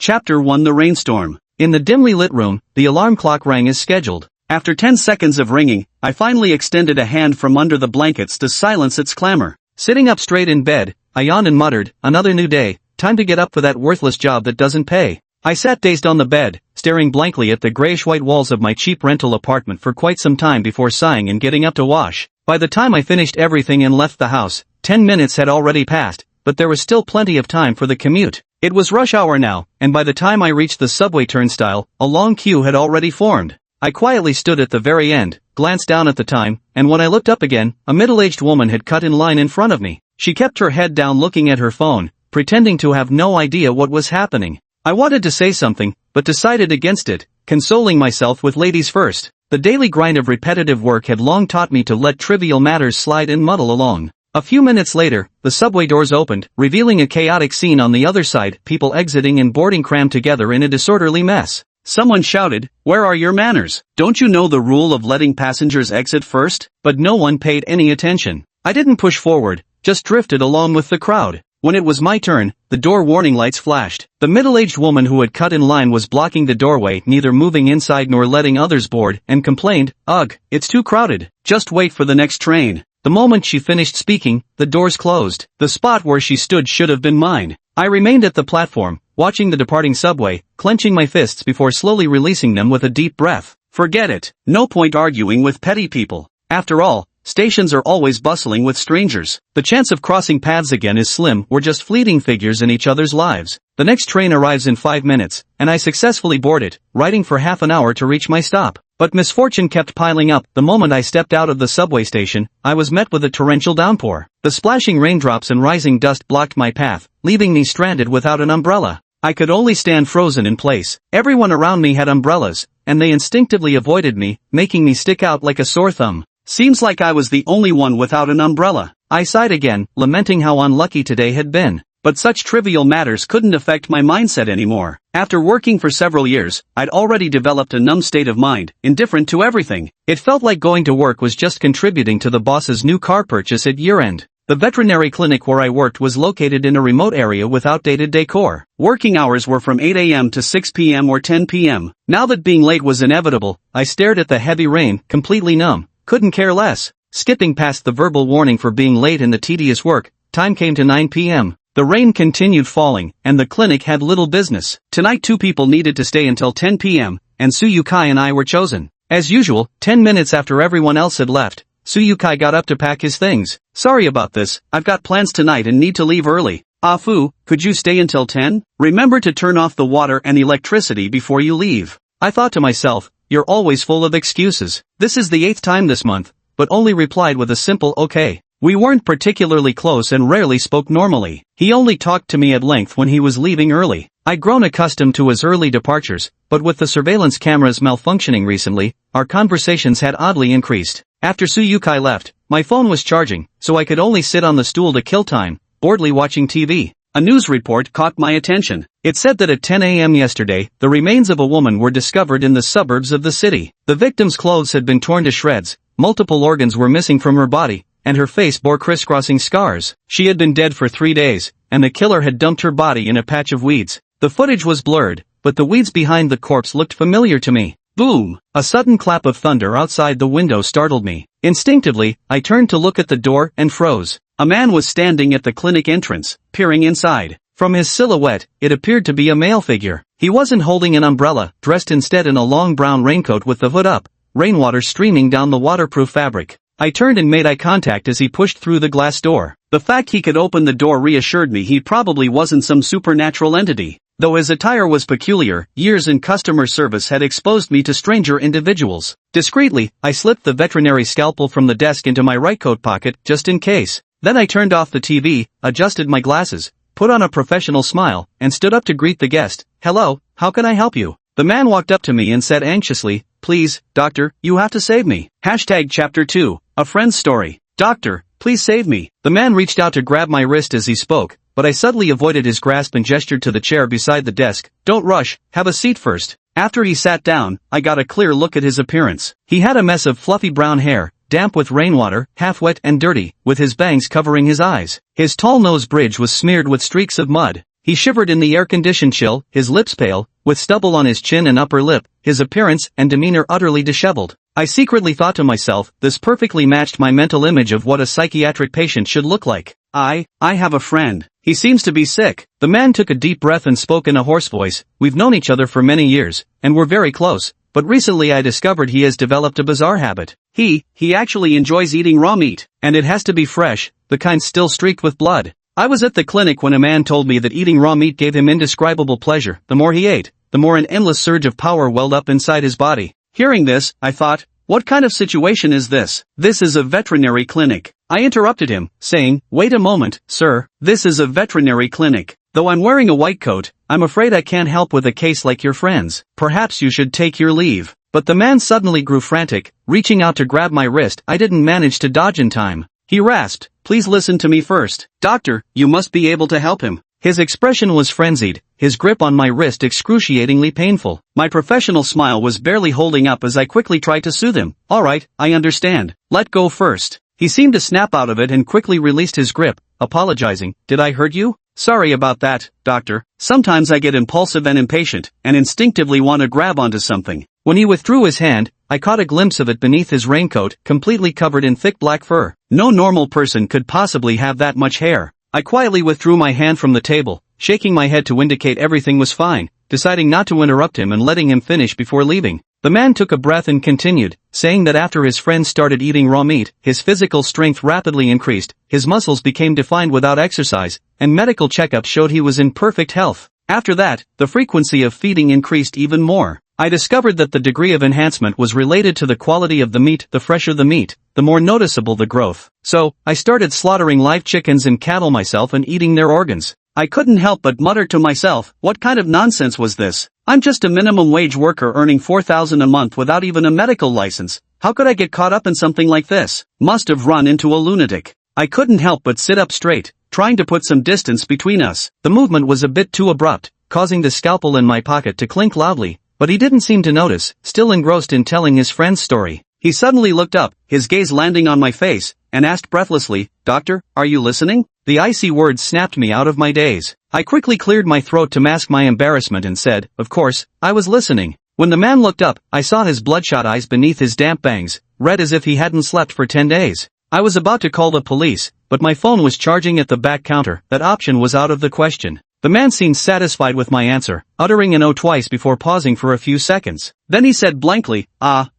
Chapter 1: The Rainstorm. In the dimly lit room, the alarm clock rang as scheduled. After 10 seconds of ringing, I finally extended a hand from under the blankets to silence its clamor. Sitting up straight in bed, I yawned and muttered, "Another new day, time to get up for that worthless job that doesn't pay." I sat dazed on the bed, staring blankly at the grayish-white walls of my cheap rental apartment for quite some time before sighing and getting up to wash. By the time I finished everything and left the house, 10 minutes had already passed, but there was still plenty of time for the commute. It was rush hour now, and by the time I reached the subway turnstile, a long queue had already formed. I quietly stood at the very end, glanced down at the time, and when I looked up again, a middle-aged woman had cut in line in front of me. She kept her head down looking at her phone, pretending to have no idea what was happening. I wanted to say something, but decided against it, consoling myself with ladies first. The daily grind of repetitive work had long taught me to let trivial matters slide and muddle along. A few minutes later, the subway doors opened, revealing a chaotic scene on the other side, people exiting and boarding crammed together in a disorderly mess. Someone shouted, "Where are your manners? Don't you know the rule of letting passengers exit first?" But no one paid any attention. I didn't push forward, just drifted along with the crowd. When it was my turn, the door warning lights flashed. The middle-aged woman who had cut in line was blocking the doorway, neither moving inside nor letting others board, and complained, "Ugh, it's too crowded. Just wait for the next train." The moment she finished speaking, the doors closed. The spot where she stood should have been mine. I remained at the platform, watching the departing subway, clenching my fists before slowly releasing them with a deep breath. Forget it. No point arguing with petty people. After all, stations are always bustling with strangers. The chance of crossing paths again is slim. We're just fleeting figures in each other's lives. The next train arrives in 5 minutes, and I successfully board it, riding for half an hour to reach my stop. But misfortune kept piling up. The moment I stepped out of the subway station, I was met with a torrential downpour. The splashing raindrops and rising dust blocked my path, leaving me stranded without an umbrella. I could only stand frozen in place. Everyone around me had umbrellas, and they instinctively avoided me, making me stick out like a sore thumb. Seems like I was the only one without an umbrella. I sighed again, lamenting how unlucky today had been. But such trivial matters couldn't affect my mindset anymore. After working for several years, I'd already developed a numb state of mind, indifferent to everything. It felt like going to work was just contributing to the boss's new car purchase at year-end. The veterinary clinic where I worked was located in a remote area with outdated decor. Working hours were from 8 a.m. to 6 p.m. or 10 p.m. Now that being late was inevitable, I stared at the heavy rain, completely numb. Couldn't care less. Skipping past the verbal warning for being late and the tedious work, time came to 9 p.m. The rain continued falling, and the clinic had little business. Tonight 2 people needed to stay until 10 p.m., and Suyukai and I were chosen. As usual, 10 minutes after everyone else had left, Suyukai got up to pack his things. "Sorry about this, I've got plans tonight and need to leave early." "Afu, could you stay until 10? Remember to turn off the water and electricity before you leave." I thought to myself, you're always full of excuses. This is the 8th time this month, but only replied with a simple okay. We weren't particularly close and rarely spoke normally. He only talked to me at length when he was leaving early. I'd grown accustomed to his early departures, but with the surveillance cameras malfunctioning recently, our conversations had oddly increased. After Suyukai left, my phone was charging, so I could only sit on the stool to kill time, boredly watching TV. A news report caught my attention. It said that at 10 a.m. yesterday, the remains of a woman were discovered in the suburbs of the city. The victim's clothes had been torn to shreds, multiple organs were missing from her body, and her face bore crisscrossing scars. She had been dead for 3 days, and the killer had dumped her body in a patch of weeds. The footage was blurred, but the weeds behind the corpse looked familiar to me. Boom! A sudden clap of thunder outside the window startled me. Instinctively, I turned to look at the door and froze. A man was standing at the clinic entrance, peering inside. From his silhouette, it appeared to be a male figure. He wasn't holding an umbrella, dressed instead in a long brown raincoat with the hood up, rainwater streaming down the waterproof fabric. I turned and made eye contact as he pushed through the glass door. The fact he could open the door reassured me he probably wasn't some supernatural entity. Though his attire was peculiar, years in customer service had exposed me to stranger individuals. Discreetly, I slipped the veterinary scalpel from the desk into my right coat pocket, just in case. Then I turned off the TV, adjusted my glasses, put on a professional smile, and stood up to greet the guest. "Hello, how can I help you?" The man walked up to me and said anxiously, "Please, doctor, you have to save me." Chapter 2, A Friend's Story. "Doctor, please save me." The man reached out to grab my wrist as he spoke, but I subtly avoided his grasp and gestured to the chair beside the desk. "Don't rush, have a seat first." After he sat down, I got a clear look at his appearance. He had a mess of fluffy brown hair, damp with rainwater, half wet and dirty, with his bangs covering his eyes. His tall nose bridge was smeared with streaks of mud. He shivered in the air-conditioned chill, his lips pale, with stubble on his chin and upper lip, his appearance and demeanor utterly disheveled. I secretly thought to myself, this perfectly matched my mental image of what a psychiatric patient should look like. I have a friend. He seems to be sick. The man took a deep breath and spoke in a hoarse voice. We've known each other for many years, and we're very close, but recently I discovered he has developed a bizarre habit. He actually enjoys eating raw meat, and it has to be fresh, the kind still streaked with blood. I was at the clinic when a man told me that eating raw meat gave him indescribable pleasure. The more he ate, the more an endless surge of power welled up inside his body. Hearing this, I thought, what kind of situation is this? This is a veterinary clinic. I interrupted him, saying, wait a moment, sir, this is a veterinary clinic. Though I'm wearing a white coat, I'm afraid I can't help with a case like your friend's. Perhaps you should take your leave. But the man suddenly grew frantic, reaching out to grab my wrist. I didn't manage to dodge in time. He rasped, please listen to me first. Doctor, you must be able to help him. His expression was frenzied, his grip on my wrist excruciatingly painful. My professional smile was barely holding up as I quickly tried to soothe him. All right, I understand. Let go first. He seemed to snap out of it and quickly released his grip, apologizing. Did I hurt you? Sorry about that, doctor. Sometimes I get impulsive and impatient, and instinctively want to grab onto something. When he withdrew his hand, I caught a glimpse of it beneath his raincoat, completely covered in thick black fur. No normal person could possibly have that much hair. I quietly withdrew my hand from the table, shaking my head to indicate everything was fine, deciding not to interrupt him and letting him finish before leaving. The man took a breath and continued, saying that after his friend started eating raw meat, his physical strength rapidly increased, his muscles became defined without exercise, and medical checkups showed he was in perfect health. After that, the frequency of feeding increased even more. I discovered that the degree of enhancement was related to the quality of the meat. The fresher the meat, the more noticeable the growth. So, I started slaughtering live chickens and cattle myself and eating their organs. I couldn't help but mutter to myself, what kind of nonsense was this? I'm just a minimum wage worker earning $4,000 a month without even a medical license. How could I get caught up in something like this? Must have run into a lunatic. I couldn't help but sit up straight, trying to put some distance between us. The movement was a bit too abrupt, causing the scalpel in my pocket to clink loudly. But he didn't seem to notice, still engrossed in telling his friend's story. He suddenly looked up, his gaze landing on my face, and asked breathlessly, Doctor, are you listening? The icy words snapped me out of my daze. I quickly cleared my throat to mask my embarrassment and said, of course, I was listening. When the man looked up, I saw his bloodshot eyes beneath his damp bangs, red as if he hadn't slept for 10 days. I was about to call the police, but my phone was charging at the back counter. That option was out of the question. The man seemed satisfied with my answer, uttering an "oh" twice before pausing for a few seconds. Then he said blankly,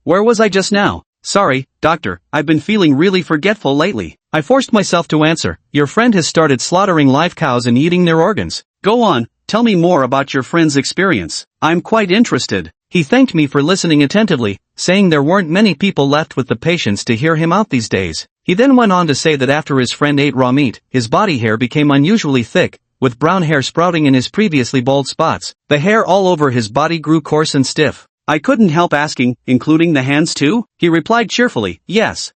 where was I just now? Sorry, doctor, I've been feeling really forgetful lately. I forced myself to answer, your friend has started slaughtering live cows and eating their organs. Go on, tell me more about your friend's experience. I'm quite interested. He thanked me for listening attentively, saying there weren't many people left with the patience to hear him out these days. He then went on to say that after his friend ate raw meat, his body hair became unusually thick, with brown hair sprouting in his previously bald spots. The hair all over his body grew coarse and stiff. I couldn't help asking, including the hands too? He replied cheerfully, yes.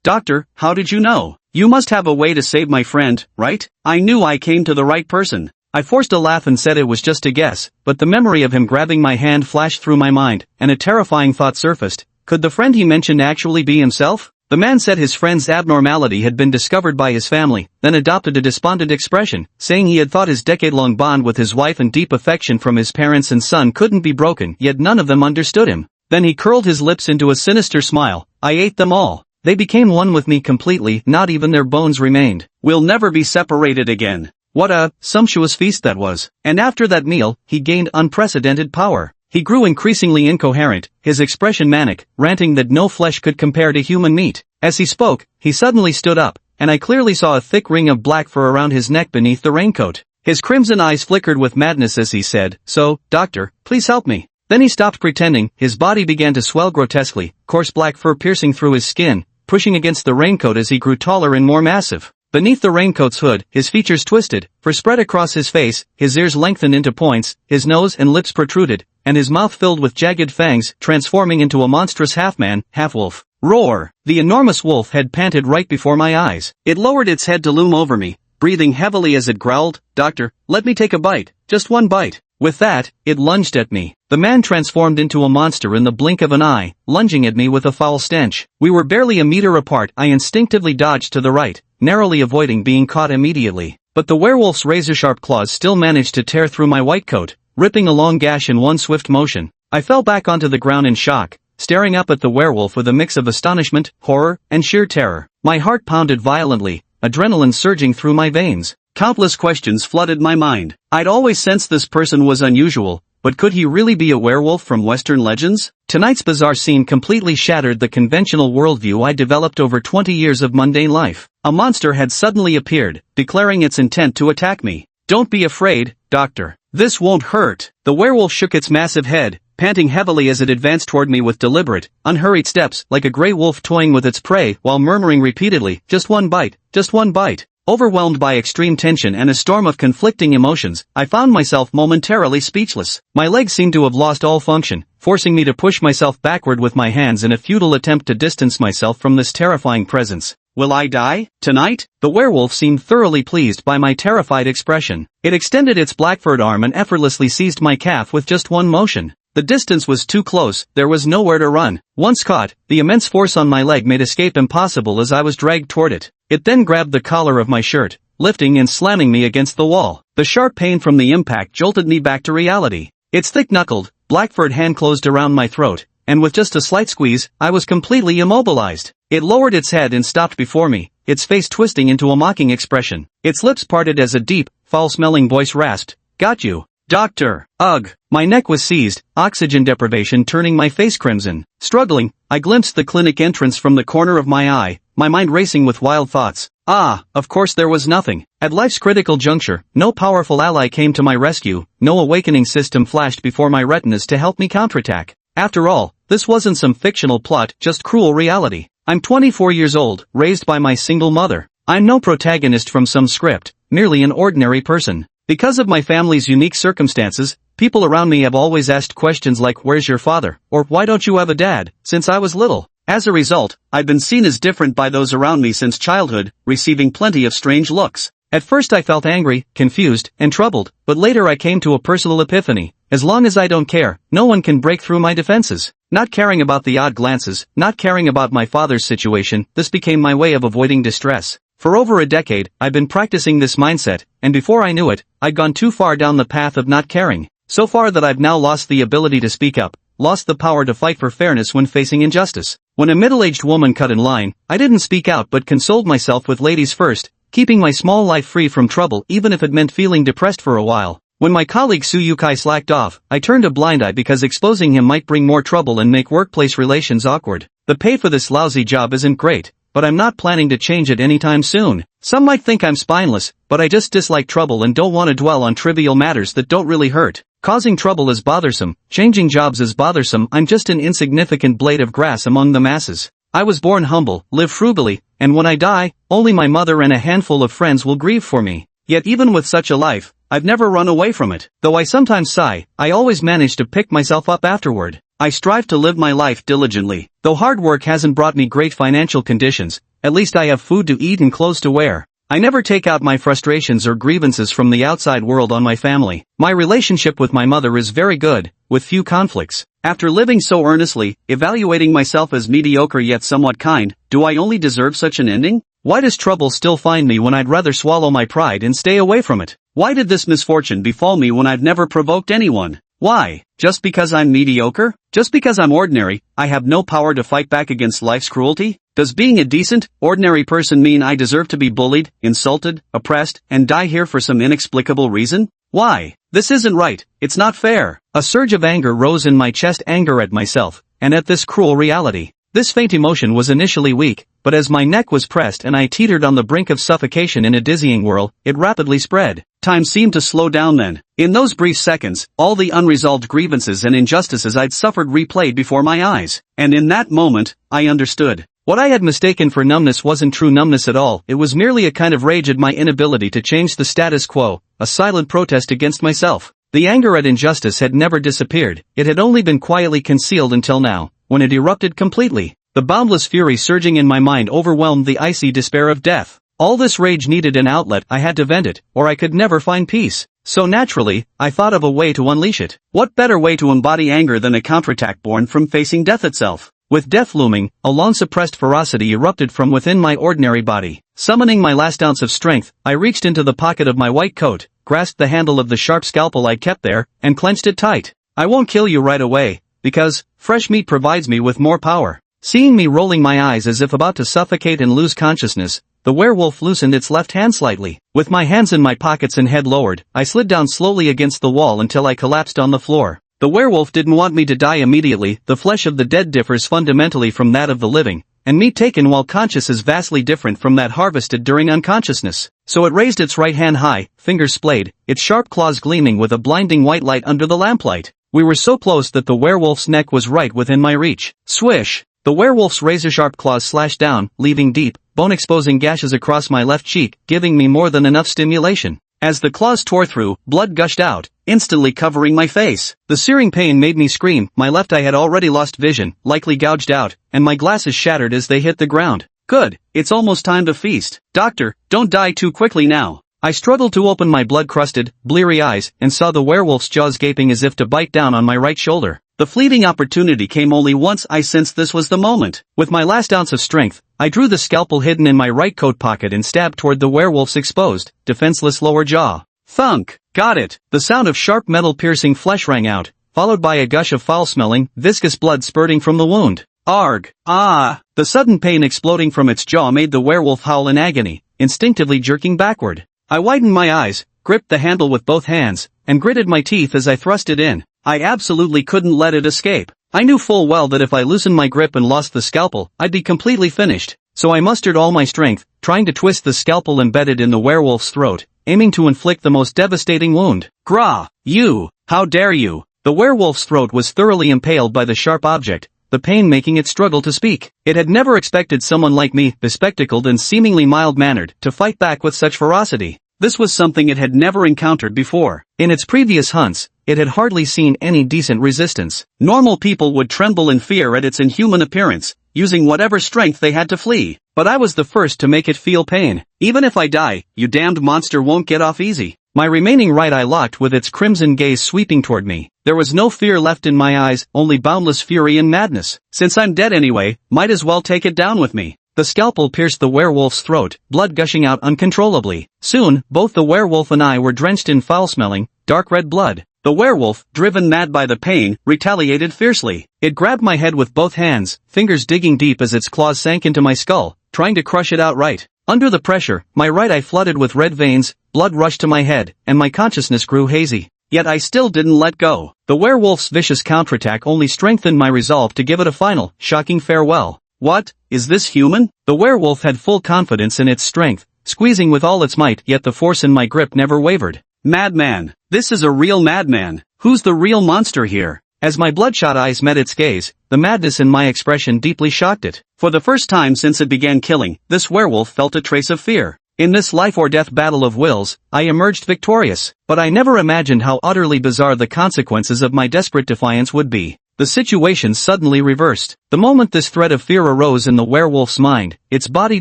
Doctor, how did you know? You must have a way to save my friend, right? I knew I came to the right person. I forced a laugh and said it was just a guess, but the memory of him grabbing my hand flashed through my mind, and a terrifying thought surfaced. Could the friend he mentioned actually be himself? The man said his friend's abnormality had been discovered by his family, then adopted a despondent expression, saying he had thought his decade-long bond with his wife and deep affection from his parents and son couldn't be broken, yet none of them understood him. Then he curled his lips into a sinister smile. I ate them all. They became one with me completely, not even their bones remained. We'll never be separated again. What a sumptuous feast that was. And after that meal, he gained unprecedented power. He grew increasingly incoherent, his expression manic, ranting that no flesh could compare to human meat. As he spoke, he suddenly stood up, and I clearly saw a thick ring of black fur around his neck beneath the raincoat. His crimson eyes flickered with madness as he said, so, doctor, please help me. Then he stopped pretending, his body began to swell grotesquely, coarse black fur piercing through his skin, pushing against the raincoat as he grew taller and more massive. Beneath the raincoat's hood, his features twisted, fur spread across his face, his ears lengthened into points, his nose and lips protruded, and his mouth filled with jagged fangs, transforming into a monstrous half-man, half-wolf. Roar! The enormous wolf had panted right before my eyes. It lowered its head to loom over me, breathing heavily as it growled, Doctor, let me take a bite, just one bite. With that, it lunged at me. The man transformed into a monster in the blink of an eye, lunging at me with a foul stench. We were barely a meter apart. I instinctively dodged to the right, narrowly avoiding being caught immediately. but the werewolf's razor-sharp claws still managed to tear through my white coat, ripping a long gash in one swift motion. I fell back onto the ground in shock, staring up at the werewolf with a mix of astonishment, horror, and sheer terror. My heart pounded violently, adrenaline surging through my veins. Countless questions flooded my mind. I'd always sensed this person was unusual, but could he really be a werewolf from Western legends? Tonight's bizarre scene completely shattered the conventional worldview I developed over 20 years of mundane life. A monster had suddenly appeared, declaring its intent to attack me. "Don't be afraid, Doctor. This won't hurt." The werewolf shook its massive head, panting heavily as it advanced toward me with deliberate, unhurried steps, like a gray wolf toying with its prey while murmuring repeatedly, "Just one bite, just one bite." Overwhelmed by extreme tension and a storm of conflicting emotions, I found myself momentarily speechless. My legs seemed to have lost all function, forcing me to push myself backward with my hands in a futile attempt to distance myself from this terrifying presence. Will I die tonight? The werewolf seemed thoroughly pleased by my terrified expression. It extended its black-furred arm and effortlessly seized my calf with just one motion. The distance was too close, there was nowhere to run. Once caught, the immense force on my leg made escape impossible as I was dragged toward it. It then grabbed the collar of my shirt, lifting and slamming me against the wall. The sharp pain from the impact jolted me back to reality. Its thick-knuckled, black-furred hand closed around my throat, and with just a slight squeeze, I was completely immobilized. It lowered its head and stopped before me, its face twisting into a mocking expression. Its lips parted as a deep, foul-smelling voice rasped, "Got you, Doctor." Ugh. My neck was seized, oxygen deprivation turning my face crimson. Struggling, I glimpsed the clinic entrance from the corner of my eye, my mind racing with wild thoughts. Of course there was nothing. At life's critical juncture, no powerful ally came to my rescue, no awakening system flashed before my retinas to help me counterattack. After all, this wasn't some fictional plot, just cruel reality. I'm 24 years old, raised by my single mother. I'm no protagonist from some script, merely an ordinary person. Because of my family's unique circumstances, people around me have always asked questions like, "Where's your father?" or "Why don't you have a dad?" since I was little. As a result, I've been seen as different by those around me since childhood, receiving plenty of strange looks. At first I felt angry, confused, and troubled, but later I came to a personal epiphany. As long as I don't care, no one can break through my defenses. Not caring about the odd glances, not caring about my father's situation, this became my way of avoiding distress. For over a decade, I've been practicing this mindset, and before I knew it, I'd gone too far down the path of not caring. So far that I've now lost the ability to speak up, lost the power to fight for fairness when facing injustice. When a middle-aged woman cut in line, I didn't speak out but consoled myself with ladies first, keeping my small life free from trouble even if it meant feeling depressed for a while. When my colleague Suyukai slacked off, I turned a blind eye because exposing him might bring more trouble and make workplace relations awkward. The pay for this lousy job isn't great, but I'm not planning to change it anytime soon. Some might think I'm spineless, but I just dislike trouble and don't want to dwell on trivial matters that don't really hurt. Causing trouble is bothersome, changing jobs is bothersome. I'm just an insignificant blade of grass among the masses. I was born humble, live frugally, and when I die, only my mother and a handful of friends will grieve for me. Yet even with such a life, I've never run away from it. Though I sometimes sigh, I always manage to pick myself up afterward. I strive to live my life diligently. Though hard work hasn't brought me great financial conditions, at least I have food to eat and clothes to wear. I never take out my frustrations or grievances from the outside world on my family. My relationship with my mother is very good, with few conflicts. After living so earnestly, evaluating myself as mediocre yet somewhat kind, do I only deserve such an ending? Why does trouble still find me when I'd rather swallow my pride and stay away from it? Why did this misfortune befall me when I've never provoked anyone? Why? Just because I'm mediocre? Just because I'm ordinary, I have no power to fight back against life's cruelty? Does being a decent, ordinary person mean I deserve to be bullied, insulted, oppressed, and die here for some inexplicable reason? Why? This isn't right, it's not fair. A surge of anger rose in my chest, anger at myself, and at this cruel reality. This faint emotion was initially weak, but as my neck was pressed and I teetered on the brink of suffocation in a dizzying whirl, it rapidly spread. Time seemed to slow down then. In those brief seconds, all the unresolved grievances and injustices I'd suffered replayed before my eyes. And in that moment, I understood. What I had mistaken for numbness wasn't true numbness at all, it was merely a kind of rage at my inability to change the status quo, a silent protest against myself. The anger at injustice had never disappeared, it had only been quietly concealed until now, when it erupted completely. The boundless fury surging in my mind overwhelmed the icy despair of death. All this rage needed an outlet, I had to vent it, or I could never find peace. So naturally, I thought of a way to unleash it. What better way to embody anger than a counterattack born from facing death itself? With death looming, a long-suppressed ferocity erupted from within my ordinary body. Summoning my last ounce of strength, I reached into the pocket of my white coat, grasped the handle of the sharp scalpel I'd kept there, and clenched it tight. I won't kill you right away, because fresh meat provides me with more power. Seeing me rolling my eyes as if about to suffocate and lose consciousness, the werewolf loosened its left hand slightly. With my hands in my pockets and head lowered, I slid down slowly against the wall until I collapsed on the floor. The werewolf didn't want me to die immediately. The flesh of the dead differs fundamentally from that of the living, and meat taken while conscious is vastly different from that harvested during unconsciousness. So it raised its right hand high, fingers splayed, its sharp claws gleaming with a blinding white light under the lamplight. We were so close that the werewolf's neck was right within my reach. Swish! The werewolf's razor-sharp claws slashed down, leaving deep, bone-exposing gashes across my left cheek, giving me more than enough stimulation. As the claws tore through, blood gushed out, instantly covering my face. The searing pain made me scream. My left eye had already lost vision, likely gouged out, and my glasses shattered as they hit the ground. Good, it's almost time to feast. Doctor, don't die too quickly now. I struggled to open my blood-crusted, bleary eyes, and saw the werewolf's jaws gaping as if to bite down on my right shoulder. The fleeting opportunity came only once I sensed this was the moment. With my last ounce of strength, I drew the scalpel hidden in my right coat pocket and stabbed toward the werewolf's exposed, defenseless lower jaw. Thunk! Got it! The sound of sharp metal-piercing flesh rang out, followed by a gush of foul-smelling, viscous blood spurting from the wound. Arg! Ah! The sudden pain exploding from its jaw made the werewolf howl in agony, instinctively jerking backward. I widened my eyes, gripped the handle with both hands, and gritted my teeth as I thrust it in. I absolutely couldn't let it escape. I knew full well that if I loosened my grip and lost the scalpel, I'd be completely finished. So I mustered all my strength, trying to twist the scalpel embedded in the werewolf's throat, aiming to inflict the most devastating wound. Grah! You! How dare you! The werewolf's throat was thoroughly impaled by the sharp object, the pain making it struggle to speak. It had never expected someone like me, bespectacled and seemingly mild-mannered, to fight back with such ferocity. This was something it had never encountered before. In its previous hunts, it had hardly seen any decent resistance. Normal people would tremble in fear at its inhuman appearance, using whatever strength they had to flee. But I was the first to make it feel pain. Even if I die, you damned monster won't get off easy. My remaining right eye locked with its crimson gaze sweeping toward me. There was no fear left in my eyes, only boundless fury and madness. Since I'm dead anyway, might as well take it down with me. The scalpel pierced the werewolf's throat, blood gushing out uncontrollably. Soon, both the werewolf and I were drenched in foul-smelling, dark red blood. The werewolf, driven mad by the pain, retaliated fiercely. It grabbed my head with both hands, fingers digging deep as its claws sank into my skull, trying to crush it outright. Under the pressure, my right eye flooded with red veins, blood rushed to my head, and my consciousness grew hazy. Yet I still didn't let go. The werewolf's vicious counterattack only strengthened my resolve to give it a final, shocking farewell. What? Is this human? The werewolf had full confidence in its strength, squeezing with all its might, yet the force in my grip never wavered. Madman! This is a real madman! Who's the real monster here? As my bloodshot eyes met its gaze, the madness in my expression deeply shocked it. For the first time since it began killing, this werewolf felt a trace of fear. In this life-or-death battle of wills, I emerged victorious, but I never imagined how utterly bizarre the consequences of my desperate defiance would be. The situation suddenly reversed. The moment this threat of fear arose in the werewolf's mind, its body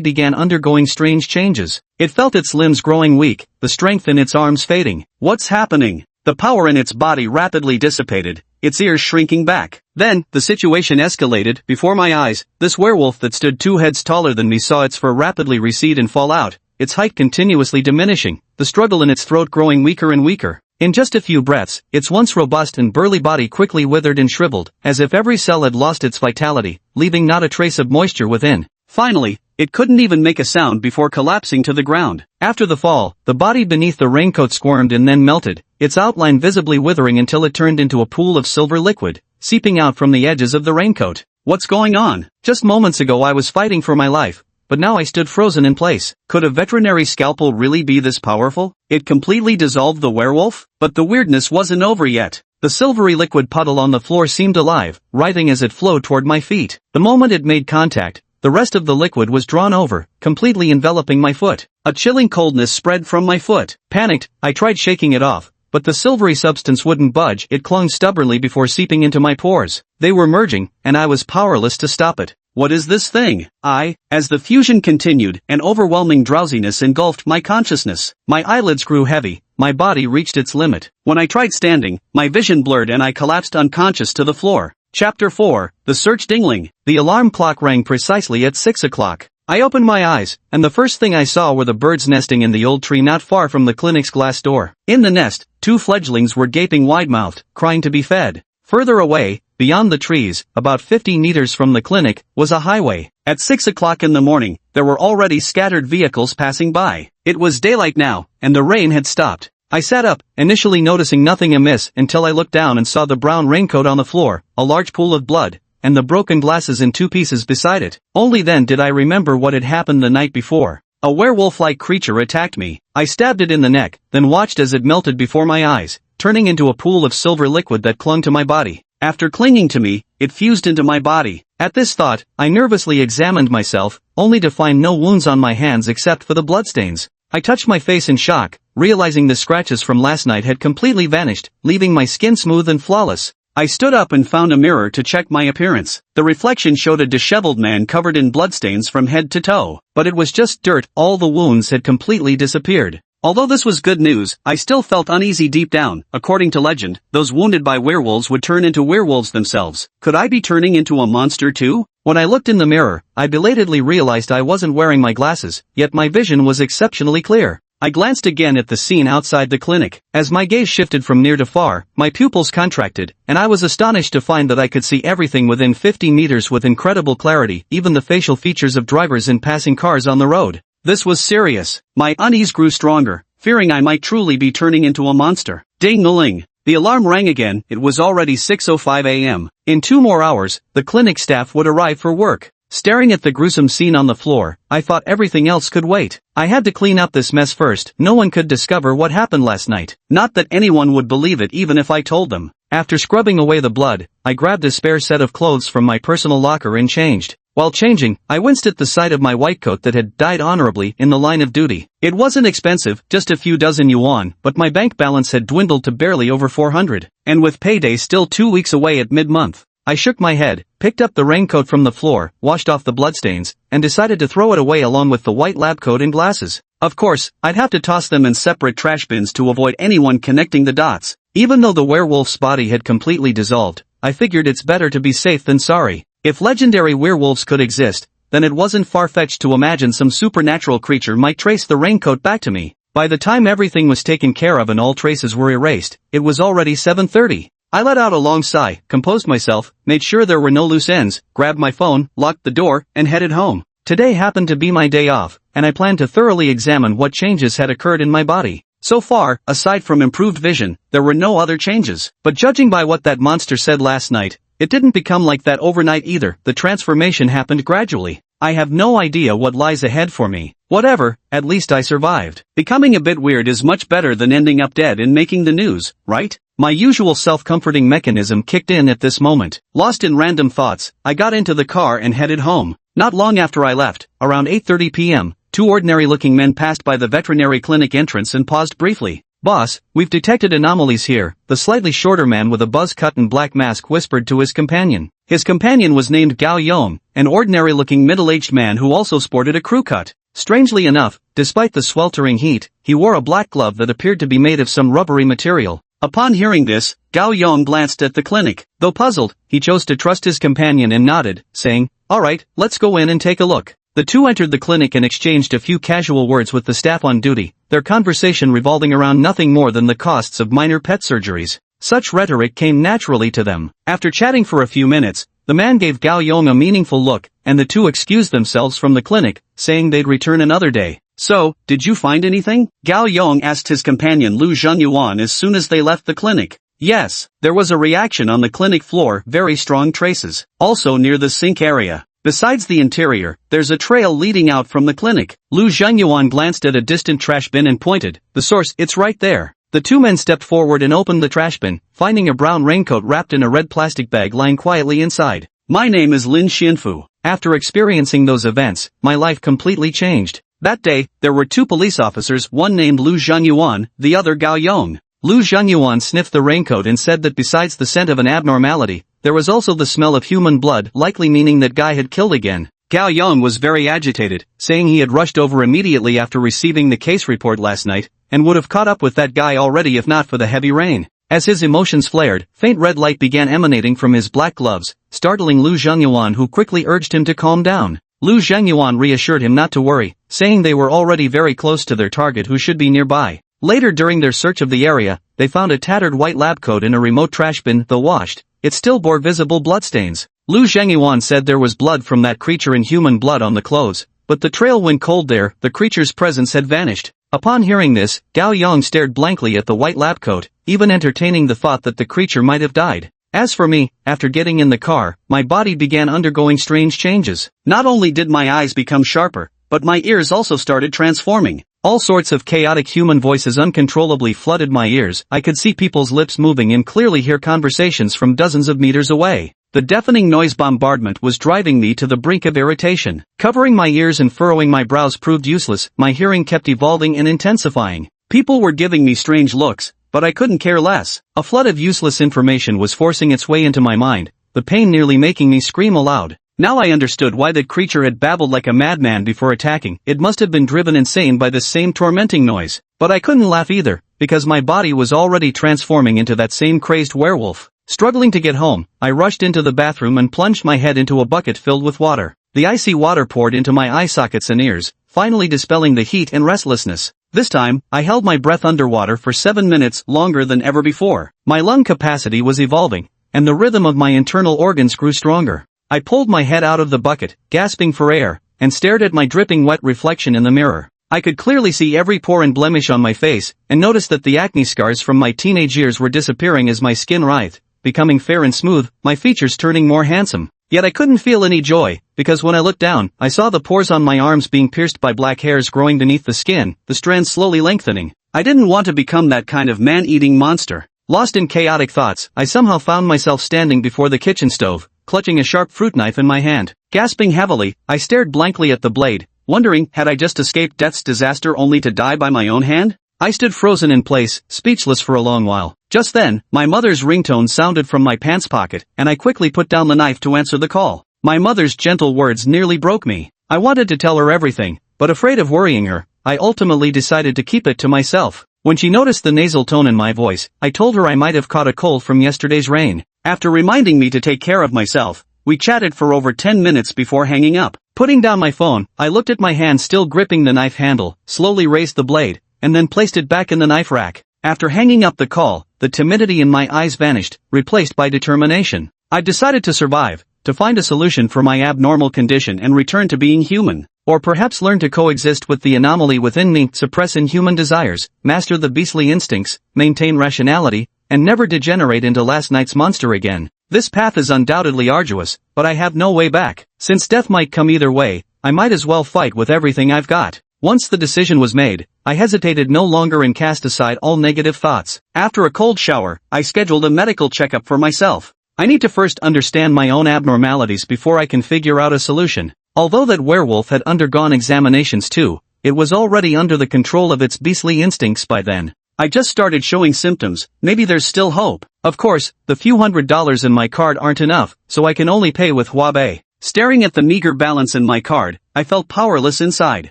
began undergoing strange changes. It felt its limbs growing weak, the strength in its arms fading. What's happening? The power in its body rapidly dissipated, its ears shrinking back. Then, the situation escalated. Before my eyes, this werewolf that stood 2 heads taller than me saw its fur rapidly recede and fall out, its height continuously diminishing, the struggle in its throat growing weaker and weaker. In just a few breaths, its once robust and burly body quickly withered and shriveled, as if every cell had lost its vitality, leaving not a trace of moisture within. Finally, it couldn't even make a sound before collapsing to the ground. After the fall, the body beneath the raincoat squirmed and then melted, its outline visibly withering until it turned into a pool of silver liquid, seeping out from the edges of the raincoat. What's going on? Just moments ago I was fighting for my life, but now I stood frozen in place. Could a veterinary scalpel really be this powerful? It completely dissolved the werewolf? But the weirdness wasn't over yet. The silvery liquid puddle on the floor seemed alive, writhing as it flowed toward my feet. The moment it made contact, the rest of the liquid was drawn over, completely enveloping my foot. A chilling coldness spread from my foot. Panicked, I tried shaking it off, but the silvery substance wouldn't budge. It clung stubbornly before seeping into my pores. They were merging, and I was powerless to stop it. What is this thing? As the fusion continued, an overwhelming drowsiness engulfed my consciousness. My eyelids grew heavy, my body reached its limit. When I tried standing, my vision blurred and I collapsed unconscious to the floor. Chapter 4, The Search Dingling. The alarm clock rang precisely at 6 o'clock. I opened my eyes, and the first thing I saw were the birds nesting in the old tree not far from the clinic's glass door. In the nest, 2 fledglings were gaping wide-mouthed, crying to be fed. Further away, beyond the trees, about 50 meters from the clinic, was a highway. At 6 o'clock in the morning, there were already scattered vehicles passing by. It was daylight now, and the rain had stopped. I sat up, initially noticing nothing amiss until I looked down and saw the brown raincoat on the floor, a large pool of blood, and the broken glasses in 2 pieces beside it. Only then did I remember what had happened the night before. A werewolf-like creature attacked me. I stabbed it in the neck, then watched as it melted before my eyes, turning into a pool of silver liquid that clung to my body. After clinging to me, it fused into my body. At this thought, I nervously examined myself, only to find no wounds on my hands except for the bloodstains. I touched my face in shock, realizing the scratches from last night had completely vanished, leaving my skin smooth and flawless. I stood up and found a mirror to check my appearance. The reflection showed a disheveled man covered in bloodstains from head to toe. But it was just dirt, all the wounds had completely disappeared. Although this was good news, I still felt uneasy deep down. According to legend, those wounded by werewolves would turn into werewolves themselves. Could I be turning into a monster too? When I looked in the mirror, I belatedly realized I wasn't wearing my glasses, yet my vision was exceptionally clear. I glanced again at the scene outside the clinic. As my gaze shifted from near to far, my pupils contracted, and I was astonished to find that I could see everything within 50 meters with incredible clarity, even the facial features of drivers and passing cars on the road. This was serious. My unease grew stronger, fearing I might truly be turning into a monster. Ding-a-ling. The alarm rang again. It was already 6:05 a.m. In 2 more hours, the clinic staff would arrive for work. Staring at the gruesome scene on the floor, I thought everything else could wait. I had to clean up this mess first. No one could discover what happened last night. Not that anyone would believe it even if I told them. After scrubbing away the blood, I grabbed a spare set of clothes from my personal locker and changed. While changing, I winced at the sight of my white coat that had died honorably in the line of duty. It wasn't expensive, just a few dozen yuan, but my bank balance had dwindled to barely over 400. And with payday still 2 weeks away at mid-month, I shook my head, picked up the raincoat from the floor, washed off the bloodstains, and decided to throw it away along with the white lab coat and glasses. Of course, I'd have to toss them in separate trash bins to avoid anyone connecting the dots. Even though the werewolf's body had completely dissolved, I figured it's better to be safe than sorry. If legendary werewolves could exist, then it wasn't far-fetched to imagine some supernatural creature might trace the raincoat back to me. By the time everything was taken care of and all traces were erased, it was already 7:30. I let out a long sigh, composed myself, made sure there were no loose ends, grabbed my phone, locked the door, and headed home. Today happened to be my day off, and I planned to thoroughly examine what changes had occurred in my body. So far, aside from improved vision, there were no other changes. But judging by what that monster said last night, it didn't become like that overnight either. The transformation happened gradually. I have no idea what lies ahead for me. Whatever, at least I survived. Becoming a bit weird is much better than ending up dead and making the news, right? My usual self-comforting mechanism kicked in at this moment. Lost in random thoughts, I got into the car and headed home. Not long after I left, around 8:30 p.m., 2 ordinary-looking men passed by the veterinary clinic entrance and paused briefly. "Boss, we've detected anomalies here," the slightly shorter man with a buzz cut and black mask whispered to his companion. His companion was named Gao Yong, an ordinary-looking middle-aged man who also sported a crew cut. Strangely enough, despite the sweltering heat, he wore a black glove that appeared to be made of some rubbery material. Upon hearing this, Gao Yong glanced at the clinic. Though puzzled, he chose to trust his companion and nodded, saying, "All right, let's go in and take a look." The two entered the clinic and exchanged a few casual words with the staff on duty, their conversation revolving around nothing more than the costs of minor pet surgeries. Such rhetoric came naturally to them. After chatting for a few minutes, the man gave Gao Yong a meaningful look, and the two excused themselves from the clinic, saying they'd return another day. "So, did you find anything?" Gao Yong asked his companion Lu Zhenyuan as soon as they left the clinic. "Yes, there was a reaction on the clinic floor, very strong traces. Also near the sink area. Besides the interior, there's a trail leading out from the clinic." Lu Zhenyuan glanced at a distant trash bin and pointed, "The source, it's right there." The two men stepped forward and opened the trash bin, finding a brown raincoat wrapped in a red plastic bag lying quietly inside. "My name is Lin Xianfu. After experiencing those events, my life completely changed. That day, there were 2 police officers, one named Lu Zhenyuan, the other Gao Yong." Lu Zhenyuan sniffed the raincoat and said that besides the scent of an abnormality, there was also the smell of human blood, likely meaning that Guy had killed again. Gao Yong was very agitated, saying he had rushed over immediately after receiving the case report last night, and would have caught up with that guy already if not for the heavy rain. As his emotions flared, faint red light began emanating from his black gloves, startling Lu Zhengyuan, who quickly urged him to calm down. Lu Zhengyuan reassured him not to worry, saying they were already very close to their target, who should be nearby. Later, during their search of the area, they found a tattered white lab coat in a remote trash bin. Though washed, it still bore visible bloodstains. Lu Zhengyuan said there was blood from that creature in human blood on the clothes, but the trail went cold there. The creature's presence had vanished. Upon hearing this, Gao Yang stared blankly at the white lab coat, even entertaining the thought that the creature might have died. As for me, after getting in the car, my body began undergoing strange changes. Not only did my eyes become sharper, but my ears also started transforming. All sorts of chaotic human voices uncontrollably flooded my ears. I could see people's lips moving and clearly hear conversations from dozens of meters away. The deafening noise bombardment was driving me to the brink of irritation. Covering my ears and furrowing my brows proved useless. My hearing kept evolving and intensifying. People were giving me strange looks, but I couldn't care less. A flood of useless information was forcing its way into my mind, the pain nearly making me scream aloud. Now I understood why that creature had babbled like a madman before attacking. It must have been driven insane by this same tormenting noise. But I couldn't laugh either, because my body was already transforming into that same crazed werewolf. Struggling to get home, I rushed into the bathroom and plunged my head into a bucket filled with water. The icy water poured into my eye sockets and ears, finally dispelling the heat and restlessness. This time, I held my breath underwater for 7 minutes, longer than ever before. My lung capacity was evolving, and the rhythm of my internal organs grew stronger. I pulled my head out of the bucket, gasping for air, and stared at my dripping wet reflection in the mirror. I could clearly see every pore and blemish on my face, and noticed that the acne scars from my teenage years were disappearing as my skin writhed, becoming fair and smooth, my features turning more handsome. Yet I couldn't feel any joy, because when I looked down, I saw the pores on my arms being pierced by black hairs growing beneath the skin, the strands slowly lengthening. I didn't want to become that kind of man-eating monster. Lost in chaotic thoughts, I somehow found myself standing before the kitchen stove, clutching a sharp fruit knife in my hand. Gasping heavily, I stared blankly at the blade, wondering, had I just escaped death's disaster only to die by my own hand? I stood frozen in place, speechless for a long while. Just then, my mother's ringtone sounded from my pants pocket, and I quickly put down the knife to answer the call. My mother's gentle words nearly broke me. I wanted to tell her everything, but afraid of worrying her, I ultimately decided to keep it to myself. When she noticed the nasal tone in my voice, I told her I might have caught a cold from yesterday's rain. After reminding me to take care of myself, we chatted for over 10 minutes before hanging up. Putting down my phone, I looked at my hand still gripping the knife handle, slowly raised the blade, and then placed it back in the knife rack. After hanging up the call, the timidity in my eyes vanished, replaced by determination. I decided to survive, to find a solution for my abnormal condition and return to being human. Or perhaps learn to coexist with the anomaly within me, suppress inhuman desires, master the beastly instincts, maintain rationality, and never degenerate into last night's monster again. This path is undoubtedly arduous, but I have no way back. Since death might come either way, I might as well fight with everything I've got. Once the decision was made, I hesitated no longer and cast aside all negative thoughts. After a cold shower, I scheduled a medical checkup for myself. I need to first understand my own abnormalities before I can figure out a solution. Although that werewolf had undergone examinations too, it was already under the control of its beastly instincts by then. I just started showing symptoms, maybe there's still hope. Of course, the few $100s in my card aren't enough, so I can only pay with Huabei. Staring at the meager balance in my card, I felt powerless inside.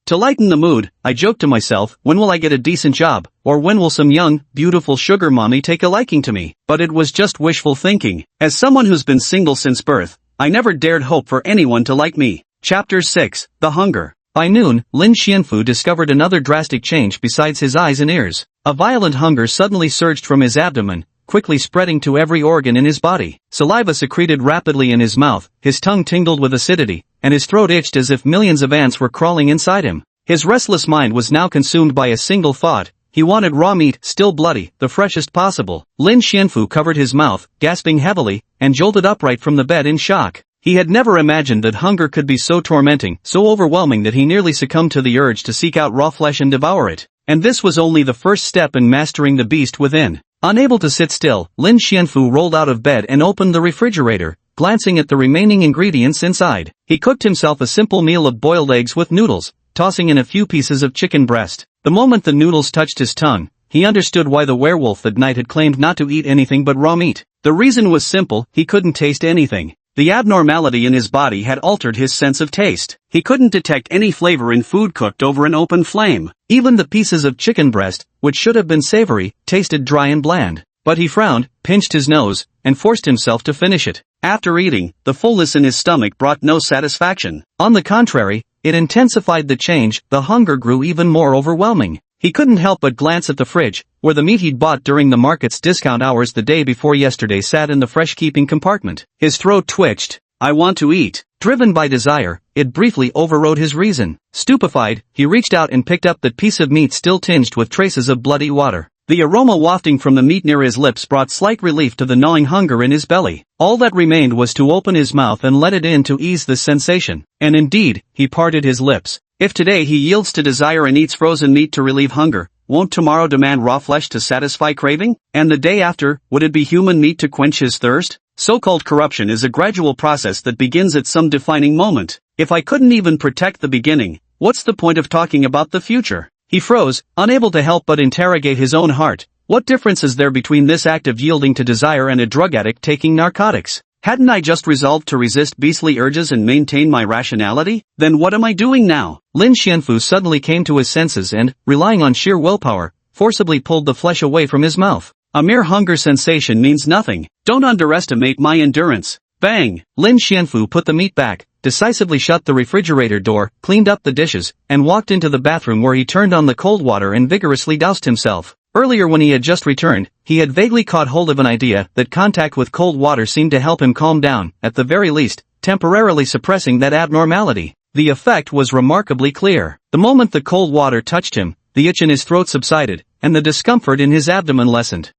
To lighten the mood, I joked to myself, when will I get a decent job, or when will some young, beautiful sugar mommy take a liking to me? But it was just wishful thinking. As someone who's been single since birth, I never dared hope for anyone to like me. Chapter 6, The Hunger. By noon, Lin Xianfu discovered another drastic change besides his eyes and ears. A violent hunger suddenly surged from his abdomen, quickly spreading to every organ in his body. Saliva secreted rapidly in his mouth, his tongue tingled with acidity, and his throat itched as if millions of ants were crawling inside him. His restless mind was now consumed by a single thought. He wanted raw meat, still bloody, the freshest possible. Lin Xianfu covered his mouth, gasping heavily, and jolted upright from the bed in shock. He had never imagined that hunger could be so tormenting, so overwhelming that he nearly succumbed to the urge to seek out raw flesh and devour it. And this was only the first step in mastering the beast within. Unable to sit still, Lin Xianfu rolled out of bed and opened the refrigerator, glancing at the remaining ingredients inside. He cooked himself a simple meal of boiled eggs with noodles, tossing in a few pieces of chicken breast. The moment the noodles touched his tongue, he understood why the werewolf that night had claimed not to eat anything but raw meat. The reason was simple, he couldn't taste anything. The abnormality in his body had altered his sense of taste. He couldn't detect any flavor in food cooked over an open flame. Even the pieces of chicken breast, which should have been savory, tasted dry and bland. But he frowned, pinched his nose, and forced himself to finish it. After eating, the fullness in his stomach brought no satisfaction. On the contrary, it intensified the change. The hunger grew even more overwhelming. He couldn't help but glance at the fridge, where the meat he'd bought during the market's discount hours the day before yesterday sat in the fresh-keeping compartment. His throat twitched. I want to eat. Driven by desire, it briefly overrode his reason. Stupefied, he reached out and picked up that piece of meat still tinged with traces of bloody water. The aroma wafting from the meat near his lips brought slight relief to the gnawing hunger in his belly. All that remained was to open his mouth and let it in to ease this sensation. And indeed, he parted his lips. If today he yields to desire and eats frozen meat to relieve hunger, won't tomorrow demand raw flesh to satisfy craving? And the day after, would it be human meat to quench his thirst? So-called corruption is a gradual process that begins at some defining moment. If I couldn't even protect the beginning, what's the point of talking about the future? He froze, unable to help but interrogate his own heart. What difference is there between this act of yielding to desire and a drug addict taking narcotics? Hadn't I just resolved to resist beastly urges and maintain my rationality? Then what am I doing now? Lin Xianfu suddenly came to his senses and, relying on sheer willpower, forcibly pulled the flesh away from his mouth. A mere hunger sensation means nothing. Don't underestimate my endurance. Bang! Lin Xianfu put the meat back, decisively shut the refrigerator door, cleaned up the dishes, and walked into the bathroom where he turned on the cold water and vigorously doused himself. Earlier when he had just returned, he had vaguely caught hold of an idea that contact with cold water seemed to help him calm down, at the very least, temporarily suppressing that abnormality. The effect was remarkably clear. The moment the cold water touched him, the itch in his throat subsided, and the discomfort in his abdomen lessened.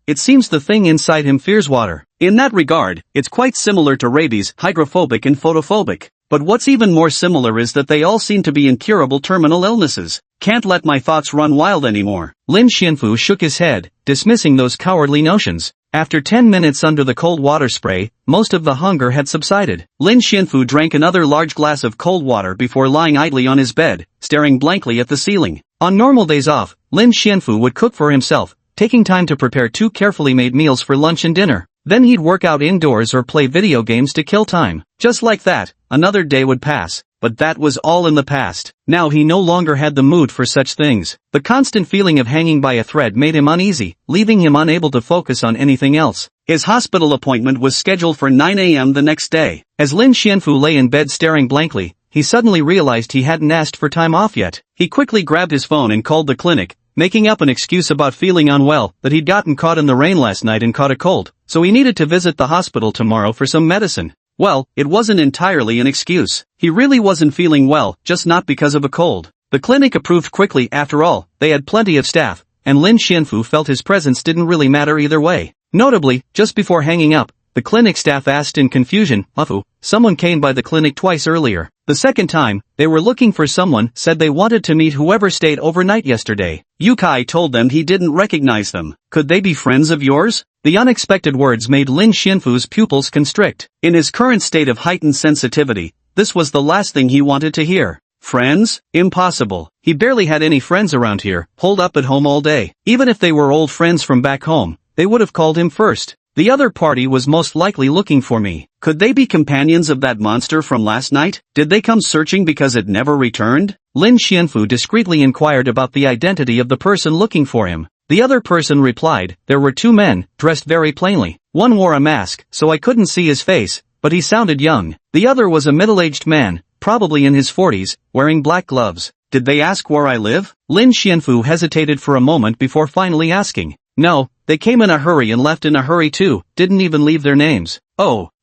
It seems the thing inside him fears water. In that regard, it's quite similar to rabies, hydrophobic and photophobic. But what's even more similar is that they all seem to be incurable terminal illnesses. Can't let my thoughts run wild anymore. Lin Xianfu shook his head, dismissing those cowardly notions. After 10 minutes under the cold water spray, most of the hunger had subsided. Lin Xianfu drank another large glass of cold water before lying idly on his bed, staring blankly at the ceiling. On normal days off, Lin Xianfu would cook for himself, taking time to prepare 2 carefully made meals for lunch and dinner. Then he'd work out indoors or play video games to kill time. Just like that, another day would pass. But that was all in the past. Now he no longer had the mood for such things. The constant feeling of hanging by a thread made him uneasy, leaving him unable to focus on anything else. His hospital appointment was scheduled for 9 a.m. the next day. As Lin Xianfu lay in bed staring blankly, he suddenly realized he hadn't asked for time off yet. He quickly grabbed his phone and called the clinic, making up an excuse about feeling unwell, that he'd gotten caught in the rain last night and caught a cold, so he needed to visit the hospital tomorrow for some medicine. Well, it wasn't entirely an excuse. He really wasn't feeling well, just not because of a cold. The clinic approved quickly after all, they had plenty of staff, and Lin Xianfu felt his presence didn't really matter either way. Notably, just before hanging up, the clinic staff asked in confusion, someone came by the clinic twice earlier. The second time, they were looking for someone, said they wanted to meet whoever stayed overnight yesterday. Yukai told them he didn't recognize them. Could they be friends of yours? The unexpected words made Lin Xianfu's pupils constrict. In his current state of heightened sensitivity, this was the last thing he wanted to hear. Friends? Impossible. He barely had any friends around here, holed up at home all day. Even if they were old friends from back home, they would have called him first. The other party was most likely looking for me. Could they be companions of that monster from last night? Did they come searching because it never returned? Lin Xianfu discreetly inquired about the identity of the person looking for him. The other person replied, there were 2 men, dressed very plainly. One wore a mask, so I couldn't see his face, but he sounded young. The other was a middle-aged man, probably in his 40s, wearing black gloves. Did they ask where I live? Lin Xianfu hesitated for a moment before finally asking. No, they came in a hurry and left in a hurry too, didn't even leave their names.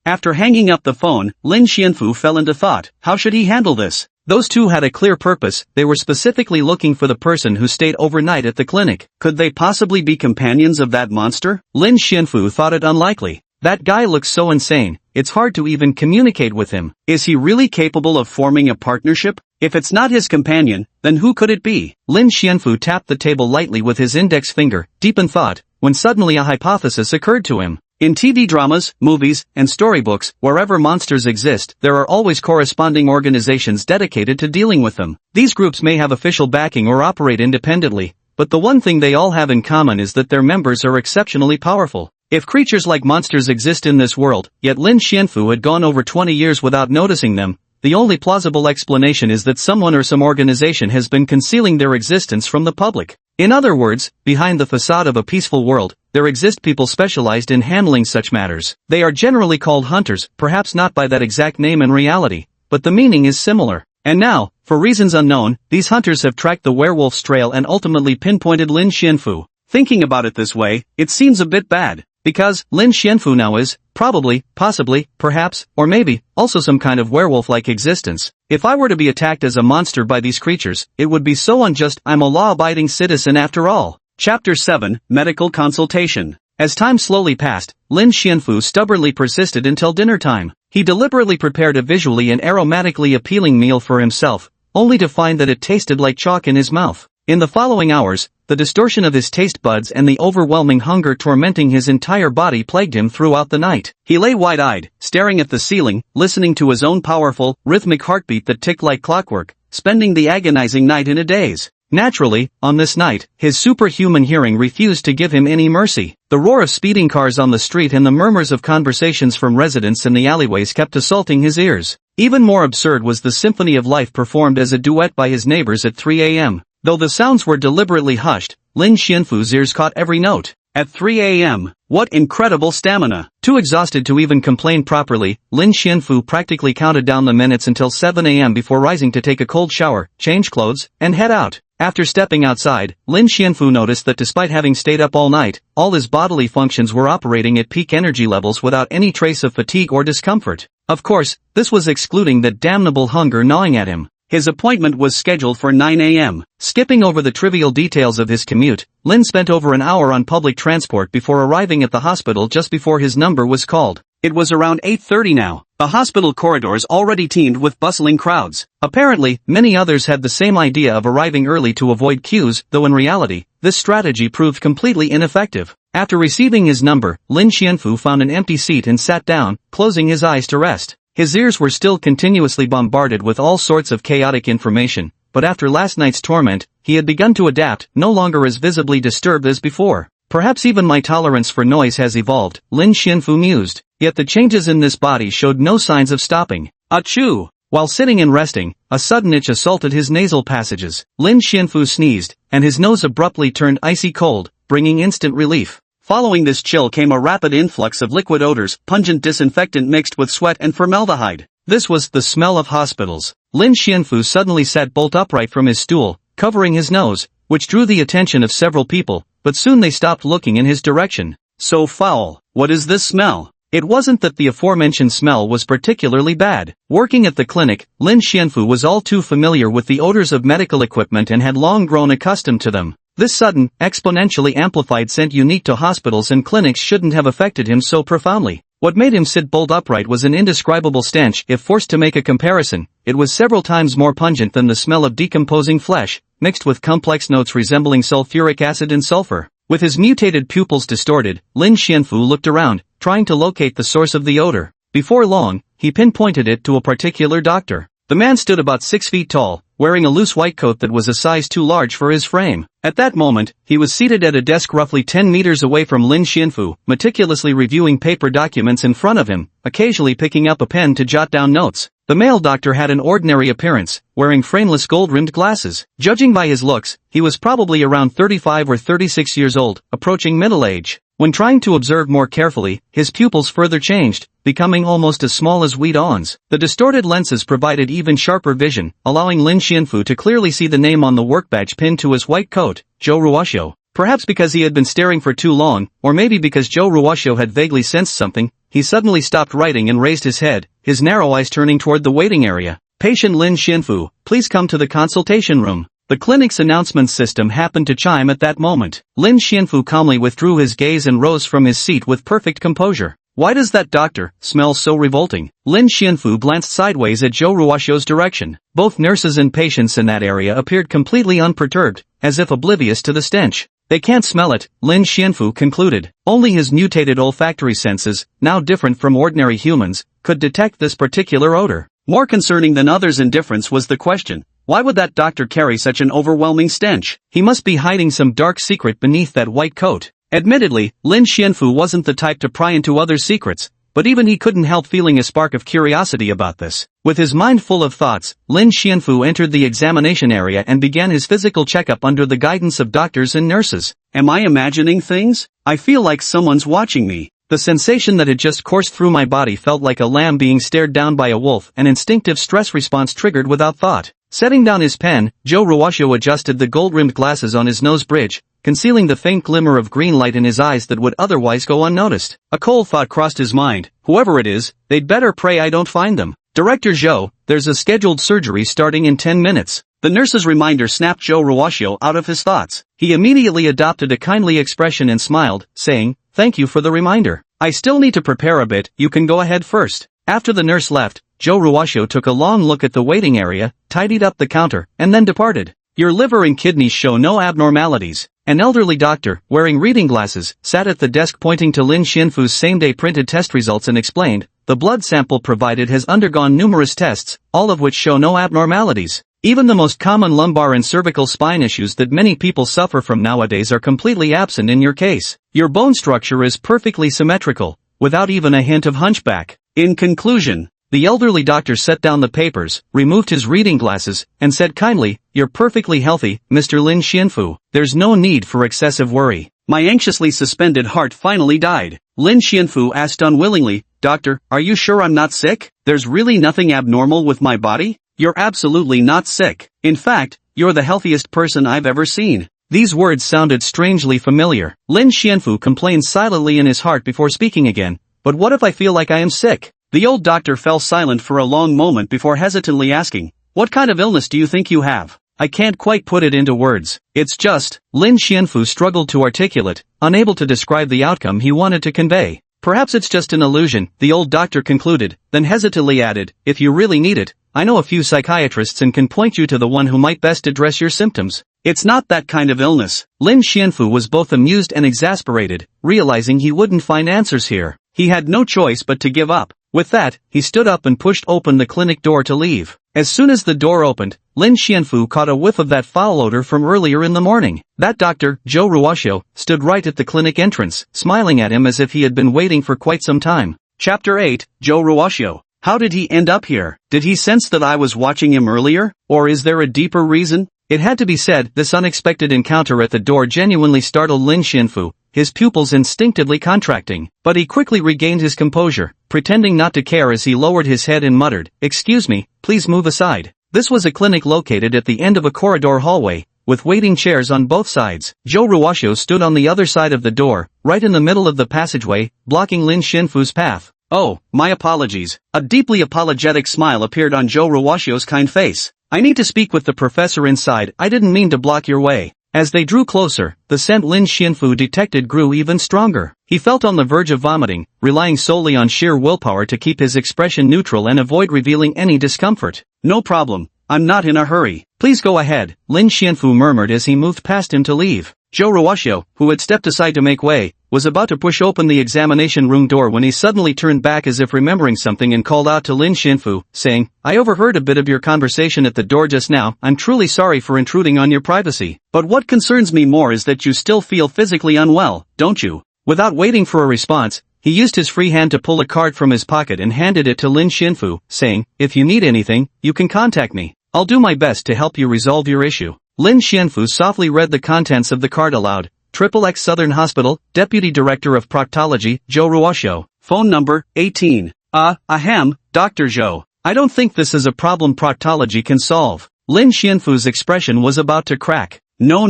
After hanging up the phone, Lin Xianfu fell into thought. How should he handle this? Those 2 had a clear purpose, they were specifically looking for the person who stayed overnight at the clinic. Could they possibly be companions of that monster? Lin Xianfu thought it unlikely. That guy looks so insane, it's hard to even communicate with him. Is he really capable of forming a partnership? If it's not his companion, then who could it be? Lin Xianfu tapped the table lightly with his index finger, deep in thought, when suddenly a hypothesis occurred to him. In TV dramas, movies, and storybooks, wherever monsters exist, there are always corresponding organizations dedicated to dealing with them. These groups may have official backing or operate independently, but the one thing they all have in common is that their members are exceptionally powerful. If creatures like monsters exist in this world, yet Lin Xianfu had gone over 20 years without noticing them, the only plausible explanation is that someone or some organization has been concealing their existence from the public. In other words, behind the facade of a peaceful world, there exist people specialized in handling such matters. They are generally called hunters, perhaps not by that exact name in reality, but the meaning is similar. And now, for reasons unknown, these hunters have tracked the werewolf's trail and ultimately pinpointed Lin Xianfu. Thinking about it this way, it seems a bit bad, because Lin Xianfu now is, probably, possibly, perhaps, or maybe, also some kind of werewolf-like existence. If I were to be attacked as a monster by these creatures, it would be so unjust. I'm a law-abiding citizen after all. Chapter 7, Medical Consultation. As time slowly passed, Lin Xianfu stubbornly persisted until dinner time. He deliberately prepared a visually and aromatically appealing meal for himself, only to find that it tasted like chalk in his mouth. In the following hours, the distortion of his taste buds and the overwhelming hunger tormenting his entire body plagued him throughout the night. He lay wide-eyed, staring at the ceiling, listening to his own powerful, rhythmic heartbeat that ticked like clockwork, spending the agonizing night in a daze. Naturally, on this night, his superhuman hearing refused to give him any mercy. The roar of speeding cars on the street and the murmurs of conversations from residents in the alleyways kept assaulting his ears. Even more absurd was the symphony of life performed as a duet by his neighbors at 3 a.m. Though the sounds were deliberately hushed, Lin Xianfu's ears caught every note. At 3 a.m., what incredible stamina! Too exhausted to even complain properly, Lin Xianfu practically counted down the minutes until 7 a.m. before rising to take a cold shower, change clothes, and head out. After stepping outside, Lin Xianfu noticed that despite having stayed up all night, all his bodily functions were operating at peak energy levels without any trace of fatigue or discomfort. Of course, this was excluding that damnable hunger gnawing at him. His appointment was scheduled for 9 a.m. Skipping over the trivial details of his commute, Lin spent over an hour on public transport before arriving at the hospital just before his number was called. It was around 8:30 now. The hospital corridors already teemed with bustling crowds. Apparently, many others had the same idea of arriving early to avoid queues, though in reality, this strategy proved completely ineffective. After receiving his number, Lin Xianfu found an empty seat and sat down, closing his eyes to rest. His ears were still continuously bombarded with all sorts of chaotic information, but after last night's torment, he had begun to adapt, no longer as visibly disturbed as before. Perhaps even my tolerance for noise has evolved, Lin Xianfu mused. Yet the changes in this body showed no signs of stopping. Achoo! While sitting and resting, a sudden itch assaulted his nasal passages. Lin Xianfu sneezed, and his nose abruptly turned icy cold, bringing instant relief. Following this chill came a rapid influx of liquid odors, pungent disinfectant mixed with sweat and formaldehyde. This was the smell of hospitals. Lin Xianfu suddenly sat bolt upright from his stool, covering his nose, which drew the attention of several people, but soon they stopped looking in his direction. So foul. What is this smell? It wasn't that the aforementioned smell was particularly bad. Working at the clinic, Lin Xianfu was all too familiar with the odors of medical equipment and had long grown accustomed to them. This sudden, exponentially amplified scent unique to hospitals and clinics shouldn't have affected him so profoundly. What made him sit bolt upright was an indescribable stench. If forced to make a comparison, it was several times more pungent than the smell of decomposing flesh, mixed with complex notes resembling sulfuric acid and sulfur. With his mutated pupils distorted, Lin Xianfu looked around, trying to locate the source of the odor. Before long, he pinpointed it to a particular doctor. The man stood about 6 feet tall, wearing a loose white coat that was a size too large for his frame. At that moment, he was seated at a desk roughly 10 meters away from Lin Xianfu, meticulously reviewing paper documents in front of him, occasionally picking up a pen to jot down notes. The male doctor had an ordinary appearance, wearing frameless gold-rimmed glasses. Judging by his looks, he was probably around 35 or 36 years old, approaching middle age. When trying to observe more carefully, his pupils further changed, becoming almost as small as wheat awns. The distorted lenses provided even sharper vision, allowing Lin Xianfu to clearly see the name on the work badge pinned to his white coat, Zhou Ruoxiu. Perhaps because he had been staring for too long, or maybe because Zhou Ruoxiu had vaguely sensed something, he suddenly stopped writing and raised his head, his narrow eyes turning toward the waiting area. Patient Lin Xianfu, please come to the consultation room. The clinic's announcement system happened to chime at that moment. Lin Xianfu calmly withdrew his gaze and rose from his seat with perfect composure. Why does that doctor smell so revolting? Lin Xianfu glanced sideways at Zhou Ruoxiu's direction. Both nurses and patients in that area appeared completely unperturbed, as if oblivious to the stench. They can't smell it, Lin Xianfu concluded. Only his mutated olfactory senses, now different from ordinary humans, could detect this particular odor. More concerning than others' indifference was the question. Why would that doctor carry such an overwhelming stench? He must be hiding some dark secret beneath that white coat. Admittedly, Lin Xianfu wasn't the type to pry into others' secrets, but even he couldn't help feeling a spark of curiosity about this. With his mind full of thoughts, Lin Xianfu entered the examination area and began his physical checkup under the guidance of doctors and nurses. Am I imagining things? I feel like someone's watching me. The sensation that had just coursed through my body felt like a lamb being stared down by a wolf, an instinctive stress response triggered without thought. Setting down his pen, Joe Ruwashio adjusted the gold-rimmed glasses on his nose bridge, concealing the faint glimmer of green light in his eyes that would otherwise go unnoticed. A cold thought crossed his mind. Whoever it is, they'd better pray I don't find them. Director Zhou, there's a scheduled surgery starting in 10 minutes. The nurse's reminder snapped Joe Ruwashio out of his thoughts. He immediately adopted a kindly expression and smiled, saying, "Thank you for the reminder. I still need to prepare a bit, you can go ahead first." After the nurse left, Joe Ruwashio took a long look at the waiting area, tidied up the counter, and then departed. Your liver and kidneys show no abnormalities. An elderly doctor, wearing reading glasses, sat at the desk pointing to Lin Xianfu's same-day printed test results and explained, the blood sample provided has undergone numerous tests, all of which show no abnormalities. Even the most common lumbar and cervical spine issues that many people suffer from nowadays are completely absent in your case. Your bone structure is perfectly symmetrical, without even a hint of hunchback. In conclusion, the elderly doctor set down the papers, removed his reading glasses, and said kindly, "You're perfectly healthy, Mr. Lin Xianfu. There's no need for excessive worry." My anxiously suspended heart finally died. Lin Xianfu asked unwillingly, "Doctor, are you sure I'm not sick? There's really nothing abnormal with my body?" "You're absolutely not sick. In fact, you're the healthiest person I've ever seen." These words sounded strangely familiar. Lin Xianfu complained silently in his heart before speaking again, "But what if I feel like I am sick?" The old doctor fell silent for a long moment before hesitantly asking, "What kind of illness do you think you have?" "I can't quite put it into words. It's just," Lin Xianfu struggled to articulate, unable to describe the outcome he wanted to convey. "Perhaps it's just an illusion," the old doctor concluded, then hesitantly added, "If you really need it, I know a few psychiatrists and can point you to the one who might best address your symptoms." "It's not that kind of illness." Lin Xianfu was both amused and exasperated, realizing he wouldn't find answers here. He had no choice but to give up. With that, he stood up and pushed open the clinic door to leave. As soon as the door opened, Lin Xianfu caught a whiff of that foul odor from earlier in the morning. That doctor, Joe Ruwashio, stood right at the clinic entrance, smiling at him as if he had been waiting for quite some time. Chapter 8, Joe Ruwashio. How did he end up here? Did he sense that I was watching him earlier? Or is there a deeper reason? It had to be said, this unexpected encounter at the door genuinely startled Lin Xianfu, his pupils instinctively contracting. But he quickly regained his composure, pretending not to care as he lowered his head and muttered, "Excuse me, please move aside." This was a clinic located at the end of a corridor hallway, with waiting chairs on both sides. Joe Ruwashio stood on the other side of the door, right in the middle of the passageway, blocking Lin Xianfu's path. "Oh, my apologies." A deeply apologetic smile appeared on Joe Ruwashio's kind face. "I need to speak with the professor inside. I didn't mean to block your way." As they drew closer, the scent Lin Xianfu detected grew even stronger. He felt on the verge of vomiting, relying solely on sheer willpower to keep his expression neutral and avoid revealing any discomfort. "No problem. I'm not in a hurry. Please go ahead," Lin Xianfu murmured as he moved past him to leave. Joe Ruwashio, who had stepped aside to make way, was about to push open the examination room door when he suddenly turned back as if remembering something and called out to Lin Xianfu, saying, "I overheard a bit of your conversation at the door just now. I'm truly sorry for intruding on your privacy. But what concerns me more is that you still feel physically unwell, don't you?" Without waiting for a response, he used his free hand to pull a card from his pocket and handed it to Lin Xianfu, saying, "If you need anything, you can contact me. I'll do my best to help you resolve your issue." Lin Xianfu softly read the contents of the card aloud. XXX Southern Hospital, Deputy Director of Proctology, Joe Ruwashio. Phone number, 18. Dr. Zhou. I don't think this is a problem proctology can solve. Lin Xianfu's expression was about to crack. No.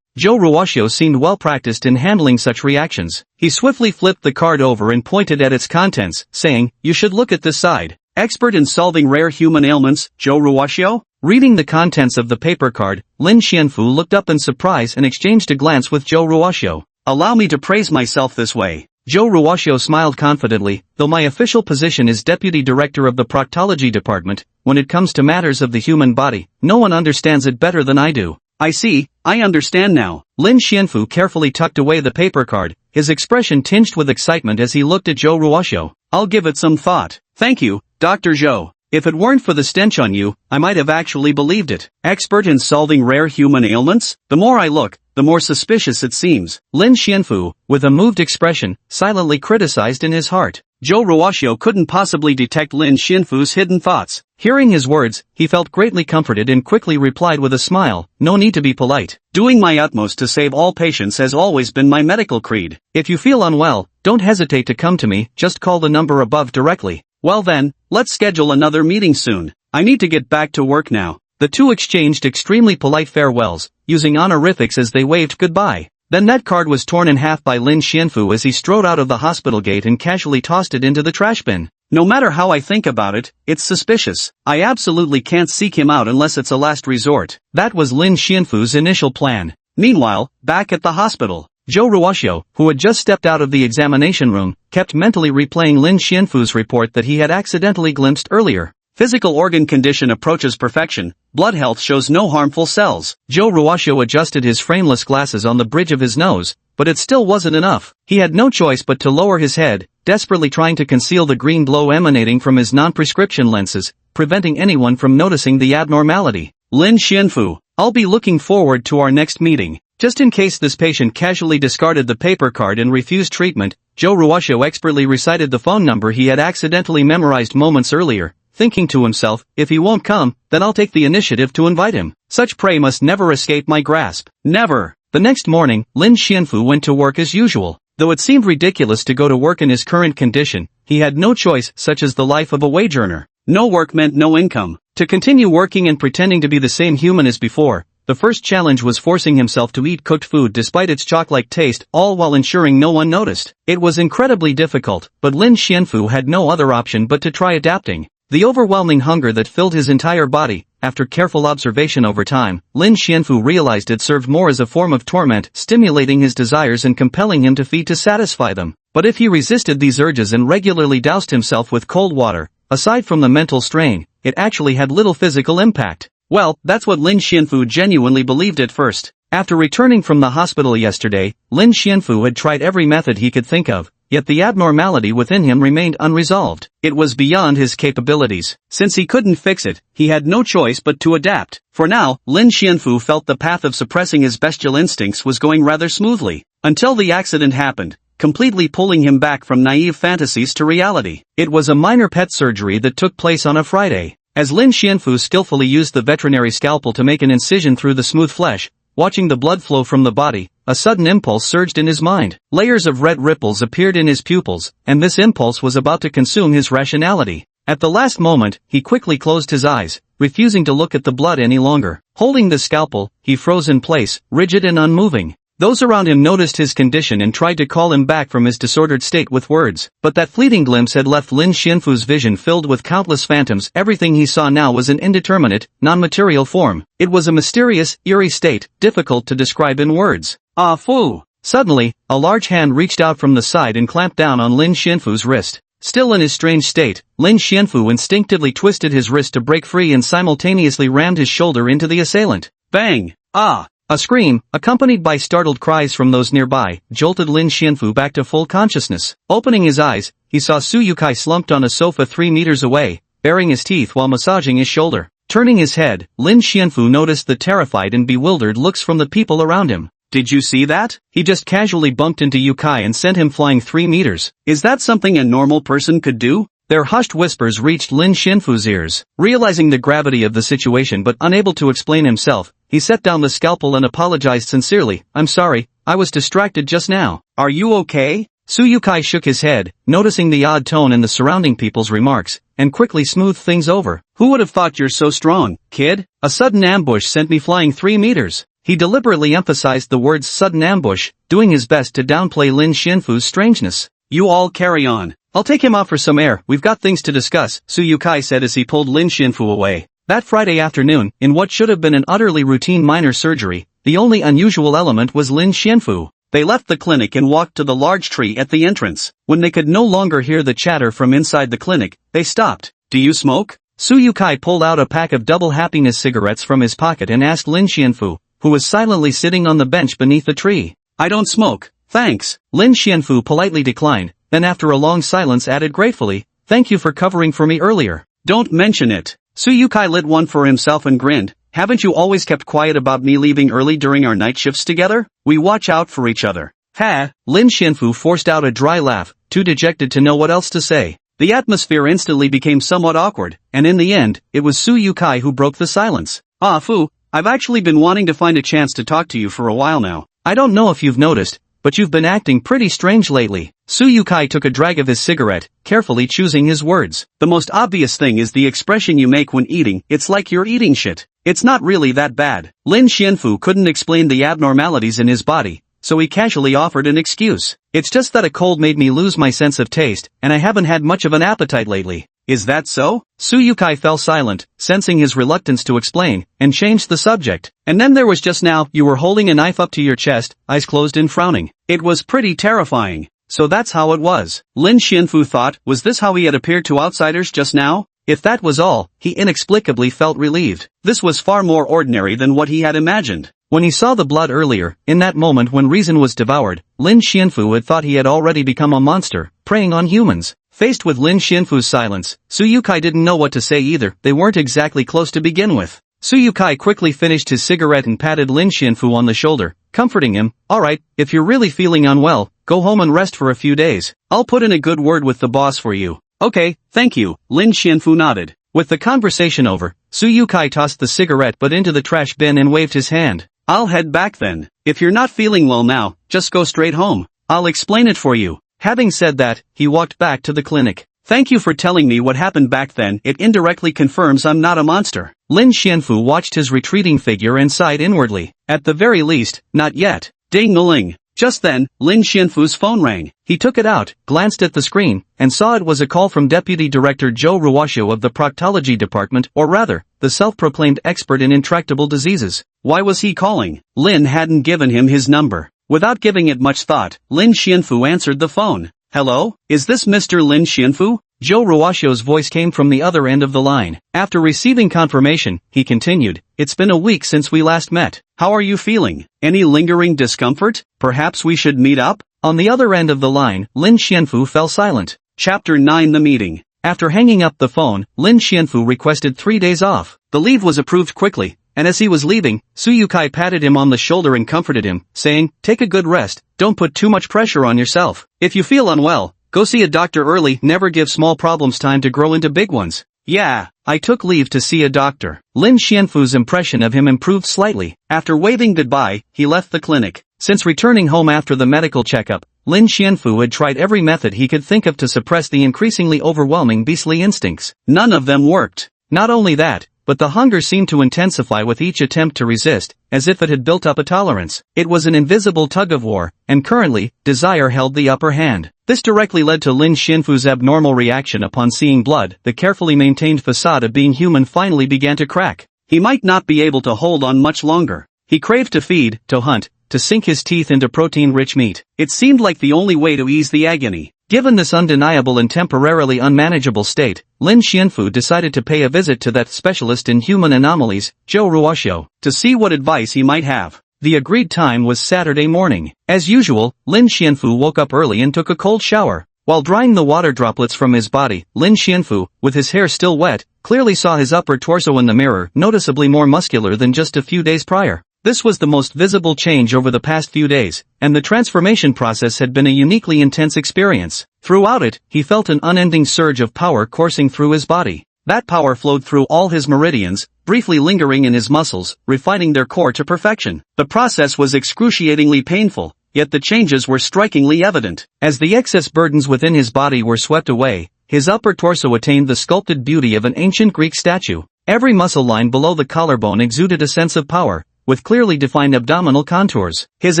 Joe Ruwashio seemed well practiced in handling such reactions. He swiftly flipped the card over and pointed at its contents, saying, "You should look at this side. Expert in solving rare human ailments, Joe Ruwashio?" Reading the contents of the paper card, Lin Xianfu looked up in surprise and exchanged a glance with Joe Ruwashio. "Allow me to praise myself this way." Joe Ruwashio smiled confidently, "Though my official position is Deputy Director of the Proctology Department, when it comes to matters of the human body, no one understands it better than I do." "I see, I understand now." Lin Xianfu carefully tucked away the paper card, his expression tinged with excitement as he looked at Joe Ruwashio. "I'll give it some thought. Thank you, Dr. Zhou. If it weren't for the stench on you, I might have actually believed it. Expert in solving rare human ailments? The more I look, the more suspicious it seems." Lin Xianfu, with a moved expression, silently criticized in his heart. Zhou Ruoxiu couldn't possibly detect Lin Xianfu's hidden thoughts. Hearing his words, he felt greatly comforted and quickly replied with a smile, "No need to be polite. Doing my utmost to save all patients has always been my medical creed. If you feel unwell, don't hesitate to come to me, just call the number above directly." "Well then, let's schedule another meeting soon. I need to get back to work now." The two exchanged extremely polite farewells, using honorifics as they waved goodbye. Then that card was torn in half by Lin Xianfu as he strode out of the hospital gate and casually tossed it into the trash bin. No matter how I think about it, it's suspicious. I absolutely can't seek him out unless it's a last resort. That was Lin Xianfu's initial plan. Meanwhile, back at the hospital, Zhou Ruoxiu, who had just stepped out of the examination room, kept mentally replaying Lin Xianfu's report that he had accidentally glimpsed earlier. Physical organ condition approaches perfection, blood health shows no harmful cells. Zhou Ruoxiu adjusted his frameless glasses on the bridge of his nose, but it still wasn't enough. He had no choice but to lower his head, desperately trying to conceal the green glow emanating from his non-prescription lenses, preventing anyone from noticing the abnormality. "Lin Xianfu, I'll be looking forward to our next meeting." Just in case this patient casually discarded the paper card and refused treatment, Zhou Ruoxiu expertly recited the phone number he had accidentally memorized moments earlier, thinking to himself, "If he won't come, then I'll take the initiative to invite him. Such prey must never escape my grasp. Never." The next morning, Lin Xianfu went to work as usual. Though it seemed ridiculous to go to work in his current condition, he had no choice, such as the life of a wage earner. No work meant no income. To continue working and pretending to be the same human as before, the first challenge was forcing himself to eat cooked food despite its chalk-like taste, all while ensuring no one noticed. It was incredibly difficult, but Lin Xianfu had no other option but to try adapting. The overwhelming hunger that filled his entire body, after careful observation over time, Lin Xianfu realized it served more as a form of torment, stimulating his desires and compelling him to feed to satisfy them. But if he resisted these urges and regularly doused himself with cold water, aside from the mental strain, it actually had little physical impact. Well, that's what Lin Xianfu genuinely believed at first. After returning from the hospital yesterday, Lin Xianfu had tried every method he could think of, yet the abnormality within him remained unresolved. It was beyond his capabilities. Since he couldn't fix it, he had no choice but to adapt. For now, Lin Xianfu felt the path of suppressing his bestial instincts was going rather smoothly. Until the accident happened, completely pulling him back from naive fantasies to reality. It was a minor pet surgery that took place on a Friday. As Lin Xianfu skillfully used the veterinary scalpel to make an incision through the smooth flesh, watching the blood flow from the body, a sudden impulse surged in his mind. Layers of red ripples appeared in his pupils, and this impulse was about to consume his rationality. At the last moment, he quickly closed his eyes, refusing to look at the blood any longer. Holding the scalpel, he froze in place, rigid and unmoving. Those around him noticed his condition and tried to call him back from his disordered state with words. But that fleeting glimpse had left Lin Xianfu's vision filled with countless phantoms. Everything he saw now was an indeterminate, non-material form. It was a mysterious, eerie state, difficult to describe in words. Ah fu! Suddenly, a large hand reached out from the side and clamped down on Lin Xianfu's wrist. Still in his strange state, Lin Xianfu instinctively twisted his wrist to break free and simultaneously rammed his shoulder into the assailant. Bang! Ah! A scream, accompanied by startled cries from those nearby, jolted Lin Xianfu back to full consciousness. Opening his eyes, he saw Su Yukai slumped on a sofa 3 meters away, baring his teeth while massaging his shoulder. Turning his head, Lin Xianfu noticed the terrified and bewildered looks from the people around him. Did you see that? He just casually bumped into Yukai and sent him flying 3 meters. Is that something a normal person could do? Their hushed whispers reached Lin Xianfu's ears. Realizing the gravity of the situation but unable to explain himself, he set down the scalpel and apologized sincerely. I'm sorry, I was distracted just now. Are you okay? Su Yukai shook his head, noticing the odd tone in the surrounding people's remarks, and quickly smoothed things over. Who would have thought you're so strong, kid? A sudden ambush sent me flying 3 meters. He deliberately emphasized the words sudden ambush, doing his best to downplay Lin Xianfu's strangeness. You all carry on. I'll take him out for some air, we've got things to discuss, Su Yukai said as he pulled Lin Xianfu away. That Friday afternoon, in what should have been an utterly routine minor surgery, the only unusual element was Lin Xianfu. They left the clinic and walked to the large tree at the entrance. When they could no longer hear the chatter from inside the clinic, they stopped. Do you smoke? Su Yukai pulled out a pack of double happiness cigarettes from his pocket and asked Lin Xianfu, who was silently sitting on the bench beneath the tree. I don't smoke, thanks. Lin Xianfu politely declined, then after a long silence added gratefully, thank you for covering for me earlier. Don't mention it. Su Yukai lit one for himself and grinned. Haven't you always kept quiet about me leaving early during our night shifts together? We watch out for each other. Ha! Lin Xianfu forced out a dry laugh, too dejected to know what else to say. The atmosphere instantly became somewhat awkward, and in the end, it was Su Yukai who broke the silence. "Ah Fu, I've actually been wanting to find a chance to talk to you for a while now. I don't know if you've noticed, but you've been acting pretty strange lately." Su Yukai took a drag of his cigarette, carefully choosing his words. "The most obvious thing is the expression you make when eating. It's like you're eating shit. It's not really that bad." Lin Xianfu couldn't explain the abnormalities in his body, so he casually offered an excuse. "It's just that a cold made me lose my sense of taste, and I haven't had much of an appetite lately." "Is that so?" Su Yukai fell silent, sensing his reluctance to explain, and changed the subject. "And then there was just now, you were holding a knife up to your chest, eyes closed and frowning. It was pretty terrifying." So that's how it was. Lin Xianfu thought, was this how he had appeared to outsiders just now? If that was all, he inexplicably felt relieved. This was far more ordinary than what he had imagined. When he saw the blood earlier, in that moment when reason was devoured, Lin Xianfu had thought he had already become a monster, preying on humans. Faced with Lin Xianfu's silence, Su Yukai didn't know what to say either. They weren't exactly close to begin with. Su Yukai quickly finished his cigarette and patted Lin Xianfu on the shoulder, comforting him. "Alright, if you're really feeling unwell, go home and rest for a few days. I'll put in a good word with the boss for you." "Okay, thank you," Lin Xianfu nodded. With the conversation over, Su Yukai tossed the cigarette butt into the trash bin and waved his hand. "I'll head back then. If you're not feeling well now, just go straight home. I'll explain it for you." Having said that, he walked back to the clinic. "Thank you for telling me what happened back then. It indirectly confirms I'm not a monster." Lin Xianfu watched his retreating figure and sighed inwardly. At the very least, not yet. Ding-a-ling. Just then, Lin Xianfu's phone rang. He took it out, glanced at the screen, and saw it was a call from Deputy Director Zhou Ruoxiu of the Proctology Department, or rather, the self-proclaimed expert in intractable diseases. Why was he calling? Lin hadn't given him his number. Without giving it much thought, Lin Xianfu answered the phone. "Hello? Is this Mr. Lin Xianfu?" Zhou Ruoxiu's voice came from the other end of the line. After receiving confirmation, he continued, "It's been a week since we last met. How are you feeling? Any lingering discomfort? Perhaps we should meet up?" On the other end of the line, Lin Xianfu fell silent. Chapter 9: The Meeting. After hanging up the phone, Lin Xianfu requested 3 days off. The leave was approved quickly, and as he was leaving, Su Yukai patted him on the shoulder and comforted him, saying, "Take a good rest, don't put too much pressure on yourself. If you feel unwell, go see a doctor early. Never give small problems time to grow into big ones." "Yeah, I took leave to see a doctor." Lin Xianfu's impression of him improved slightly. After waving goodbye, he left the clinic. Since returning home after the medical checkup, Lin Xianfu had tried every method he could think of to suppress the increasingly overwhelming beastly instincts. None of them worked. Not only that, but the hunger seemed to intensify with each attempt to resist, as if it had built up a tolerance. It was an invisible tug-of-war, and currently, desire held the upper hand. This directly led to Lin Xianfu's abnormal reaction upon seeing blood. The carefully maintained facade of being human finally began to crack. He might not be able to hold on much longer. He craved to feed, to hunt, to sink his teeth into protein-rich meat. It seemed like the only way to ease the agony. Given this undeniable and temporarily unmanageable state, Lin Xianfu decided to pay a visit to that specialist in human anomalies, Zhou Ruoxiu, to see what advice he might have. The agreed time was Saturday morning. As usual, Lin Xianfu woke up early and took a cold shower. While drying the water droplets from his body, Lin Xianfu, with his hair still wet, clearly saw his upper torso in the mirror, noticeably more muscular than just a few days prior. This was the most visible change over the past few days, and the transformation process had been a uniquely intense experience. Throughout it, he felt an unending surge of power coursing through his body. That power flowed through all his meridians, briefly lingering in his muscles, refining their core to perfection. The process was excruciatingly painful, yet the changes were strikingly evident. As the excess burdens within his body were swept away, his upper torso attained the sculpted beauty of an ancient Greek statue. Every muscle line below the collarbone exuded a sense of power, with clearly defined abdominal contours. His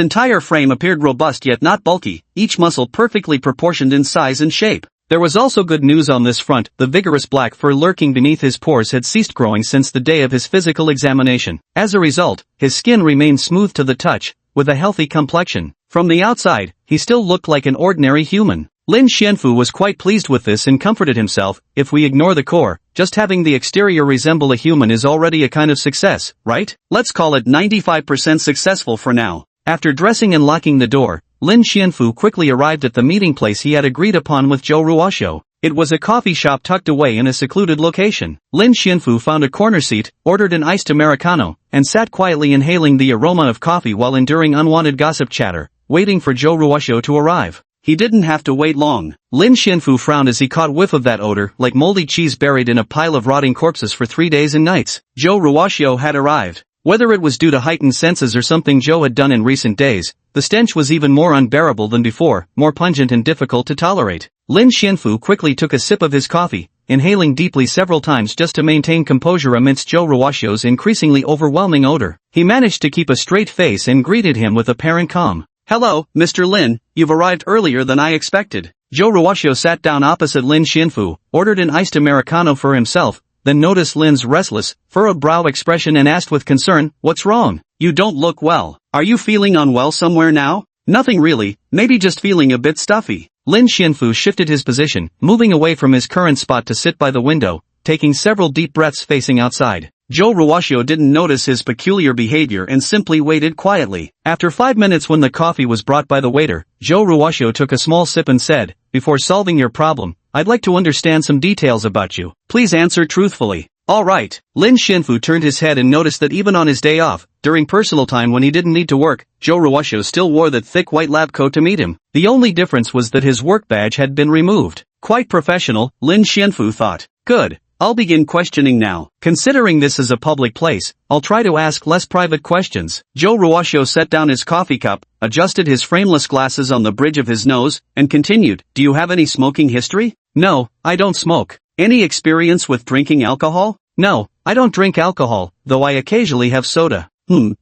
entire frame appeared robust yet not bulky, each muscle perfectly proportioned in size and shape. There was also good news on this front. The vigorous black fur lurking beneath his pores had ceased growing since the day of his physical examination. As a result, his skin remained smooth to the touch, with a healthy complexion. From the outside, he still looked like an ordinary human. Lin Xianfu was quite pleased with this and comforted himself. If we ignore the core, just having the exterior resemble a human is already a kind of success, right? Let's call it 95% successful for now. After dressing and locking the door, Lin Xianfu quickly arrived at the meeting place he had agreed upon with Zhou Ruoxiu. It was a coffee shop tucked away in a secluded location. Lin Xianfu found a corner seat, ordered an iced Americano, and sat quietly inhaling the aroma of coffee while enduring unwanted gossip chatter, waiting for Zhou Ruoxiu to arrive. he didn't have to wait long. Lin Xianfu frowned as he caught whiff of that odor, like moldy cheese buried in a pile of rotting corpses for 3 days and nights. Zhou Ruoxiu had arrived. Whether it was due to heightened senses or something Zhou had done in recent days, the stench was even more unbearable than before, more pungent and difficult to tolerate. Lin Xianfu quickly took a sip of his coffee, inhaling deeply several times just to maintain composure amidst Zhou Ruoxiu's increasingly overwhelming odor. He managed to keep a straight face and greeted him with apparent calm. "Hello, Mr. Lin, you've arrived earlier than I expected." Zhou Ruoxiu sat down opposite Lin Xianfu, ordered an iced Americano for himself, then noticed Lin's restless, furrowed brow expression and asked with concern, "What's wrong? You don't look well. Are you feeling unwell somewhere now?" "Nothing really, maybe just feeling a bit stuffy." Lin Xianfu shifted his position, moving away from his current spot to sit by the window, taking several deep breaths facing outside. Zhou Ruoxiu didn't notice his peculiar behavior and simply waited quietly. After 5 minutes when the coffee was brought by the waiter, Zhou Ruoxiu took a small sip and said, "Before solving your problem, I'd like to understand some details about you. Please answer truthfully." "All right." Lin Xianfu turned his head and noticed that even on his day off, during personal time when he didn't need to work, Zhou Ruoxiu still wore that thick white lab coat to meet him. The only difference was that his work badge had been removed. Quite professional, Lin Xianfu thought. Good. I'll begin questioning now. Considering this is a public place, I'll try to ask less private questions. Zhou Ruoxiu set down his coffee cup, adjusted his frameless glasses on the bridge of his nose, and continued, "Do you have any smoking history?" "No, I don't smoke." "Any experience with drinking alcohol?" "No, I don't drink alcohol, though I occasionally have soda."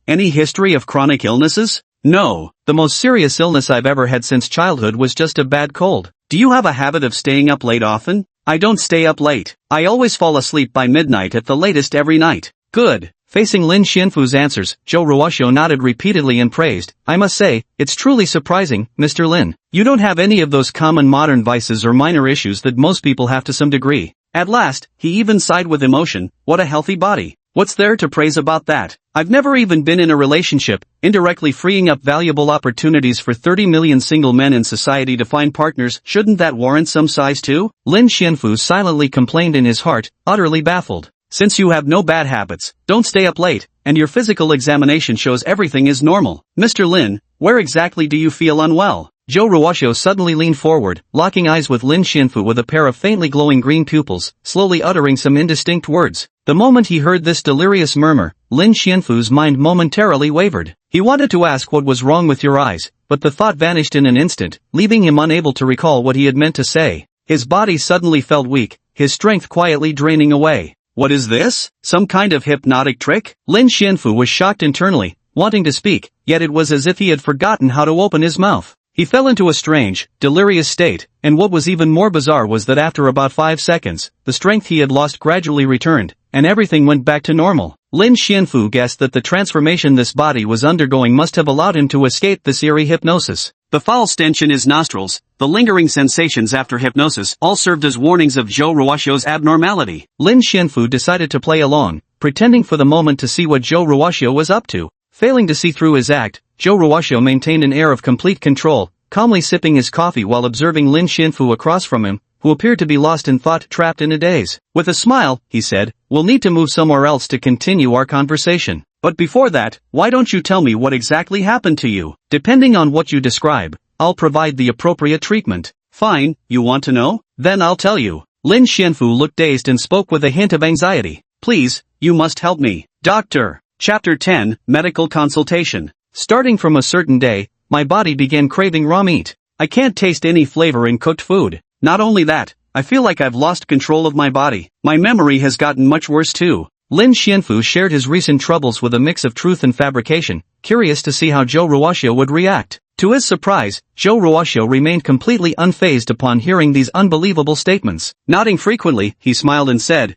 Any history of chronic illnesses?" "No. The most serious illness I've ever had since childhood was just a bad cold." "Do you have a habit of staying up late often?" "I don't stay up late. I always fall asleep by midnight at the latest every night." "Good." Facing Lin Xianfu's answers, Zhou Ruoxiu nodded repeatedly and praised, "I must say, it's truly surprising, Mr. Lin. You don't have any of those common modern vices or minor issues that most people have to some degree." At last, he even sighed with emotion, "What a healthy body. What's there to praise about that? I've never even been in a relationship, indirectly freeing up valuable opportunities for 30 million single men in society to find partners. Shouldn't that warrant some size too?" Lin Xianfu silently complained in his heart, utterly baffled. "Since you have no bad habits, don't stay up late, and your physical examination shows everything is normal. Mr. Lin, where exactly do you feel unwell?" Zhou Ruoxiu suddenly leaned forward, locking eyes with Lin Xianfu with a pair of faintly glowing green pupils, slowly uttering some indistinct words. The moment he heard this delirious murmur, Lin Xianfu's mind momentarily wavered. He wanted to ask what was wrong with your eyes, but the thought vanished in an instant, leaving him unable to recall what he had meant to say. His body suddenly felt weak, his strength quietly draining away. "What is this? Some kind of hypnotic trick?" Lin Xianfu was shocked internally, wanting to speak, yet it was as if he had forgotten how to open his mouth. He fell into a strange, delirious state, and what was even more bizarre was that after about 5 seconds, the strength he had lost gradually returned, and everything went back to normal. Lin Xianfu guessed that the transformation this body was undergoing must have allowed him to escape this eerie hypnosis. The foul stench in his nostrils, the lingering sensations after hypnosis, all served as warnings of Zhou Ruoxiu's abnormality. Lin Xianfu decided to play along, pretending for the moment to see what Zhou Ruoxiu was up to. Failing to see through his act, Zhou Ruoxiu maintained an air of complete control, calmly sipping his coffee while observing Lin Xianfu across from him, who appeared to be lost in thought, trapped in a daze. With a smile, he said, "We'll need to move somewhere else to continue our conversation. But before that, why don't you tell me what exactly happened to you? Depending on what you describe, I'll provide the appropriate treatment." "Fine, you want to know? Then I'll tell you." Lin Xianfu looked dazed and spoke with a hint of anxiety. "Please, you must help me. Doctor." Chapter 10, Medical Consultation. Starting from a certain day, my body began craving raw meat. I can't taste any flavor in cooked food. Not only that, I feel like I've lost control of my body. My memory has gotten much worse too. Lin Xianfu shared his recent troubles with a mix of truth and fabrication, curious to see how Zhou Ruoxiu would react. To his surprise, Zhou Ruoxiu remained completely unfazed upon hearing these unbelievable statements. Nodding frequently, he smiled and said,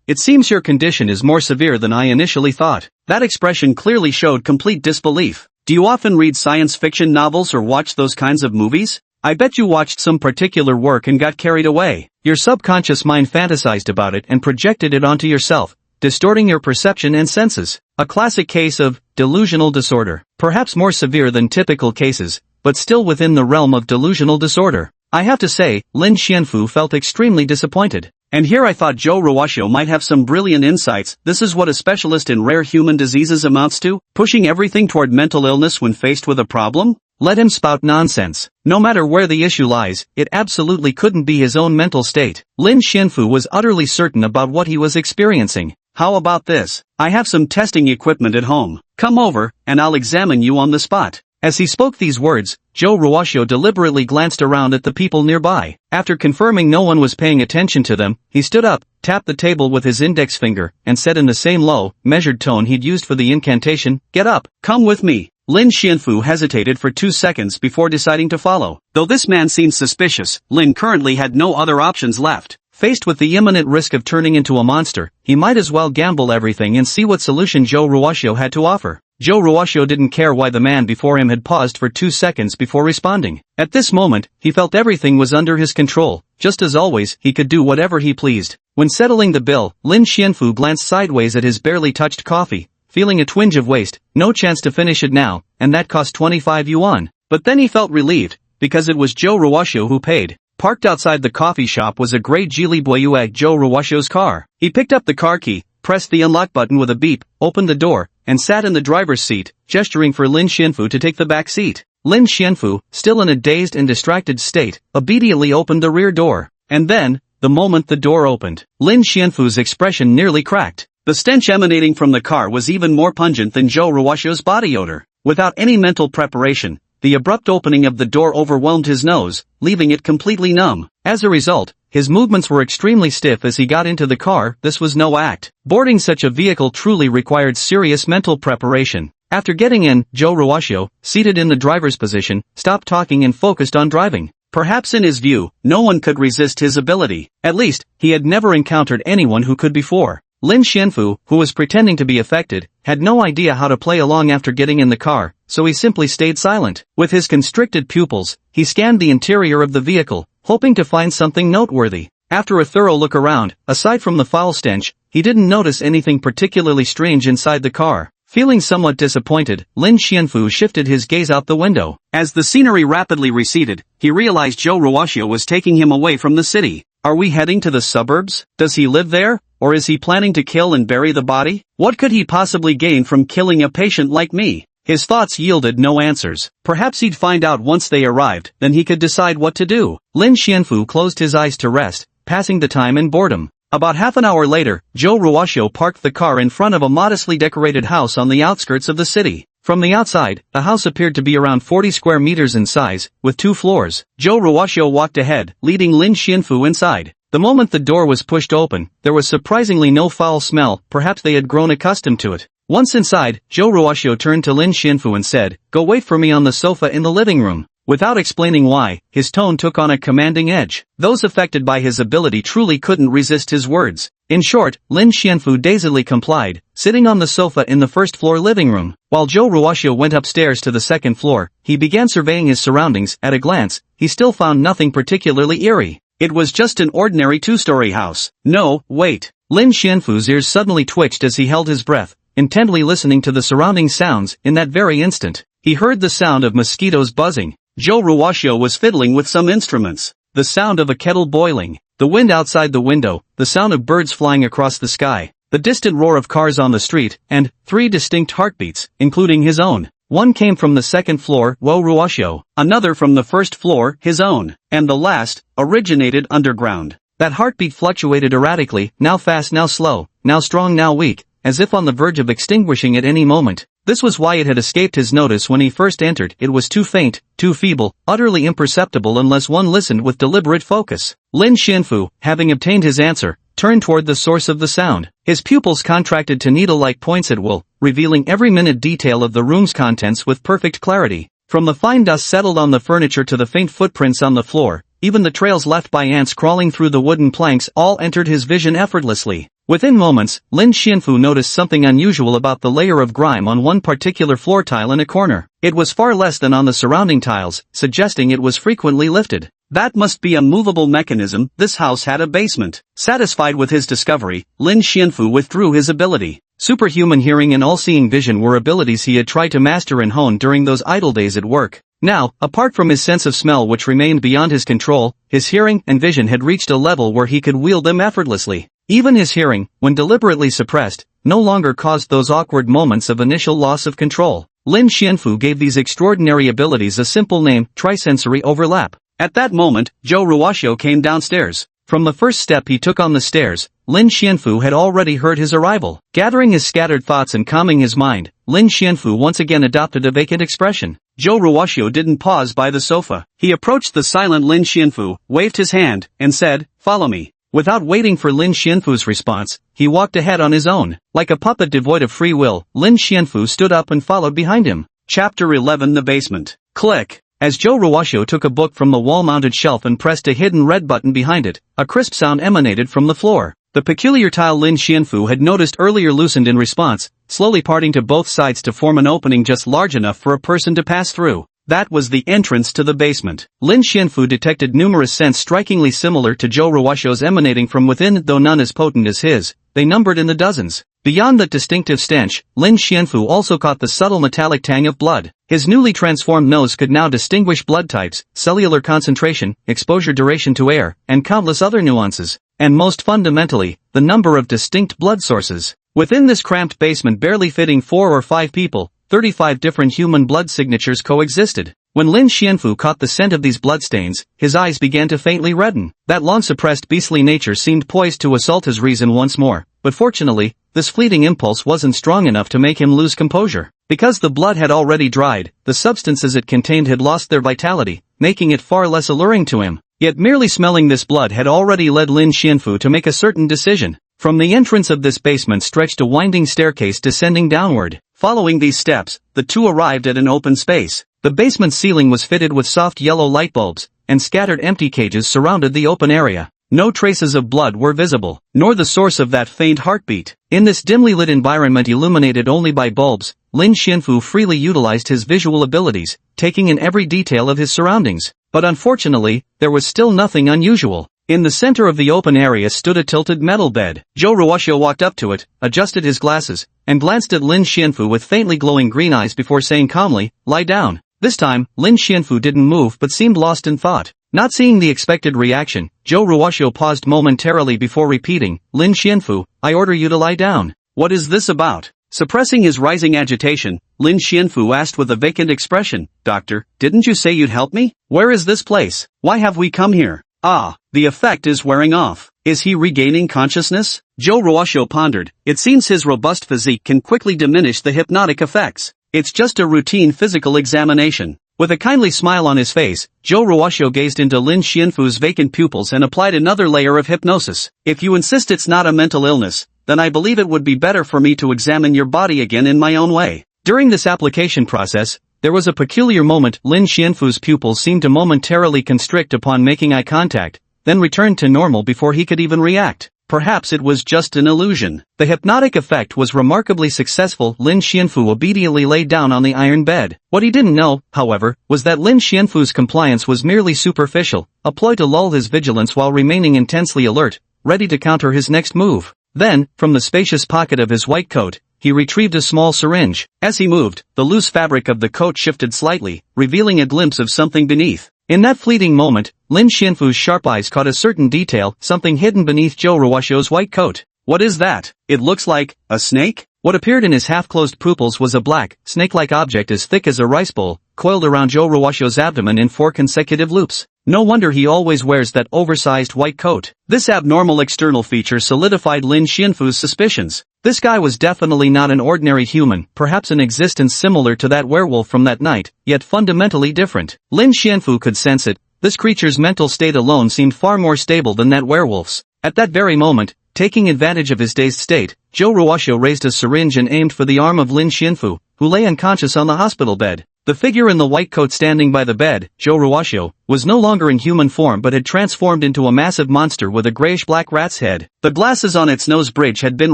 "It seems your condition is more severe than I initially thought." That expression clearly showed complete disbelief. "Do you often read science fiction novels or watch those kinds of movies? I bet you watched some particular work and got carried away. Your subconscious mind fantasized about it and projected it onto yourself, distorting your perception and senses. A classic case of delusional disorder, perhaps more severe than typical cases, but still within the realm of delusional disorder." I have to say, Lin Xianfu felt extremely disappointed. And here I thought Zhou Ruoxiu might have some brilliant insights. This is what a specialist in rare human diseases amounts to, pushing everything toward mental illness when faced with a problem? Let him spout nonsense. No matter where the issue lies, it absolutely couldn't be his own mental state. Lin Xianfu was utterly certain about what he was experiencing. How about this? I have some testing equipment at home. Come over, and I'll examine you on the spot. As he spoke these words, Zhou Ruoxiu deliberately glanced around at the people nearby. After confirming no one was paying attention to them, he stood up, tapped the table with his index finger, and said in the same low, measured tone he'd used for the incantation, "Get up, come with me." Lin Xianfu hesitated for 2 seconds before deciding to follow. Though this man seemed suspicious, Lin currently had no other options left. Faced with the imminent risk of turning into a monster, he might as well gamble everything and see what solution Zhou Ruoxiu had to offer. Zhou Ruoxiu didn't care why the man before him had paused for 2 seconds before responding. At this moment, he felt everything was under his control. Just as always, he could do whatever he pleased. When settling the bill, Lin Xianfu glanced sideways at his barely touched coffee, feeling a twinge of waste. No chance to finish it now, and that cost 25 yuan. But then he felt relieved, because it was Zhou Ruoxiu who paid. Parked outside the coffee shop was a gray Geely Buick Zhou Ruoxiu's car. He picked up the car key, pressed the unlock button with a beep, opened the door, and sat in the driver's seat, gesturing for Lin Xianfu to take the back seat. Lin Xianfu, still in a dazed and distracted state, obediently opened the rear door. And then, the moment the door opened, Lin Xianfu's expression nearly cracked. The stench emanating from the car was even more pungent than Zhou Ruoxiu's body odor. Without any mental preparation, the abrupt opening of the door overwhelmed his nose, leaving it completely numb. As a result, his movements were extremely stiff as he got into the car. This was no act. Boarding such a vehicle truly required serious mental preparation. After getting in, Zhou Ruoxiu, seated in the driver's position, stopped talking and focused on driving. Perhaps in his view, no one could resist his ability. At least, he had never encountered anyone who could before. Lin Xianfu, who was pretending to be affected, had no idea how to play along after getting in the car, so he simply stayed silent. With his constricted pupils, he scanned the interior of the vehicle, hoping to find something noteworthy. After a thorough look around, aside from the foul stench, he didn't notice anything particularly strange inside the car. Feeling somewhat disappointed, Lin Xianfu shifted his gaze out the window. As the scenery rapidly receded, he realized Zhou Ruoxiu was taking him away from the city. Are we heading to the suburbs? Does he live there? Or is he planning to kill and bury the body? What could he possibly gain from killing a patient like me? His thoughts yielded no answers. Perhaps he'd find out once they arrived, then he could decide what to do. Lin Xianfu closed his eyes to rest, passing the time in boredom. About half an hour later, Zhou Ruoxiu parked the car in front of a modestly decorated house on the outskirts of the city. From the outside, the house appeared to be around 40 square meters in size, with 2 floors. Zhou Ruoxiu walked ahead, leading Lin Xianfu inside. The moment the door was pushed open, there was surprisingly no foul smell. Perhaps they had grown accustomed to it. Once inside, Zhou Ruoxiu turned to Lin Xianfu and said, "Go wait for me on the sofa in the living room." Without explaining why, his tone took on a commanding edge. Those affected by his ability truly couldn't resist his words. In short, Lin Xianfu dazedly complied, sitting on the sofa in the first-floor living room. While Zhou Ruoxiu went upstairs to the second floor, he began surveying his surroundings. At a glance, he still found nothing particularly eerie. It was just an ordinary 2-story house. No, wait. Lin Xianfu's ears suddenly twitched as he held his breath, intently listening to the surrounding sounds. In that very instant, he heard the sound of mosquitoes buzzing. Zhou Ruoxiu was fiddling with some instruments. The sound of a kettle boiling, the wind outside the window, the sound of birds flying across the sky, the distant roar of cars on the street, and 3 distinct heartbeats, including his own. One came from the second floor, Zhou Ruoxiu, another from the first floor, his own, and the last originated underground. That heartbeat fluctuated erratically, now fast, now slow, now strong, now weak, as if on the verge of extinguishing at any moment. This was why it had escaped his notice when he first entered. It was too faint, too feeble, utterly imperceptible unless one listened with deliberate focus. Lin Xianfu, having obtained his answer, turned toward the source of the sound. His pupils contracted to needle-like points at will, revealing every minute detail of the room's contents with perfect clarity. From the fine dust settled on the furniture to the faint footprints on the floor, even the trails left by ants crawling through the wooden planks, all entered his vision effortlessly. Within moments, Lin Xianfu noticed something unusual about the layer of grime on one particular floor tile in a corner. It was far less than on the surrounding tiles, suggesting it was frequently lifted. That must be a movable mechanism. This house had a basement. Satisfied with his discovery, Lin Xianfu withdrew his ability. Superhuman hearing and all-seeing vision were abilities he had tried to master and hone during those idle days at work. Now, apart from his sense of smell which remained beyond his control, his hearing and vision had reached a level where he could wield them effortlessly. Even his hearing, when deliberately suppressed, no longer caused those awkward moments of initial loss of control. Lin Xianfu gave these extraordinary abilities a simple name, trisensory overlap. At that moment, Zhou Ruoxiu came downstairs. From the first step he took on the stairs, Lin Xianfu had already heard his arrival. Gathering his scattered thoughts and calming his mind, Lin Xianfu once again adopted a vacant expression. Zhou Ruoxiu didn't pause by the sofa. He approached the silent Lin Xianfu, waved his hand, and said, "Follow me." Without waiting for Lin Xianfu's response, he walked ahead on his own. Like a puppet devoid of free will, Lin Xianfu stood up and followed behind him. Chapter 11: The Basement. Click. As Zhou Ruoxiu took a book from the wall-mounted shelf and pressed a hidden red button behind it, a crisp sound emanated from the floor. The peculiar tile Lin Xianfu had noticed earlier loosened in response, slowly parting to both sides to form an opening just large enough for a person to pass through. That was the entrance to the basement. Lin Xianfu detected numerous scents strikingly similar to Zhou Ruoxiu's emanating from within, though none as potent as his. They numbered in the dozens. Beyond that distinctive stench, Lin Xianfu also caught the subtle metallic tang of blood. His newly transformed nose could now distinguish blood types, cellular concentration, exposure duration to air, and countless other nuances. And most fundamentally, the number of distinct blood sources. Within this cramped basement barely fitting 4 or 5 people, 35 different human blood signatures coexisted. When Lin Xianfu caught the scent of these bloodstains, his eyes began to faintly redden. That long-suppressed beastly nature seemed poised to assault his reason once more, but fortunately, this fleeting impulse wasn't strong enough to make him lose composure. Because the blood had already dried, the substances it contained had lost their vitality, making it far less alluring to him. Yet merely smelling this blood had already led Lin Xianfu to make a certain decision. From the entrance of this basement stretched a winding staircase descending downward. Following these steps, the two arrived at an open space. The basement ceiling was fitted with soft yellow light bulbs, and scattered empty cages surrounded the open area. No traces of blood were visible, nor the source of that faint heartbeat. In this dimly lit environment illuminated only by bulbs, Lin Xianfu freely utilized his visual abilities, taking in every detail of his surroundings. But unfortunately, there was still nothing unusual. In the center of the open area stood a tilted metal bed. Zhou Ruoxiu walked up to it, adjusted his glasses, and glanced at Lin Xianfu with faintly glowing green eyes before saying calmly, "Lie down." This time, Lin Xianfu didn't move but seemed lost in thought. Not seeing the expected reaction, Zhou Ruoxiu paused momentarily before repeating, "Lin Xianfu, I order you to lie down." "What is this about?" Suppressing his rising agitation, Lin Xianfu asked with a vacant expression, "Doctor, didn't you say you'd help me? Where is this place? Why have we come here?" "Ah, the effect is wearing off. Is he regaining consciousness?" Zhou Ruoxiu pondered. It seems his robust physique can quickly diminish the hypnotic effects. It's just a routine physical examination. With a kindly smile on his face, Zhou Ruoxiu gazed into Lin Xianfu's vacant pupils and applied another layer of hypnosis. "If you insist it's not a mental illness, then I believe it would be better for me to examine your body again in my own way." During this application process, there was a peculiar moment. Lin Xianfu's pupils seemed to momentarily constrict upon making eye contact, then returned to normal before he could even react. Perhaps it was just an illusion. The hypnotic effect was remarkably successful. Lin Xianfu obediently lay down on the iron bed. What he didn't know, however, was that Lin Xianfu's compliance was merely superficial, a ploy to lull his vigilance while remaining intensely alert, ready to counter his next move. Then, from the spacious pocket of his white coat, he retrieved a small syringe. As he moved, the loose fabric of the coat shifted slightly, revealing a glimpse of something beneath. In that fleeting moment, Lin Xianfu's sharp eyes caught a certain detail, something hidden beneath Zhou Ruoxiu's white coat. "What is that? It looks like a snake?" What appeared in his half-closed pupils was a black, snake-like object as thick as a rice bowl, coiled around Zhou Ruoxiu's abdomen in 4 consecutive loops. No wonder he always wears that oversized white coat. This abnormal external feature solidified Lin Xianfu's suspicions. This guy was definitely not an ordinary human, perhaps an existence similar to that werewolf from that night, yet fundamentally different. Lin Xianfu could sense it. This creature's mental state alone seemed far more stable than that werewolf's. At that very moment, taking advantage of his dazed state, Zhou Ruoxiu raised a syringe and aimed for the arm of Lin Xianfu, who lay unconscious on the hospital bed. The figure in the white coat standing by the bed, Zhou Ruoxiu, was no longer in human form but had transformed into a massive monster with a grayish-black rat's head. The glasses on its nose bridge had been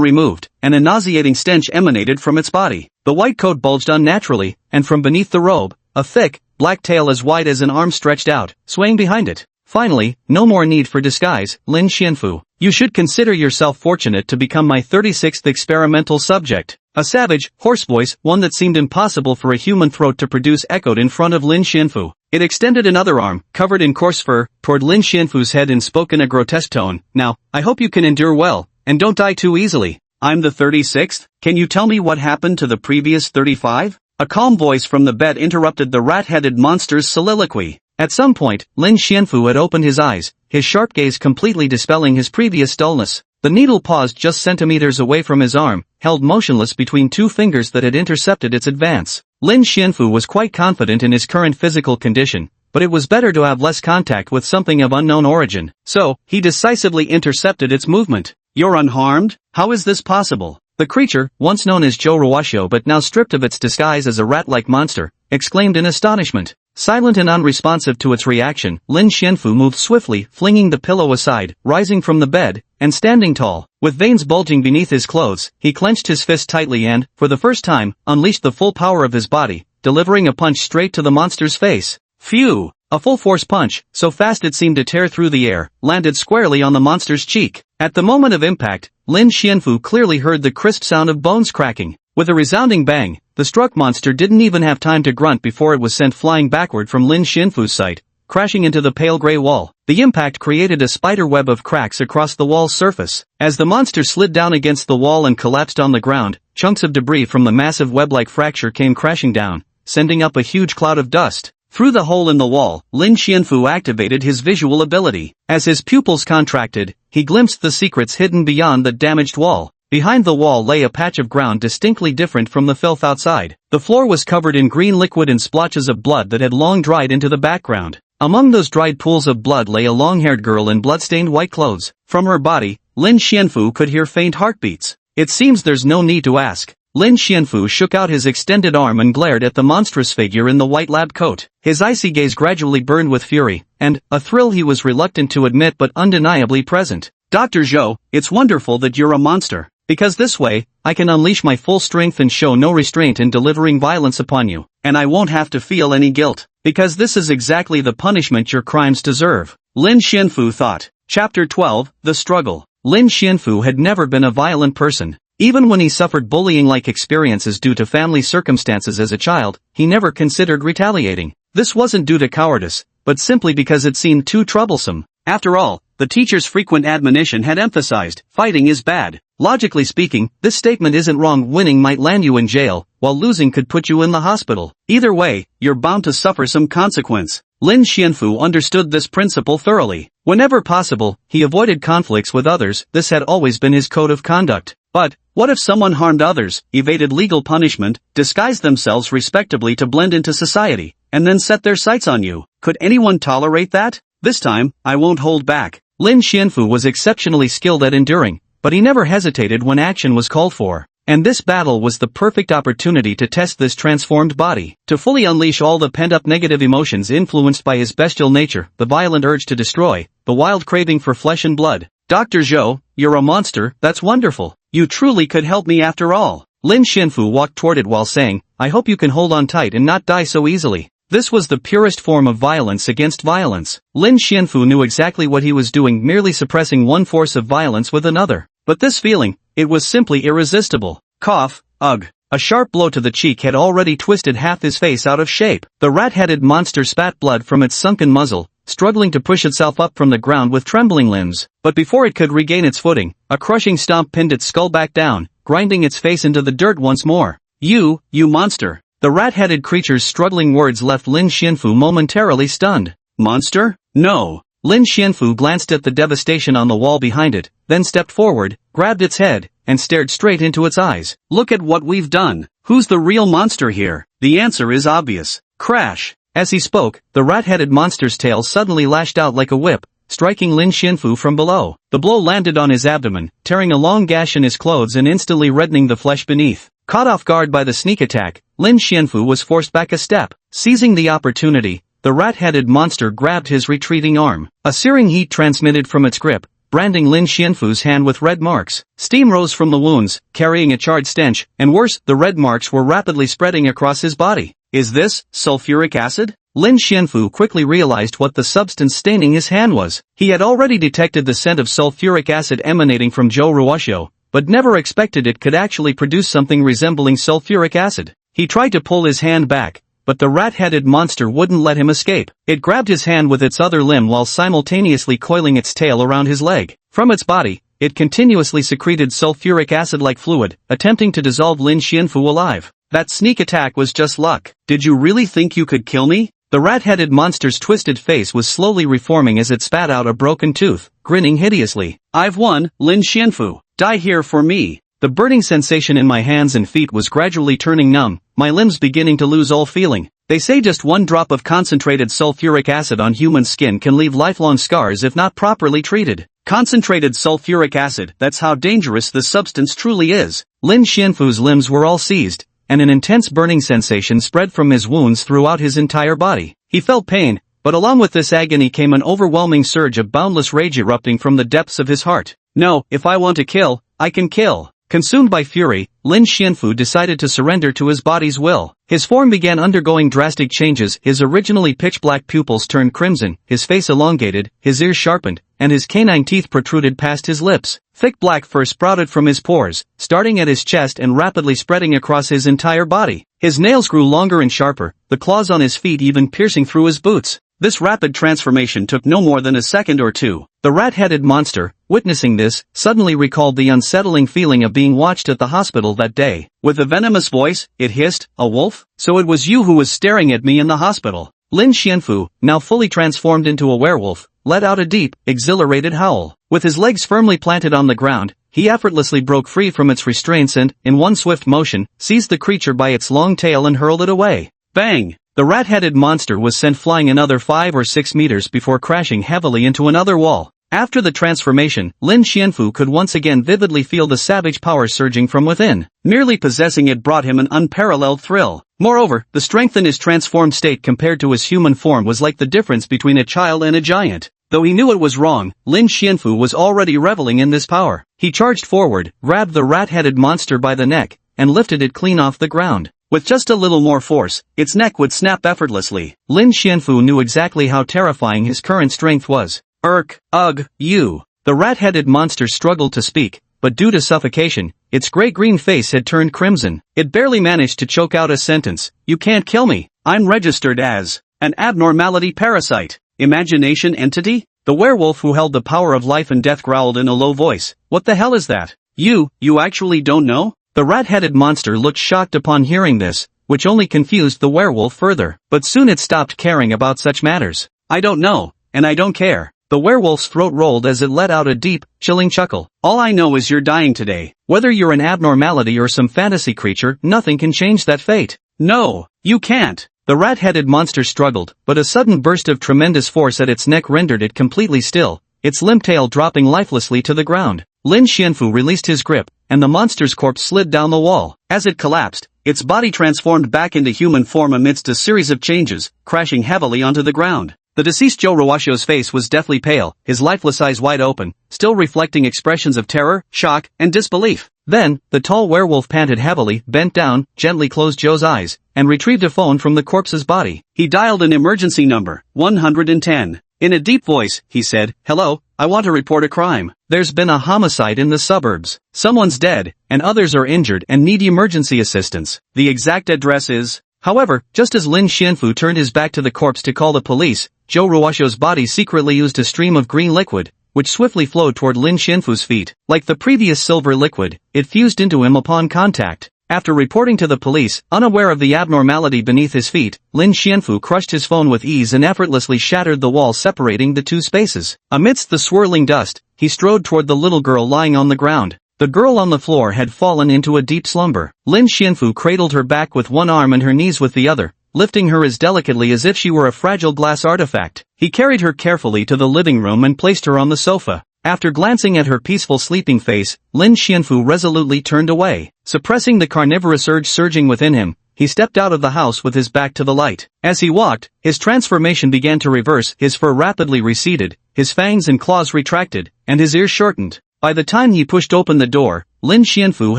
removed, and a nauseating stench emanated from its body. The white coat bulged unnaturally, and from beneath the robe, a thick, black tail as wide as an arm stretched out, swaying behind it. Finally, no more need for disguise, Lin Xianfu. You should consider yourself fortunate to become my 36th experimental subject. A savage, hoarse voice, one that seemed impossible for a human throat to produce, echoed in front of Lin Xianfu. It extended another arm, covered in coarse fur, toward Lin Xianfu's head and spoke in a grotesque tone. "Now, I hope you can endure well, and don't die too easily." "I'm the 36th? Can you tell me what happened to the previous 35? A calm voice from the bed interrupted the rat-headed monster's soliloquy. At some point, Lin Xianfu had opened his eyes, his sharp gaze completely dispelling his previous dullness. The needle paused just centimeters away from his arm, held motionless between two fingers that had intercepted its advance. Lin Xianfu was quite confident in his current physical condition, but it was better to have less contact with something of unknown origin, so, he decisively intercepted its movement. "You're unharmed? How is this possible?" The creature, once known as WEREWOLF but now stripped of its disguise as a rat-like monster, exclaimed in astonishment. Silent and unresponsive to its reaction, Lin Xianfu moved swiftly, flinging the pillow aside, rising from the bed, and standing tall. With veins bulging beneath his clothes, he clenched his fist tightly and, for the first time, unleashed the full power of his body, delivering a punch straight to the monster's face. Phew! A full-force punch, so fast it seemed to tear through the air, landed squarely on the monster's cheek. At the moment of impact, Lin Xianfu clearly heard the crisp sound of bones cracking. With a resounding bang, the struck monster didn't even have time to grunt before it was sent flying backward from Lin Xianfu's sight, crashing into the pale gray wall. The impact created a spider web of cracks across the wall's surface. As the monster slid down against the wall and collapsed on the ground, chunks of debris from the massive web-like fracture came crashing down, sending up a huge cloud of dust. Through the hole in the wall, Lin Xianfu activated his visual ability. As his pupils contracted, he glimpsed the secrets hidden beyond the damaged wall. Behind the wall lay a patch of ground distinctly different from the filth outside. The floor was covered in green liquid and splotches of blood that had long dried into the background. Among those dried pools of blood lay a long-haired girl in blood-stained white clothes. From her body, Lin Xianfu could hear faint heartbeats. It seems there's no need to ask. Lin Xianfu shook out his extended arm and glared at the monstrous figure in the white lab coat. His icy gaze gradually burned with fury, and, a thrill he was reluctant to admit but undeniably present. "Dr. Zhou, it's wonderful that you're a monster. Because this way, I can unleash my full strength and show no restraint in delivering violence upon you, and I won't have to feel any guilt. Because this is exactly the punishment your crimes deserve," Lin Xianfu thought. Chapter 12, The Struggle. Lin Xianfu had never been a violent person. Even when he suffered bullying-like experiences due to family circumstances as a child, he never considered retaliating. This wasn't due to cowardice, but simply because it seemed too troublesome. After all, the teacher's frequent admonition had emphasized, fighting is bad. Logically speaking, this statement isn't wrong. Winning might land you in jail, while losing could put you in the hospital. Either way, you're bound to suffer some consequence. Lin Xianfu understood this principle thoroughly. Whenever possible, he avoided conflicts with others. This had always been his code of conduct. But, what if someone harmed others, evaded legal punishment, disguised themselves respectably to blend into society, and then set their sights on you? Could anyone tolerate that? This time, I won't hold back. Lin Xianfu was exceptionally skilled at enduring, but he never hesitated when action was called for. And this battle was the perfect opportunity to test this transformed body, to fully unleash all the pent-up negative emotions influenced by his bestial nature, the violent urge to destroy, the wild craving for flesh and blood. "Dr. Zhou, you're a monster, that's wonderful. You truly could help me after all." Lin Xianfu walked toward it while saying, "I hope you can hold on tight and not die so easily." This was the purest form of violence against violence. Lin Xianfu knew exactly what he was doing, merely suppressing one force of violence with another. But this feeling, it was simply irresistible. Cough, ugh. A sharp blow to the cheek had already twisted half his face out of shape. The rat-headed monster spat blood from its sunken muzzle, struggling to push itself up from the ground with trembling limbs. But before it could regain its footing, a crushing stomp pinned its skull back down, grinding its face into the dirt once more. You monster." The rat-headed creature's struggling words left Lin Xianfu momentarily stunned. "Monster? No." Lin Xianfu glanced at the devastation on the wall behind it, then stepped forward, grabbed its head, and stared straight into its eyes. "Look at what we've done. Who's the real monster here? The answer is obvious. Crash." As he spoke, the rat-headed monster's tail suddenly lashed out like a whip, striking Lin Xianfu from below. The blow landed on his abdomen, tearing a long gash in his clothes and instantly reddening the flesh beneath. Caught off guard by the sneak attack, Lin Xianfu was forced back a step. Seizing the opportunity, the rat-headed monster grabbed his retreating arm. A searing heat transmitted from its grip, branding Lin Xianfu's hand with red marks. Steam rose from the wounds, carrying a charred stench, and worse, the red marks were rapidly spreading across his body. Is this sulfuric acid? Lin Xianfu quickly realized what the substance staining his hand was. He had already detected the scent of sulfuric acid emanating from WEREWOLF, but never expected it could actually produce something resembling sulfuric acid. He tried to pull his hand back, but the rat-headed monster wouldn't let him escape. It grabbed his hand with its other limb while simultaneously coiling its tail around his leg. From its body, it continuously secreted sulfuric acid-like fluid, attempting to dissolve Lin Xianfu alive. That sneak attack was just luck. Did you really think you could kill me? The rat-headed monster's twisted face was slowly reforming as it spat out a broken tooth, grinning hideously. I've won, Lin Xianfu. Die here for me. The burning sensation in my hands and feet was gradually turning numb, my limbs beginning to lose all feeling. They say just one drop of concentrated sulfuric acid on human skin can leave lifelong scars if not properly treated. Concentrated sulfuric acid, that's how dangerous this substance truly is. Lin Xianfu's limbs were all seized, and an intense burning sensation spread from his wounds throughout his entire body. He felt pain, but along with this agony came an overwhelming surge of boundless rage erupting from the depths of his heart. No, if I want to kill, I can kill. Consumed by fury, Lin Xianfu decided to surrender to his body's will. His form began undergoing drastic changes. His originally pitch-black pupils turned crimson, his face elongated, his ears sharpened, and his canine teeth protruded past his lips. Thick black fur sprouted from his pores, starting at his chest and rapidly spreading across his entire body. His nails grew longer and sharper, the claws on his feet even piercing through his boots. This rapid transformation took no more than a second or two. The rat-headed monster, witnessing this, suddenly recalled the unsettling feeling of being watched at the hospital that day. With a venomous voice, it hissed, "A wolf? So it was you who was staring at me in the hospital." Lin Xianfu, now fully transformed into a werewolf, let out a deep, exhilarated howl. With his legs firmly planted on the ground, he effortlessly broke free from its restraints and, in one swift motion, seized the creature by its long tail and hurled it away. Bang! The rat-headed monster was sent flying another 5 or 6 meters before crashing heavily into another wall. After the transformation, Lin Xianfu could once again vividly feel the savage power surging from within. Merely possessing it brought him an unparalleled thrill. Moreover, the strength in his transformed state compared to his human form was like the difference between a child and a giant. Though he knew it was wrong, Lin Xianfu was already reveling in this power. He charged forward, grabbed the rat-headed monster by the neck, and lifted it clean off the ground. With just a little more force, its neck would snap effortlessly. Lin Xianfu knew exactly how terrifying his current strength was. Ugh, you. The rat-headed monster struggled to speak, but due to suffocation, its gray-green face had turned crimson. It barely managed to choke out a sentence. You can't kill me. I'm registered as an abnormality parasite. Imagination entity? The werewolf who held the power of life and death growled in a low voice. What the hell is that? You actually don't know? The rat-headed monster looked shocked upon hearing this, which only confused the werewolf further. But soon it stopped caring about such matters. I don't know, and I don't care. The werewolf's throat rolled as it let out a deep, chilling chuckle. All I know is you're dying today. Whether you're an abnormality or some fantasy creature, nothing can change that fate. No, you can't. The rat-headed monster struggled, but a sudden burst of tremendous force at its neck rendered it completely still, its limp tail dropping lifelessly to the ground. Lin Xianfu released his grip, and the monster's corpse slid down the wall. As it collapsed, its body transformed back into human form amidst a series of changes, crashing heavily onto the ground. The deceased Joe Ruwashio's face was deathly pale, his lifeless eyes wide open, still reflecting expressions of terror, shock, and disbelief. Then, the tall werewolf panted heavily, bent down, gently closed Joe's eyes, and retrieved a phone from the corpse's body. He dialed an emergency number, 110. In a deep voice, he said, "Hello, I want to report a crime. There's been a homicide in the suburbs. Someone's dead, and others are injured and need emergency assistance. The exact address is..." However, just as Lin Xianfu turned his back to the corpse to call the police, Joe Ruwashio's body secretly used a stream of green liquid, which swiftly flowed toward Lin Xianfu's feet. Like the previous silver liquid, it fused into him upon contact. After reporting to the police, unaware of the abnormality beneath his feet, Lin Xianfu crushed his phone with ease and effortlessly shattered the wall separating the two spaces. Amidst the swirling dust, he strode toward the little girl lying on the ground. The girl on the floor had fallen into a deep slumber. Lin Xianfu cradled her back with one arm and her knees with the other, lifting her as delicately as if she were a fragile glass artifact. He carried her carefully to the living room and placed her on the sofa. After glancing at her peaceful sleeping face, Lin Xianfu resolutely turned away. Suppressing the carnivorous urge surging within him, he stepped out of the house with his back to the light. As he walked, his transformation began to reverse, his fur rapidly receded, his fangs and claws retracted, and his ears shortened. By the time he pushed open the door, Lin Xianfu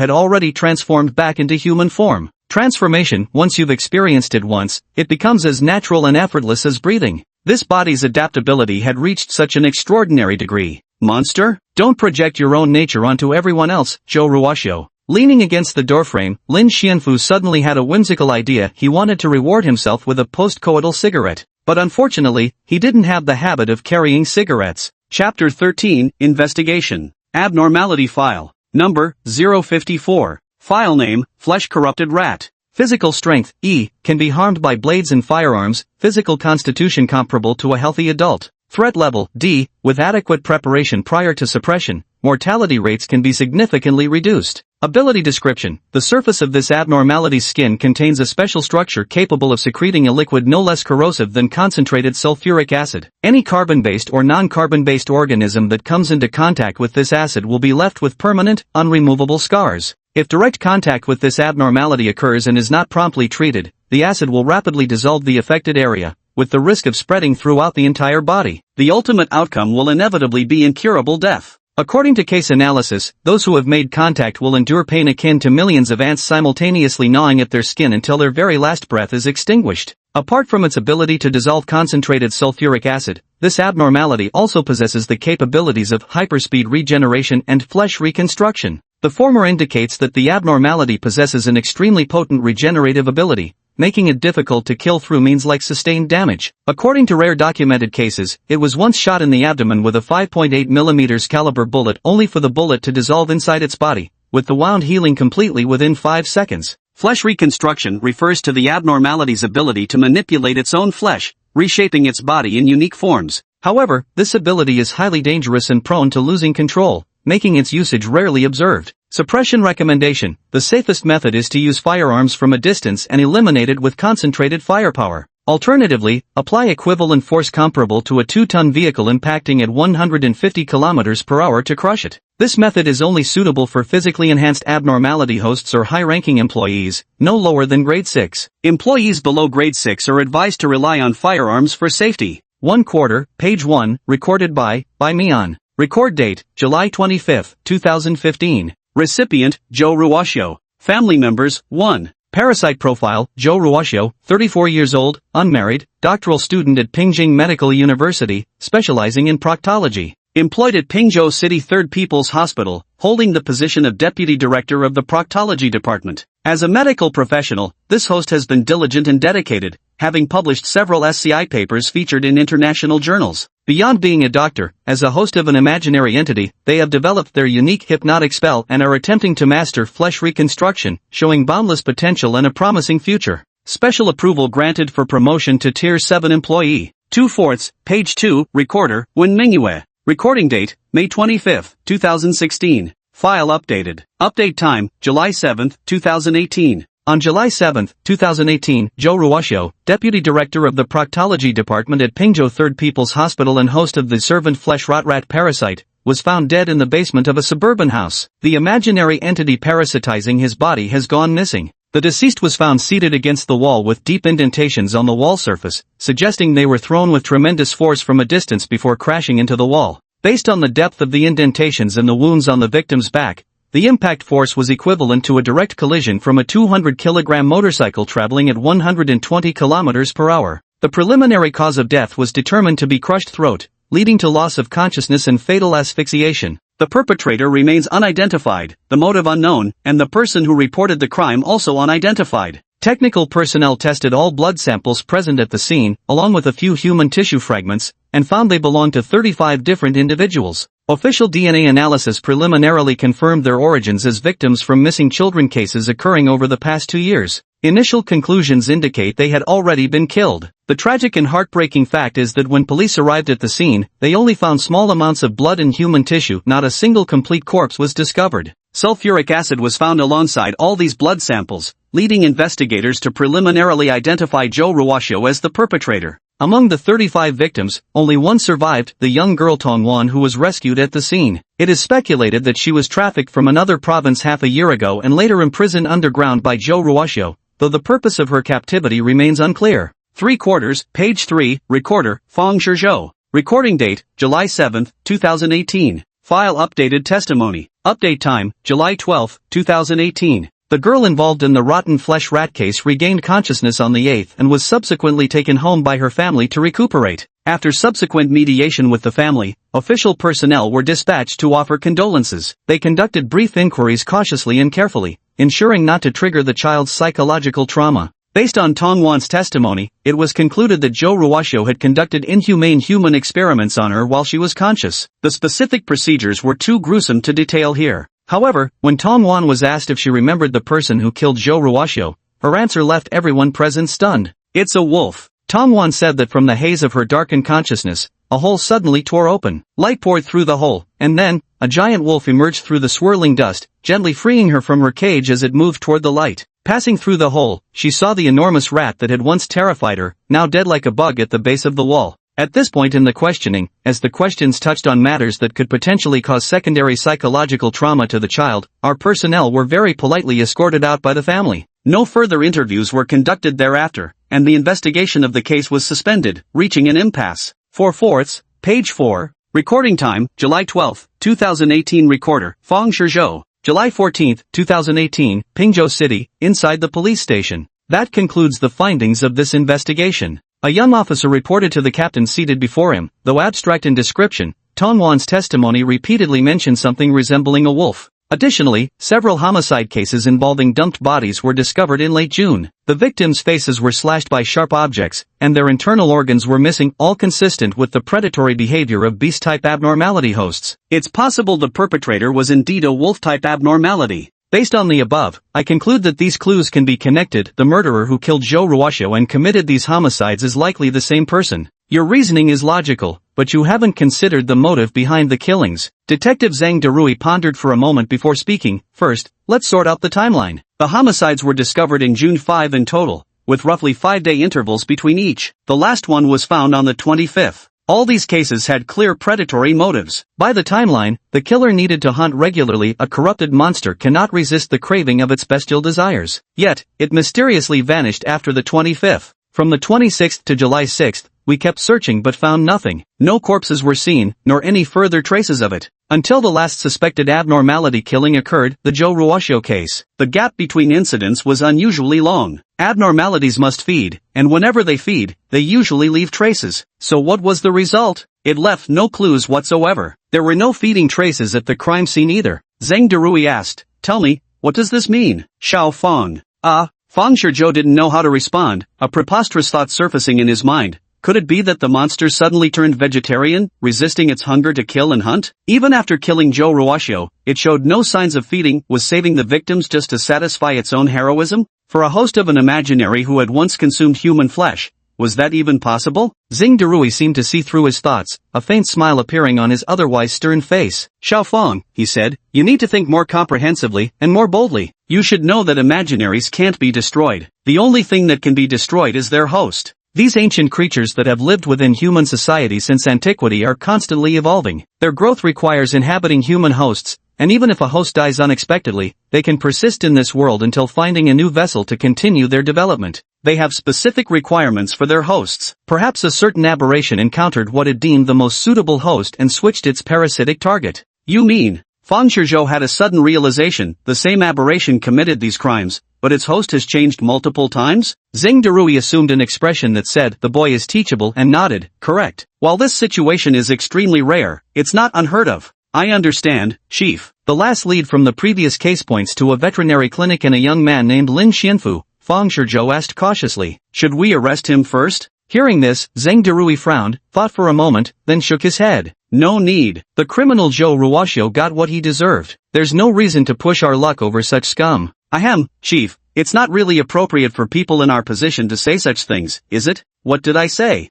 had already transformed back into human form. Transformation, once you've experienced it once, it becomes as natural and effortless as breathing. This body's adaptability had reached such an extraordinary degree. Monster? Don't project your own nature onto everyone else, Joe Ruwashio. Leaning against the doorframe, Lin Xianfu suddenly had a whimsical idea. He wanted to reward himself with a post-coital cigarette. But unfortunately, he didn't have the habit of carrying cigarettes. Chapter 13, Investigation. Abnormality File. Number, 054. File name, Flesh Corrupted Rat. Physical strength, E, can be harmed by blades and firearms, physical constitution comparable to a healthy adult. Threat level, D, with adequate preparation prior to suppression, mortality rates can be significantly reduced. Ability description, the surface of this abnormality's skin contains a special structure capable of secreting a liquid no less corrosive than concentrated sulfuric acid. Any carbon-based or non-carbon-based organism that comes into contact with this acid will be left with permanent, unremovable scars. If direct contact with this abnormality occurs and is not promptly treated, the acid will rapidly dissolve the affected area, with the risk of spreading throughout the entire body. The ultimate outcome will inevitably be incurable death. According to case analysis, those who have made contact will endure pain akin to millions of ants simultaneously gnawing at their skin until their very last breath is extinguished. Apart from its ability to dissolve concentrated sulfuric acid, this abnormality also possesses the capabilities of hyperspeed regeneration and flesh reconstruction. The former indicates that the abnormality possesses an extremely potent regenerative ability, making it difficult to kill through means like sustained damage. According to rare documented cases, it was once shot in the abdomen with a 5.8 mm caliber bullet only for the bullet to dissolve inside its body, with the wound healing completely within 5 seconds. Flesh reconstruction refers to the abnormality's ability to manipulate its own flesh, reshaping its body in unique forms. However, this ability is highly dangerous and prone to losing control, making its usage rarely observed. Suppression recommendation, the safest method is to use firearms from a distance and eliminate it with concentrated firepower. Alternatively, apply equivalent force comparable to a 2-ton vehicle impacting at 150 km/h to crush it. This method is only suitable for physically enhanced abnormality hosts or high-ranking employees, no lower than grade 6. Employees below grade 6 are advised to rely on firearms for safety. 1/4, page 1, recorded by Mian. Record date, July 25, 2015. Recipient, Joe Ruwashio. Family members, 1. Parasite profile, Joe Ruwashio, 34 years old, unmarried, doctoral student at Pingjing Medical University, specializing in proctology. Employed at Pingzhou City Third People's Hospital, holding the position of Deputy Director of the Proctology Department. As a medical professional, this host has been diligent and dedicated, having published several SCI papers featured in international journals. Beyond being a doctor, as a host of an imaginary entity, they have developed their unique hypnotic spell and are attempting to master flesh reconstruction, showing boundless potential and a promising future. Special approval granted for promotion to Tier 7 employee. 2/4, page 2, recorder, Wen Mingyue. Recording date, May 25, 2016. File updated. Update time, July 7, 2018. On July 7, 2018, Joe Ruwashio, Deputy Director of the Proctology Department at Pingzhou Third People's Hospital and host of the servant flesh rot rat parasite, was found dead in the basement of a suburban house. The imaginary entity parasitizing his body has gone missing. The deceased was found seated against the wall with deep indentations on the wall surface, suggesting they were thrown with tremendous force from a distance before crashing into the wall. Based on the depth of the indentations and the wounds on the victim's back, the impact force was equivalent to a direct collision from a 200-kilogram motorcycle traveling at 120 km/h. The preliminary cause of death was determined to be crushed throat, leading to loss of consciousness and fatal asphyxiation. The perpetrator remains unidentified, the motive unknown, and the person who reported the crime also unidentified. Technical personnel tested all blood samples present at the scene, along with a few human tissue fragments, and found they belonged to 35 different individuals. Official DNA analysis preliminarily confirmed their origins as victims from missing children cases occurring over the past 2 years. Initial conclusions indicate they had already been killed. The tragic and heartbreaking fact is that when police arrived at the scene, they only found small amounts of blood and human tissue. Not a single complete corpse was discovered. Sulfuric acid was found alongside all these blood samples, leading investigators to preliminarily identify Joe Ruwashio as the perpetrator. Among the 35 victims, only one survived, the young girl Tongwan, who was rescued at the scene. It is speculated that she was trafficked from another province half a year ago and later imprisoned underground by Joe Ruwashio, though the purpose of her captivity remains unclear. 3/4, page 3, recorder, Fong Zhizhou. Recording date, July 7, 2018. File updated testimony. Update time, July 12, 2018. The girl involved in the rotten flesh rat case regained consciousness on the 8th and was subsequently taken home by her family to recuperate. After subsequent mediation with the family, official personnel were dispatched to offer condolences. They conducted brief inquiries cautiously and carefully, ensuring not to trigger the child's psychological trauma. Based on Tongwan's testimony, it was concluded that Joe Ruwashio had conducted inhumane human experiments on her while she was conscious. The specific procedures were too gruesome to detail here. However, when Tongwan was asked if she remembered the person who killed Joe Ruwashio, Her answer left everyone present stunned. "It's a wolf." Tongwan said that from the haze of her darkened consciousness, a hole suddenly tore open. Light poured through the hole, and then, a giant wolf emerged through the swirling dust, gently freeing her from her cage as it moved toward the light. Passing through the hole, she saw the enormous rat that had once terrified her, now dead like a bug at the base of the wall. At this point in the questioning, as the questions touched on matters that could potentially cause secondary psychological trauma to the child, our personnel were very politely escorted out by the family. No further interviews were conducted thereafter, and the investigation of the case was suspended, reaching an impasse. 4/4, page 4. Recording time, July 12, 2018. Recorder, Fong Shizhou. July 14, 2018, Pingzhou City, inside the police station. That concludes the findings of this investigation. A young officer reported to the captain seated before him, though abstract in description, Tongwan's testimony repeatedly mentioned something resembling a wolf. Additionally, several homicide cases involving dumped bodies were discovered in late June. The victims' faces were slashed by sharp objects, and their internal organs were missing, all consistent with the predatory behavior of beast-type abnormality hosts. It's possible the perpetrator was indeed a wolf-type abnormality. Based on the above, I conclude that these clues can be connected. The murderer who killed Zhou Ruoxiu and committed these homicides is likely the same person. Your reasoning is logical, but you haven't considered the motive behind the killings. Detective Zhang Derui pondered for a moment before speaking. First, let's sort out the timeline. The homicides were discovered in June 5 in total, with roughly 5-day intervals between each. The last one was found on the 25th. All these cases had clear predatory motives. By the timeline, the killer needed to hunt regularly. A corrupted monster cannot resist the craving of its bestial desires. Yet, it mysteriously vanished after the 25th. From the 26th to July 6th, we kept searching but found nothing. No corpses were seen, nor any further traces of it. Until the last suspected abnormality killing occurred, the Zhou Ruoxiu case. The gap between incidents was unusually long. Abnormalities must feed, and whenever they feed, they usually leave traces. So what was the result? It left no clues whatsoever. There were no feeding traces at the crime scene either. Zhang Derui asked, "Tell me, what does this mean?" Xiao Fong. Fong Shizhou didn't know how to respond, a preposterous thought surfacing in his mind. Could it be that the monster suddenly turned vegetarian, resisting its hunger to kill and hunt? Even after killing Zhou Ruoxiu, it showed no signs of feeding. Was saving the victims just to satisfy its own heroism? For a host of an imaginary who had once consumed human flesh, was that even possible? Zhang Derui seemed to see through his thoughts, a faint smile appearing on his otherwise stern face. "Xiao Fong," he said, "you need to think more comprehensively and more boldly. You should know that imaginaries can't be destroyed. The only thing that can be destroyed is their host. These ancient creatures that have lived within human society since antiquity are constantly evolving. Their growth requires inhabiting human hosts, and even if a host dies unexpectedly, they can persist in this world until finding a new vessel to continue their development. They have specific requirements for their hosts. Perhaps a certain aberration encountered what it deemed the most suitable host and switched its parasitic target." "You mean," Fong Shizhou had a sudden realization, "the same aberration committed these crimes, but its host has changed multiple times?" Zhang Derui assumed an expression that said, "The boy is teachable," and nodded, "Correct. While this situation is extremely rare, it's not unheard of." "I understand, Chief." The last lead from the previous case points to a veterinary clinic and a young man named Lin Xianfu. Fong Shizhou asked cautiously, "Should we arrest him first?" Hearing this, Zhang Derui frowned, thought for a moment, then shook his head. "No need. The criminal Zhou Ruoxiu got what he deserved. There's no reason to push our luck over such scum." "Ahem, Chief, it's not really appropriate for people in our position to say such things, is it?" "What did I say?"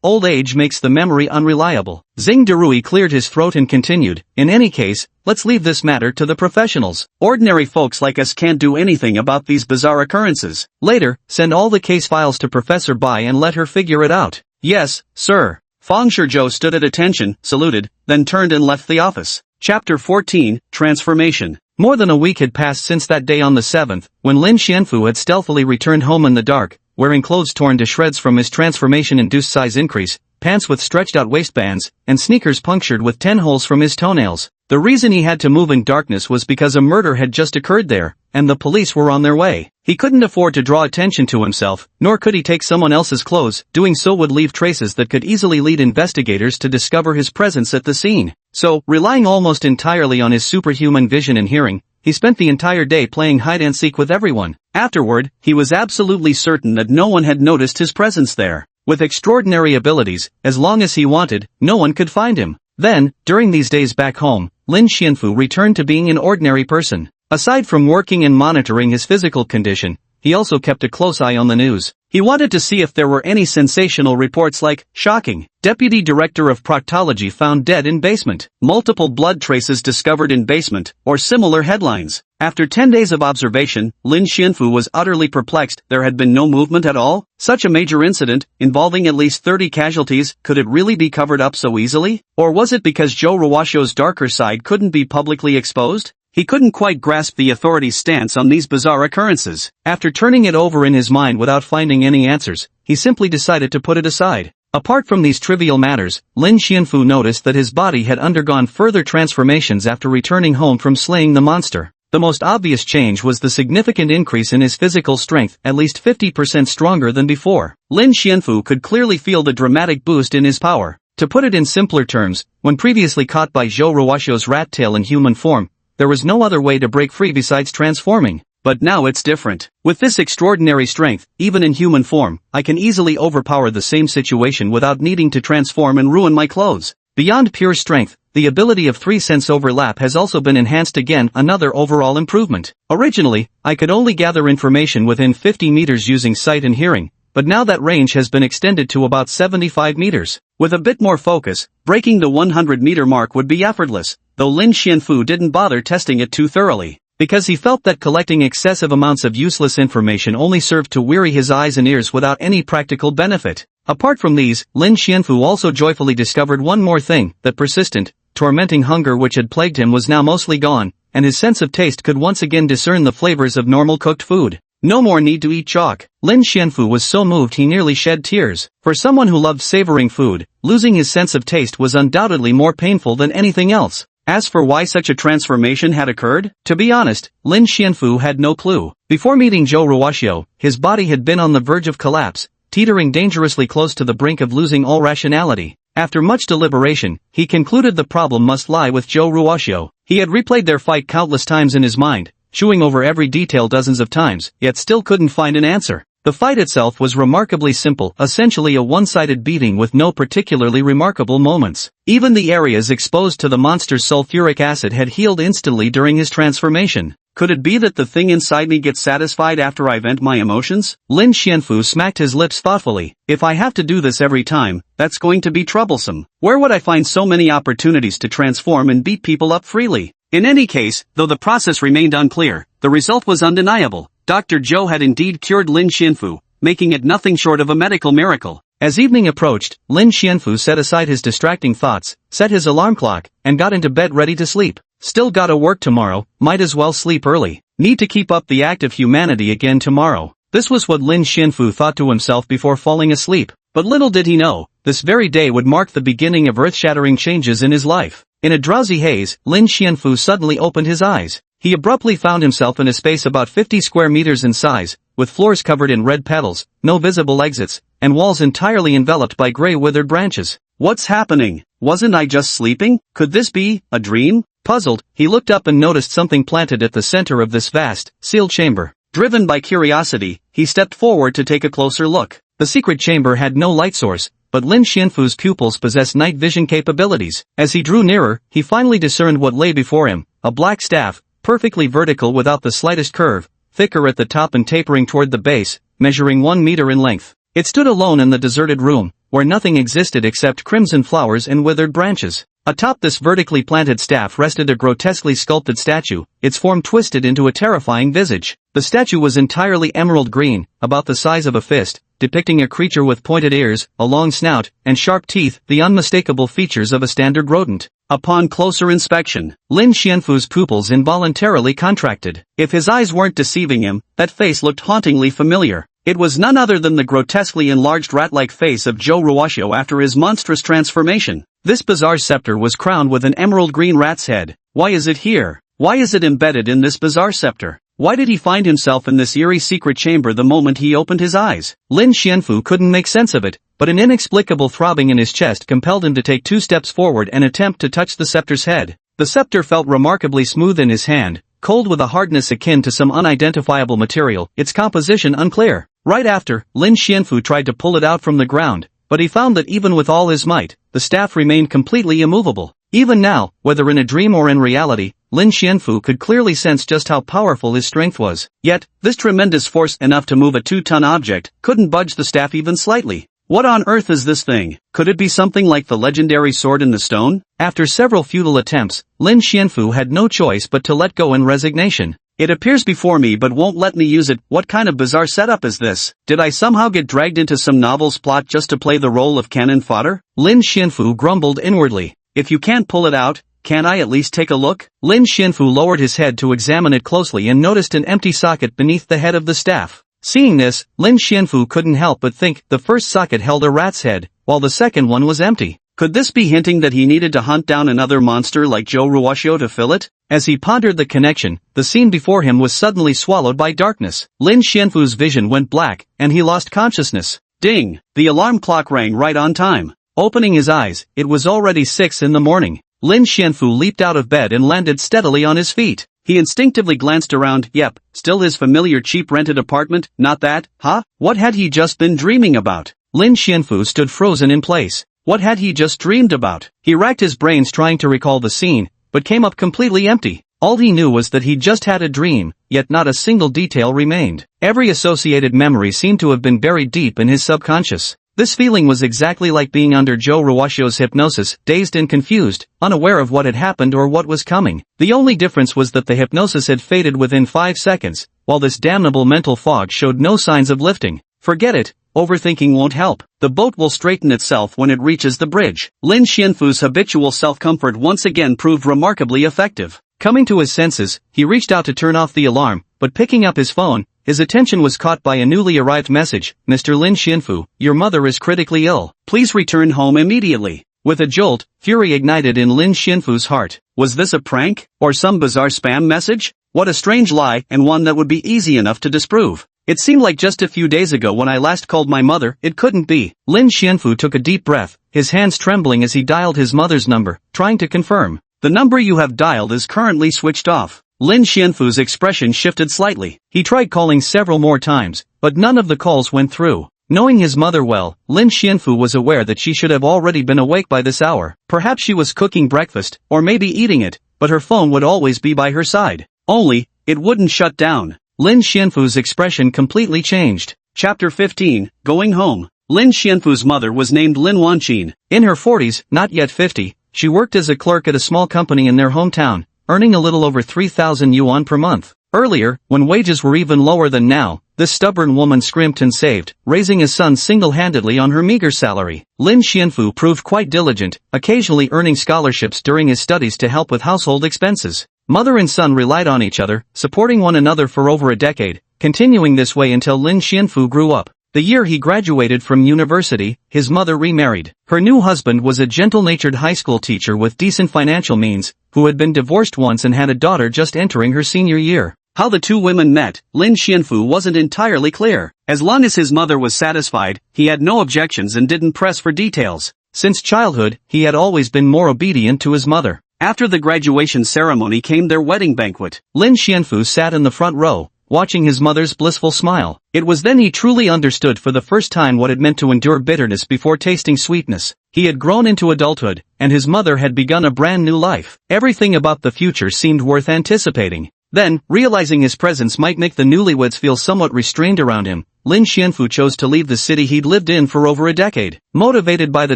Old age makes the memory unreliable." Zhang Derui cleared his throat and continued, "In any case, let's leave this matter to the professionals. Ordinary folks like us can't do anything about these bizarre occurrences. Later, send all the case files to Professor Bai and let her figure it out." "Yes, sir." Fong Shizhou stood at attention, saluted, then turned and left the office. Chapter 14, Transformation. More than a week had passed since that day on the 7th, when Lin Xianfu had stealthily returned home in the dark, wearing clothes torn to shreds from his transformation-induced size increase, pants with stretched-out waistbands, and sneakers punctured with 10 holes from his toenails. The reason he had to move in darkness was because a murder had just occurred there, and the police were on their way. He couldn't afford to draw attention to himself, nor could he take someone else's clothes. Doing so would leave traces that could easily lead investigators to discover his presence at the scene. So, relying almost entirely on his superhuman vision and hearing, he spent the entire day playing hide-and-seek with everyone. Afterward, he was absolutely certain that no one had noticed his presence there. With extraordinary abilities, as long as he wanted, no one could find him. Then, during these days back home, Lin Xianfu returned to being an ordinary person. Aside from working and monitoring his physical condition, he also kept a close eye on the news. He wanted to see if there were any sensational reports like, shocking, Deputy Director of Proctology found dead in basement, multiple blood traces discovered in basement, or similar headlines. After 10 days of observation, Lin Xianfu was utterly perplexed. There had been no movement at all? Such a major incident, involving at least 30 casualties, could it really be covered up so easily? Or was it because Zhou Ruoxiu's darker side couldn't be publicly exposed? He couldn't quite grasp the authorities' stance on these bizarre occurrences. After turning it over in his mind without finding any answers, he simply decided to put it aside. Apart from these trivial matters, Lin Xianfu noticed that his body had undergone further transformations after returning home from slaying the monster. The most obvious change was the significant increase in his physical strength, at least 50% stronger than before. Lin Xianfu could clearly feel the dramatic boost in his power. To put it in simpler terms, when previously caught by Zhou Ruoxiu's rat tail in human form, there was no other way to break free besides transforming. But now it's different. With this extraordinary strength, even in human form, I can easily overpower the same situation without needing to transform and ruin my clothes. Beyond pure strength, the ability of 3-sense overlap has also been enhanced again, another overall improvement. Originally, I could only gather information within 50 meters using sight and hearing, but now that range has been extended to about 75 meters. With a bit more focus, breaking the 100-meter mark would be effortless, though Lin Xianfu didn't bother testing it too thoroughly, because he felt that collecting excessive amounts of useless information only served to weary his eyes and ears without any practical benefit. Apart from these, Lin Xianfu also joyfully discovered one more thing: that persistent, tormenting hunger which had plagued him was now mostly gone, and his sense of taste could once again discern the flavors of normal cooked food. No more need to eat chalk. Lin Xianfu was so moved he nearly shed tears. For someone who loved savoring food, losing his sense of taste was undoubtedly more painful than anything else. As for why such a transformation had occurred, to be honest, Lin Xianfu had no clue. Before meeting Zhou Ruoxiu, his body had been on the verge of collapse, teetering dangerously close to the brink of losing all rationality. After much deliberation, he concluded the problem must lie with Zhou Ruoxiu. He had replayed their fight countless times in his mind, chewing over every detail dozens of times, yet still couldn't find an answer. The fight itself was remarkably simple, essentially a one-sided beating with no particularly remarkable moments. Even the areas exposed to the monster's sulfuric acid had healed instantly during his transformation. Could it be that the thing inside me gets satisfied after I vent my emotions? Lin Xianfu smacked his lips thoughtfully. If I have to do this every time, that's going to be troublesome. Where would I find so many opportunities to transform and beat people up freely? In any case, though the process remained unclear, the result was undeniable. Dr. Zhou had indeed cured Lin Xianfu, making it nothing short of a medical miracle. As evening approached, Lin Xianfu set aside his distracting thoughts, set his alarm clock, and got into bed ready to sleep. Still gotta work tomorrow, might as well sleep early. Need to keep up the act of humanity again tomorrow. This was what Lin Xianfu thought to himself before falling asleep. But little did he know, this very day would mark the beginning of earth-shattering changes in his life. In a drowsy haze, Lin Xianfu suddenly opened his eyes. He abruptly found himself in a space about 50 square meters in size, with floors covered in red petals, no visible exits, and walls entirely enveloped by gray withered branches. What's happening? Wasn't I just sleeping? Could this be a dream? Puzzled, he looked up and noticed something planted at the center of this vast, sealed chamber. Driven by curiosity, he stepped forward to take a closer look. The secret chamber had no light source, but Lin Xianfu's pupils possessed night vision capabilities. As he drew nearer, he finally discerned what lay before him: a black staff, perfectly vertical without the slightest curve, thicker at the top and tapering toward the base, measuring 1 meter in length. It stood alone in the deserted room, where nothing existed except crimson flowers and withered branches. Atop this vertically planted staff rested a grotesquely sculpted statue, its form twisted into a terrifying visage. The statue was entirely emerald green, about the size of a fist, depicting a creature with pointed ears, a long snout, and sharp teeth, the unmistakable features of a standard rodent. Upon closer inspection, Lin Xianfu's pupils involuntarily contracted. If his eyes weren't deceiving him, that face looked hauntingly familiar. It was none other than the grotesquely enlarged rat-like face of Zhou Ruoxiu after his monstrous transformation. This bizarre scepter was crowned with an emerald green rat's head. Why is it here? Why is it embedded in this bizarre scepter? Why did he find himself in this eerie secret chamber the moment he opened his eyes? Lin Xianfu couldn't make sense of it, but an inexplicable throbbing in his chest compelled him to take 2 steps forward and attempt to touch the scepter's head. The scepter felt remarkably smooth in his hand, cold with a hardness akin to some unidentifiable material, its composition unclear. Right after, Lin Xianfu tried to pull it out from the ground, but he found that even with all his might, the staff remained completely immovable. Even now, whether in a dream or in reality, Lin Xianfu could clearly sense just how powerful his strength was. Yet, this tremendous force enough to move a 2-ton object couldn't budge the staff even slightly. What on earth is this thing? Could it be something like the legendary sword in the stone? After several futile attempts, Lin Xianfu had no choice but to let go in resignation. It appears before me but won't let me use it. What kind of bizarre setup is this? Did I somehow get dragged into some novel's plot just to play the role of cannon fodder? Lin Xianfu grumbled inwardly. If you can't pull it out, can't I at least take a look? Lin Xianfu lowered his head to examine it closely and noticed an empty socket beneath the head of the staff. Seeing this, Lin Xianfu couldn't help but think the first socket held a rat's head, while the second one was empty. Could this be hinting that he needed to hunt down another monster like Joe Ruwashio to fill it? As he pondered the connection, the scene before him was suddenly swallowed by darkness. Lin Xianfu's vision went black, and he lost consciousness. Ding! The alarm clock rang right on time. Opening his eyes, it was already 6 in the morning. Lin Xianfu leaped out of bed and landed steadily on his feet. He instinctively glanced around. Yep, still his familiar cheap rented apartment, not that, huh? What had he just been dreaming about? Lin Xianfu stood frozen in place. What had he just dreamed about? He racked his brains trying to recall the scene, but came up completely empty. All he knew was that he just had a dream, yet not a single detail remained. Every associated memory seemed to have been buried deep in his subconscious. This feeling was exactly like being under Joe Ruwashio's hypnosis, dazed and confused, unaware of what had happened or what was coming. The only difference was that the hypnosis had faded within 5 seconds, while this damnable mental fog showed no signs of lifting. Forget it, overthinking won't help. The boat will straighten itself when it reaches the bridge. Lin Xianfu's habitual self-comfort once again proved remarkably effective. Coming to his senses, he reached out to turn off the alarm, but picking up his phone, his attention was caught by a newly arrived message. Mr. Lin Xianfu, your mother is critically ill. Please return home immediately. With a jolt, fury ignited in Lin Xianfu's heart. Was this a prank? Or some bizarre spam message? What a strange lie, and one that would be easy enough to disprove. It seemed like just a few days ago when I last called my mother. It couldn't be. Lin Xianfu took a deep breath, his hands trembling as he dialed his mother's number, trying to confirm. The number you have dialed is currently switched off. Lin Xianfu's expression shifted slightly. He tried calling several more times, but none of the calls went through. Knowing his mother well, Lin Xianfu was aware that she should have already been awake by this hour. Perhaps she was cooking breakfast, or maybe eating it, but her phone would always be by her side. Only, it wouldn't shut down. Lin Xianfu's expression completely changed. Chapter 15, Going Home. Lin Xianfu's mother was named Lin Wanqin. In her 40s, not yet 50, she worked as a clerk at a small company in their hometown, earning a little over 3,000 yuan per month. Earlier, when wages were even lower than now, this stubborn woman scrimped and saved, raising his son single-handedly on her meager salary. Lin Xianfu proved quite diligent, occasionally earning scholarships during his studies to help with household expenses. Mother and son relied on each other, supporting one another for over a decade, continuing this way until Lin Xianfu grew up. The year he graduated from university, his mother remarried. Her new husband was a gentle-natured high school teacher with decent financial means, who had been divorced once and had a daughter just entering her senior year. How the two women met, Lin Xianfu wasn't entirely clear. As long as his mother was satisfied, he had no objections and didn't press for details. Since childhood, he had always been more obedient to his mother. After the graduation ceremony came their wedding banquet. Lin Xianfu sat in the front row, watching his mother's blissful smile. It was then he truly understood for the first time what it meant to endure bitterness before tasting sweetness. He had grown into adulthood, and his mother had begun a brand new life. Everything about the future seemed worth anticipating. Then, realizing his presence might make the newlyweds feel somewhat restrained around him, Lin Xianfu chose to leave the city he'd lived in for over a decade. Motivated by the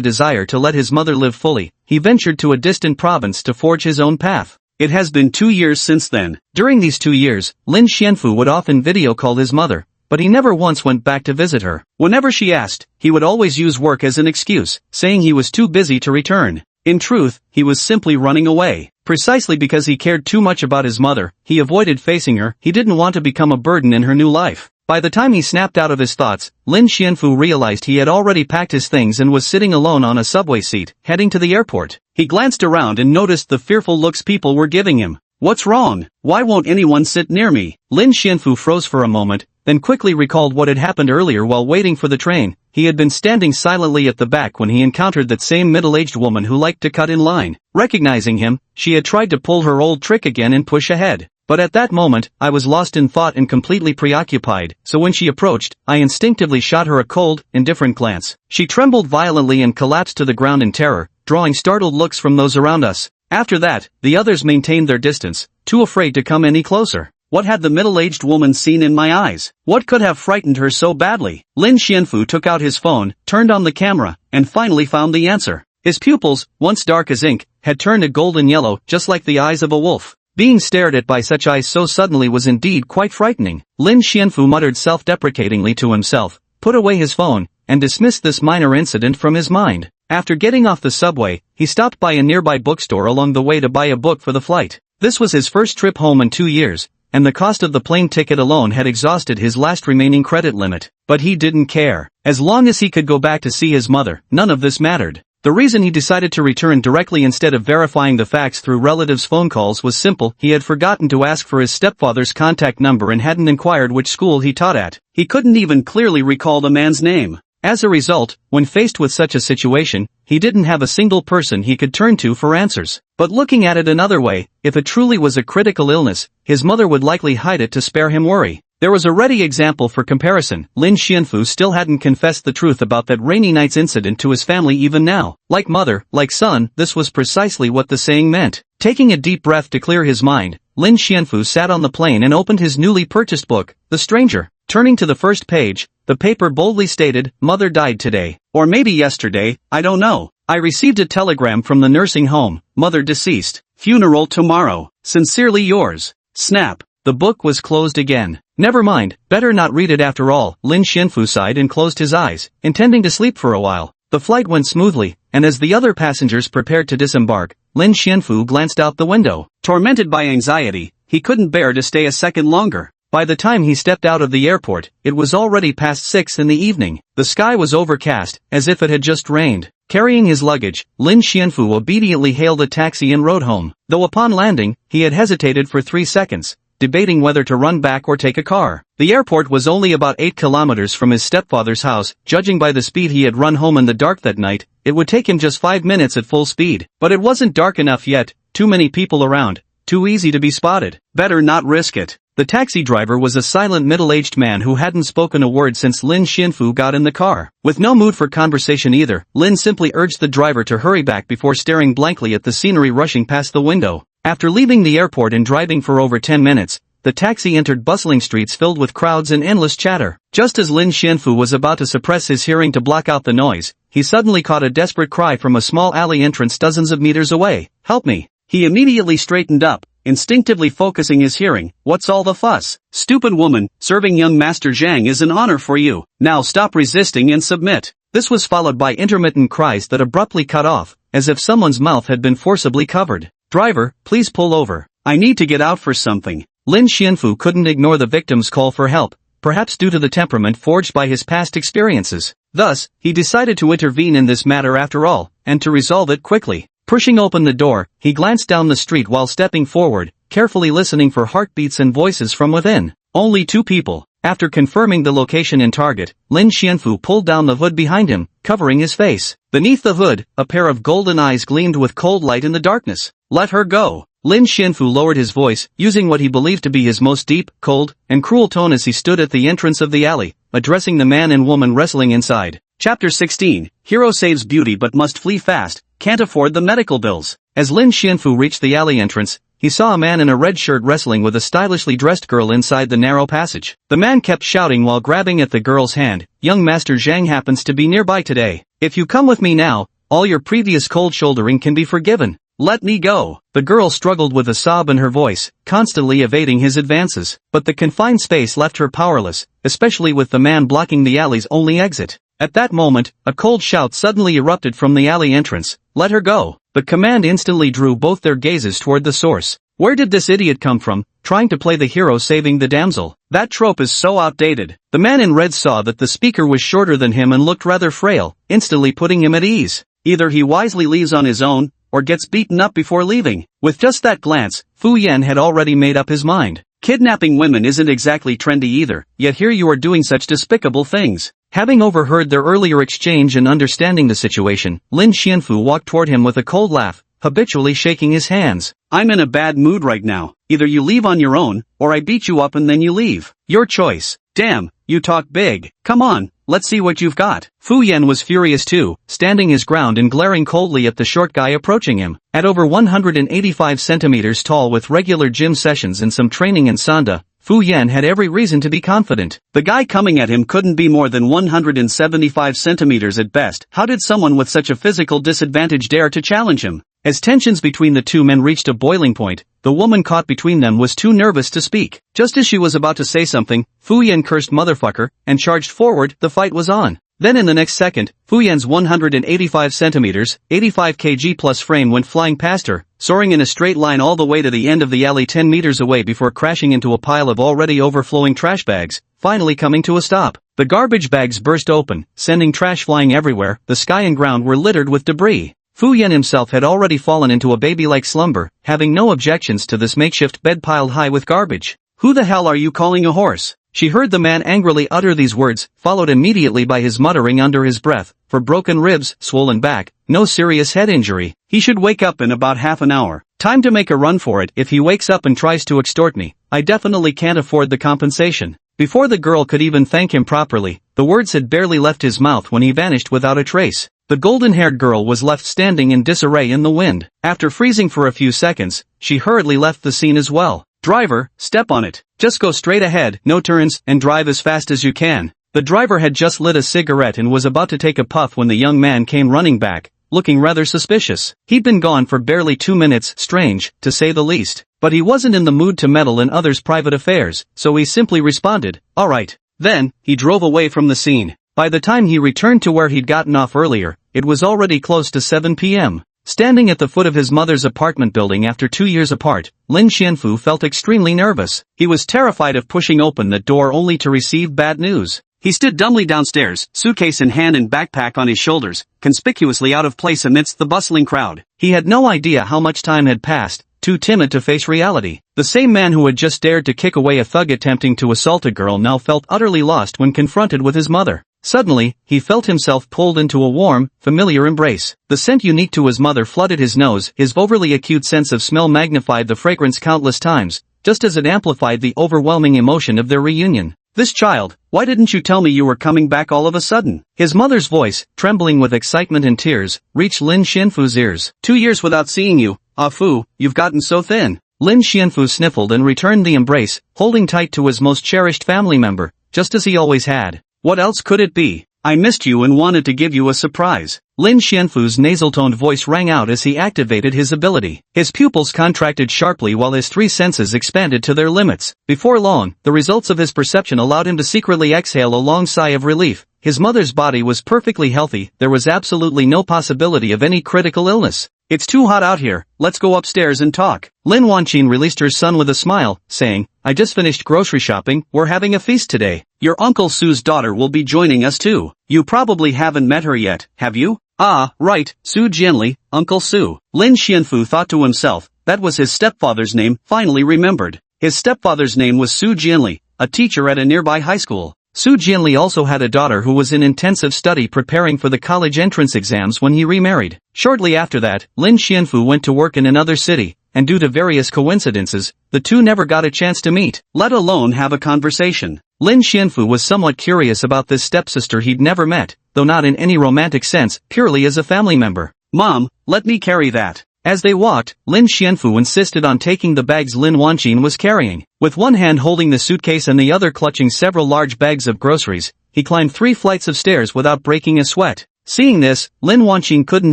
desire to let his mother live fully, he ventured to a distant province to forge his own path. It has been 2 years since then. During these 2 years, Lin Xianfu would often video call his mother, but he never once went back to visit her. Whenever she asked, he would always use work as an excuse, saying he was too busy to return. In truth, he was simply running away. Precisely because he cared too much about his mother, he avoided facing her. He didn't want to become a burden in her new life. By the time he snapped out of his thoughts, Lin Xianfu realized he had already packed his things and was sitting alone on a subway seat, heading to the airport. He glanced around and noticed the fearful looks people were giving him. What's wrong? Why won't anyone sit near me? Lin Xianfu froze for a moment, then quickly recalled what had happened earlier while waiting for the train. He had been standing silently at the back when he encountered that same middle-aged woman who liked to cut in line. Recognizing him, she had tried to pull her old trick again and push ahead. But at that moment, I was lost in thought and completely preoccupied, so when she approached, I instinctively shot her a cold, indifferent glance. She trembled violently and collapsed to the ground in terror, drawing startled looks from those around us. After that, the others maintained their distance, too afraid to come any closer. What had the middle-aged woman seen in my eyes? What could have frightened her so badly? Lin Xianfu took out his phone, turned on the camera, and finally found the answer. His pupils, once dark as ink, had turned a golden yellow, just like the eyes of a wolf. Being stared at by such eyes so suddenly was indeed quite frightening. Lin Xianfu muttered self-deprecatingly to himself, put away his phone, and dismissed this minor incident from his mind. After getting off the subway, he stopped by a nearby bookstore along the way to buy a book for the flight. This was his first trip home in 2 years, and the cost of the plane ticket alone had exhausted his last remaining credit limit. But he didn't care. As long as he could go back to see his mother, none of this mattered. The reason he decided to return directly instead of verifying the facts through relatives' phone calls was simple. He had forgotten to ask for his stepfather's contact number and hadn't inquired which school he taught at. He couldn't even clearly recall the man's name. As a result, when faced with such a situation, he didn't have a single person he could turn to for answers. But looking at it another way, if it truly was a critical illness, his mother would likely hide it to spare him worry. There was a ready example for comparison. Lin Xianfu still hadn't confessed the truth about that rainy night's incident to his family even now. Like mother, like son, this was precisely what the saying meant. Taking a deep breath to clear his mind, Lin Xianfu sat on the plane and opened his newly purchased book, The Stranger. Turning to the first page, the paper boldly stated, "Mother died today. Or maybe yesterday, I don't know. I received a telegram from the nursing home. Mother deceased. Funeral tomorrow. Sincerely yours." Snap. The book was closed again. Never mind, better not read it after all. Lin Xianfu sighed and closed his eyes, intending to sleep for a while. The flight went smoothly, and as the other passengers prepared to disembark, Lin Xianfu glanced out the window. Tormented by anxiety, he couldn't bear to stay a second longer. By the time he stepped out of the airport, it was already past 6 in the evening. The sky was overcast, as if it had just rained. Carrying his luggage, Lin Xianfu obediently hailed a taxi and rode home. Though upon landing, he had hesitated for 3 seconds, debating whether to run back or take a car. The airport was only about 8 kilometers from his stepfather's house. Judging by the speed he had run home in the dark that night, it would take him just 5 minutes at full speed. But it wasn't dark enough yet, too many people around, too easy to be spotted. Better not risk it. The taxi driver was a silent middle-aged man who hadn't spoken a word since Lin Xianfu got in the car. With no mood for conversation either, Lin simply urged the driver to hurry back before staring blankly at the scenery rushing past the window. After leaving the airport and driving for over 10 minutes, the taxi entered bustling streets filled with crowds and endless chatter. Just as Lin Xianfu was about to suppress his hearing to block out the noise, he suddenly caught a desperate cry from a small alley entrance dozens of meters away. "Help me!" He immediately straightened up, instinctively focusing his hearing. "What's all the fuss? Stupid woman, serving young Master Zhang is an honor for you. Now stop resisting and submit." This was followed by intermittent cries that abruptly cut off, as if someone's mouth had been forcibly covered. "Driver, please pull over. I need to get out for something." Lin Xianfu couldn't ignore the victim's call for help, perhaps due to the temperament forged by his past experiences. Thus, he decided to intervene in this matter after all, and to resolve it quickly. Pushing open the door, he glanced down the street while stepping forward, carefully listening for heartbeats and voices from within. Only 2 people. After confirming the location and target, Lin Xianfu pulled down the hood behind him, covering his face. Beneath the hood, a pair of golden eyes gleamed with cold light in the darkness. "Let her go." Lin Xianfu lowered his voice, using what he believed to be his most deep, cold, and cruel tone as he stood at the entrance of the alley, addressing the man and woman wrestling inside. Chapter 16. Hero saves beauty but must flee fast, can't afford the medical bills. As Lin Xianfu reached the alley entrance, he saw a man in a red shirt wrestling with a stylishly dressed girl inside the narrow passage. The man kept shouting while grabbing at the girl's hand, "Young Master Zhang happens to be nearby today. If you come with me now, all your previous cold shouldering can be forgiven. Let me go." The girl struggled with a sob in her voice, constantly evading his advances. But the confined space left her powerless, especially with the man blocking the alley's only exit. At that moment, a cold shout suddenly erupted from the alley entrance. "Let her go." The command instantly drew both their gazes toward the source. Where did this idiot come from, trying to play the hero saving the damsel? That trope is so outdated. The man in red saw that the speaker was shorter than him and looked rather frail, instantly putting him at ease. Either he wisely leaves on his own, or gets beaten up before leaving. With just that glance, Fu Yan had already made up his mind. Kidnapping women isn't exactly trendy either, yet here you are doing such despicable things. Having overheard their earlier exchange and understanding the situation, Lin Xianfu walked toward him with a cold laugh, habitually shaking his hands. "I'm in a bad mood right now. Either you leave on your own, or I beat you up and then you leave. Your choice." "Damn, you talk big. Come on, let's see what you've got. Fu Yan was furious too, standing his ground and glaring coldly at the short guy approaching him. At over 185 centimeters tall with regular gym sessions and some training in Sanda, Fu Yan had every reason to be confident. The guy coming at him couldn't be more than 175 centimeters at best. How did someone with such a physical disadvantage dare to challenge him? As tensions between the two men reached a boiling point, the woman caught between them was too nervous to speak. Just as she was about to say something, Fu Yan cursed motherfucker, and charged forward. The fight was on. Then in the next second, Fu Yan's 185 centimeters, 85 kg plus frame went flying past her, soaring in a straight line all the way to the end of the alley 10 meters away before crashing into a pile of already overflowing trash bags, finally coming to a stop. The garbage bags burst open, sending trash flying everywhere. The sky and ground were littered with debris. Fu Yan himself had already fallen into a baby-like slumber, having no objections to this makeshift bed piled high with garbage. Who the hell are you calling a horse? She heard the man angrily utter these words, followed immediately by his muttering under his breath, for broken ribs, swollen back, no serious head injury. He should wake up in about half an hour. Time to make a run for it. If he wakes up and tries to extort me, I definitely can't afford the compensation. Before the girl could even thank him properly, the words had barely left his mouth when he vanished without a trace. The golden-haired girl was left standing in disarray in the wind. After freezing for a few seconds, she hurriedly left the scene as well. Driver, step on it. Just go straight ahead, no turns, and drive as fast as you can. The driver had just lit a cigarette and was about to take a puff when the young man came running back, looking rather suspicious. He'd been gone for barely 2 minutes, strange, to say the least. But he wasn't in the mood to meddle in others' private affairs, so he simply responded, "All right." Then, he drove away from the scene. By the time he returned to where he'd gotten off earlier, it was already close to 7 p.m. Standing at the foot of his mother's apartment building after 2 years apart, Lin Xianfu felt extremely nervous. He was terrified of pushing open the door only to receive bad news. He stood dumbly downstairs, suitcase in hand and backpack on his shoulders, conspicuously out of place amidst the bustling crowd. He had no idea how much time had passed, too timid to face reality. The same man who had just dared to kick away a thug attempting to assault a girl now felt utterly lost when confronted with his mother. Suddenly, he felt himself pulled into a warm, familiar embrace. The scent unique to his mother flooded his nose. His overly acute sense of smell magnified the fragrance countless times, just as it amplified the overwhelming emotion of their reunion. "This child, why didn't you tell me you were coming back all of a sudden?" His mother's voice, trembling with excitement and tears, reached Lin Xianfu's ears. "2 years without seeing you, Ah Fu, you've gotten so thin." Lin Xianfu sniffled and returned the embrace, holding tight to his most cherished family member, just as he always had. "What else could it be? I missed you and wanted to give you a surprise." Lin Xianfu's nasal-toned voice rang out as he activated his ability. His pupils contracted sharply while his 3 senses expanded to their limits. Before long, the results of his perception allowed him to secretly exhale a long sigh of relief. His mother's body was perfectly healthy. There was absolutely no possibility of any critical illness. "It's too hot out here, let's go upstairs and talk." Lin Wanqin released her son with a smile, saying, "I just finished grocery shopping, we're having a feast today. Your Uncle Su's daughter will be joining us too. You probably haven't met her yet, have you?" "Ah, right, Su Jianli, Uncle Su." Lin Xianfu thought to himself, that was his stepfather's name, finally remembered. His stepfather's name was Su Jianli, a teacher at a nearby high school. Su Jianli also had a daughter who was in intensive study preparing for the college entrance exams when he remarried. Shortly after that, Lin Xianfu went to work in another city, and due to various coincidences, the two never got a chance to meet, let alone have a conversation. Lin Xianfu was somewhat curious about this stepsister he'd never met, though not in any romantic sense, purely as a family member. "Mom, let me carry that." As they walked, Lin Xianfu insisted on taking the bags Lin Wanqin was carrying. With one hand holding the suitcase and the other clutching several large bags of groceries, he climbed 3 flights of stairs without breaking a sweat. Seeing this, Lin Wanqin couldn't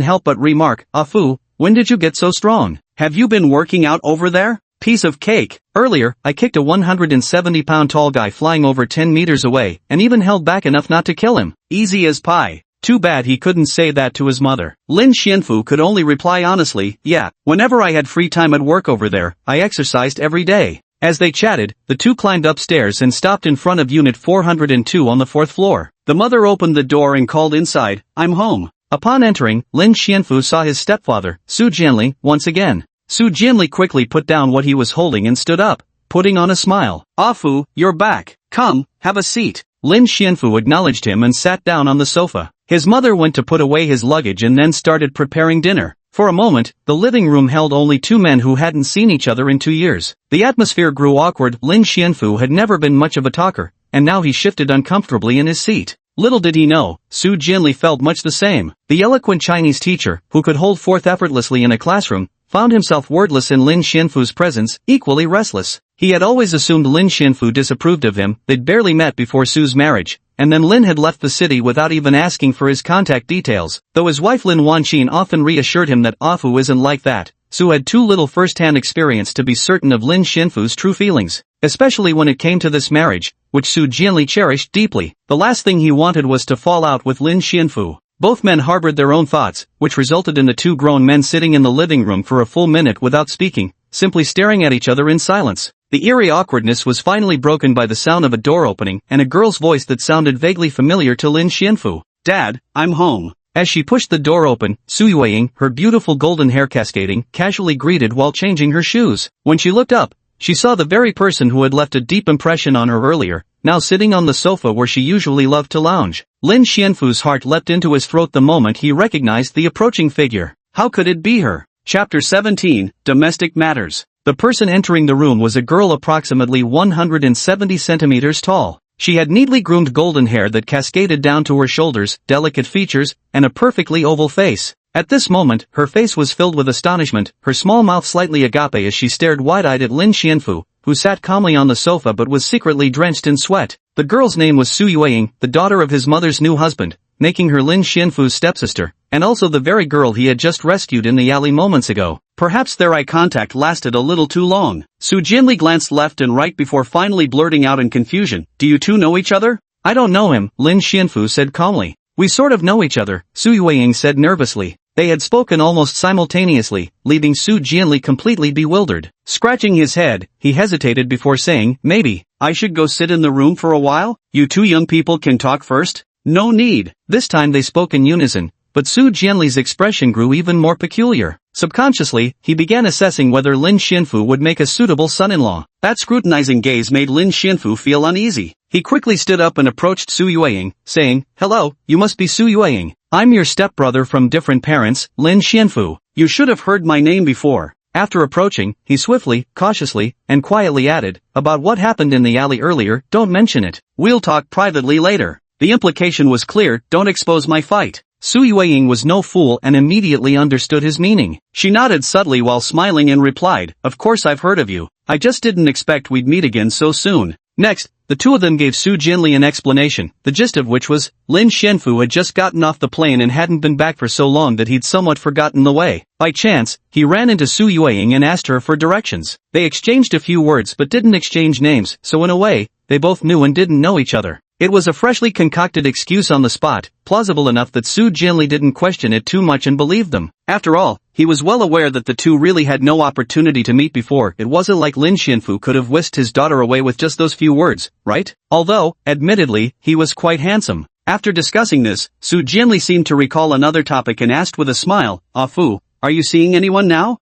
help but remark, "Ah Fu, when did you get so strong? Have you been working out over there?" "Piece of cake. Earlier, I kicked a 170-pound tall guy flying over 10 meters away, and even held back enough not to kill him. Easy as pie." Too bad he couldn't say that to his mother. Lin Xianfu could only reply honestly, "Yeah, whenever I had free time at work over there, I exercised every day." As they chatted, the two climbed upstairs and stopped in front of Unit 402 on the 4th floor. The mother opened the door and called inside, "I'm home." Upon entering, Lin Xianfu saw his stepfather, Su Jianli, once again. Su Jianli quickly put down what he was holding and stood up, putting on a smile. "Ah Fu, you're back. Come, have a seat." Lin Xianfu acknowledged him and sat down on the sofa. His mother went to put away his luggage and then started preparing dinner. For a moment, the living room held only 2 men who hadn't seen each other in 2 years. The atmosphere grew awkward. Lin Xianfu had never been much of a talker, and now he shifted uncomfortably in his seat. Little did he know, Su Jianli felt much the same. The eloquent Chinese teacher, who could hold forth effortlessly in a classroom, found himself wordless in Lin Xianfu's presence, equally restless. He had always assumed Lin Xianfu disapproved of him. They'd barely met before Su's marriage, and then Lin had left the city without even asking for his contact details. Though his wife Lin Wanqin often reassured him that Afu isn't like that, Su had too little first-hand experience to be certain of Lin Xianfu's true feelings, especially when it came to this marriage, which Su Jianli cherished deeply. The last thing he wanted was to fall out with Lin Xianfu. Both men harbored their own thoughts, which resulted in the two grown men sitting in the living room for a full minute without speaking, simply staring at each other in silence. The eerie awkwardness was finally broken by the sound of a door opening and a girl's voice that sounded vaguely familiar to Lin Xianfu. "Dad, I'm home." As she pushed the door open, Su Yueying, her beautiful golden hair cascading, casually greeted while changing her shoes. When she looked up, she saw the very person who had left a deep impression on her earlier, now sitting on the sofa where she usually loved to lounge. Lin Xianfu's heart leapt into his throat the moment he recognized the approaching figure. How could it be her? Chapter 17, Domestic Matters. The person entering the room was a girl approximately 170 centimeters tall. She had neatly groomed golden hair that cascaded down to her shoulders, delicate features, and a perfectly oval face. At this moment, her face was filled with astonishment, her small mouth slightly agape as she stared wide-eyed at Lin Xianfu, who sat calmly on the sofa but was secretly drenched in sweat. The girl's name was Su Yueying, the daughter of his mother's new husband, making her Lin Xianfu's stepsister, and also the very girl he had just rescued in the alley moments ago. Perhaps their eye contact lasted a little too long. Su Jianli glanced left and right before finally blurting out in confusion, "Do you two know each other?" "I don't know him," Lin Xianfu said calmly. "We sort of know each other," Su Yueying said nervously. They had spoken almost simultaneously, leaving Su Jianli completely bewildered. Scratching his head, he hesitated before saying, "Maybe I should go sit in the room for a while? You two young people can talk first." "No need." This time they spoke in unison, but Su Jianli's expression grew even more peculiar. Subconsciously, he began assessing whether Lin Xianfu would make a suitable son-in-law. That scrutinizing gaze made Lin Xianfu feel uneasy. He quickly stood up and approached Su Yueying, saying, "Hello, you must be Su Yueying. I'm your stepbrother from different parents, Lin Xianfu. You should have heard my name before." After approaching, he swiftly, cautiously, and quietly added, "About what happened in the alley earlier, don't mention it. We'll talk privately later." The implication was clear, "Don't expose my fight." Su Yueying was no fool and immediately understood his meaning. She nodded subtly while smiling and replied, "Of course I've heard of you. I just didn't expect we'd meet again so soon." Next, the two of them gave Su Jianli an explanation, the gist of which was, Lin Xianfu had just gotten off the plane and hadn't been back for so long that he'd somewhat forgotten the way. By chance, he ran into Su Yueying and asked her for directions. They exchanged a few words but didn't exchange names, so in a way, they both knew and didn't know each other. It was a freshly concocted excuse on the spot, plausible enough that Su Jianli didn't question it too much and believed them. After all, he was well aware that the two really had no opportunity to meet before. It wasn't like Lin Xianfu could have whisked his daughter away with just those few words, right? Although, admittedly, he was quite handsome. After discussing this, Su Jianli seemed to recall another topic and asked with a smile, "Fu, are you seeing anyone now?"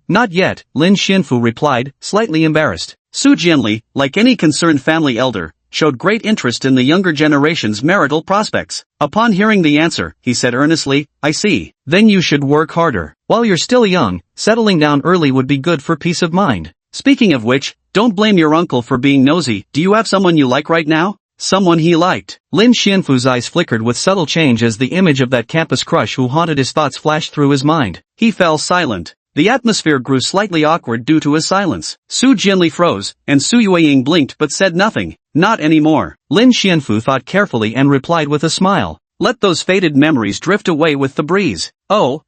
Not yet," Lin Xianfu replied, slightly embarrassed. Su Jianli, like any concerned family elder, showed great interest in the younger generation's marital prospects. Upon hearing the answer, he said earnestly, "I see. Then you should work harder. While you're still young, settling down early would be good for peace of mind. Speaking of which, don't blame your uncle for being nosy. Do you have someone you like right now?" Someone he liked. Lin Xianfu's eyes flickered with subtle change as the image of that campus crush who haunted his thoughts flashed through his mind. He fell silent. The atmosphere grew slightly awkward due to his silence. Su Jianli froze, and Su Yueying blinked but said nothing. "Not anymore." Lin Xianfu thought carefully and replied with a smile, "Let those faded memories drift away with the breeze." Oh.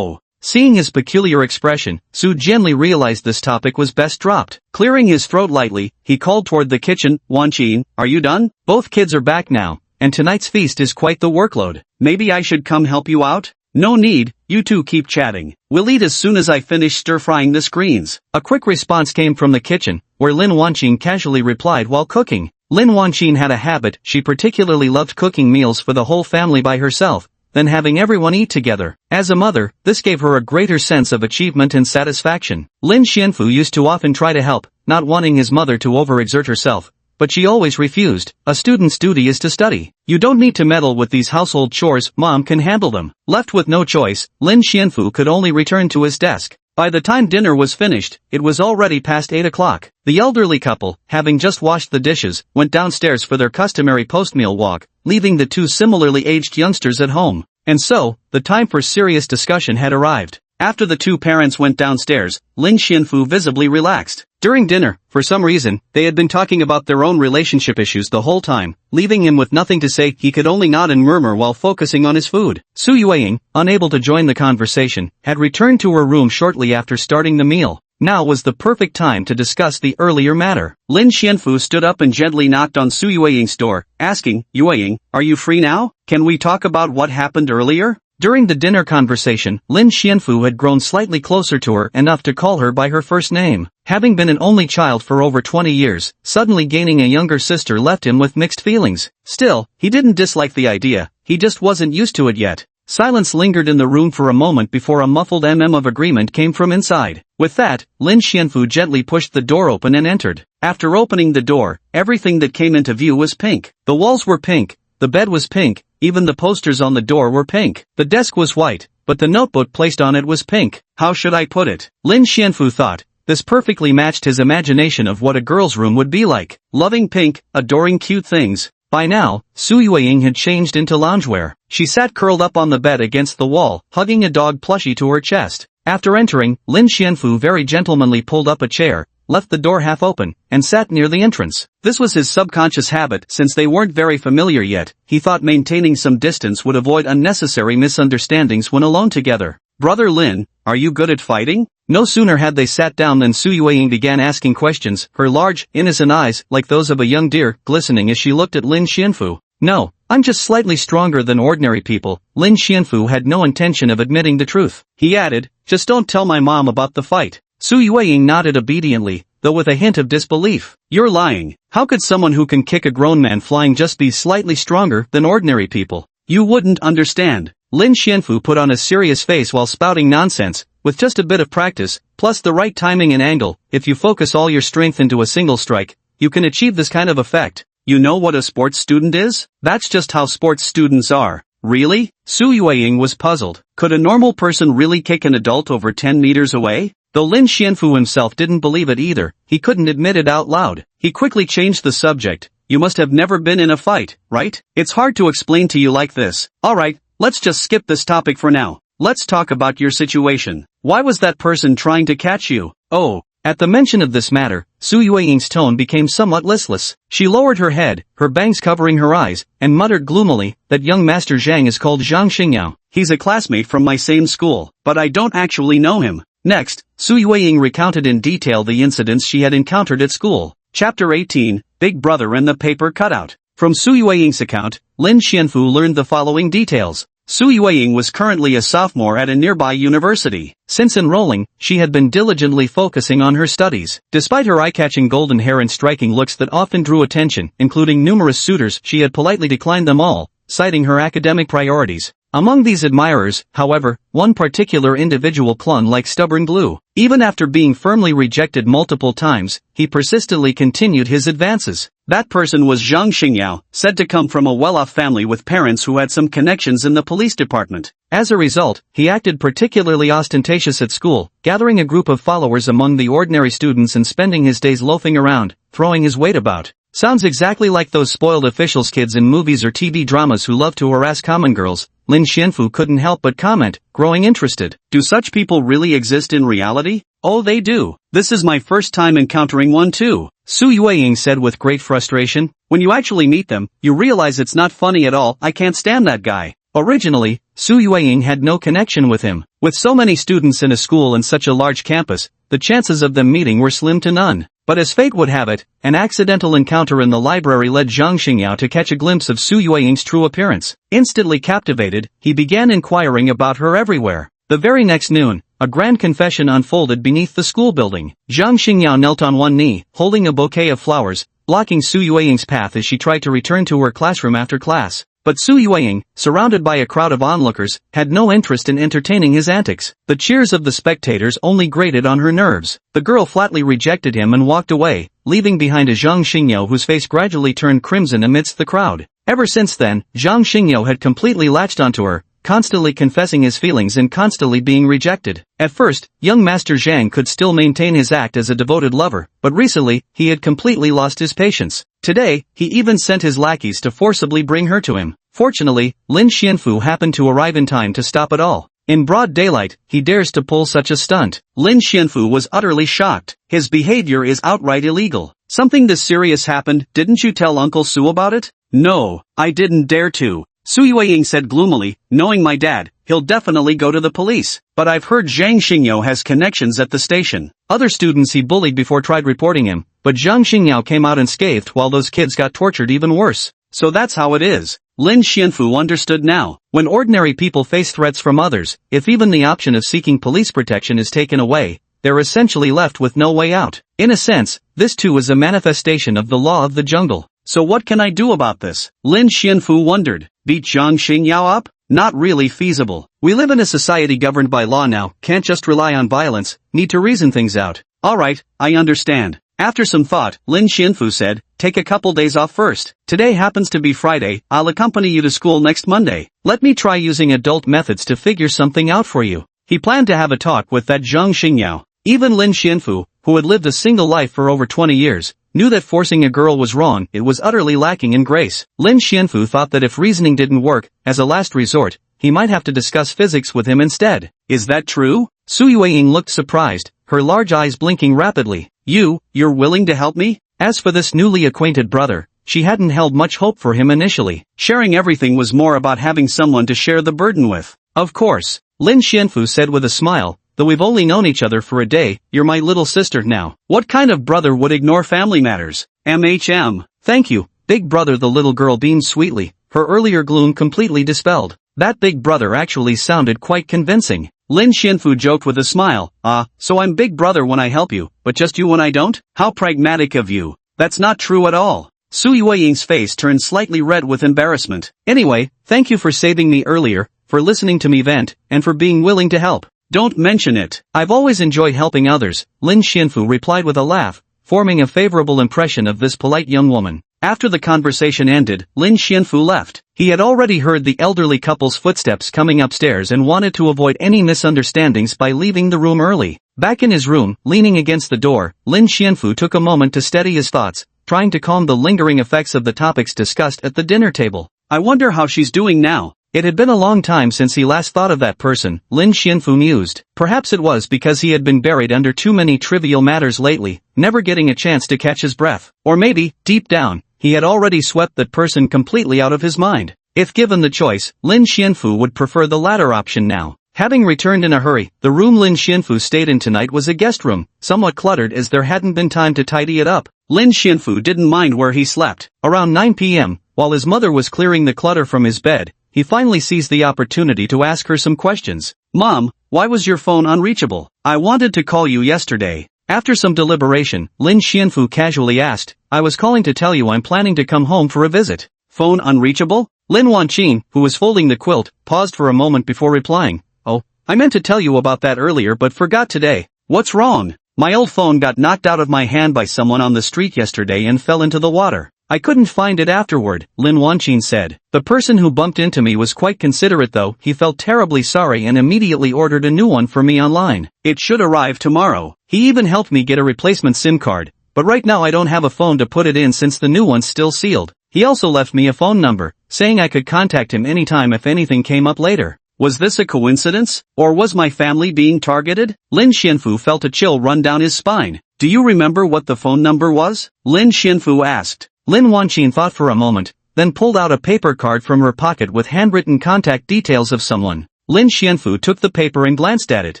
Seeing his peculiar expression, Su Jianli realized this topic was best dropped. Clearing his throat lightly, he called toward the kitchen, "Wanqin, are you done? Both kids are back now, and tonight's feast is quite the workload. Maybe I should come help you out?" "No need, you two keep chatting. We'll eat as soon as I finish stir-frying the greens." A quick response came from the kitchen, where Lin Wanqin casually replied while cooking. Lin Wanqin had a habit, she particularly loved cooking meals for the whole family by herself, then having everyone eat together. As a mother, this gave her a greater sense of achievement and satisfaction. Lin Xianfu used to often try to help, not wanting his mother to overexert herself, but she always refused. "A student's duty is to study. You don't need to meddle with these household chores, Mom can handle them." Left with no choice, Lin Xianfu could only return to his desk. By the time dinner was finished, it was already past 8 o'clock. The elderly couple, having just washed the dishes, went downstairs for their customary post-meal walk, leaving the two similarly aged youngsters at home. And so, the time for serious discussion had arrived. After the two parents went downstairs, Lin Xianfu visibly relaxed. During dinner, for some reason, they had been talking about their own relationship issues the whole time, leaving him with nothing to say. He could only nod and murmur while focusing on his food. Su Yueying, unable to join the conversation, had returned to her room shortly after starting the meal. Now was the perfect time to discuss the earlier matter. Lin Xianfu stood up and gently knocked on Su Yueying's door, asking, "Yueying, are you free now? Can we talk about what happened earlier?" During the dinner conversation, Lin Xianfu had grown slightly closer to her, enough to call her by her first name. Having been an only child for over 20 years, suddenly gaining a younger sister left him with mixed feelings. Still, he didn't dislike the idea, he just wasn't used to it yet. Silence lingered in the room for a moment before a muffled of agreement came from inside. With that, Lin Xianfu gently pushed the door open and entered. After opening the door, everything that came into view was pink. The walls were pink, the bed was pink, even the posters on the door were pink. The desk was white, but the notebook placed on it was pink. How should I put it? Lin Xianfu thought. This perfectly matched his imagination of what a girl's room would be like. Loving pink, adoring cute things. By now, Su Yueying had changed into loungewear. She sat curled up on the bed against the wall, hugging a dog plushie to her chest. After entering, Lin Xianfu very gentlemanly pulled up a chair, left the door half open, and sat near the entrance. This was his subconscious habit. Since they weren't very familiar yet, he thought maintaining some distance would avoid unnecessary misunderstandings when alone together. "Brother Lin, are you good at fighting?" No sooner had they sat down than Su Yueying began asking questions, her large, innocent eyes, like those of a young deer, glistening as she looked at Lin Xianfu. "No, I'm just slightly stronger than ordinary people." Lin Xianfu had no intention of admitting the truth. He added, "Just don't tell my mom about the fight." Su Yueying nodded obediently, though with a hint of disbelief. "You're lying. How could someone who can kick a grown man flying just be slightly stronger than ordinary people? You wouldn't understand." Lin Xianfu put on a serious face while spouting nonsense. With just a bit of practice, plus the right timing and angle, if you focus all your strength into a single strike, you can achieve this kind of effect. You know what a sports student is? That's just how sports students are. Really? Su Yueying was puzzled. Could a normal person really kick an adult over 10 meters away? Though Lin Xianfu himself didn't believe it either, he couldn't admit it out loud. He quickly changed the subject. "You must have never been in a fight, right? It's hard to explain to you like this. Alright, let's just skip this topic for now. Let's talk about your situation. Why was that person trying to catch you?" "Oh." At the mention of this matter, Su Yueying's tone became somewhat listless. She lowered her head, her bangs covering her eyes, and muttered gloomily, "That young Master Zhang is called Zhang Xingyao. He's a classmate from my same school, but I don't actually know him." Next, Su Yueying recounted in detail the incidents she had encountered at school. Chapter 18, Big Brother and the Paper Cutout. From Su Yueying's account, Lin Xianfu learned the following details. Su Yueying was currently a sophomore at a nearby university. Since enrolling, she had been diligently focusing on her studies. Despite her eye-catching golden hair and striking looks that often drew attention, including numerous suitors, she had politely declined them all, citing her academic priorities. Among these admirers, however, one particular individual clung like stubborn glue. Even after being firmly rejected multiple times, he persistently continued his advances. That person was Zhang Xingyao, said to come from a well-off family with parents who had some connections in the police department. As a result, he acted particularly ostentatious at school, gathering a group of followers among the ordinary students and spending his days loafing around, throwing his weight about. Sounds exactly like those spoiled officials kids in movies or TV dramas who love to harass common girls. Lin Xianfu couldn't help but comment, growing interested. Do such people really exist in reality? Oh, they do. This is my first time encountering one too. Su Yueying said with great frustration. When you actually meet them, you realize it's not funny at all. I can't stand that guy. Originally, Su Yueying had no connection with him. With so many students in a school and such a large campus, the chances of them meeting were slim to none. But as fate would have it, an accidental encounter in the library led Zhang Xingyao to catch a glimpse of Su Yueying's true appearance. Instantly captivated, he began inquiring about her everywhere. The very next noon, a grand confession unfolded beneath the school building. Zhang Xingyao knelt on one knee, holding a bouquet of flowers, blocking Su Yueying's path as she tried to return to her classroom after class. But Su Yueying, surrounded by a crowd of onlookers, had no interest in entertaining his antics. The cheers of the spectators only grated on her nerves. The girl flatly rejected him and walked away, leaving behind a Zhang Xingyao whose face gradually turned crimson amidst the crowd. Ever since then, Zhang Xingyao had completely latched onto her, constantly confessing his feelings and constantly being rejected. At first, young Master Zhang could still maintain his act as a devoted lover, but recently, he had completely lost his patience. Today, he even sent his lackeys to forcibly bring her to him. Fortunately, Lin Xianfu happened to arrive in time to stop it all. In broad daylight, he dares to pull such a stunt. Lin Xianfu was utterly shocked. His behavior is outright illegal. Something this serious happened, didn't you tell Uncle Su about it? No, I didn't dare to. Su Yueying said gloomily, knowing my dad, he'll definitely go to the police. But I've heard Zhang Xingyao has connections at the station. Other students he bullied before tried reporting him, but Zhang Xingyao came out unscathed while those kids got tortured even worse. So that's how it is. Lin Xianfu understood now. When ordinary people face threats from others, if even the option of seeking police protection is taken away, they're essentially left with no way out. In a sense, this too is a manifestation of the law of the jungle. So what can I do about this? Lin Xianfu wondered. Beat Zhang Xingyao up? Not really feasible. We live in a society governed by law now, can't just rely on violence, need to reason things out. Alright, I understand. After some thought, Lin Xianfu said, take a couple days off first. Today happens to be Friday, I'll accompany you to school next Monday. Let me try using adult methods to figure something out for you. He planned to have a talk with that Zhang Xingyao. Even Lin Xianfu, who had lived a single life for over 20 years, knew that forcing a girl was wrong, it was utterly lacking in grace. Lin Xianfu thought that if reasoning didn't work, as a last resort, he might have to discuss physics with him instead. Is that true? Su Yueying looked surprised, her large eyes blinking rapidly. You're willing to help me? As for this newly acquainted brother, she hadn't held much hope for him initially. Sharing everything was more about having someone to share the burden with. Of course, Lin Xianfu said with a smile, though we've only known each other for a day, you're my little sister now. What kind of brother would ignore family matters? Thank you, big brother. The little girl beamed sweetly, her earlier gloom completely dispelled. That big brother actually sounded quite convincing. Lin Xianfu joked with a smile, so I'm big brother when I help you, but just you when I don't? How pragmatic of you. That's not true at all. Su Yueying's face turned slightly red with embarrassment. Anyway, thank you for saving me earlier, for listening to me vent, and for being willing to help. Don't mention it. I've always enjoyed helping others, Lin Xianfu replied with a laugh, forming a favorable impression of this polite young woman. After the conversation ended, Lin Xianfu left. He had already heard the elderly couple's footsteps coming upstairs and wanted to avoid any misunderstandings by leaving the room early. Back in his room, leaning against the door, Lin Xianfu took a moment to steady his thoughts, trying to calm the lingering effects of the topics discussed at the dinner table. I wonder how she's doing now. It had been a long time since he last thought of that person, Lin Xianfu mused. Perhaps it was because he had been buried under too many trivial matters lately, never getting a chance to catch his breath. Or maybe, deep down, he had already swept that person completely out of his mind. If given the choice, Lin Xianfu would prefer the latter option now. Having returned in a hurry, the room Lin Xianfu stayed in tonight was a guest room, somewhat cluttered as there hadn't been time to tidy it up. Lin Xianfu didn't mind where he slept. Around 9 p.m., while his mother was clearing the clutter from his bed, he finally seized the opportunity to ask her some questions. Mom, why was your phone unreachable? I wanted to call you yesterday. After some deliberation, Lin Xianfu casually asked, I was calling to tell you I'm planning to come home for a visit. Phone unreachable? Lin Wanqin, who was folding the quilt, paused for a moment before replying. Oh, I meant to tell you about that earlier but forgot today. What's wrong? My old phone got knocked out of my hand by someone on the street yesterday and fell into the water. I couldn't find it afterward, Lin Wanqin said. The person who bumped into me was quite considerate though. He felt terribly sorry and immediately ordered a new one for me online. It should arrive tomorrow. He even helped me get a replacement SIM card, but right now I don't have a phone to put it in since the new one's still sealed. He also left me a phone number, saying I could contact him anytime if anything came up later. Was this a coincidence? Or was my family being targeted? Lin Xianfu felt a chill run down his spine. Do you remember what the phone number was? Lin Xianfu asked. Lin Wanqin thought for a moment, then pulled out a paper card from her pocket with handwritten contact details of someone. Lin Xianfu took the paper and glanced at it,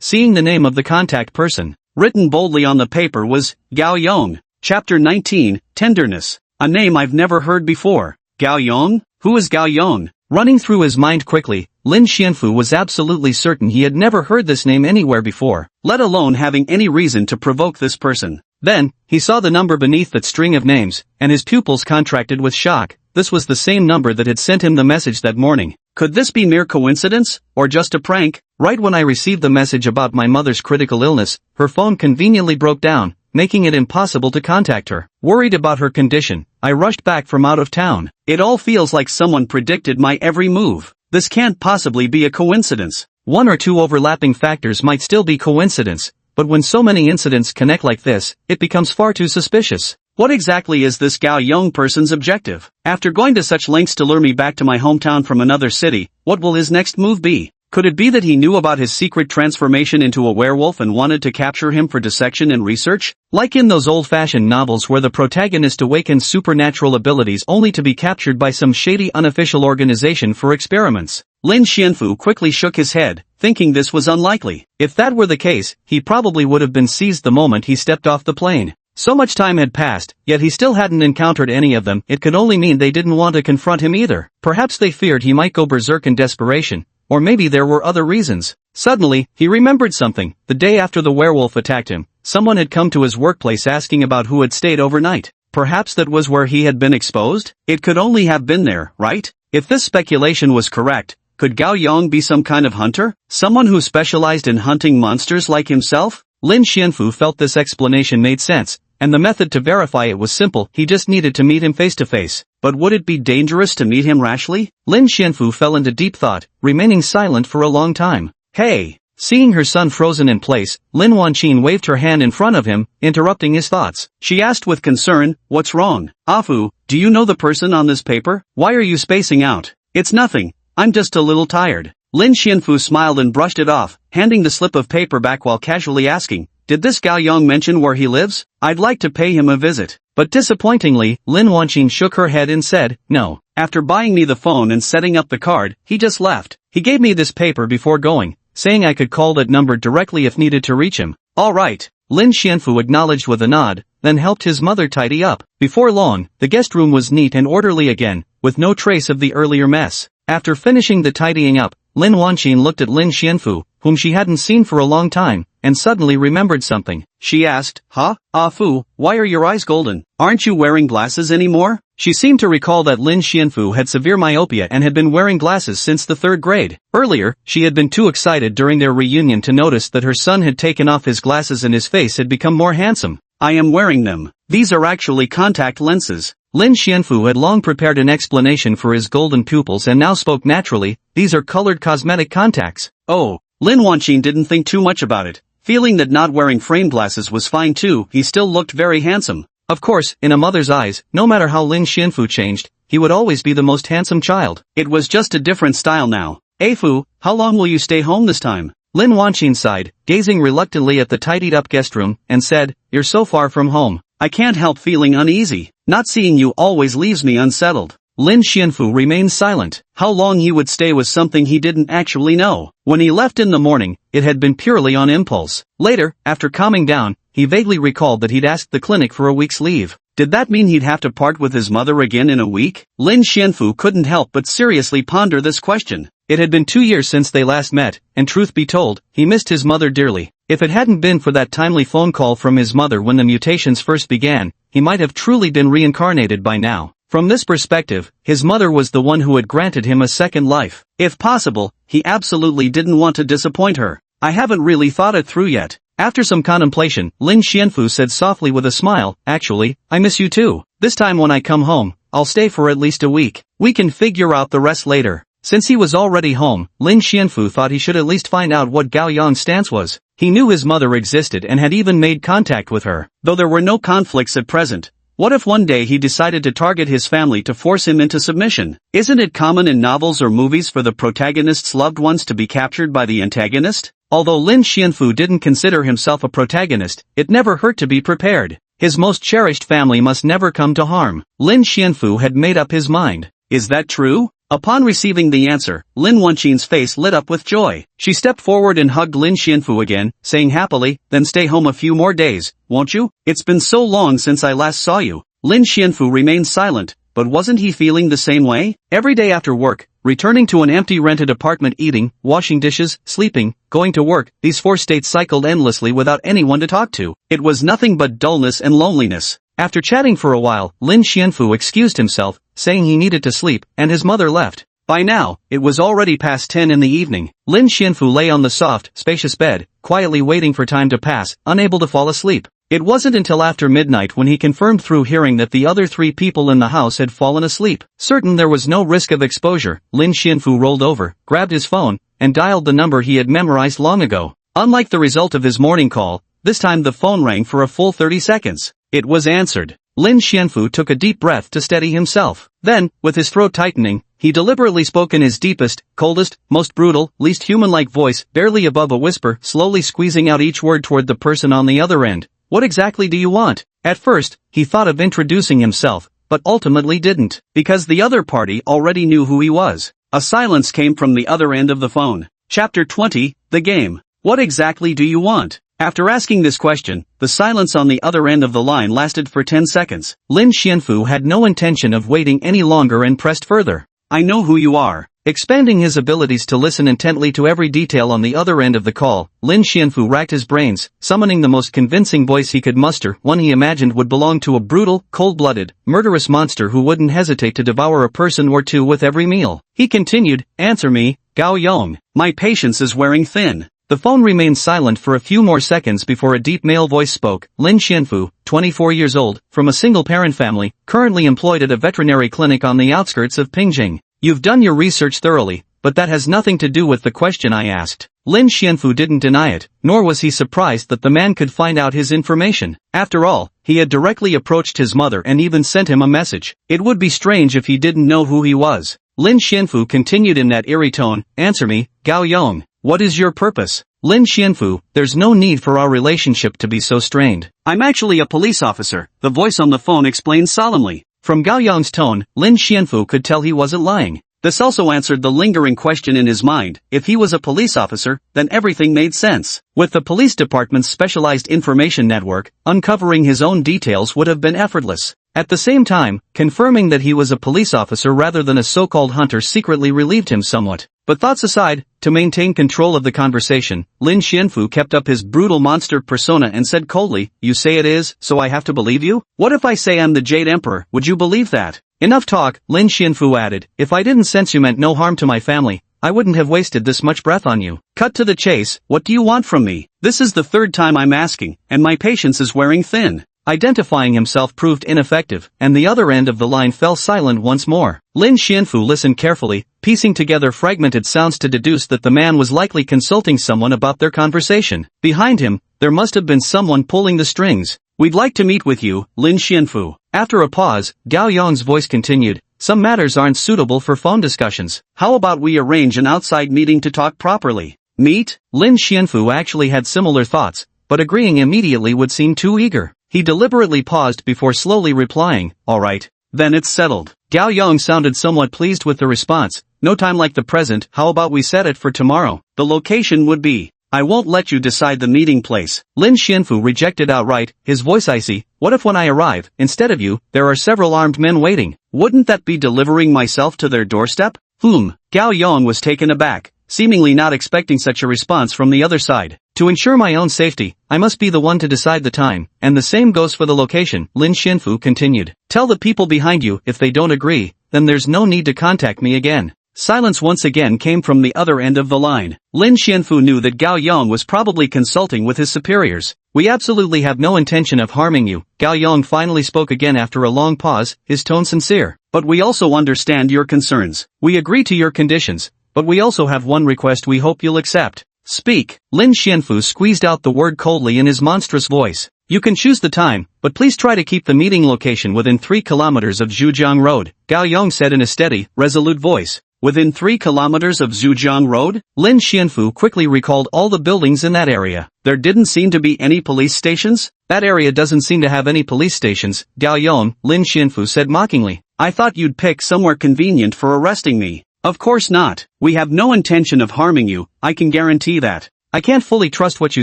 seeing the name of the contact person. Written boldly on the paper was, Gao Yong. Chapter 19, Tenderness. A name I've never heard before. Gao Yong? Who is Gao Yong? Running through his mind quickly, Lin Xianfu was absolutely certain he had never heard this name anywhere before, let alone having any reason to provoke this person. Then, he saw the number beneath that string of names, and his pupils contracted with shock. This was the same number that had sent him the message that morning. Could this be mere coincidence, or just a prank? Right when I received the message about my mother's critical illness, her phone conveniently broke down, making it impossible to contact her. Worried about her condition, I rushed back from out of town. It all feels like someone predicted my every move. This can't possibly be a coincidence. One or two overlapping factors might still be coincidence, but when so many incidents connect like this, it becomes far too suspicious. What exactly is this Gao Yong person's objective? After going to such lengths to lure me back to my hometown from another city, what will his next move be? Could it be that he knew about his secret transformation into a werewolf and wanted to capture him for dissection and research? Like in those old-fashioned novels where the protagonist awakens supernatural abilities only to be captured by some shady unofficial organization for experiments. Lin Xianfu quickly shook his head, thinking this was unlikely. If that were the case, he probably would have been seized the moment he stepped off the plane. So much time had passed, yet he still hadn't encountered any of them. It could only mean they didn't want to confront him either. Perhaps they feared he might go berserk in desperation. Or maybe there were other reasons. Suddenly, he remembered something. The day after the werewolf attacked him, someone had come to his workplace asking about who had stayed overnight. Perhaps that was where he had been exposed? It could only have been there, right? If this speculation was correct, could Gao Yong be some kind of hunter? Someone who specialized in hunting monsters like himself? Lin Xianfu felt this explanation made sense, and the method to verify it was simple. He just needed to meet him face to face. But would it be dangerous to meet him rashly? Lin Xianfu fell into deep thought, remaining silent for a long time. Hey! Seeing her son frozen in place, Lin Wanqin waved her hand in front of him, interrupting his thoughts. She asked with concern, "What's wrong? Afu, do you know the person on this paper? Why are you spacing out?" "It's nothing. I'm just a little tired." Lin Xianfu smiled and brushed it off, handing the slip of paper back while casually asking, "Did this Gao Yong mention where he lives? I'd like to pay him a visit." But disappointingly, Lin Wanqin shook her head and said, "No. After buying me the phone and setting up the card, he just left. He gave me this paper before going, saying I could call that number directly if needed to reach him." "All right." Lin Xianfu acknowledged with a nod, then helped his mother tidy up. Before long, the guest room was neat and orderly again, with no trace of the earlier mess. After finishing the tidying up, Lin Wanqin looked at Lin Xianfu, whom she hadn't seen for a long time, and suddenly remembered something. She asked, "Huh? Ah Fu, why are your eyes golden? Aren't you wearing glasses anymore?" She seemed to recall that Lin Xianfu had severe myopia and had been wearing glasses since the 3rd grade. Earlier, she had been too excited during their reunion to notice that her son had taken off his glasses and his face had become more handsome. "I am wearing them. These are actually contact lenses." Lin Xianfu had long prepared an explanation for his golden pupils and now spoke naturally, "These are colored cosmetic contacts." Oh, Lin Wanqin didn't think too much about it. Feeling that not wearing frame glasses was fine too, he still looked very handsome. Of course, in a mother's eyes, no matter how Lin Xianfu changed, he would always be the most handsome child. It was just a different style now. "Hey Fu, how long will you stay home this time?" Lin Wanqin sighed, gazing reluctantly at the tidied-up guest room, and said, "You're so far from home. I can't help feeling uneasy. Not seeing you always leaves me unsettled." Lin Xianfu remained silent. How long he would stay was something he didn't actually know. When he left in the morning, it had been purely on impulse. Later, after calming down, he vaguely recalled that he'd asked the clinic for a week's leave. Did that mean he'd have to part with his mother again in a week? Lin Xianfu couldn't help but seriously ponder this question. It had been 2 years since they last met, and truth be told, he missed his mother dearly. If it hadn't been for that timely phone call from his mother when the mutations first began, he might have truly been reincarnated by now. From this perspective, his mother was the one who had granted him a second life. If possible, he absolutely didn't want to disappoint her. "I haven't really thought it through yet." After some contemplation, Lin Xianfu said softly with a smile, "Actually, I miss you too. This time when I come home, I'll stay for at least a week. We can figure out the rest later." Since he was already home, Lin Xianfu thought he should at least find out what Gao Yong's stance was. He knew his mother existed and had even made contact with her. Though there were no conflicts at present, what if one day he decided to target his family to force him into submission? Isn't it common in novels or movies for the protagonist's loved ones to be captured by the antagonist? Although Lin Xianfu didn't consider himself a protagonist, it never hurt to be prepared. His most cherished family must never come to harm. Lin Xianfu had made up his mind. Is that true? Upon receiving the answer, Lin Wanqin's face lit up with joy. She stepped forward and hugged Lin Xianfu again, saying happily, "Then stay home a few more days, won't you? It's been so long since I last saw you." Lin Xianfu remained silent, but wasn't he feeling the same way? Every day after work, returning to an empty rented apartment, eating, washing dishes, sleeping, going to work, these 4 states cycled endlessly without anyone to talk to. It was nothing but dullness and loneliness. After chatting for a while, Lin Xianfu excused himself, saying he needed to sleep, and his mother left. By now, it was already past 10 in the evening. Lin Xianfu lay on the soft, spacious bed, quietly waiting for time to pass, unable to fall asleep. It wasn't until after midnight when he confirmed through hearing that the other 3 people in the house had fallen asleep. Certain there was no risk of exposure, Lin Xianfu rolled over, grabbed his phone, and dialed the number he had memorized long ago. Unlike the result of his morning call, this time the phone rang for a full 30 seconds. It was answered. Lin Xianfu took a deep breath to steady himself. Then, with his throat tightening, he deliberately spoke in his deepest, coldest, most brutal, least human-like voice, barely above a whisper, slowly squeezing out each word toward the person on the other end. What exactly do you want? At first, he thought of introducing himself, but ultimately didn't, because the other party already knew who he was. A silence came from the other end of the phone. Chapter 20, The Game. What exactly do you want? After asking this question, the silence on the other end of the line lasted for 10 seconds. Lin Xianfu had no intention of waiting any longer and pressed further. I know who you are. Expanding his abilities to listen intently to every detail on the other end of the call, Lin Xianfu racked his brains, summoning the most convincing voice he could muster, one he imagined would belong to a brutal, cold-blooded, murderous monster who wouldn't hesitate to devour a person or two with every meal. He continued, answer me, Gao Yong. My patience is wearing thin. The phone remained silent for a few more seconds before a deep male voice spoke. Lin Xianfu, 24 years old, from a single-parent family, currently employed at a veterinary clinic on the outskirts of Pingjing. You've done your research thoroughly, but that has nothing to do with the question I asked. Lin Xianfu didn't deny it, nor was he surprised that the man could find out his information. After all, he had directly approached his mother and even sent him a message. It would be strange if he didn't know who he was. Lin Xianfu continued in that eerie tone, answer me, Gao Yong. What is your purpose? Lin Xianfu, there's no need for our relationship to be so strained. I'm actually a police officer, the voice on the phone explained solemnly. From Gao Yong's tone, Lin Xianfu could tell he wasn't lying. This also answered the lingering question in his mind. If he was a police officer, then everything made sense. With the police department's specialized information network, uncovering his own details would have been effortless. At the same time, confirming that he was a police officer rather than a so-called hunter secretly relieved him somewhat. But thoughts aside, to maintain control of the conversation, Lin Xianfu kept up his brutal monster persona and said coldly, you say it is, so I have to believe you? What if I say I'm the Jade Emperor, would you believe that? Enough talk, Lin Xianfu added, if I didn't sense you meant no harm to my family, I wouldn't have wasted this much breath on you. Cut to the chase, what do you want from me? This is the 3rd time I'm asking, and my patience is wearing thin. Identifying himself proved ineffective, and the other end of the line fell silent once more. Lin Xianfu listened carefully, piecing together fragmented sounds to deduce that the man was likely consulting someone about their conversation. Behind him, there must have been someone pulling the strings. We'd like to meet with you, Lin Xianfu. After a pause, Gao Yong's voice continued, some matters aren't suitable for phone discussions. How about we arrange an outside meeting to talk properly? Meet? Lin Xianfu actually had similar thoughts, but agreeing immediately would seem too eager. He deliberately paused before slowly replying, alright, then it's settled. Gao Yong sounded somewhat pleased with the response. No time like the present, how about we set it for tomorrow? The location would be. I won't let you decide the meeting place. Lin Xianfu rejected outright, his voice icy. What if when I arrive, instead of you, there are several armed men waiting? Wouldn't that be delivering myself to their doorstep? Gao Yong was taken aback, seemingly not expecting such a response from the other side. To ensure my own safety, I must be the one to decide the time, and the same goes for the location, Lin Xianfu continued. Tell the people behind you if they don't agree, then there's no need to contact me again. Silence once again came from the other end of the line. Lin Xianfu knew that Gao Yong was probably consulting with his superiors. We absolutely have no intention of harming you, Gao Yong finally spoke again after a long pause, his tone sincere. But we also understand your concerns. We agree to your conditions, but we also have one request we hope you'll accept. Speak. Lin Xianfu squeezed out the word coldly in his monstrous voice. You can choose the time, but please try to keep the meeting location within 3 kilometers of Zhujiang Road, Gao Yong said in a steady, resolute voice. Within 3 kilometers of Zhujiang Road? Lin Xianfu quickly recalled all the buildings in that area. There didn't seem to be any police stations? That area doesn't seem to have any police stations, Gao Yong, Lin Xianfu said mockingly. I thought you'd pick somewhere convenient for arresting me. Of course not. We have no intention of harming you, I can guarantee that. I can't fully trust what you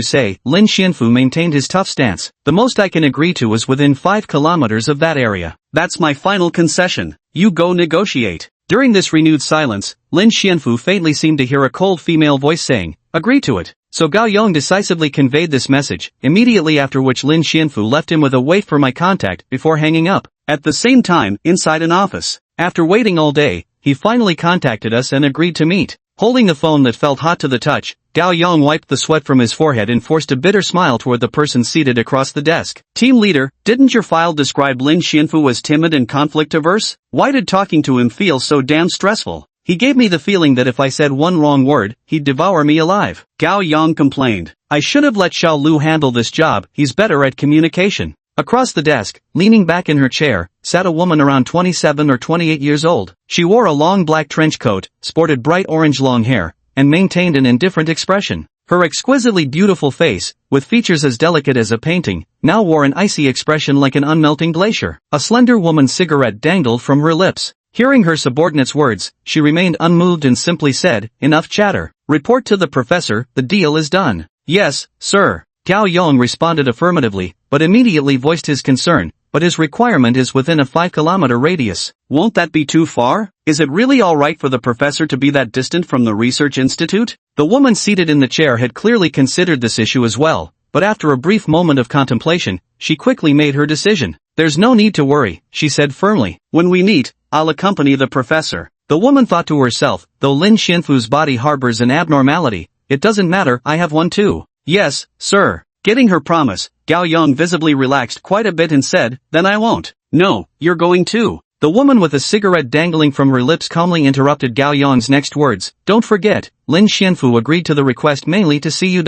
say, Lin Xianfu maintained his tough stance. The most I can agree to is within 5 kilometers of that area. That's my final concession. You go negotiate. During this renewed silence, Lin Xianfu faintly seemed to hear a cold female voice saying, agree to it. So Gao Yong decisively conveyed this message, immediately after which Lin Xianfu left him with a wait for my contact before hanging up. At the same time, inside an office. After waiting all day, he finally contacted us and agreed to meet. Holding the phone that felt hot to the touch, Gao Yong wiped the sweat from his forehead and forced a bitter smile toward the person seated across the desk. Team leader, didn't your file describe Lin Xianfu as timid and conflict-averse? Why did talking to him feel so damn stressful? He gave me the feeling that if I said one wrong word, he'd devour me alive. Gao Yong complained. I should have let Xiao Lu handle this job, he's better at communication. Across the desk, leaning back in her chair, sat a woman around 27 or 28 years old. She wore a long black trench coat, sported bright orange long hair, and maintained an indifferent expression. Her exquisitely beautiful face, with features as delicate as a painting, now wore an icy expression like an unmelting glacier. A slender woman's cigarette dangled from her lips. Hearing her subordinate's words, she remained unmoved and simply said, "Enough chatter. Report to the professor, the deal is done." "Yes, sir." Gao Yong responded affirmatively, but immediately voiced his concern, "But his requirement is within a 5-kilometer radius. Won't that be too far? Is it really alright for the professor to be that distant from the research institute?" The woman seated in the chair had clearly considered this issue as well, but after a brief moment of contemplation, she quickly made her decision. "There's no need to worry," she said firmly. "When we meet, I'll accompany the professor." The woman thought to herself, though Lin Xianfu's body harbors an abnormality, it doesn't matter, I have one too. "Yes, sir." Getting her promise, Gao Yong visibly relaxed quite a bit and said, "Then I won't." "No, you're going too." The woman with a cigarette dangling from her lips calmly interrupted Gao Yong's next words. "Don't forget, Lin Xianfu agreed to the request mainly to see you.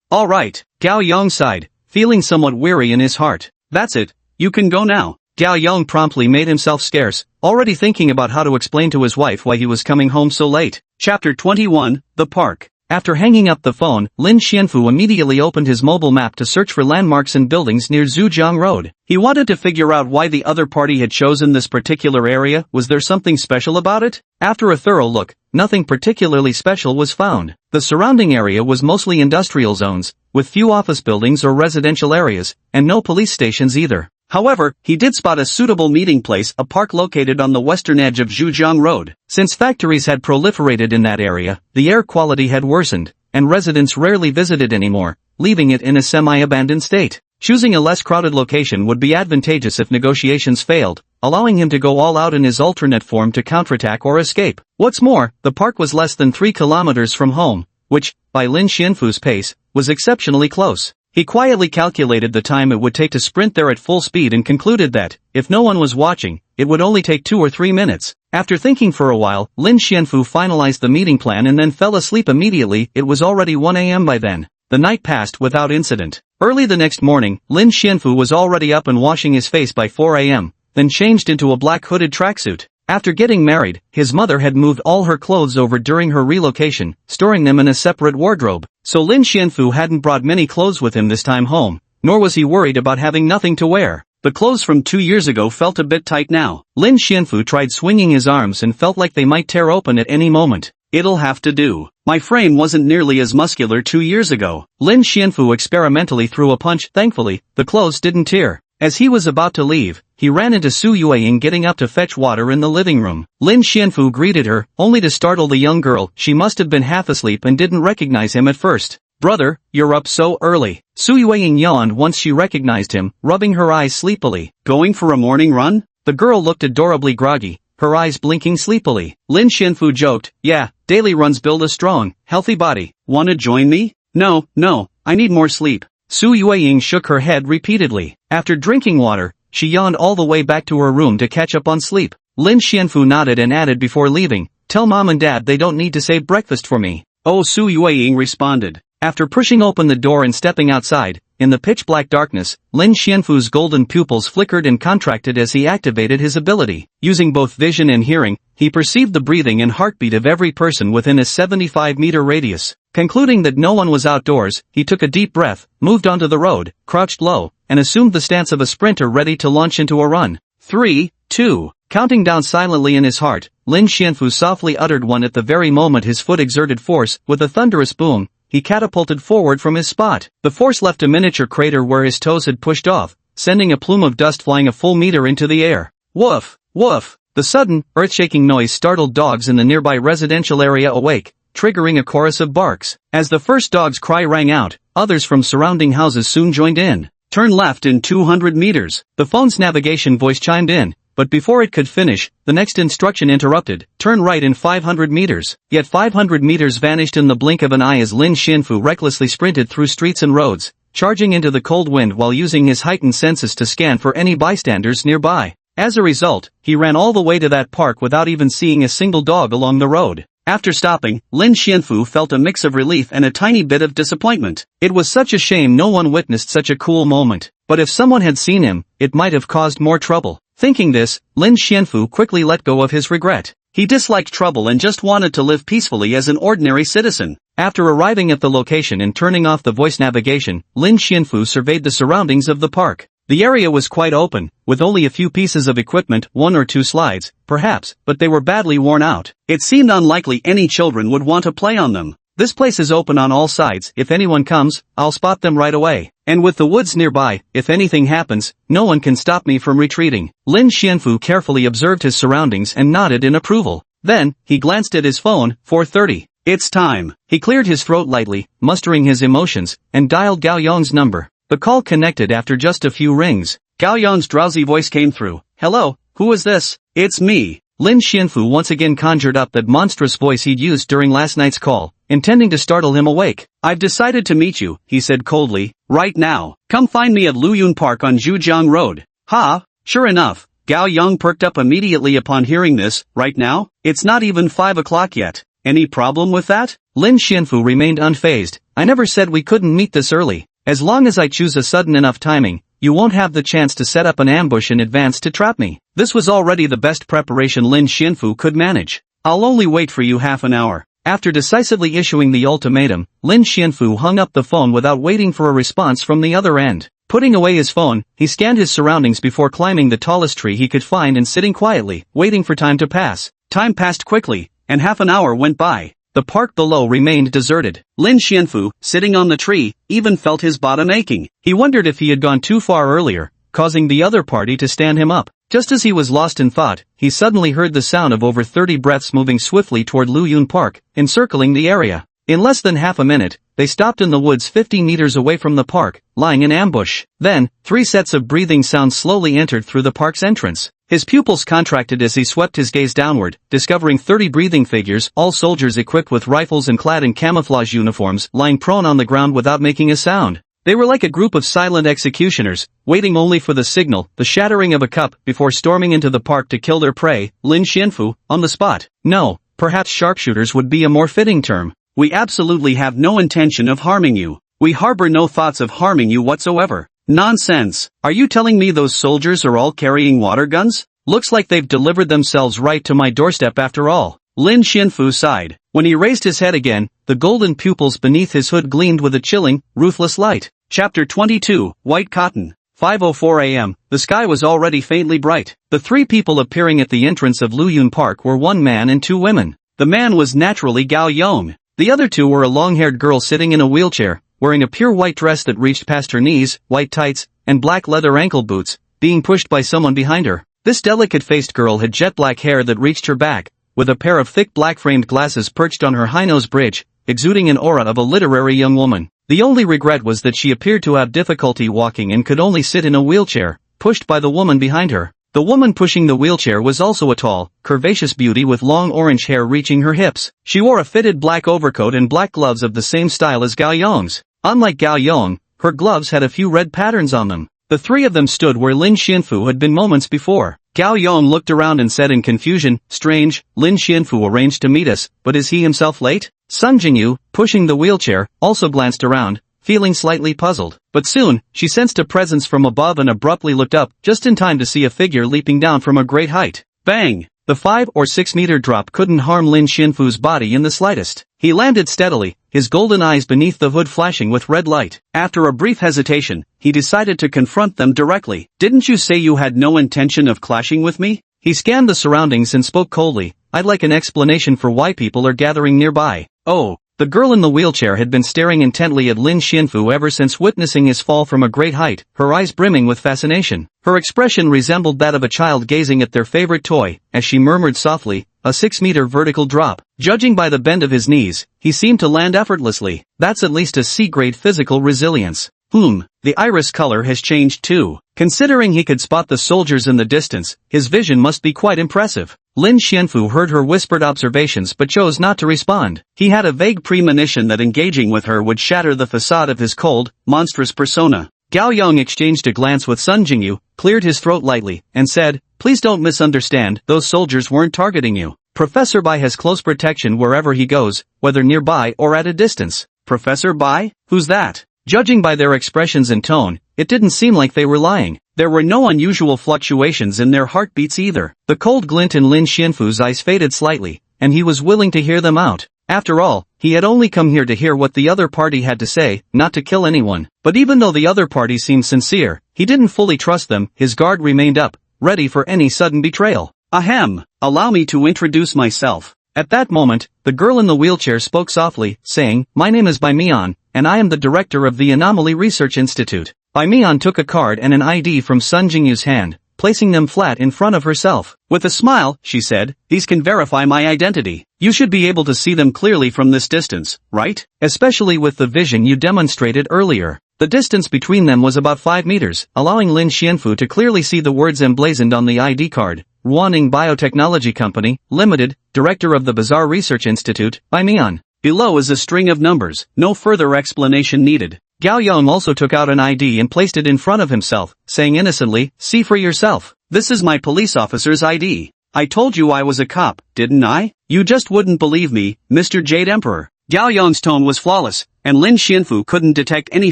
All right, Gao Yong sighed, feeling somewhat weary in his heart. "That's it, you can go now." Gao Yong promptly made himself scarce, already thinking about how to explain to his wife why he was coming home so late. Chapter 21, The Park. After hanging up the phone, Lin Xianfu immediately opened his mobile map to search for landmarks and buildings near Zhujiang Road. He wanted to figure out why the other party had chosen this particular area. Was there something special about it? After a thorough look, nothing particularly special was found. The surrounding area was mostly industrial zones, with few office buildings or residential areas, and no police stations either. However, he did spot a suitable meeting place, a park located on the western edge of Zhujiang Road. Since factories had proliferated in that area, the air quality had worsened, and residents rarely visited anymore, leaving it in a semi-abandoned state. Choosing a less crowded location would be advantageous if negotiations failed, allowing him to go all out in his alternate form to counterattack or escape. What's more, the park was less than 3 kilometers from home, which, by Lin Xianfu's pace, was exceptionally close. He quietly calculated the time it would take to sprint there at full speed and concluded that, if no one was watching, it would only take 2 or 3 minutes. After thinking for a while, Lin Xianfu finalized the meeting plan and then fell asleep immediately. It was already 1 a.m. by then. The night passed without incident. Early the next morning, Lin Xianfu was already up and washing his face by 4 a.m., then changed into a black hooded tracksuit. After getting married, his mother had moved all her clothes over during her relocation, storing them in a separate wardrobe. So Lin Xianfu hadn't brought many clothes with him this time home, nor was he worried about having nothing to wear. The clothes from 2 years ago felt a bit tight now. Lin Xianfu tried swinging his arms and felt like they might tear open at any moment. "It'll have to do. My frame wasn't nearly as muscular 2 years ago." Lin Xianfu experimentally threw a punch. Thankfully, the clothes didn't tear. As he was about to leave, he ran into Su Yueying getting up to fetch water in the living room. Lin Xianfu greeted her, only to startle the young girl. She must have been half asleep and didn't recognize him at first. "Brother, you're up so early." Su Yueying yawned once she recognized him, rubbing her eyes sleepily. "Going for a morning run?" The girl looked adorably groggy, her eyes blinking sleepily. Lin Xianfu joked, "Yeah, daily runs build a strong, healthy body. Wanna join me?" No, I need more sleep." Su Yueying shook her head repeatedly. After drinking water, she yawned all the way back to her room to catch up on sleep. Lin Xianfu nodded and added before leaving, "Tell mom and dad they don't need to save breakfast for me." "Oh," Su Yueying responded. After pushing open the door and stepping outside, in the pitch-black darkness, Lin Xianfu's golden pupils flickered and contracted as he activated his ability. Using both vision and hearing, he perceived the breathing and heartbeat of every person within a 75-meter radius. Concluding that no one was outdoors, he took a deep breath, moved onto the road, crouched low, and assumed the stance of a sprinter ready to launch into a run. 3, 2. Counting down silently in his heart, Lin Xianfu softly uttered one at the very moment his foot exerted force. With a thunderous boom, he catapulted forward from his spot. The force left a miniature crater where his toes had pushed off, sending a plume of dust flying a full meter into the air. Woof! Woof! The sudden, earth-shaking noise startled dogs in the nearby residential area awake, triggering a chorus of barks. As the first dog's cry rang out, others from surrounding houses soon joined in. "Turn left in 200 meters. The phone's navigation voice chimed in, but before it could finish, the next instruction interrupted, turn right in 500 meters. Yet 500 meters vanished in the blink of an eye as Lin Xianfu recklessly sprinted through streets and roads, charging into the cold wind while using his heightened senses to scan for any bystanders nearby. As a result, he ran all the way to that park without even seeing a single dog along the road. After stopping, Lin Xianfu felt a mix of relief and a tiny bit of disappointment. It was such a shame no one witnessed such a cool moment. But if someone had seen him, it might have caused more trouble. Thinking this, Lin Xianfu quickly let go of his regret. He disliked trouble and just wanted to live peacefully as an ordinary citizen. After arriving at the location and turning off the voice navigation, Lin Xianfu surveyed the surroundings of the park. The area was quite open, with only a few pieces of equipment, 1 or 2 slides, perhaps, but they were badly worn out. It seemed unlikely any children would want to play on them. This place is open on all sides. If anyone comes, I'll spot them right away. And with the woods nearby, if anything happens, no one can stop me from retreating. Lin Xianfu carefully observed his surroundings and nodded in approval. Then, he glanced at his phone, 4:30. It's time. He cleared his throat lightly, mustering his emotions, and dialed Gao Yong's number. The call connected after just a few rings. Gao Yong's drowsy voice came through. Hello, who is this? It's me. Lin Xianfu once again conjured up that monstrous voice he'd used during last night's call, intending to startle him awake. I've decided to meet you, he said coldly, right now. Come find me at Luyun Park on Zhujiang Road. Ha! Sure enough, Gao Yong perked up immediately upon hearing this. Right now? It's not even 5 o'clock yet. Any problem with that? Lin Xianfu remained unfazed. I never said we couldn't meet this early. As long as I choose a sudden enough timing, you won't have the chance to set up an ambush in advance to trap me. This was already the best preparation Lin Xianfu could manage. I'll only wait for you half an hour. After decisively issuing the ultimatum, Lin Xianfu hung up the phone without waiting for a response from the other end. Putting away his phone, he scanned his surroundings before climbing the tallest tree he could find and sitting quietly, waiting for time to pass. Time passed quickly, and half an hour went by. The park below remained deserted. Lin Xianfu, sitting on the tree, even felt his bottom aching. He wondered if he had gone too far earlier, causing the other party to stand him up. Just as he was lost in thought, he suddenly heard the sound of over 30 breaths moving swiftly toward Luyun Park, encircling the area. In less than half a minute, they stopped in the woods 50 meters away from the park, lying in ambush. Then, 3 sets of breathing sounds slowly entered through the park's entrance. His pupils contracted as he swept his gaze downward, discovering 30 breathing figures, all soldiers equipped with rifles and clad in camouflage uniforms, lying prone on the ground without making a sound. They were like a group of silent executioners, waiting only for the signal, the shattering of a cup, before storming into the park to kill their prey. Lin Xianfu, on the spot. No, perhaps sharpshooters would be a more fitting term. We absolutely have no intention of harming you. We harbor no thoughts of harming you whatsoever. Nonsense. Are you telling me those soldiers are all carrying water guns? Looks like they've delivered themselves right to my doorstep after all. Lin Xianfu sighed. When he raised his head again, the golden pupils beneath his hood gleamed with a chilling, ruthless light. Chapter 22, White Cotton. 5:04 a.m., the sky was already faintly bright. The 3 people appearing at the entrance of Luyun Park were 1 man and 2 women. The man was naturally Gao Yong. The other 2 were a long-haired girl sitting in a wheelchair, wearing a pure white dress that reached past her knees, white tights, and black leather ankle boots, being pushed by someone behind her. This delicate-faced girl had jet black hair that reached her back, with a pair of thick black-framed glasses perched on her high nose bridge, exuding an aura of a literary young woman. The only regret was that she appeared to have difficulty walking and could only sit in a wheelchair, pushed by the woman behind her. The woman pushing the wheelchair was also a tall, curvaceous beauty with long orange hair reaching her hips. She wore a fitted black overcoat and black gloves of the same style as Gao Yong's. Unlike Gao Yong, her gloves had a few red patterns on them. The 3 of them stood where Lin Xianfu had been moments before. Gao Yong looked around and said in confusion, strange, Lin Xianfu arranged to meet us, but is he himself late? Sun Jingyu, pushing the wheelchair, also glanced around, feeling slightly puzzled. But soon, she sensed a presence from above and abruptly looked up, just in time to see a figure leaping down from a great height. Bang! The 5 or 6 meter drop couldn't harm Lin Xianfu's body in the slightest. He landed steadily, his golden eyes beneath the hood flashing with red light. After a brief hesitation, he decided to confront them directly. Didn't you say you had no intention of clashing with me? He scanned the surroundings and spoke coldly. I'd like an explanation for why people are gathering nearby. Oh. The girl in the wheelchair had been staring intently at Lin Xianfu ever since witnessing his fall from a great height, her eyes brimming with fascination. Her expression resembled that of a child gazing at their favorite toy, as she murmured softly, a 6-meter vertical drop. Judging by the bend of his knees, he seemed to land effortlessly. That's at least a C-grade physical resilience. The iris color has changed too. Considering he could spot the soldiers in the distance, his vision must be quite impressive. Lin Xianfu heard her whispered observations but chose not to respond. He had a vague premonition that engaging with her would shatter the facade of his cold, monstrous persona. Gao Yong exchanged a glance with Sun Jingyu, cleared his throat lightly, and said, "Please don't misunderstand, those soldiers weren't targeting you. Professor Bai has close protection wherever he goes, whether nearby or at a distance." Professor Bai? Who's that? Judging by their expressions and tone, it didn't seem like they were lying. There were no unusual fluctuations in their heartbeats either. The cold glint in Lin Xianfu's eyes faded slightly, and he was willing to hear them out. After all, he had only come here to hear what the other party had to say, not to kill anyone. But even though the other party seemed sincere, he didn't fully trust them. His guard remained up, ready for any sudden betrayal. "Ahem, allow me to introduce myself." At that moment, the girl in the wheelchair spoke softly, saying, "My name is Bai Mian, and I am the director of the Anomaly Research Institute." Bai Mian took a card and an ID from Sun Jingyu's hand, placing them flat in front of herself. With a smile, she said, "These can verify my identity. You should be able to see them clearly from this distance, right? Especially with the vision you demonstrated earlier." The distance between them was about 5 meters, allowing Lin Xianfu to clearly see the words emblazoned on the ID card. Ruaning Biotechnology Company, Limited, Director of the Bazaar Research Institute, Bai Mian. Below is a string of numbers, no further explanation needed. Gao Yong also took out an ID and placed it in front of himself, saying innocently, "See for yourself. This is my police officer's ID. I told you I was a cop, didn't I? You just wouldn't believe me, Mr. Jade Emperor." Gao Yong's tone was flawless, and Lin Xianfu couldn't detect any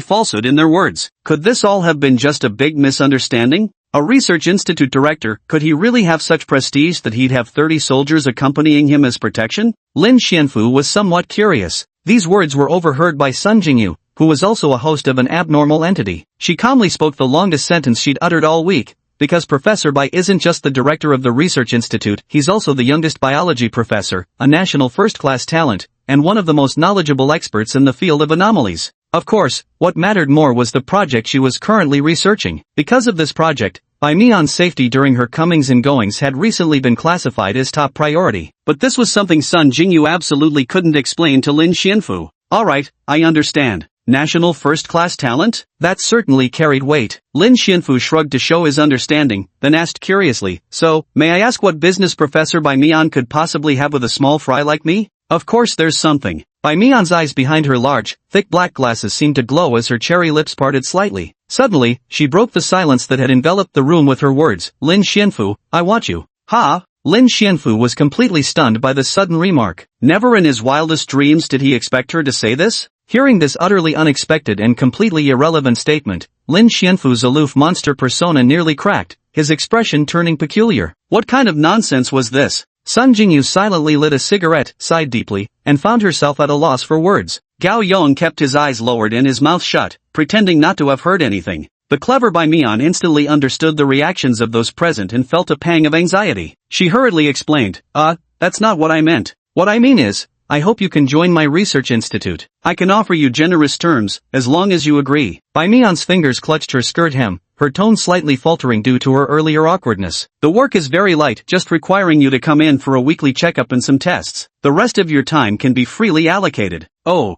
falsehood in their words. Could this all have been just a big misunderstanding? A research institute director, could he really have such prestige that he'd have 30 soldiers accompanying him as protection? Lin Xianfu was somewhat curious. These words were overheard by Sun Jingyu, who was also a host of an abnormal entity. She calmly spoke the longest sentence she'd uttered all week. Because Professor Bai isn't just the director of the research institute, he's also the youngest biology professor, a national first-class talent, and one of the most knowledgeable experts in the field of anomalies. Of course, what mattered more was the project she was currently researching. Because of this project, Bai Mian's safety during her comings and goings had recently been classified as top priority. But this was something Sun Jingyu absolutely couldn't explain to Lin Xianfu. "Alright, I understand. National first-class talent?" That certainly carried weight. Lin Xianfu shrugged to show his understanding, then asked curiously, "So, may I ask what business Professor Bai Mian could possibly have with a small fry like me?" "Of course there's something." Bai Mian's eyes behind her large, thick black glasses seemed to glow as her cherry lips parted slightly. Suddenly, she broke the silence that had enveloped the room with her words, "Lin Xianfu, I want you." "Ha?" Lin Xianfu was completely stunned by the sudden remark. Never in his wildest dreams did he expect her to say this. Hearing this utterly unexpected and completely irrelevant statement, Lin Xianfu's aloof monster persona nearly cracked, his expression turning peculiar. What kind of nonsense was this? Sun Jingyu silently lit a cigarette, sighed deeply, and found herself at a loss for words. Gao Yong kept his eyes lowered and his mouth shut, pretending not to have heard anything. The clever Bai Mian instantly understood the reactions of those present and felt a pang of anxiety. She hurriedly explained, "That's not what I meant. What I mean is, I hope you can join my research institute. I can offer you generous terms, as long as you agree." Bai Mian's fingers clutched her skirt hem, her tone slightly faltering due to her earlier awkwardness. "The work is very light, just requiring you to come in for a weekly checkup and some tests. The rest of your time can be freely allocated." Oh,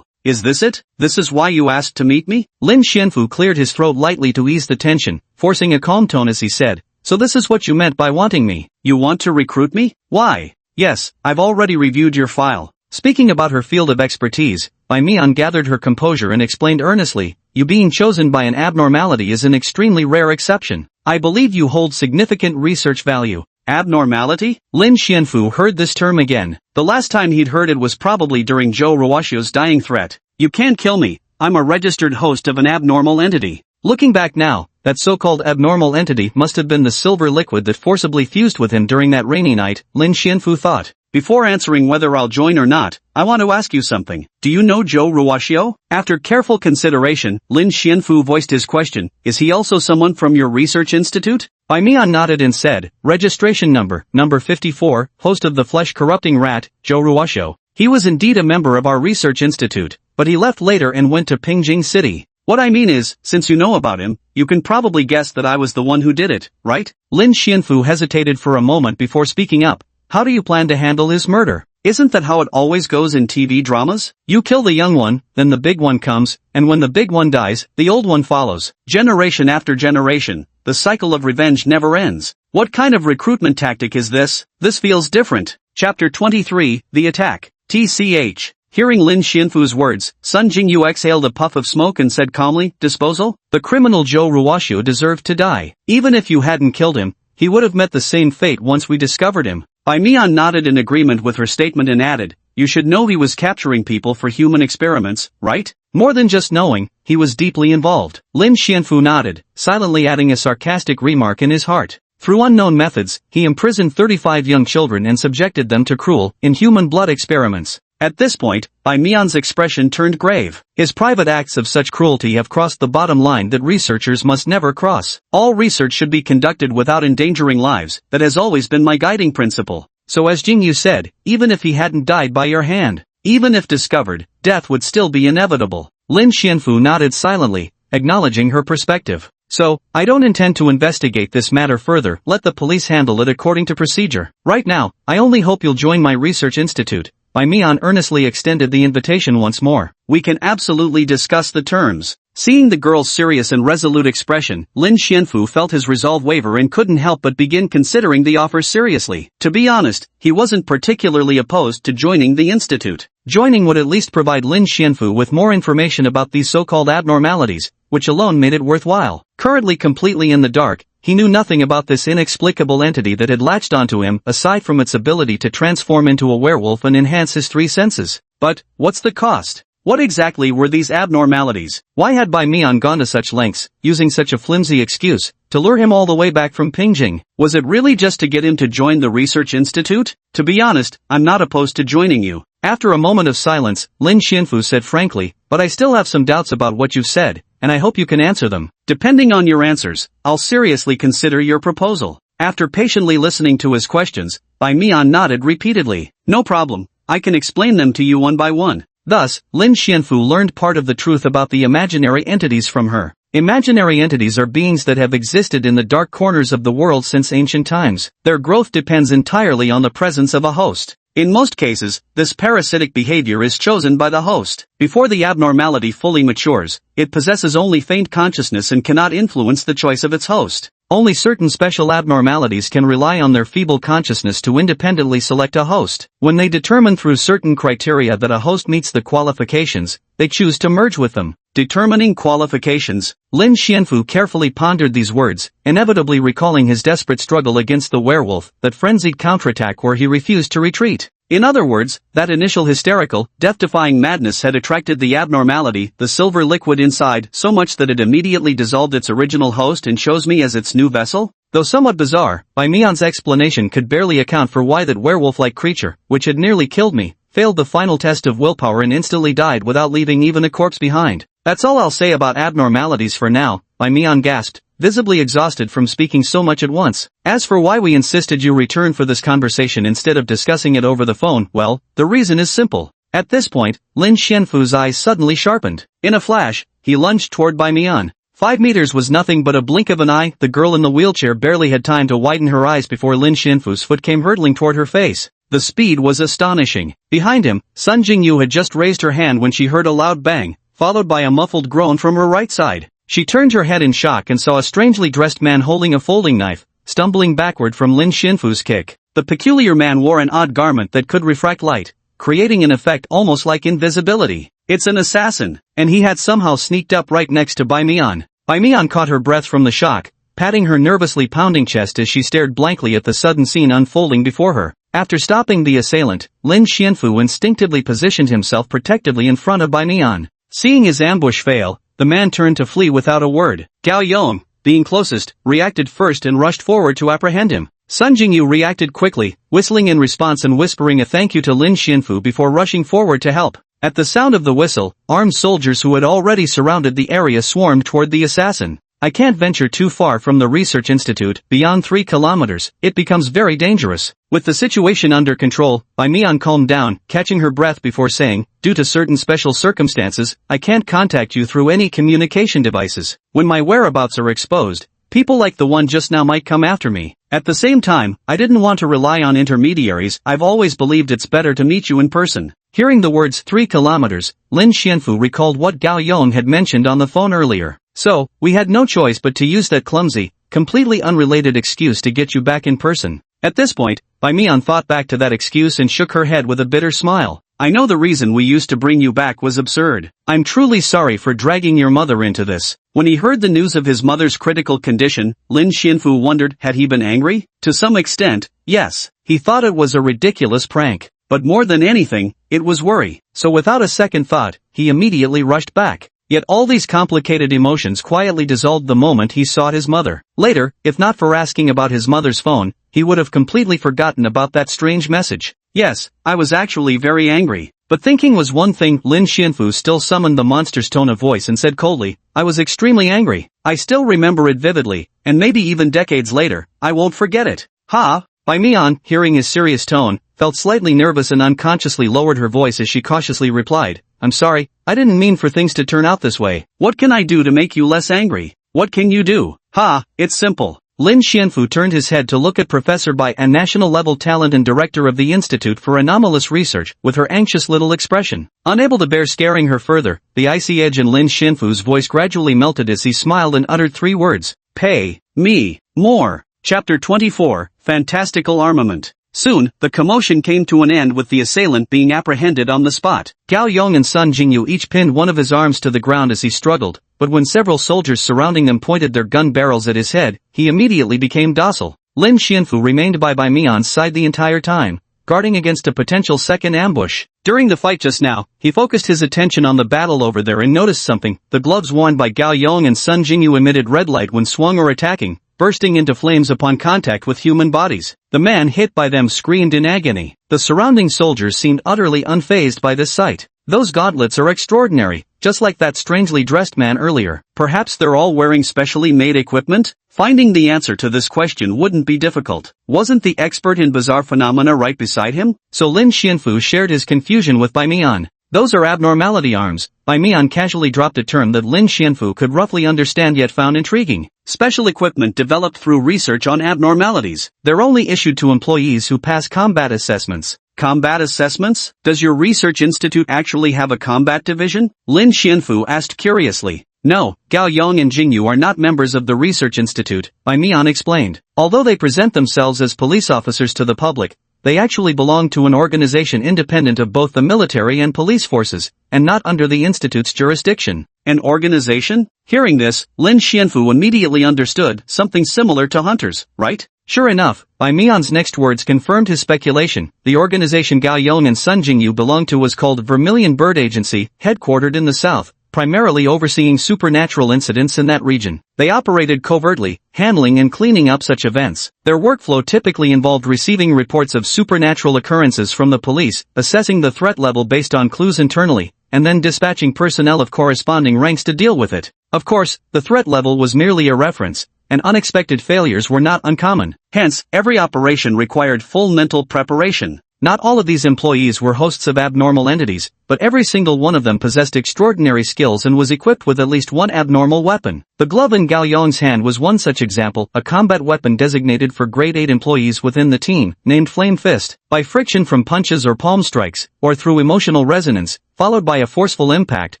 is this it? This is why you asked to meet me?" Lin Xianfu cleared his throat lightly to ease the tension, forcing a calm tone as he said, "So this is what you meant by wanting me. You want to recruit me? Why? Yes, I've already reviewed your file." Speaking about her field of expertise, Bai Mian gathered her composure and explained earnestly, "You being chosen by an abnormality is an extremely rare exception. I believe you hold significant research value." Abnormality? Lin Xianfu heard this term again. The last time he'd heard it was probably during Zhou Ruoxio's dying threat. "You can't kill me, I'm a registered host of an abnormal entity." Looking back now, that so-called abnormal entity must have been the silver liquid that forcibly fused with him during that rainy night, Lin Xianfu thought. "Before answering whether I'll join or not, I want to ask you something. Do you know Zhou Ruoxio?" After careful consideration, Lin Xianfu voiced his question, "Is he also someone from your research institute?" Bai Mian nodded and said, "Registration number 54, host of the flesh-corrupting rat, Zhou Ruoxio. He was indeed a member of our research institute, but he left later and went to Pingjing City. What I mean is, since you know about him, you can probably guess that I was the one who did it, right?" Lin Xianfu hesitated for a moment before speaking up. "How do you plan to handle his murder?" Isn't that how it always goes in TV dramas? You kill the young one, then the big one comes, and when the big one dies, the old one follows. Generation after generation, the cycle of revenge never ends. What kind of recruitment tactic is this? This feels different. Chapter 23, The Attack. TCH. Hearing Lin Xianfu's words, Sun Jingyu exhaled a puff of smoke and said calmly, disposal? The criminal Zhou Ruoxiu deserved to die. Even if you hadn't killed him, he would have met the same fate once we discovered him. Bai Mian nodded in agreement with her statement and added, you should know he was capturing people for human experiments, right? More than just knowing, he was deeply involved. Lin Xianfu nodded, silently adding a sarcastic remark in his heart. Through unknown methods, he imprisoned 35 young children and subjected them to cruel, inhuman blood experiments. At this point, Bai Mian's expression turned grave. His private acts of such cruelty have crossed the bottom line that researchers must never cross. All research should be conducted without endangering lives. That has always been my guiding principle. So as Jingyu said, even if he hadn't died by your hand, even if discovered, death would still be inevitable. Lin Xianfu nodded silently, acknowledging her perspective. So, I don't intend to investigate this matter further. Let the police handle it according to procedure. Right now, I only hope you'll join my research institute. Bai Mian earnestly extended the invitation once more. We can absolutely discuss the terms. Seeing the girl's serious and resolute expression, Lin Xianfu felt his resolve waver and couldn't help but begin considering the offer seriously. To be honest, he wasn't particularly opposed to joining the institute. Joining would at least provide Lin Xianfu with more information about these so-called abnormalities, which alone made it worthwhile. Currently completely in the dark, he knew nothing about this inexplicable entity that had latched onto him aside from its ability to transform into a werewolf and enhance his three senses. But, what's the cost? What exactly were these abnormalities? Why had Bai Mian gone to such lengths, using such a flimsy excuse, to lure him all the way back from Pingjing? Was it really just to get him to join the research institute? To be honest, I'm not opposed to joining you. After a moment of silence, Lin Xianfu said frankly, but I still have some doubts about what you've said, and I hope you can answer them. Depending on your answers, I'll seriously consider your proposal. After patiently listening to his questions, Bai Mian nodded repeatedly. No problem, I can explain them to you one by one. Thus, Lin Xianfu learned part of the truth about the imaginary entities from her. Imaginary entities are beings that have existed in the dark corners of the world since ancient times. Their growth depends entirely on the presence of a host. In most cases, this parasitic behavior is chosen by the host. Before the abnormality fully matures, it possesses only faint consciousness and cannot influence the choice of its host. Only certain special abnormalities can rely on their feeble consciousness to independently select a host. When they determine through certain criteria that a host meets the qualifications, they choose to merge with them. Determining qualifications. Lin Xianfu carefully pondered these words, inevitably recalling his desperate struggle against the werewolf, that frenzied counterattack where he refused to retreat. In other words, that initial hysterical, death-defying madness had attracted the abnormality, the silver liquid inside, so much that it immediately dissolved its original host and chose me as its new vessel? Though somewhat bizarre, Bai Mian's explanation could barely account for why that werewolf-like creature, which had nearly killed me, failed the final test of willpower and instantly died without leaving even a corpse behind. That's all I'll say about abnormalities for now, Bai Mian gasped, visibly exhausted from speaking so much at once. As for why we insisted you return for this conversation instead of discussing it over the phone, well, the reason is simple. At this point, Lin Xianfu's eyes suddenly sharpened. In a flash, he lunged toward Bai Mian. 5 meters was nothing but a blink of an eye. The girl in the wheelchair barely had time to widen her eyes before Lin Xianfu's foot came hurtling toward her face. The speed was astonishing. Behind him, Sun Jingyu had just raised her hand when she heard a loud bang, followed by a muffled groan from her right side. She turned her head in shock and saw a strangely dressed man holding a folding knife, stumbling backward from Lin Xianfu's kick. The peculiar man wore an odd garment that could refract light, creating an effect almost like invisibility. It's an assassin, and he had somehow sneaked up right next to Bai Mian. Bai Mian caught her breath from the shock, patting her nervously pounding chest as she stared blankly at the sudden scene unfolding before her. After stopping the assailant, Lin Xianfu instinctively positioned himself protectively in front of Bai Mian. Seeing his ambush fail, the man turned to flee without a word. Gao Yong, being closest, reacted first and rushed forward to apprehend him. Sun Jingyu reacted quickly, whistling in response and whispering a thank you to Lin Xianfu before rushing forward to help. At the sound of the whistle, armed soldiers who had already surrounded the area swarmed toward the assassin. I can't venture too far from the research institute, beyond 3 kilometers, it becomes very dangerous. With the situation under control, Bai Mian calmed down, catching her breath before saying, due to certain special circumstances, I can't contact you through any communication devices. When my whereabouts are exposed, People like the one just now might come after me. At the same time, I didn't want to rely on intermediaries. I've always believed it's better to meet you in person. Hearing the words 3 kilometers, Lin Xianfu recalled what Gao Yong had mentioned on the phone earlier. So, we had no choice but to use that clumsy, completely unrelated excuse to get you back in person. At this point, Bai Mian thought back to that excuse and shook her head with a bitter smile. I know the reason we used to bring you back was absurd. I'm truly sorry for dragging your mother into this. When he heard the news of his mother's critical condition, Lin Xianfu wondered, had he been angry? To some extent, yes. He thought it was a ridiculous prank. But more than anything, it was worry. So without a second thought, he immediately rushed back. Yet all these complicated emotions quietly dissolved the moment he saw his mother. Later, if not for asking about his mother's phone, he would have completely forgotten about that strange message. Yes, I was actually very angry. But thinking was one thing. Lin Xianfu still summoned the monster's tone of voice and said coldly, I was extremely angry. I still remember it vividly, and maybe even decades later, I won't forget it. Ha! Bai Mian, hearing his serious tone, felt slightly nervous and unconsciously lowered her voice as she cautiously replied, I'm sorry, I didn't mean for things to turn out this way. What can I do to make you less angry? What can you do? Ha, it's simple. Lin Xianfu turned his head to look at Professor Bai, a national-level talent and director of the Institute for Anomalous Research, with her anxious little expression. Unable to bear scaring her further, the icy edge in Lin Xianfu's voice gradually melted as he smiled and uttered 3 words. Pay me more. Chapter 24, Fantastical Armament. Soon, the commotion came to an end with the assailant being apprehended on the spot. Gao Yong and Sun Jingyu each pinned one of his arms to the ground as he struggled, but when several soldiers surrounding them pointed their gun barrels at his head, he immediately became docile. Lin Xianfu remained by Bai Mian's side the entire time, guarding against a potential second ambush. During the fight just now, he focused his attention on the battle over there and noticed something. The gloves worn by Gao Yong and Sun Jingyu emitted red light when swung or attacking, bursting into flames upon contact with human bodies. The man hit by them screamed in agony. The surrounding soldiers seemed utterly unfazed by this sight. Those gauntlets are extraordinary, just like that strangely dressed man earlier. Perhaps they're all wearing specially made equipment? Finding the answer to this question wouldn't be difficult. Wasn't the expert in bizarre phenomena right beside him? So Lin Xianfu shared his confusion with Bai Mian. Those are abnormality arms. Bai Mian casually dropped a term that Lin Xianfu could roughly understand yet found intriguing. Special equipment developed through research on abnormalities. They're only issued to employees who pass combat assessments. Combat assessments? Does your research institute actually have a combat division? Lin Xianfu asked curiously. No, Gao Yong and Jingyu are not members of the research institute, Bai Mian explained. Although they present themselves as police officers to the public, they actually belong to an organization independent of both the military and police forces, and not under the institute's jurisdiction. An organization? Hearing this, Lin Xianfu immediately understood, something similar to hunters, right? Sure enough, Bai Mian's next words confirmed his speculation. The organization Gao Yong and Sun Jingyu belonged to was called Vermilion Bird Agency, headquartered in the south, primarily overseeing supernatural incidents in that region. They operated covertly, handling and cleaning up such events. Their workflow typically involved receiving reports of supernatural occurrences from the police, assessing the threat level based on clues internally, and then dispatching personnel of corresponding ranks to deal with it. Of course, the threat level was merely a reference, and unexpected failures were not uncommon. Hence, every operation required full mental preparation. Not all of these employees were hosts of abnormal entities, but every single one of them possessed extraordinary skills and was equipped with at least one abnormal weapon. The glove in Gao Yong's hand was one such example, a combat weapon designated for grade 8 employees within the team, named Flame Fist. By friction from punches or palm strikes, or through emotional resonance, followed by a forceful impact,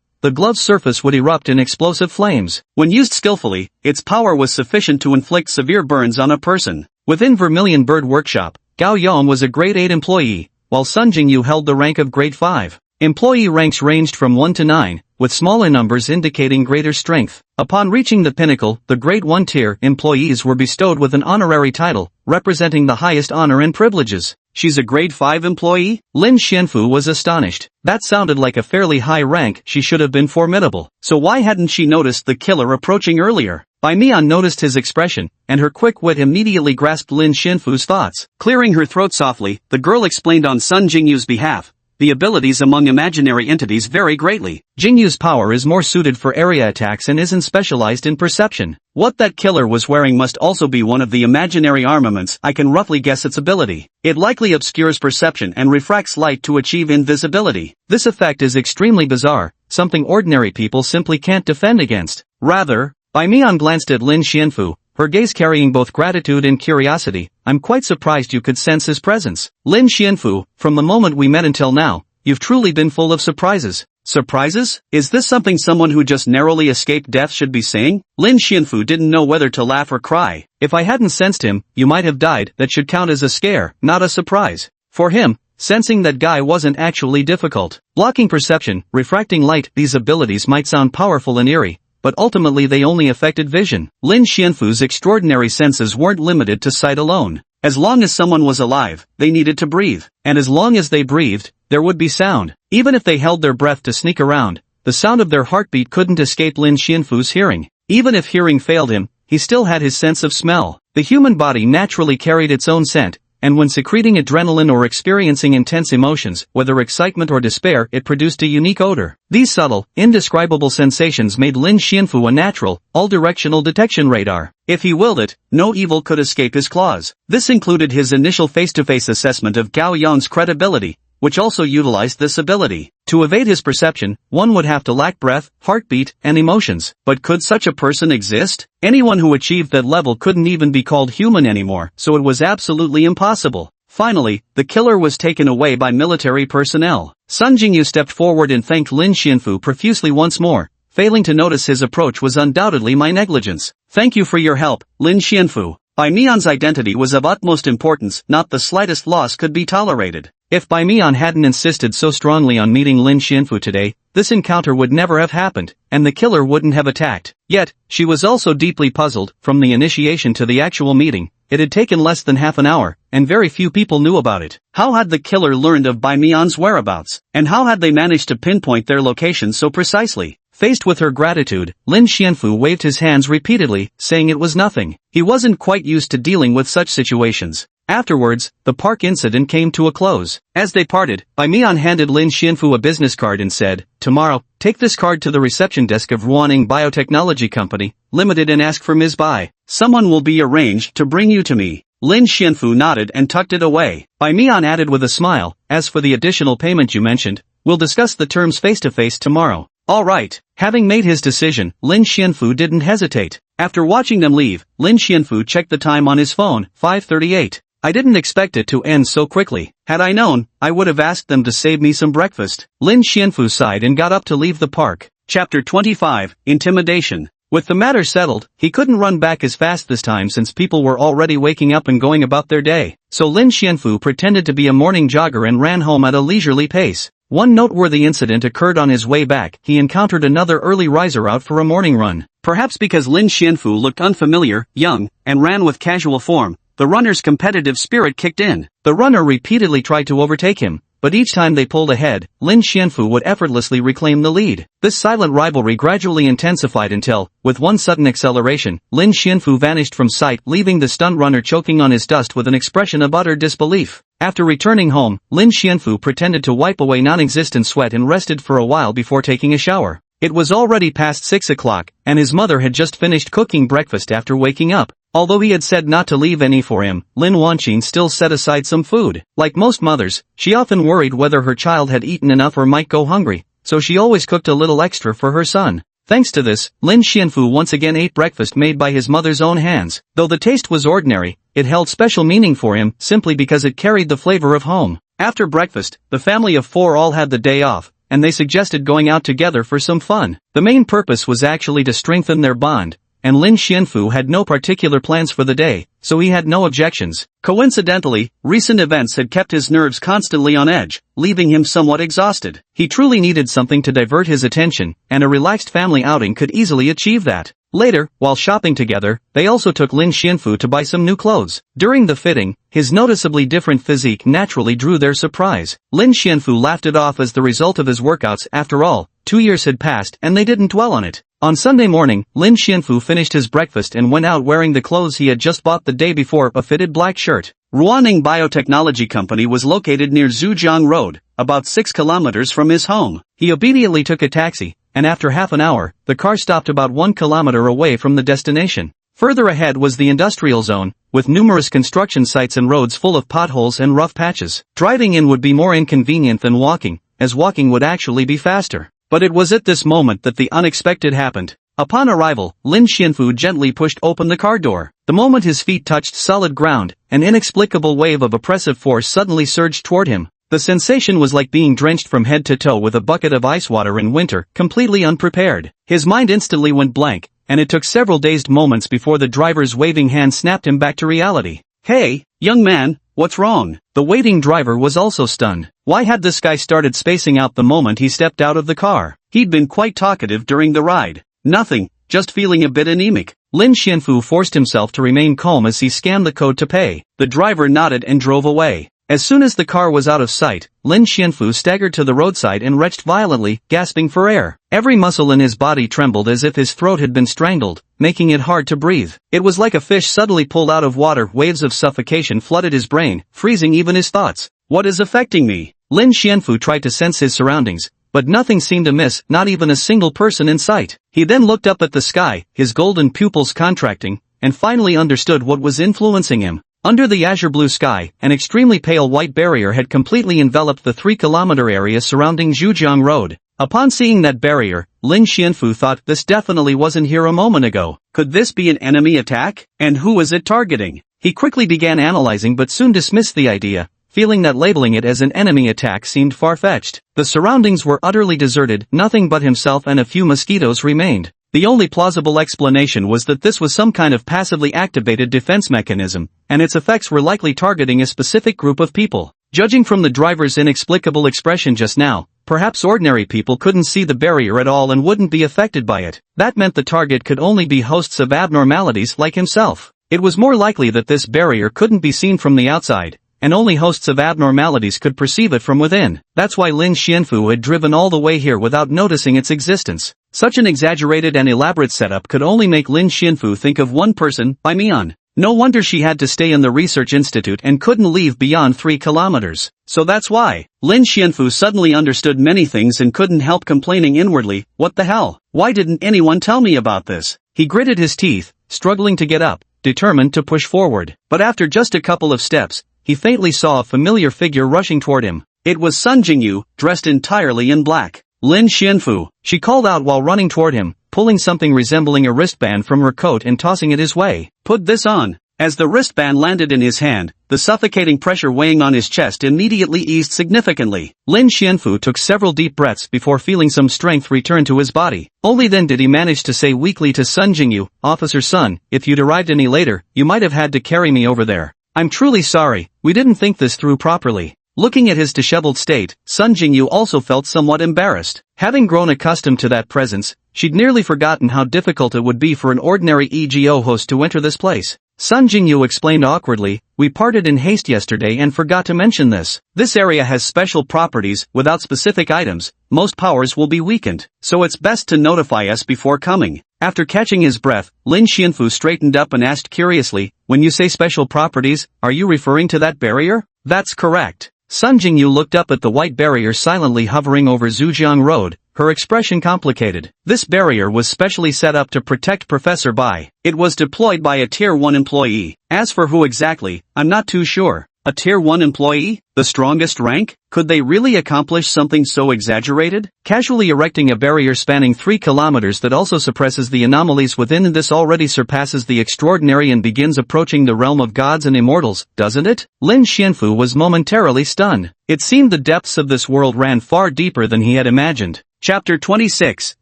the glove's surface would erupt in explosive flames. When used skillfully, its power was sufficient to inflict severe burns on a person. Within Vermilion Bird Workshop, Gao Yong was a grade 8 employee, while Sun Jingyu held the rank of grade 5. Employee ranks ranged from 1 to 9, with smaller numbers indicating greater strength. Upon reaching the pinnacle, the grade 1 tier employees were bestowed with an honorary title, representing the highest honor and privileges. She's a grade 5 employee? Lin Xianfu was astonished. That sounded like a fairly high rank. She should have been formidable. So why hadn't she noticed the killer approaching earlier? Bai Mian noticed his expression, and her quick wit immediately grasped Lin Xianfu's thoughts. Clearing her throat softly, the girl explained on Sun Jingyu's behalf. The abilities among imaginary entities vary greatly. Jingyu's power is more suited for area attacks and isn't specialized in perception. What that killer was wearing must also be one of the imaginary armaments. I can roughly guess its ability. It likely obscures perception and refracts light to achieve invisibility. This effect is extremely bizarre, something ordinary people simply can't defend against. Rather, Bai Mian glanced at Lin Xianfu, her gaze carrying both gratitude and curiosity. I'm quite surprised you could sense his presence. Lin Xianfu, from the moment we met until now, you've truly been full of surprises. Surprises? Is this something someone who just narrowly escaped death should be saying? Lin Xianfu didn't know whether to laugh or cry. If I hadn't sensed him, you might have died. That should count as a scare, not a surprise. For him, sensing that guy wasn't actually difficult. Blocking perception, refracting light, these abilities might sound powerful and eerie, but ultimately they only affected vision. Lin Xianfu's extraordinary senses weren't limited to sight alone. As long as someone was alive, they needed to breathe. And as long as they breathed, there would be sound. Even if they held their breath to sneak around, the sound of their heartbeat couldn't escape Lin Xianfu's hearing. Even if hearing failed him, he still had his sense of smell. The human body naturally carried its own scent, and when secreting adrenaline or experiencing intense emotions, whether excitement or despair, it produced a unique odor. These subtle, indescribable sensations made Lin Xianfu a natural, all-directional detection radar. If he willed it, no evil could escape his claws. This included his initial face-to-face assessment of Gao Yang's credibility, which also utilized this ability. To evade his perception, one would have to lack breath, heartbeat, and emotions. But could such a person exist? Anyone who achieved that level couldn't even be called human anymore, so it was absolutely impossible. Finally, the killer was taken away by military personnel. Sun Jingyu stepped forward and thanked Lin Xianfu profusely once more. Failing to notice his approach was undoubtedly my negligence. Thank you for your help, Lin Xianfu. Bai Mian's identity was of utmost importance, not the slightest loss could be tolerated. If Bai Mian hadn't insisted so strongly on meeting Lin Xianfu today, this encounter would never have happened, and the killer wouldn't have attacked. Yet, she was also deeply puzzled. From the initiation to the actual meeting, it had taken less than half an hour, and very few people knew about it. How had the killer learned of Bai Mian's whereabouts? And how had they managed to pinpoint their location so precisely? Faced with her gratitude, Lin Xianfu waved his hands repeatedly, saying it was nothing. He wasn't quite used to dealing with such situations. Afterwards, the park incident came to a close. As they parted, Bai Mian handed Lin Xianfu a business card and said, "Tomorrow, take this card to the reception desk of Ruaning Biotechnology Company, Limited, and ask for Ms. Bai. Someone will be arranged to bring you to me." Lin Xianfu nodded and tucked it away. Bai Mian added with a smile, "As for the additional payment you mentioned, we'll discuss the terms face-to-face tomorrow." All right. Having made his decision, Lin Xianfu didn't hesitate. After watching them leave, Lin Xianfu checked the time on his phone, 5:38. I didn't expect it to end so quickly. Had I known, I would have asked them to save me some breakfast. Lin Xianfu sighed and got up to leave the park. Chapter 25, Intimidation. With the matter settled, he couldn't run back as fast this time since people were already waking up and going about their day. So Lin Xianfu pretended to be a morning jogger and ran home at a leisurely pace. One noteworthy incident occurred on his way back. He encountered another early riser out for a morning run. Perhaps because Lin Xianfu looked unfamiliar, young, and ran with casual form, the runner's competitive spirit kicked in. The runner repeatedly tried to overtake him, but each time they pulled ahead, Lin Xianfu would effortlessly reclaim the lead. This silent rivalry gradually intensified until, with one sudden acceleration, Lin Xianfu vanished from sight, leaving the stunned runner choking on his dust with an expression of utter disbelief. After returning home, Lin Xianfu pretended to wipe away non-existent sweat and rested for a while before taking a shower. It was already past 6 o'clock, and his mother had just finished cooking breakfast after waking up. Although he had said not to leave any for him, Lin Wanqin still set aside some food. Like most mothers, she often worried whether her child had eaten enough or might go hungry, so she always cooked a little extra for her son. Thanks to this, Lin Xianfu once again ate breakfast made by his mother's own hands. Though the taste was ordinary, it held special meaning for him simply because it carried the flavor of home. After breakfast, the family of four all had the day off, and they suggested going out together for some fun. The main purpose was actually to strengthen their bond, and Lin Xianfu had no particular plans for the day, so he had no objections. Coincidentally, recent events had kept his nerves constantly on edge, leaving him somewhat exhausted. He truly needed something to divert his attention, and a relaxed family outing could easily achieve that. Later, while shopping together, they also took Lin Xianfu to buy some new clothes. During the fitting, his noticeably different physique naturally drew their surprise. Lin Xianfu laughed it off as the result of his workouts. After all, 2 years had passed and they didn't dwell on it. On Sunday morning, Lin Xianfu finished his breakfast and went out wearing the clothes he had just bought the day before, a fitted black shirt. Ruaning Biotechnology Company was located near Zhujiang Road, about 6 kilometers from his home. He obediently took a taxi, and after half an hour, the car stopped about 1 kilometer away from the destination. Further ahead was the industrial zone, with numerous construction sites and roads full of potholes and rough patches. Driving in would be more inconvenient than walking, as walking would actually be faster. But it was at this moment that the unexpected happened. Upon arrival, Lin Xianfu gently pushed open the car door. The moment his feet touched solid ground, an inexplicable wave of oppressive force suddenly surged toward him. The sensation was like being drenched from head to toe with a bucket of ice water in winter, completely unprepared. His mind instantly went blank, and it took several dazed moments before the driver's waving hand snapped him back to reality. "Hey, young man, what's wrong?" The waiting driver was also stunned. Why had this guy started spacing out the moment he stepped out of the car? He'd been quite talkative during the ride. "Nothing, just feeling a bit anemic." Lin Xianfu forced himself to remain calm as he scanned the code to pay. The driver nodded and drove away. As soon as the car was out of sight, Lin Xianfu staggered to the roadside and retched violently, gasping for air. Every muscle in his body trembled as if his throat had been strangled, making it hard to breathe. It was like a fish suddenly pulled out of water. Waves of suffocation flooded his brain, freezing even his thoughts. "What is affecting me?" Lin Xianfu tried to sense his surroundings, but nothing seemed amiss, not even a single person in sight. He then looked up at the sky, his golden pupils contracting, and finally understood what was influencing him. Under the azure-blue sky, an extremely pale white barrier had completely enveloped the 3-kilometer area surrounding Zhujiang Road. Upon seeing that barrier, Lin Xianfu thought, this definitely wasn't here a moment ago. Could this be an enemy attack? And who was it targeting? He quickly began analyzing but soon dismissed the idea, feeling that labeling it as an enemy attack seemed far-fetched. The surroundings were utterly deserted, nothing but himself and a few mosquitoes remained. The only plausible explanation was that this was some kind of passively activated defense mechanism, and its effects were likely targeting a specific group of people. Judging from the driver's inexplicable expression just now, perhaps ordinary people couldn't see the barrier at all and wouldn't be affected by it. That meant the target could only be hosts of abnormalities like himself. It was more likely that this barrier couldn't be seen from the outside, and only hosts of abnormalities could perceive it from within. That's why Lin Xianfu had driven all the way here without noticing its existence. Such an exaggerated and elaborate setup could only make Lin Xianfu think of one person, Bai Mian. No wonder she had to stay in the research institute and couldn't leave beyond 3 kilometers. So that's why. Lin Xianfu suddenly understood many things and couldn't help complaining inwardly, "What the hell? Why didn't anyone tell me about this?" He gritted his teeth, struggling to get up, determined to push forward. But after just a couple of steps, he faintly saw a familiar figure rushing toward him. It was Sun Jingyu, dressed entirely in black. "Lin Xianfu," she called out while running toward him, pulling something resembling a wristband from her coat and tossing it his way. "Put this on." As the wristband landed in his hand, the suffocating pressure weighing on his chest immediately eased significantly. Lin Xianfu took several deep breaths before feeling some strength return to his body. Only then did he manage to say weakly to Sun Jingyu, "Officer Sun, if you'd arrived any later, you might have had to carry me over there. I'm truly sorry, we didn't think this through properly." Looking at his disheveled state, Sun Jingyu also felt somewhat embarrassed. Having grown accustomed to that presence, she'd nearly forgotten how difficult it would be for an ordinary EGO host to enter this place. Sun Jingyu explained awkwardly, "We parted in haste yesterday and forgot to mention this. This area has special properties. Without specific items, most powers will be weakened, so it's best to notify us before coming." After catching his breath, Lin Xianfu straightened up and asked curiously, "When you say special properties, are you referring to that barrier?" "That's correct." Sun Jingyu looked up at the white barrier silently hovering over Zhujiang Road, her expression complicated. This barrier was specially set up to protect Professor Bai. It was deployed by a Tier 1 employee. As for who exactly, I'm not too sure. A Tier 1 employee? The strongest rank? Could they really accomplish something so exaggerated? Casually erecting a barrier spanning 3 kilometers that also suppresses the anomalies within this already surpasses the extraordinary and begins approaching the realm of gods and immortals, doesn't it? Lin Xianfu was momentarily stunned. It seemed the depths of this world ran far deeper than he had imagined. Chapter 26,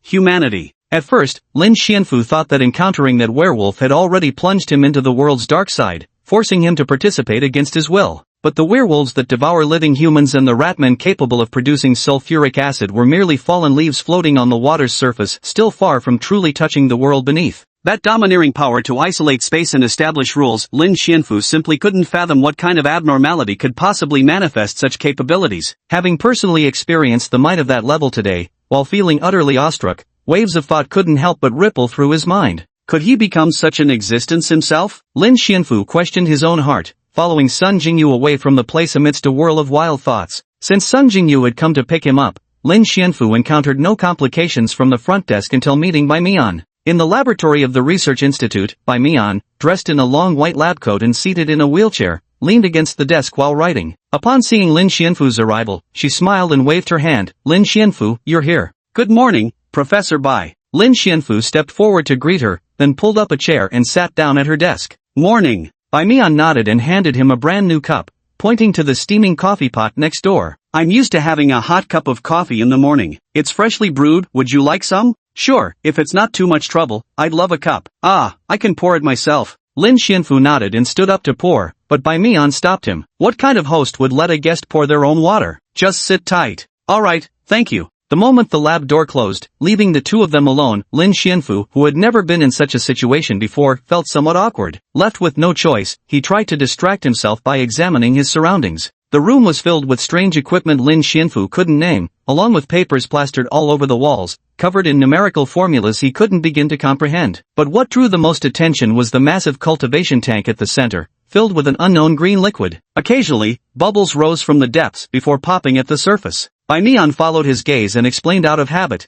Humanity. At first, Lin Xianfu thought that encountering that werewolf had already plunged him into the world's dark side, forcing him to participate against his will. But the werewolves that devour living humans and the ratmen capable of producing sulfuric acid were merely fallen leaves floating on the water's surface, still far from truly touching the world beneath. That domineering power to isolate space and establish rules, Lin Xianfu simply couldn't fathom what kind of abnormality could possibly manifest such capabilities. Having personally experienced the might of that level today, while feeling utterly awestruck, waves of thought couldn't help but ripple through his mind. Could he become such an existence himself? Lin Xianfu questioned his own heart, following Sun Jingyu away from the place amidst a whirl of wild thoughts. Since Sun Jingyu had come to pick him up, Lin Xianfu encountered no complications from the front desk until meeting Bai Mian. In the laboratory of the research institute, Bai Mian, dressed in a long white lab coat and seated in a wheelchair, leaned against the desk while writing. Upon seeing Lin Xianfu's arrival, she smiled and waved her hand. "Lin Xianfu, you're here. Good morning, Professor Bai." Lin Xianfu stepped forward to greet her, then pulled up a chair and sat down at her desk. Morning. Bai Mian nodded and handed him a brand new cup, pointing to the steaming coffee pot next door. I'm used to having a hot cup of coffee in the morning. It's freshly brewed, would you like some? Sure, if it's not too much trouble, I'd love a cup. Ah, I can pour it myself. Lin Xianfu nodded and stood up to pour, but Bai Mian stopped him. What kind of host would let a guest pour their own water? Just sit tight. Alright, thank you. The moment the lab door closed, leaving the two of them alone, Lin Xianfu, who had never been in such a situation before, felt somewhat awkward. Left with no choice, he tried to distract himself by examining his surroundings. The room was filled with strange equipment Lin Xianfu couldn't name, along with papers plastered all over the walls, covered in numerical formulas he couldn't begin to comprehend. But what drew the most attention was the massive cultivation tank at the center, filled with an unknown green liquid. Occasionally, bubbles rose from the depths before popping at the surface. Bai Mian followed his gaze and explained out of habit,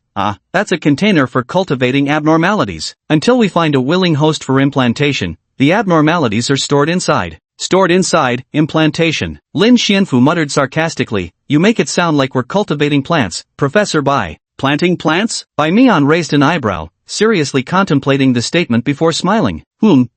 that's a container for cultivating abnormalities. Until we find a willing host for implantation, the abnormalities are stored inside. Stored inside, implantation. Lin Xianfu muttered sarcastically, you make it sound like we're cultivating plants, Professor Bai. Planting plants? Bai Mian raised an eyebrow, seriously contemplating the statement before smiling.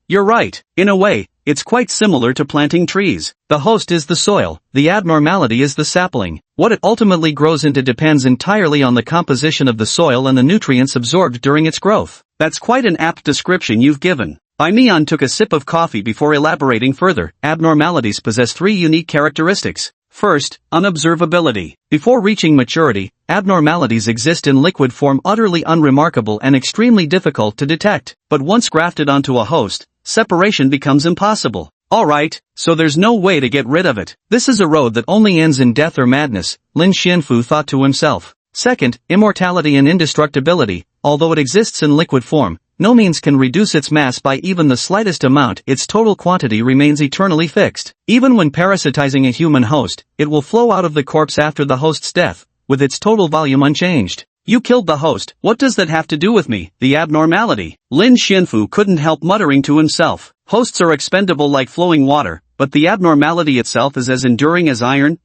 You're right. In a way, it's quite similar to planting trees. The host is the soil, the abnormality is the sapling. What it ultimately grows into depends entirely on the composition of the soil and the nutrients absorbed during its growth. That's quite an apt description you've given. Bai Mian took a sip of coffee before elaborating further. Abnormalities possess three unique characteristics. First, unobservability. Before reaching maturity, abnormalities exist in liquid form utterly unremarkable and extremely difficult to detect. But once grafted onto a host, separation becomes impossible. Alright, so there's no way to get rid of it. This is a road that only ends in death or madness, Lin Xianfu thought to himself. Second, immortality and indestructibility. Although it exists in liquid form, no means can reduce its mass by even the slightest amount. Its total quantity remains eternally fixed. Even when parasitizing a human host, it will flow out of the corpse after the host's death, with its total volume unchanged. You killed the host, what does that have to do with me? The abnormality. Lin Xianfu couldn't help muttering to himself. Hosts are expendable like flowing water, but the abnormality itself is as enduring as iron,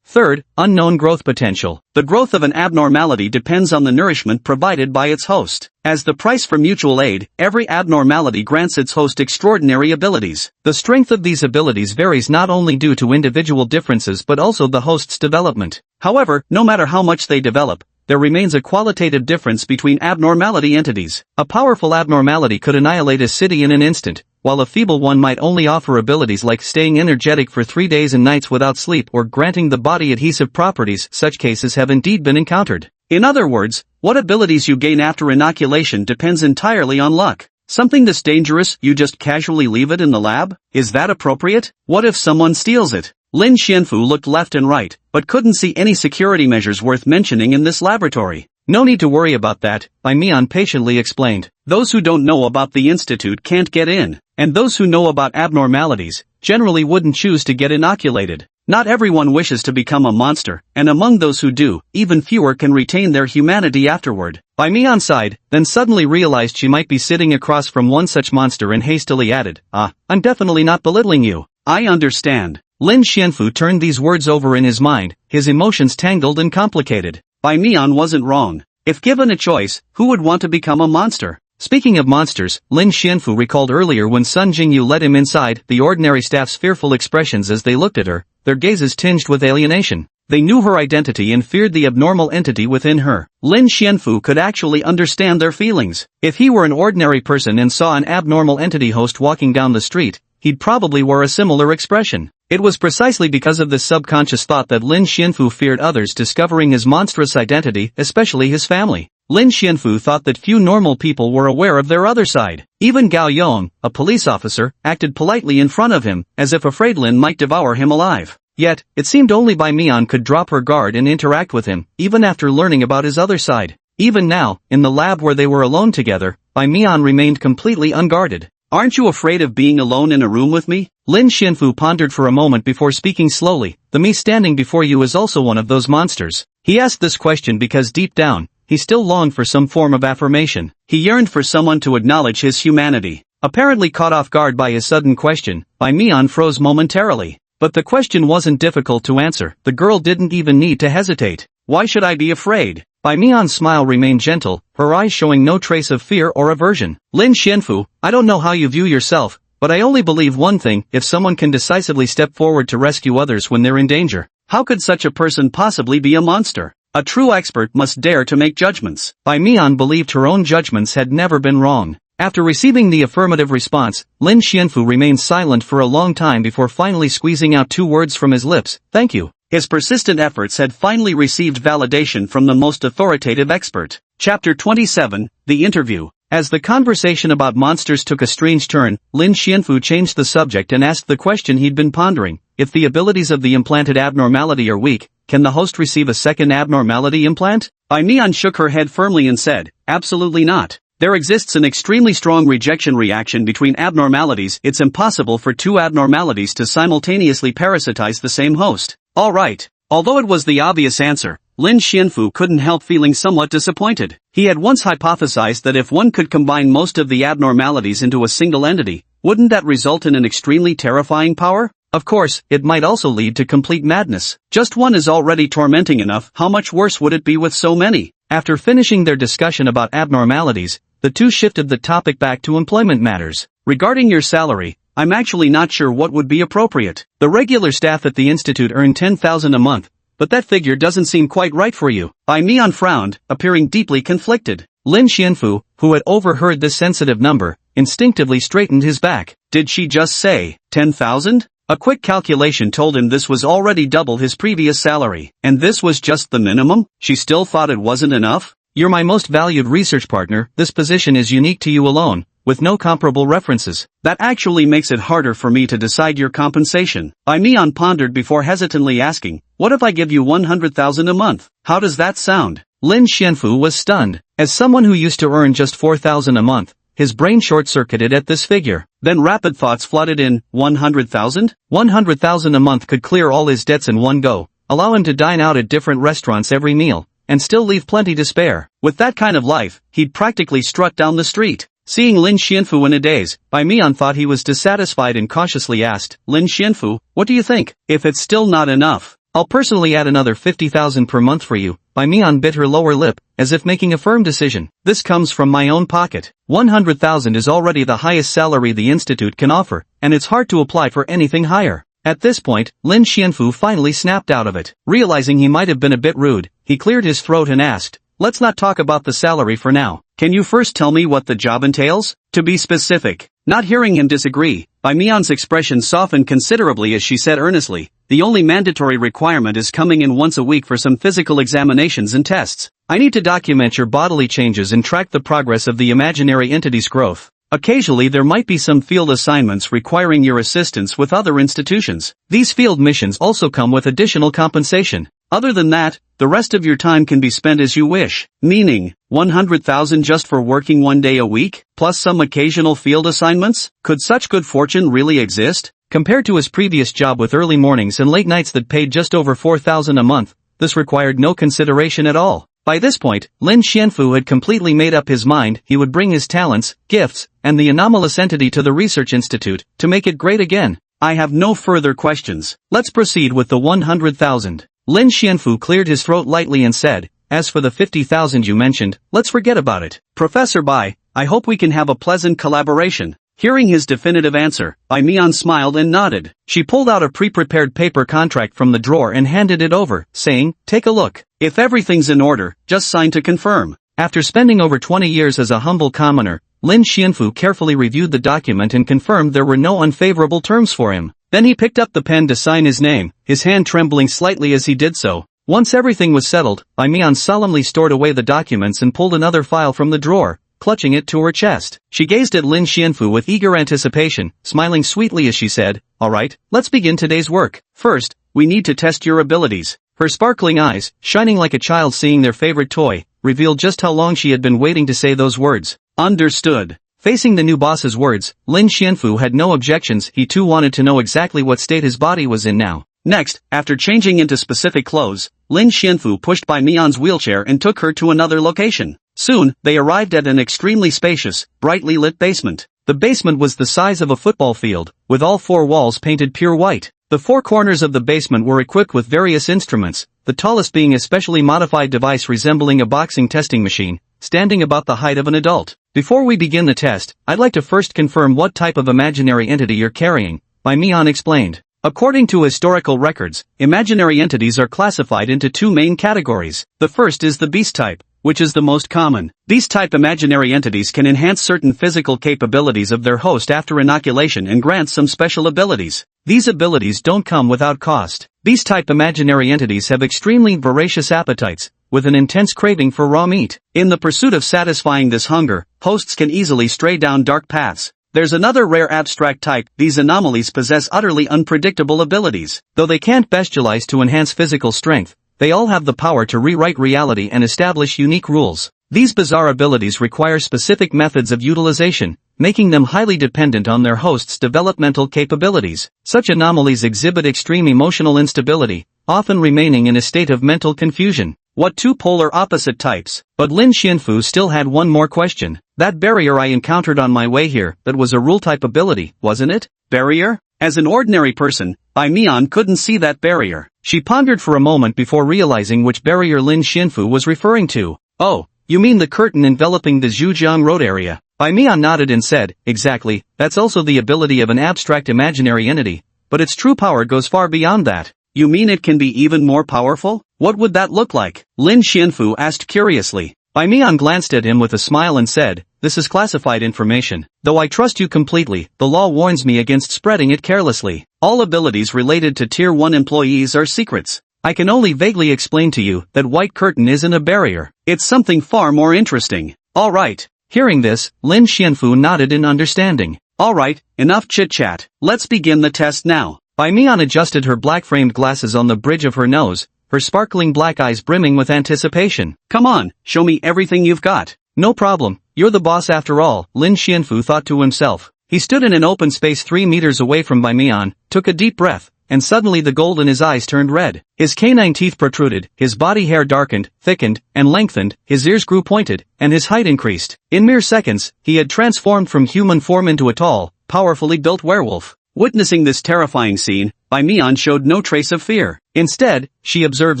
Third, unknown growth potential. The growth of an abnormality depends on the nourishment provided by its host. As the price for mutual aid, every abnormality grants its host extraordinary abilities. The strength of these abilities varies not only due to individual differences but also the host's development. However, no matter how much they develop, there remains a qualitative difference between abnormality entities. A powerful abnormality could annihilate a city in an instant, while a feeble one might only offer abilities like staying energetic for 3 days and nights without sleep or granting the body adhesive properties. Such cases have indeed been encountered. In other words, what abilities you gain after inoculation depends entirely on luck. Something this dangerous, you just casually leave it in the lab? Is that appropriate? What if someone steals it? Lin Xianfu looked left and right, but couldn't see any security measures worth mentioning in this laboratory. No need to worry about that, Bai Mian patiently explained. Those who don't know about the institute can't get in, and those who know about abnormalities generally wouldn't choose to get inoculated. Not everyone wishes to become a monster, and among those who do, even fewer can retain their humanity afterward. Bai Mian sighed, then suddenly realized she might be sitting across from one such monster and hastily added, I'm definitely not belittling you. I understand. Lin Xianfu turned these words over in his mind, his emotions tangled and complicated. Bai Mian wasn't wrong. If given a choice, who would want to become a monster? Speaking of monsters, Lin Xianfu recalled earlier when Sun Jingyu led him inside, the ordinary staff's fearful expressions as they looked at her, their gazes tinged with alienation. They knew her identity and feared the abnormal entity within her. Lin Xianfu could actually understand their feelings. If he were an ordinary person and saw an abnormal entity host walking down the street, he'd probably wear a similar expression. It was precisely because of this subconscious thought that Lin Xianfu feared others discovering his monstrous identity, especially his family. Lin Xianfu thought that few normal people were aware of their other side. Even Gao Yong, a police officer, acted politely in front of him, as if afraid Lin might devour him alive. Yet, it seemed only Bai Mian could drop her guard and interact with him, even after learning about his other side. Even now, in the lab where they were alone together, Bai Mian remained completely unguarded. Aren't you afraid of being alone in a room with me? Lin Xianfu pondered for a moment before speaking slowly. The me standing before you is also one of those monsters. He asked this question because deep down, he still longed for some form of affirmation. He yearned for someone to acknowledge his humanity. Apparently caught off guard by his sudden question, Bai Mian froze momentarily. But the question wasn't difficult to answer. The girl didn't even need to hesitate. Why should I be afraid? Bai Mian's smile remained gentle, her eyes showing no trace of fear or aversion. Lin Xianfu, I don't know how you view yourself, but I only believe one thing: if someone can decisively step forward to rescue others when they're in danger, how could such a person possibly be a monster? A true expert must dare to make judgments. Bai Mian believed her own judgments had never been wrong. After receiving the affirmative response, Lin Xianfu remained silent for a long time before finally squeezing out 2 words from his lips: thank you. His persistent efforts had finally received validation from the most authoritative expert. Chapter 27, The Interview. As the conversation about monsters took a strange turn, Lin Xianfu changed the subject and asked the question he'd been pondering: if the abilities of the implanted abnormality are weak, can the host receive a second abnormality implant? Bai Mian shook her head firmly and said, absolutely not. There exists an extremely strong rejection reaction between abnormalities. It's impossible for 2 abnormalities to simultaneously parasitize the same host. Alright. Although it was the obvious answer, Lin Xianfu couldn't help feeling somewhat disappointed. He had once hypothesized that if one could combine most of the abnormalities into a single entity, wouldn't that result in an extremely terrifying power? Of course, it might also lead to complete madness. Just one is already tormenting enough, how much worse would it be with so many? After finishing their discussion about abnormalities, the two shifted the topic back to employment matters. Regarding your salary, I'm actually not sure what would be appropriate. The regular staff at the institute earn 10,000 a month, but that figure doesn't seem quite right for you. Bai Mian frowned, appearing deeply conflicted. Lin Xianfu, who had overheard this sensitive number, instinctively straightened his back. Did she just say 10,000? A quick calculation told him this was already double his previous salary. And this was just the minimum? She still thought it wasn't enough? You're my most valued research partner. This position is unique to you alone, with no comparable references. That actually makes it harder for me to decide your compensation. Bai Mian pondered before hesitantly asking, what if I give you 100,000 a month? How does that sound? Lin Xianfu was stunned. As someone who used to earn just 4,000 a month, his brain short-circuited at this figure. Then rapid thoughts flooded in. 100,000? 100,000 a month could clear all his debts in one go, allow him to dine out at different restaurants every meal, and still leave plenty to spare. With that kind of life, he'd practically strut down the street. Seeing Lin Xianfu in a daze, Bai Mian thought he was dissatisfied and cautiously asked, Lin Xianfu, what do you think? If it's still not enough, I'll personally add another 50,000 per month for you. Bai Mian bit her lower lip, as if making a firm decision. This comes from my own pocket. 100,000 is already the highest salary the institute can offer, and it's hard to apply for anything higher. At this point, Lin Xianfu finally snapped out of it. Realizing he might have been a bit rude, he cleared his throat and asked, let's not talk about the salary for now. Can you first tell me what the job entails? To be specific. Not hearing him disagree, Bai Mian's expression softened considerably as she said earnestly, the only mandatory requirement is coming in once a week for some physical examinations and tests. I need to document your bodily changes and track the progress of the imaginary entity's growth. Occasionally there might be some field assignments requiring your assistance with other institutions. These field missions also come with additional compensation. Other than that, the rest of your time can be spent as you wish. Meaning, 100,000 just for working 1 day a week, plus some occasional field assignments? Could such good fortune really exist? Compared to his previous job with early mornings and late nights that paid just over 4,000 a month, this required no consideration at all. By this point, Lin Xianfu had completely made up his mind he would bring his talents, gifts, and the anomalous entity to the research institute to make it great again. I have no further questions. Let's proceed with the 100,000. Lin Xianfu cleared his throat lightly and said, as for the 50,000 you mentioned, let's forget about it. Professor Bai, I hope we can have a pleasant collaboration. Hearing his definitive answer, Bai Mian smiled and nodded. She pulled out a pre-prepared paper contract from the drawer and handed it over, saying, take a look. If everything's in order, just sign to confirm. After spending over 20 years as a humble commoner, Lin Xianfu carefully reviewed the document and confirmed there were no unfavorable terms for him. Then he picked up the pen to sign his name, his hand trembling slightly as he did so. Once everything was settled, Bai Mian solemnly stored away the documents and pulled another file from the drawer, clutching it to her chest. She gazed at Lin Xianfu with eager anticipation, smiling sweetly as she said, alright, let's begin today's work. First, we need to test your abilities. Her sparkling eyes, shining like a child seeing their favorite toy, revealed just how long she had been waiting to say those words. Understood. Facing the new boss's words, Lin Xianfu had no objections. He too wanted to know exactly what state his body was in now. Next, after changing into specific clothes, Lin Xianfu pushed Bai Mian's wheelchair and took her to another location. Soon, they arrived at an extremely spacious, brightly lit basement. The basement was the size of a football field, with all 4 walls painted pure white. The 4 corners of the basement were equipped with various instruments, the tallest being a specially modified device resembling a boxing testing machine, standing about the height of an adult. Before we begin the test, I'd like to first confirm what type of imaginary entity you're carrying, Bai Mian explained. According to historical records, imaginary entities are classified into 2 main categories. The first is the beast type, which is the most common. Beast-type imaginary entities can enhance certain physical capabilities of their host after inoculation and grant some special abilities. These abilities don't come without cost. Beast-type imaginary entities have extremely voracious appetites, with an intense craving for raw meat. In the pursuit of satisfying this hunger, hosts can easily stray down dark paths. There's another rare abstract type. These anomalies possess utterly unpredictable abilities. Though they can't bestialize to enhance physical strength, they all have the power to rewrite reality and establish unique rules. These bizarre abilities require specific methods of utilization, making them highly dependent on their host's developmental capabilities. Such anomalies exhibit extreme emotional instability, often remaining in a state of mental confusion. What 2 polar opposite types? But Lin Xianfu still had one more question. That barrier I encountered on my way here, that was a rule-type ability, wasn't it? Barrier? As an ordinary person, Bai Mian couldn't see that barrier. She pondered for a moment before realizing which barrier Lin Xianfu was referring to. Oh, you mean the curtain enveloping the Zhujiang Road area? Bai Mian nodded and said, exactly, that's also the ability of an abstract imaginary entity, but its true power goes far beyond that. You mean it can be even more powerful? What would that look like? Lin Xianfu asked curiously. Bai Mian glanced at him with a smile and said, this is classified information. Though I trust you completely, the law warns me against spreading it carelessly. All abilities related to Tier 1 employees are secrets. I can only vaguely explain to you that white curtain isn't a barrier. It's something far more interesting. Alright. Hearing this, Lin Xianfu nodded in understanding. Alright, enough chit-chat. Let's begin the test now. Bai Mian adjusted her black-framed glasses on the bridge of her nose, her sparkling black eyes brimming with anticipation. Come on, show me everything you've got. No problem, you're the boss after all, Lin Xianfu thought to himself. He stood in an open space 3 meters away from Bai Mian, took a deep breath, and suddenly the gold in his eyes turned red. His canine teeth protruded, his body hair darkened, thickened, and lengthened, his ears grew pointed, and his height increased. In mere seconds, he had transformed from human form into a tall, powerfully built werewolf. Witnessing this terrifying scene, Bai Mian showed no trace of fear. Instead, she observed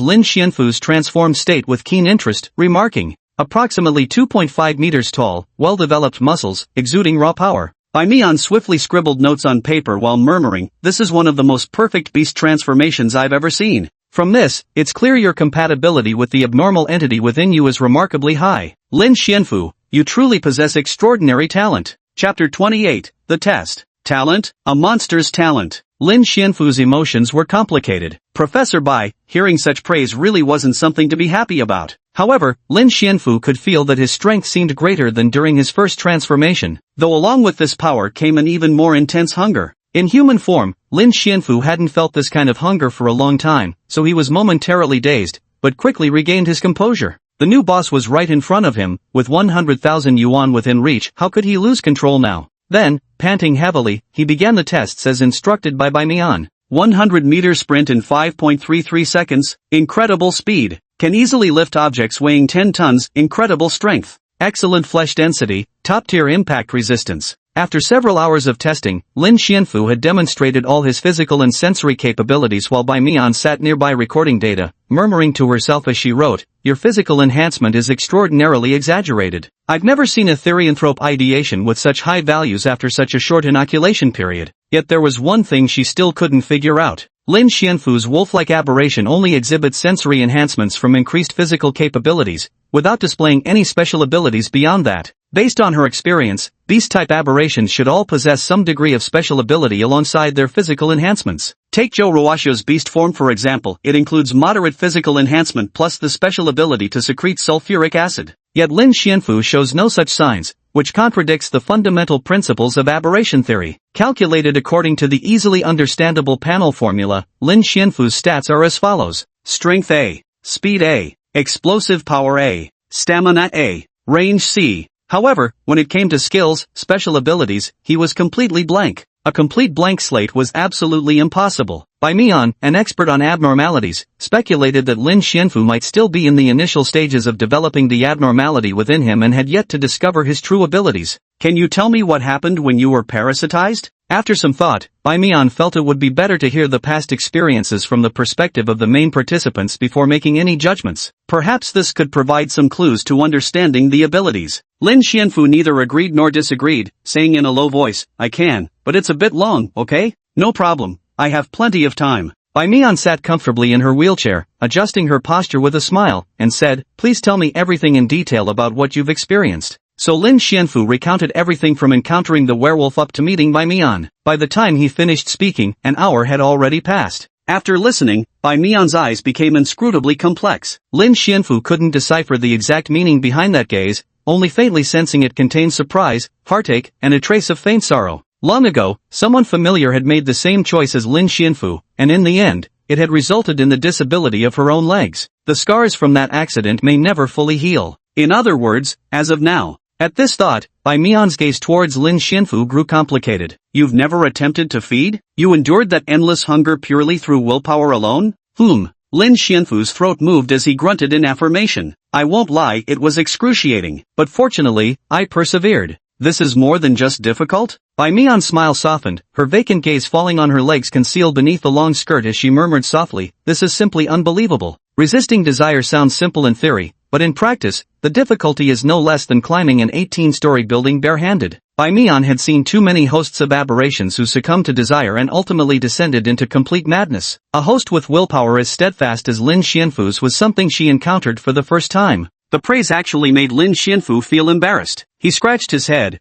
Lin Xianfu's transformed state with keen interest, remarking, approximately 2.5 meters tall, well-developed muscles, exuding raw power. Bai Mian swiftly scribbled notes on paper while murmuring, this is one of the most perfect beast transformations I've ever seen. From this, it's clear your compatibility with the abnormal entity within you is remarkably high. Lin Xianfu, you truly possess extraordinary talent. Chapter 28, The Test. Talent? A monster's talent. Lin Xianfu's emotions were complicated. Professor Bai, hearing such praise really wasn't something to be happy about. However, Lin Xianfu could feel that his strength seemed greater than during his first transformation, though along with this power came an even more intense hunger. In human form, Lin Xianfu hadn't felt this kind of hunger for a long time, so he was momentarily dazed, but quickly regained his composure. The new boss was right in front of him, with 100,000 yuan within reach. How could he lose control now? Then, panting heavily, he began the tests as instructed by Bai Mian. 100-meter sprint in 5.33 seconds, incredible speed, can easily lift objects weighing 10 tons, incredible strength, excellent flesh density, top-tier impact resistance. After several hours of testing, Lin Xianfu had demonstrated all his physical and sensory capabilities while Bai Mian sat nearby recording data, murmuring to herself as she wrote, your physical enhancement is extraordinarily exaggerated. I've never seen a therianthrope ideation with such high values after such a short inoculation period. Yet there was one thing she still couldn't figure out. Lin Xianfu's wolf-like aberration only exhibits sensory enhancements from increased physical capabilities, without displaying any special abilities beyond that. Based on her experience, beast-type aberrations should all possess some degree of special ability alongside their physical enhancements. Take Zhou Ruoxiu's beast form for example, it includes moderate physical enhancement plus the special ability to secrete sulfuric acid. Yet Lin Xianfu shows no such signs, which contradicts the fundamental principles of aberration theory. Calculated according to the easily understandable panel formula, Lin Xianfu's stats are as follows. Strength A, Speed A, Explosive Power A, Stamina A, Range C. However, when it came to skills, special abilities, he was completely blank. A complete blank slate was absolutely impossible. Bai Mian, an expert on abnormalities, speculated that Lin Xianfu might still be in the initial stages of developing the abnormality within him and had yet to discover his true abilities. Can you tell me what happened when you were parasitized? After some thought, Bai Mian felt it would be better to hear the past experiences from the perspective of the main participants before making any judgments. Perhaps this could provide some clues to understanding the abilities. Lin Xianfu neither agreed nor disagreed, saying in a low voice, I can, but it's a bit long, okay? No problem, I have plenty of time. Bai Mian sat comfortably in her wheelchair, adjusting her posture with a smile, and said, please tell me everything in detail about what you've experienced. So Lin Xianfu recounted everything from encountering the werewolf up to meeting Bai Mian. By the time he finished speaking, an hour had already passed. After listening, Bai Mian's eyes became inscrutably complex. Lin Xianfu couldn't decipher the exact meaning behind that gaze, only faintly sensing it contained surprise, heartache, and a trace of faint sorrow. Long ago, someone familiar had made the same choice as Lin Xianfu, and in the end, it had resulted in the disability of her own legs. The scars from that accident may never fully heal. In other words, as of now. At this thought, Bai Mian's gaze towards Lin Xianfu grew complicated. You've never attempted to feed? You endured that endless hunger purely through willpower alone? Lin Xianfu's throat moved as he grunted in affirmation. I won't lie, it was excruciating. But fortunately, I persevered. This is more than just difficult? Bai Mian's smile softened, her vacant gaze falling on her legs concealed beneath the long skirt as she murmured softly, this is simply unbelievable. Resisting desire sounds simple in theory, but in practice, the difficulty is no less than climbing an 18-story building barehanded. Bai Mian had seen too many hosts of aberrations who succumbed to desire and ultimately descended into complete madness. A host with willpower as steadfast as Lin Xianfu's was something she encountered for the first time. The praise actually made Lin Xianfu feel embarrassed. He scratched his head.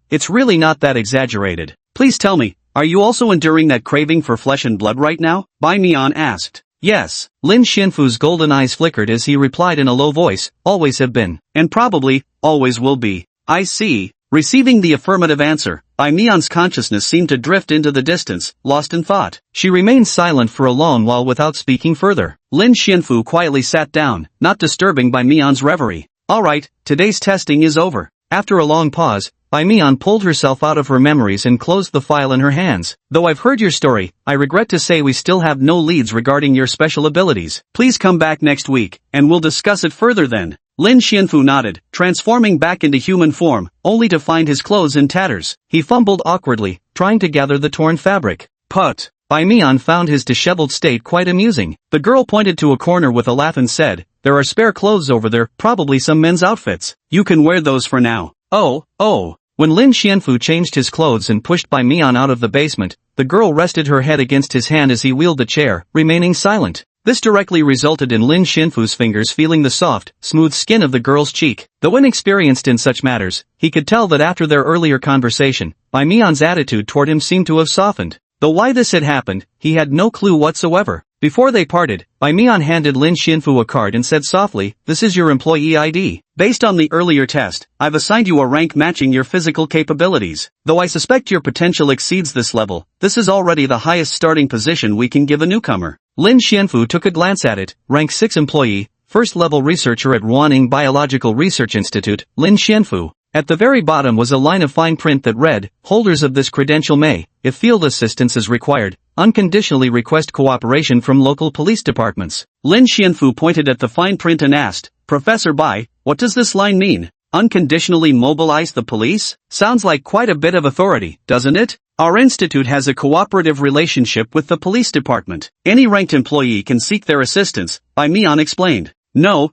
It's really not that exaggerated. Please tell me, are you also enduring that craving for flesh and blood right now? Bai Mian asked. Yes. Lin Xianfu's golden eyes flickered as he replied in a low voice, always have been. And probably, always will be. I see. Receiving the affirmative answer, Bai Mian's consciousness seemed to drift into the distance, lost in thought. She remained silent for a long while without speaking further. Lin Xianfu quietly sat down, not disturbing Bai Mian's reverie. Alright, today's testing is over. After a long pause, Bai Mian pulled herself out of her memories and closed the file in her hands. Though I've heard your story, I regret to say we still have no leads regarding your special abilities. Please come back next week, and we'll discuss it further then. Lin Xianfu nodded, transforming back into human form, only to find his clothes in tatters. He fumbled awkwardly, trying to gather the torn fabric. Put. Bai Mian found his disheveled state quite amusing. The girl pointed to a corner with a laugh and said, there are spare clothes over there, probably some men's outfits. You can wear those for now. Oh. When Lin Xianfu changed his clothes and pushed Bai Mian out of the basement, the girl rested her head against his hand as he wheeled the chair, remaining silent. This directly resulted in Lin Xianfu's fingers feeling the soft, smooth skin of the girl's cheek. Though inexperienced in such matters, he could tell that after their earlier conversation, Bai Mian's attitude toward him seemed to have softened. Though why this had happened, he had no clue whatsoever. Before they parted, Bai Mian handed Lin Xianfu a card and said softly, this is your employee ID. Based on the earlier test, I've assigned you a rank matching your physical capabilities. Though I suspect your potential exceeds this level, this is already the highest starting position we can give a newcomer. Lin Xianfu took a glance at it, rank 6 employee, first-level researcher at Ruaning Biological Research Institute, Lin Xianfu. At the very bottom was a line of fine print that read, holders of this credential may, if field assistance is required, unconditionally request cooperation from local police departments. Lin Xianfu pointed at the fine print and asked, Professor Bai, what does this line mean? Unconditionally mobilize the police? Sounds like quite a bit of authority, doesn't it? Our institute has a cooperative relationship with the police department. Any ranked employee can seek their assistance, Bai Mian explained. No.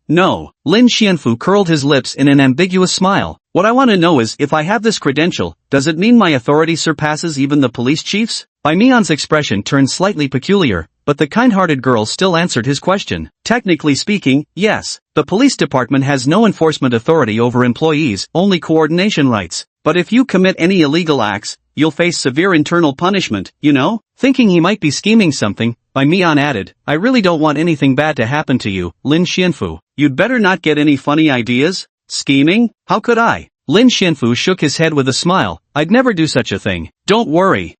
Lin Xianfu curled his lips in an ambiguous smile. What I want to know is, if I have this credential, does it mean my authority surpasses even the police chiefs? Bai Mian's expression turned slightly peculiar, but the kind-hearted girl still answered his question. Technically speaking, yes. The police department has no enforcement authority over employees, only coordination rights. But if you commit any illegal acts, you'll face severe internal punishment, you know? Thinking he might be scheming something, Bai Mian added, I really don't want anything bad to happen to you, Lin Xianfu. You'd better not get any funny ideas. Scheming? How could I? Lin Xianfu shook his head with a smile. I'd never do such a thing. Don't worry.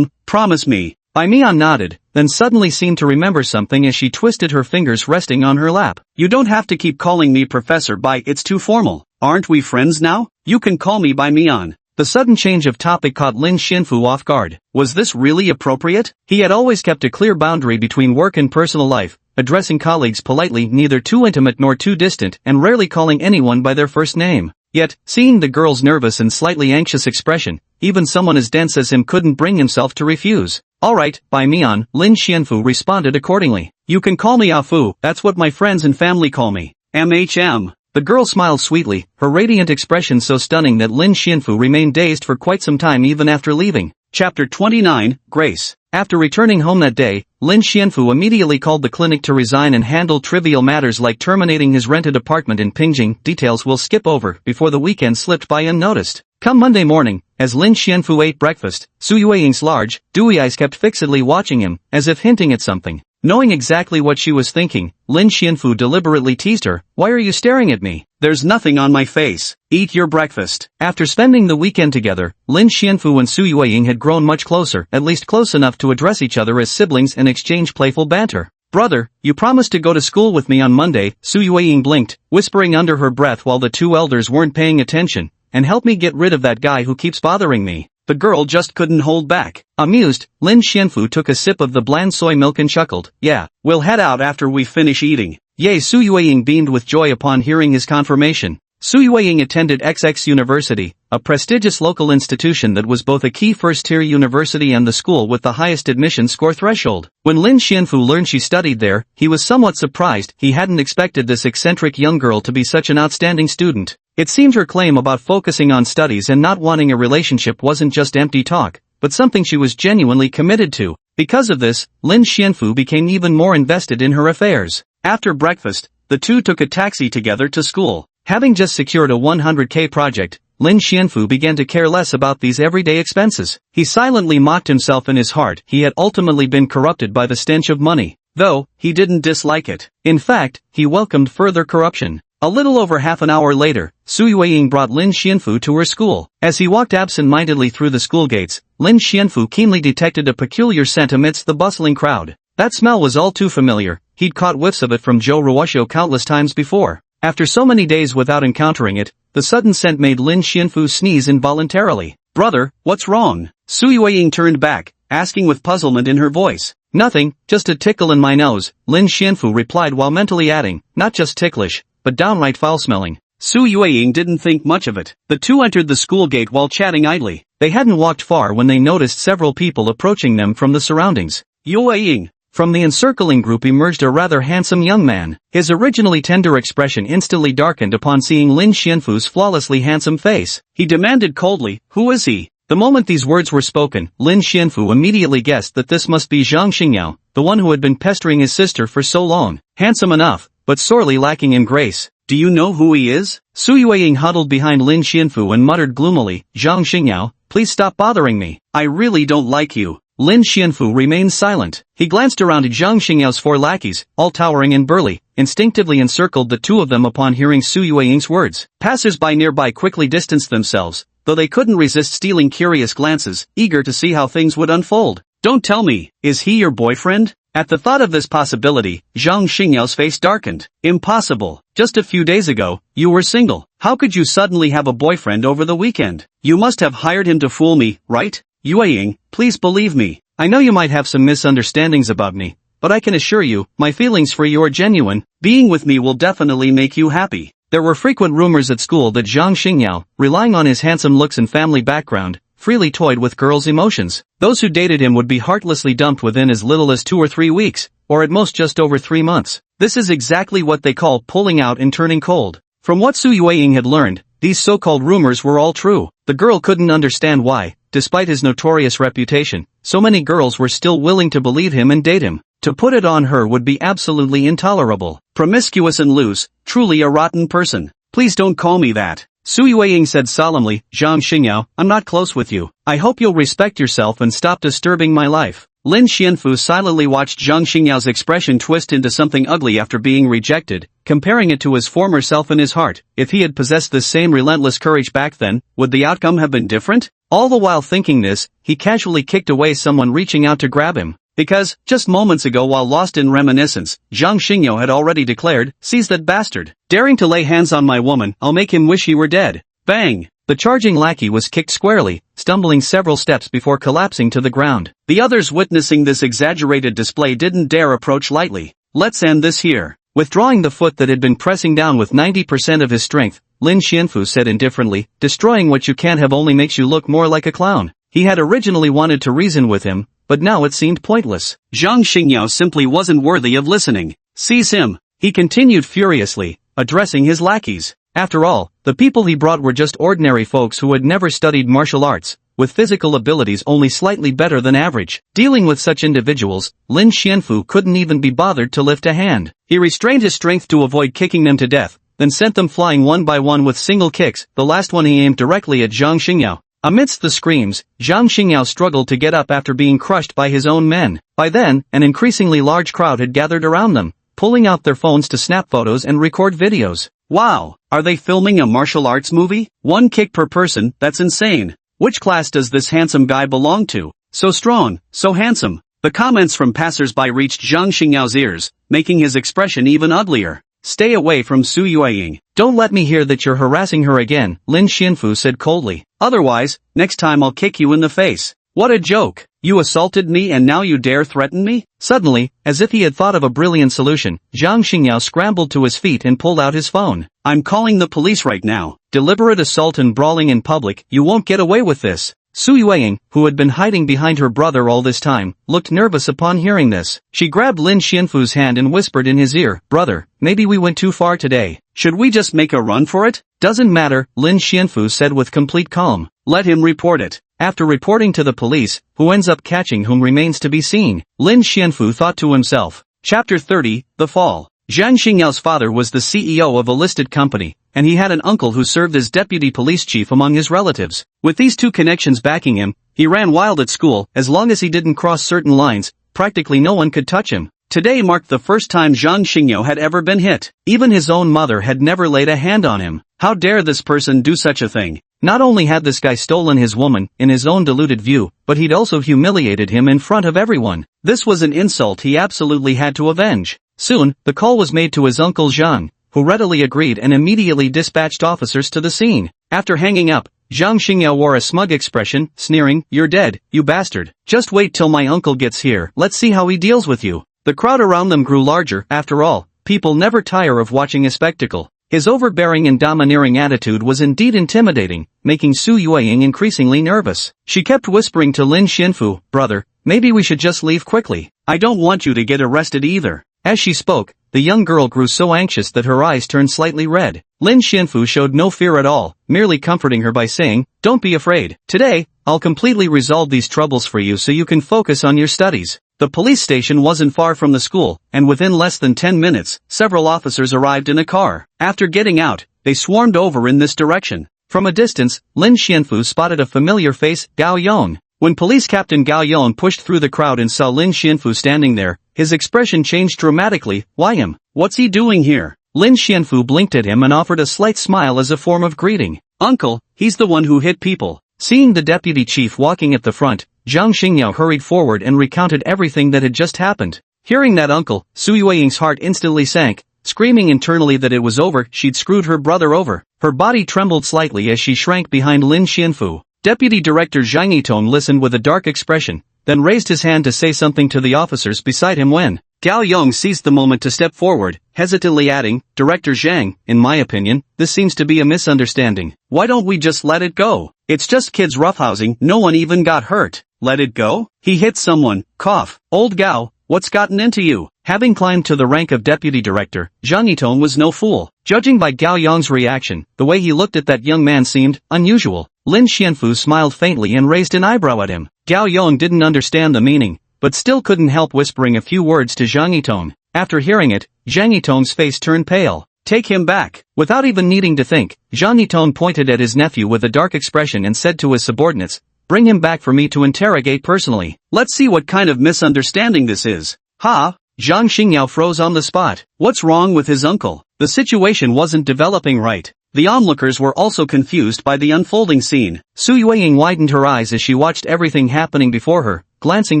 Promise me. Bai Mian nodded, then suddenly seemed to remember something as she twisted her fingers resting on her lap. You don't have to keep calling me Professor Bai, it's too formal. Aren't we friends now? You can call me Bai Mian. The sudden change of topic caught Lin Xianfu off guard. Was this really appropriate? He had always kept a clear boundary between work and personal life, addressing colleagues politely, neither too intimate nor too distant, and rarely calling anyone by their first name. Yet, seeing the girl's nervous and slightly anxious expression, even someone as dense as him couldn't bring himself to refuse. Alright, by Mian, Lin Xianfu responded accordingly. You can call me Afu, that's what my friends and family call me. MHM. The girl smiled sweetly, her radiant expression so stunning that Lin Xianfu remained dazed for quite some time even after leaving. Chapter 29, Grace. After returning home that day, Lin Xianfu immediately called the clinic to resign and handle trivial matters like terminating his rented apartment in Pingjing. Details we'll skip over before the weekend slipped by unnoticed. Come Monday morning, as Lin Xianfu ate breakfast, Su Yueying's large, dewy eyes kept fixedly watching him, as if hinting at something. Knowing exactly what she was thinking, Lin Xianfu deliberately teased her. Why are you staring at me? There's nothing on my face. Eat your breakfast. After spending the weekend together, Lin Xianfu and Su Yueying had grown much closer, at least close enough to address each other as siblings and exchange playful banter. Brother, you promised to go to school with me on Monday, Su Yueying blinked, whispering under her breath while the two elders weren't paying attention, and help me get rid of that guy who keeps bothering me. The girl just couldn't hold back. Amused, Lin Xianfu took a sip of the bland soy milk and chuckled. Yeah, we'll head out after we finish eating. Yay! Su Yueying beamed with joy upon hearing his confirmation. Su Yueying attended XX University, a prestigious local institution that was both a key first-tier university and the school with the highest admission score threshold. When Lin Xianfu learned she studied there, he was somewhat surprised. He hadn't expected this eccentric young girl to be such an outstanding student. It seemed her claim about focusing on studies and not wanting a relationship wasn't just empty talk, but something she was genuinely committed to. Because of this, Lin Xianfu became even more invested in her affairs. After breakfast, the two took a taxi together to school. Having just secured a 100K project, Lin Xianfu began to care less about these everyday expenses. He silently mocked himself in his heart. He had ultimately been corrupted by the stench of money. Though, he didn't dislike it. In fact, he welcomed further corruption. A little over half an hour later, Su Yueying brought Lin Xianfu to her school. As he walked absent-mindedly through the school gates, Lin Xianfu keenly detected a peculiar scent amidst the bustling crowd. That smell was all too familiar. He'd caught whiffs of it from Zhou Ruoshu countless times before. After so many days without encountering it, the sudden scent made Lin Xianfu sneeze involuntarily. Brother, what's wrong? Su Yueying turned back, asking with puzzlement in her voice. Nothing, just a tickle in my nose, Lin Xianfu replied while mentally adding, not just ticklish, but downright foul-smelling. Su Yueying didn't think much of it. The two entered the school gate while chatting idly. They hadn't walked far when they noticed several people approaching them from the surroundings. Yueying. From the encircling group emerged a rather handsome young man. His originally tender expression instantly darkened upon seeing Lin Xianfu's flawlessly handsome face. He demanded coldly, who is he? The moment these words were spoken, Lin Xianfu immediately guessed that this must be Zhang Xingyao, the one who had been pestering his sister for so long. Handsome enough, but sorely lacking in grace. Do you know who he is? Su Yueying huddled behind Lin Xianfu and muttered gloomily, Zhang Xingyao, please stop bothering me. I really don't like you. Lin Xianfu remained silent. He glanced around at Zhang Xingyao's four lackeys, all towering and burly, instinctively encircled the two of them upon hearing Su Yueying's words. Passers-by nearby quickly distanced themselves, though they couldn't resist stealing curious glances, eager to see how things would unfold. Don't tell me, is he your boyfriend? At the thought of this possibility, Zhang Xingyao's face darkened. Impossible. Just a few days ago, you were single. How could you suddenly have a boyfriend over the weekend? You must have hired him to fool me, right? Yueying, please believe me. I know you might have some misunderstandings about me, but I can assure you, my feelings for you are genuine. Being with me will definitely make you happy. There were frequent rumors at school that Zhang Xingyao, relying on his handsome looks and family background, freely toyed with girls' emotions. Those who dated him would be heartlessly dumped within as little as 2 or 3 weeks, or at most just over 3 months. This is exactly what they call pulling out and turning cold. From what Su Yueying had learned, these so-called rumors were all true. The girl couldn't understand why, despite his notorious reputation, so many girls were still willing to believe him and date him. To put it on her would be absolutely intolerable. Promiscuous and loose, truly a rotten person. Please don't call me that. Su Yueying said solemnly, Zhang Xingyao, I'm not close with you. I hope you'll respect yourself and stop disturbing my life. Lin Xianfu silently watched Zhang Xingyao's expression twist into something ugly after being rejected, comparing it to his former self in his heart. If he had possessed this same relentless courage back then, would the outcome have been different? All the while thinking this, he casually kicked away someone reaching out to grab him. Because, just moments ago while lost in reminiscence, Zhang Xingyao had already declared, seize that bastard. Daring to lay hands on my woman, I'll make him wish he were dead. Bang! The charging lackey was kicked squarely, stumbling several steps before collapsing to the ground. The others witnessing this exaggerated display didn't dare approach lightly. Let's end this here. Withdrawing the foot that had been pressing down with 90% of his strength, Lin Xianfu said indifferently, destroying what you can't have only makes you look more like a clown. He had originally wanted to reason with him, but now it seemed pointless. Zhang Xingyao simply wasn't worthy of listening. Seize him, he continued furiously, addressing his lackeys. After all, the people he brought were just ordinary folks who had never studied martial arts, with physical abilities only slightly better than average. Dealing with such individuals, Lin Xianfu couldn't even be bothered to lift a hand. He restrained his strength to avoid kicking them to death, then sent them flying one by one with single kicks, the last one he aimed directly at Zhang Xingyao. Amidst the screams, Zhang Xingyao struggled to get up after being crushed by his own men. By then, an increasingly large crowd had gathered around them, pulling out their phones to snap photos and record videos. Wow, are they filming a martial arts movie? 1 kick per person, that's insane. Which class does this handsome guy belong to? So strong, so handsome. The comments from passers-by reached Zhang Xingyao's ears, making his expression even uglier. Stay away from Su Yueying. Don't let me hear that you're harassing her again, Lin Xianfu said coldly. Otherwise, next time I'll kick you in the face. What a joke. You assaulted me and now you dare threaten me? Suddenly, as if he had thought of a brilliant solution, Zhang Xingyao scrambled to his feet and pulled out his phone. I'm calling the police right now. Deliberate assault and brawling in public, you won't get away with this. Su Yueying, who had been hiding behind her brother all this time, looked nervous upon hearing this. She grabbed Lin Xianfu's hand and whispered in his ear, brother, maybe we went too far today. Should we just make a run for it? Doesn't matter, Lin Xianfu said with complete calm. Let him report it. After reporting to the police, who ends up catching whom remains to be seen, Lin Xianfu thought to himself. Chapter 30, The Fall. Zhang Xingyao's father was the CEO of a listed company, and he had an uncle who served as deputy police chief among his relatives. With these two connections backing him, he ran wild at school. As long as he didn't cross certain lines, practically no one could touch him. Today marked the first time Zhang Xingyao had ever been hit. Even his own mother had never laid a hand on him. How dare this person do such a thing? Not only had this guy stolen his woman, in his own deluded view, but he'd also humiliated him in front of everyone. This was an insult he absolutely had to avenge. Soon, the call was made to his uncle Zhang, who readily agreed and immediately dispatched officers to the scene. After hanging up, Zhang Xingyao wore a smug expression, sneering, "You're dead, you bastard. Just wait till my uncle gets here. Let's see how he deals with you." The crowd around them grew larger. After all, people never tire of watching a spectacle. His overbearing and domineering attitude was indeed intimidating, making Su Yueying increasingly nervous. She kept whispering to Lin Xianfu, brother, maybe we should just leave quickly. I don't want you to get arrested either. As she spoke, the young girl grew so anxious that her eyes turned slightly red. Lin Xianfu showed no fear at all, merely comforting her by saying, don't be afraid. Today, I'll completely resolve these troubles for you so you can focus on your studies. The police station wasn't far from the school, and within less than 10 minutes, several officers arrived in a car. After getting out, they swarmed over in this direction. From a distance, Lin Xianfu spotted a familiar face, Gao Yong. When Police Captain Gao Yong pushed through the crowd and saw Lin Xianfu standing there, his expression changed dramatically. Why him? What's he doing here? Lin Xianfu blinked at him and offered a slight smile as a form of greeting. Uncle, he's the one who hit people. Seeing the deputy chief walking at the front, Zhang Xingyao hurried forward and recounted everything that had just happened. Hearing that uncle, Su Yueying's heart instantly sank, screaming internally that it was over. She'd screwed her brother over. Her body trembled slightly as she shrank behind Lin Xianfu. Deputy Director Zhang Yitong listened with a dark expression, then raised his hand to say something to the officers beside him when Gao Yong seized the moment to step forward, hesitantly adding, Director Zhang, in my opinion, this seems to be a misunderstanding. Why don't we just let it go? It's just kids roughhousing, no one even got hurt. Let it go? He hit someone, cough. Old Gao, what's gotten into you? Having climbed to the rank of deputy director, Zhang Yitong was no fool. Judging by Gao Yong's reaction, the way he looked at that young man seemed unusual. Lin Xianfu smiled faintly and raised an eyebrow at him. Gao Yong didn't understand the meaning, but still couldn't help whispering a few words to Zhang Yitong. After hearing it, Zhang Yitong's face turned pale. Take him back. Without even needing to think, Zhang Yitong pointed at his nephew with a dark expression and said to his subordinates, bring him back for me to interrogate personally. Let's see what kind of misunderstanding this is. Ha! Zhang Xingyao froze on the spot. What's wrong with his uncle? The situation wasn't developing right. The onlookers were also confused by the unfolding scene. Su Yueying widened her eyes as she watched everything happening before her, glancing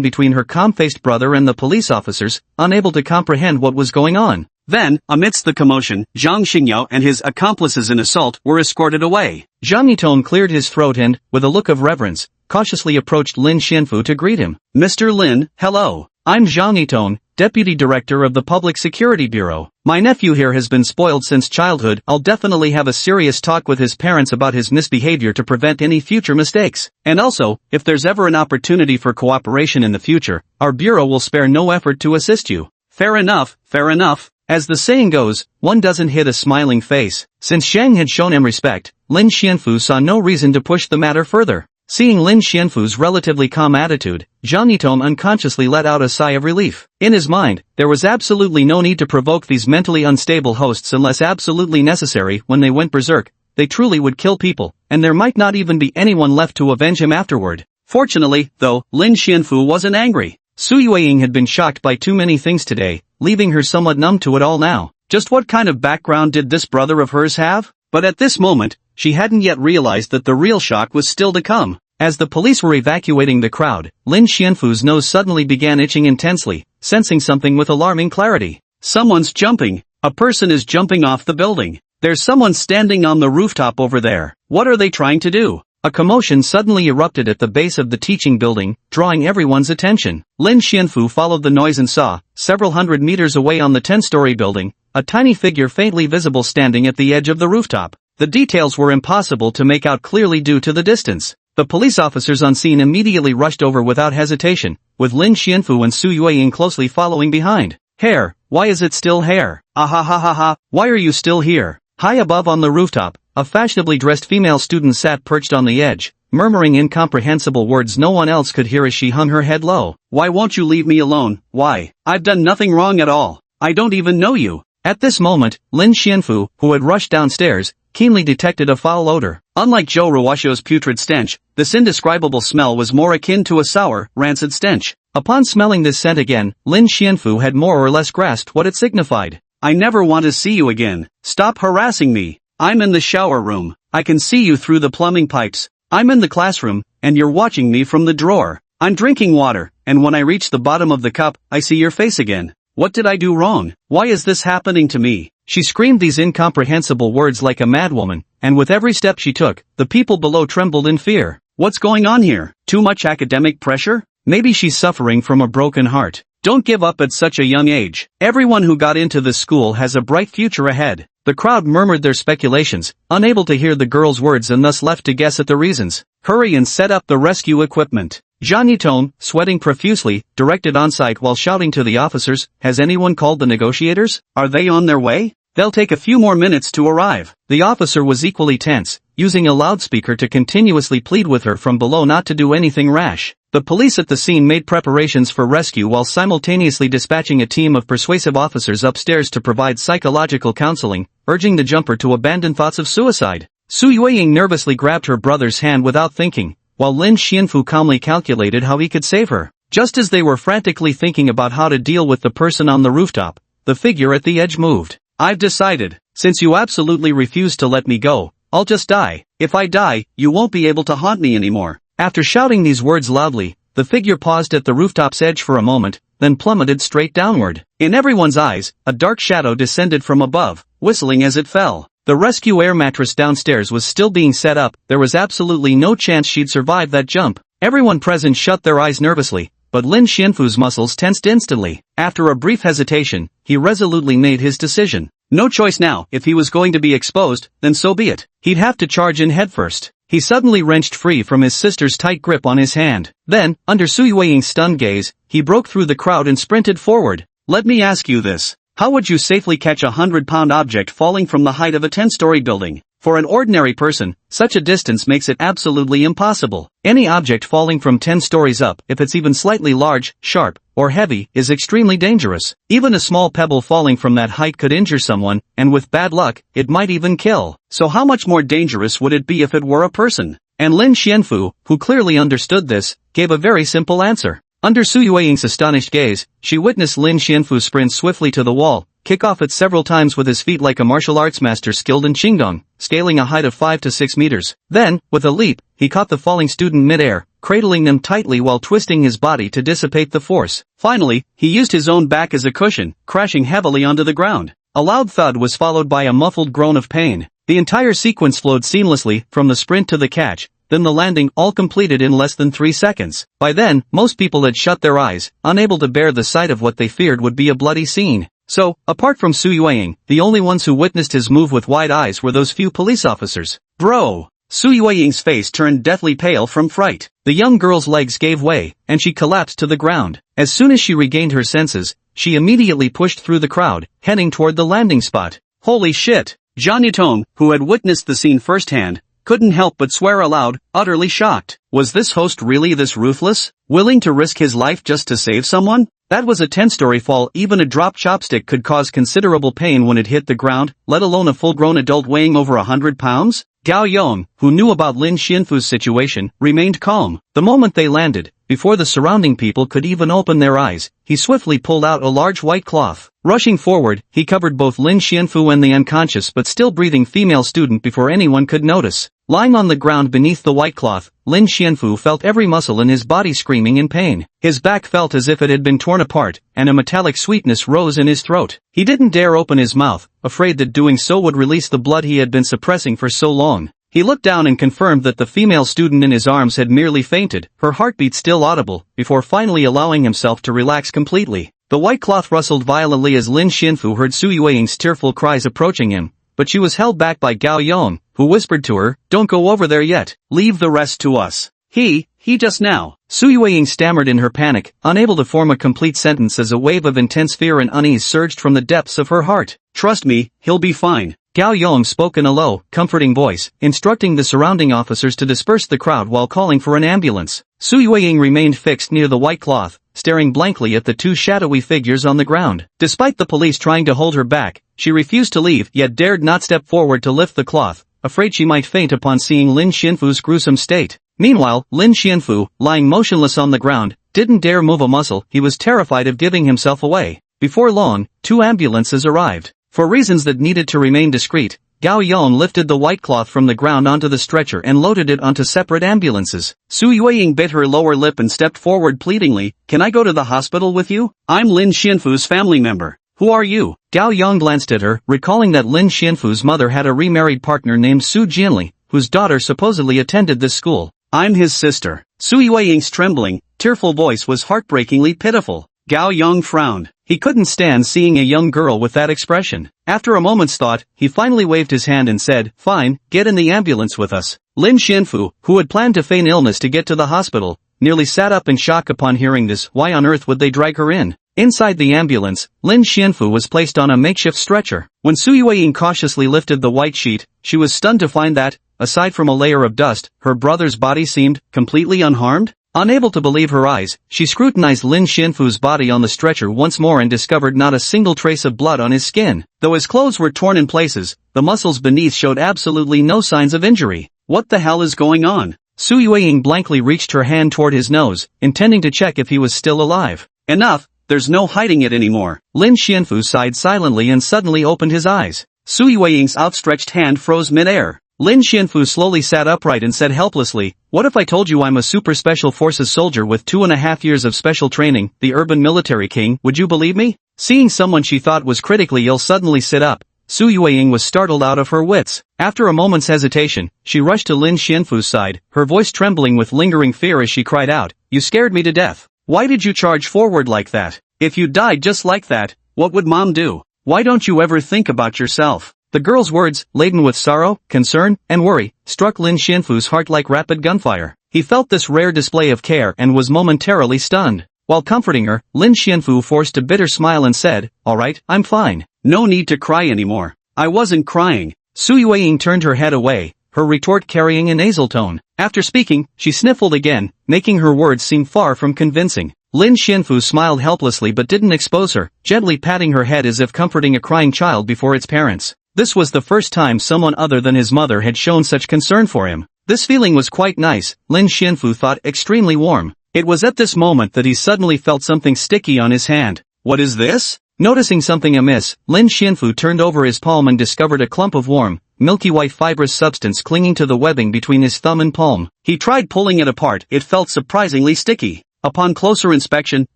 between her calm-faced brother and the police officers, unable to comprehend what was going on. Then, amidst the commotion, Zhang Xingyao and his accomplices in assault were escorted away. Zhang Yitong cleared his throat and, with a look of reverence, cautiously approached Lin Xianfu to greet him. Mr. Lin, hello. I'm Zhang Yitong, Deputy Director of the Public Security Bureau. My nephew here has been spoiled since childhood. I'll definitely have a serious talk with his parents about his misbehavior to prevent any future mistakes. And also, if there's ever an opportunity for cooperation in the future, our bureau will spare no effort to assist you. Fair enough, fair enough. As the saying goes, one doesn't hit a smiling face. Since Shang had shown him respect, Lin Xianfu saw no reason to push the matter further. Seeing Lin Xianfu's relatively calm attitude, Zhang Yitong unconsciously let out a sigh of relief. In his mind, there was absolutely no need to provoke these mentally unstable hosts unless absolutely necessary. When they went berserk, they truly would kill people, and there might not even be anyone left to avenge him afterward. Fortunately, though, Lin Xianfu wasn't angry. Su Yueying had been shocked by too many things today, leaving her somewhat numb to it all now. Just what kind of background did this brother of hers have? But at this moment, she hadn't yet realized that the real shock was still to come. As the police were evacuating the crowd, Lin Xianfu's nose suddenly began itching intensely, sensing something with alarming clarity. Someone's jumping. A person is jumping off the building. There's someone standing on the rooftop over there. What are they trying to do? A commotion suddenly erupted at the base of the teaching building, drawing everyone's attention. Lin Xianfu followed the noise and saw, several hundred meters away on the 10-story building, a tiny figure faintly visible standing at the edge of the rooftop. The details were impossible to make out clearly due to the distance. The police officers on scene immediately rushed over without hesitation, with Lin Xianfu and Su Yueying closely following behind. Hair, why is it still hair? Ah ha ha ha ha, why are you still here? High above on the rooftop, a fashionably dressed female student sat perched on the edge, murmuring incomprehensible words no one else could hear as she hung her head low. Why won't you leave me alone? Why? I've done nothing wrong at all. I don't even know you. At this moment, Lin Xianfu, who had rushed downstairs, keenly detected a foul odor. Unlike Zhou Ruoxiu's putrid stench, this indescribable smell was more akin to a sour, rancid stench. Upon smelling this scent again, Lin Xianfu had more or less grasped what it signified. I never want to see you again. Stop harassing me. I'm in the shower room. I can see you through the plumbing pipes. I'm in the classroom, and you're watching me from the drawer. I'm drinking water, and when I reach the bottom of the cup, I see your face again. What did I do wrong? Why is this happening to me? She screamed these incomprehensible words like a madwoman, and with every step she took, the people below trembled in fear. What's going on here? Too much academic pressure? Maybe she's suffering from a broken heart. Don't give up at such a young age. Everyone who got into this school has a bright future ahead. The crowd murmured their speculations, unable to hear the girl's words and thus left to guess at the reasons. Hurry and set up the rescue equipment. Zhang Yitong, sweating profusely, directed on-site while shouting to the officers, has anyone called the negotiators? Are they on their way? They'll take a few more minutes to arrive. The officer was equally tense, using a loudspeaker to continuously plead with her from below not to do anything rash. The police at the scene made preparations for rescue while simultaneously dispatching a team of persuasive officers upstairs to provide psychological counseling, urging the jumper to abandon thoughts of suicide. Su Yueying nervously grabbed her brother's hand without thinking, while Lin Xianfu calmly calculated how he could save her. Just as they were frantically thinking about how to deal with the person on the rooftop, the figure at the edge moved. I've decided, since you absolutely refuse to let me go, I'll just die. If I die, you won't be able to haunt me anymore. After shouting these words loudly, the figure paused at the rooftop's edge for a moment, then plummeted straight downward. In everyone's eyes, a dark shadow descended from above, whistling as it fell. The rescue air mattress downstairs was still being set up. There was absolutely no chance she'd survive that jump. Everyone present shut their eyes nervously, but Lin Xianfu's muscles tensed instantly. After a brief hesitation, he resolutely made his decision. No choice now. If he was going to be exposed, then so be it. He'd have to charge in headfirst. He suddenly wrenched free from his sister's tight grip on his hand. Then, under Su Yueying's stunned gaze, he broke through the crowd and sprinted forward. Let me ask you this. How would you safely catch a 100-pound object falling from the height of a 10-story building? For an ordinary person, such a distance makes it absolutely impossible. Any object falling from 10 stories up, if it's even slightly large, sharp, or heavy, is extremely dangerous. Even a small pebble falling from that height could injure someone, and with bad luck, it might even kill. So how much more dangerous would it be if it were a person? And Lin Xianfu, who clearly understood this, gave a very simple answer. Under Su Yueying's astonished gaze, she witnessed Lin Xianfu sprint swiftly to the wall, kick off it several times with his feet like a martial arts master skilled in Qingdong, scaling a height of 5 to 6 meters. Then, with a leap, he caught the falling student mid-air, cradling them tightly while twisting his body to dissipate the force. Finally, he used his own back as a cushion, crashing heavily onto the ground. A loud thud was followed by a muffled groan of pain. The entire sequence flowed seamlessly, from the sprint to the catch, then the landing, all completed in less than 3 seconds. By then, most people had shut their eyes, unable to bear the sight of what they feared would be a bloody scene. So, apart from Su Yueying, the only ones who witnessed his move with wide eyes were those few police officers. Bro! Su Yueying's face turned deathly pale from fright. The young girl's legs gave way, and she collapsed to the ground. As soon as she regained her senses, she immediately pushed through the crowd, heading toward the landing spot. Holy shit! Zhang Yutong, who had witnessed the scene firsthand, couldn't help but swear aloud, utterly shocked. Was this host really this ruthless? Willing to risk his life just to save someone? That was a 10-story fall. Even a dropped chopstick could cause considerable pain when it hit the ground, let alone a full-grown adult weighing over 100 pounds? Gao Yong, who knew about Lin Xianfu's situation, remained calm. The moment they landed, before the surrounding people could even open their eyes, he swiftly pulled out a large white cloth. Rushing forward, he covered both Lin Xianfu and the unconscious but still breathing female student before anyone could notice. Lying on the ground beneath the white cloth, Lin Xianfu felt every muscle in his body screaming in pain. His back felt as if it had been torn apart, and a metallic sweetness rose in his throat. He didn't dare open his mouth, afraid that doing so would release the blood he had been suppressing for so long. He looked down and confirmed that the female student in his arms had merely fainted, her heartbeat still audible, before finally allowing himself to relax completely. The white cloth rustled violently as Lin Xianfu heard Su Yueying's tearful cries approaching him, but she was held back by Gao Yong, who whispered to her, "Don't go over there yet. Leave the rest to us." He just now. Su Yueying stammered in her panic, unable to form a complete sentence as a wave of intense fear and unease surged from the depths of her heart. "Trust me, he'll be fine." Gao Yong spoke in a low, comforting voice, instructing the surrounding officers to disperse the crowd while calling for an ambulance. Su Yueying remained fixed near the white cloth, staring blankly at the two shadowy figures on the ground. Despite the police trying to hold her back, she refused to leave yet dared not step forward to lift the cloth, afraid she might faint upon seeing Lin Xianfu's gruesome state. Meanwhile, Lin Xianfu, lying motionless on the ground, didn't dare move a muscle. He was terrified of giving himself away. Before long, 2 ambulances arrived. For reasons that needed to remain discreet, Gao Yong lifted the white cloth from the ground onto the stretcher and loaded it onto separate ambulances. Su Yueying bit her lower lip and stepped forward pleadingly, "Can I go to the hospital with you? I'm Lin Xianfu's family member." "Who are you?" Gao Yong glanced at her, recalling that Lin Xianfu's mother had a remarried partner named Su Jianli, whose daughter supposedly attended this school. "I'm his sister." Su Yueying's trembling, tearful voice was heartbreakingly pitiful. Gao Yong frowned. He couldn't stand seeing a young girl with that expression. After a moment's thought, he finally waved his hand and said, "Fine, get in the ambulance with us." Lin Xianfu, who had planned to feign illness to get to the hospital, nearly sat up in shock upon hearing this. Why on earth would they drag her in? Inside the ambulance, Lin Xianfu was placed on a makeshift stretcher. When Su Yueying cautiously lifted the white sheet, she was stunned to find that, aside from a layer of dust, her brother's body seemed completely unharmed. Unable to believe her eyes, she scrutinized Lin Xianfu's body on the stretcher once more and discovered not a single trace of blood on his skin. Though his clothes were torn in places, the muscles beneath showed absolutely no signs of injury. What the hell is going on? Su Yueying blankly reached her hand toward his nose, intending to check if he was still alive. Enough, there's no hiding it anymore. Lin Xianfu sighed silently and suddenly opened his eyes. Su Yueying's outstretched hand froze mid-air. Lin Xianfu slowly sat upright and said helplessly, "What if I told you I'm a super special forces soldier with 2.5 years of special training, the urban military king, would you believe me?" Seeing someone she thought was critically ill suddenly sit up, Su Yueying was startled out of her wits. After a moment's hesitation, she rushed to Lin Xianfu's side, her voice trembling with lingering fear as she cried out, "You scared me to death. Why did you charge forward like that? If you died just like that, what would Mom do? Why don't you ever think about yourself?" The girl's words, laden with sorrow, concern, and worry, struck Lin Xianfu's heart like rapid gunfire. He felt this rare display of care and was momentarily stunned. While comforting her, Lin Xianfu forced a bitter smile and said, "All right, I'm fine. No need to cry anymore." "I wasn't crying." Su Yueying turned her head away, her retort carrying a nasal tone. After speaking, she sniffled again, making her words seem far from convincing. Lin Xianfu smiled helplessly but didn't expose her, gently patting her head as if comforting a crying child before its parents. This was the first time someone other than his mother had shown such concern for him. This feeling was quite nice, Lin Xianfu thought, extremely warm. It was at this moment that he suddenly felt something sticky on his hand. "What is this?" Noticing something amiss, Lin Xianfu turned over his palm and discovered a clump of warm, milky white fibrous substance clinging to the webbing between his thumb and palm. He tried pulling it apart. It felt surprisingly sticky. Upon closer inspection,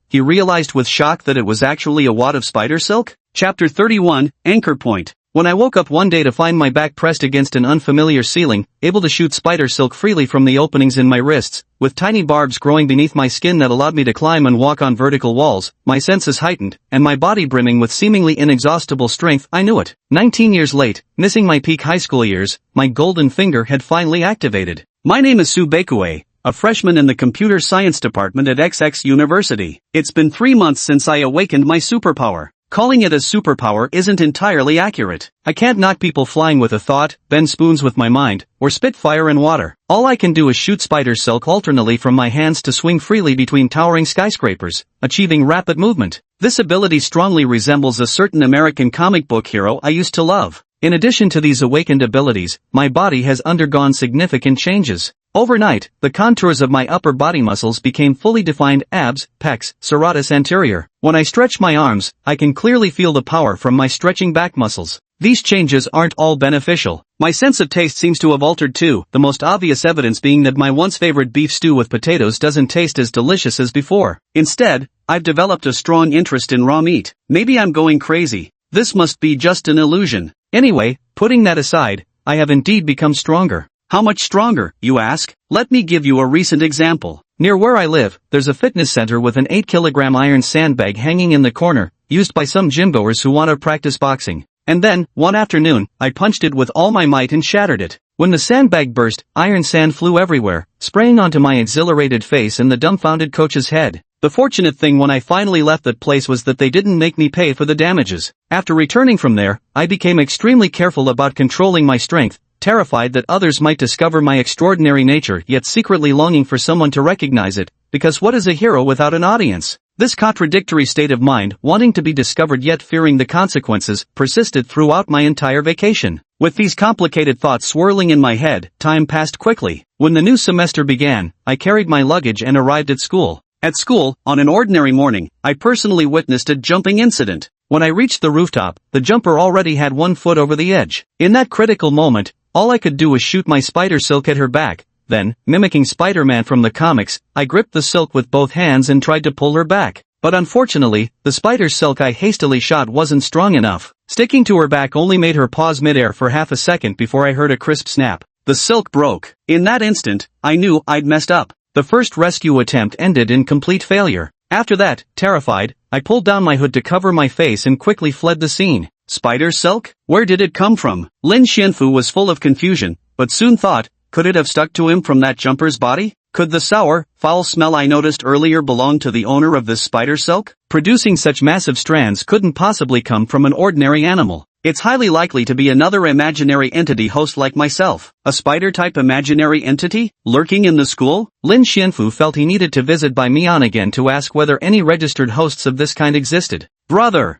he realized with shock that it was actually a wad of spider silk. Chapter 31, Anchor Point. When I woke up one day to find my back pressed against an unfamiliar ceiling, able to shoot spider silk freely from the openings in my wrists, with tiny barbs growing beneath my skin that allowed me to climb and walk on vertical walls, my senses heightened, and my body brimming with seemingly inexhaustible strength, I knew it. 19 years late, missing my peak high school years, my golden finger had finally activated. My name is Sue Bakue, a freshman in the computer science department at XX University. It's been 3 months since I awakened my superpower. Calling it a superpower isn't entirely accurate. I can't knock people flying with a thought, bend spoons with my mind, or spit fire and water. All I can do is shoot spider silk alternately from my hands to swing freely between towering skyscrapers, achieving rapid movement. This ability strongly resembles a certain American comic book hero I used to love. In addition to these awakened abilities, my body has undergone significant changes. Overnight, the contours of my upper body muscles became fully defined: abs, pecs, serratus anterior. When I stretch my arms, I can clearly feel the power from my stretching back muscles. These changes aren't all beneficial. My sense of taste seems to have altered too, the most obvious evidence being that my once favorite beef stew with potatoes doesn't taste as delicious as before. Instead, I've developed a strong interest in raw meat. Maybe I'm going crazy. This must be just an illusion. Anyway, putting that aside, I have indeed become stronger. How much stronger, you ask? Let me give you a recent example. Near where I live, there's a fitness center with an 8-kilogram iron sandbag hanging in the corner, used by some gymgoers who want to practice boxing. And then, one afternoon, I punched it with all my might and shattered it. When the sandbag burst, iron sand flew everywhere, spraying onto my exhilarated face and the dumbfounded coach's head. The fortunate thing when I finally left that place was that they didn't make me pay for the damages. After returning from there, I became extremely careful about controlling my strength, terrified that others might discover my extraordinary nature yet secretly longing for someone to recognize it, because what is a hero without an audience? This contradictory state of mind, wanting to be discovered yet fearing the consequences, persisted throughout my entire vacation. With these complicated thoughts swirling in my head, time passed quickly. When the new semester began, I carried my luggage and arrived at school. At school, on an ordinary morning, I personally witnessed a jumping incident. When I reached the rooftop, the jumper already had 1 foot over the edge. In that critical moment, all I could do was shoot my spider silk at her back. Then, mimicking Spider-Man from the comics, I gripped the silk with both hands and tried to pull her back. But unfortunately, the spider silk I hastily shot wasn't strong enough. Sticking to her back only made her pause midair for half a second before I heard a crisp snap. The silk broke. In that instant, I knew I'd messed up. The first rescue attempt ended in complete failure. After that, terrified, I pulled down my hood to cover my face and quickly fled the scene. Spider silk? Where did it come from? Lin Xianfu was full of confusion, but soon thought, could it have stuck to him from that jumper's body? Could the sour, foul smell I noticed earlier belong to the owner of this spider silk? Producing such massive strands couldn't possibly come from an ordinary animal. It's highly likely to be another imaginary entity host like myself. A spider-type imaginary entity, lurking in the school? Lin Xianfu felt he needed to visit Bai Mian again to ask whether any registered hosts of this kind existed. Brother!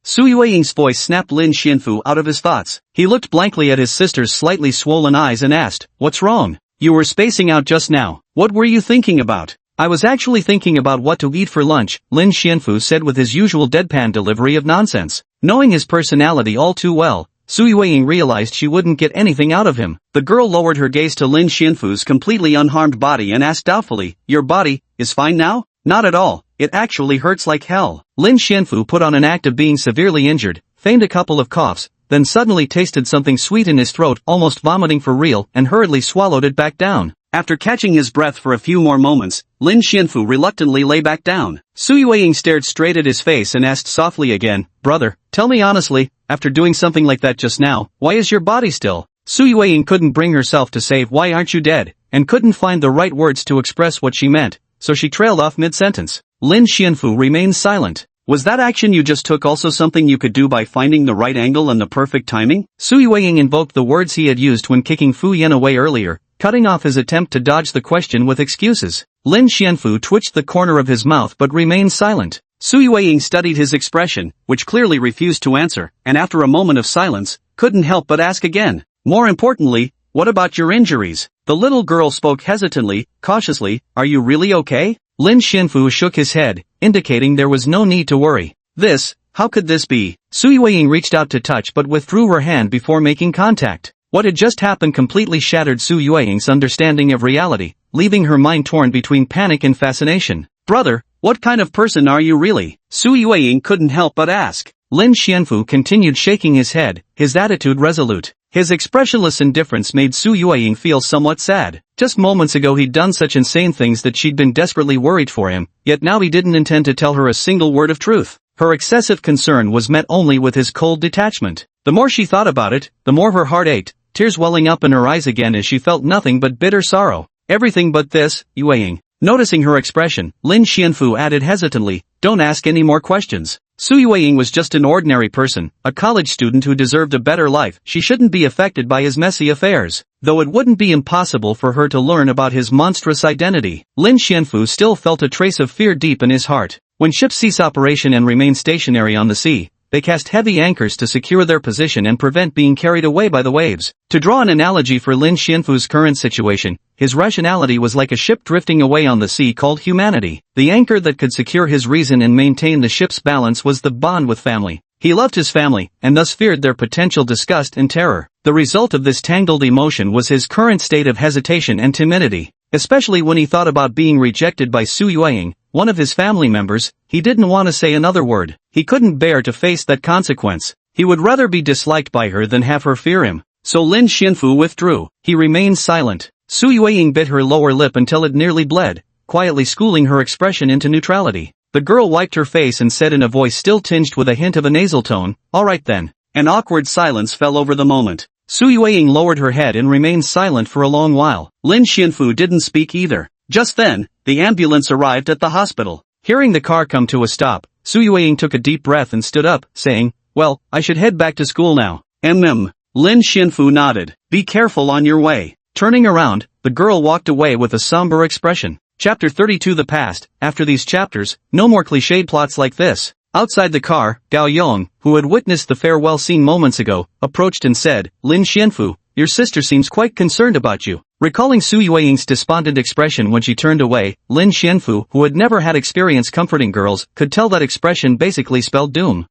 Su Yueying's voice snapped Lin Xianfu out of his thoughts. He looked blankly at his sister's slightly swollen eyes and asked, "What's wrong? You were spacing out just now. What were you thinking about?" "I was actually thinking about what to eat for lunch," Lin Xianfu said with his usual deadpan delivery of nonsense. Knowing his personality all too well, Su Yueying realized she wouldn't get anything out of him. The girl lowered her gaze to Lin Xianfu's completely unharmed body and asked doubtfully, "Your body is fine now?" "Not at all. It actually hurts like hell." Lin Xianfu put on an act of being severely injured, feigned a couple of coughs, then suddenly tasted something sweet in his throat, almost vomiting for real, and hurriedly swallowed it back down. After catching his breath for a few more moments, Lin Xianfu reluctantly lay back down. Su Yueying stared straight at his face and asked softly again, "Brother, tell me honestly, after doing something like that just now, why is your body still?" Su Yueying couldn't bring herself to say, "Why aren't you dead?" and couldn't find the right words to express what she meant, so she trailed off mid-sentence. Lin Xianfu remained silent. Was that action you just took also something you could do by finding the right angle and the perfect timing? Su Yueying invoked the words he had used when kicking Fu Yan away earlier, cutting off his attempt to dodge the question with excuses. Lin Xianfu twitched the corner of his mouth but remained silent. Su Yueying studied his expression, which clearly refused to answer, and after a moment of silence, couldn't help but ask again. "More importantly, what about your injuries?" The little girl spoke hesitantly, cautiously, "Are you really okay?" Lin Xianfu shook his head, indicating there was no need to worry. This, How could this be? Su Yueying reached out to touch but withdrew her hand before making contact. What had just happened completely shattered Su Yueying's understanding of reality, leaving her mind torn between panic and fascination. Brother, what kind of person are you really? Su Yueying couldn't help but ask. Lin Xianfu continued shaking his head, his attitude resolute. His expressionless indifference made Su Yueying feel somewhat sad. Just moments ago he'd done such insane things that she'd been desperately worried for him, yet now he didn't intend to tell her a single word of truth. Her excessive concern was met only with his cold detachment. The more she thought about it, the more her heart ached, tears welling up in her eyes again as she felt nothing but bitter sorrow. Everything but this, Yueying. Noticing her expression, Lin Xianfu added hesitantly, don't ask any more questions. Su Yueying was just an ordinary person, a college student who deserved a better life. She shouldn't be affected by his messy affairs. Though it wouldn't be impossible for her to learn about his monstrous identity, Lin Xianfu still felt a trace of fear deep in his heart. When ships cease operation and remain stationary on the sea, they cast heavy anchors to secure their position and prevent being carried away by the waves. To draw an analogy for Lin Xianfu's current situation, his rationality was like a ship drifting away on the sea called humanity. The anchor that could secure his reason and maintain the ship's balance was the bond with family. He loved his family, and thus feared their potential disgust and terror. The result of this tangled emotion was his current state of hesitation and timidity. Especially when he thought about being rejected by Su Yueying, one of his family members, he didn't want to say another word. He couldn't bear to face that consequence. He would rather be disliked by her than have her fear him. So Lin Xianfu withdrew. He remained silent. Su Yueying bit her lower lip until it nearly bled, quietly schooling her expression into neutrality. The girl wiped her face and said in a voice still tinged with a hint of a nasal tone, all right then. An awkward silence fell over the moment. Su Yueying lowered her head and remained silent for a long while. Lin Xianfu didn't speak either. Just then, the ambulance arrived at the hospital. Hearing the car come to a stop, Su Yueying took a deep breath and stood up, saying, well, I should head back to school now. Lin Xianfu nodded. Be careful on your way. Turning around, the girl walked away with a somber expression. Chapter 32 The Past. After these chapters, no more cliched plots like this. Outside the car, Gao Yong, who had witnessed the farewell scene moments ago, approached and said, Lin Xianfu, your sister seems quite concerned about you. Recalling Su Yueying's despondent expression when she turned away, Lin Xianfu, who had never had experience comforting girls, could tell that expression basically spelled doom.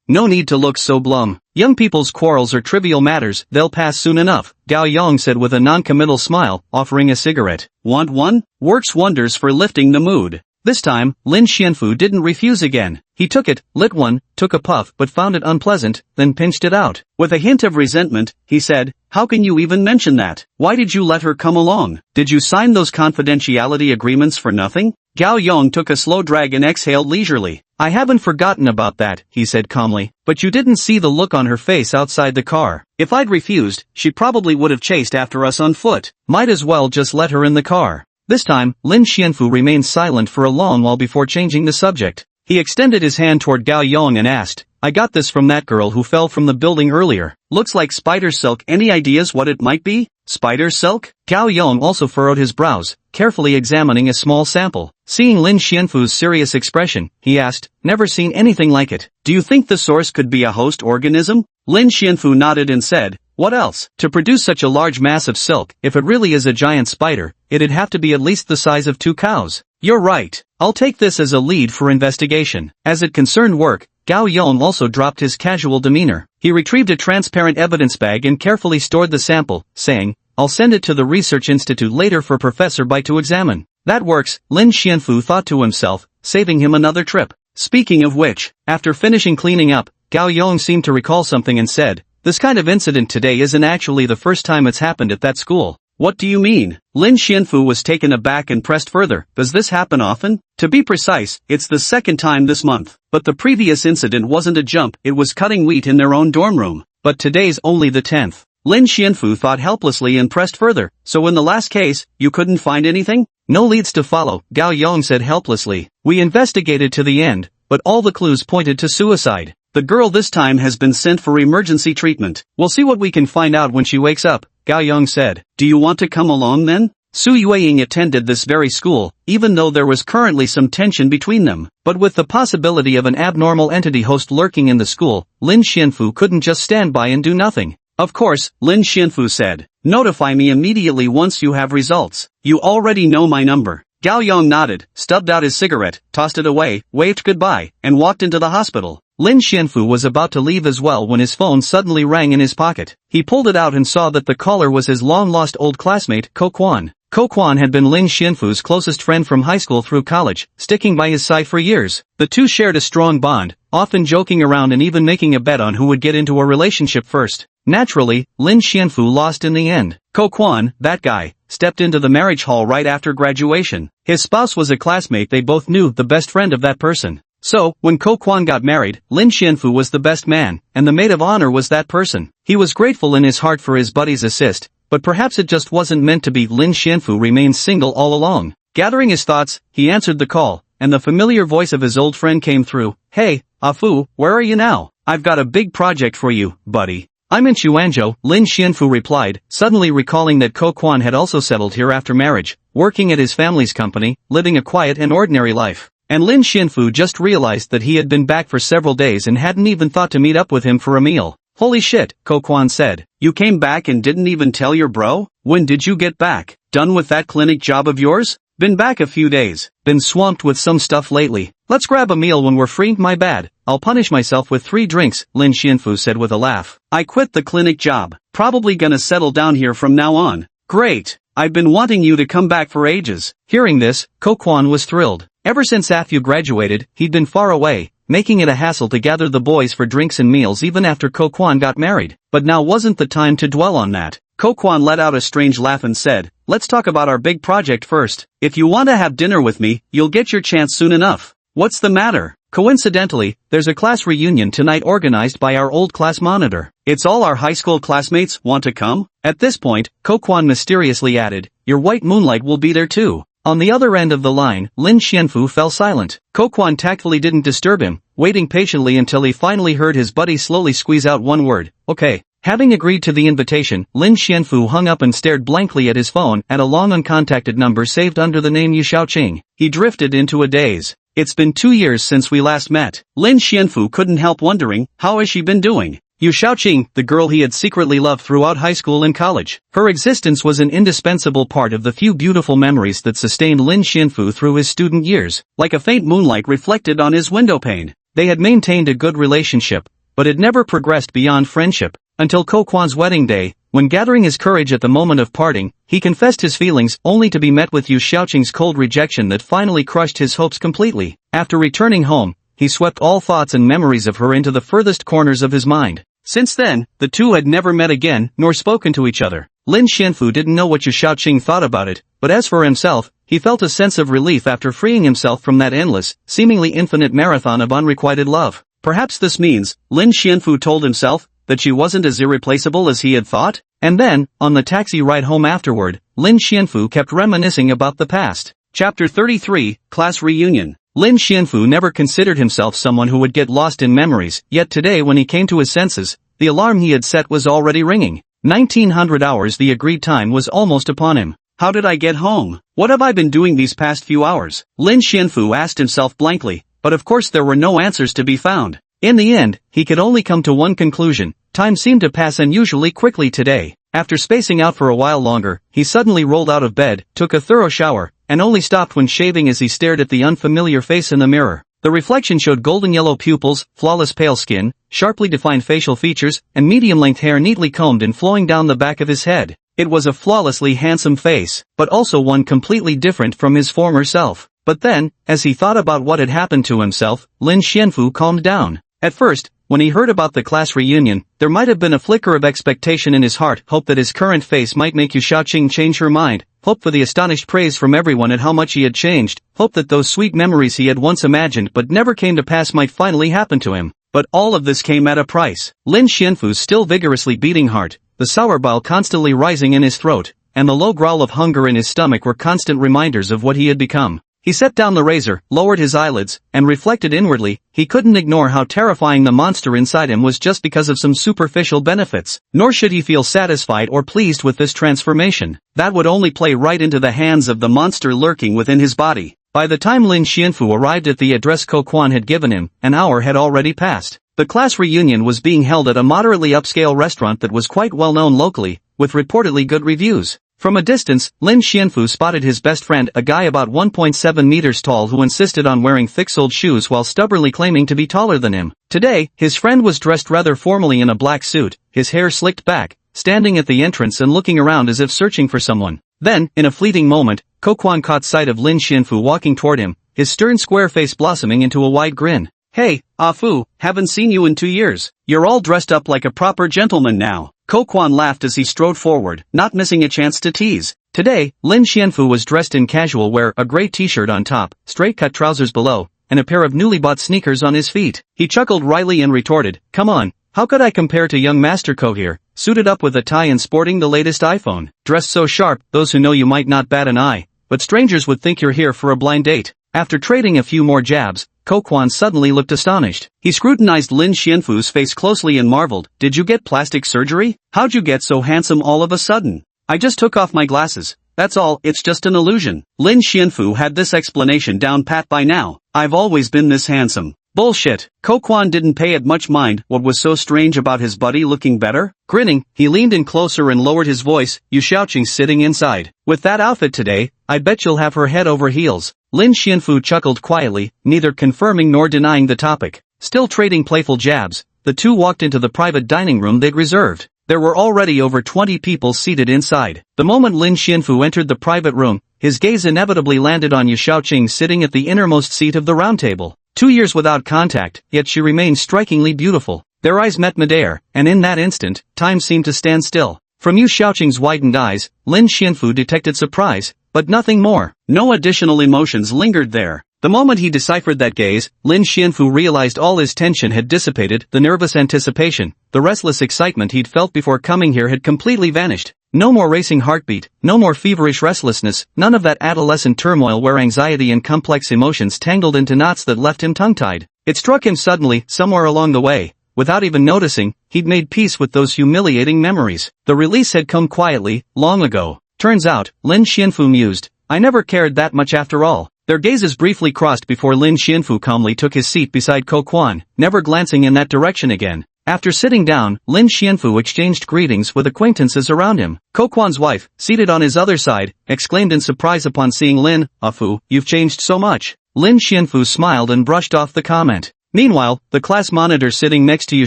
No need to look so glum. Young people's quarrels are trivial matters, they'll pass soon enough, Gao Yong said with a non-committal smile, offering a cigarette. Want one? Works wonders for lifting the mood. This time, Lin Xianfu didn't refuse again. He took it, lit one, took a puff but found it unpleasant, then pinched it out. With a hint of resentment, he said, how can you even mention that? Why did you let her come along? Did you sign those confidentiality agreements for nothing? Gao Yong took a slow drag and exhaled leisurely. I haven't forgotten about that, he said calmly, but you didn't see the look on her face outside the car. If I'd refused, she probably would have chased after us on foot. Might as well just let her in the car. This time, Lin Xianfu remained silent for a long while before changing the subject. He extended his hand toward Gao Yong and asked, I got this from that girl who fell from the building earlier. Looks like spider silk. Any ideas what it might be? Spider silk? Gao Yong also furrowed his brows, carefully examining a small sample. Seeing Lin Xianfu's serious expression, he asked, never seen anything like it. Do you think the source could be a host organism? Lin Xianfu nodded and said, what else? To produce such a large mass of silk, if it really is a giant spider, it'd have to be at least the size of 2 cows. You're right. I'll take this as a lead for investigation. As it concerned work, Gao Yong also dropped his casual demeanor. He retrieved a transparent evidence bag and carefully stored the sample, saying, I'll send it to the research institute later for Professor Bai to examine. That works, Lin Xianfu thought to himself, saving him another trip. Speaking of which, after finishing cleaning up, Gao Yong seemed to recall something and said, this kind of incident today isn't actually the first time it's happened at that school. What do you mean? Lin Xianfu was taken aback and pressed further. Does this happen often? To be precise, it's the 2nd time this month. But the previous incident wasn't a jump, it was cutting wheat in their own dorm room. But today's only the 10th. Lin Xianfu thought helplessly and pressed further. So in the last case, you couldn't find anything? No leads to follow, Gao Yong said helplessly. We investigated to the end, but all the clues pointed to suicide. The girl this time has been sent for emergency treatment. We'll see what we can find out when she wakes up, Gao Yong said. Do you want to come along then? Su Yueying attended this very school, even though there was currently some tension between them. But with the possibility of an abnormal entity host lurking in the school, Lin Xianfu couldn't just stand by and do nothing. Of course, Lin Xianfu said. Notify me immediately once you have results. You already know my number. Gao Yong nodded, stubbed out his cigarette, tossed it away, waved goodbye, and walked into the hospital. Lin Xianfu was about to leave as well when his phone suddenly rang in his pocket. He pulled it out and saw that the caller was his long-lost old classmate, Ko Kwan. Ko Kwan had been Lin Xianfu's closest friend from high school through college, sticking by his side for years. The two shared a strong bond, often joking around and even making a bet on who would get into a relationship first. Naturally, Lin Xianfu lost in the end. Ko Kwan, that guy, stepped into the marriage hall right after graduation. His spouse was a classmate they both knew, the best friend of that person. So, when Ko Kwan got married, Lin Xianfu was the best man, and the maid of honor was that person. He was grateful in his heart for his buddy's assist, but perhaps it just wasn't meant to be. Lin Xianfu remained single all along. Gathering his thoughts, he answered the call, and the familiar voice of his old friend came through. Hey, Afu, where are you now? I've got a big project for you, buddy. I'm in Chuanzhou, Lin Xianfu replied, suddenly recalling that Ko Kwan had also settled here after marriage, working at his family's company, living a quiet and ordinary life. And Lin Xianfu just realized that he had been back for several days and hadn't even thought to meet up with him for a meal. Holy shit, Ko Kwan said. You came back and didn't even tell your bro? When did you get back? Done with that clinic job of yours? Been back a few days. Been swamped with some stuff lately. Let's grab a meal when we're free. My bad. I'll punish myself with 3 drinks, Lin Xianfu said with a laugh. I quit the clinic job. Probably gonna settle down here from now on. Great. I've been wanting you to come back for ages. Hearing this, Ko Kwan was thrilled. Ever since Afu graduated, he'd been far away, making it a hassle to gather the boys for drinks and meals even after Ko Kwan got married. But now wasn't the time to dwell on that. Ko Kwan let out a strange laugh and said, let's talk about our big project first. If you want to have dinner with me, you'll get your chance soon enough. What's the matter? Coincidentally, there's a class reunion tonight organized by our old class monitor. It's all our high school classmates. Want to come? At this point, Ko Kwan mysteriously added, your white moonlight will be there too. On the other end of the line, Lin Xianfu fell silent. Ko Kwan tactfully didn't disturb him, waiting patiently until he finally heard his buddy slowly squeeze out one word, okay. Having agreed to the invitation, Lin Xianfu hung up and stared blankly at his phone at a long uncontacted number saved under the name Yu Xiaoqing. He drifted into a daze. It's been 2 years since we last met. Lin Xianfu couldn't help wondering, how has she been doing? Yu Xiaoqing, the girl he had secretly loved throughout high school and college. Her existence was an indispensable part of the few beautiful memories that sustained Lin Xianfu through his student years, like a faint moonlight reflected on his windowpane. They had maintained a good relationship, but had never progressed beyond friendship, until Ko Kwan's wedding day, when gathering his courage at the moment of parting, he confessed his feelings only to be met with Yu Xiaoqing's cold rejection that finally crushed his hopes completely. After returning home, he swept all thoughts and memories of her into the furthest corners of his mind. Since then, the two had never met again, nor spoken to each other. Lin Xianfu didn't know what Yu Xiaoqing thought about it, but as for himself, he felt a sense of relief after freeing himself from that endless, seemingly infinite marathon of unrequited love. Perhaps this means, Lin Xianfu told himself, that she wasn't as irreplaceable as he had thought? And then, on the taxi ride home afterward, Lin Xianfu kept reminiscing about the past. Chapter 33, Class Reunion. Lin Xianfu never considered himself someone who would get lost in memories, yet today when he came to his senses, the alarm he had set was already ringing. 1900 hours, the agreed time, was almost upon him. How did I get home? What have I been doing these past few hours? Lin Xianfu asked himself blankly, but of course there were no answers to be found. In the end, he could only come to one conclusion. Time seemed to pass unusually quickly today. After spacing out for a while longer, he suddenly rolled out of bed, took a thorough shower, and only stopped when shaving as he stared at the unfamiliar face in the mirror. The reflection showed golden yellow pupils, flawless pale skin, sharply defined facial features, and medium-length hair neatly combed and flowing down the back of his head. It was a flawlessly handsome face, but also one completely different from his former self. But then, as he thought about what had happened to himself, Lin Xianfu calmed down. At first, when he heard about the class reunion, there might have been a flicker of expectation in his heart, hope that his current face might make Yu Xiaoqing change her mind, hope for the astonished praise from everyone at how much he had changed, hope that those sweet memories he had once imagined but never came to pass might finally happen to him. But all of this came at a price. Lin Xianfu's still vigorously beating heart, the sour bile constantly rising in his throat, and the low growl of hunger in his stomach were constant reminders of what he had become. He set down the razor, lowered his eyelids, and reflected inwardly. He couldn't ignore how terrifying the monster inside him was just because of some superficial benefits. Nor should he feel satisfied or pleased with this transformation. That would only play right into the hands of the monster lurking within his body. By the time Lin Xianfu arrived at the address Ko Kwan had given him, an hour had already passed. The class reunion was being held at a moderately upscale restaurant that was quite well known locally, with reportedly good reviews. From a distance, Lin Xianfu spotted his best friend, a guy about 1.7 meters tall who insisted on wearing thick-soled shoes while stubbornly claiming to be taller than him. Today, his friend was dressed rather formally in a black suit, his hair slicked back, standing at the entrance and looking around as if searching for someone. Then, in a fleeting moment, Kokwon caught sight of Lin Xianfu walking toward him, his stern square face blossoming into a wide grin. "Hey, Fu, haven't seen you in 2 years. You're all dressed up like a proper gentleman now." Kokwon laughed as he strode forward, not missing a chance to tease. Today, Lin Xianfu was dressed in casual wear, a gray t-shirt on top, straight-cut trousers below, and a pair of newly bought sneakers on his feet. He chuckled wryly and retorted, "Come on, how could I compare to young Master Ko here, suited up with a tie and sporting the latest iPhone? Dressed so sharp, those who know you might not bat an eye, but strangers would think you're here for a blind date." After trading a few more jabs, Kokwon suddenly looked astonished. He scrutinized Lin Xianfu's face closely and marveled, "Did you get plastic surgery? How'd you get so handsome all of a sudden?" "I just took off my glasses. That's all, it's just an illusion." Lin Xianfu had this explanation down pat by now. "I've always been this handsome." Bullshit. Kokwon didn't pay it much mind. What was so strange about his buddy looking better? Grinning, he leaned in closer and lowered his voice, "Yu Xiaoqing's sitting inside. With that outfit today, I bet you'll have her head over heels." Lin Xianfu chuckled quietly, neither confirming nor denying the topic. Still trading playful jabs, the two walked into the private dining room they'd reserved. There were already over 20 people seated inside. The moment Lin Xianfu entered the private room, his gaze inevitably landed on Yu Xiaoqing sitting at the innermost seat of the round table. 2 years without contact, yet she remained strikingly beautiful. Their eyes met midair, and in that instant, time seemed to stand still. From Yu Xiaoqing's widened eyes, Lin Xianfu detected surprise, but nothing more. No additional emotions lingered there. The moment he deciphered that gaze, Lin Xianfu realized all his tension had dissipated, the nervous anticipation, the restless excitement he'd felt before coming here had completely vanished. No more racing heartbeat, no more feverish restlessness, none of that adolescent turmoil where anxiety and complex emotions tangled into knots that left him tongue-tied. It struck him suddenly, somewhere along the way, without even noticing, he'd made peace with those humiliating memories. The release had come quietly, long ago. Turns out, Lin Xianfu mused, I never cared that much after all. Their gazes briefly crossed before Lin Xianfu calmly took his seat beside Kokwon, never glancing in that direction again. After sitting down, Lin Xianfu exchanged greetings with acquaintances around him. Kokwon's wife, seated on his other side, exclaimed in surprise upon seeing Lin, "Fu, you've changed so much." Lin Xianfu smiled and brushed off the comment. Meanwhile, the class monitor sitting next to Yu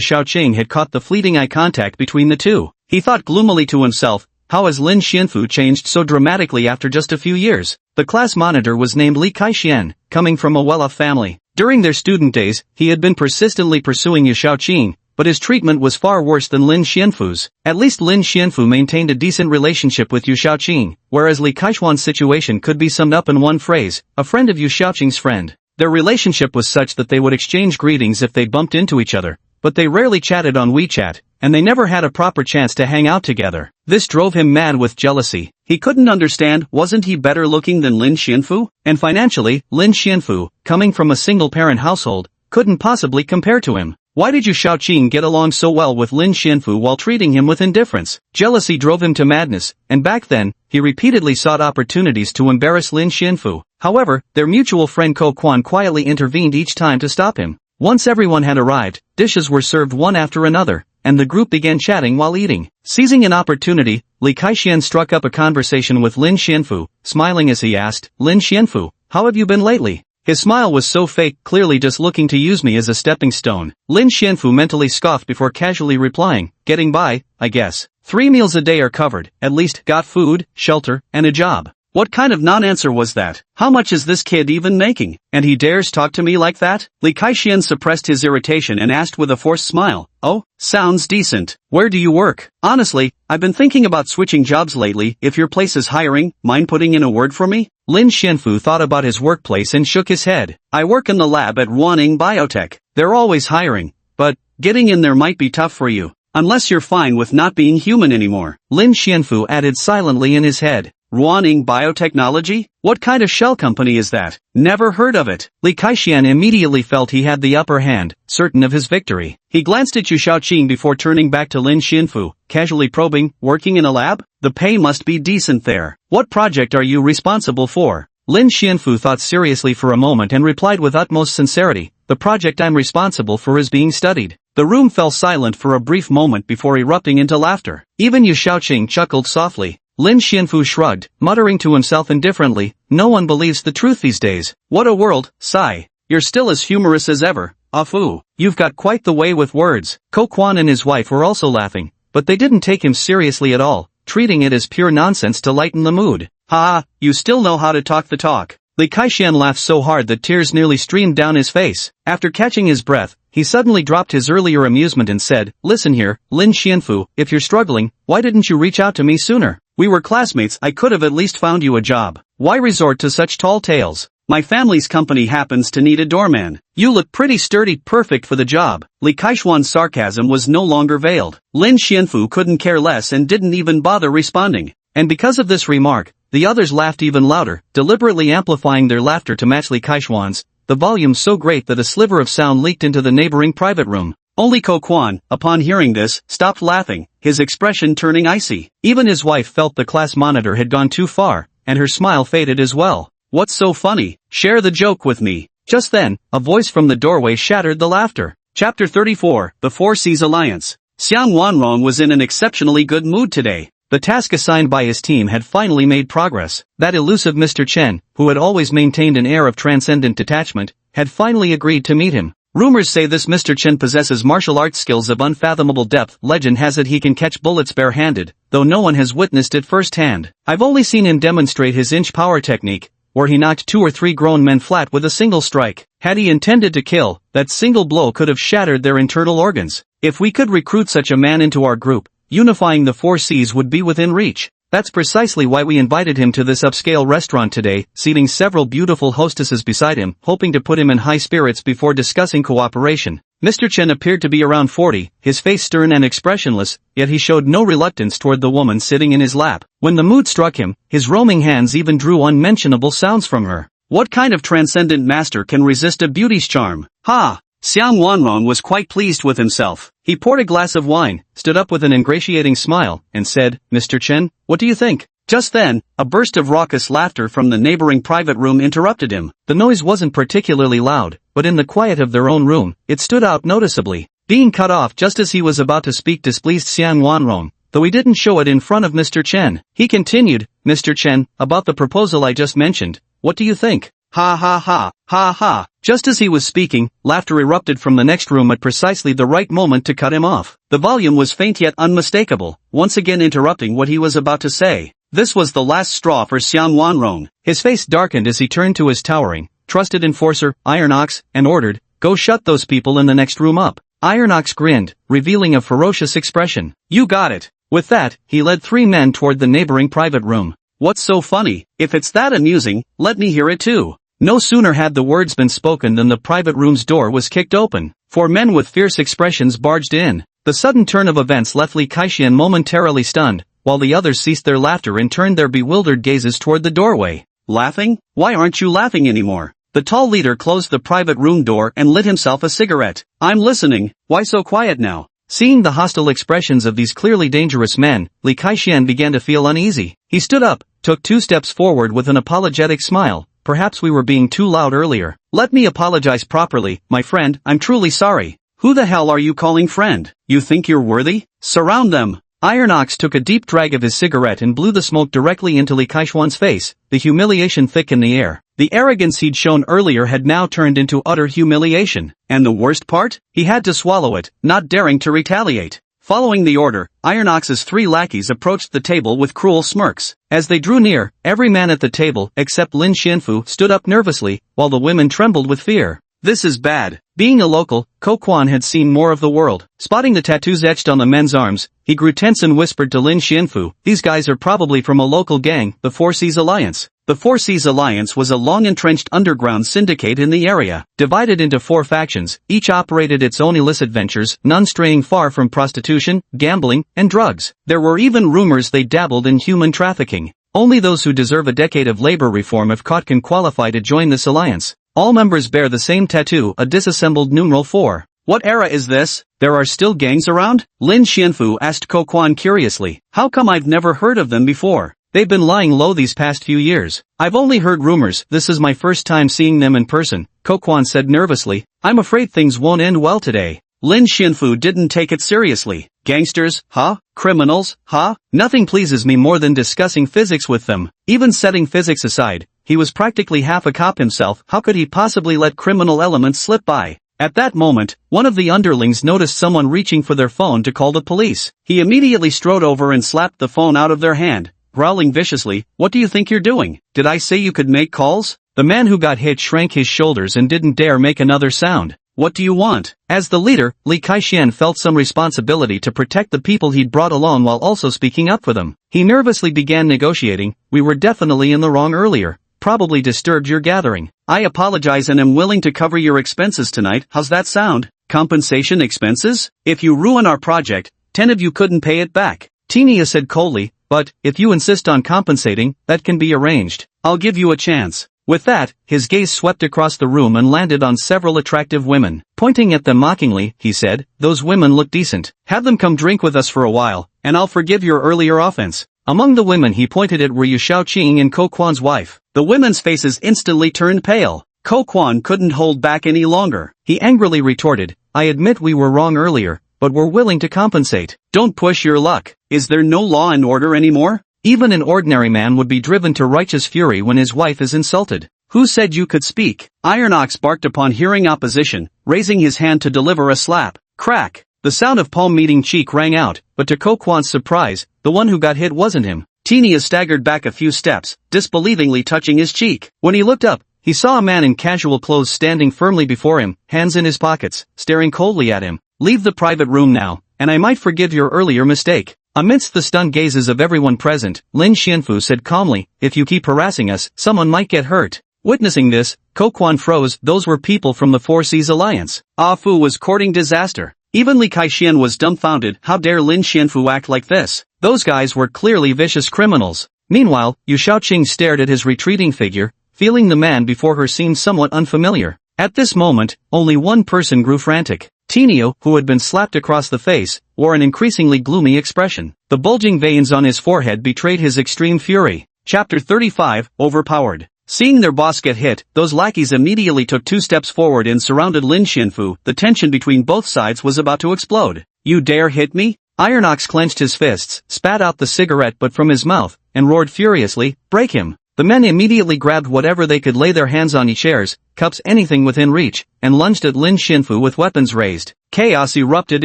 Xiaoqing had caught the fleeting eye contact between the two. He thought gloomily to himself, how has Lin Xianfu changed so dramatically after just a few years? The class monitor was named Li Kaixian, coming from a well-off family. During their student days, he had been persistently pursuing Yu Xiaoqing, but his treatment was far worse than Lin Xianfu's. At least Lin Xianfu maintained a decent relationship with Yu Xiaoqing, whereas Li Kaixian's situation could be summed up in one phrase, a friend of Yu Xiaoqing's friend. Their relationship was such that they would exchange greetings if they bumped into each other, but they rarely chatted on WeChat, and they never had a proper chance to hang out together. This drove him mad with jealousy. He couldn't understand, wasn't he better looking than Lin Xianfu? And financially, Lin Xianfu, coming from a single-parent household, couldn't possibly compare to him. Why did Yu Xiaoqing get along so well with Lin Xianfu while treating him with indifference? Jealousy drove him to madness, and back then, he repeatedly sought opportunities to embarrass Lin Xianfu. However, their mutual friend Kokwon quietly intervened each time to stop him. Once everyone had arrived, dishes were served one after another, and the group began chatting while eating. Seizing an opportunity, Li Kaixian struck up a conversation with Lin Xianfu, smiling as he asked, "Lin Xianfu, how have you been lately?" His smile was so fake, clearly just looking to use me as a stepping stone. Lin Xianfu mentally scoffed before casually replying, "Getting by, I guess. 3 meals a day are covered, at least, got food, shelter, and a job." What kind of non-answer was that? How much is this kid even making? And he dares talk to me like that? Li Kaixian suppressed his irritation and asked with a forced smile, "Oh, sounds decent. Where do you work?" "Honestly, I've been thinking about switching jobs lately. If your place is hiring, mind putting in a word for me?" Lin Xianfu thought about his workplace and shook his head. "I work in the lab at Ruaning Biotech. They're always hiring, but getting in there might be tough for you. Unless you're fine with not being human anymore." Lin Xianfu added silently in his head, "Ruaning Biotechnology? What kind of shell company is that? Never heard of it." Li Kaixian immediately felt he had the upper hand, certain of his victory. He glanced at Yu Xiaoqing before turning back to Lin Xianfu, casually probing, "Working in a lab? The pay must be decent there. What project are you responsible for?" Lin Xianfu thought seriously for a moment and replied with utmost sincerity, "The project I'm responsible for is being studied." The room fell silent for a brief moment before erupting into laughter. Even Yu Xiaoqing chuckled softly. Lin Xianfu shrugged, muttering to himself indifferently, no one believes the truth these days. What a world, sigh. You're still as humorous as ever. Afu, you've got quite the way with words. Ko Kwan and his wife were also laughing, but they didn't take him seriously at all, treating it as pure nonsense to lighten the mood. Ha, you still know how to talk the talk. Li Kaixian laughed so hard that tears nearly streamed down his face. After catching his breath, he suddenly dropped his earlier amusement and said, listen here, Lin Xianfu, if you're struggling, why didn't you reach out to me sooner? We were classmates, I could have at least found you a job. Why resort to such tall tales? My family's company happens to need a doorman. You look pretty sturdy, perfect for the job. Li Kaishuan's sarcasm was no longer veiled. Lin Xianfu couldn't care less and didn't even bother responding. And because of this remark, the others laughed even louder, deliberately amplifying their laughter to match Li Kaishuan's, the volume so great that a sliver of sound leaked into the neighboring private room. Only Ko Kwan, upon hearing this, stopped laughing, his expression turning icy. Even his wife felt the class monitor had gone too far, and her smile faded as well. What's so funny? Share the joke with me. Just then, a voice from the doorway shattered the laughter. Chapter 34, The Four Seas Alliance. Xiang Wanrong was in an exceptionally good mood today. The task assigned by his team had finally made progress. That elusive Mr. Chen, who had always maintained an air of transcendent detachment, had finally agreed to meet him. Rumors say this Mr. Chen possesses martial arts skills of unfathomable depth. Legend has it he can catch bullets bare-handed, though no one has witnessed it firsthand. I've only seen him demonstrate his inch power technique, where he knocked 2 or 3 grown men flat with a single strike. Had he intended to kill, that single blow could have shattered their internal organs. If we could recruit such a man into our group, unifying the 4 seas would be within reach. That's precisely why we invited him to this upscale restaurant today, seating several beautiful hostesses beside him, hoping to put him in high spirits before discussing cooperation. Mr. Chen appeared to be around 40, his face stern and expressionless, yet he showed no reluctance toward the woman sitting in his lap. When the mood struck him, his roaming hands even drew unmentionable sounds from her. What kind of transcendent master can resist a beauty's charm? Ha! Xiang Wanrong was quite pleased with himself. He poured a glass of wine, stood up with an ingratiating smile, and said, Mr. Chen, what do you think? Just then, a burst of raucous laughter from the neighboring private room interrupted him. The noise wasn't particularly loud, but in the quiet of their own room, it stood out noticeably. Being cut off just as he was about to speak displeased Xiang Wanrong, though he didn't show it in front of Mr. Chen. He continued, Mr. Chen, about the proposal I just mentioned, what do you think? Ha ha ha, ha ha. Just as he was speaking, laughter erupted from the next room at precisely the right moment to cut him off. The volume was faint yet unmistakable, once again interrupting what he was about to say. This was the last straw for Xiang Wanrong. His face darkened as he turned to his towering, trusted enforcer, Iron Ox, and ordered, go shut those people in the next room up. Iron Ox grinned, revealing a ferocious expression. You got it. With that, he led 3 men toward the neighboring private room. What's so funny? If it's that amusing, let me hear it too. No sooner had the words been spoken than the private room's door was kicked open. 4 men with fierce expressions barged in. The sudden turn of events left Li Kaixian momentarily stunned, while the others ceased their laughter and turned their bewildered gazes toward the doorway. Laughing? Why aren't you laughing anymore? The tall leader closed the private room door and lit himself a cigarette. I'm listening, why so quiet now? Seeing the hostile expressions of these clearly dangerous men, Li Kaixian began to feel uneasy. He stood up, took 2 steps forward with an apologetic smile. Perhaps we were being too loud earlier. Let me apologize properly, my friend, I'm truly sorry. Who the hell are you calling friend? You think you're worthy? Surround them. Iron Ox took a deep drag of his cigarette and blew the smoke directly into Li Kaishuan's face, the humiliation thick in the air. The arrogance he'd shown earlier had now turned into utter humiliation. And the worst part? He had to swallow it, not daring to retaliate. Following the order, Iron Ox's 3 lackeys approached the table with cruel smirks. As they drew near, every man at the table, except Lin Xianfu, stood up nervously, while the women trembled with fear. This is bad. Being a local, Ko Kwan had seen more of the world. Spotting the tattoos etched on the men's arms, he grew tense and whispered to Lin Xianfu, these guys are probably from a local gang, the Four Seas Alliance. The Four Seas Alliance was a long-entrenched underground syndicate in the area, divided into 4 factions, each operated its own illicit ventures, none straying far from prostitution, gambling, and drugs. There were even rumors they dabbled in human trafficking. Only those who deserve a decade of labor reform if caught can qualify to join this alliance. All members bear the same tattoo, a disassembled numeral 4. What era is this? There are still gangs around? Lin Xianfu asked Ko Kwan curiously. How come I've never heard of them before? They've been lying low these past few years. I've only heard rumors, this is my first time seeing them in person, Ko Kwan said nervously. I'm afraid things won't end well today. Lin Xianfu didn't take it seriously. Gangsters, huh? Criminals, huh? Nothing pleases me more than discussing physics with them. Even setting physics aside, he was practically half a cop himself. How could he possibly let criminal elements slip by? At that moment, one of the underlings noticed someone reaching for their phone to call the police. He immediately strode over and slapped the phone out of their hand, growling viciously, "What do you think you're doing? Did I say you could make calls?" The man who got hit shrank his shoulders and didn't dare make another sound. "What do you want?" As the leader, Li Kaixian felt some responsibility to protect the people he'd brought along while also speaking up for them. He nervously began negotiating. "We were definitely in the wrong earlier. Probably disturbed your gathering. I apologize and am willing to cover your expenses tonight. How's that sound? Compensation expenses? If you ruin our project, 10 of you couldn't pay it back." Tinia said coldly, "But, if you insist on compensating, that can be arranged. I'll give you a chance." With that, his gaze swept across the room and landed on several attractive women. Pointing at them mockingly, he said, "Those women look decent. Have them come drink with us for a while, and I'll forgive your earlier offense." Among the women he pointed at were Yu Shaoqing and Ko Kwan's wife. The women's faces instantly turned pale. Ko Kwan couldn't hold back any longer. He angrily retorted, "I admit we were wrong earlier, but we're willing to compensate." "Don't push your luck. Is there no law and order anymore?" Even an ordinary man would be driven to righteous fury when his wife is insulted. "Who said you could speak?" Iron Ox barked upon hearing opposition, raising his hand to deliver a slap. Crack! The sound of palm meeting cheek rang out, but to Ko Kwan's surprise, the one who got hit wasn't him. Tinia staggered back a few steps, disbelievingly touching his cheek. When he looked up, he saw a man in casual clothes standing firmly before him, hands in his pockets, staring coldly at him. "Leave the private room now, and I might forgive your earlier mistake." Amidst the stunned gazes of everyone present, Lin Xianfu said calmly, "If you keep harassing us, someone might get hurt." Witnessing this, Ko Kwan froze. Those were people from the Four Seas Alliance. Ah Fu was courting disaster. Even Li Kaixian was dumbfounded. How dare Lin Xianfu act like this? Those guys were clearly vicious criminals. Meanwhile, Yu Shaoqing stared at his retreating figure, feeling the man before her seemed somewhat unfamiliar. At this moment, only one person grew frantic. Tinio, who had been slapped across the face, wore an increasingly gloomy expression. The bulging veins on his forehead betrayed his extreme fury. Chapter 35, Overpowered. Seeing their boss get hit, those lackeys immediately took 2 steps forward and surrounded Lin Xianfu. The tension between both sides was about to explode. "You dare hit me?" Iron Ox clenched his fists, spat out the cigarette butt from his mouth, and roared furiously, "Break him!" The men immediately grabbed whatever they could lay their hands on, chairs, cups, anything within reach, and lunged at Lin Xianfu with weapons raised. Chaos erupted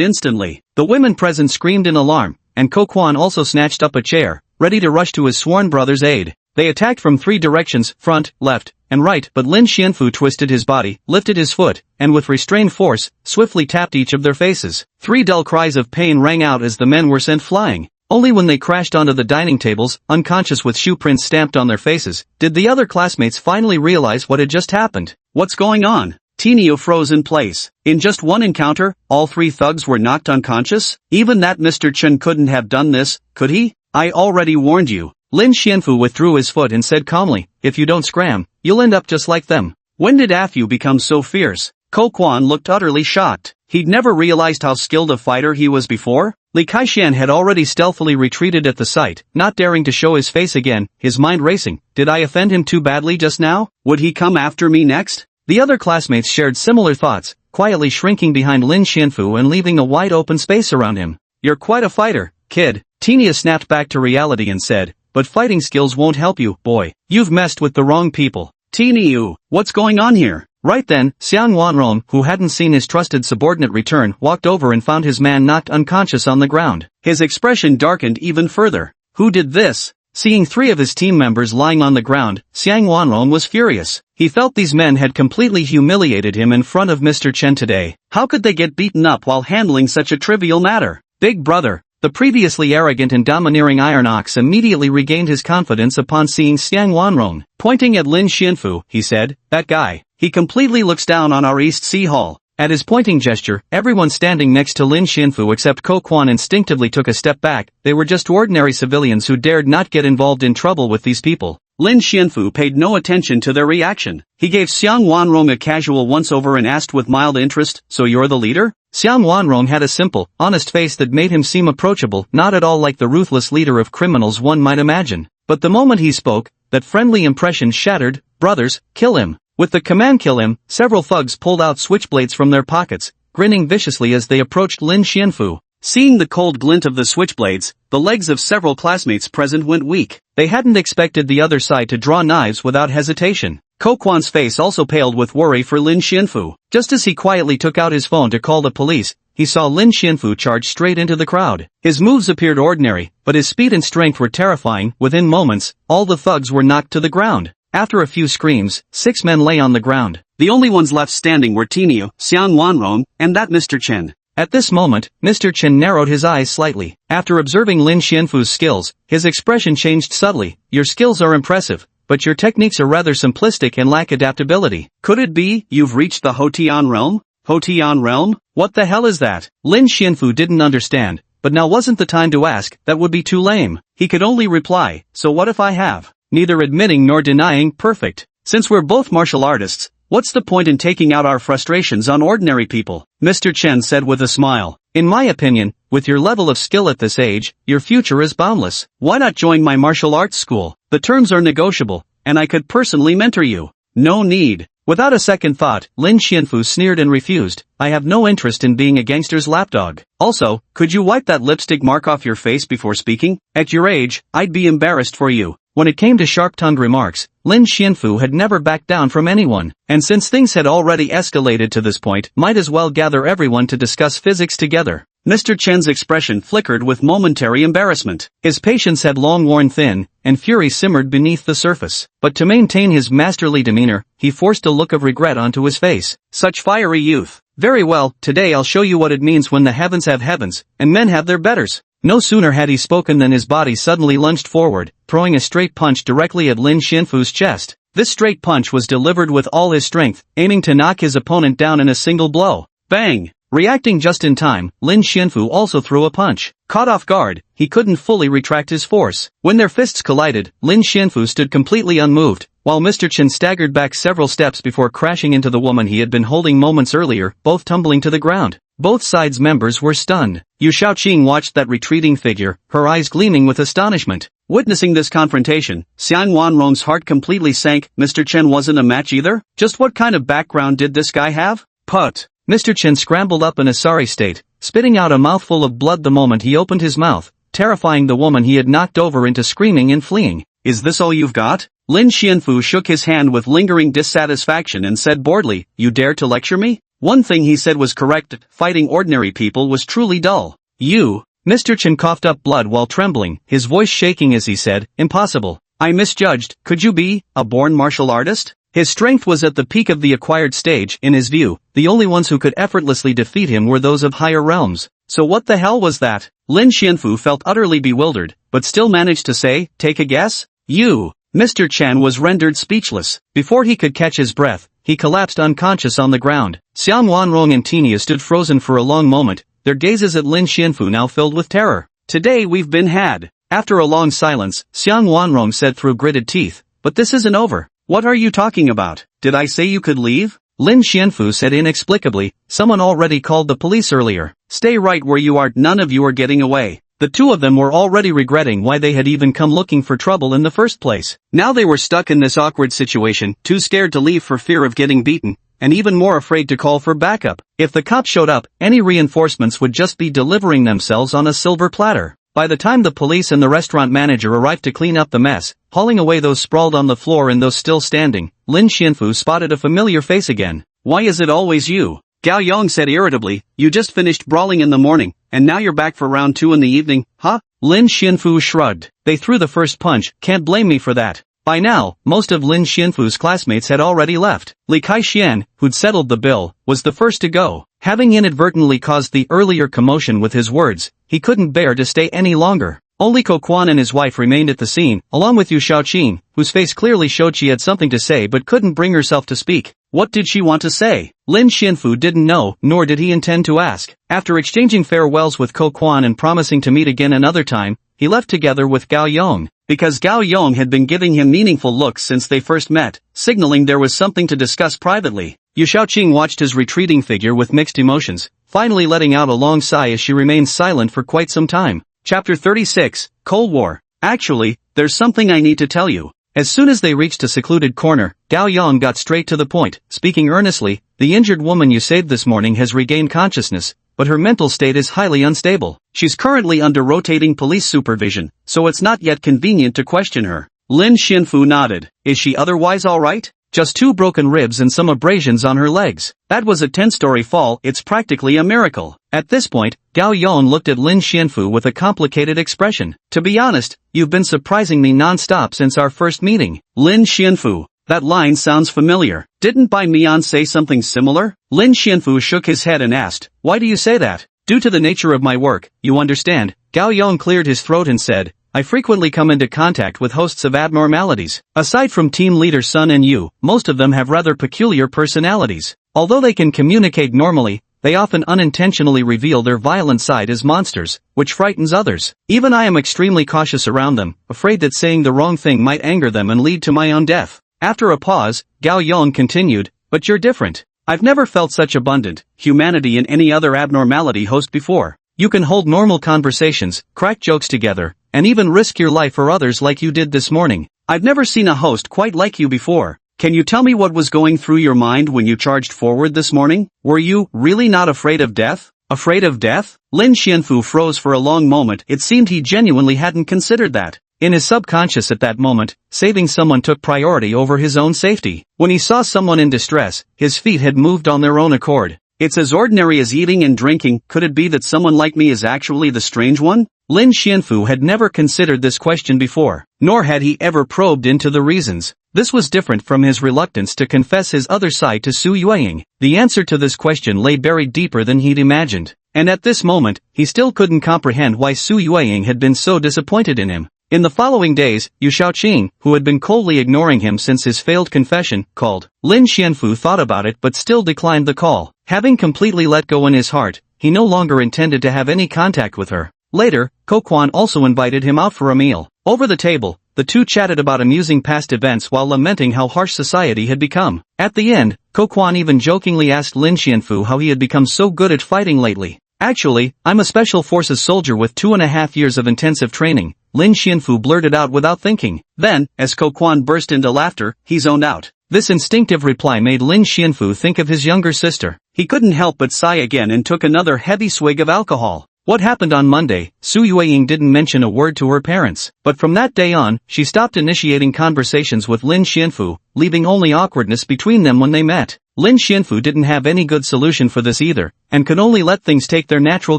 instantly. The women present screamed in alarm, and Ko Kwan also snatched up a chair, ready to rush to his sworn brother's aid. They attacked from 3 directions, front, left, and right, but Lin Xianfu twisted his body, lifted his foot, and with restrained force, swiftly tapped each of their faces. 3 dull cries of pain rang out as the men were sent flying. Only when they crashed onto the dining tables, unconscious with shoe prints stamped on their faces, did the other classmates finally realize what had just happened. "What's going on?" Tinio froze in place. In just one encounter, all 3 thugs were knocked unconscious? Even that Mr. Chen couldn't have done this, could he? "I already warned you." Lin Xianfu withdrew his foot and said calmly, "If you don't scram, you'll end up just like them." When did Afu become so fierce? Ko Kwan looked utterly shocked. He'd never realized how skilled a fighter he was before. Li Kaixian had already stealthily retreated at the sight, not daring to show his face again, his mind racing. Did I offend him too badly just now? Would he come after me next? The other classmates shared similar thoughts, quietly shrinking behind Lin Xianfu and leaving a wide open space around him. "You're quite a fighter, kid." Tinia snapped back to reality and said, "But fighting skills won't help you, boy. You've messed with the wrong people." "Tinio, what's going on here?" Right then, Xiang Wanrong, who hadn't seen his trusted subordinate return, walked over and found his man knocked unconscious on the ground. His expression darkened even further. Who did this? Seeing 3 of his team members lying on the ground, Xiang Wanrong was furious. He felt these men had completely humiliated him in front of Mr. Chen today. How could they get beaten up while handling such a trivial matter? "Big brother." The previously arrogant and domineering Iron Ox immediately regained his confidence upon seeing Xiang Wanrong. Pointing at Lin Xianfu, he said, "That guy. He completely looks down on our East Sea Hall." At his pointing gesture, everyone standing next to Lin Xianfu except Ko Kwan instinctively took a step back. They were just ordinary civilians who dared not get involved in trouble with these people. Lin Xianfu paid no attention to their reaction. He gave Xiang Wanrong a casual once-over and asked with mild interest, "So you're the leader?" Xiang Wanrong had a simple, honest face that made him seem approachable, not at all like the ruthless leader of criminals one might imagine. But the moment he spoke, that friendly impression shattered. "Brothers, kill him." With the command "kill him," several thugs pulled out switchblades from their pockets, grinning viciously as they approached Lin Xianfu. Seeing the cold glint of the switchblades, the legs of several classmates present went weak. They hadn't expected the other side to draw knives without hesitation. Ko Kwan's face also paled with worry for Lin Xianfu. Just as he quietly took out his phone to call the police, he saw Lin Xianfu charge straight into the crowd. His moves appeared ordinary, but his speed and strength were terrifying. Within moments, all the thugs were knocked to the ground. After a few screams, 6 men lay on the ground. The only ones left standing were Tinio, Xiang Wanrong, and that Mr. Chen. At this moment, Mr. Chen narrowed his eyes slightly. After observing Lin Xianfu's skills, his expression changed subtly. Your skills are impressive, but your techniques are rather simplistic and lack adaptability. Could it be, you've reached the Hotian realm? Hotian realm? What the hell is that? Lin Xianfu didn't understand, but now wasn't the time to ask, that would be too lame. He could only reply, so what if I have? Neither admitting nor denying, perfect. Since we're both martial artists, what's the point in taking out our frustrations on ordinary people? Mr. Chen said with a smile. In my opinion, with your level of skill at this age, your future is boundless. Why not join my martial arts school? The terms are negotiable, and I could personally mentor you. No need. Without a second thought, Lin Xianfu sneered and refused. I have no interest in being a gangster's lapdog. Also, could you wipe that lipstick mark off your face before speaking? At your age, I'd be embarrassed for you. When it came to sharp-tongued remarks, Lin Xianfu had never backed down from anyone, and since things had already escalated to this point, might as well gather everyone to discuss physics together. Mr. Chen's expression flickered with momentary embarrassment. His patience had long worn thin, and fury simmered beneath the surface. But to maintain his masterly demeanor, he forced a look of regret onto his face. Such fiery youth. Very well, today I'll show you what it means when the heavens have heavens, and men have their betters. No sooner had he spoken than his body suddenly lunged forward, throwing a straight punch directly at Lin Xianfu's chest. This straight punch was delivered with all his strength, aiming to knock his opponent down in a single blow. Bang! Reacting just in time, Lin Xianfu also threw a punch. Caught off guard, he couldn't fully retract his force. When their fists collided, Lin Xianfu stood completely unmoved, while Mr. Chen staggered back several steps before crashing into the woman he had been holding moments earlier, both tumbling to the ground. Both sides' members were stunned. Yu Shaoqing watched that retreating figure, her eyes gleaming with astonishment. Witnessing this confrontation, Xiang Wanrong's heart completely sank. Mr. Chen wasn't a match either? Just what kind of background did this guy have? Put. Mr. Chen scrambled up in a sorry state, spitting out a mouthful of blood the moment he opened his mouth, terrifying the woman he had knocked over into screaming and fleeing. Is this all you've got? Lin Xianfu shook his hand with lingering dissatisfaction and said boredly, you dare to lecture me? One thing he said was correct, fighting ordinary people was truly dull. You? Mr. Chen coughed up blood while trembling, his voice shaking as he said, impossible. I misjudged. Could you be a born martial artist? His strength was at the peak of the acquired stage. In his view, the only ones who could effortlessly defeat him were those of higher realms. So what the hell was that? Lin Xianfu felt utterly bewildered, but still managed to say, take a guess? You. Mr. Chen was rendered speechless. Before he could catch his breath, he collapsed unconscious on the ground. Xiang Wanrong and Tinia stood frozen for a long moment, their gazes at Lin Xianfu now filled with terror. Today we've been had. After a long silence, Xiang Wanrong said through gritted teeth, but this isn't over. What are you talking about? Did I say you could leave? Lin Xianfu said inexplicably, someone already called the police earlier. Stay right where you are, none of you are getting away. The two of them were already regretting why they had even come looking for trouble in the first place. Now they were stuck in this awkward situation, too scared to leave for fear of getting beaten, and even more afraid to call for backup. If the cops showed up, any reinforcements would just be delivering themselves on a silver platter. By the time the police and the restaurant manager arrived to clean up the mess, hauling away those sprawled on the floor and those still standing, Lin Xianfu spotted a familiar face again. Why is it always you? Gao Yong said irritably, you just finished brawling in the morning, and now you're back for round 2 in the evening, huh? Lin Xianfu shrugged. They threw the first punch, can't blame me for that. By now, most of Lin Xianfu's classmates had already left. Li Kaixian, who'd settled the bill, was the first to go. Having inadvertently caused the earlier commotion with his words, he couldn't bear to stay any longer. Only Ko Kwan and his wife remained at the scene, along with Yu Shaoqing, whose face clearly showed she had something to say but couldn't bring herself to speak. What did she want to say? Lin Xianfu didn't know, nor did he intend to ask. After exchanging farewells with Ko Kwan and promising to meet again another time, he left together with Gao Yong. Because Gao Yong had been giving him meaningful looks since they first met, signaling there was something to discuss privately. Yu Shaoqing watched his retreating figure with mixed emotions, finally letting out a long sigh as she remained silent for quite some time. Chapter 36, Cold War. Actually, there's something I need to tell you. As soon as they reached a secluded corner, Gao Yang got straight to the point, speaking earnestly, "The injured woman you saved this morning has regained consciousness, but her mental state is highly unstable. She's currently under rotating police supervision, so it's not yet convenient to question her." Lin Xianfu nodded. "Is she otherwise alright?" "Just 2 broken ribs and some abrasions on her legs. That was a 10-story fall, it's practically a miracle." At this point, Gao Yon looked at Lin Xianfu with a complicated expression. "To be honest, you've been surprising me non-stop since our first meeting." Lin Xianfu. That line sounds familiar. Didn't Bai Mian say something similar? Lin Xianfu shook his head and asked, "Why do you say that?" "Due to the nature of my work, you understand." Gao Yon cleared his throat and said, "I frequently come into contact with hosts of abnormalities. Aside from team leader Sun and you, most of them have rather peculiar personalities. Although they can communicate normally, they often unintentionally reveal their violent side as monsters, which frightens others. Even I am extremely cautious around them, afraid that saying the wrong thing might anger them and lead to my own death." After a pause, Gao Yong continued, "But you're different. I've never felt such abundant humanity in any other abnormality host before. You can hold normal conversations, crack jokes together, and even risk your life for others like you did this morning. I've never seen a host quite like you before. Can you tell me what was going through your mind when you charged forward this morning? Were you really not afraid of death?" "Afraid of death?" Lin Xianfu froze for a long moment. It seemed he genuinely hadn't considered that. In his subconscious at that moment, saving someone took priority over his own safety. When he saw someone in distress, his feet had moved on their own accord. "It's as ordinary as eating and drinking. Could it be that someone like me is actually the strange one?" Lin Xianfu had never considered this question before, nor had he ever probed into the reasons. This was different from his reluctance to confess his other side to Su Yueying. The answer to this question lay buried deeper than he'd imagined, and at this moment, he still couldn't comprehend why Su Yueying had been so disappointed in him. In the following days, Yu Shaoqing, who had been coldly ignoring him since his failed confession, called. Lin Xianfu thought about it but still declined the call. Having completely let go in his heart, he no longer intended to have any contact with her. Later, Ko Quan also invited him out for a meal. Over the table, the two chatted about amusing past events while lamenting how harsh society had become. At the end, Ko Quan even jokingly asked Lin Xianfu how he had become so good at fighting lately. "Actually, I'm a special forces soldier with 2.5 years of intensive training," Lin Xianfu blurted out without thinking. Then, as Ko Quan burst into laughter, he zoned out. This instinctive reply made Lin Xianfu think of his younger sister. He couldn't help but sigh again and took another heavy swig of alcohol. What happened on Monday, Su Yueying didn't mention a word to her parents, but from that day on, she stopped initiating conversations with Lin Xianfu, leaving only awkwardness between them when they met. Lin Xianfu didn't have any good solution for this either, and could only let things take their natural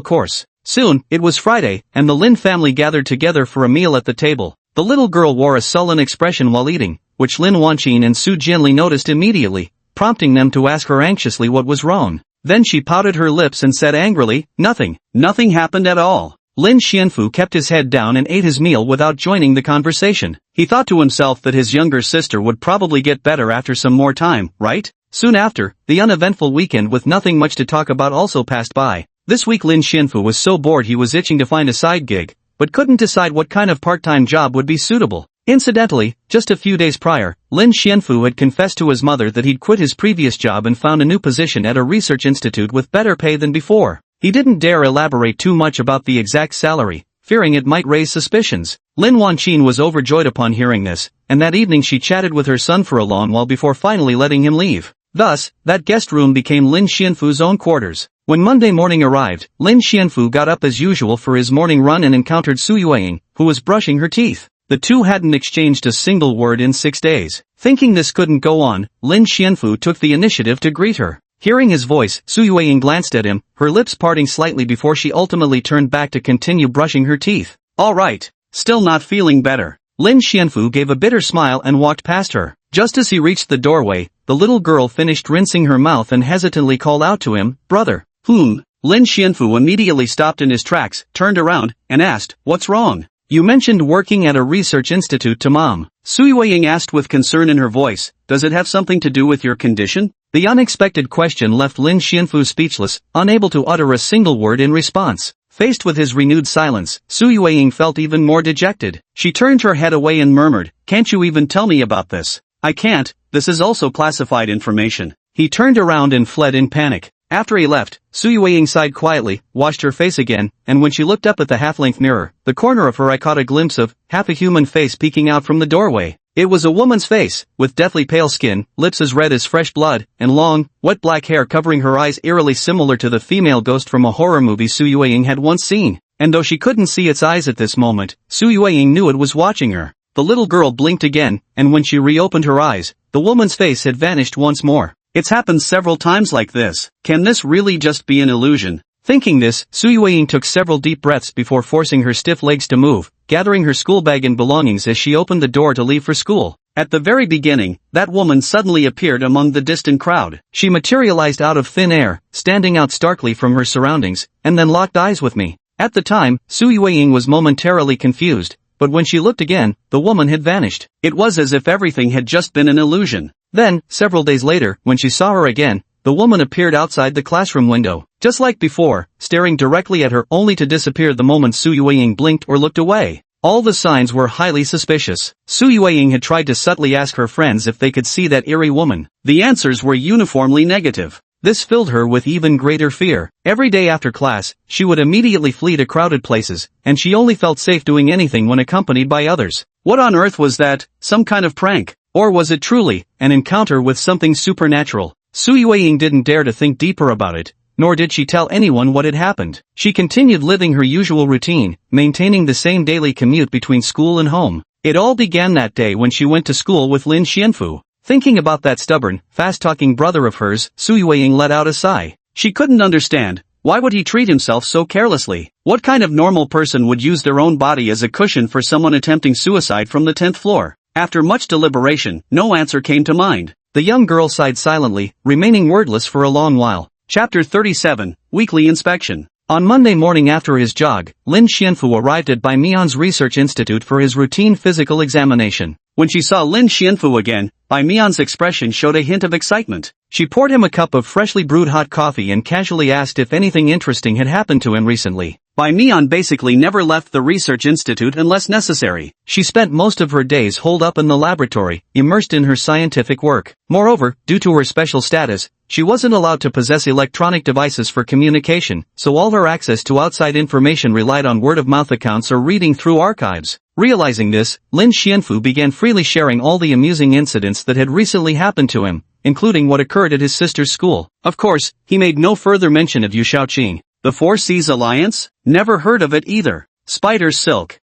course. Soon, it was Friday, and the Lin family gathered together for a meal at the table. The little girl wore a sullen expression while eating, which Lin Wanqin and Su Jianli noticed immediately, prompting them to ask her anxiously what was wrong. Then she pouted her lips and said angrily, "Nothing. Nothing happened at all." Lin Xianfu kept his head down and ate his meal without joining the conversation. He thought to himself that his younger sister would probably get better after some more time, right? Soon after, the uneventful weekend with nothing much to talk about also passed by. This week Lin Xianfu was so bored he was itching to find a side gig, but couldn't decide what kind of part-time job would be suitable. Incidentally, just a few days prior, Lin Xianfu had confessed to his mother that he'd quit his previous job and found a new position at a research institute with better pay than before. He didn't dare elaborate too much about the exact salary, fearing it might raise suspicions. Lin Wanqin was overjoyed upon hearing this, and that evening she chatted with her son for a long while before finally letting him leave. Thus, that guest room became Lin Xianfu's own quarters. When Monday morning arrived, Lin Xianfu got up as usual for his morning run and encountered Su Yueying, who was brushing her teeth. The two hadn't exchanged a single word in 6 days. Thinking this couldn't go on, Lin Xianfu took the initiative to greet her. Hearing his voice, Su Yueying glanced at him, her lips parting slightly before she ultimately turned back to continue brushing her teeth. "All right. Still not feeling better." Lin Xianfu gave a bitter smile and walked past her. Just as he reached the doorway, the little girl finished rinsing her mouth and hesitantly called out to him, "Brother." Lin Xianfu immediately stopped in his tracks, turned around, and asked, "What's wrong?" "You mentioned working at a research institute to Mom." Su Yueying asked with concern in her voice, "Does it have something to do with your condition?" The unexpected question left Lin Xianfu speechless, unable to utter a single word in response. Faced with his renewed silence, Su Yueying felt even more dejected. She turned her head away and murmured, "Can't you even tell me about this?" "I can't, this is also classified information." He turned around and fled in panic. After he left, Su Yueying sighed quietly, washed her face again, and when she looked up at the half-length mirror, the corner of her eye caught a glimpse of half a human face peeking out from the doorway. It was a woman's face, with deathly pale skin, lips as red as fresh blood, and long, wet black hair covering her eyes eerily similar to the female ghost from a horror movie Su Yueying had once seen. And though she couldn't see its eyes at this moment, Su Yueying knew it was watching her. The little girl blinked again, and when she reopened her eyes, the woman's face had vanished once more. It's happened several times like this. Can this really just be an illusion? Thinking this, Su Yueying took several deep breaths before forcing her stiff legs to move, gathering her school bag and belongings as she opened the door to leave for school. At the very beginning, that woman suddenly appeared among the distant crowd. She materialized out of thin air, standing out starkly from her surroundings, and then locked eyes with me. At the time, Su Yueying was momentarily confused, but when she looked again, the woman had vanished. It was as if everything had just been an illusion. Then, several days later, when she saw her again, the woman appeared outside the classroom window, just like before, staring directly at her only to disappear the moment Su Yueying blinked or looked away. All the signs were highly suspicious. Su Yueying had tried to subtly ask her friends if they could see that eerie woman. The answers were uniformly negative. This filled her with even greater fear. Every day after class, she would immediately flee to crowded places, and she only felt safe doing anything when accompanied by others. What on earth was that? Some kind of prank? Or was it truly an encounter with something supernatural? Su Yueying didn't dare to think deeper about it, nor did she tell anyone what had happened. She continued living her usual routine, maintaining the same daily commute between school and home. It all began that day when she went to school with Lin Xianfu. Thinking about that stubborn, fast-talking brother of hers, Su Yueying let out a sigh. She couldn't understand. Why would he treat himself so carelessly? What kind of normal person would use their own body as a cushion for someone attempting suicide from the 10th floor? After much deliberation, no answer came to mind. The young girl sighed silently, remaining wordless for a long while. Chapter 37, Weekly Inspection. On Monday morning after his jog, Lin Xianfu arrived at Bai Mian's research institute for his routine physical examination. When she saw Lin Xianfu again, Bai Mian's expression showed a hint of excitement. She poured him a cup of freshly brewed hot coffee and casually asked if anything interesting had happened to him recently. Bai Mian basically never left the research institute unless necessary. She spent most of her days holed up in the laboratory, immersed in her scientific work. Moreover, due to her special status, she wasn't allowed to possess electronic devices for communication, so all her access to outside information relied on word-of-mouth accounts or reading through archives. Realizing this, Lin Xianfu began freely sharing all the amusing incidents that had recently happened to him, including what occurred at his sister's school. Of course, he made no further mention of Yu Shaoqing. The Four Seas Alliance? Never heard of it either. Spider silk.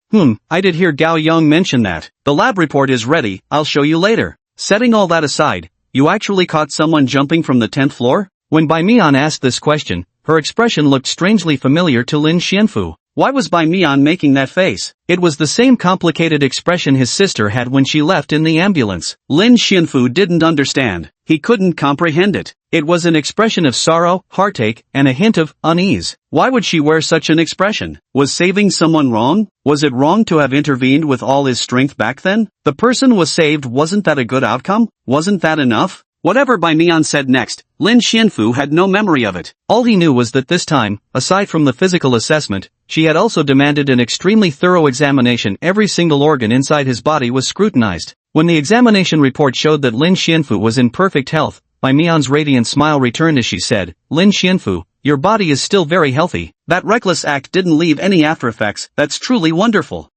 I did hear Gao Yong mention that. The lab report is ready, I'll show you later. Setting all that aside, you actually caught someone jumping from the 10th floor? When Bai Mian asked this question, her expression looked strangely familiar to Lin Xianfu. Why was Bai Mian making that face? It was the same complicated expression his sister had when she left in the ambulance. Lin Xianfu didn't understand. He couldn't comprehend it. It was an expression of sorrow, heartache, and a hint of unease. Why would she wear such an expression? Was saving someone wrong? Was it wrong to have intervened with all his strength back then? The person was saved, wasn't that a good outcome? Wasn't that enough? Whatever Bai Mian said next, Lin Xianfu had no memory of it. All he knew was that this time, aside from the physical assessment, she had also demanded an extremely thorough examination. Every single organ inside his body was scrutinized. When the examination report showed that Lin Xianfu was in perfect health, Bai Mian's radiant smile returned as she said, "Lin Xianfu, your body is still very healthy. That reckless act didn't leave any after effects. That's truly wonderful."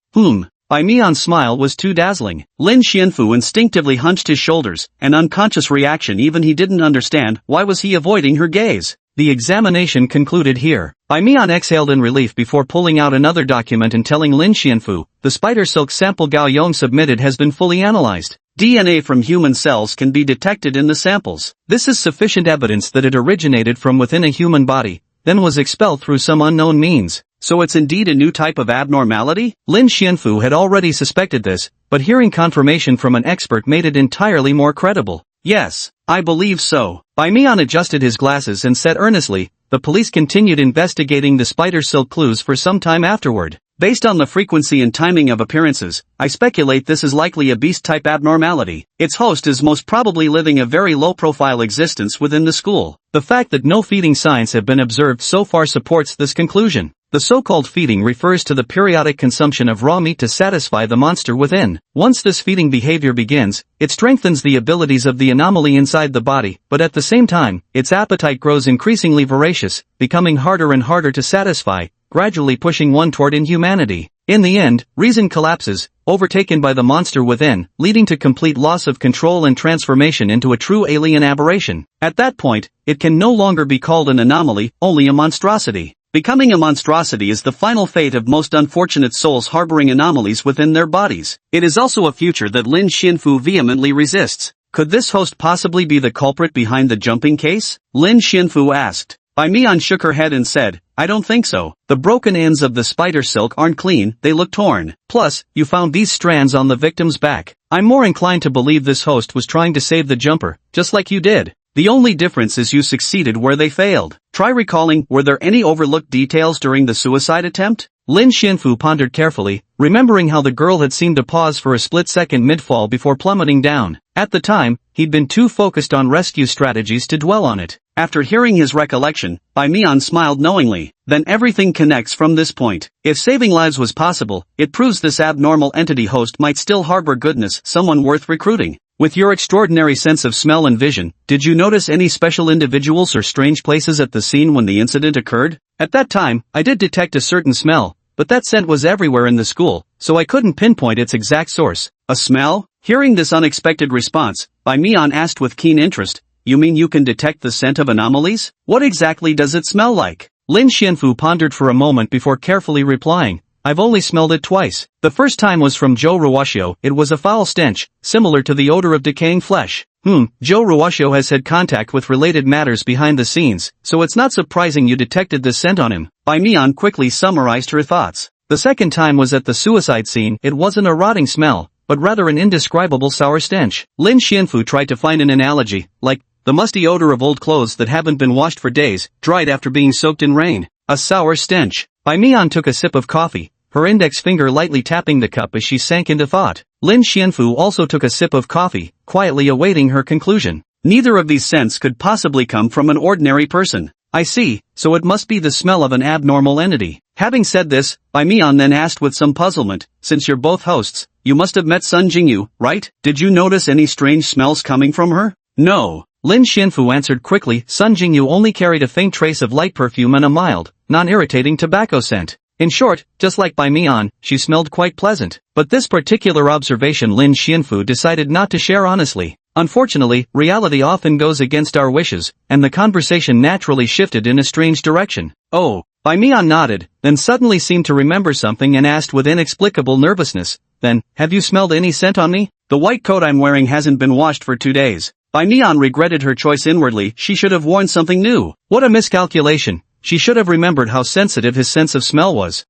Bai Mian's smile was too dazzling. Lin Xianfu instinctively hunched his shoulders, an unconscious reaction even he didn't understand. Why was he avoiding her gaze? The examination concluded here. Bai Mian exhaled in relief before pulling out another document and telling Lin Xianfu, the spider silk sample Gao Yong submitted has been fully analyzed. DNA from human cells can be detected in the samples. This is sufficient evidence that it originated from within a human body, then was expelled through some unknown means. So it's indeed a new type of abnormality? Lin Xianfu had already suspected this, but hearing confirmation from an expert made it entirely more credible. Yes, I believe so. Bai Mian adjusted his glasses and said earnestly, the police continued investigating the spider silk clues for some time afterward. Based on the frequency and timing of appearances, I speculate this is likely a beast-type abnormality. Its host is most probably living a very low-profile existence within the school. The fact that no feeding signs have been observed so far supports this conclusion. The so-called feeding refers to the periodic consumption of raw meat to satisfy the monster within. Once this feeding behavior begins, it strengthens the abilities of the anomaly inside the body, but at the same time, its appetite grows increasingly voracious, becoming harder and harder to satisfy, gradually pushing one toward inhumanity. In the end, reason collapses, overtaken by the monster within, leading to complete loss of control and transformation into a true alien aberration. At that point, it can no longer be called an anomaly, only a monstrosity. Becoming a monstrosity is the final fate of most unfortunate souls harboring anomalies within their bodies. It is also a future that Lin Xianfu vehemently resists. Could this host possibly be the culprit behind the jumping case? Lin Xianfu asked. Bai Mian shook her head and said, I don't think so. The broken ends of the spider silk aren't clean, they look torn. Plus, you found these strands on the victim's back. I'm more inclined to believe this host was trying to save the jumper, just like you did. The only difference is you succeeded where they failed. Try recalling, were there any overlooked details during the suicide attempt? Lin Xianfu pondered carefully, remembering how the girl had seemed to pause for a split second mid-fall before plummeting down. At the time, he'd been too focused on rescue strategies to dwell on it. After hearing his recollection, Bai Mian smiled knowingly. Then everything connects from this point. If saving lives was possible, it proves this abnormal entity host might still harbor goodness, someone worth recruiting. With your extraordinary sense of smell and vision, did you notice any special individuals or strange places at the scene when the incident occurred? At that time, I did detect a certain smell, but that scent was everywhere in the school, so I couldn't pinpoint its exact source. A smell? Hearing this unexpected response, Bai Mian asked with keen interest, you mean you can detect the scent of anomalies? What exactly does it smell like? Lin Xianfu pondered for a moment before carefully replying, I've only smelled it twice. The first time was from Joe Ruwashio. It was a foul stench, similar to the odor of decaying flesh. Joe Ruwashio has had contact with related matters behind the scenes, so it's not surprising you detected this scent on him. Bai Mian quickly summarized her thoughts. The second time was at the suicide scene. It wasn't a rotting smell, but rather an indescribable sour stench. Lin Xianfu tried to find an analogy, like the musty odor of old clothes that haven't been washed for days, dried after being soaked in rain. A sour stench. Bai Mian took a sip of coffee, her index finger lightly tapping the cup as she sank into thought. Lin Xianfu also took a sip of coffee, quietly awaiting her conclusion. Neither of these scents could possibly come from an ordinary person. I see, so it must be the smell of an abnormal entity. Having said this, Bai Mian then asked with some puzzlement, since you're both hosts, you must have met Sun Jingyu, right? Did you notice any strange smells coming from her? No. Lin Xianfu answered quickly. Sun Jingyu only carried a faint trace of light perfume and a mild, non-irritating tobacco scent. In short, just like Bai Mian, she smelled quite pleasant. But this particular observation Lin Xianfu decided not to share honestly. Unfortunately, reality often goes against our wishes, and the conversation naturally shifted in a strange direction. Oh, Bai Mian nodded, then suddenly seemed to remember something and asked with inexplicable nervousness, then, have you smelled any scent on me? The white coat I'm wearing hasn't been washed for 2 days. Bai Mian regretted her choice inwardly. She should have worn something new. What a miscalculation. She should have remembered how sensitive his sense of smell was.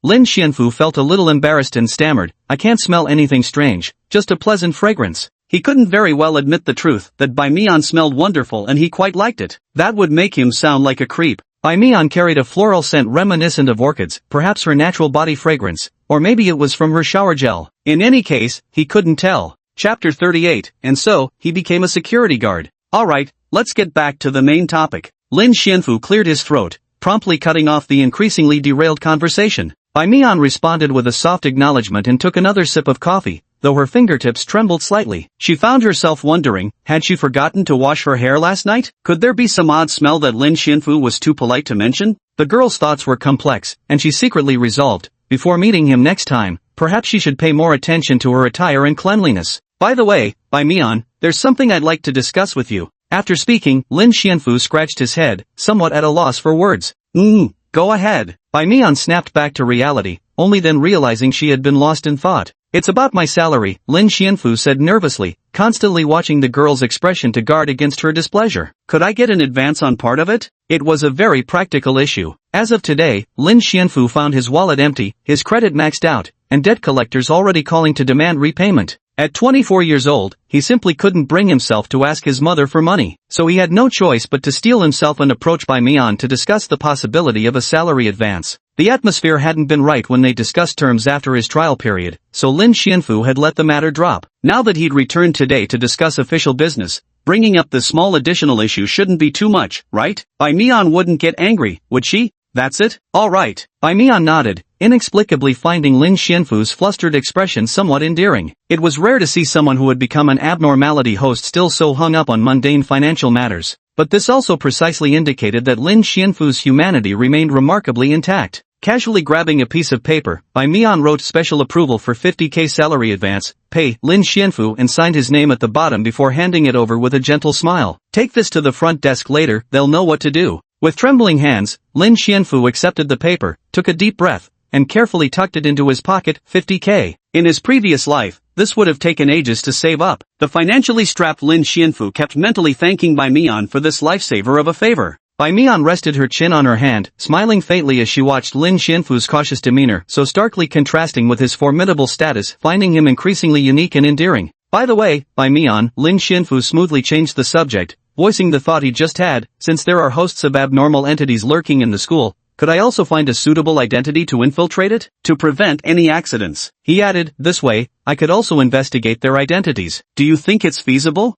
Lin Xianfu felt a little embarrassed and stammered, I can't smell anything strange, just a pleasant fragrance. He couldn't very well admit the truth, that Bai Mian smelled wonderful and he quite liked it. That would make him sound like a creep. Bai Mian carried a floral scent reminiscent of orchids, perhaps her natural body fragrance, or maybe it was from her shower gel. In any case, he couldn't tell. Chapter 38, and so, he became a security guard. Alright, let's get back to the main topic. Lin Xianfu cleared his throat, promptly cutting off the increasingly derailed conversation. Bai Mian responded with a soft acknowledgement and took another sip of coffee, though her fingertips trembled slightly. She found herself wondering, had she forgotten to wash her hair last night? Could there be some odd smell that Lin Xianfu was too polite to mention? The girl's thoughts were complex, and she secretly resolved, before meeting him next time, perhaps she should pay more attention to her attire and cleanliness. By the way, Bai Mian, there's something I'd like to discuss with you. After speaking, Lin Xianfu scratched his head, somewhat at a loss for words. Go ahead. Bai Mian snapped back to reality, only then realizing she had been lost in thought. It's about my salary, Lin Xianfu said nervously, constantly watching the girl's expression to guard against her displeasure. Could I get an advance on part of it? It was a very practical issue. As of today, Lin Xianfu found his wallet empty, his credit maxed out, and debt collectors already calling to demand repayment. At 24 years old, he simply couldn't bring himself to ask his mother for money, so he had no choice but to steel himself an approach by Mian to discuss the possibility of a salary advance. The atmosphere hadn't been right when they discussed terms after his trial period, so Lin Xianfu had let the matter drop. Now that he'd returned today to discuss official business, bringing up this small additional issue shouldn't be too much, right? Bai Mian wouldn't get angry, would she? That's it? Alright. Bai Mian nodded, inexplicably finding Lin Xianfu's flustered expression somewhat endearing. It was rare to see someone who had become an abnormality host still so hung up on mundane financial matters, but this also precisely indicated that Lin Xianfu's humanity remained remarkably intact. Casually grabbing a piece of paper, Bai Mian wrote special approval for 50k salary advance, pay Lin Xianfu and signed his name at the bottom before handing it over with a gentle smile. Take this to the front desk later, they'll know what to do. With trembling hands, Lin Xianfu accepted the paper, took a deep breath, and carefully tucked it into his pocket. 50k. In his previous life, this would have taken ages to save up. The financially strapped Lin Xianfu kept mentally thanking Bai Mian for this lifesaver of a favor. Bai Mian rested her chin on her hand, smiling faintly as she watched Lin Xianfu's cautious demeanor, so starkly contrasting with his formidable status, finding him increasingly unique and endearing. By the way, Bai Mian, Lin Xianfu smoothly changed the subject, voicing the thought he just had, since there are hosts of abnormal entities lurking in the school, could I also find a suitable identity to infiltrate it? To prevent any accidents. He added, this way, I could also investigate their identities. Do you think it's feasible?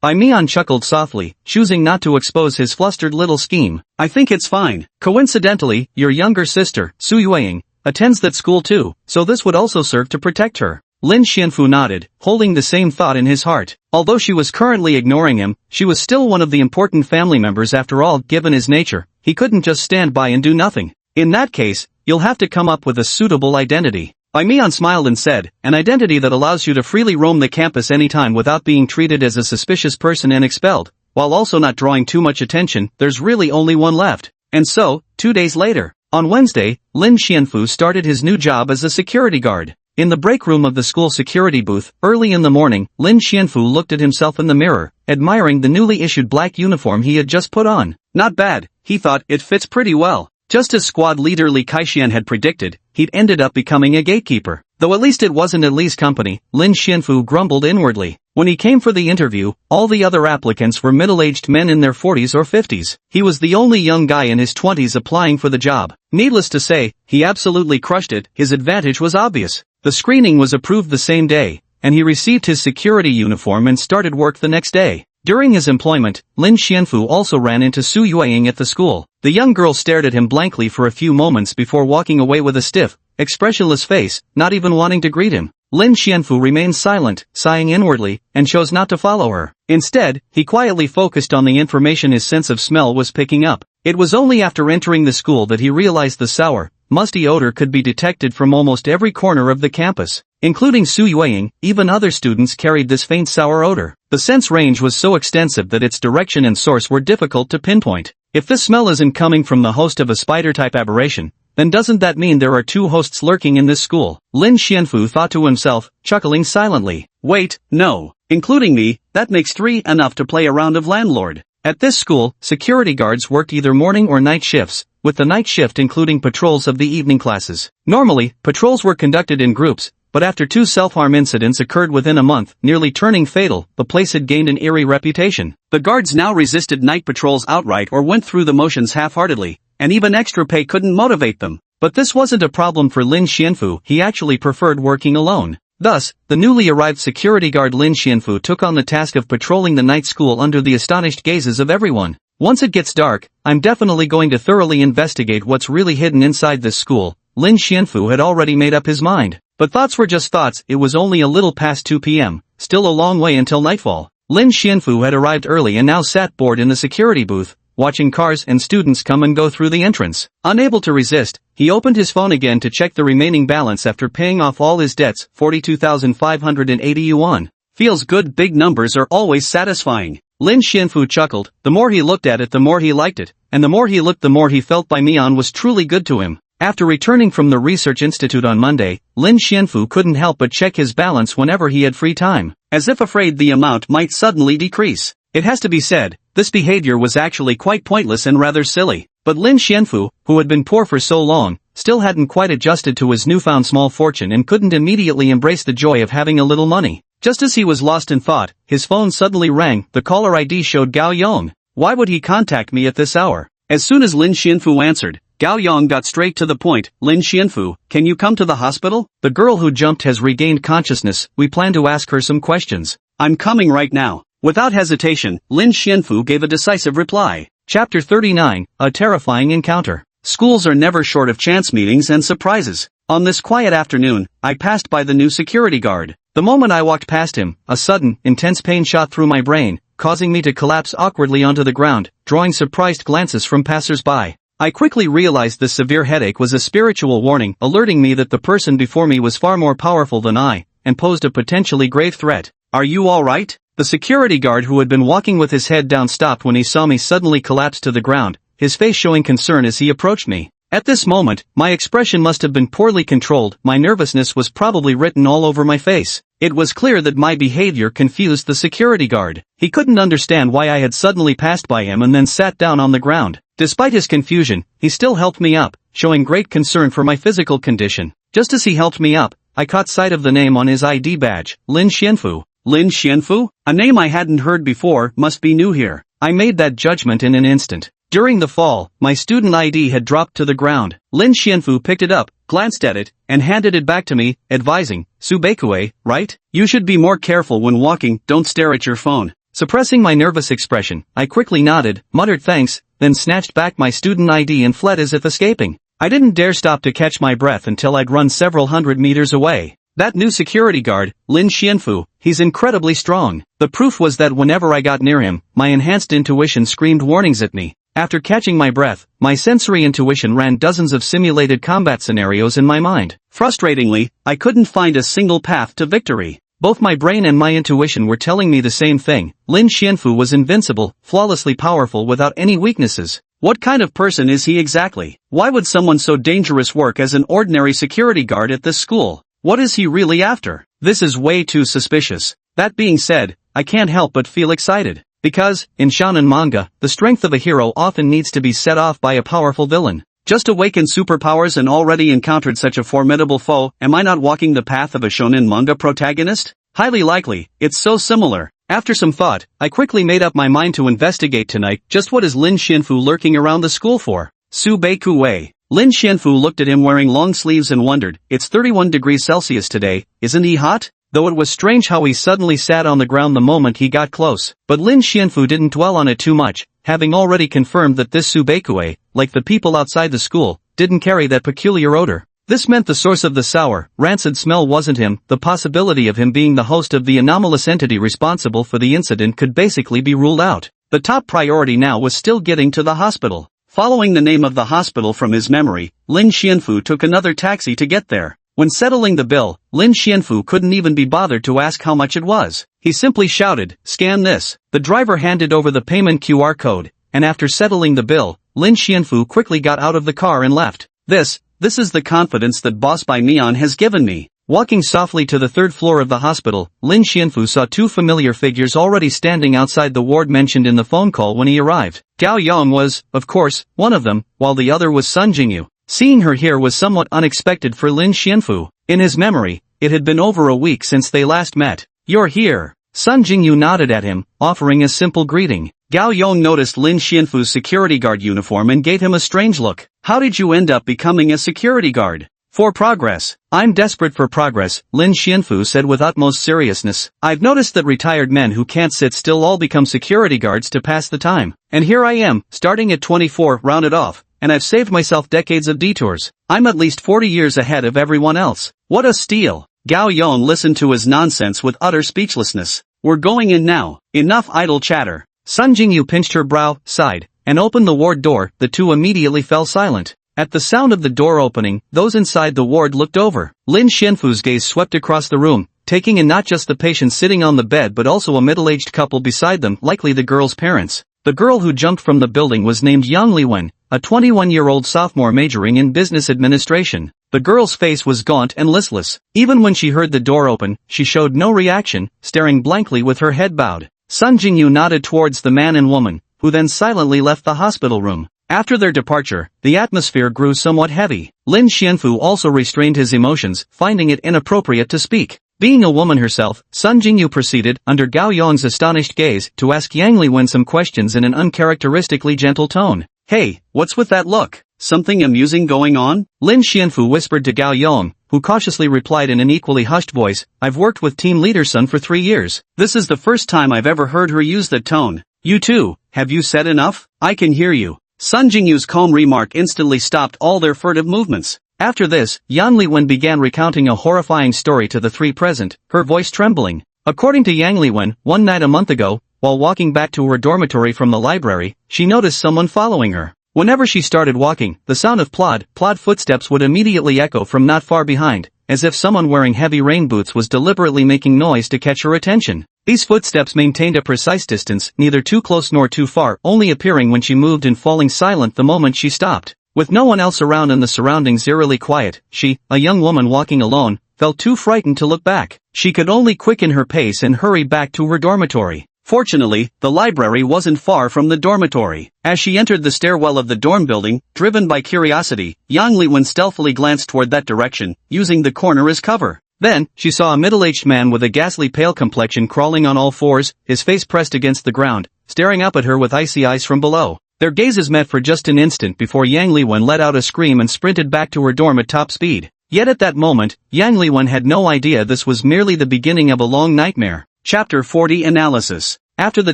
Bai Mian chuckled softly, choosing not to expose his flustered little scheme. I think it's fine. Coincidentally, your younger sister, Su Yueying, attends that school too, so this would also serve to protect her. Lin Xianfu nodded, holding the same thought in his heart. Although she was currently ignoring him, she was still one of the important family members after all. Given his nature, he couldn't just stand by and do nothing. In that case, you'll have to come up with a suitable identity. Bai Mian smiled and said, an identity that allows you to freely roam the campus anytime without being treated as a suspicious person and expelled, while also not drawing too much attention. There's really only one left. And so, 2 days later, on Wednesday, Lin Xianfu started his new job as a security guard. In the break room of the school security booth, early in the morning, Lin Xianfu looked at himself in the mirror, admiring the newly issued black uniform he had just put on. Not bad, he thought, it fits pretty well. Just as squad leader Li Kaixian had predicted, he'd ended up becoming a gatekeeper. Though at least it wasn't at Li's company, Lin Xianfu grumbled inwardly. When he came for the interview, all the other applicants were middle-aged men in their 40s or 50s. He was the only young guy in his 20s applying for the job. Needless to say, he absolutely crushed it. His advantage was obvious. The screening was approved the same day, and he received his security uniform and started work the next day. During his employment, Lin Xianfu also ran into Su Yueying at the school. The young girl stared at him blankly for a few moments before walking away with a stiff, expressionless face, not even wanting to greet him. Lin Xianfu remained silent, sighing inwardly, and chose not to follow her. Instead, he quietly focused on the information his sense of smell was picking up. It was only after entering the school that he realized the sour, musty odor could be detected from almost every corner of the campus. Including Su Yueying, even other students carried this faint sour odor. The sense range was so extensive that its direction and source were difficult to pinpoint. If this smell isn't coming from the host of a spider-type aberration, then doesn't that mean there are two hosts lurking in this school? Lin Xianfu thought to himself, chuckling silently. Wait, no. Including me, that makes 3 enough to play a round of landlord. At this school, security guards worked either morning or night shifts, with the night shift including patrols of the evening classes. Normally, patrols were conducted in groups, but after 2 self-harm incidents occurred within a month, nearly turning fatal, the place had gained an eerie reputation. The guards now resisted night patrols outright or went through the motions half-heartedly, and even extra pay couldn't motivate them. But this wasn't a problem for Lin Xianfu. He actually preferred working alone. Thus, the newly arrived security guard Lin Xianfu took on the task of patrolling the night school under the astonished gazes of everyone. Once it gets dark, I'm definitely going to thoroughly investigate what's really hidden inside this school. Lin Xianfu had already made up his mind. But thoughts were just thoughts. It was only a little past 2 p.m., still a long way until nightfall. Lin Xianfu had arrived early and now sat bored in the security booth, watching cars and students come and go through the entrance. Unable to resist, he opened his phone again to check the remaining balance after paying off all his debts, 42,580 yuan. Feels good. Big numbers are always satisfying. Lin Xianfu chuckled. The more he looked at it, the more he liked it, and the more he looked, the more he felt Bai Mian was truly good to him. After returning from the research institute on Monday, Lin Xianfu couldn't help but check his balance whenever he had free time, as if afraid the amount might suddenly decrease. It has to be said, this behavior was actually quite pointless and rather silly. But Lin Xianfu, who had been poor for so long, still hadn't quite adjusted to his newfound small fortune and couldn't immediately embrace the joy of having a little money. Just as he was lost in thought, his phone suddenly rang. The caller ID showed Gao Yong. Why would he contact me at this hour? As soon as Lin Xianfu answered, Gao Yong got straight to the point. Lin Xianfu, can you come to the hospital? The girl who jumped has regained consciousness. We plan to ask her some questions. I'm coming right now. Without hesitation, Lin Xianfu gave a decisive reply. Chapter 39, A Terrifying Encounter. Schools are never short of chance meetings and surprises. On this quiet afternoon, I passed by the new security guard. The moment I walked past him, a sudden, intense pain shot through my brain, causing me to collapse awkwardly onto the ground, drawing surprised glances from passers-by. I quickly realized the severe headache was a spiritual warning, alerting me that the person before me was far more powerful than I, and posed a potentially grave threat. "Are you alright?" The security guard who had been walking with his head down stopped when he saw me suddenly collapse to the ground, his face showing concern as he approached me. At this moment, my expression must have been poorly controlled, my nervousness was probably written all over my face. It was clear that my behavior confused the security guard. He couldn't understand why I had suddenly passed by him and then sat down on the ground. Despite his confusion, he still helped me up, showing great concern for my physical condition. Just as he helped me up, I caught sight of the name on his ID badge, Lin Xianfu. Lin Xianfu? A name I hadn't heard before, must be new here. I made that judgment in an instant. During the fall, my student ID had dropped to the ground. Lin Xianfu picked it up, glanced at it, and handed it back to me, advising, "Subekue, right? You should be more careful when walking, don't stare at your phone." Suppressing my nervous expression, I quickly nodded, muttered thanks, then snatched back my student ID and fled as if escaping. I didn't dare stop to catch my breath until I'd run several hundred meters away. That new security guard, Lin Xianfu, he's incredibly strong. The proof was that whenever I got near him, my enhanced intuition screamed warnings at me. After catching my breath, my sensory intuition ran dozens of simulated combat scenarios in my mind. Frustratingly, I couldn't find a single path to victory. Both my brain and my intuition were telling me the same thing. Lin Xianfu was invincible, flawlessly powerful without any weaknesses. What kind of person is he exactly? Why would someone so dangerous work as an ordinary security guard at this school? What is he really after? This is way too suspicious. That being said, I can't help but feel excited. Because, in shonen manga, the strength of a hero often needs to be set off by a powerful villain. Just awakened superpowers and already encountered such a formidable foe, am I not walking the path of a shonen manga protagonist? Highly likely, it's so similar. After some thought, I quickly made up my mind to investigate tonight just what is Lin Xianfu lurking around the school for. Subekue. Lin Xianfu looked at him wearing long sleeves and wondered, "It's 31 degrees Celsius today, isn't he hot?" Though it was strange how he suddenly sat on the ground the moment he got close. But Lin Xianfu didn't dwell on it too much, having already confirmed that this Subekue, like the people outside the school, didn't carry that peculiar odor. This meant the source of the sour, rancid smell wasn't him. The possibility of him being the host of the anomalous entity responsible for the incident could basically be ruled out. The top priority now was still getting to the hospital. Following the name of the hospital from his memory, Lin Xianfu took another taxi to get there. When settling the bill, Lin Xianfu couldn't even be bothered to ask how much it was. He simply shouted, "Scan this." The driver handed over the payment QR code, and after settling the bill, Lin Xianfu quickly got out of the car and left. This is the confidence that Boss by Neon has given me. Walking softly to the third floor of the hospital, Lin Xianfu saw two familiar figures already standing outside the ward mentioned in the phone call when he arrived. Gao Yong was, of course, one of them, while the other was Sun Jingyu. Seeing her here was somewhat unexpected for Lin Xianfu. In his memory, it had been over a week since they last met. "You're here." Sun Jingyu nodded at him, offering a simple greeting. Gao Yong noticed Lin Xianfu's security guard uniform and gave him a strange look. "How did you end up becoming a security guard?" "For progress. I'm desperate for progress," Lin Xianfu said with utmost seriousness. "I've noticed that retired men who can't sit still all become security guards to pass the time. And here I am, starting at 24, rounded off. And I've saved myself decades of detours. I'm at least 40 years ahead of everyone else. What a steal." Gao Yong listened to his nonsense with utter speechlessness. "We're going in now. Enough idle chatter." Sun Jingyu pinched her brow, sighed, and opened the ward door. The two immediately fell silent. At the sound of the door opening, those inside the ward looked over. Lin Xianfu's gaze swept across the room, taking in not just the patient sitting on the bed but also a middle-aged couple beside them, likely the girl's parents. The girl who jumped from the building was named Yang Liwen, a 21-year-old sophomore majoring in business administration. The girl's face was gaunt and listless. Even when she heard the door open, she showed no reaction, staring blankly with her head bowed. Sun Jingyu nodded towards the man and woman, who then silently left the hospital room. After their departure, the atmosphere grew somewhat heavy. Lin Xianfu also restrained his emotions, finding it inappropriate to speak. Being a woman herself, Sun Jingyu proceeded, under Gao Yong's astonished gaze, to ask Yang Liwen some questions in an uncharacteristically gentle tone. "Hey, what's with that look? Something amusing going on?" Lin Xianfu whispered to Gao Yong, who cautiously replied in an equally hushed voice, "I've worked with Team Leader Sun for 3 years. This is the first time I've ever heard her use that tone. You too, have you said enough? I can hear you." Sun Jingyu's calm remark instantly stopped all their furtive movements. After this, Yang Liwen began recounting a horrifying story to the three present, her voice trembling. According to Yang Liwen, one night a month ago, while walking back to her dormitory from the library, she noticed someone following her. Whenever she started walking, the sound of plod footsteps would immediately echo from not far behind, as if someone wearing heavy rain boots was deliberately making noise to catch her attention. These footsteps maintained a precise distance, neither too close nor too far, only appearing when she moved and falling silent the moment she stopped. With no one else around and the surroundings eerily quiet, she, a young woman walking alone, felt too frightened to look back. She could only quicken her pace and hurry back to her dormitory. Fortunately, the library wasn't far from the dormitory. As she entered the stairwell of the dorm building, driven by curiosity, Yang Liwen stealthily glanced toward that direction, using the corner as cover. Then, she saw a middle-aged man with a ghastly pale complexion crawling on all fours, his face pressed against the ground, staring up at her with icy eyes from below. Their gazes met for just an instant before Yang Liwen let out a scream and sprinted back to her dorm at top speed. Yet at that moment, Yang Liwen had no idea this was merely the beginning of a long nightmare. Chapter 40 Analysis. After the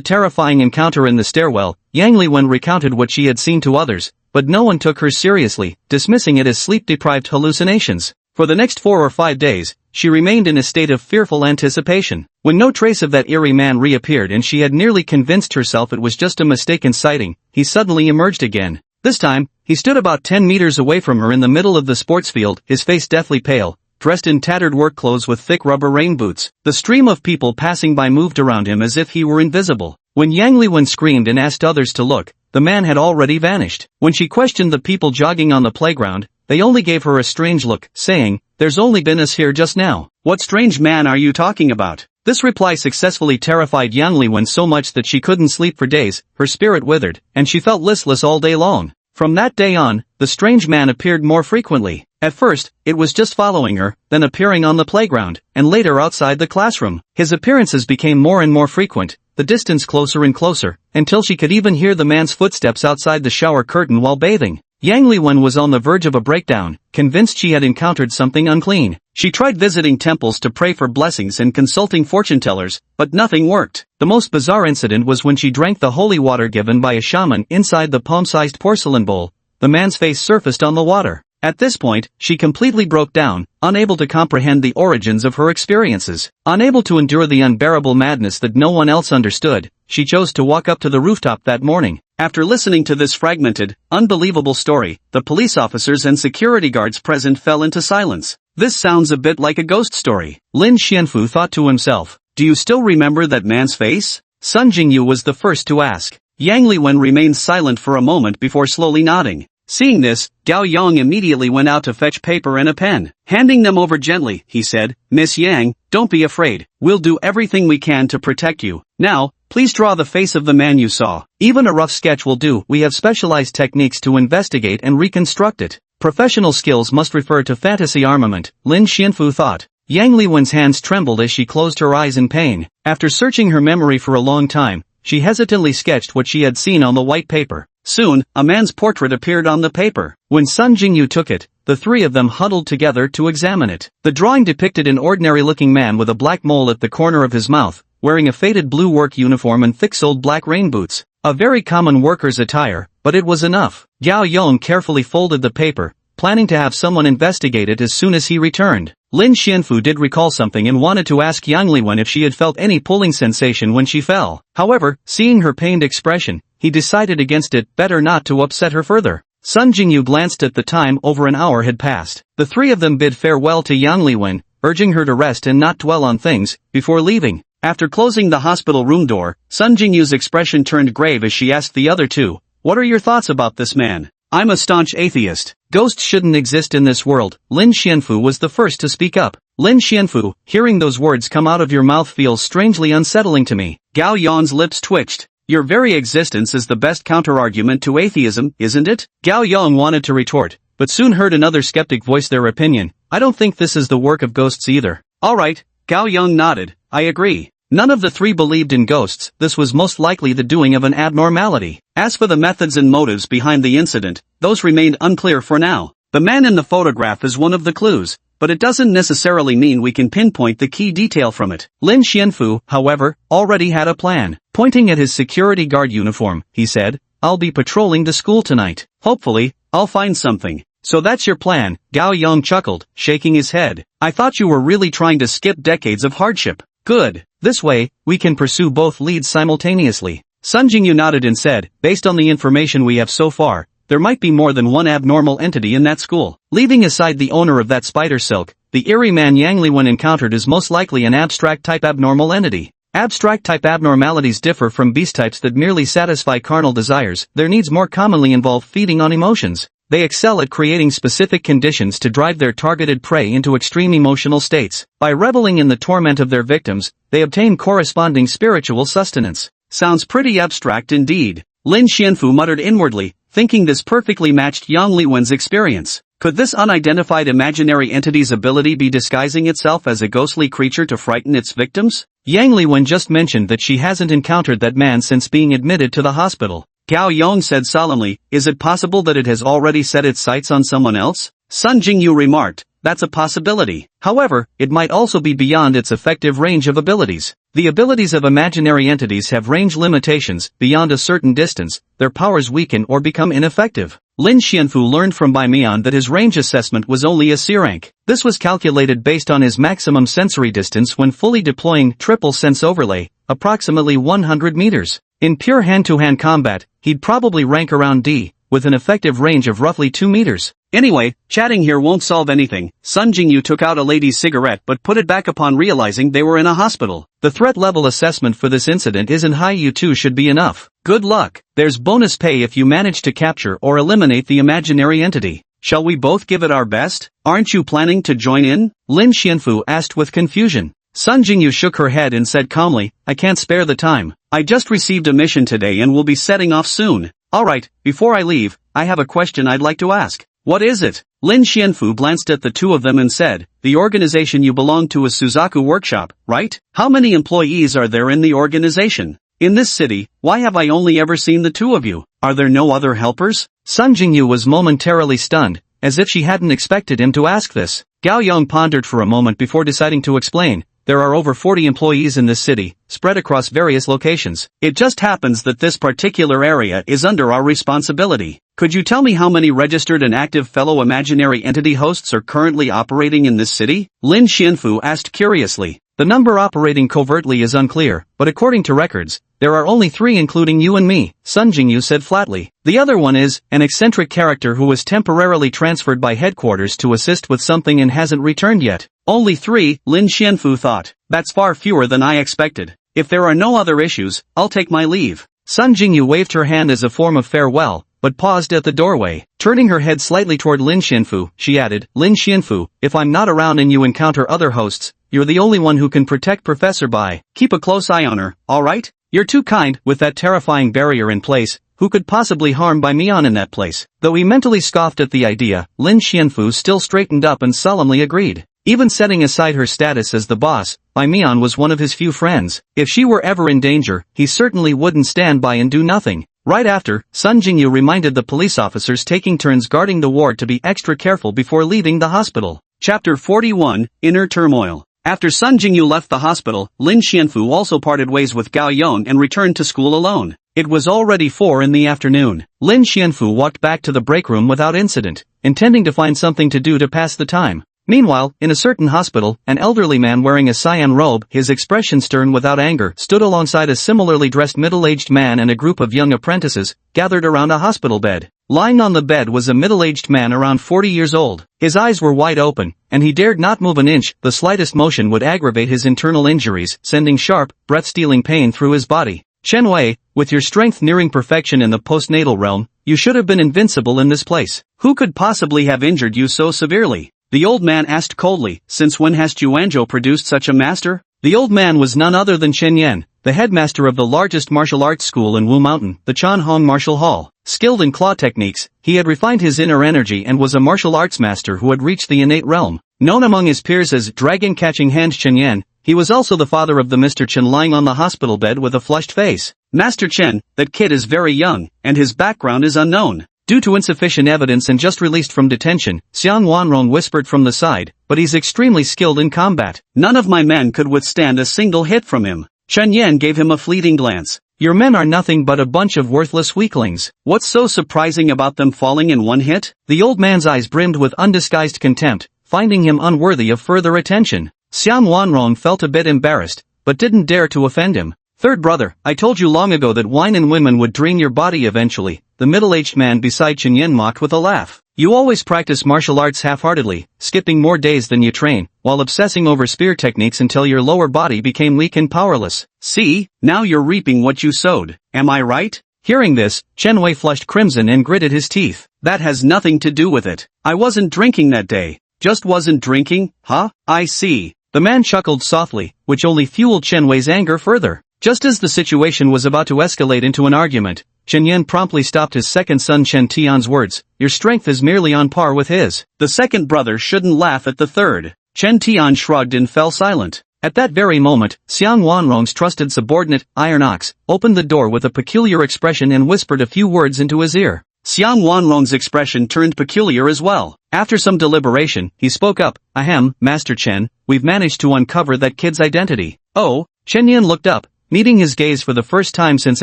terrifying encounter in the stairwell, Yang Liwen recounted what she had seen to others, but no one took her seriously, dismissing it as sleep-deprived hallucinations. For the next 4 or 5 days, she remained in a state of fearful anticipation. When no trace of that eerie man reappeared and she had nearly convinced herself it was just a mistaken sighting, he suddenly emerged again. This time, he stood about 10 meters away from her in the middle of the sports field, his face deathly pale, dressed in tattered work clothes with thick rubber rain boots. The stream of people passing by moved around him as if he were invisible. When Yang Liwen screamed and asked others to look, the man had already vanished. When she questioned the people jogging on the playground, they only gave her a strange look, saying, "There's only been us here just now." "What strange man are you talking about?" This reply successfully terrified Yang Liwen so much that she couldn't sleep for days, her spirit withered, and she felt listless all day long. From that day on, the strange man appeared more frequently. At first, it was just following her, then appearing on the playground, and later outside the classroom. His appearances became more and more frequent, the distance closer and closer, until she could even hear the man's footsteps outside the shower curtain while bathing. Yang Liwen was on the verge of a breakdown, convinced she had encountered something unclean. She tried visiting temples to pray for blessings and consulting fortune-tellers, but nothing worked. The most bizarre incident was when she drank the holy water given by a shaman inside the palm-sized porcelain bowl. The man's face surfaced on the water. At this point, she completely broke down, unable to comprehend the origins of her experiences. Unable to endure the unbearable madness that no one else understood, she chose to walk up to the rooftop that morning. After listening to this fragmented, unbelievable story, the police officers and security guards present fell into silence. This sounds a bit like a ghost story. Lin Xianfu thought to himself. Do you still remember that man's face? Sun Jingyu was the first to ask. Yang Liwen remained silent for a moment before slowly nodding. Seeing this, Gao Yong immediately went out to fetch paper and a pen. Handing them over gently, he said, "Miss Yang, don't be afraid. We'll do everything we can to protect you. Now, please draw the face of the man you saw. Even a rough sketch will do. We have specialized techniques to investigate and reconstruct it." Professional skills must refer to fantasy armament, Lin Xianfu thought. Yang Liwen's hands trembled as she closed her eyes in pain. After searching her memory for a long time, she hesitantly sketched what she had seen on the white paper. Soon, a man's portrait appeared on the paper. When Sun Jingyu took it, the three of them huddled together to examine it. The drawing depicted an ordinary-looking man with a black mole at the corner of his mouth, wearing a faded blue work uniform and thick-soled black rain boots. A very common worker's attire, but it was enough. Gao Yong carefully folded the paper, planning to have someone investigate it as soon as he returned. Lin Xianfu did recall something and wanted to ask Yang Liwen if she had felt any pulling sensation when she fell. However, seeing her pained expression, he decided against it, better not to upset her further. Sun Jingyu glanced at the time. Over an hour had passed. The three of them bid farewell to Yang Liwen, urging her to rest and not dwell on things, before leaving. After closing the hospital room door, Sun Jingyu's expression turned grave as she asked the other two, "What are your thoughts about this man?" "I'm a staunch atheist. Ghosts shouldn't exist in this world." Lin Xianfu was the first to speak up. "Lin Xianfu, hearing those words come out of your mouth feels strangely unsettling to me." Gao Yong's lips twitched. "Your very existence is the best counter-argument to atheism, isn't it?" Gao Yong wanted to retort, but soon heard another skeptic voice their opinion. "I don't think this is the work of ghosts either." "All right," Gao Yong nodded, "I agree." None of the three believed in ghosts. This was most likely the doing of an abnormality. As for the methods and motives behind the incident, those remained unclear for now. The man in the photograph is one of the clues, but it doesn't necessarily mean we can pinpoint the key detail from it. Lin Xianfu, however, already had a plan. Pointing at his security guard uniform, he said, "I'll be patrolling the school tonight. Hopefully, I'll find something." "So that's your plan," Gao Yong chuckled, shaking his head. "I thought you were really trying to skip decades of hardship." "Good. This way, we can pursue both leads simultaneously." Sun Jingyu nodded and said, "Based on the information we have so far, there might be more than one abnormal entity in that school. Leaving aside the owner of that spider silk, the eerie man Yang Liwen encountered is most likely an abstract-type abnormal entity. Abstract-type abnormalities differ from beast types that merely satisfy carnal desires. Their needs more commonly involve feeding on emotions. They excel at creating specific conditions to drive their targeted prey into extreme emotional states. By reveling in the torment of their victims, they obtain corresponding spiritual sustenance. Sounds pretty abstract indeed. Lin Xianfu muttered inwardly, thinking this perfectly matched Yang Liwen's experience. Could this unidentified imaginary entity's ability be disguising itself as a ghostly creature to frighten its victims? Yang Liwen just mentioned that she hasn't encountered that man since being admitted to the hospital. Gao Yong said solemnly, is it possible that it has already set its sights on someone else? Sun Jingyu remarked, that's a possibility. However, it might also be beyond its effective range of abilities. The abilities of imaginary entities have range limitations. Beyond a certain distance, their powers weaken or become ineffective. Lin Xianfu learned from Bai Mian that his range assessment was only a C rank. This was calculated based on his maximum sensory distance when fully deploying triple sense overlay, approximately 100 meters. In pure hand-to-hand combat, he'd probably rank around D, with an effective range of roughly 2 meters. Anyway, chatting here won't solve anything. Sun Jingyu took out a lady's cigarette but put it back upon realizing they were in a hospital. The threat level assessment for this incident isn't high. You two should be enough. Good luck. There's bonus pay if you manage to capture or eliminate the imaginary entity. Shall we both give it our best? Aren't you planning to join in? Lin Xianfu asked with confusion. Sun Jingyu shook her head and said calmly, I can't spare the time. I just received a mission today and will be setting off soon. Alright, before I leave, I have a question I'd like to ask. What is it? Lin Xianfu glanced at the two of them and said, the organization you belong to is Suzaku Workshop, right? How many employees are there in the organization? In this city, why have I only ever seen the two of you? Are there no other helpers? Sun Jingyu was momentarily stunned, as if she hadn't expected him to ask this. Gao Yong pondered for a moment before deciding to explain. There are over 40 employees in this city, spread across various locations. It just happens that this particular area is under our responsibility. Could you tell me how many registered and active fellow imaginary entity hosts are currently operating in this city? Lin Xianfu asked curiously. The number operating covertly is unclear, but according to records, there are only 3 including you and me, Sun Jingyu said flatly. The other one is an eccentric character who was temporarily transferred by headquarters to assist with something and hasn't returned yet. Only 3, Lin Xianfu thought. That's far fewer than I expected. If there are no other issues, I'll take my leave. Sun Jingyu waved her hand as a form of farewell, but paused at the doorway. Turning her head slightly toward Lin Xianfu, she added, Lin Xianfu, if I'm not around and you encounter other hosts, you're the only one who can protect Professor Bai. Keep a close eye on her, alright? You're too kind. With that terrifying barrier in place, who could possibly harm Bai Mian in that place? Though he mentally scoffed at the idea, Lin Xianfu still straightened up and solemnly agreed. Even setting aside her status as the boss, Bai Mian was one of his few friends. If she were ever in danger, he certainly wouldn't stand by and do nothing. Right after, Sun Jingyu reminded the police officers taking turns guarding the ward to be extra careful before leaving the hospital. Chapter 41, Inner Turmoil. After Sun Jingyu left the hospital, Lin Xianfu also parted ways with Gao Yong and returned to school alone. It was already 4 in the afternoon. Lin Xianfu walked back to the break room without incident, intending to find something to do to pass the time. Meanwhile, in a certain hospital, an elderly man wearing a cyan robe, his expression stern without anger, stood alongside a similarly dressed middle-aged man and a group of young apprentices, gathered around a hospital bed. Lying on the bed was a middle-aged man around 40 years old. His eyes were wide open, and he dared not move an inch. The slightest motion would aggravate his internal injuries, sending sharp, breath-stealing pain through his body. Chen Wei, with your strength nearing perfection in the postnatal realm, you should have been invincible in this place. Who could possibly have injured you so severely? The old man asked coldly, since when has Juanzhou produced such a master? The old man was none other than Chen Yan, the headmaster of the largest martial arts school in Wu Mountain, the Chan Hong Martial Hall. Skilled in claw techniques, he had refined his inner energy and was a martial arts master who had reached the innate realm. Known among his peers as Dragon-Catching Hand Chen Yan, he was also the father of the Mr. Chen lying on the hospital bed with a flushed face. Master Chen, that kid is very young, and his background is unknown. Due to insufficient evidence and just released from detention, Xiang Wanrong whispered from the side, but he's extremely skilled in combat. None of my men could withstand a single hit from him. Chen Yan gave him a fleeting glance. Your men are nothing but a bunch of worthless weaklings. What's so surprising about them falling in one hit? The old man's eyes brimmed with undisguised contempt, finding him unworthy of further attention. Xiang Wanrong felt a bit embarrassed, but didn't dare to offend him. Third brother, I told you long ago that wine and women would drain your body eventually, the middle-aged man beside Chen Yen mocked with a laugh. You always practice martial arts half-heartedly, skipping more days than you train, while obsessing over spear techniques until your lower body became weak and powerless. See, now you're reaping what you sowed, am I right? Hearing this, Chen Wei flushed crimson and gritted his teeth. That has nothing to do with it. I wasn't drinking that day. Just wasn't drinking, huh? I see. The man chuckled softly, which only fueled Chen Wei's anger further. Just as the situation was about to escalate into an argument, Chen Yen promptly stopped his second son Chen Tian's words. Your strength is merely on par with his. The second brother shouldn't laugh at the third. Chen Tian shrugged and fell silent. At that very moment, Xiang Wanrong's trusted subordinate, Iron Ox, opened the door with a peculiar expression and whispered a few words into his ear. Xiang Wanrong's expression turned peculiar as well. After some deliberation, he spoke up. Ahem, Master Chen, we've managed to uncover that kid's identity. Oh? Chen Yen looked up, meeting his gaze for the first time since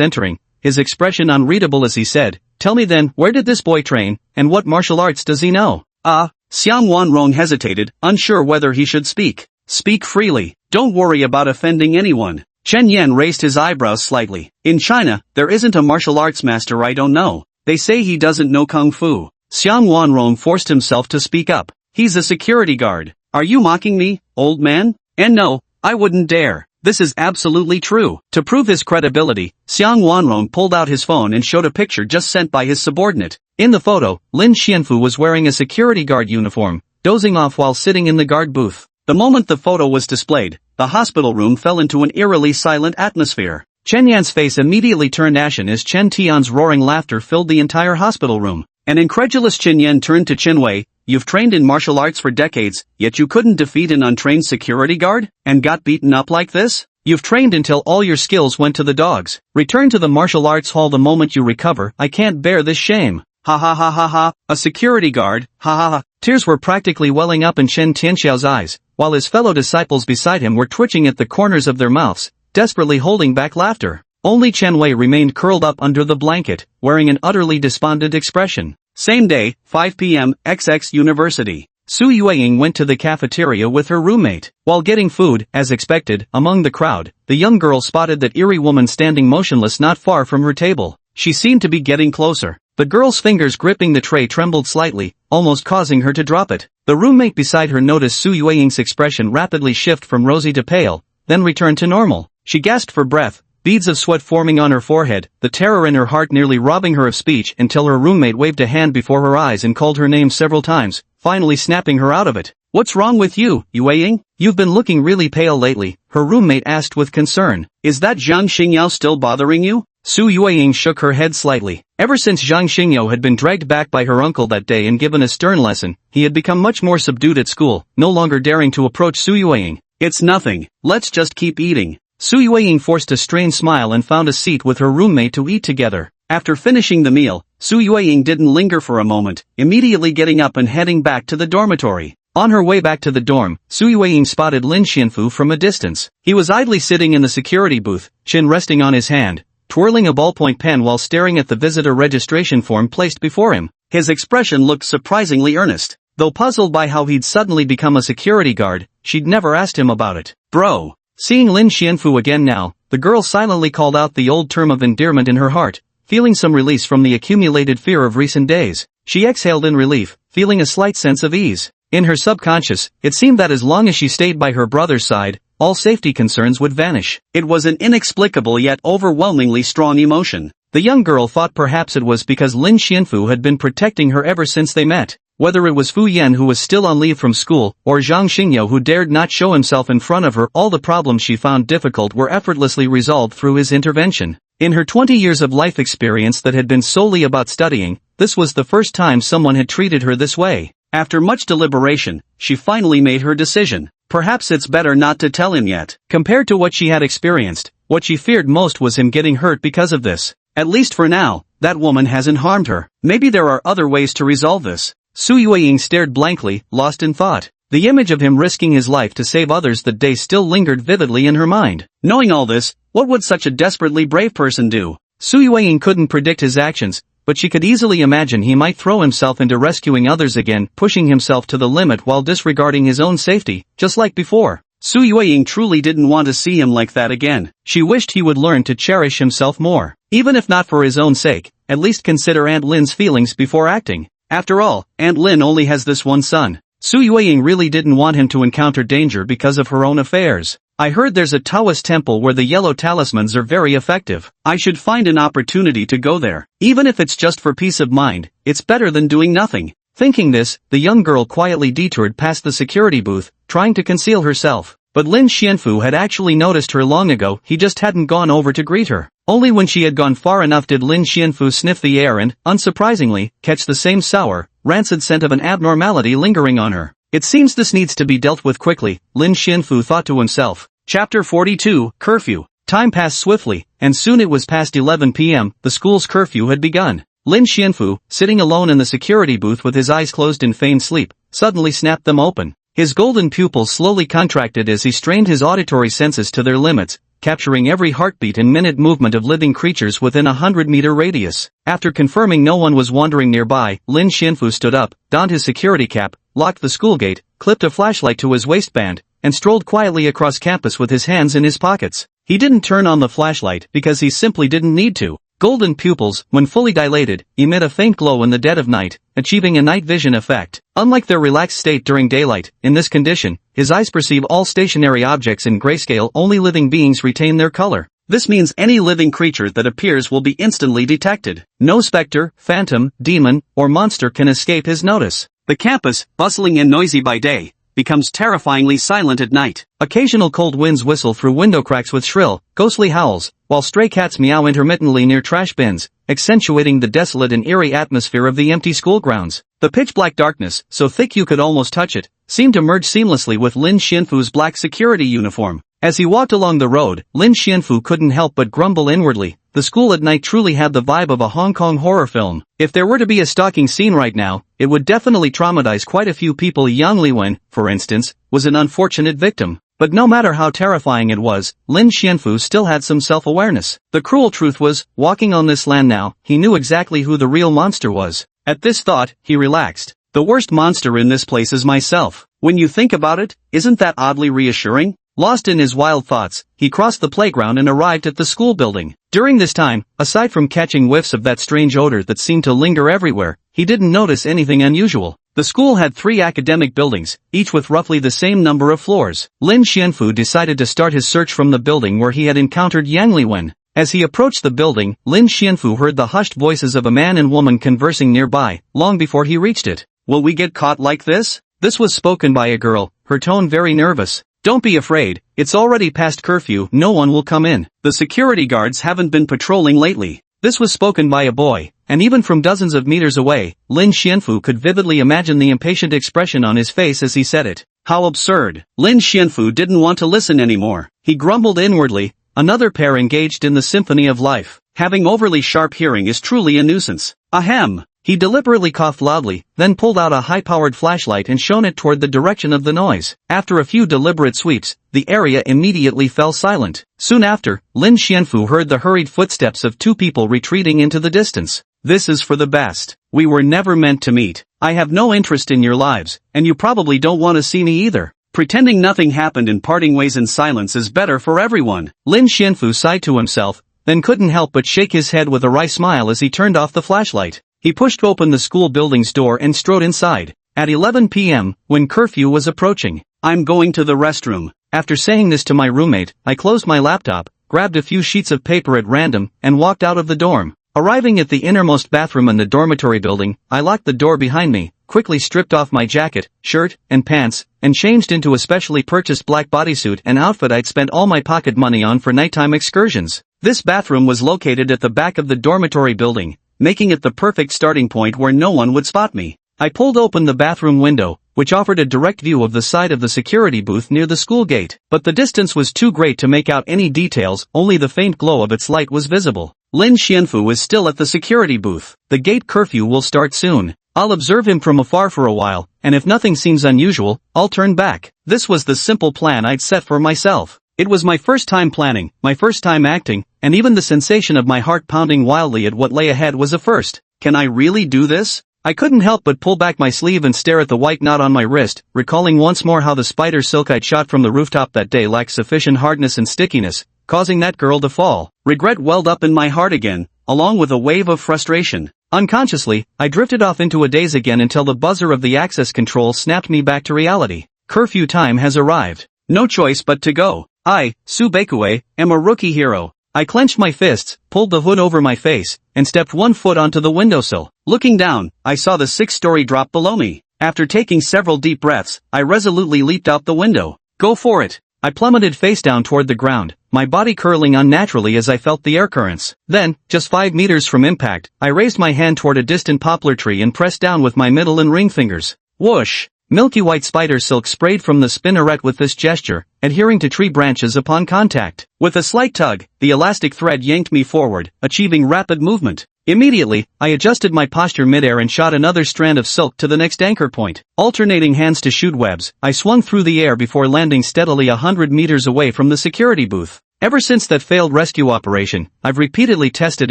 entering, his expression unreadable as he said, Tell me then, where did this boy train, and what martial arts does he know? Xiang Wanrong hesitated, unsure whether he should speak. Speak freely. Don't worry about offending anyone. Chen Yen raised his eyebrows slightly. In China, there isn't a martial arts master I don't know. They say he doesn't know kung fu. Xiang Wanrong forced himself to speak up. He's a security guard. Are you mocking me, old man? And no, I wouldn't dare. This is absolutely true. To prove his credibility, Xiang Wanrong pulled out his phone and showed a picture just sent by his subordinate. In the photo, Lin Xianfu was wearing a security guard uniform, dozing off while sitting in the guard booth. The moment the photo was displayed, the hospital room fell into an eerily silent atmosphere. Chen Yan's face immediately turned ashen as Chen Tian's roaring laughter filled the entire hospital room. An incredulous Chen Yan turned to Chen Wei. You've trained in martial arts for decades, yet you couldn't defeat an untrained security guard, and got beaten up like this? You've trained until all your skills went to the dogs. Return to the martial arts hall the moment you recover. I can't bear this shame. Ha ha ha ha ha, a security guard, ha ha ha. Tears were practically welling up in Chen Tianxiao's eyes, while his fellow disciples beside him were twitching at the corners of their mouths, desperately holding back laughter. Only Chen Wei remained curled up under the blanket, wearing an utterly despondent expression. Same day, 5 p.m., XX University. Su Yueying went to the cafeteria with her roommate. While getting food, as expected, among the crowd, the young girl spotted that eerie woman standing motionless not far from her table. She seemed to be getting closer. The girl's fingers gripping the tray trembled slightly, almost causing her to drop it. The roommate beside her noticed Su Yueying's expression rapidly shift from rosy to pale, then return to normal. She gasped for breath, beads of sweat forming on her forehead, the terror in her heart nearly robbing her of speech until her roommate waved a hand before her eyes and called her name several times, finally snapping her out of it. What's wrong with you, Yueying? You've been looking really pale lately, her roommate asked with concern. Is that Zhang Xingyao still bothering you? Su Yueying shook her head slightly. Ever since Zhang Xingyao had been dragged back by her uncle that day and given a stern lesson, he had become much more subdued at school, no longer daring to approach Su Yueying. It's nothing, let's just keep eating. Su Yueying forced a strained smile and found a seat with her roommate to eat together. After finishing the meal, Su Yueying didn't linger for a moment, immediately getting up and heading back to the dormitory. On her way back to the dorm, Su Yueying spotted Lin Xianfu from a distance. He was idly sitting in the security booth, chin resting on his hand, twirling a ballpoint pen while staring at the visitor registration form placed before him. His expression looked surprisingly earnest. Though puzzled by how he'd suddenly become a security guard, she'd never asked him about it. Bro. Seeing Lin Xianfu again now, the girl silently called out the old term of endearment in her heart, feeling some release from the accumulated fear of recent days. She exhaled in relief, feeling a slight sense of ease. In her subconscious, it seemed that as long as she stayed by her brother's side, all safety concerns would vanish. It was an inexplicable yet overwhelmingly strong emotion. The young girl thought perhaps it was because Lin Xianfu had been protecting her ever since they met. Whether it was Fu Yan who was still on leave from school, or Zhang Xingyao who dared not show himself in front of her, all the problems she found difficult were effortlessly resolved through his intervention. In her 20 years of life experience that had been solely about studying, this was the first time someone had treated her this way. After much deliberation, she finally made her decision. Perhaps it's better not to tell him yet. Compared to what she had experienced, what she feared most was him getting hurt because of this. At least for now, that woman hasn't harmed her. Maybe there are other ways to resolve this. Su Yueying stared blankly, lost in thought. The image of him risking his life to save others that day still lingered vividly in her mind. Knowing all this, what would such a desperately brave person do? Su Yueying couldn't predict his actions, but she could easily imagine he might throw himself into rescuing others again, pushing himself to the limit while disregarding his own safety, just like before. Su Yueying truly didn't want to see him like that again. She wished he would learn to cherish himself more. Even if not for his own sake, at least consider Aunt Lin's feelings before acting. After all, Aunt Lin only has this one son. Su Yueying really didn't want him to encounter danger because of her own affairs. I heard there's a Taoist temple where the yellow talismans are very effective. I should find an opportunity to go there. Even if it's just for peace of mind, it's better than doing nothing. Thinking this, the young girl quietly detoured past the security booth, trying to conceal herself. But Lin Xianfu had actually noticed her long ago, he just hadn't gone over to greet her. Only when she had gone far enough did Lin Xianfu sniff the air and, unsurprisingly, catch the same sour, rancid scent of an abnormality lingering on her. It seems this needs to be dealt with quickly, Lin Xianfu thought to himself. Chapter 42, Curfew. Time passed swiftly, and soon it was past 11 p.m., the school's curfew had begun. Lin Xianfu, sitting alone in the security booth with his eyes closed in feigned sleep, suddenly snapped them open. His golden pupils slowly contracted as he strained his auditory senses to their limits, capturing every heartbeat and minute movement of living creatures within a 100-meter radius. After confirming no one was wandering nearby, Lin Xianfu stood up, donned his security cap, locked the school gate, clipped a flashlight to his waistband, and strolled quietly across campus with his hands in his pockets. He didn't turn on the flashlight because he simply didn't need to. Golden pupils, when fully dilated, emit a faint glow in the dead of night, achieving a night vision effect. Unlike their relaxed state during daylight, in this condition, his eyes perceive all stationary objects in grayscale. Only living beings retain their color. This means any living creature that appears will be instantly detected. No specter, phantom, demon, or monster can escape his notice. The campus, bustling and noisy by day, becomes terrifyingly silent at night. Occasional cold winds whistle through window cracks with shrill, ghostly howls, while stray cats meow intermittently near trash bins, accentuating the desolate and eerie atmosphere of the empty school grounds. The pitch-black darkness, so thick you could almost touch it, seemed to merge seamlessly with Lin Xianfu's black security uniform. As he walked along the road, Lin Xianfu couldn't help but grumble inwardly. The school at night truly had the vibe of a Hong Kong horror film. If there were to be a stalking scene right now, it would definitely traumatize quite a few people. Yang Liwen, for instance, was an unfortunate victim. But no matter how terrifying it was, Lin Xianfu still had some self-awareness. The cruel truth was, walking on this land now, he knew exactly who the real monster was. At this thought, he relaxed. The worst monster in this place is myself. When you think about it, isn't that oddly reassuring? Lost in his wild thoughts, he crossed the playground and arrived at the school building. During this time, aside from catching whiffs of that strange odor that seemed to linger everywhere, he didn't notice anything unusual. The school had 3 academic buildings, each with roughly the same number of floors. Lin Xianfu decided to start his search from the building where he had encountered Yang Liwen. As he approached the building, Lin Xianfu heard the hushed voices of a man and woman conversing nearby, long before he reached it. "Will we get caught like this?" This was spoken by a girl, her tone very nervous. "Don't be afraid, it's already past curfew, no one will come in. The security guards haven't been patrolling lately." This was spoken by a boy, and even from dozens of meters away, Lin Xianfu could vividly imagine the impatient expression on his face as he said it. How absurd. Lin Xianfu didn't want to listen anymore. He grumbled inwardly, another pair engaged in the symphony of life. Having overly sharp hearing is truly a nuisance. Ahem. He deliberately coughed loudly, then pulled out a high-powered flashlight and shone it toward the direction of the noise. After a few deliberate sweeps, the area immediately fell silent. Soon after, Lin Xianfu heard the hurried footsteps of 2 people retreating into the distance. "This is for the best. We were never meant to meet. I have no interest in your lives, and you probably don't want to see me either." Pretending nothing happened and parting ways in silence is better for everyone. Lin Xianfu sighed to himself, then couldn't help but shake his head with a wry smile as he turned off the flashlight. He pushed open the school building's door and strode inside. At 11 p.m., when curfew was approaching, "I'm going to the restroom." After saying this to my roommate, I closed my laptop, grabbed a few sheets of paper at random, and walked out of the dorm. Arriving at the innermost bathroom in the dormitory building, I locked the door behind me, quickly stripped off my jacket, shirt, and pants, and changed into a specially purchased black bodysuit, an outfit I'd spent all my pocket money on for nighttime excursions. This bathroom was located at the back of the dormitory building, making it the perfect starting point where no one would spot me. I pulled open the bathroom window, which offered a direct view of the side of the security booth near the school gate. But the distance was too great to make out any details, only the faint glow of its light was visible. Lin Xianfu is still at the security booth. The gate curfew will start soon. I'll observe him from afar for a while, and if nothing seems unusual, I'll turn back. This was the simple plan I'd set for myself. It was my first time planning, my first time acting, and even the sensation of my heart pounding wildly at what lay ahead was a first. Can I really do this? I couldn't help but pull back my sleeve and stare at the white knot on my wrist, recalling once more how the spider silk I'd shot from the rooftop that day lacked sufficient hardness and stickiness, causing that girl to fall. Regret welled up in my heart again, along with a wave of frustration. Unconsciously, I drifted off into a daze again until the buzzer of the access control snapped me back to reality. Curfew time has arrived. No choice but to go. I, Subekue, am a rookie hero. I clenched my fists, pulled the hood over my face, and stepped 1 foot onto the windowsill. Looking down, I saw the 6th-story drop below me. After taking several deep breaths, I resolutely leaped out the window. Go for it! I plummeted face down toward the ground, my body curling unnaturally as I felt the air currents. Then, just 5 meters from impact, I raised my hand toward a distant poplar tree and pressed down with my middle and ring fingers. Whoosh! Milky white spider silk sprayed from the spinneret with this gesture, adhering to tree branches upon contact. With a slight tug, the elastic thread yanked me forward, achieving rapid movement. Immediately, I adjusted my posture midair and shot another strand of silk to the next anchor point. Alternating hands to shoot webs, I swung through the air before landing steadily 100 meters away from the security booth. Ever since that failed rescue operation, I've repeatedly tested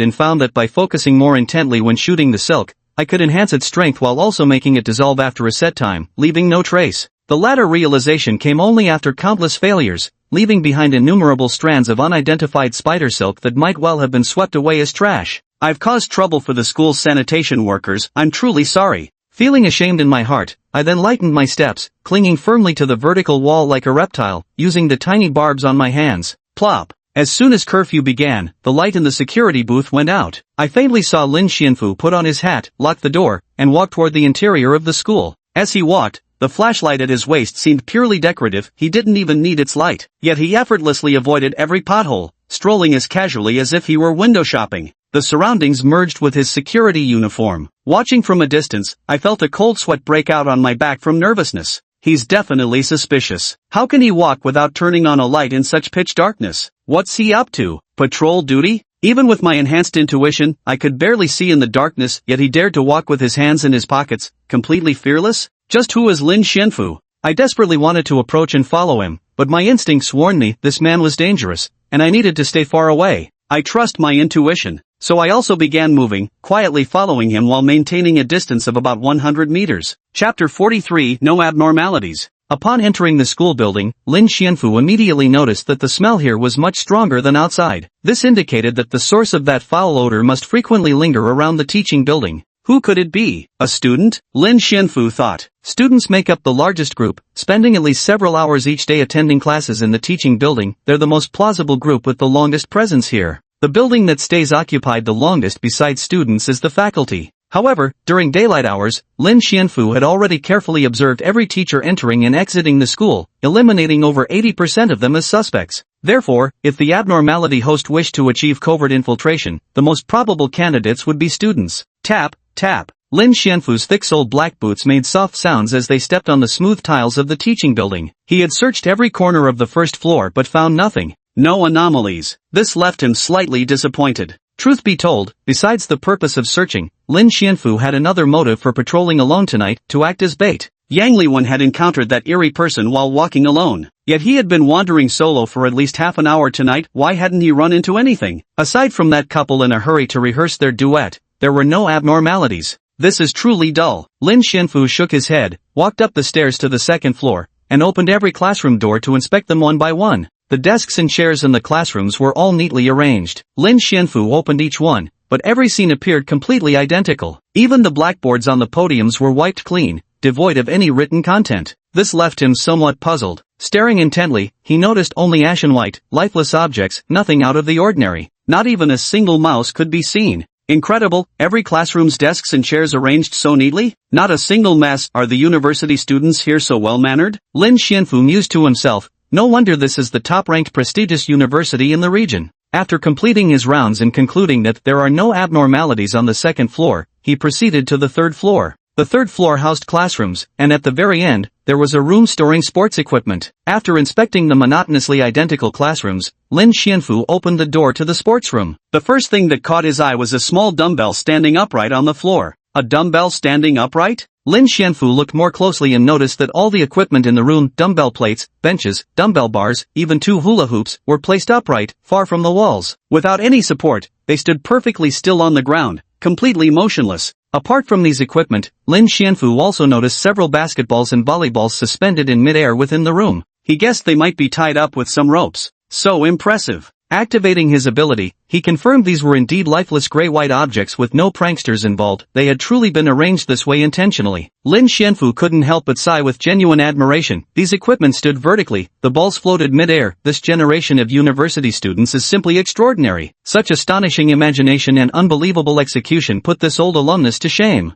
and found that by focusing more intently when shooting the silk, I could enhance its strength while also making it dissolve after a set time, leaving no trace. The latter realization came only after countless failures, leaving behind innumerable strands of unidentified spider silk that might well have been swept away as trash. I've caused trouble for the school's sanitation workers, I'm truly sorry. Feeling ashamed in my heart, I then lightened my steps, clinging firmly to the vertical wall like a reptile, using the tiny barbs on my hands. Plop! As soon as curfew began, the light in the security booth went out. I faintly saw Lin Xianfu put on his hat, lock the door, and walk toward the interior of the school. As he walked, the flashlight at his waist seemed purely decorative, he didn't even need its light. Yet he effortlessly avoided every pothole, strolling as casually as if he were window shopping. The surroundings merged with his security uniform. Watching from a distance, I felt a cold sweat break out on my back from nervousness. He's definitely suspicious. How can he walk without turning on a light in such pitch darkness? What's he up to? Patrol duty? Even with my enhanced intuition, I could barely see in the darkness, yet he dared to walk with his hands in his pockets, completely fearless? Just who is Lin Xianfu? I desperately wanted to approach and follow him, but my instincts warned me this man was dangerous, and I needed to stay far away. I trust my intuition, so I also began moving, quietly following him while maintaining a distance of about 100 meters. Chapter 43 No Abnormalities. Upon entering the school building, Lin Xianfu immediately noticed that the smell here was much stronger than outside. This indicated that the source of that foul odor must frequently linger around the teaching building. Who could it be? A student? Lin Xianfu thought. Students make up the largest group, spending at least several hours each day attending classes in the teaching building. They're the most plausible group with the longest presence here. The building that stays occupied the longest besides students is the faculty. However, during daylight hours, Lin Xianfu had already carefully observed every teacher entering and exiting the school, eliminating over 80% of them as suspects. Therefore, if the abnormality host wished to achieve covert infiltration, the most probable candidates would be students. Tap, tap. Lin Xianfu's thick-soled black boots made soft sounds as they stepped on the smooth tiles of the teaching building. He had searched every corner of the first floor but found nothing. No anomalies. This left him slightly disappointed. Truth be told, besides the purpose of searching, Lin Xianfu had another motive for patrolling alone tonight, to act as bait. Yang Liwen had encountered that eerie person while walking alone. Yet he had been wandering solo for at least half an hour tonight. Why hadn't he run into anything? Aside from that couple in a hurry to rehearse their duet, there were no abnormalities. This is truly dull. Lin Xianfu shook his head, walked up the stairs to the second floor, and opened every classroom door to inspect them one by one. The desks and chairs in the classrooms were all neatly arranged. Lin Xianfu opened each one, but every scene appeared completely identical. Even the blackboards on the podiums were wiped clean, devoid of any written content. This left him somewhat puzzled. Staring intently, he noticed only ashen white, lifeless objects, nothing out of the ordinary. Not even a single mouse could be seen. Incredible, every classroom's desks and chairs arranged so neatly? Not a single mess. Are the university students here so well-mannered? Lin Xianfu mused to himself. No wonder this is the top-ranked prestigious university in the region. After completing his rounds and concluding that there are no abnormalities on the second floor, he proceeded to the third floor. The third floor housed classrooms, and at the very end, there was a room storing sports equipment. After inspecting the monotonously identical classrooms, Lin Xianfu opened the door to the sports room. The first thing that caught his eye was a small dumbbell standing upright on the floor. A dumbbell standing upright? Lin Xianfu looked more closely and noticed that all the equipment in the room, dumbbell plates, benches, dumbbell bars, even 2 hula hoops, were placed upright, far from the walls. Without any support, they stood perfectly still on the ground, completely motionless. Apart from these equipment, Lin Xianfu also noticed several basketballs and volleyballs suspended in midair within the room. He guessed they might be tied up with some ropes. So impressive. Activating his ability, he confirmed these were indeed lifeless gray-white objects with no pranksters involved. They had truly been arranged this way intentionally. Lin Xianfu couldn't help but sigh with genuine admiration. These equipment stood vertically, the balls floated mid-air. This generation of university students is simply extraordinary. Such astonishing imagination and unbelievable execution put this old alumnus to shame.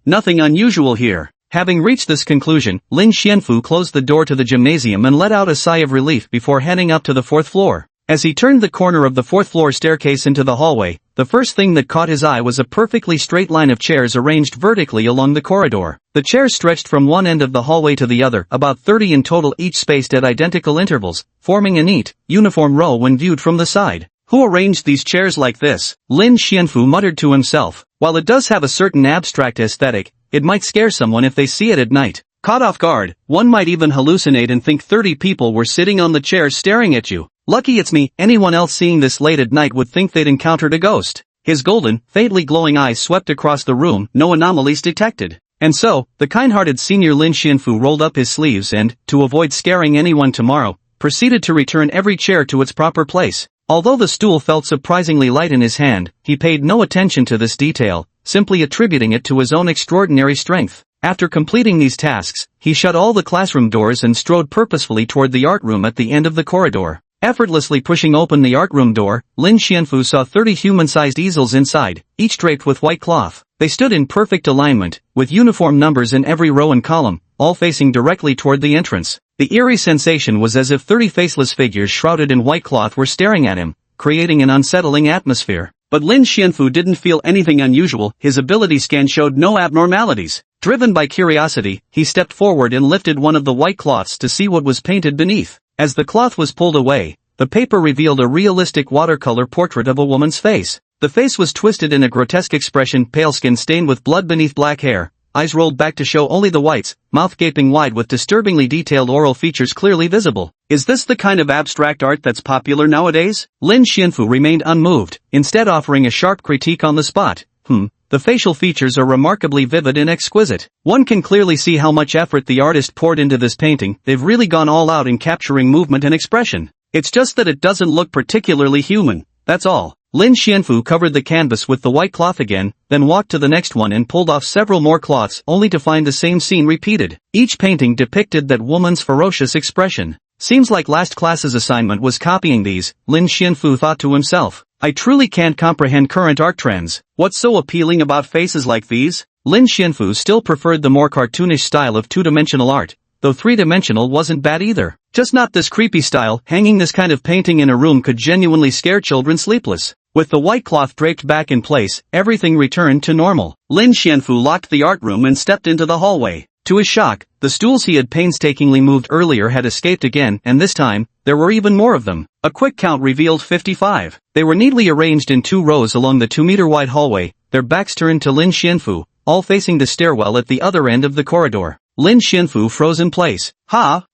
Nothing unusual here. Having reached this conclusion, Lin Xianfu closed the door to the gymnasium and let out a sigh of relief before heading up to the 4th floor. As he turned the corner of the 4th floor staircase into the hallway, the first thing that caught his eye was a perfectly straight line of chairs arranged vertically along the corridor. The chairs stretched from one end of the hallway to the other, about 30 in total, each spaced at identical intervals, forming a neat, uniform row when viewed from the side. Who arranged these chairs like this? Lin Xianfu muttered to himself. While it does have a certain abstract aesthetic, it might scare someone if they see it at night. Caught off guard, one might even hallucinate and think 30 people were sitting on the chairs staring at you. Lucky it's me. Anyone else seeing this late at night would think they'd encountered a ghost. His golden, faintly glowing eyes swept across the room, no anomalies detected. And so, the kind-hearted senior Lin Xianfu rolled up his sleeves and, to avoid scaring anyone tomorrow, proceeded to return every chair to its proper place. Although the stool felt surprisingly light in his hand, he paid no attention to this detail, simply attributing it to his own extraordinary strength. After completing these tasks, he shut all the classroom doors and strode purposefully toward the art room at the end of the corridor. Effortlessly pushing open the art room door, Lin Xianfu saw 30 human-sized easels inside, each draped with white cloth. They stood in perfect alignment, with uniform numbers in every row and column, all facing directly toward the entrance. The eerie sensation was as if 30 faceless figures shrouded in white cloth were staring at him, creating an unsettling atmosphere. But Lin Xianfu didn't feel anything unusual. His ability scan showed no abnormalities. Driven by curiosity, he stepped forward and lifted one of the white cloths to see what was painted beneath. As the cloth was pulled away, the paper revealed a realistic watercolor portrait of a woman's face. The face was twisted in a grotesque expression, pale skin stained with blood beneath black hair, eyes rolled back to show only the whites, mouth gaping wide with disturbingly detailed oral features clearly visible. Is this the kind of abstract art that's popular nowadays? Lin Xianfu remained unmoved, instead offering a sharp critique on the spot. The facial features are remarkably vivid and exquisite. One can clearly see how much effort the artist poured into this painting. They've really gone all out in capturing movement and expression. It's just that it doesn't look particularly human, that's all. Lin Xianfu covered the canvas with the white cloth again, then walked to the next one and pulled off several more cloths only to find the same scene repeated. Each painting depicted that woman's ferocious expression. Seems like last class's assignment was copying these, Lin Xianfu thought to himself. I truly can't comprehend current art trends. What's so appealing about faces like these? Lin Xianfu still preferred the more cartoonish style of two-dimensional art, though three-dimensional wasn't bad either. Just not this creepy style. Hanging this kind of painting in a room could genuinely scare children sleepless. With the white cloth draped back in place, everything returned to normal. Lin Xianfu locked the art room and stepped into the hallway. To his shock, the stools he had painstakingly moved earlier had escaped again, and this time, there were even more of them. A quick count revealed 55. They were neatly arranged in 2 rows along the 2-meter-wide hallway, their backs turned to Lin Xianfu, all facing the stairwell at the other end of the corridor. Lin Xianfu froze in place.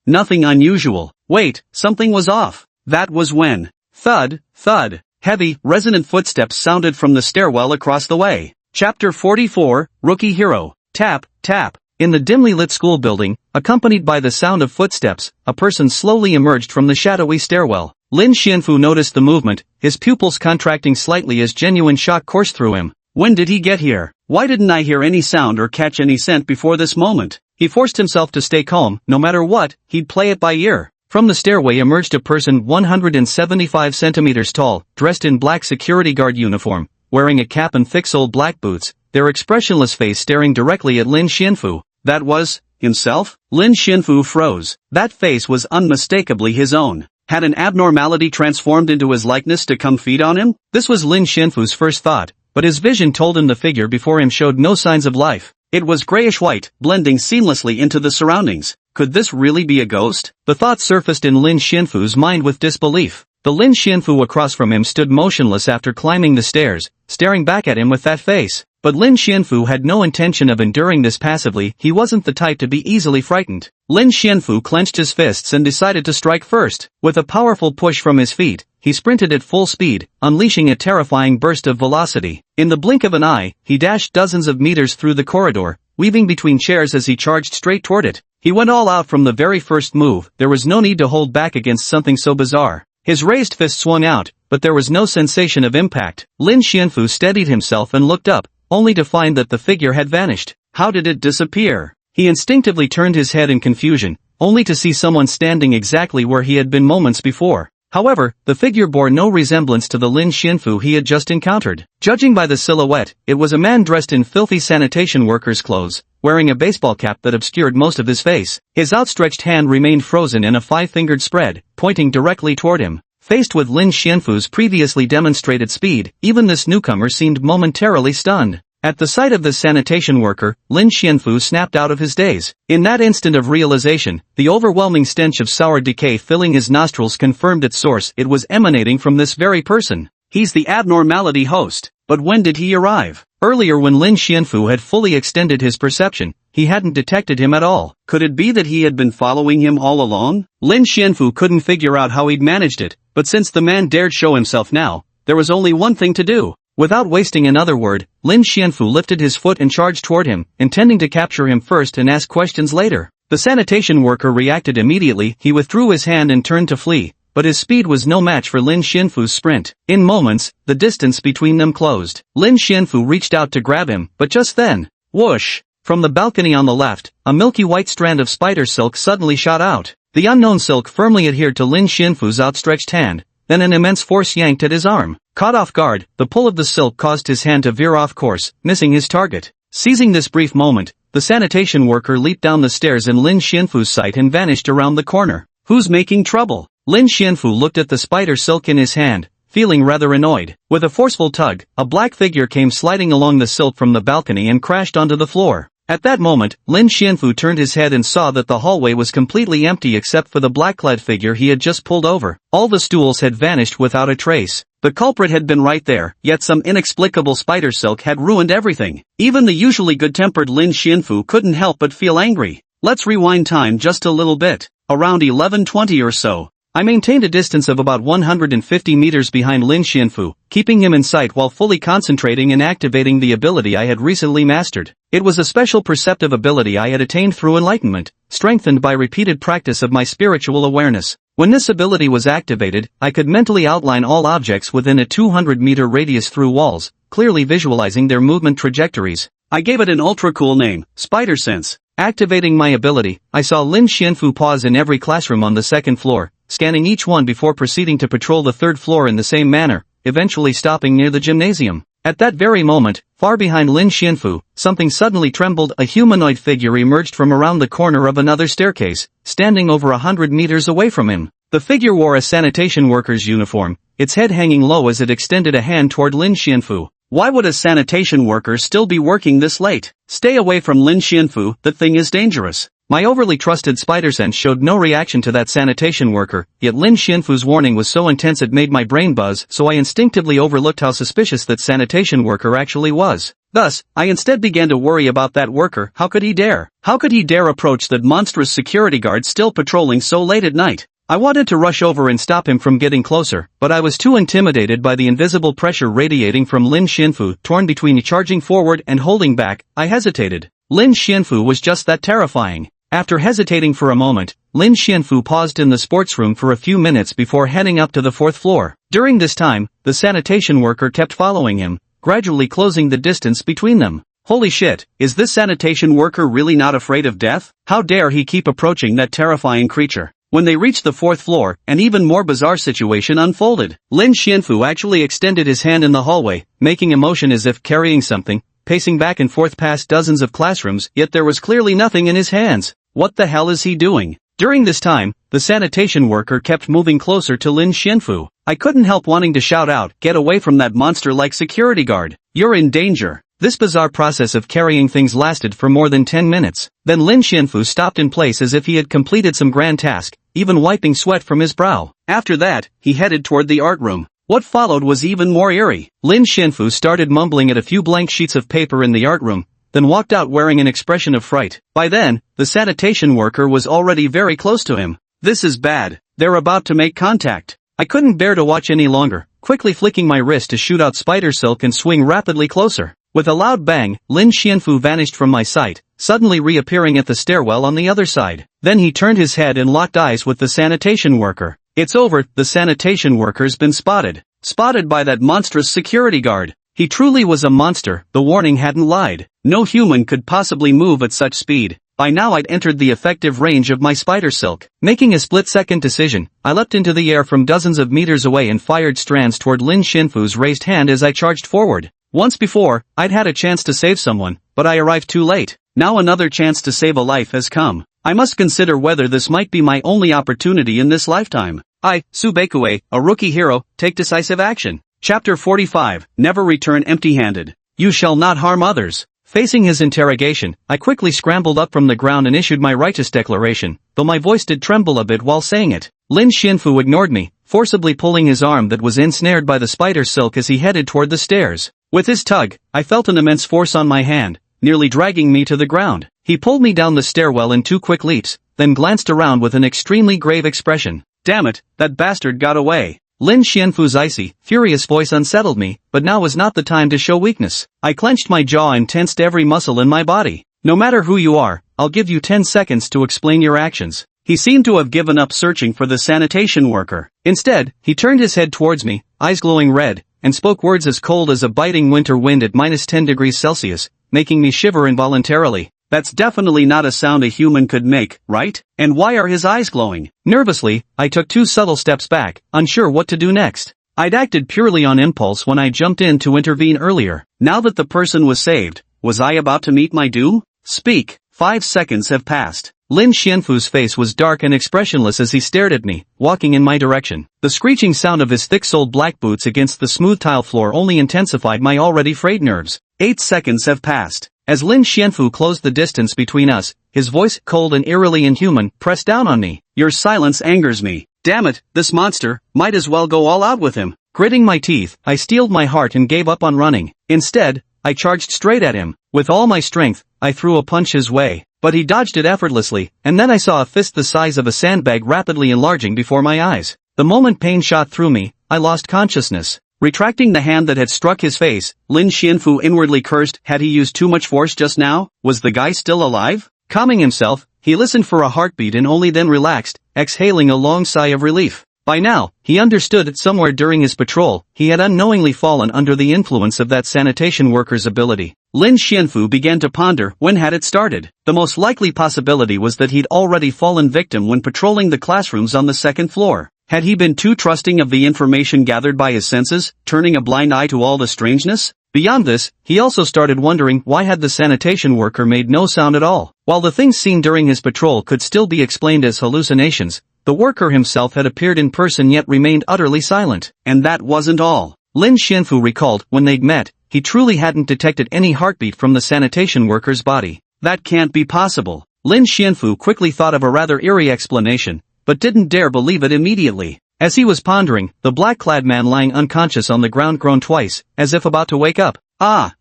Nothing unusual. Wait, something was off. That was when, thud, thud, heavy, resonant footsteps sounded from the stairwell across the way. Chapter 44, Rookie Hero. Tap, tap. In the dimly lit school building, accompanied by the sound of footsteps, a person slowly emerged from the shadowy stairwell. Lin Xianfu noticed the movement, his pupils contracting slightly as genuine shock coursed through him. When did he get here? Why didn't I hear any sound or catch any scent before this moment? He forced himself to stay calm. No matter what, he'd play it by ear. From the stairway emerged a person 175 centimeters tall, dressed in black security guard uniform, wearing a cap and thick-soled black boots, their expressionless face staring directly at Lin Xianfu. That was himself? Lin Xianfu froze. That face was unmistakably his own. Had an abnormality transformed into his likeness to come feed on him? This was Lin Xianfu's first thought, but his vision told him the figure before him showed no signs of life. It was grayish-white, blending seamlessly into the surroundings. Could this really be a ghost? The thought surfaced in Lin Xianfu's mind with disbelief. The Lin Xianfu across from him stood motionless after climbing the stairs, staring back at him with that face. But Lin Xianfu had no intention of enduring this passively. He wasn't the type to be easily frightened. Lin Xianfu clenched his fists and decided to strike first. With a powerful push from his feet, he sprinted at full speed, unleashing a terrifying burst of velocity. In the blink of an eye, he dashed dozens of meters through the corridor, weaving between chairs as he charged straight toward it. He went all out from the very first move. There was no need to hold back against something so bizarre. His raised fist swung out, but there was no sensation of impact. Lin Xianfu steadied himself and looked up, only to find that the figure had vanished. How did it disappear? He instinctively turned his head in confusion, only to see someone standing exactly where he had been moments before. However, the figure bore no resemblance to the Lin Xianfu he had just encountered. Judging by the silhouette, it was a man dressed in filthy sanitation worker's clothes, wearing a baseball cap that obscured most of his face. His outstretched hand remained frozen in a five-fingered spread, pointing directly toward him. Faced with Lin Xianfu's previously demonstrated speed, even this newcomer seemed momentarily stunned. At the sight of the sanitation worker, Lin Xianfu snapped out of his daze. In that instant of realization, the overwhelming stench of sour decay filling his nostrils confirmed its source. It was emanating from this very person. He's the abnormality host. But when did he arrive? Earlier, when Lin Xianfu had fully extended his perception, he hadn't detected him at all. Could it be that he had been following him all along? Lin Xianfu couldn't figure out how he'd managed it, but since the man dared show himself now, there was only one thing to do. Without wasting another word, Lin Xianfu lifted his foot and charged toward him, intending to capture him first and ask questions later. The sanitation worker reacted immediately. He withdrew his hand and turned to flee, but his speed was no match for Lin Xianfu's sprint. In moments, the distance between them closed. Lin Xianfu reached out to grab him, but just then, whoosh! From the balcony on the left, a milky white strand of spider silk suddenly shot out. The unknown silk firmly adhered to Lin Xianfu's outstretched hand, then an immense force yanked at his arm. Caught off guard, the pull of the silk caused his hand to veer off course, missing his target. Seizing this brief moment, the sanitation worker leaped down the stairs in Lin Xianfu's sight and vanished around the corner. Who's making trouble? Lin Xianfu looked at the spider silk in his hand, feeling rather annoyed. With a forceful tug, a black figure came sliding along the silk from the balcony and crashed onto the floor. At that moment, Lin Xianfu turned his head and saw that the hallway was completely empty except for the black-clad figure he had just pulled over. All the stools had vanished without a trace. The culprit had been right there, yet some inexplicable spider silk had ruined everything. Even the usually good-tempered Lin Xianfu couldn't help but feel angry. Let's rewind time just a little bit. Around 11:20 or so, I maintained a distance of about 150 meters behind Lin Xianfu, keeping him in sight while fully concentrating and activating the ability I had recently mastered. It was a special perceptive ability I had attained through enlightenment, strengthened by repeated practice of my spiritual awareness. When this ability was activated, I could mentally outline all objects within a 200-meter radius through walls, clearly visualizing their movement trajectories. I gave it an ultra-cool name, Spider Sense. Activating my ability, I saw Lin Xianfu pause in every classroom on the second floor, scanning each one before proceeding to patrol the third floor in the same manner, eventually stopping near the gymnasium. At that very moment, far behind Lin Xianfu, something suddenly trembled. A humanoid figure emerged from around the corner of another staircase, standing over 100 meters away from him. The figure wore a sanitation worker's uniform, its head hanging low as it extended a hand toward Lin Xianfu. Why would a sanitation worker still be working this late? Stay away from Lin Xianfu, that thing is dangerous. My overly trusted spider sense showed no reaction to that sanitation worker, yet Lin Xianfu's warning was so intense it made my brain buzz, so I instinctively overlooked how suspicious that sanitation worker actually was. Thus, I instead began to worry about that worker. How could he dare? How could he dare approach that monstrous security guard still patrolling so late at night? I wanted to rush over and stop him from getting closer, but I was too intimidated by the invisible pressure radiating from Lin Xianfu. Torn between charging forward and holding back, I hesitated. Lin Xianfu was just that terrifying. After hesitating for a moment, Lin Xianfu paused in the sports room for a few minutes before heading up to the fourth floor. During this time, the sanitation worker kept following him, gradually closing the distance between them. Holy shit, is this sanitation worker really not afraid of death? How dare he keep approaching that terrifying creature? When they reached the fourth floor, an even more bizarre situation unfolded. Lin Xianfu actually extended his hand in the hallway, making a motion as if carrying something, pacing back and forth past dozens of classrooms, yet there was clearly nothing in his hands. What the hell is he doing? During this time, the sanitation worker kept moving closer to Lin Xianfu. I couldn't help wanting to shout out, "Get away from that monster-like security guard. You're in danger." This bizarre process of carrying things lasted for more than 10 minutes. Then Lin Xianfu stopped in place as if he had completed some grand task, even wiping sweat from his brow. After that, he headed toward the art room. What followed was even more eerie. Lin Xianfu started mumbling at a few blank sheets of paper in the art room, then walked out wearing an expression of fright. By then, the sanitation worker was already very close to him. This is bad. They're about to make contact. I couldn't bear to watch any longer, quickly flicking my wrist to shoot out spider silk and swing rapidly closer. With a loud bang, Lin Xianfu vanished from my sight, suddenly reappearing at the stairwell on the other side. Then he turned his head and locked eyes with the sanitation worker. It's over, the sanitation worker's been spotted. Spotted by that monstrous security guard. He truly was a monster, the warning hadn't lied. No human could possibly move at such speed. By now I'd entered the effective range of my spider silk. Making a split-second decision, I leapt into the air from dozens of meters away and fired strands toward Lin Xianfu's raised hand as I charged forward. Once before, I'd had a chance to save someone, but I arrived too late. Now another chance to save a life has come. I must consider whether this might be my only opportunity in this lifetime. I, Subekue, a rookie hero, take decisive action. Chapter 45, Never Return Empty-Handed. You shall not harm others. Facing his interrogation, I quickly scrambled up from the ground and issued my righteous declaration, though my voice did tremble a bit while saying it. Lin Xianfu ignored me, forcibly pulling his arm that was ensnared by the spider silk as he headed toward the stairs. With his tug, I felt an immense force on my hand, nearly dragging me to the ground. He pulled me down the stairwell in 2 quick leaps, then glanced around with an extremely grave expression. Damn it, that bastard got away. Lin Xianfu's icy, furious voice unsettled me, but now was not the time to show weakness. I clenched my jaw and tensed every muscle in my body. No matter who you are, I'll give you 10 seconds to explain your actions. He seemed to have given up searching for the sanitation worker. Instead, he turned his head towards me, eyes glowing red, and spoke words as cold as a biting winter wind at -10 degrees Celsius, making me shiver involuntarily. That's definitely not a sound a human could make, right? And why are his eyes glowing? Nervously, I took 2 subtle steps back, unsure what to do next. I'd acted purely on impulse when I jumped in to intervene earlier. Now that the person was saved, was I about to meet my doom? Speak. 5 seconds have passed. Lin Xianfu's face was dark and expressionless as he stared at me, walking in my direction. The screeching sound of his thick-soled black boots against the smooth tile floor only intensified my already frayed nerves. 8 seconds have passed. As Lin Xianfu closed the distance between us, his voice, cold and eerily inhuman, pressed down on me. Your silence angers me. Damn it, this monster, might as well go all out with him. Gritting my teeth, I steeled my heart and gave up on running. Instead, I charged straight at him. With all my strength, I threw a punch his way. But he dodged it effortlessly, and then I saw a fist the size of a sandbag rapidly enlarging before my eyes. The moment pain shot through me, I lost consciousness. Retracting the hand that had struck his face, Lin Xianfu inwardly cursed. Had he used too much force just now? Was the guy still alive? Calming himself, he listened for a heartbeat and only then relaxed, exhaling a long sigh of relief. By now, he understood that somewhere during his patrol, he had unknowingly fallen under the influence of that sanitation worker's ability. Lin Xianfu began to ponder, when had it started? The most likely possibility was that he'd already fallen victim when patrolling the classrooms on the 2nd floor. Had he been too trusting of the information gathered by his senses, turning a blind eye to all the strangeness? Beyond this, he also started wondering why had the sanitation worker made no sound at all. While the things seen during his patrol could still be explained as hallucinations, the worker himself had appeared in person yet remained utterly silent. And that wasn't all. Lin Xianfu recalled, when they'd met, he truly hadn't detected any heartbeat from the sanitation worker's body. That can't be possible. Lin Xianfu quickly thought of a rather eerie explanation, but didn't dare believe it immediately. As he was pondering, the black-clad man lying unconscious on the ground groaned twice, as if about to wake up.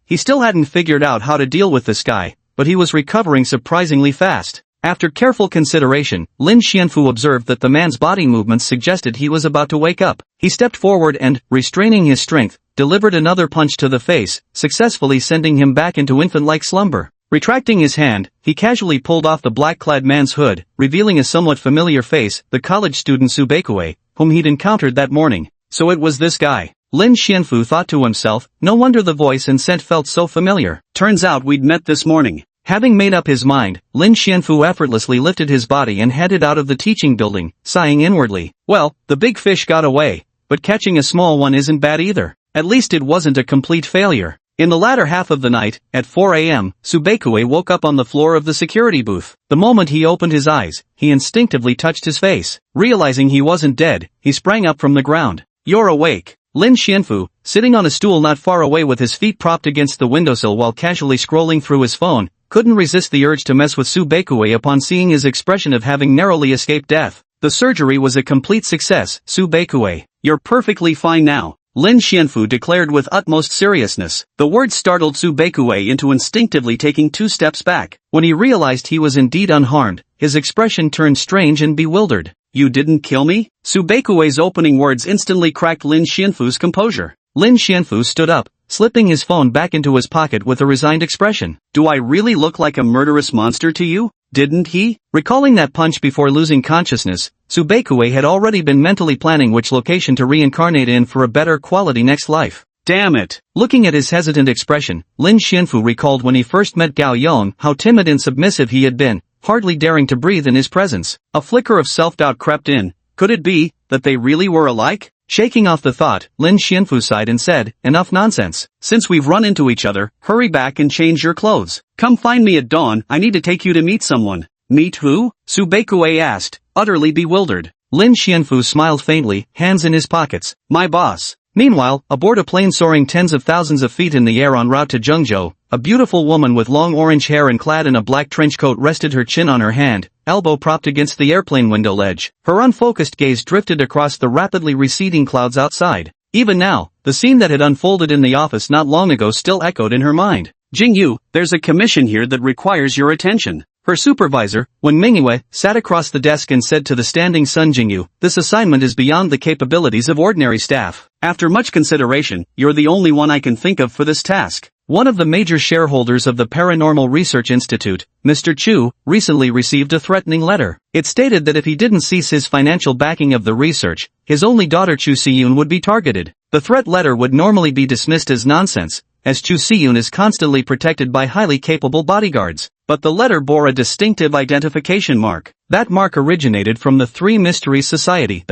He still hadn't figured out how to deal with this guy, but he was recovering surprisingly fast. After careful consideration, Lin Xianfu observed that the man's body movements suggested he was about to wake up. He stepped forward and, restraining his strength, delivered another punch to the face, successfully sending him back into infant-like slumber. Retracting his hand, he casually pulled off the black-clad man's hood, revealing a somewhat familiar face, the college student Subekue, whom he'd encountered that morning. So it was this guy. Lin Xianfu thought to himself, no wonder the voice and scent felt so familiar. Turns out we'd met this morning. Having made up his mind, Lin Xianfu effortlessly lifted his body and headed out of the teaching building, sighing inwardly. Well, the big fish got away, but catching a small one isn't bad either. At least it wasn't a complete failure. In the latter half of the night, at 4 a.m., Subekue woke up on the floor of the security booth. The moment he opened his eyes, he instinctively touched his face. Realizing he wasn't dead, he sprang up from the ground. You're awake. Lin Xianfu, sitting on a stool not far away with his feet propped against the windowsill while casually scrolling through his phone, couldn't resist the urge to mess with Subekue upon seeing his expression of having narrowly escaped death. The surgery was a complete success, Subekue. You're perfectly fine now, Lin Xianfu declared with utmost seriousness. The words startled Subekue into instinctively taking 2 steps back. When he realized he was indeed unharmed, his expression turned strange and bewildered. You didn't kill me? Subekue's opening words instantly cracked Lin Xianfu's composure. Lin Xianfu stood up, slipping his phone back into his pocket with a resigned expression. Do I really look like a murderous monster to you? Didn't he? Recalling that punch before losing consciousness, Subekue had already been mentally planning which location to reincarnate in for a better quality next life. Damn it! Looking at his hesitant expression, Lin Xianfu recalled when he first met Gao Yong how timid and submissive he had been, hardly daring to breathe in his presence. A flicker of self-doubt crept in. Could it be that they really were alike? Shaking off the thought, Lin Xianfu sighed and said, enough nonsense. Since we've run into each other, hurry back and change your clothes. Come find me at dawn, I need to take you to meet someone. Meet who? Subekue asked, utterly bewildered. Lin Xianfu smiled faintly, hands in his pockets. My boss. Meanwhile, aboard a plane soaring tens of thousands of feet in the air en route to Zhengzhou, a beautiful woman with long orange hair and clad in a black trench coat rested her chin on her hand, elbow propped against the airplane window ledge. Her unfocused gaze drifted across the rapidly receding clouds outside. Even now, the scene that had unfolded in the office not long ago still echoed in her mind. Jingyu, there's a commission here that requires your attention. Her supervisor, Wen Mingyue, sat across the desk and said to the standing Sun Jingyu, this assignment is beyond the capabilities of ordinary staff. After much consideration, you're the only one I can think of for this task. One of the major shareholders of the Paranormal Research Institute, Mr. Chu, recently received a threatening letter. It stated that if he didn't cease his financial backing of the research, his only daughter Chu Siyun would be targeted. The threat letter would normally be dismissed as nonsense, as Chu Siyun is constantly protected by highly capable bodyguards. But the letter bore a distinctive identification mark. That mark originated from the Three Mysteries Society.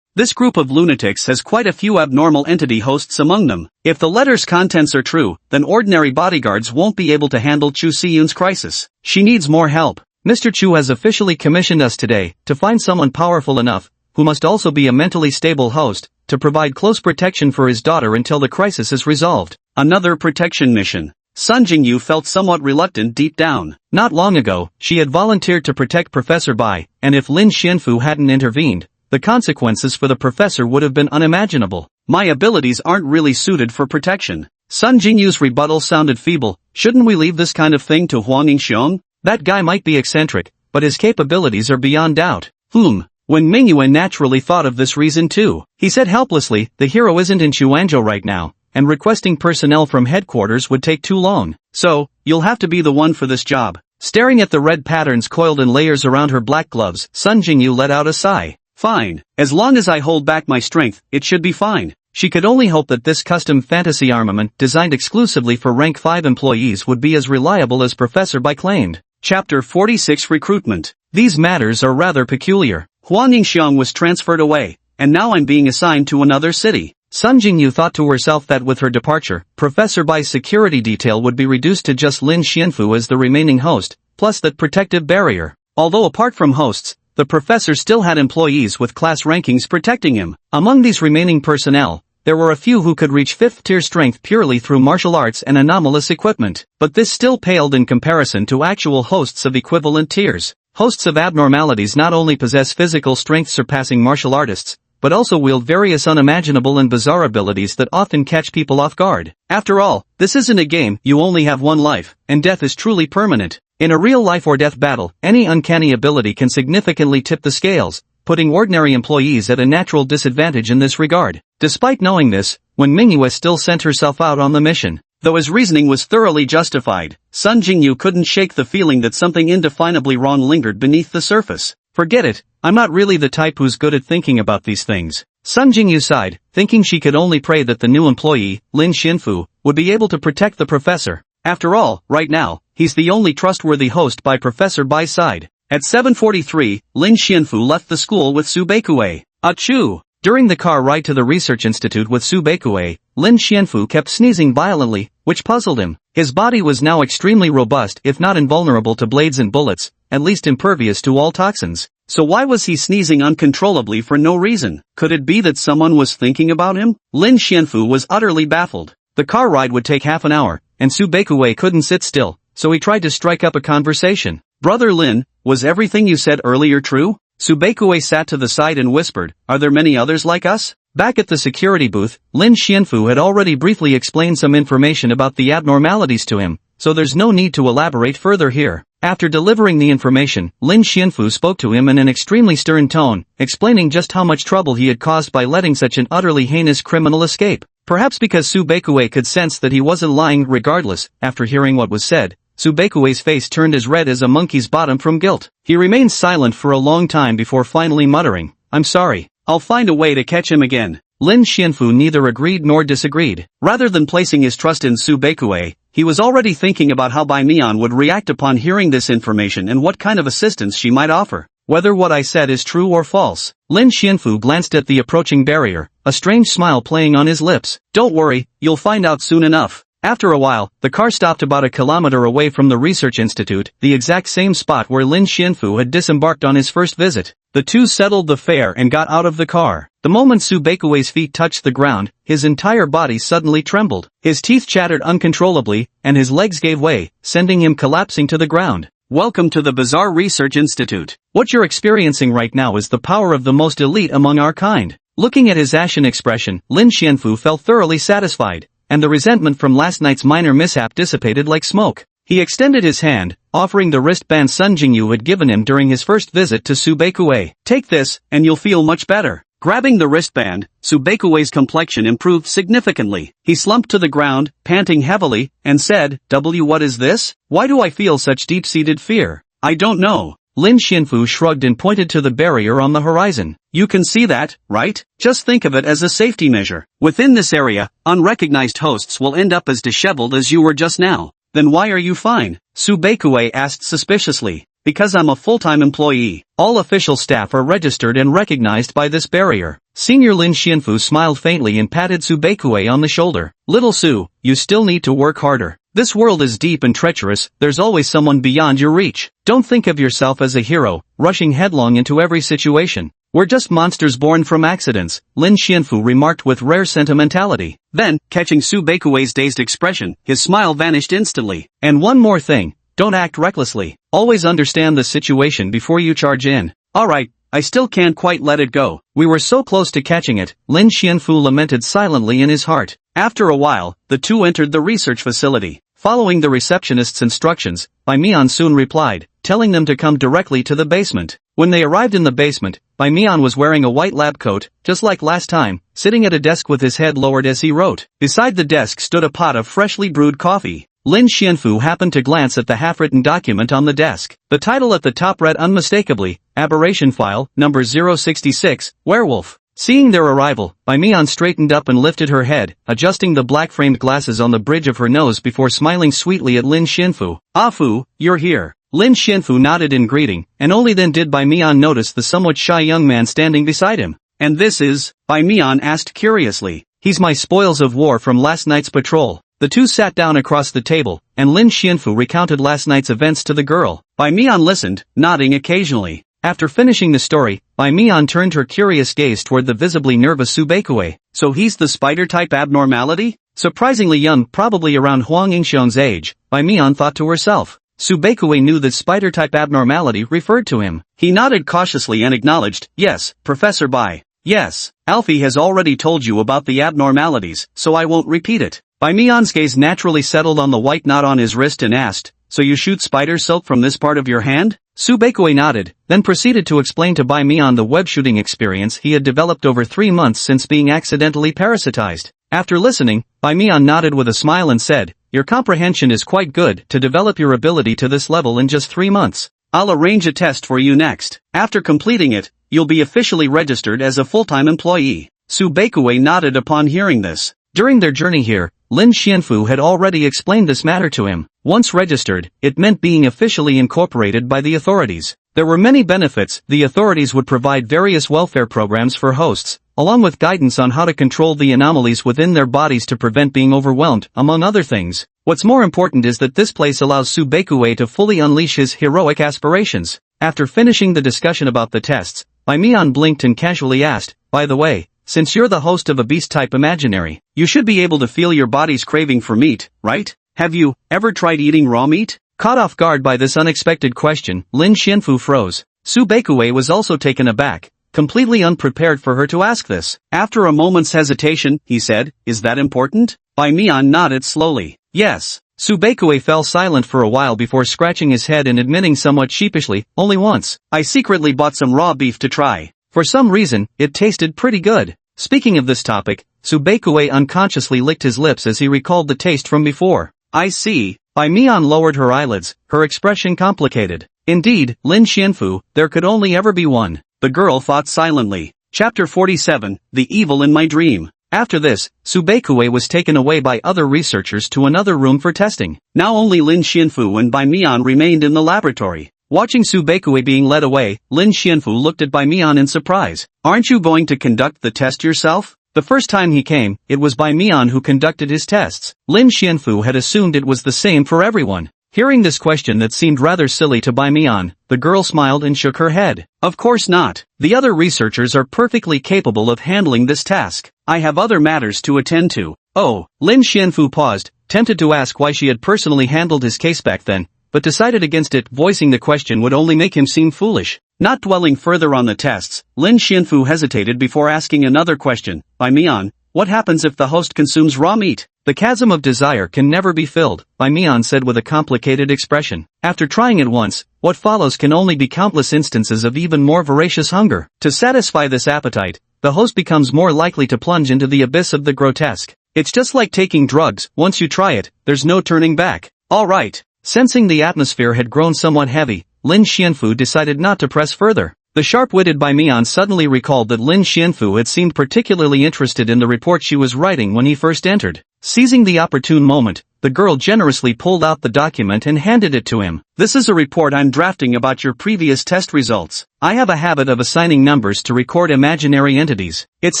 This group of lunatics has quite a few abnormal entity hosts among them. If the letter's contents are true, then ordinary bodyguards won't be able to handle Chu Siyun's crisis. She needs more help. Mr. Chu has officially commissioned us today to find someone powerful enough, who must also be a mentally stable host, to provide close protection for his daughter until the crisis is resolved. Another protection mission. Sun Jingyu felt somewhat reluctant deep down. Not long ago, she had volunteered to protect Professor Bai, and if Lin Xianfu hadn't intervened, the consequences for the professor would have been unimaginable. My abilities aren't really suited for protection. Sun Jingyu's rebuttal sounded feeble. Shouldn't we leave this kind of thing to Huang Ningxiong? That guy might be eccentric, but his capabilities are beyond doubt. When Mingyue naturally thought of this reason too. He said helplessly, the hero isn't in Chuanzhou right now, and requesting personnel from headquarters would take too long. So, you'll have to be the one for this job. Staring at the red patterns coiled in layers around her black gloves, Sun Jingyu let out a sigh. Fine. As long as I hold back my strength, it should be fine. She could only hope that this custom fantasy armament designed exclusively for rank 5 employees would be as reliable as Professor Bai claimed. Chapter 46 Recruitment. These matters are rather peculiar. Huang Ningxiong was transferred away, and now I'm being assigned to another city. Sun Jingyu thought to herself that with her departure, Professor Bai's security detail would be reduced to just Lin Xianfu as the remaining host, plus that protective barrier. Although apart from hosts, the professor still had employees with class rankings protecting him. Among these remaining personnel, there were a few who could reach 5th tier strength purely through martial arts and anomalous equipment. But this still paled in comparison to actual hosts of equivalent tiers. Hosts of abnormalities not only possess physical strength surpassing martial artists, but also wield various unimaginable and bizarre abilities that often catch people off guard. After all, this isn't a game, you only have one life, and death is truly permanent. In a real life or death battle, any uncanny ability can significantly tip the scales, putting ordinary employees at a natural disadvantage in this regard. Despite knowing this, when Mingyue still sent herself out on the mission, though his reasoning was thoroughly justified, Sun Jingyu couldn't shake the feeling that something indefinably wrong lingered beneath the surface. Forget it, I'm not really the type who's good at thinking about these things. Sun Jingyu sighed, thinking she could only pray that the new employee, Lin Xianfu, would be able to protect the professor. After all, right now, he's the only trustworthy host by Professor Bai's side. At 7:43, Lin Xianfu left the school with Subekue. Achoo! During the car ride to the research institute with Subekue, Lin Xianfu kept sneezing violently, which puzzled him. His body was now extremely robust if not invulnerable to blades and bullets, at least impervious to all toxins. So why was he sneezing uncontrollably for no reason? Could it be that someone was thinking about him? Lin Xianfu was utterly baffled. The car ride would take half an hour, and Subekue couldn't sit still, so he tried to strike up a conversation. Brother Lin, was everything you said earlier true? Subekue sat to the side and whispered, are there many others like us? Back at the security booth, Lin Xianfu had already briefly explained some information about the abnormalities to him, so there's no need to elaborate further here. After delivering the information, Lin Xianfu spoke to him in an extremely stern tone, explaining just how much trouble he had caused by letting such an utterly heinous criminal escape. Perhaps because Su Baikuei could sense that he wasn't lying regardless, after hearing what was said, Su Baikuei's face turned as red as a monkey's bottom from guilt. He remained silent for a long time before finally muttering, "I'm sorry. I'll find a way to catch him again." Lin Xianfu neither agreed nor disagreed. Rather than placing his trust in Su Baikuei, he was already thinking about how Bai Mian would react upon hearing this information and what kind of assistance she might offer. Whether what I said is true or false. Lin Xianfu glanced at the approaching barrier, a strange smile playing on his lips. "Don't worry, you'll find out soon enough." After a while, the car stopped about a kilometer away from the research institute, the exact same spot where Lin Xianfu had disembarked on his first visit. The two settled the fare and got out of the car. The moment Su Baikuei's feet touched the ground, his entire body suddenly trembled. His teeth chattered uncontrollably, and his legs gave way, sending him collapsing to the ground. "Welcome to the Bizarre Research Institute. What you're experiencing right now is the power of the most elite among our kind." Looking at his ashen expression, Lin Xianfu felt thoroughly satisfied, and the resentment from last night's minor mishap dissipated like smoke. He extended his hand, offering the wristband Sun Jingyu had given him during his first visit to Su Baikuei. "Take this, and you'll feel much better." Grabbing the wristband, Su Baikuei's complexion improved significantly. He slumped to the ground, panting heavily, and said, What is this? Why do I feel such deep-seated fear?" "I don't know." Lin Xianfu shrugged and pointed to the barrier on the horizon. "You can see that, right? Just think of it as a safety measure. Within this area, unrecognized hosts will end up as disheveled as you were just now." "Then why are you fine?" Su Baikuei asked suspiciously. "Because I'm a full-time employee. All official staff are registered and recognized by this barrier." Senior Lin Xianfu smiled faintly and patted Su Baikuei on the shoulder. "Little Su, you still need to work harder. This world is deep and treacherous, there's always someone beyond your reach. Don't think of yourself as a hero, rushing headlong into every situation. We're just monsters born from accidents," Lin Xianfu remarked with rare sentimentality. Then, catching Su Baikuei's dazed expression, his smile vanished instantly. "And one more thing, don't act recklessly. Always understand the situation before you charge in." "Alright, I still can't quite let it go. We were so close to catching it," Lin Xianfu lamented silently in his heart. After a while, the two entered the research facility. Following the receptionist's instructions, Bai Mian soon replied, telling them to come directly to the basement. When they arrived in the basement, Bai Mian was wearing a white lab coat, just like last time, sitting at a desk with his head lowered as he wrote. Beside the desk stood a pot of freshly brewed coffee. Lin Xianfu happened to glance at the half-written document on the desk. The title at the top read unmistakably, Aberration File, number 066, Werewolf. Seeing their arrival, Bai Mian straightened up and lifted her head, adjusting the black-framed glasses on the bridge of her nose before smiling sweetly at Lin Xianfu. "Ah Fu, you're here." Lin Xianfu nodded in greeting, and only then did Bai Mian notice the somewhat shy young man standing beside him. "And this is?" Bai Mian asked curiously. "He's my spoils of war from last night's patrol." The two sat down across the table, and Lin Xianfu recounted last night's events to the girl. Bai Mian listened, nodding occasionally. After finishing the story, Bai Mian turned her curious gaze toward the visibly nervous Su Baikuei. "So he's the spider-type abnormality?" Surprisingly young, probably around Huang Yingxiong's age, Bai Mian thought to herself. Su Baikuei knew that spider-type abnormality referred to him. He nodded cautiously and acknowledged, "Yes, Professor Bai. Yes, Alfie has already told you about the abnormalities, so I won't repeat it." Bai Mian's gaze naturally settled on the white knot on his wrist and asked, "So you shoot spider silk from this part of your hand?" Su Baikuei nodded, then proceeded to explain to Bai Mian the web shooting experience he had developed over 3 months since being accidentally parasitized. After listening, Bai Mian nodded with a smile and said, "Your comprehension is quite good to develop your ability to this level in just 3 months. I'll arrange a test for you next. After completing it, you'll be officially registered as a full-time employee." Su Baikuei nodded upon hearing this. During their journey here, Lin Xianfu had already explained this matter to him. Once registered, it meant being officially incorporated by the authorities. There were many benefits. The authorities would provide various welfare programs for hosts, along with guidance on how to control the anomalies within their bodies to prevent being overwhelmed, among other things. What's more important is that this place allows Su Baikuei to fully unleash his heroic aspirations. After finishing the discussion about the tests, Bai Mian blinked and casually asked, "By the way, since you're the host of a beast-type imaginary, you should be able to feel your body's craving for meat, right? Have you ever tried eating raw meat?" Caught off guard by this unexpected question, Lin Xianfu froze. Su Baikuei was also taken aback, completely unprepared for her to ask this. After a moment's hesitation, he said, "Is that important?" Bai Mian nodded slowly. "Yes." Subekue fell silent for a while before scratching his head and admitting somewhat sheepishly, only once. I secretly bought some raw beef to try. For some reason, it tasted pretty good. Speaking of this topic, Subekue unconsciously licked his lips as he recalled the taste from before. I see. Bai Mian lowered her eyelids, her expression complicated. Indeed, Lin Xianfu, there could only ever be one. The girl thought silently. Chapter 47, The Evil in My Dream. After this, Subekue was taken away by other researchers to another room for testing. Now only Lin Xianfu and Bai Mian remained in the laboratory. Watching Subekue being led away, Lin Xianfu looked at Bai Mian in surprise. Aren't you going to conduct the test yourself? The first time he came, it was Bai Mian who conducted his tests. Lin Xianfu had assumed it was the same for everyone. Hearing this question that seemed rather silly to Bai Mian, the girl smiled and shook her head. Of course not. The other researchers are perfectly capable of handling this task. I have other matters to attend to. Oh, Lin Xianfu paused, tempted to ask why she had personally handled his case back then, but decided against it. Voicing the question would only make him seem foolish. Not dwelling further on the tests, Lin Xianfu hesitated before asking another question. Bai Mian, what happens if the host consumes raw meat? The chasm of desire can never be filled, Bai Mian said with a complicated expression. After trying it once, what follows can only be countless instances of even more voracious hunger. To satisfy this appetite, the host becomes more likely to plunge into the abyss of the grotesque. It's just like taking drugs. Once you try it, there's no turning back. All right. Sensing the atmosphere had grown somewhat heavy, Lin Xianfu decided not to press further. The sharp-witted Bai Mian suddenly recalled that Lin Xianfu had seemed particularly interested in the report she was writing when he first entered. Seizing the opportune moment, the girl generously pulled out the document and handed it to him. This is a report I'm drafting about your previous test results. I have a habit of assigning numbers to record imaginary entities. It's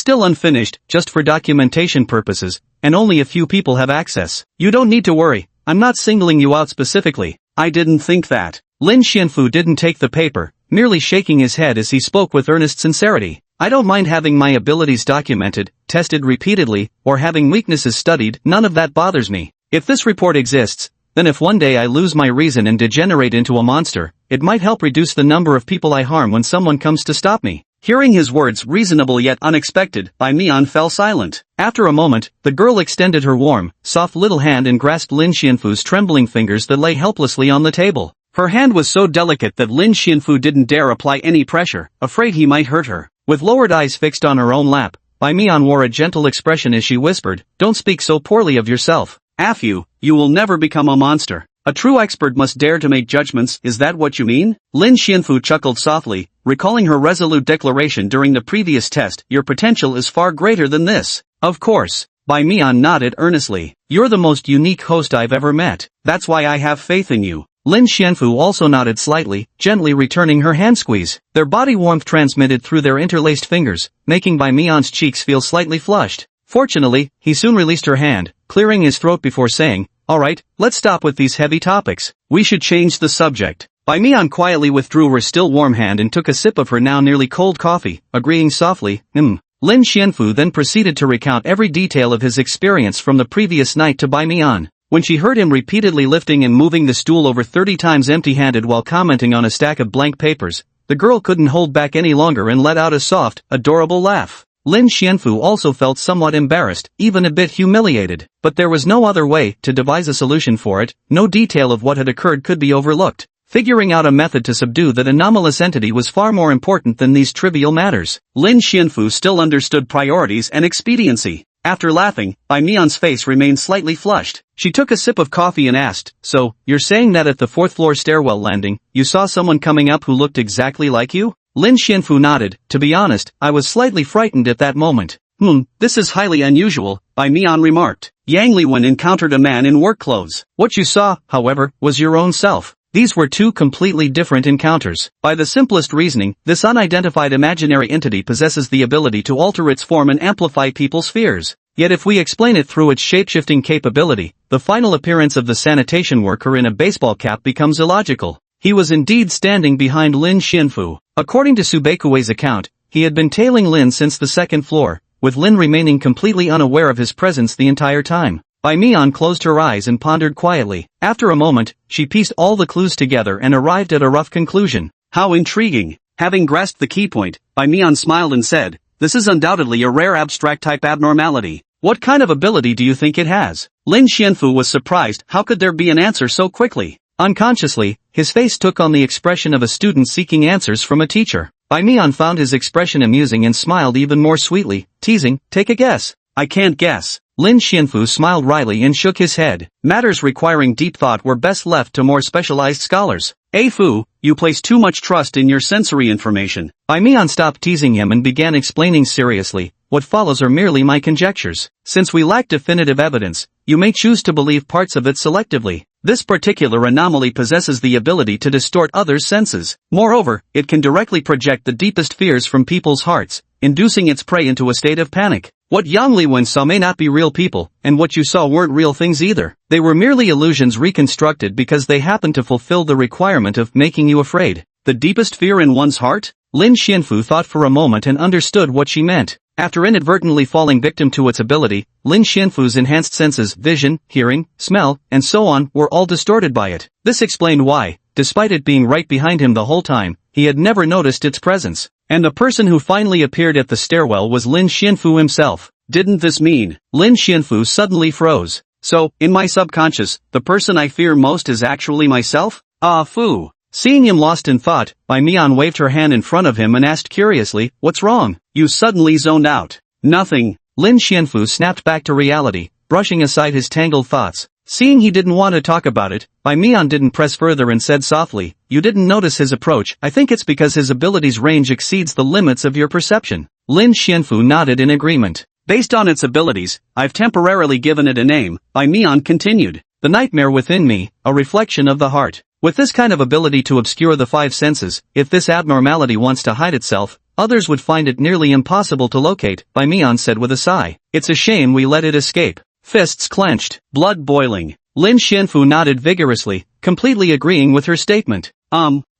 still unfinished, just for documentation purposes, and only a few people have access. You don't need to worry. I'm not singling you out specifically. I didn't think that. Lin Xianfu didn't take the paper, merely shaking his head as he spoke with earnest sincerity. I don't mind having my abilities documented, tested repeatedly, or having weaknesses studied. None of that bothers me. If this report exists, then if one day I lose my reason and degenerate into a monster, it might help reduce the number of people I harm when someone comes to stop me. Hearing his words reasonable yet unexpected, Bai Mian fell silent. After a moment, the girl extended her warm, soft little hand and grasped Lin Xianfu's trembling fingers that lay helplessly on the table. Her hand was so delicate that Lin Xianfu didn't dare apply any pressure, afraid he might hurt her. With lowered eyes fixed on her own lap, Bai Mian wore a gentle expression as she whispered, "Don't speak so poorly of yourself. Afu, you will never become a monster. A true expert must dare to make judgments. Is that what you mean?" Lin Xianfu chuckled softly, recalling her resolute declaration during the previous test. Your potential is far greater than this. Of course. Bai Mian nodded earnestly. You're the most unique host I've ever met. That's why I have faith in you. Lin Xianfu also nodded slightly, gently returning her hand squeeze. Their body warmth transmitted through their interlaced fingers, making Bai Mian's cheeks feel slightly flushed. Fortunately, he soon released her hand, clearing his throat before saying, "Alright, let's stop with these heavy topics. We should change the subject." Bai Mian quietly withdrew her still warm hand and took a sip of her now nearly cold coffee, agreeing softly, Lin Xianfu then proceeded to recount every detail of his experience from the previous night to Bai Mian. When she heard him repeatedly lifting and moving the stool over 30 times empty-handed while commenting on a stack of blank papers, the girl couldn't hold back any longer and let out a soft, adorable laugh. Lin Xianfu also felt somewhat embarrassed, even a bit humiliated, but there was no other way to devise a solution for it. No detail of what had occurred could be overlooked. Figuring out a method to subdue that anomalous entity was far more important than these trivial matters. Lin Xianfu still understood priorities and expediency. After laughing, Bai Mian's face remained slightly flushed. She took a sip of coffee and asked, "So, you're saying that at the fourth-floor stairwell landing, you saw someone coming up who looked exactly like you?" Lin Xianfu nodded. "To be honest, I was slightly frightened at that moment." This is highly unusual," Bai Mian remarked. "Yang Liwen encountered a man in work clothes. What you saw, however, was your own self." These were two completely different encounters. By the simplest reasoning, this unidentified imaginary entity possesses the ability to alter its form and amplify people's fears. Yet if we explain it through its shape-shifting capability, the final appearance of the sanitation worker in a baseball cap becomes illogical. He was indeed standing behind Lin Xianfu. According to Subekue's account, he had been tailing Lin since the second floor, with Lin remaining completely unaware of his presence the entire time. Bai Mian closed her eyes and pondered quietly. After a moment, she pieced all the clues together and arrived at a rough conclusion. How intriguing. Having grasped the key point, Bai Mian smiled and said, "This is undoubtedly a rare abstract-type abnormality. What kind of ability do you think it has? Lin Xianfu was surprised. How could there be an answer so quickly? Unconsciously, his face took on the expression of a student seeking answers from a teacher. Bai Mian found his expression amusing and smiled even more sweetly, teasing, take a guess. I can't guess. Lin Xianfu smiled wryly and shook his head. Matters requiring deep thought were best left to more specialized scholars. Fu, you place too much trust in your sensory information. Bai Mian stopped teasing him and began explaining seriously, what follows are merely my conjectures. Since we lack definitive evidence, you may choose to believe parts of it selectively. This particular anomaly possesses the ability to distort others' senses. Moreover, it can directly project the deepest fears from people's hearts, inducing its prey into a state of panic. What Yang Liwen saw may not be real people, and what you saw weren't real things either. They were merely illusions reconstructed because they happened to fulfill the requirement of making you afraid. The deepest fear in one's heart? Lin Xianfu thought for a moment and understood what she meant. After inadvertently falling victim to its ability, Lin Xianfu's enhanced senses, vision, hearing, smell, and so on, were all distorted by it. This explained why, despite it being right behind him the whole time, he had never noticed its presence. And the person who finally appeared at the stairwell was Lin Xianfu himself. Didn't this mean? Lin Xianfu suddenly froze. So, in my subconscious, the person I fear most is actually myself? Ah, fu. Seeing him lost in thought, Bai Mian waved her hand in front of him and asked curiously, what's wrong? You suddenly zoned out. Nothing. Lin Xianfu snapped back to reality, brushing aside his tangled thoughts. Seeing he didn't want to talk about it, Bai Mian didn't press further and said softly, you didn't notice his approach. I think it's because his ability's range exceeds the limits of your perception. Lin Xianfu nodded in agreement. Based on its abilities, I've temporarily given it a name, Bai Mian continued. The nightmare within me, a reflection of the heart. With this kind of ability to obscure the five senses, if this abnormality wants to hide itself, others would find it nearly impossible to locate, Bai Mian said with a sigh. It's a shame we let it escape. Fists clenched, blood boiling. Lin Xianfu nodded vigorously, completely agreeing with her statement.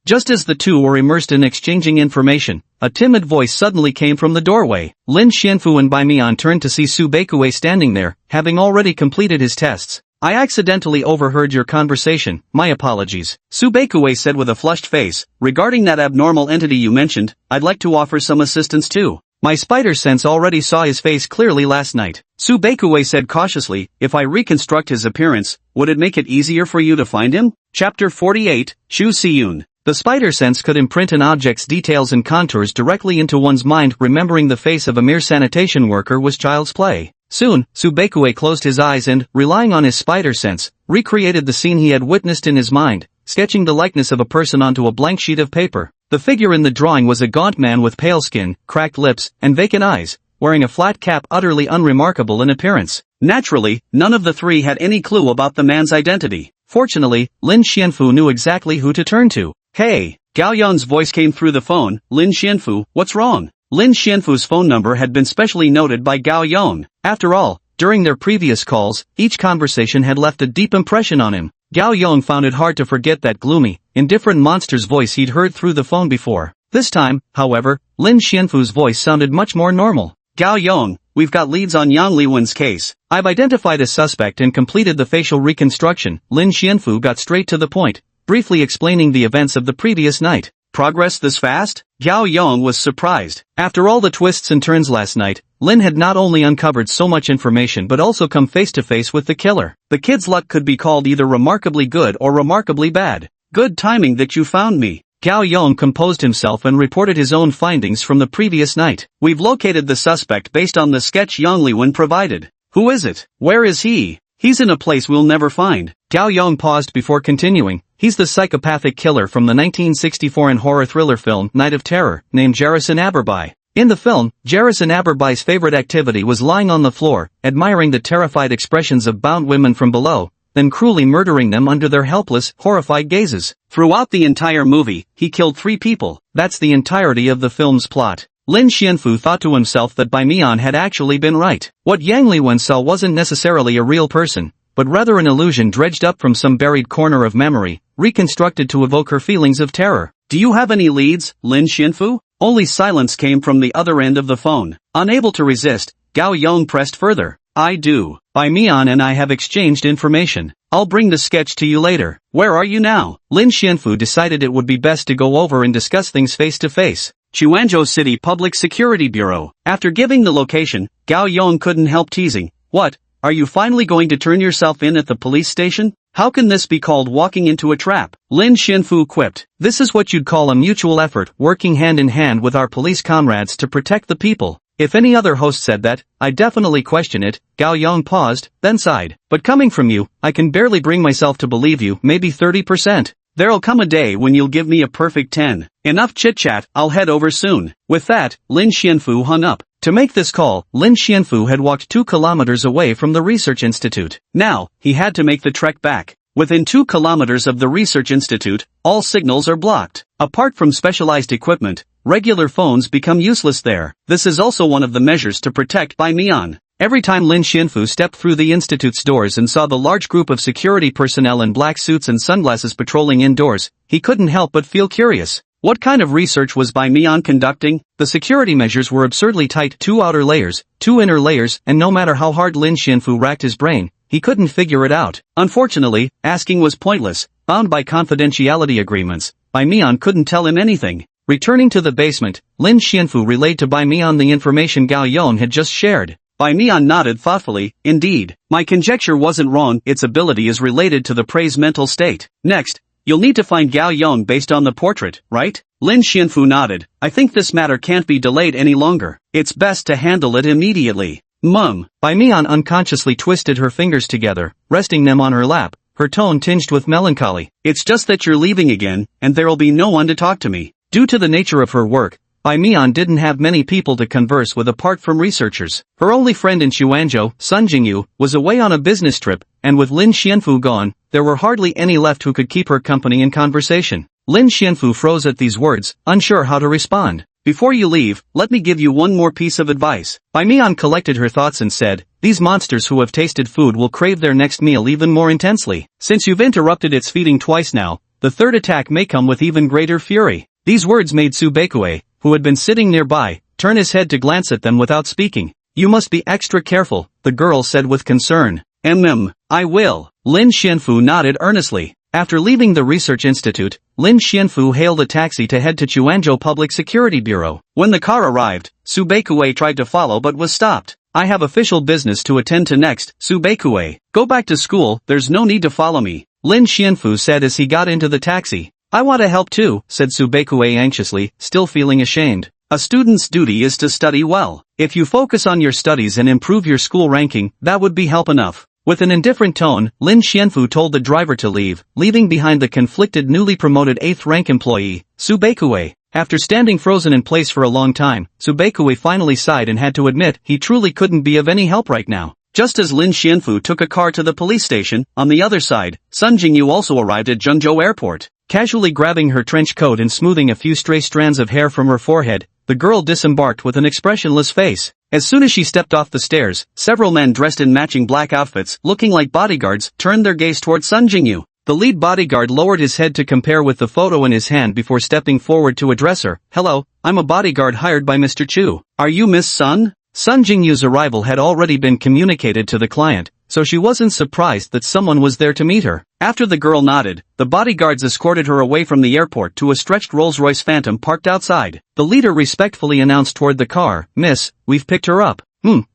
Just as the two were immersed in exchanging information, a timid voice suddenly came from the doorway. Lin Xianfu and Bai Mian turned to see Su Baikue standing there, having already completed his tests. I accidentally overheard your conversation, my apologies. Su Baikue said with a flushed face, regarding that abnormal entity you mentioned, I'd like to offer some assistance too. My spider sense already saw his face clearly last night. Su Baikue said cautiously, if I reconstruct his appearance, would it make it easier for you to find him? Chapter 48, Shu Siyun. The spider sense could imprint an object's details and contours directly into one's mind. Remembering the face of a mere sanitation worker was child's play. Soon, Su Baikue closed his eyes and, relying on his spider sense, recreated the scene he had witnessed in his mind, sketching the likeness of a person onto a blank sheet of paper. The figure in the drawing was a gaunt man with pale skin, cracked lips, and vacant eyes, wearing a flat cap utterly unremarkable in appearance. Naturally, none of the three had any clue about the man's identity. Fortunately, Lin Xianfu knew exactly who to turn to. Hey! Gao Yong's voice came through the phone. Lin Xianfu, what's wrong? Lin Xianfu's phone number had been specially noted by Gao Yong. After all, during their previous calls, each conversation had left a deep impression on him. Gao Yong found it hard to forget that gloomy, indifferent monster's voice he'd heard through the phone before. This time, however, Lin Xianfu's voice sounded much more normal. Gao Yong, we've got leads on Yang Liwen's case. I've identified a suspect and completed the facial reconstruction. Lin Xianfu got straight to the point, briefly explaining the events of the previous night. Progress this fast? Gao Yong was surprised. After all the twists and turns last night, Lin had not only uncovered so much information but also come face to face with the killer. The kid's luck could be called either remarkably good or remarkably bad. Good timing that you found me. Gao Yong composed himself and reported his own findings from the previous night. We've located the suspect based on the sketch Yang Liwen provided. Who is it? Where is he? He's in a place we'll never find. Gao Yong paused before continuing. He's the psychopathic killer from the 1964 horror thriller film Night of Terror, named Jarrison Aberby. In the film, Jarrison Aberby's favorite activity was lying on the floor, admiring the terrified expressions of bound women from below, then cruelly murdering them under their helpless, horrified gazes. Throughout the entire movie, he killed 3 people. That's the entirety of the film's plot. Lin Xianfu thought to himself that Bai Mian had actually been right. What Yang Liwen saw wasn't necessarily a real person, but rather an illusion dredged up from some buried corner of memory, reconstructed to evoke her feelings of terror. Do you have any leads, Lin Xianfu? Only silence came from the other end of the phone. Unable to resist, Gao Yong pressed further. I do. Bai Mian and I have exchanged information. I'll bring the sketch to you later. Where are you now? Lin Xianfu decided it would be best to go over and discuss things face to face. Chuanzhou City Public Security Bureau. After giving the location, Gao Yong couldn't help teasing, What? Are you finally going to turn yourself in at the police station? How can this be called walking into a trap? Lin Xianfu quipped. This is what you'd call a mutual effort, working hand in hand with our police comrades to protect the people. If any other host said that, I'd definitely question it. Gao Yong paused, then sighed. But coming from you, I can barely bring myself to believe you, maybe 30%. There'll come a day when you'll give me a perfect 10. Enough chit-chat, I'll head over soon. With that, Lin Xianfu hung up. To make this call, Lin Xianfu had walked 2 kilometers away from the research institute. Now, he had to make the trek back. Within 2 kilometers of the research institute, all signals are blocked. Apart from specialized equipment, regular phones become useless there. This is also one of the measures to protect Bai Mian. Every time Lin Xianfu stepped through the institute's doors and saw the large group of security personnel in black suits and sunglasses patrolling indoors, he couldn't help but feel curious. What kind of research was Bai Mian conducting? The security measures were absurdly tight, 2 outer layers, 2 inner layers, and no matter how hard Lin Xianfu racked his brain, he couldn't figure it out. Unfortunately, asking was pointless. Bound by confidentiality agreements, Bai Mian couldn't tell him anything. Returning to the basement, Lin Xianfu relayed to Bai Mian the information Gao Yong had just shared. Bai Mian nodded thoughtfully. Indeed, my conjecture wasn't wrong, its ability is related to the prey's mental state. Next, you'll need to find Gao Yong based on the portrait, right? Lin Xianfu nodded. I think this matter can't be delayed any longer. It's best to handle it immediately. Bai Mian unconsciously twisted her fingers together, resting them on her lap, her tone tinged with melancholy. It's just that you're leaving again, and there'll be no one to talk to me. Due to the nature of her work, Bai Mian didn't have many people to converse with apart from researchers. Her only friend in Xuanzhou, Sun Jingyu, was away on a business trip, and with Lin Xianfu gone, there were hardly any left who could keep her company in conversation. Lin Xianfu froze at these words, unsure how to respond. Before you leave, let me give you one more piece of advice. Bai Mian collected her thoughts and said, these monsters who have tasted food will crave their next meal even more intensely. Since you've interrupted its feeding twice now, the third attack may come with even greater fury. These words made Su Baikue, who had been sitting nearby, turn his head to glance at them without speaking. You must be extra careful, the girl said with concern. I will. Lin Xianfu nodded earnestly. After leaving the research institute, Lin Xianfu hailed a taxi to head to Chuanzhou Public Security Bureau. When the car arrived, Su Baikue tried to follow but was stopped. I have official business to attend to next, Su Baikue. Go back to school, there's no need to follow me, Lin Xianfu said as he got into the taxi. I want to help too, said Su Baikue anxiously, still feeling ashamed. A student's duty is to study well. If you focus on your studies and improve your school ranking, that would be help enough. With an indifferent tone, Lin Xianfu told the driver to leave, leaving behind the conflicted newly promoted 8th rank employee, Su Baikue. After standing frozen in place for a long time, Su Baikue finally sighed and had to admit he truly couldn't be of any help right now. Just as Lin Xianfu took a car to the police station, on the other side, Sun Jingyu also arrived at Zhengzhou Airport. Casually grabbing her trench coat and smoothing a few stray strands of hair from her forehead, the girl disembarked with an expressionless face. As soon as she stepped off the stairs, several men dressed in matching black outfits, looking like bodyguards, turned their gaze toward Sun Jingyu. The lead bodyguard lowered his head to compare with the photo in his hand before stepping forward to address her. Hello, I'm a bodyguard hired by Mr. Chu. Are you Miss Sun? Sun Jingyu's arrival had already been communicated to the client, so she wasn't surprised that someone was there to meet her. After the girl nodded, the bodyguards escorted her away from the airport to a stretched Rolls-Royce Phantom parked outside. The leader respectfully announced toward the car, Miss, we've picked her up.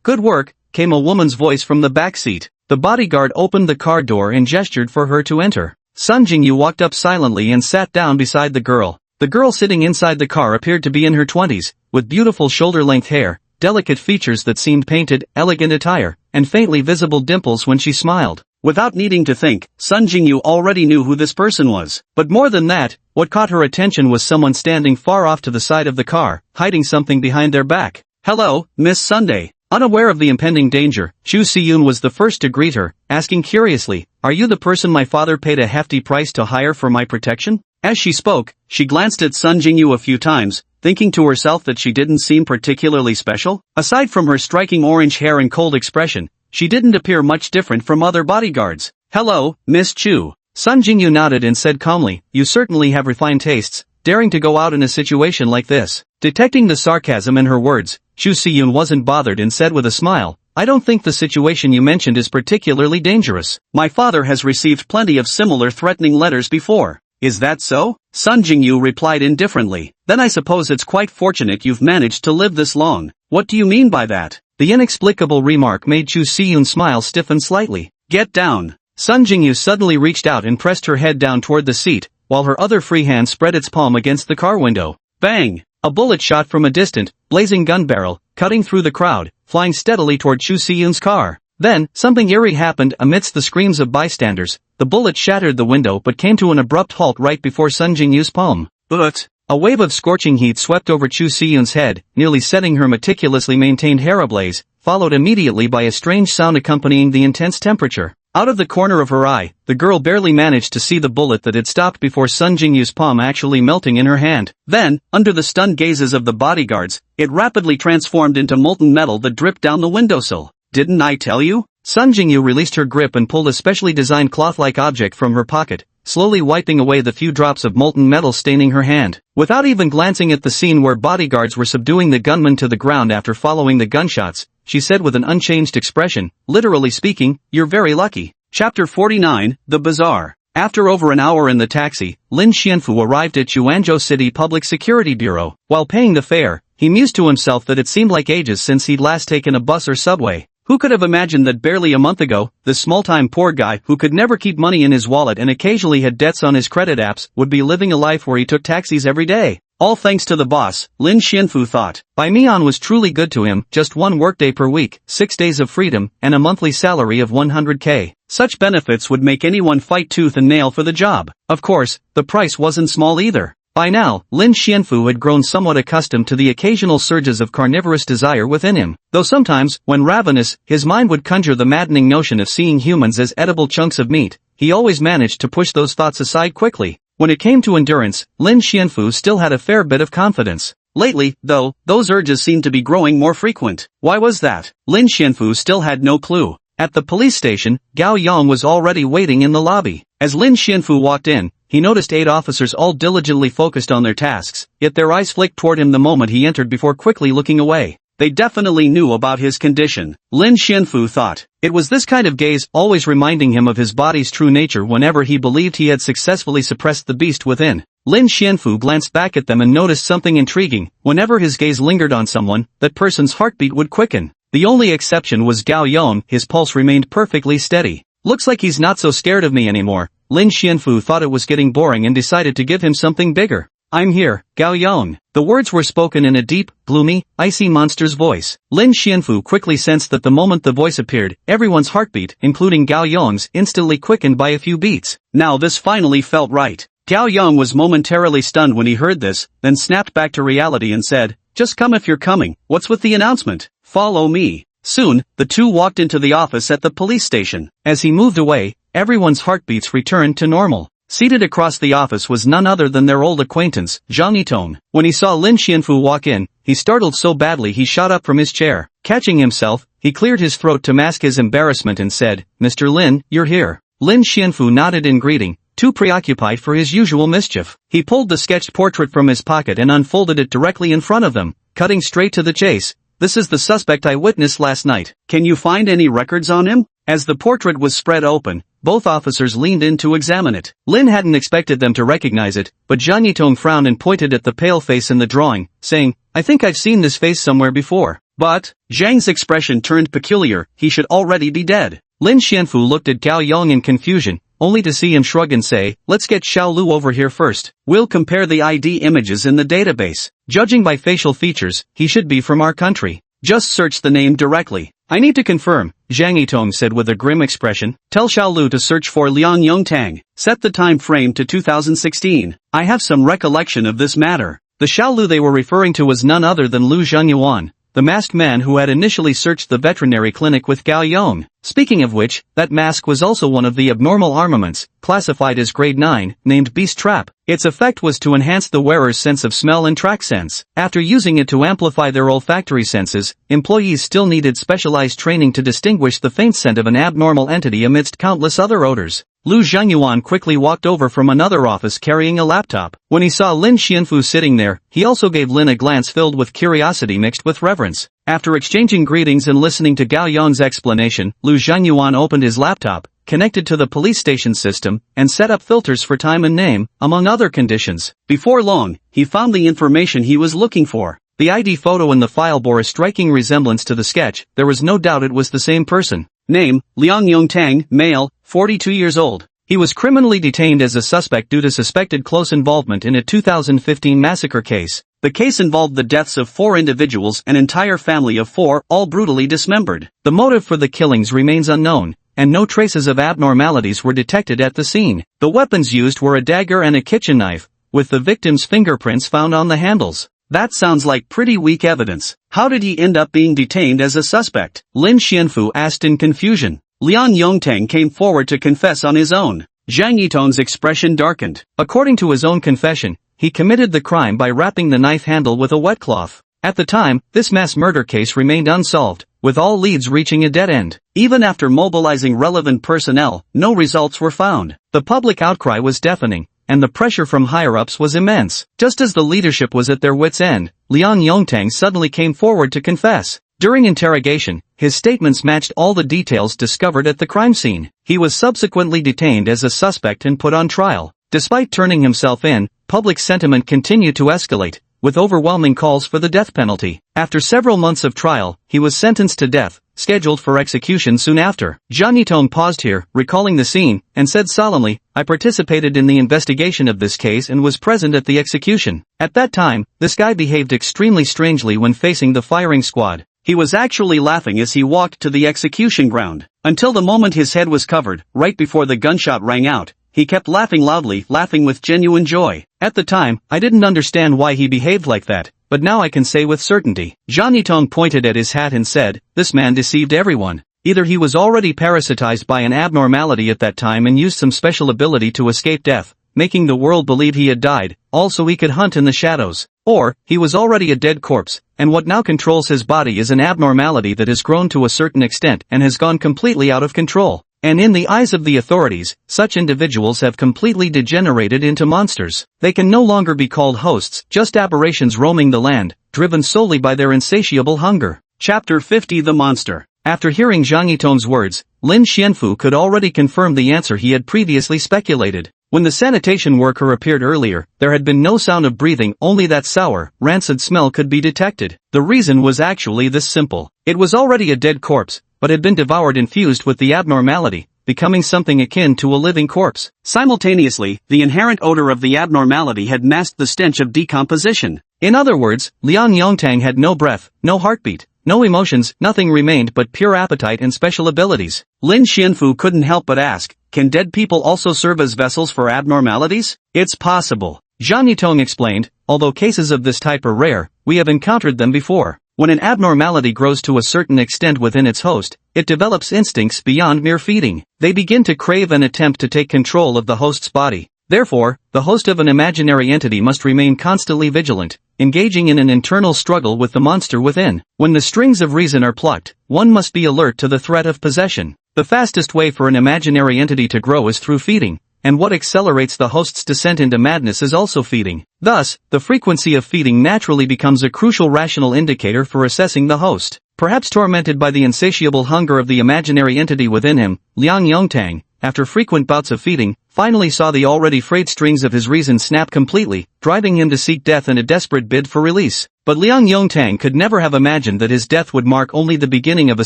Good work, came a woman's voice from the back seat. The bodyguard opened the car door and gestured for her to enter. Sun Jingyu walked up silently and sat down beside the girl. The girl sitting inside the car appeared to be in her 20s, with beautiful shoulder-length hair, delicate features that seemed painted, elegant attire, and faintly visible dimples when she smiled. Without needing to think, Sun Jingyu already knew who this person was. But more than that, what caught her attention was someone standing far off to the side of the car, hiding something behind their back. Hello, Miss Sunday. Unaware of the impending danger, Chu Siyun was the first to greet her, asking curiously, are you the person my father paid a hefty price to hire for my protection? As she spoke, she glanced at Sun Jingyu a few times, thinking to herself that she didn't seem particularly special. Aside from her striking orange hair and cold expression, she didn't appear much different from other bodyguards. Hello, Miss Chu. Sun Jingyu nodded and said calmly, you certainly have refined tastes, daring to go out in a situation like this. Detecting the sarcasm in her words, Chu Siyun wasn't bothered and said with a smile, I don't think the situation you mentioned is particularly dangerous. My father has received plenty of similar threatening letters before. Is that so? Sun Jingyu replied indifferently. Then I suppose it's quite fortunate you've managed to live this long. What do you mean by that? The inexplicable remark made Chu Siyun's smile stiffen slightly. Get down. Sun Jingyu suddenly reached out and pressed her head down toward the seat, while her other free hand spread its palm against the car window. Bang! A bullet shot from a distant, blazing gun barrel, cutting through the crowd, flying steadily toward Chu Siyun's car. Then, something eerie happened amidst the screams of bystanders. The bullet shattered the window but came to an abrupt halt right before Sun Jingyu's palm. But a wave of scorching heat swept over Chu Siyun's head, nearly setting her meticulously maintained hair ablaze, followed immediately by a strange sound accompanying the intense temperature. Out of the corner of her eye, the girl barely managed to see the bullet that had stopped before Sun Jingyu's palm actually melting in her hand. Then, under the stunned gazes of the bodyguards, it rapidly transformed into molten metal that dripped down the windowsill. Didn't I tell you? Sun Jingyu released her grip and pulled a specially designed cloth-like object from her pocket, slowly wiping away the few drops of molten metal staining her hand. Without even glancing at the scene where bodyguards were subduing the gunman to the ground after following the gunshots, she said with an unchanged expression, literally speaking, "You're very lucky." Chapter 49, The Bazaar. After over an hour in the taxi, Lin Xianfu arrived at Chuanzhou City Public Security Bureau. While paying the fare, he mused to himself that it seemed like ages since he'd last taken a bus or subway. Who could have imagined that barely a month ago, this small-time poor guy who could never keep money in his wallet and occasionally had debts on his credit apps would be living a life where he took taxis every day? All thanks to the boss, Lin Xianfu thought. Bai Mian was truly good to him, just one workday per week, 6 days of freedom, and a monthly salary of 100k. Such benefits would make anyone fight tooth and nail for the job. Of course, the price wasn't small either. By now, Lin Xianfu had grown somewhat accustomed to the occasional surges of carnivorous desire within him, though sometimes, when ravenous, his mind would conjure the maddening notion of seeing humans as edible chunks of meat. He always managed to push those thoughts aside quickly. When it came to endurance, Lin Xianfu still had a fair bit of confidence. Lately, though, those urges seemed to be growing more frequent. Why was that? Lin Xianfu still had no clue. At the police station, Gao Yong was already waiting in the lobby. As Lin Xianfu walked in, he noticed 8 officers all diligently focused on their tasks, yet their eyes flicked toward him the moment he entered before quickly looking away. They definitely knew about his condition, Lin Xianfu thought. It was this kind of gaze always reminding him of his body's true nature whenever he believed he had successfully suppressed the beast within. Lin Xianfu glanced back at them and noticed something intriguing. Whenever his gaze lingered on someone, that person's heartbeat would quicken. The only exception was Gao Yong. His pulse remained perfectly steady. Looks like he's not so scared of me anymore. Lin Xianfu thought it was getting boring and decided to give him something bigger. I'm here, Gao Yong. The words were spoken in a deep, gloomy, icy monster's voice. Lin Xianfu quickly sensed that the moment the voice appeared, everyone's heartbeat, including Gao Yong's, instantly quickened by a few beats. Now this finally felt right. Gao Yong was momentarily stunned when he heard this, then snapped back to reality and said, "Just come if you're coming. What's with the announcement? Follow me." Soon, the two walked into the office at the police station. As he moved away, everyone's heartbeats returned to normal. Seated across the office was none other than their old acquaintance, Zhang Yitong. When he saw Lin Xianfu walk in, he startled so badly he shot up from his chair. Catching himself, he cleared his throat to mask his embarrassment and said, "Mr. Lin, you're here." Lin Xianfu nodded in greeting, too preoccupied for his usual mischief. He pulled the sketched portrait from his pocket and unfolded it directly in front of them, cutting straight to the chase. "This is the suspect I witnessed last night. Can you find any records on him?" As the portrait was spread open, both officers leaned in to examine it. Lin hadn't expected them to recognize it, but Zhang Yitong frowned and pointed at the pale face in the drawing, saying, "I think I've seen this face somewhere before." But Zhang's expression turned peculiar. He should already be dead. Lin Xianfu looked at Gao Yong in confusion, only to see him shrug and say, "Let's get Xiao Lu over here first. We'll compare the ID images in the database. Judging by facial features, he should be from our country. Just search the name directly." "I need to confirm," Zhang Yitong said with a grim expression. "Tell Xiao Lu to search for Liang Yongtang. Set the time frame to 2016. I have some recollection of this matter." The Xiao Lu they were referring to was none other than Lu Zhenyuan, the masked man who had initially searched the veterinary clinic with Gao Yong. Speaking of which, that mask was also one of the abnormal armaments, classified as grade 9, named Beast Trap. Its effect was to enhance the wearer's sense of smell and track sense. After using it to amplify their olfactory senses, employees still needed specialized training to distinguish the faint scent of an abnormal entity amidst countless other odors. Lu Zhenyuan quickly walked over from another office carrying a laptop. When he saw Lin Xianfu sitting there, he also gave Lin a glance filled with curiosity mixed with reverence. After exchanging greetings and listening to Gao Yong's explanation, Lu Zhenyuan opened his laptop, connected to the police station system, and set up filters for time and name, among other conditions. Before long, he found the information he was looking for. The ID photo in the file bore a striking resemblance to the sketch. There was no doubt it was the same person. Name, Liang Yongtang, male, 42 years old. He was criminally detained as a suspect due to suspected close involvement in a 2015 massacre case. The case involved the deaths of 4 individuals, an entire family of 4, all brutally dismembered. The motive for the killings remains unknown, and no traces of abnormalities were detected at the scene. The weapons used were a dagger and a kitchen knife, with the victim's fingerprints found on the handles. That sounds like pretty weak evidence. How did he end up being detained as a suspect? Lin Xianfu asked in confusion. Liang Yongtang came forward to confess on his own. Zhang Yitong's expression darkened. According to his own confession, he committed the crime by wrapping the knife handle with a wet cloth. At the time, this mass murder case remained unsolved, with all leads reaching a dead end. Even after mobilizing relevant personnel, no results were found. The public outcry was deafening, and the pressure from higher-ups was immense. Just as the leadership was at their wits' end, Liang Yongtang suddenly came forward to confess. During interrogation, his statements matched all the details discovered at the crime scene. He was subsequently detained as a suspect and put on trial. Despite turning himself in, public sentiment continued to escalate, with overwhelming calls for the death penalty. After several months of trial, he was sentenced to death, scheduled for execution soon after. Zhang Yitong paused here, recalling the scene, and said solemnly, "I participated in the investigation of this case and was present at the execution. At that time, this guy behaved extremely strangely when facing the firing squad. He was actually laughing as he walked to the execution ground. Until the moment his head was covered, right before the gunshot rang out, he kept laughing loudly, laughing with genuine joy. At the time, I didn't understand why he behaved like that, but now I can say with certainty." Zhang Yitong pointed at his hat and said, "This man deceived everyone. Either he was already parasitized by an abnormality at that time and used some special ability to escape death, making the world believe he had died, also he could hunt in the shadows. Or, he was already a dead corpse, and what now controls his body is an abnormality that has grown to a certain extent and has gone completely out of control. And in the eyes of the authorities, such individuals have completely degenerated into monsters. They can no longer be called hosts, just aberrations roaming the land, driven solely by their insatiable hunger." Chapter 50 The Monster. After hearing Zhang Yitong's words, Lin Xianfu could already confirm the answer he had previously speculated. When the sanitation worker appeared earlier, there had been no sound of breathing, only that sour, rancid smell could be detected. The reason was actually this simple. It was already a dead corpse, but had been devoured infused with the abnormality, becoming something akin to a living corpse. Simultaneously, the inherent odor of the abnormality had masked the stench of decomposition. In other words, Liang Yongtang had no breath, no heartbeat, no emotions, nothing remained but pure appetite and special abilities. Lin Xianfu couldn't help but ask, can dead people also serve as vessels for abnormalities? It's possible. Zhang Yitong explained, although cases of this type are rare, we have encountered them before. When an abnormality grows to a certain extent within its host, it develops instincts beyond mere feeding. They begin to crave and attempt to take control of the host's body. Therefore, the host of an imaginary entity must remain constantly vigilant, engaging in an internal struggle with the monster within. When the strings of reason are plucked, one must be alert to the threat of possession. The fastest way for an imaginary entity to grow is through feeding, and what accelerates the host's descent into madness is also feeding. Thus, the frequency of feeding naturally becomes a crucial rational indicator for assessing the host. Perhaps tormented by the insatiable hunger of the imaginary entity within him, Liang Yongtang, after frequent bouts of feeding, finally saw the already frayed strings of his reason snap completely, driving him to seek death in a desperate bid for release. But Liang Yongtang could never have imagined that his death would mark only the beginning of a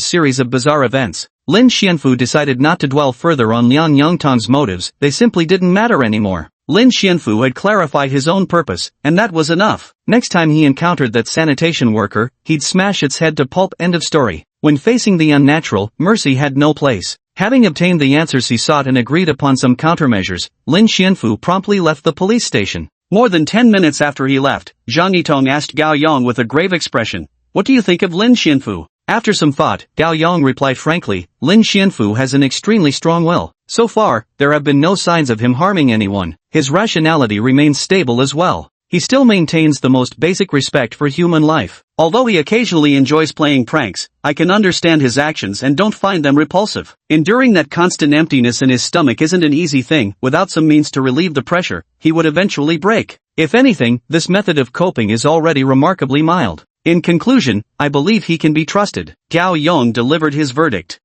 series of bizarre events. Lin Xianfu decided not to dwell further on Liang Yongtang's motives, they simply didn't matter anymore. Lin Xianfu had clarified his own purpose, and that was enough. Next time he encountered that sanitation worker, he'd smash its head to pulp. End of story. When facing the unnatural, mercy had no place. Having obtained the answers he sought and agreed upon some countermeasures, Lin Xianfu promptly left the police station. More than 10 minutes after he left, Zhang Yitong asked Gao Yong with a grave expression, "What do you think of Lin Xianfu?" After some thought, Gao Yong replied frankly, "Lin Xianfu has an extremely strong will. So far, there have been no signs of him harming anyone. His rationality remains stable as well. He still maintains the most basic respect for human life. Although he occasionally enjoys playing pranks, I can understand his actions and don't find them repulsive. Enduring that constant emptiness in his stomach isn't an easy thing. Without some means to relieve the pressure, he would eventually break. If anything, this method of coping is already remarkably mild. In conclusion, I believe he can be trusted." Gao Yong delivered his verdict.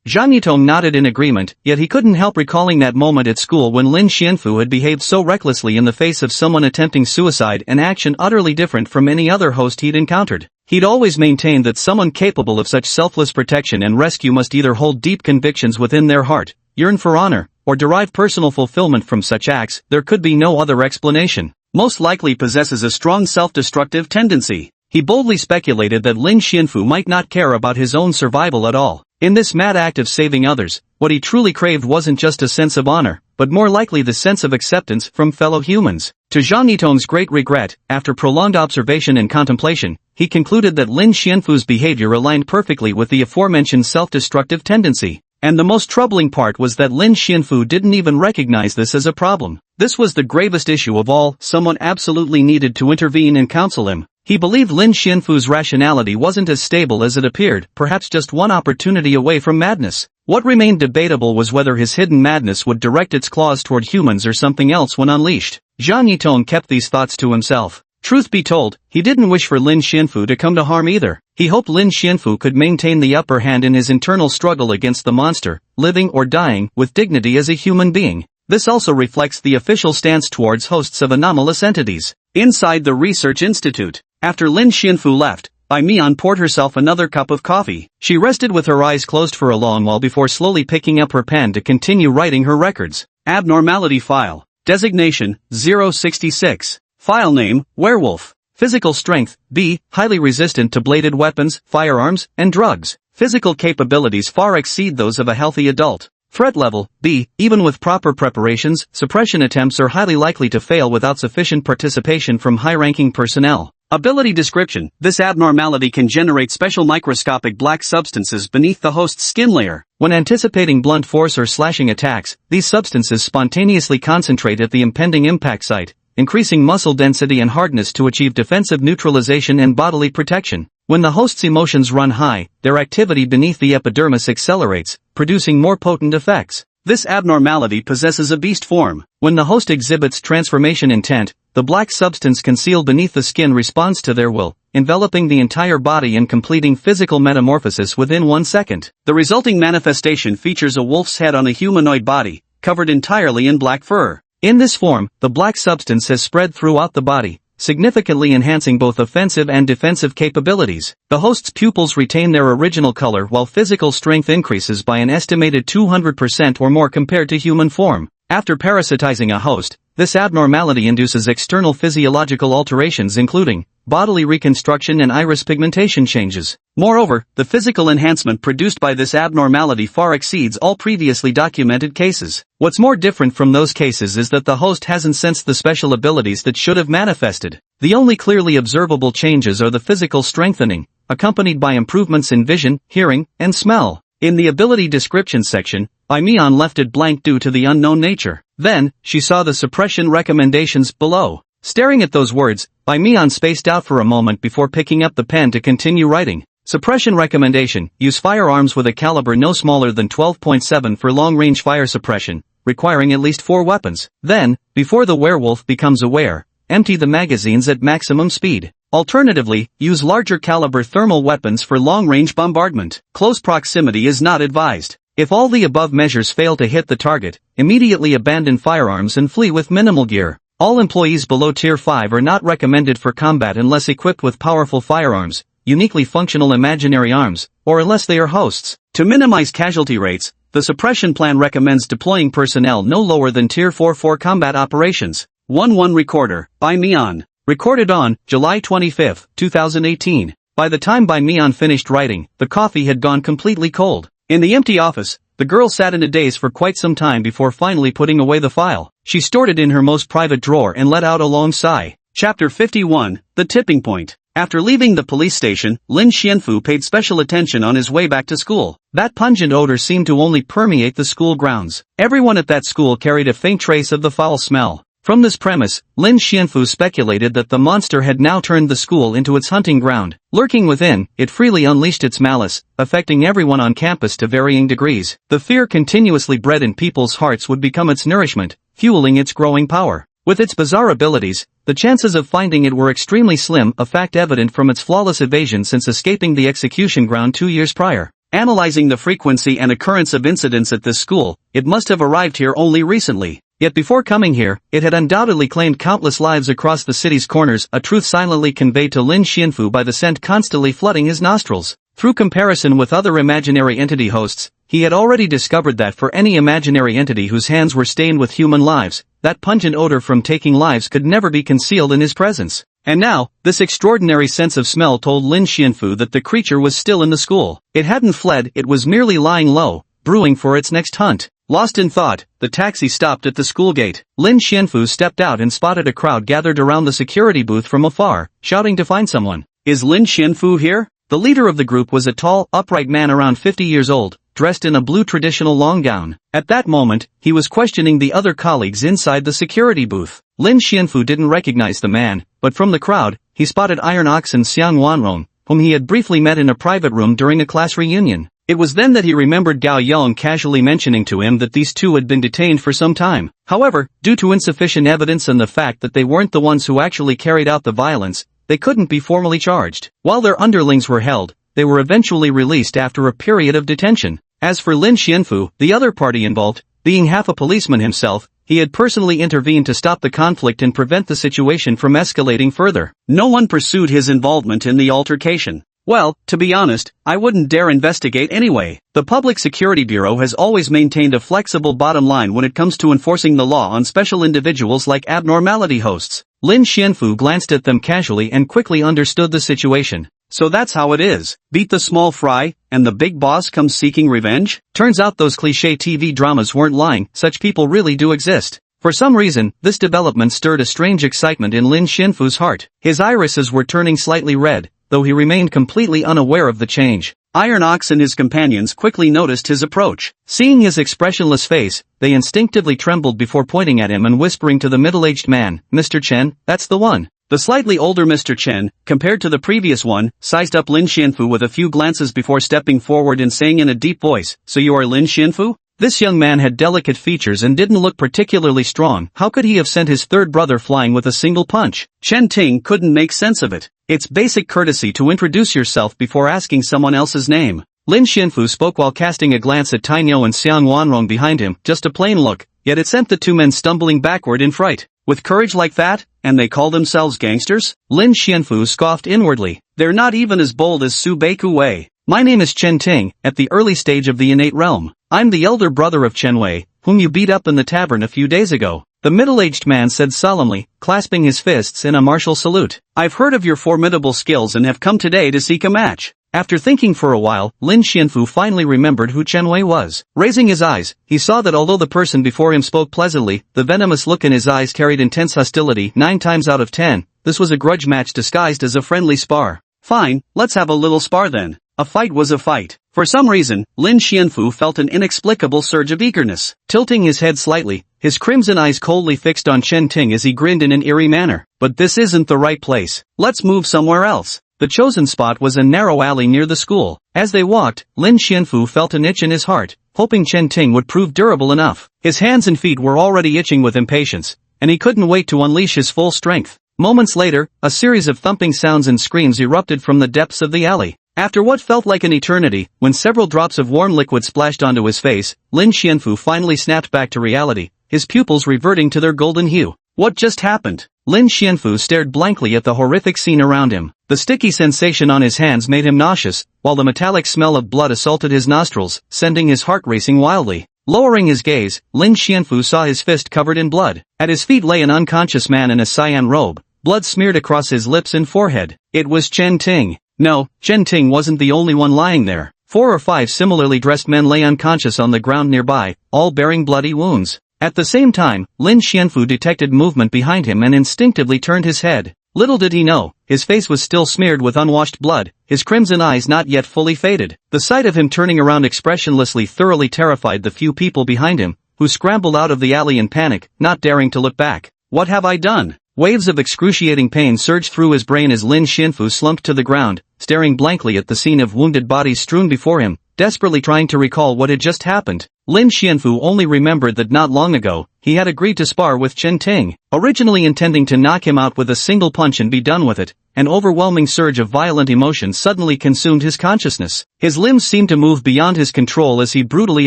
Zhang Yitong nodded in agreement, yet he couldn't help recalling that moment at school when Lin Xianfu had behaved so recklessly in the face of someone attempting suicide, an action utterly different from any other host he'd encountered. He'd always maintained that someone capable of such selfless protection and rescue must either hold deep convictions within their heart, yearn for honor, or derive personal fulfillment from such acts. There could be no other explanation. Most likely possesses a strong self-destructive tendency. He boldly speculated that Lin Xianfu might not care about his own survival at all. In this mad act of saving others, what he truly craved wasn't just a sense of honor, but more likely the sense of acceptance from fellow humans. To Zhang Yitong's great regret, after prolonged observation and contemplation, he concluded that Lin Xianfu's behavior aligned perfectly with the aforementioned self-destructive tendency. And the most troubling part was that Lin Xianfu didn't even recognize this as a problem. This was the gravest issue of all. Someone absolutely needed to intervene and counsel him. He believed Lin Xianfu's rationality wasn't as stable as it appeared, perhaps just one opportunity away from madness. What remained debatable was whether his hidden madness would direct its claws toward humans or something else when unleashed. Zhang Yitong kept these thoughts to himself. Truth be told, he didn't wish for Lin Xianfu to come to harm either. He hoped Lin Xianfu could maintain the upper hand in his internal struggle against the monster, living or dying, with dignity as a human being. This also reflects the official stance towards hosts of anomalous entities. Inside the research institute, after Lin Xianfu left, Bai Mian poured herself another cup of coffee. She rested with her eyes closed for a long while before slowly picking up her pen to continue writing her records. Abnormality file. Designation, 066. File name, Werewolf. Physical strength, B, highly resistant to bladed weapons, firearms, and drugs. Physical capabilities far exceed those of a healthy adult. Threat level, B, even with proper preparations, suppression attempts are highly likely to fail without sufficient participation from high-ranking personnel. Ability description, this abnormality can generate special microscopic black substances beneath the host's skin layer. When anticipating blunt force or slashing attacks, these substances spontaneously concentrate at the impending impact site, increasing muscle density and hardness to achieve defensive neutralization and bodily protection. When the host's emotions run high, their activity beneath the epidermis accelerates, producing more potent effects. This abnormality possesses a beast form. When the host exhibits transformation intent, the black substance concealed beneath the skin responds to their will, enveloping the entire body and completing physical metamorphosis within 1 second. The resulting manifestation features a wolf's head on a humanoid body, covered entirely in black fur. In this form, the black substance has spread throughout the body, significantly enhancing both offensive and defensive capabilities. The host's pupils retain their original color while physical strength increases by an estimated 200% or more compared to human form. After parasitizing a host, this abnormality induces external physiological alterations including bodily reconstruction and iris pigmentation changes. Moreover, the physical enhancement produced by this abnormality far exceeds all previously documented cases. What's more different from those cases is that the host hasn't sensed the special abilities that should have manifested. The only clearly observable changes are the physical strengthening, accompanied by improvements in vision, hearing, and smell. In the ability description section, Bai Mian left it blank due to the unknown nature. Then, she saw the suppression recommendations below. Staring at those words, Bai Mian spaced out for a moment before picking up the pen to continue writing. Suppression recommendation, use firearms with a caliber no smaller than 12.7 for long-range fire suppression, requiring at least 4 weapons. Then, before the werewolf becomes aware, empty the magazines at maximum speed. Alternatively, use larger caliber thermal weapons for long-range bombardment. Close proximity is not advised. If all the above measures fail to hit the target, immediately abandon firearms and flee with minimal gear. All employees below Tier 5 are not recommended for combat unless equipped with powerful firearms, uniquely functional imaginary arms, or unless they are hosts. To minimize casualty rates, the suppression plan recommends deploying personnel no lower than Tier 4 for combat operations. 1-1 Recorder, Bai Mian. Recorded on July 25, 2018. By the time Bai Mian finished writing, the coffee had gone completely cold. In the empty office, the girl sat in a daze for quite some time before finally putting away the file. She stored it in her most private drawer and let out a long sigh. Chapter 51, The Tipping Point. After leaving the police station, Lin Xianfu paid special attention on his way back to school. That pungent odor seemed to only permeate the school grounds. Everyone at that school carried a faint trace of the foul smell. From this premise, Lin Xianfu speculated that the monster had now turned the school into its hunting ground. Lurking within, it freely unleashed its malice, affecting everyone on campus to varying degrees. The fear continuously bred in people's hearts would become its nourishment, fueling its growing power. With its bizarre abilities, the chances of finding it were extremely slim, a fact evident from its flawless evasion since escaping the execution ground 2 years prior. Analyzing the frequency and occurrence of incidents at this school, it must have arrived here only recently. Yet before coming here, it had undoubtedly claimed countless lives across the city's corners, a truth silently conveyed to Lin Xianfu by the scent constantly flooding his nostrils. Through comparison with other imaginary entity hosts, he had already discovered that for any imaginary entity whose hands were stained with human lives, that pungent odor from taking lives could never be concealed in his presence. And now, this extraordinary sense of smell told Lin Xianfu that the creature was still in the school. It hadn't fled, it was merely lying low, brewing for its next hunt. Lost in thought, the taxi stopped at the school gate. Lin Xianfu stepped out and spotted a crowd gathered around the security booth from afar, shouting to find someone. Is Lin Xianfu here? The leader of the group was a tall, upright man around 50 years old, dressed in a blue traditional long gown. At that moment, he was questioning the other colleagues inside the security booth. Lin Xianfu didn't recognize the man, but from the crowd, he spotted Iron Ox and Xiang Wanrong, whom he had briefly met in a private room during a class reunion. It was then that he remembered Gao Yong casually mentioning to him that these two had been detained for some time. However, due to insufficient evidence and the fact that they weren't the ones who actually carried out the violence, they couldn't be formally charged. While their underlings were held, they were eventually released after a period of detention. As for Lin Xianfu, the other party involved, being half a policeman himself, he had personally intervened to stop the conflict and prevent the situation from escalating further. No one pursued his involvement in the altercation. Well, to be honest, I wouldn't dare investigate anyway. The Public Security Bureau has always maintained a flexible bottom line when it comes to enforcing the law on special individuals like abnormality hosts. Lin Xianfu glanced at them casually and quickly understood the situation. So that's how it is. Beat the small fry, and the big boss comes seeking revenge? Turns out those cliché TV dramas weren't lying, such people really do exist. For some reason, this development stirred a strange excitement in Lin Xianfu's heart. His irises were turning slightly red, though he remained completely unaware of the change. Iron Ox and his companions quickly noticed his approach. Seeing his expressionless face, they instinctively trembled before pointing at him and whispering to the middle-aged man, "Mr. Chen, that's the one." The slightly older Mr. Chen, compared to the previous one, sized up Lin Xianfu with a few glances before stepping forward and saying in a deep voice, "So you are Lin Xianfu?" This young man had delicate features and didn't look particularly strong. How could he have sent his third brother flying with a single punch? Chen Ting couldn't make sense of it. It's basic courtesy to introduce yourself before asking someone else's name. Lin Xianfu spoke while casting a glance at Tainyo and Xiang Wanrong behind him, just a plain look, yet it sent the two men stumbling backward in fright. With courage like that, and they call themselves gangsters? Lin Xianfu scoffed inwardly. They're not even as bold as Su Beiku Wei. My name is Chen Ting, at the early stage of the innate realm. I'm the elder brother of Chen Wei, whom you beat up in the tavern a few days ago. The middle-aged man said solemnly, clasping his fists in a martial salute. I've heard of your formidable skills and have come today to seek a match. After thinking for a while, Lin Xianfu finally remembered who Chen Wei was. Raising his eyes, he saw that although the person before him spoke pleasantly, the venomous look in his eyes carried intense hostility. 9 times out of 10, this was a grudge match disguised as a friendly spar. Fine, let's have a little spar then. A fight was a fight. For some reason, Lin Xianfu felt an inexplicable surge of eagerness. Tilting his head slightly, his crimson eyes coldly fixed on Chen Ting as he grinned in an eerie manner. But this isn't the right place. Let's move somewhere else. The chosen spot was a narrow alley near the school. As they walked, Lin Xianfu felt an itch in his heart, hoping Chen Ting would prove durable enough. His hands and feet were already itching with impatience, and he couldn't wait to unleash his full strength. Moments later, a series of thumping sounds and screams erupted from the depths of the alley. After what felt like an eternity, when several drops of warm liquid splashed onto his face, Lin Xianfu finally snapped back to reality, his pupils reverting to their golden hue. What just happened? Lin Xianfu stared blankly at the horrific scene around him. The sticky sensation on his hands made him nauseous, while the metallic smell of blood assaulted his nostrils, sending his heart racing wildly. Lowering his gaze, Lin Xianfu saw his fist covered in blood. At his feet lay an unconscious man in a cyan robe, blood smeared across his lips and forehead. It was Chen Ting. No, Chen Ting wasn't the only one lying there. 4 or 5 similarly dressed men lay unconscious on the ground nearby, all bearing bloody wounds. At the same time, Lin Xianfu detected movement behind him and instinctively turned his head. Little did he know, his face was still smeared with unwashed blood, his crimson eyes not yet fully faded. The sight of him turning around expressionlessly thoroughly terrified the few people behind him, who scrambled out of the alley in panic, not daring to look back. What have I done? Waves of excruciating pain surged through his brain as Lin Xianfu slumped to the ground, staring blankly at the scene of wounded bodies strewn before him, desperately trying to recall what had just happened. Lin Xianfu only remembered that not long ago, he had agreed to spar with Chen Ting, originally intending to knock him out with a single punch and be done with it. An overwhelming surge of violent emotion suddenly consumed his consciousness. His limbs seemed to move beyond his control as he brutally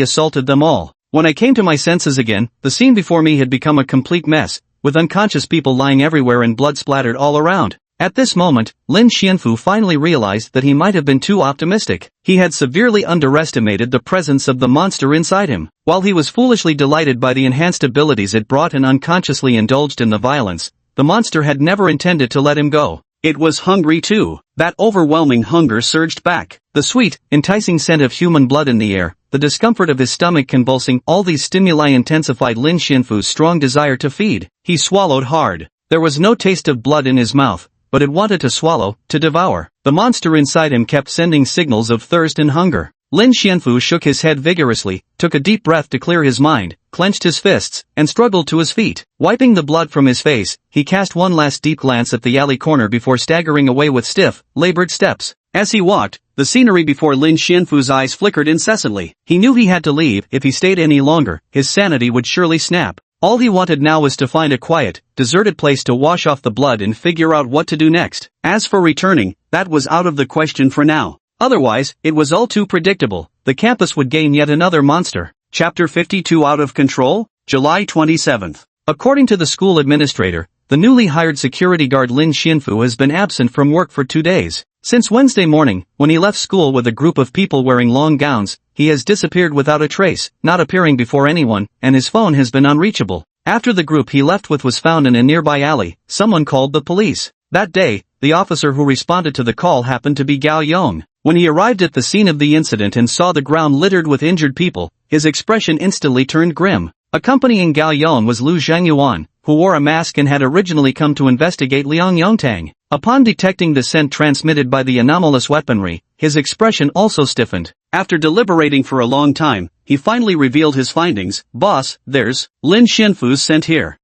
assaulted them all. When I came to my senses again, the scene before me had become a complete mess, with unconscious people lying everywhere and blood splattered all around. At this moment, Lin Xianfu finally realized that he might have been too optimistic. He had severely underestimated the presence of the monster inside him. While he was foolishly delighted by the enhanced abilities it brought and unconsciously indulged in the violence, the monster had never intended to let him go. It was hungry too. That overwhelming hunger surged back. The sweet, enticing scent of human blood in the air, the discomfort of his stomach convulsing, all these stimuli intensified Lin Xianfu's strong desire to feed. He swallowed hard. There was no taste of blood in his mouth, but it wanted to swallow, to devour. The monster inside him kept sending signals of thirst and hunger. Lin Xianfu shook his head vigorously, took a deep breath to clear his mind, clenched his fists, and struggled to his feet. Wiping the blood from his face, he cast one last deep glance at the alley corner before staggering away with stiff, labored steps. As he walked, the scenery before Lin Xianfu's eyes flickered incessantly. He knew he had to leave. If he stayed any longer, his sanity would surely snap. All he wanted now was to find a quiet, deserted place to wash off the blood and figure out what to do next. As for returning, that was out of the question for now. Otherwise, it was all too predictable. The campus would gain yet another monster. Chapter 52 Out of Control, July 27th. According to the school administrator, the newly hired security guard Lin Xianfu has been absent from work for 2 days. Since Wednesday morning, when he left school with a group of people wearing long gowns, he has disappeared without a trace, not appearing before anyone, and his phone has been unreachable. After the group he left with was found in a nearby alley, someone called the police. That day, the officer who responded to the call happened to be Gao Yong. When he arrived at the scene of the incident and saw the ground littered with injured people, his expression instantly turned grim. Accompanying Gao Yong was Lu Zhangyuan, who wore a mask and had originally come to investigate Liang Yongtang. Upon detecting the scent transmitted by the anomalous weaponry, his expression also stiffened. After deliberating for a long time, he finally revealed his findings. Boss, there's Lin Xianfu's scent here.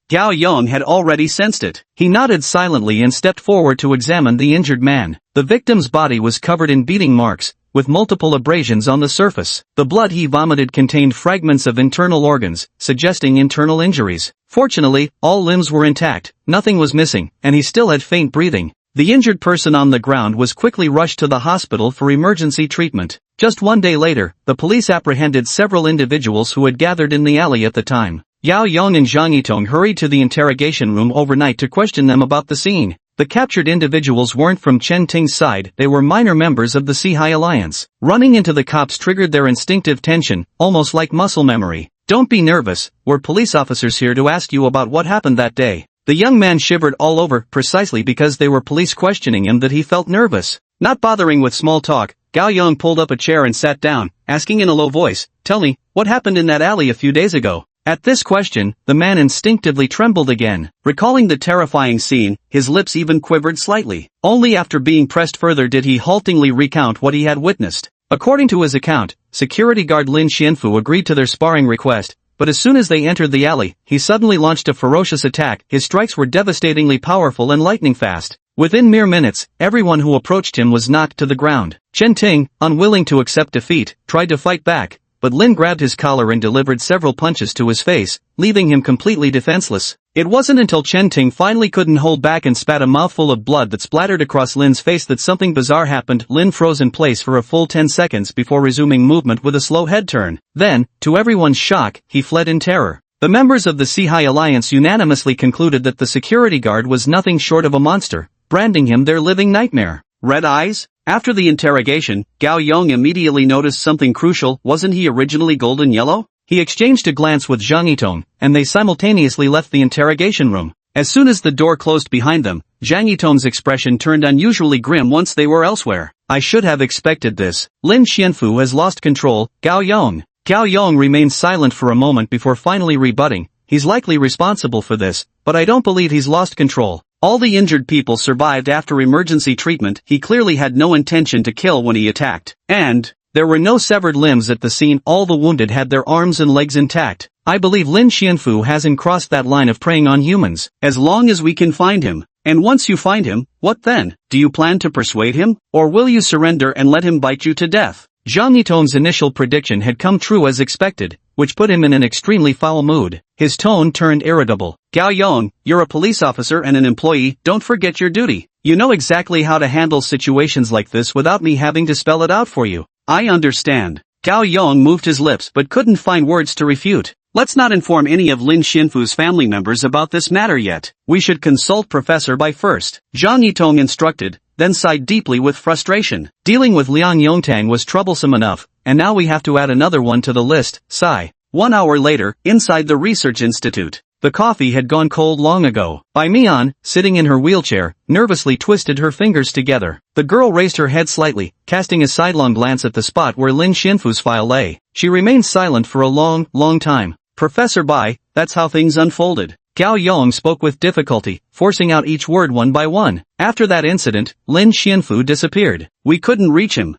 Gao Yong had already sensed it. He nodded silently and stepped forward to examine the injured man. The victim's body was covered in beating marks, with multiple abrasions on the surface. The blood he vomited contained fragments of internal organs, suggesting internal injuries. Fortunately, all limbs were intact, nothing was missing, and he still had faint breathing. The injured person on the ground was quickly rushed to the hospital for emergency treatment. Just 1 day later, the police apprehended several individuals who had gathered in the alley at the time. Yao Yong and Zhang Yitong hurried to the interrogation room overnight to question them about the scene. The captured individuals weren't from Chen Ting's side, they were minor members of the Sihai Alliance. Running into the cops triggered their instinctive tension, almost like muscle memory. Don't be nervous, we're police officers here to ask you about what happened that day. The young man shivered all over, precisely because they were police questioning him that he felt nervous. Not bothering with small talk, Gao Yong pulled up a chair and sat down, asking in a low voice, "Tell me, what happened in that alley a few days ago?" At this question, the man instinctively trembled again. Recalling the terrifying scene, his lips even quivered slightly. Only after being pressed further did he haltingly recount what he had witnessed. According to his account, security guard Lin Xianfu agreed to their sparring request, but as soon as they entered the alley, he suddenly launched a ferocious attack. His strikes were devastatingly powerful and lightning fast. Within mere minutes, everyone who approached him was knocked to the ground. Chen Ting, unwilling to accept defeat, tried to fight back, but Lin grabbed his collar and delivered several punches to his face, leaving him completely defenseless. It wasn't until Chen Ting finally couldn't hold back and spat a mouthful of blood that splattered across Lin's face that something bizarre happened. Lin froze in place for a full 10 seconds before resuming movement with a slow head turn. Then, to everyone's shock, he fled in terror. The members of the Sihai Alliance unanimously concluded that the security guard was nothing short of a monster, branding him their living nightmare. Red eyes? After the interrogation, Gao Yong immediately noticed something crucial. Wasn't he originally golden yellow? He exchanged a glance with Zhang Yitong, and they simultaneously left the interrogation room. As soon as the door closed behind them, Zhang Yitong's expression turned unusually grim once they were elsewhere. I should have expected this. Lin Xianfu has lost control, Gao Yong. Gao Yong remained silent for a moment before finally rebutting. He's likely responsible for this, but I don't believe he's lost control. All the injured people survived after emergency treatment. He clearly had no intention to kill when he attacked. And there were no severed limbs at the scene. All the wounded had their arms and legs intact. I believe Lin Xianfu hasn't crossed that line of preying on humans. As long as we can find him. And once you find him, what then? Do you plan to persuade him? Or will you surrender and let him bite you to death? Zhang Yitong's initial prediction had come true as expected, which put him in an extremely foul mood. His tone turned irritable. Gao Yong, you're a police officer and an employee, don't forget your duty. You know exactly how to handle situations like this without me having to spell it out for you. I understand. Gao Yong moved his lips but couldn't find words to refute. Let's not inform any of Lin Xianfu's family members about this matter yet. We should consult Professor Bai first. Zhang Yitong instructed, then sighed deeply with frustration. Dealing with Liang Yongtang was troublesome enough, and now we have to add another one to the list. Sigh. 1 hour later, inside the research institute. The coffee had gone cold long ago. Bai Mian, sitting in her wheelchair, nervously twisted her fingers together. The girl raised her head slightly, casting a sidelong glance at the spot where Lin Xianfu's file lay. She remained silent for a long time. Professor Bai, that's how things unfolded. Gao Yong spoke with difficulty, forcing out each word one by one. After that incident, Lin Xianfu disappeared. We couldn't reach him.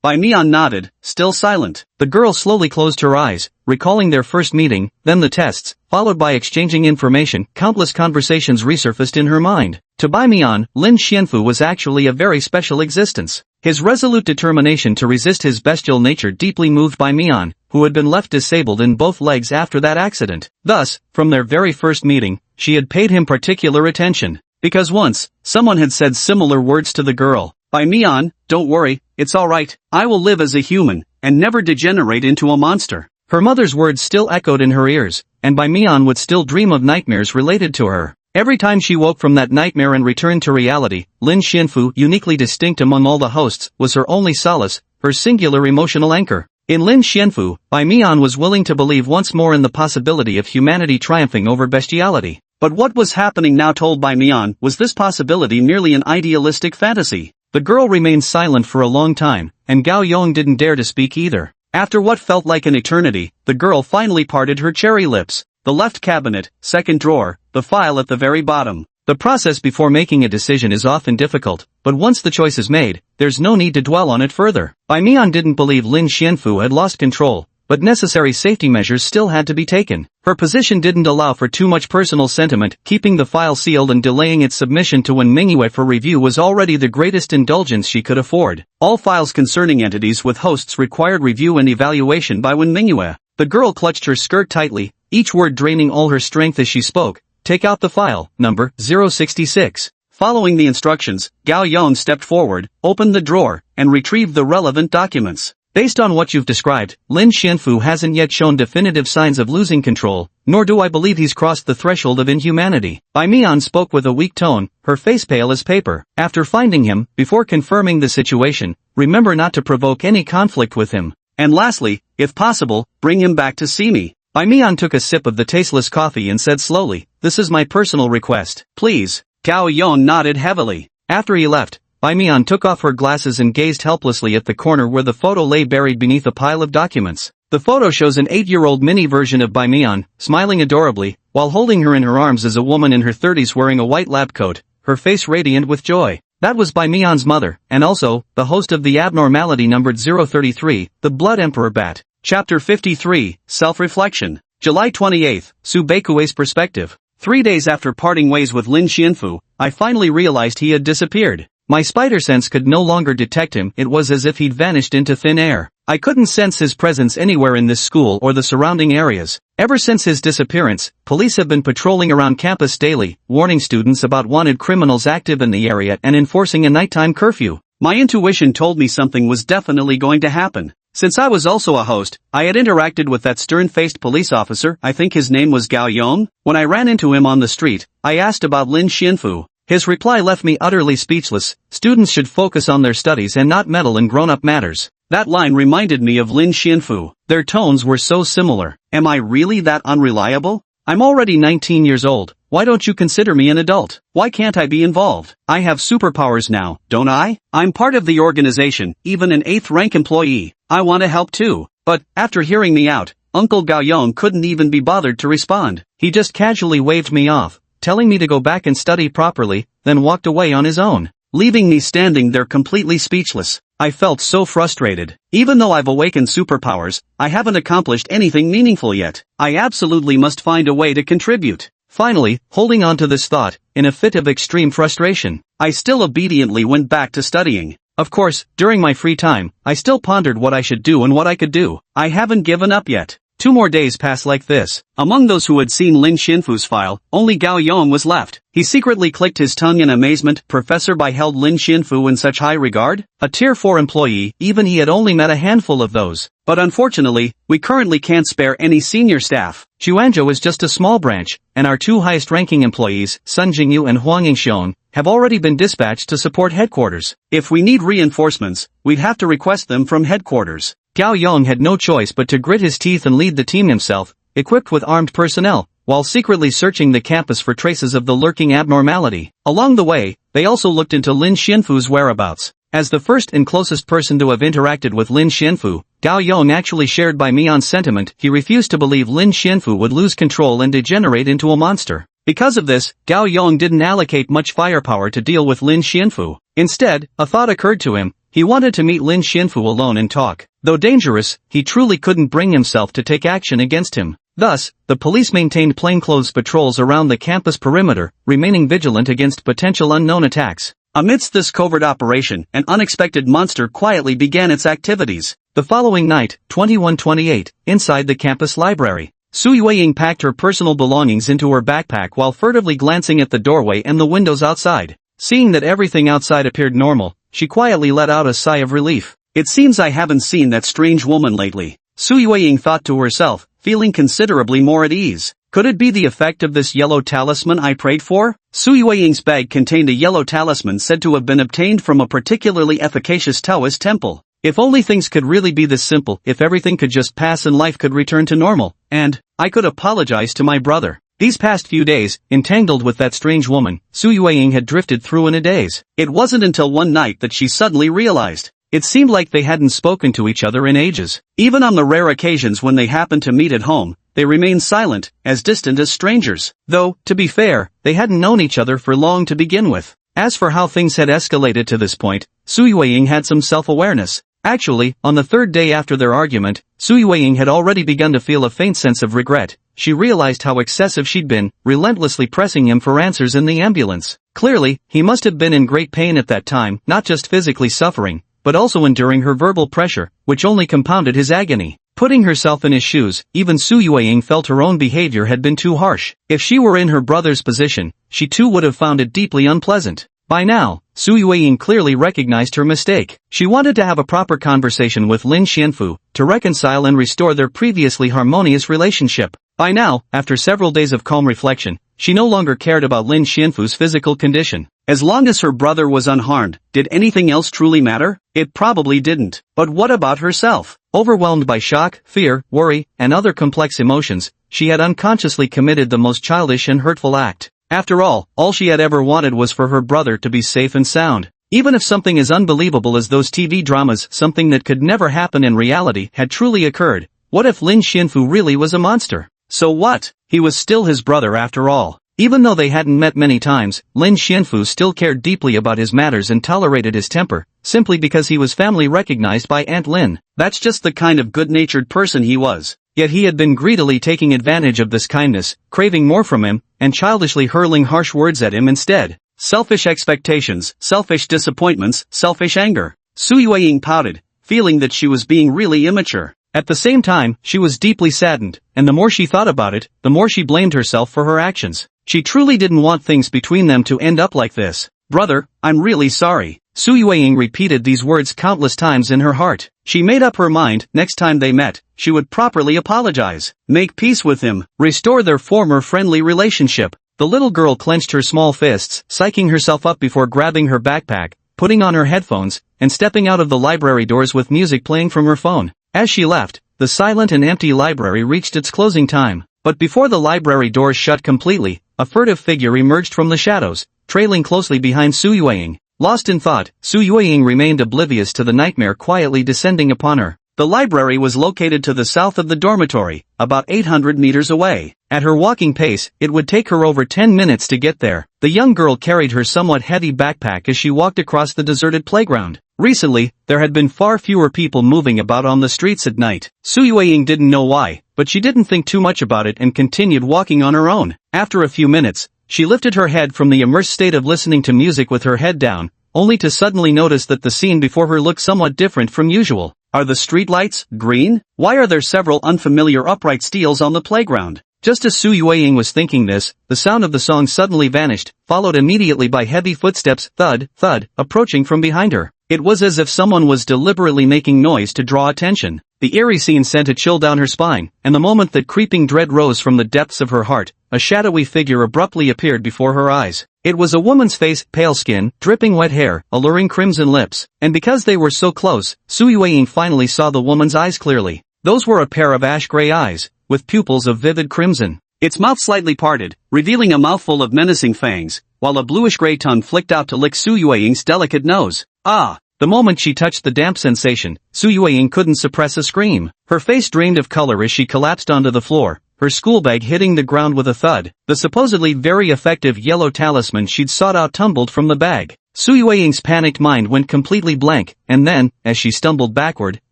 Bai Mian nodded, still silent. The girl slowly closed her eyes, recalling their first meeting, then the tests, followed by exchanging information. Countless conversations resurfaced in her mind. To Bai Mian, Lin Xianfu was actually a very special existence. His resolute determination to resist his bestial nature deeply moved Bai Mian, who had been left disabled in both legs after that accident. Thus, from their very first meeting, she had paid him particular attention. Because once, someone had said similar words to the girl. Bai Mian, don't worry, it's alright, I will live as a human, and never degenerate into a monster. Her mother's words still echoed in her ears, and Bai Mian would still dream of nightmares related to her. Every time she woke from that nightmare and returned to reality, Lin Xianfu, uniquely distinct among all the hosts, was her only solace, her singular emotional anchor. In Lin Xianfu, Bai Mian was willing to believe once more in the possibility of humanity triumphing over bestiality. But what was happening now told Bai Mian was this possibility merely an idealistic fantasy. The girl remained silent for a long time, and Gao Yong didn't dare to speak either. After what felt like an eternity, the girl finally parted her cherry lips. The left cabinet, second drawer, the file at the very bottom. The process before making a decision is often difficult, but once the choice is made, there's no need to dwell on it further. Bai Mian didn't believe Lin Xianfu had lost control, but necessary safety measures still had to be taken. Her position didn't allow for too much personal sentiment. Keeping the file sealed and delaying its submission to Wen Mingyue for review was already the greatest indulgence she could afford. All files concerning entities with hosts required review and evaluation by Wen Mingyue. The girl clutched her skirt tightly, each word draining all her strength as she spoke. Take out the file, number 066. Following the instructions, Gao Yong stepped forward, opened the drawer, and retrieved the relevant documents. Based on what you've described, Lin Xianfu hasn't yet shown definitive signs of losing control, nor do I believe he's crossed the threshold of inhumanity. Bai Mian spoke with a weak tone, her face pale as paper. After finding him, before confirming the situation, remember not to provoke any conflict with him. And lastly, if possible, bring him back to see me. Bai Mian took a sip of the tasteless coffee and said slowly, this is my personal request. Please. Gao Yong nodded heavily. After he left, Bai Mian took off her glasses and gazed helplessly at the corner where the photo lay buried beneath a pile of documents. The photo shows an 8-year-old mini version of Bai Mian, smiling adorably, while holding her in her arms is a woman in her 30s wearing a white lab coat, her face radiant with joy. That was Bai Mian's mother, and also, the host of the abnormality numbered 033, the Blood Emperor Bat. Chapter 53, Self-Reflection. July 28, Su Baikue's Perspective. 3 days after parting ways with Lin Xianfu, I finally realized he had disappeared. My spider sense could no longer detect him. It was as if he'd vanished into thin air. I couldn't sense his presence anywhere in this school or the surrounding areas. Ever since his disappearance, police have been patrolling around campus daily, warning students about wanted criminals active in the area and enforcing a nighttime curfew. My intuition told me something was definitely going to happen. Since I was also a host, I had interacted with that stern-faced police officer. I think his name was Gao Yong. When I ran into him on the street, I asked about Lin Xianfu. His reply left me utterly speechless. Students should focus on their studies and not meddle in grown-up matters. That line reminded me of Lin Xianfu. Their tones were so similar. Am I really that unreliable? I'm already 19 years old. Why don't you consider me an adult? Why can't I be involved? I have superpowers now, don't I? I'm part of the organization, even an 8th-rank employee. I want to help too. But, after hearing me out, Uncle Gao Yong couldn't even be bothered to respond. He just casually waved me off, telling me to go back and study properly, then walked away on his own, leaving me standing there completely speechless. I felt so frustrated. Even though I've awakened superpowers, I haven't accomplished anything meaningful yet. I absolutely must find a way to contribute. Finally, holding on to this thought, in a fit of extreme frustration, I still obediently went back to studying. Of course, during my free time, I still pondered what I should do and what I could do. I haven't given up yet. 2 more days passed like this. Among those who had seen Lin Xianfu's file, only Gao Yong was left. He secretly clicked his tongue in amazement. Professor Bai held Lin Xianfu in such high regard? A Tier 4 employee, even he had only met a handful of those. But unfortunately, we currently can't spare any senior staff. Chuanzhou is just a small branch, and our 2 highest-ranking employees, Sun Jingyu and Huang Yingxiong, have already been dispatched to support headquarters. If we need reinforcements, we'd have to request them from headquarters. Gao Yong had no choice but to grit his teeth and lead the team himself, equipped with armed personnel, while secretly searching the campus for traces of the lurking abnormality. Along the way, they also looked into Lin Xianfu's whereabouts. As the first and closest person to have interacted with Lin Xianfu, Gao Yong actually shared Bai Mian's sentiment. He refused to believe Lin Xianfu would lose control and degenerate into a monster. Because of this, Gao Yong didn't allocate much firepower to deal with Lin Xianfu. Instead, a thought occurred to him. He wanted to meet Lin Xianfu alone and talk. Though dangerous, he truly couldn't bring himself to take action against him. Thus, the police maintained plainclothes patrols around the campus perimeter, remaining vigilant against potential unknown attacks. Amidst this covert operation, an unexpected monster quietly began its activities. The following night, 2128, inside the campus library, Su Yueying packed her personal belongings into her backpack while furtively glancing at the doorway and the windows outside. Seeing that everything outside appeared normal, she quietly let out a sigh of relief. It seems I haven't seen that strange woman lately, Su Yueying thought to herself, feeling considerably more at ease. Could it be the effect of this yellow talisman I prayed for? Su Yueying's bag contained a yellow talisman said to have been obtained from a particularly efficacious Taoist temple. If only things could really be this simple, if everything could just pass and life could return to normal, and I could apologize to my brother. These past few days, entangled with that strange woman, Su Yueying had drifted through in a daze. It wasn't until one night that she suddenly realized. It seemed like they hadn't spoken to each other in ages. Even on the rare occasions when they happened to meet at home, they remained silent, as distant as strangers. Though, to be fair, they hadn't known each other for long to begin with. As for how things had escalated to this point, Su Yueying had some self-awareness. Actually, on the 3rd day after their argument, Su Yueying had already begun to feel a faint sense of regret. She realized how excessive she'd been, relentlessly pressing him for answers in the ambulance. Clearly, he must have been in great pain at that time, not just physically suffering, but also enduring her verbal pressure, which only compounded his agony. Putting herself in his shoes, even Su Yueying felt her own behavior had been too harsh. If she were in her brother's position, she too would have found it deeply unpleasant. By now, Su Yueying clearly recognized her mistake. She wanted to have a proper conversation with Lin Xianfu, to reconcile and restore their previously harmonious relationship. By now, after several days of calm reflection, she no longer cared about Lin Xianfu's physical condition. As long as her brother was unharmed, did anything else truly matter? It probably didn't. But what about herself? Overwhelmed by shock, fear, worry, and other complex emotions, she had unconsciously committed the most childish and hurtful act. After all she had ever wanted was for her brother to be safe and sound. Even if something as unbelievable as those TV dramas, something that could never happen in reality, had truly occurred, what if Lin Xianfu really was a monster? So what? He was still his brother after all. Even though they hadn't met many times, Lin Xianfu still cared deeply about his matters and tolerated his temper, simply because he was family recognized by Aunt Lin. That's just the kind of good-natured person he was. Yet he had been greedily taking advantage of this kindness, craving more from him, and childishly hurling harsh words at him instead. Selfish expectations, selfish disappointments, selfish anger. Su Yueying pouted, feeling that she was being really immature. At the same time, she was deeply saddened, and the more she thought about it, the more she blamed herself for her actions. She truly didn't want things between them to end up like this. Brother, I'm really sorry. Su Yueying repeated these words countless times in her heart. She made up her mind, next time they met, she would properly apologize, make peace with him, restore their former friendly relationship. The little girl clenched her small fists, psyching herself up before grabbing her backpack, putting on her headphones, and stepping out of the library doors with music playing from her phone. As she left, the silent and empty library reached its closing time. But before the library doors shut completely, a furtive figure emerged from the shadows, trailing closely behind Su Yueying. Lost in thought, Su Yueying remained oblivious to the nightmare quietly descending upon her. The library was located to the south of the dormitory, about 800 meters away. At her walking pace, it would take her over 10 minutes to get there. The young girl carried her somewhat heavy backpack as she walked across the deserted playground. Recently, there had been far fewer people moving about on the streets at night. Su Yueying didn't know why, but she didn't think too much about it and continued walking on her own. After a few minutes, she lifted her head from the immersed state of listening to music with her head down, only to suddenly notice that the scene before her looked somewhat different from usual. Are the streetlights green? Why are there several unfamiliar upright steels on the playground? Just as Su Yueying was thinking this, the sound of the song suddenly vanished, followed immediately by heavy footsteps, thud, thud, approaching from behind her. It was as if someone was deliberately making noise to draw attention. The eerie scene sent a chill down her spine, and the moment that creeping dread rose from the depths of her heart, a shadowy figure abruptly appeared before her eyes. It was a woman's face, pale skin, dripping wet hair, alluring crimson lips, and because they were so close, Su Yueying finally saw the woman's eyes clearly. Those were a pair of ash-gray eyes, with pupils of vivid crimson. Its mouth slightly parted, revealing a mouthful of menacing fangs, while a bluish-gray tongue flicked out to lick Su Yueying's delicate nose. Ah! The moment she touched the damp sensation, Su Yueying couldn't suppress a scream. Her face drained of color as she collapsed onto the floor, her schoolbag hitting the ground with a thud. The supposedly very effective yellow talisman she'd sought out tumbled from the bag. Su Yueying's panicked mind went completely blank, and then, as she stumbled backward,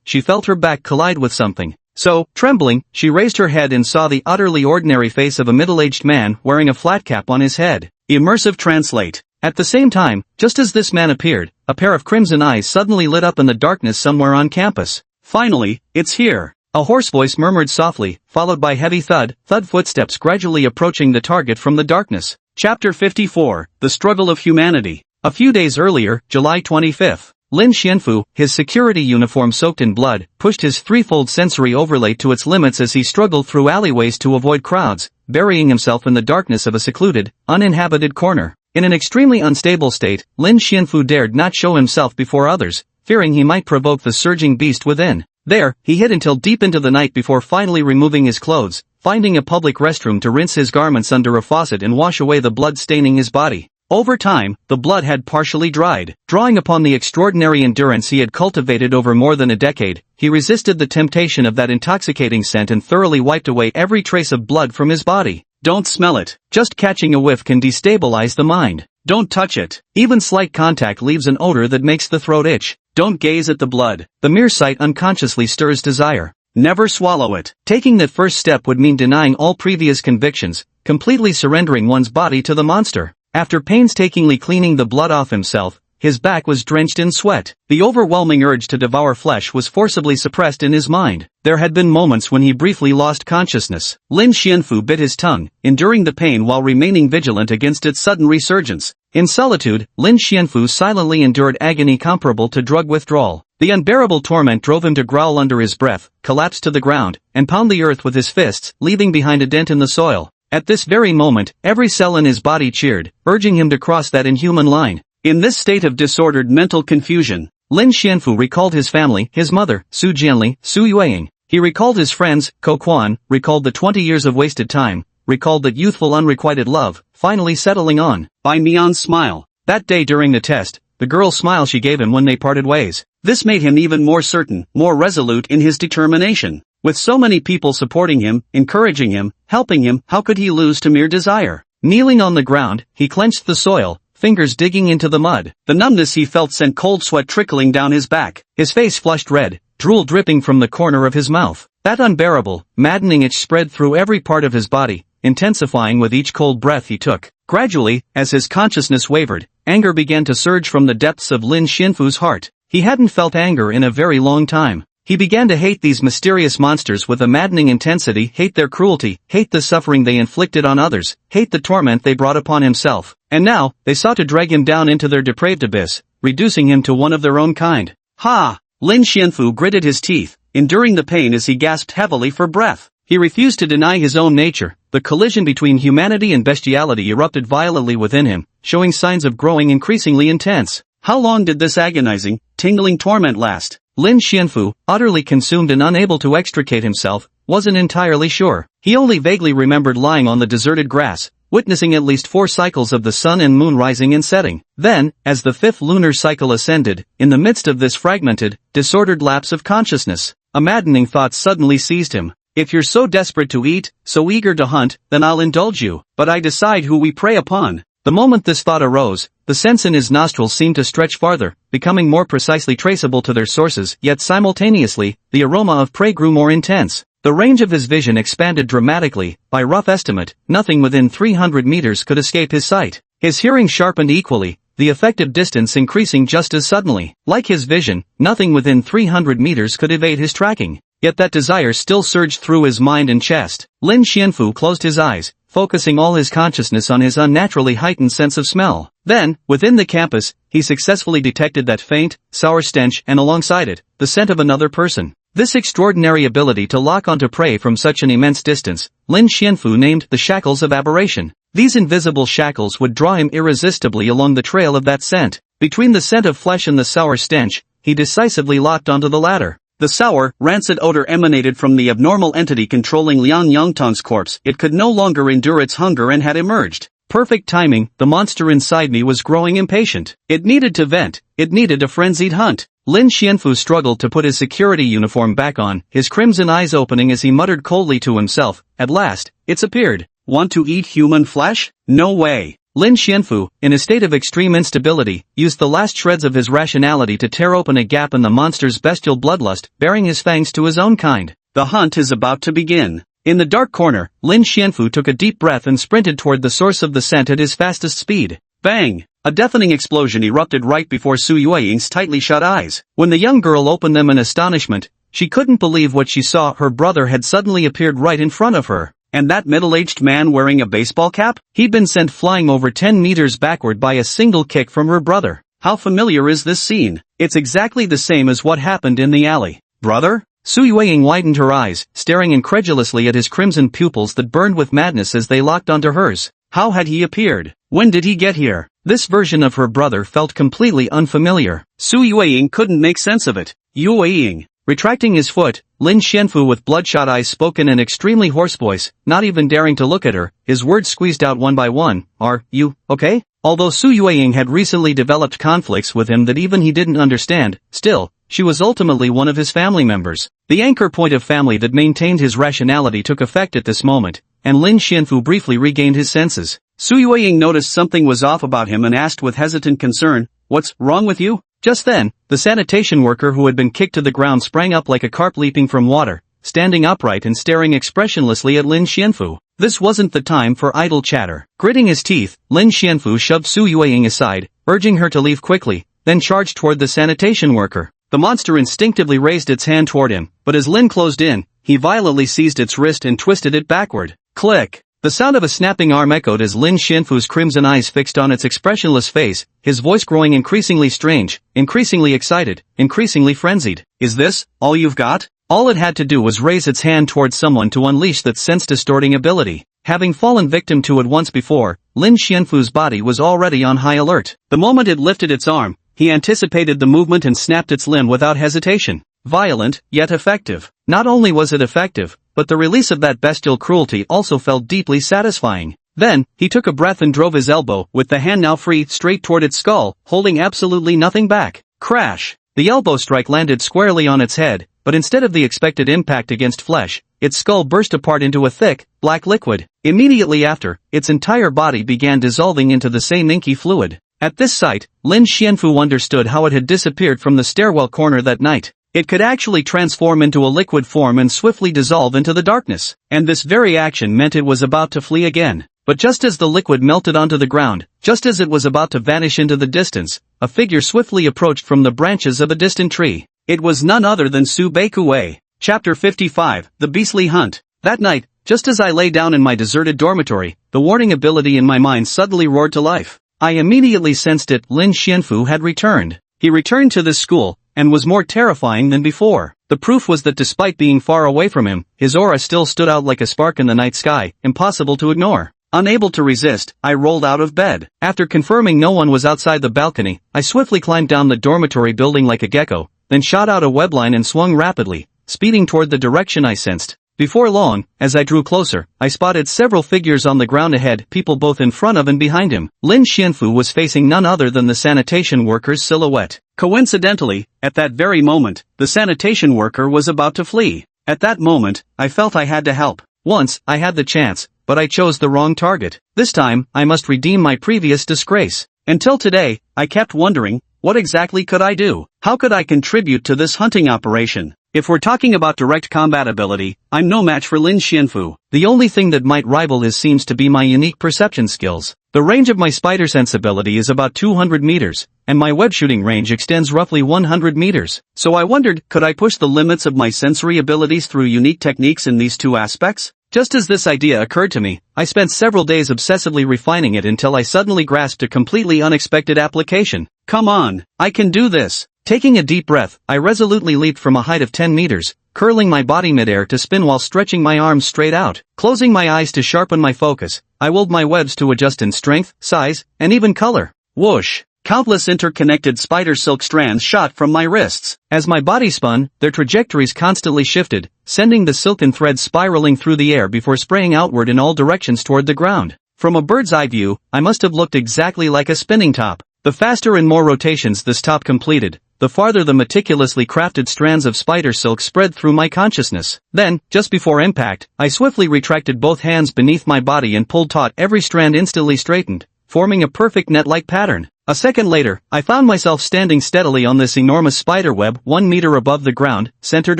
she felt her back collide with something. So, trembling, she raised her head and saw the utterly ordinary face of a middle-aged man wearing a flat cap on his head. Immersive translate. At the same time, just as this man appeared, a pair of crimson eyes suddenly lit up in the darkness somewhere on campus. Finally, it's here. A hoarse voice murmured softly, followed by heavy thud footsteps gradually approaching the target from the darkness. Chapter 54, The Struggle of Humanity. A few days earlier, July 25th, Lin Xianfu, his security uniform soaked in blood, pushed his threefold sensory overlay to its limits as he struggled through alleyways to avoid crowds, burying himself in the darkness of a secluded, uninhabited corner. In an extremely unstable state, Lin Xianfu dared not show himself before others, fearing he might provoke the surging beast within. There, he hid until deep into the night before finally removing his clothes, finding a public restroom to rinse his garments under a faucet and wash away the blood staining his body. Over time, the blood had partially dried. Drawing upon the extraordinary endurance he had cultivated over more than a decade, he resisted the temptation of that intoxicating scent and thoroughly wiped away every trace of blood from his body. Don't smell it. Just catching a whiff can destabilize the mind. Don't touch it. Even slight contact leaves an odor that makes the throat itch. Don't gaze at the blood. The mere sight unconsciously stirs desire. Never swallow it. Taking that first step would mean denying all previous convictions, completely surrendering one's body to the monster. After painstakingly cleaning the blood off himself, his back was drenched in sweat. The overwhelming urge to devour flesh was forcibly suppressed in his mind. There had been moments when he briefly lost consciousness. Lin Xianfu bit his tongue, enduring the pain while remaining vigilant against its sudden resurgence. In solitude, Lin Xianfu silently endured agony comparable to drug withdrawal. The unbearable torment drove him to growl under his breath, collapse to the ground, and pound the earth with his fists, leaving behind a dent in the soil. At this very moment, every cell in his body cheered, urging him to cross that inhuman line. In this state of disordered mental confusion, Lin Xianfu recalled his family, his mother, Su Jianli, Su Yueying. He recalled his friends, Ko Quan, recalled the 20 years of wasted time, recalled that youthful unrequited love, finally settling on, by Mian's smile. That day during the test, the girl's smile she gave him when they parted ways. This made him even more certain, more resolute in his determination. With so many people supporting him, encouraging him, helping him, how could he lose to mere desire? Kneeling on the ground, he clenched the soil, fingers digging into the mud. The numbness he felt sent cold sweat trickling down his back. His face flushed red, drool dripping from the corner of his mouth. That unbearable, maddening itch spread through every part of his body, intensifying with each cold breath he took. Gradually, as his consciousness wavered, anger began to surge from the depths of Lin Xianfu's heart. He hadn't felt anger in a very long time. He began to hate these mysterious monsters with a maddening intensity, hate their cruelty, hate the suffering they inflicted on others, hate the torment they brought upon himself. And now, they sought to drag him down into their depraved abyss, reducing him to one of their own kind. Ha! Lin Xianfu gritted his teeth, enduring the pain as he gasped heavily for breath. He refused to deny his own nature. The collision between humanity and bestiality erupted violently within him, showing signs of growing increasingly intense. How long did this agonizing, tingling torment last? Lin Xianfu, utterly consumed and unable to extricate himself, wasn't entirely sure. He only vaguely remembered lying on the deserted grass, witnessing at least 4 cycles of the sun and moon rising and setting. Then, as the 5th lunar cycle ascended, in the midst of this fragmented, disordered lapse of consciousness, A maddening thought suddenly seized him. If you're so desperate to eat, so eager to hunt, then I'll indulge you, but I decide who we prey upon. The moment this thought arose, the scents in his nostrils seemed to stretch farther, becoming more precisely traceable to their sources, yet simultaneously, the aroma of prey grew more intense. The range of his vision expanded dramatically. By rough estimate, nothing within 300 meters could escape his sight. His hearing sharpened equally, the effective distance increasing just as suddenly. Like his vision, nothing within 300 meters could evade his tracking. Yet that desire still surged through his mind and chest. Lin Xianfu closed his eyes, focusing all his consciousness on his unnaturally heightened sense of smell. Then, within the campus, he successfully detected that faint, sour stench and alongside it, the scent of another person. This extraordinary ability to lock onto prey from such an immense distance, Lin Xianfu named the shackles of aberration. These invisible shackles would draw him irresistibly along the trail of that scent. Between the scent of flesh and the sour stench, he decisively locked onto the latter. The sour, rancid odor emanated from the abnormal entity controlling Liang Yangtong's corpse. It could no longer endure its hunger and had emerged. Perfect timing, the monster inside me was growing impatient. It needed to vent, it needed a frenzied hunt. Lin Xianfu struggled to put his security uniform back on, his crimson eyes opening as he muttered coldly to himself. At last, it's appeared. Want to eat human flesh? No way. Lin Xianfu, in a state of extreme instability, used the last shreds of his rationality to tear open a gap in the monster's bestial bloodlust, baring his fangs to his own kind. The hunt is about to begin. In the dark corner, Lin Xianfu took a deep breath and sprinted toward the source of the scent at his fastest speed. Bang! A deafening explosion erupted right before Su Yueying's tightly shut eyes. When the young girl opened them in astonishment, she couldn't believe what she saw. Her brother had suddenly appeared right in front of her. And that middle-aged man wearing a baseball cap? He'd been sent flying over 10 meters backward by a single kick from her brother. How familiar is this scene? It's exactly the same as what happened in the alley. Brother? Su Yueying widened her eyes, staring incredulously at his crimson pupils that burned with madness as they locked onto hers. How had he appeared? When did he get here? This version of her brother felt completely unfamiliar. Su Yueying couldn't make sense of it. Yueying. Retracting his foot, Lin Xianfu with bloodshot eyes spoke in an extremely hoarse voice, not even daring to look at her, his words squeezed out one by one. Are you okay? Although Su Yueying had recently developed conflicts with him that even he didn't understand, still, she was ultimately one of his family members. The anchor point of family that maintained his rationality took effect at this moment, and Lin Xianfu briefly regained his senses. Su Yueying noticed something was off about him and asked with hesitant concern, "What's wrong with you?" Just then, the sanitation worker who had been kicked to the ground sprang up like a carp leaping from water, standing upright and staring expressionlessly at Lin Xianfu. This wasn't the time for idle chatter. Gritting his teeth, Lin Xianfu shoved Su Yueying aside, urging her to leave quickly, then charged toward the sanitation worker. The monster instinctively raised its hand toward him, but as Lin closed in, he violently seized its wrist and twisted it backward. Click! The sound of a snapping arm echoed as Lin Xianfu's crimson eyes fixed on its expressionless face, his voice growing increasingly strange, increasingly excited, increasingly frenzied. Is this all you've got? All it had to do was raise its hand towards someone to unleash that sense-distorting ability. Having fallen victim to it once before, Lin Xianfu's body was already on high alert. The moment it lifted its arm, he anticipated the movement and snapped its limb without hesitation. Violent, yet effective. Not only was it effective, but the release of that bestial cruelty also felt deeply satisfying. Then, he took a breath and drove his elbow, with the hand now free, straight toward its skull, holding absolutely nothing back. Crash! The elbow strike landed squarely on its head, but instead of the expected impact against flesh, its skull burst apart into a thick, black liquid. Immediately after, its entire body began dissolving into the same inky fluid. At this sight, Lin Xianfu understood how it had disappeared from the stairwell corner that night. It could actually transform into a liquid form and swiftly dissolve into the darkness. And this very action meant it was about to flee again. But just as the liquid melted onto the ground, just as it was about to vanish into the distance, a figure swiftly approached from the branches of a distant tree. It was none other than Su Beikuei. Chapter 55, The Beastly Hunt. That night, just as I lay down in my deserted dormitory, the warning ability in my mind suddenly roared to life. I immediately sensed it. Lin Xianfu had returned. He returned to this school, and was more terrifying than before. The proof was that despite being far away from him, his aura still stood out like a spark in the night sky, impossible to ignore. Unable to resist, I rolled out of bed. After confirming no one was outside the balcony, I swiftly climbed down the dormitory building like a gecko, then shot out a webline and swung rapidly, speeding toward the direction I sensed. Before long, as I drew closer, I spotted several figures on the ground ahead, people both in front of and behind him. Lin Xianfu was facing none other than the sanitation worker's silhouette. Coincidentally, at that very moment, the sanitation worker was about to flee. At that moment, I felt I had to help. Once, I had the chance, but I chose the wrong target. This time, I must redeem my previous disgrace. Until today, I kept wondering, what exactly could I do? How could I contribute to this hunting operation? If we're talking about direct combat ability, I'm no match for Lin Xianfu. The only thing that might rival his seems to be my unique perception skills. The range of my spider sensibility is about 200 meters, and my web shooting range extends roughly 100 meters. So I wondered, could I push the limits of my sensory abilities through unique techniques in these two aspects? Just as this idea occurred to me, I spent several days obsessively refining it until I suddenly grasped a completely unexpected application. Come on, I can do this! Taking a deep breath, I resolutely leaped from a height of 10 meters, curling my body midair to spin while stretching my arms straight out. Closing my eyes to sharpen my focus, I willed my webs to adjust in strength, size, and even color. Whoosh! Countless interconnected spider silk strands shot from my wrists. As my body spun, their trajectories constantly shifted, sending the silken threads spiraling through the air before spraying outward in all directions toward the ground. From a bird's eye view, I must have looked exactly like a spinning top. The faster and more rotations this top completed, the farther the meticulously crafted strands of spider silk spread through my consciousness. Then, just before impact, I swiftly retracted both hands beneath my body and pulled taut. Every strand instantly straightened, forming a perfect net-like pattern. A second later, I found myself standing steadily on this enormous spider web 1 meter above the ground, centered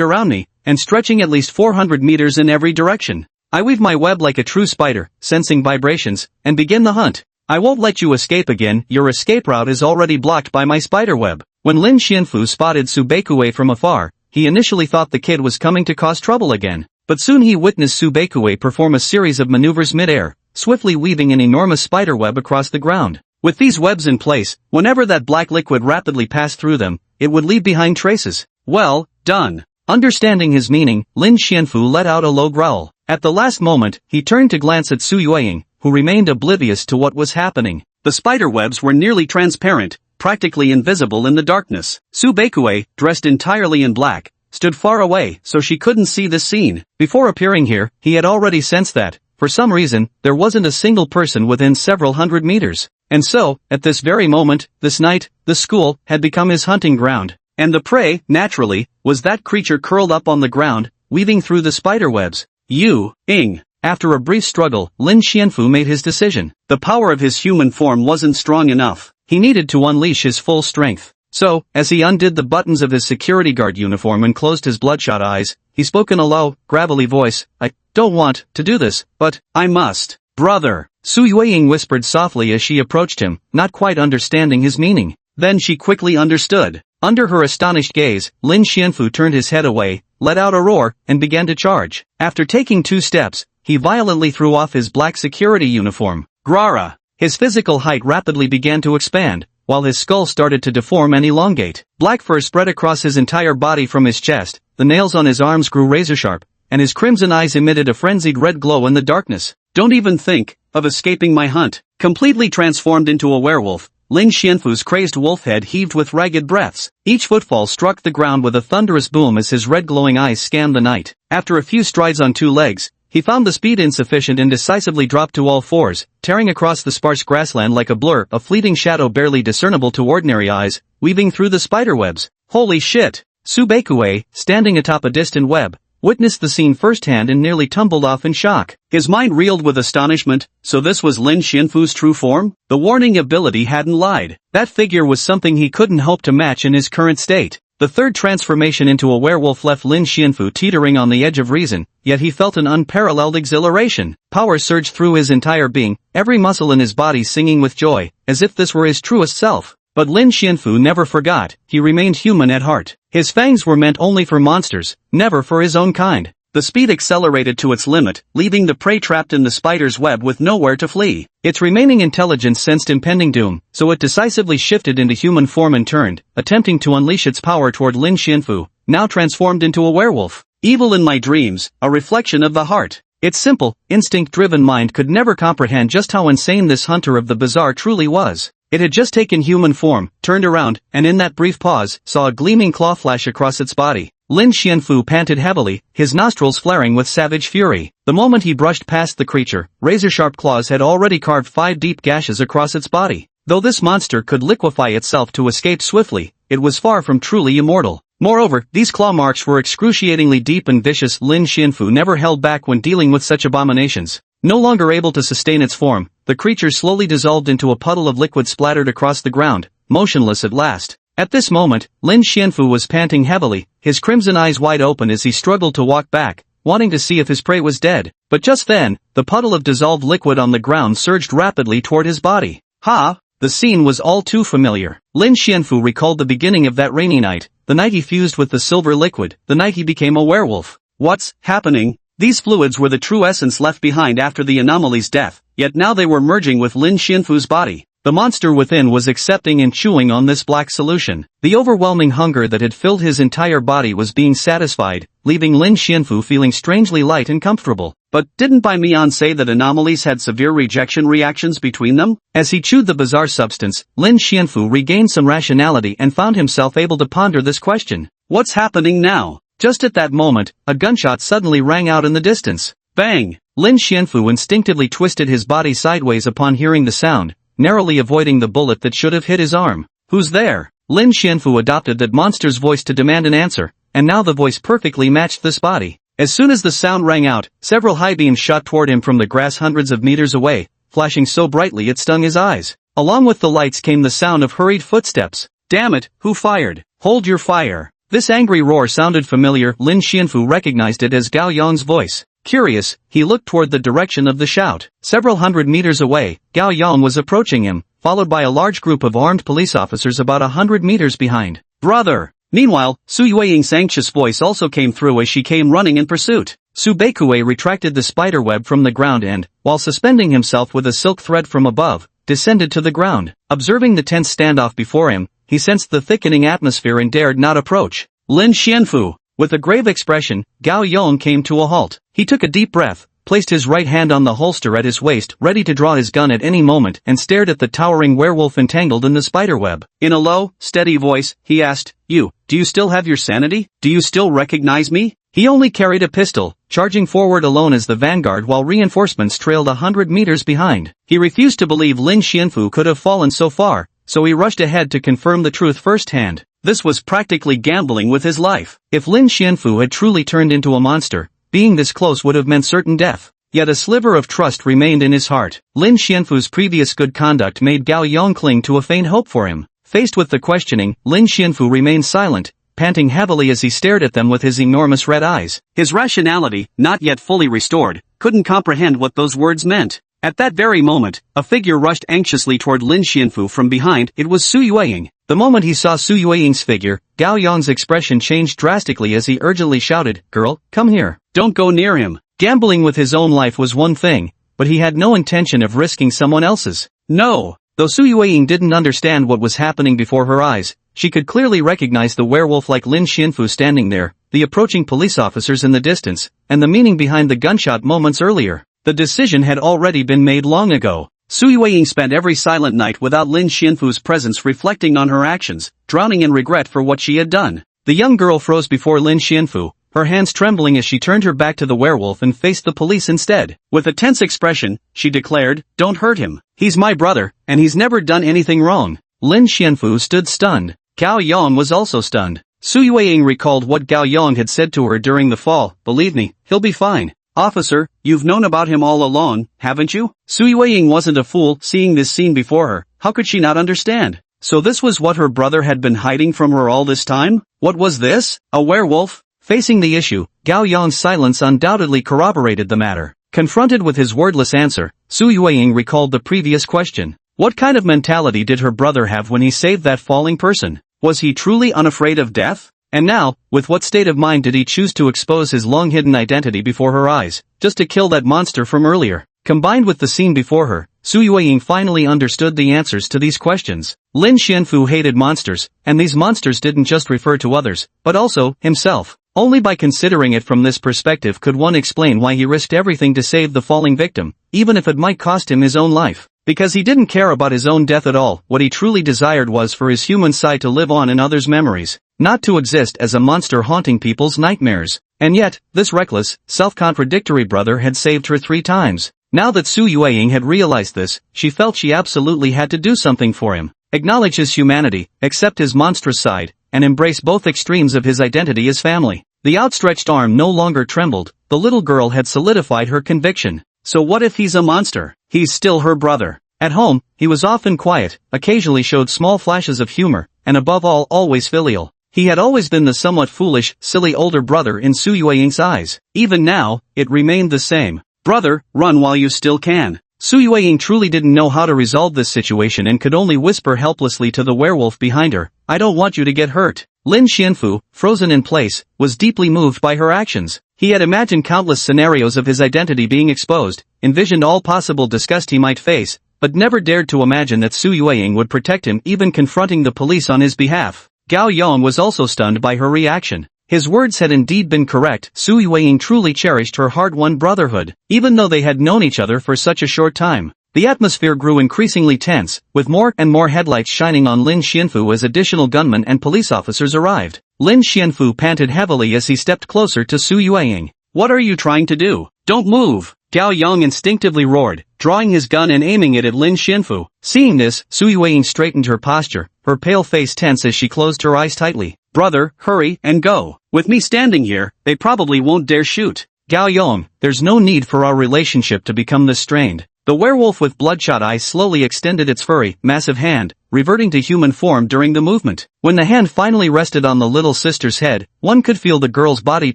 around me, and stretching at least 400 meters in every direction. I weave my web like a true spider, sensing vibrations, and begin the hunt. I won't let you escape again. Your escape route is already blocked by my spider web. When Lin Xianfu spotted Subekue from afar, he initially thought the kid was coming to cause trouble again. But soon he witnessed Subekue perform a series of maneuvers mid-air, swiftly weaving an enormous spider web across the ground. With these webs in place, whenever that black liquid rapidly passed through them, it would leave behind traces. Well done. Understanding his meaning, Lin Xianfu let out a low growl. At the last moment, he turned to glance at Su Yueying, who remained oblivious to what was happening. The spider webs were nearly transparent, practically invisible in the darkness. Subekue, dressed entirely in black, stood far away so she couldn't see this scene. Before appearing here, he had already sensed that, for some reason, there wasn't a single person within several hundred meters. And so, at this very moment, this night, the school had become his hunting ground. And the prey, naturally, was that creature curled up on the ground, weaving through the spider webs. Ing. After a brief struggle, Lin Xianfu made his decision. The power of his human form wasn't strong enough. He needed to unleash his full strength. So, as he undid the buttons of his security guard uniform and closed his bloodshot eyes, he spoke in a low, gravelly voice. I don't want to do this, but I must. Brother, Su Yueying whispered softly as she approached him, not quite understanding his meaning. Then she quickly understood. Under her astonished gaze, Lin Xianfu turned his head away, let out a roar, and began to charge. After taking 2 steps, he violently threw off his black security uniform. Grara! His physical height rapidly began to expand, while his skull started to deform and elongate. Black fur spread across his entire body from his chest, the nails on his arms grew razor-sharp, and his crimson eyes emitted a frenzied red glow in the darkness. Don't even think of escaping my hunt. Completely transformed into a werewolf, Lin Xianfu's crazed wolf head heaved with ragged breaths. Each footfall struck the ground with a thunderous boom as his red glowing eyes scanned the night. After a few strides on 2 legs, he found the speed insufficient and decisively dropped to all fours, tearing across the sparse grassland like a blur, a fleeting shadow barely discernible to ordinary eyes, weaving through the spiderwebs. Holy shit! Subekue, standing atop a distant web, witnessed the scene firsthand and nearly tumbled off in shock. His mind reeled with astonishment. So this was Lin Xianfu's true form? The warning ability hadn't lied. That figure was something he couldn't hope to match in his current state. The third transformation into a werewolf left Lin Xianfu teetering on the edge of reason, yet he felt an unparalleled exhilaration. Power surged through his entire being, every muscle in his body singing with joy, as if this were his truest self. But Lin Xianfu never forgot, he remained human at heart. His fangs were meant only for monsters, never for his own kind. The speed accelerated to its limit, leaving the prey trapped in the spider's web with nowhere to flee. Its remaining intelligence sensed impending doom, so it decisively shifted into human form and turned, attempting to unleash its power toward Lin Xianfu, now transformed into a werewolf. Evil in my dreams, a reflection of the heart. Its simple, instinct-driven mind could never comprehend just how insane this hunter of the bizarre truly was. It had just taken human form, turned around, and in that brief pause, saw a gleaming claw flash across its body. Lin Xianfu panted heavily, his nostrils flaring with savage fury. The moment he brushed past the creature, razor-sharp claws had already carved 5 deep gashes across its body. Though this monster could liquefy itself to escape swiftly, it was far from truly immortal. Moreover, these claw marks were excruciatingly deep and vicious. Lin Xianfu never held back when dealing with such abominations. No longer able to sustain its form, the creature slowly dissolved into a puddle of liquid splattered across the ground, motionless at last. At this moment, Lin Xianfu was panting heavily, his crimson eyes wide open as he struggled to walk back, wanting to see if his prey was dead. But just then, the puddle of dissolved liquid on the ground surged rapidly toward his body. Ha! The scene was all too familiar. Lin Xianfu recalled the beginning of that rainy night, the night he fused with the silver liquid, the night he became a werewolf. What's happening? These fluids were the true essence left behind after the anomaly's death, yet now they were merging with Lin Xianfu's body. The monster within was accepting and chewing on this black solution. The overwhelming hunger that had filled his entire body was being satisfied, leaving Lin Xianfu feeling strangely light and comfortable. But didn't Bai Mian say that anomalies had severe rejection reactions between them? As he chewed the bizarre substance, Lin Xianfu regained some rationality and found himself able to ponder this question. What's happening now? Just at that moment, a gunshot suddenly rang out in the distance. Bang! Lin Xianfu instinctively twisted his body sideways upon hearing the sound, narrowly avoiding the bullet that should have hit his arm. Who's there? Lin Xianfu adopted that monster's voice to demand an answer, and now the voice perfectly matched this body. As soon as the sound rang out, several high beams shot toward him from the grass hundreds of meters away, flashing so brightly it stung his eyes. Along with the lights came the sound of hurried footsteps. Damn it, who fired? Hold your fire. This angry roar sounded familiar. Lin Xianfu recognized it as Gao Yong's voice. Curious, he looked toward the direction of the shout. Several hundred meters away, Gao Yong was approaching him, followed by a large group of armed police officers about 100 meters behind. Brother! Meanwhile, Su Yueying's anxious voice also came through as she came running in pursuit. Su Beikue retracted the spiderweb from the ground and, while suspending himself with a silk thread from above, descended to the ground. Observing the tense standoff before him, he sensed the thickening atmosphere and dared not approach. Lin Xianfu. With a grave expression, Gao Yong came to a halt. He took a deep breath, placed his right hand on the holster at his waist, ready to draw his gun at any moment, and stared at the towering werewolf entangled in the spiderweb. In a low, steady voice, he asked, do you still have your sanity? Do you still recognize me? He only carried a pistol, charging forward alone as the vanguard while reinforcements trailed 100 meters behind. He refused to believe Lin Xianfu could have fallen so far, so he rushed ahead to confirm the truth firsthand. This was practically gambling with his life. If Lin Xianfu had truly turned into a monster, being this close would have meant certain death. Yet a sliver of trust remained in his heart. Lin Xianfu's previous good conduct made Gao Yong cling to a faint hope for him. Faced with the questioning, Lin Xianfu remained silent, panting heavily as he stared at them with his enormous red eyes. His rationality, not yet fully restored, couldn't comprehend what those words meant. At that very moment, a figure rushed anxiously toward Lin Xianfu from behind. It was Su Yueying. The moment he saw Su Yueying's figure, Gao Yong's expression changed drastically as he urgently shouted, "Girl, come here. Don't go near him." Gambling with his own life was one thing, but he had no intention of risking someone else's. No. Though Su Yueying didn't understand what was happening before her eyes, she could clearly recognize the werewolf like Lin Xianfu standing there, the approaching police officers in the distance, and the meaning behind the gunshot moments earlier. The decision had already been made long ago. Su Yueying spent every silent night without Lin Xianfu's presence, reflecting on her actions, drowning in regret for what she had done. The young girl froze before Lin Xianfu, her hands trembling as she turned her back to the werewolf and faced the police instead. With a tense expression, she declared, "Don't hurt him. He's my brother, and he's never done anything wrong." Lin Xianfu stood stunned. Gao Yong was also stunned. Su Yueying recalled what Gao Yong had said to her during the fall. "Believe me, he'll be fine." "Officer, you've known about him all along, haven't you?" Su Yueying wasn't a fool. Seeing this scene before her, how could she not understand? So this was what her brother had been hiding from her all this time? What was this? A werewolf? Facing the issue, Gao Yong's silence undoubtedly corroborated the matter. Confronted with his wordless answer, Su Yueying recalled the previous question. What kind of mentality did her brother have when he saved that falling person? Was he truly unafraid of death? And now, with what state of mind did he choose to expose his long-hidden identity before her eyes, just to kill that monster from earlier? Combined with the scene before her, Su Yueying finally understood the answers to these questions. Lin Xianfu hated monsters, and these monsters didn't just refer to others, but also himself. Only by considering it from this perspective could one explain why he risked everything to save the falling victim, even if it might cost him his own life. Because he didn't care about his own death at all. What he truly desired was for his human side to live on in others' memories. not to exist as a monster haunting people's nightmares. And yet, this reckless, self-contradictory brother had saved her 3 times. Now that Su Yueying had realized this, she felt she absolutely had to do something for him. Acknowledge his humanity, accept his monstrous side, and embrace both extremes of his identity as family. The outstretched arm no longer trembled, the little girl had solidified her conviction. So what if he's a monster? He's still her brother. At home, he was often quiet, occasionally showed small flashes of humor, and above all always filial. He had always been the somewhat foolish, silly older brother in Su Yueying's eyes. Even now, it remained the same. Brother, run while you still can. Su Yueying truly didn't know how to resolve this situation and could only whisper helplessly to the werewolf behind her, I don't want you to get hurt. Lin Xianfu, frozen in place, was deeply moved by her actions. He had imagined countless scenarios of his identity being exposed, envisioned all possible disgust he might face, but never dared to imagine that Su Yueying would protect him, even confronting the police on his behalf. Gao Yong was also stunned by her reaction. His words had indeed been correct. Su Yueying truly cherished her hard-won brotherhood, even though they had known each other for such a short time. The atmosphere grew increasingly tense, with more and more headlights shining on Lin Xianfu as additional gunmen and police officers arrived. Lin Xianfu panted heavily as he stepped closer to Su Yueying. What are you trying to do? Don't move! Gao Yong instinctively roared, drawing his gun and aiming it at Lin Xianfu. Seeing this, Su Yueying straightened her posture, her pale face tense as she closed her eyes tightly. Brother, hurry and go. With me standing here, they probably won't dare shoot. Gao Yong, there's no need for our relationship to become this strained. The werewolf with bloodshot eyes slowly extended its furry, massive hand, reverting to human form during the movement. When the hand finally rested on the little sister's head, one could feel the girl's body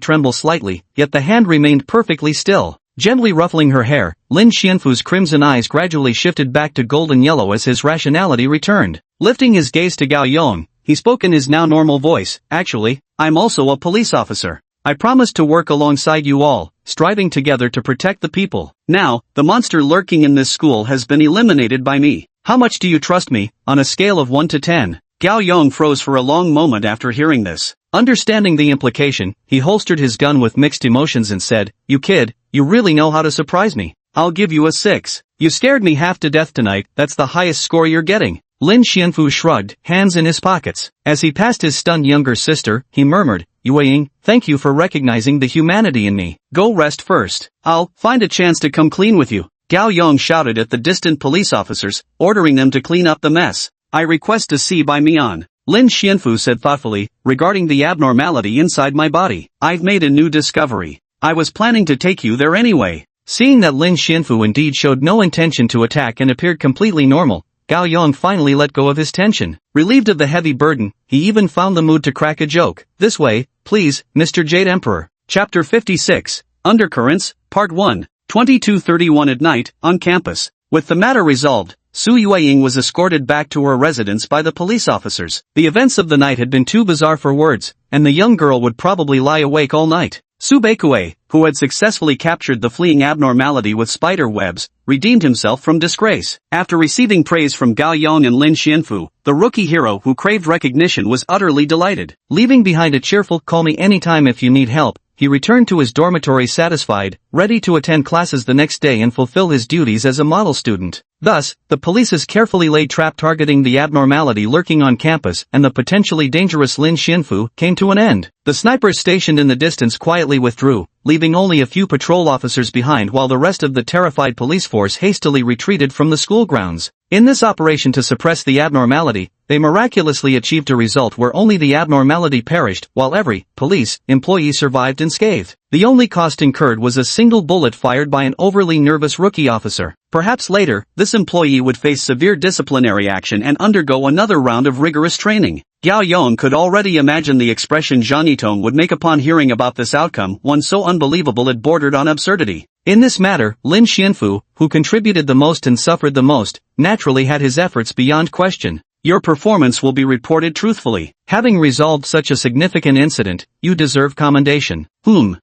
tremble slightly, yet the hand remained perfectly still. Gently ruffling her hair, Lin Xianfu's crimson eyes gradually shifted back to golden yellow as his rationality returned. Lifting his gaze to Gao Yong, he spoke in his now normal voice, actually, I'm also a police officer. I promise to work alongside you all, striving together to protect the people. Now, the monster lurking in this school has been eliminated by me. How much do you trust me, on a scale of 1 to 10? Gao Yong froze for a long moment after hearing this. Understanding the implication, he holstered his gun with mixed emotions and said, You kid, you really know how to surprise me. I'll give you a 6. You scared me half to death tonight, that's the highest score you're getting. Lin Xianfu shrugged, hands in his pockets. As he passed his stunned younger sister, he murmured, Yueying, thank you for recognizing the humanity in me. Go rest first. I'll find a chance to come clean with you. Gao Yong shouted at the distant police officers, ordering them to clean up the mess. I request to see by me on. Lin Xianfu said thoughtfully, regarding the abnormality inside my body. I've made a new discovery. I was planning to take you there anyway. Seeing that Lin Xianfu indeed showed no intention to attack and appeared completely normal, Gao Yong finally let go of his tension. Relieved of the heavy burden, he even found the mood to crack a joke. This way, please, Mr. Jade Emperor. Chapter 56, Undercurrents, Part 1, 22:31 at night, on campus. With the matter resolved, Su Yueying was escorted back to her residence by the police officers. The events of the night had been too bizarre for words, and the young girl would probably lie awake all night. Su Baikue, who had successfully captured the fleeing abnormality with spider webs, redeemed himself from disgrace. After receiving praise from Gao Yong and Lin Xianfu, the rookie hero who craved recognition was utterly delighted. Leaving behind a cheerful, call me anytime if you need help, he returned to his dormitory satisfied, ready to attend classes the next day and fulfill his duties as a model student. Thus, the police's carefully laid trap targeting the abnormality lurking on campus and the potentially dangerous Lin Xianfu came to an end. The snipers stationed in the distance quietly withdrew, leaving only a few patrol officers behind while the rest of the terrified police force hastily retreated from the school grounds. In this operation to suppress the abnormality, they miraculously achieved a result where only the abnormality perished, while every police employee survived unscathed. The only cost incurred was a single bullet fired by an overly nervous rookie officer. Perhaps later, this employee would face severe disciplinary action and undergo another round of rigorous training. Gao Yong could already imagine the expression Zhang Yitong would make upon hearing about this outcome, one so unbelievable it bordered on absurdity. In this matter, Lin Xianfu, who contributed the most and suffered the most, naturally had his efforts beyond question. Your performance will be reported truthfully. Having resolved such a significant incident, you deserve commendation.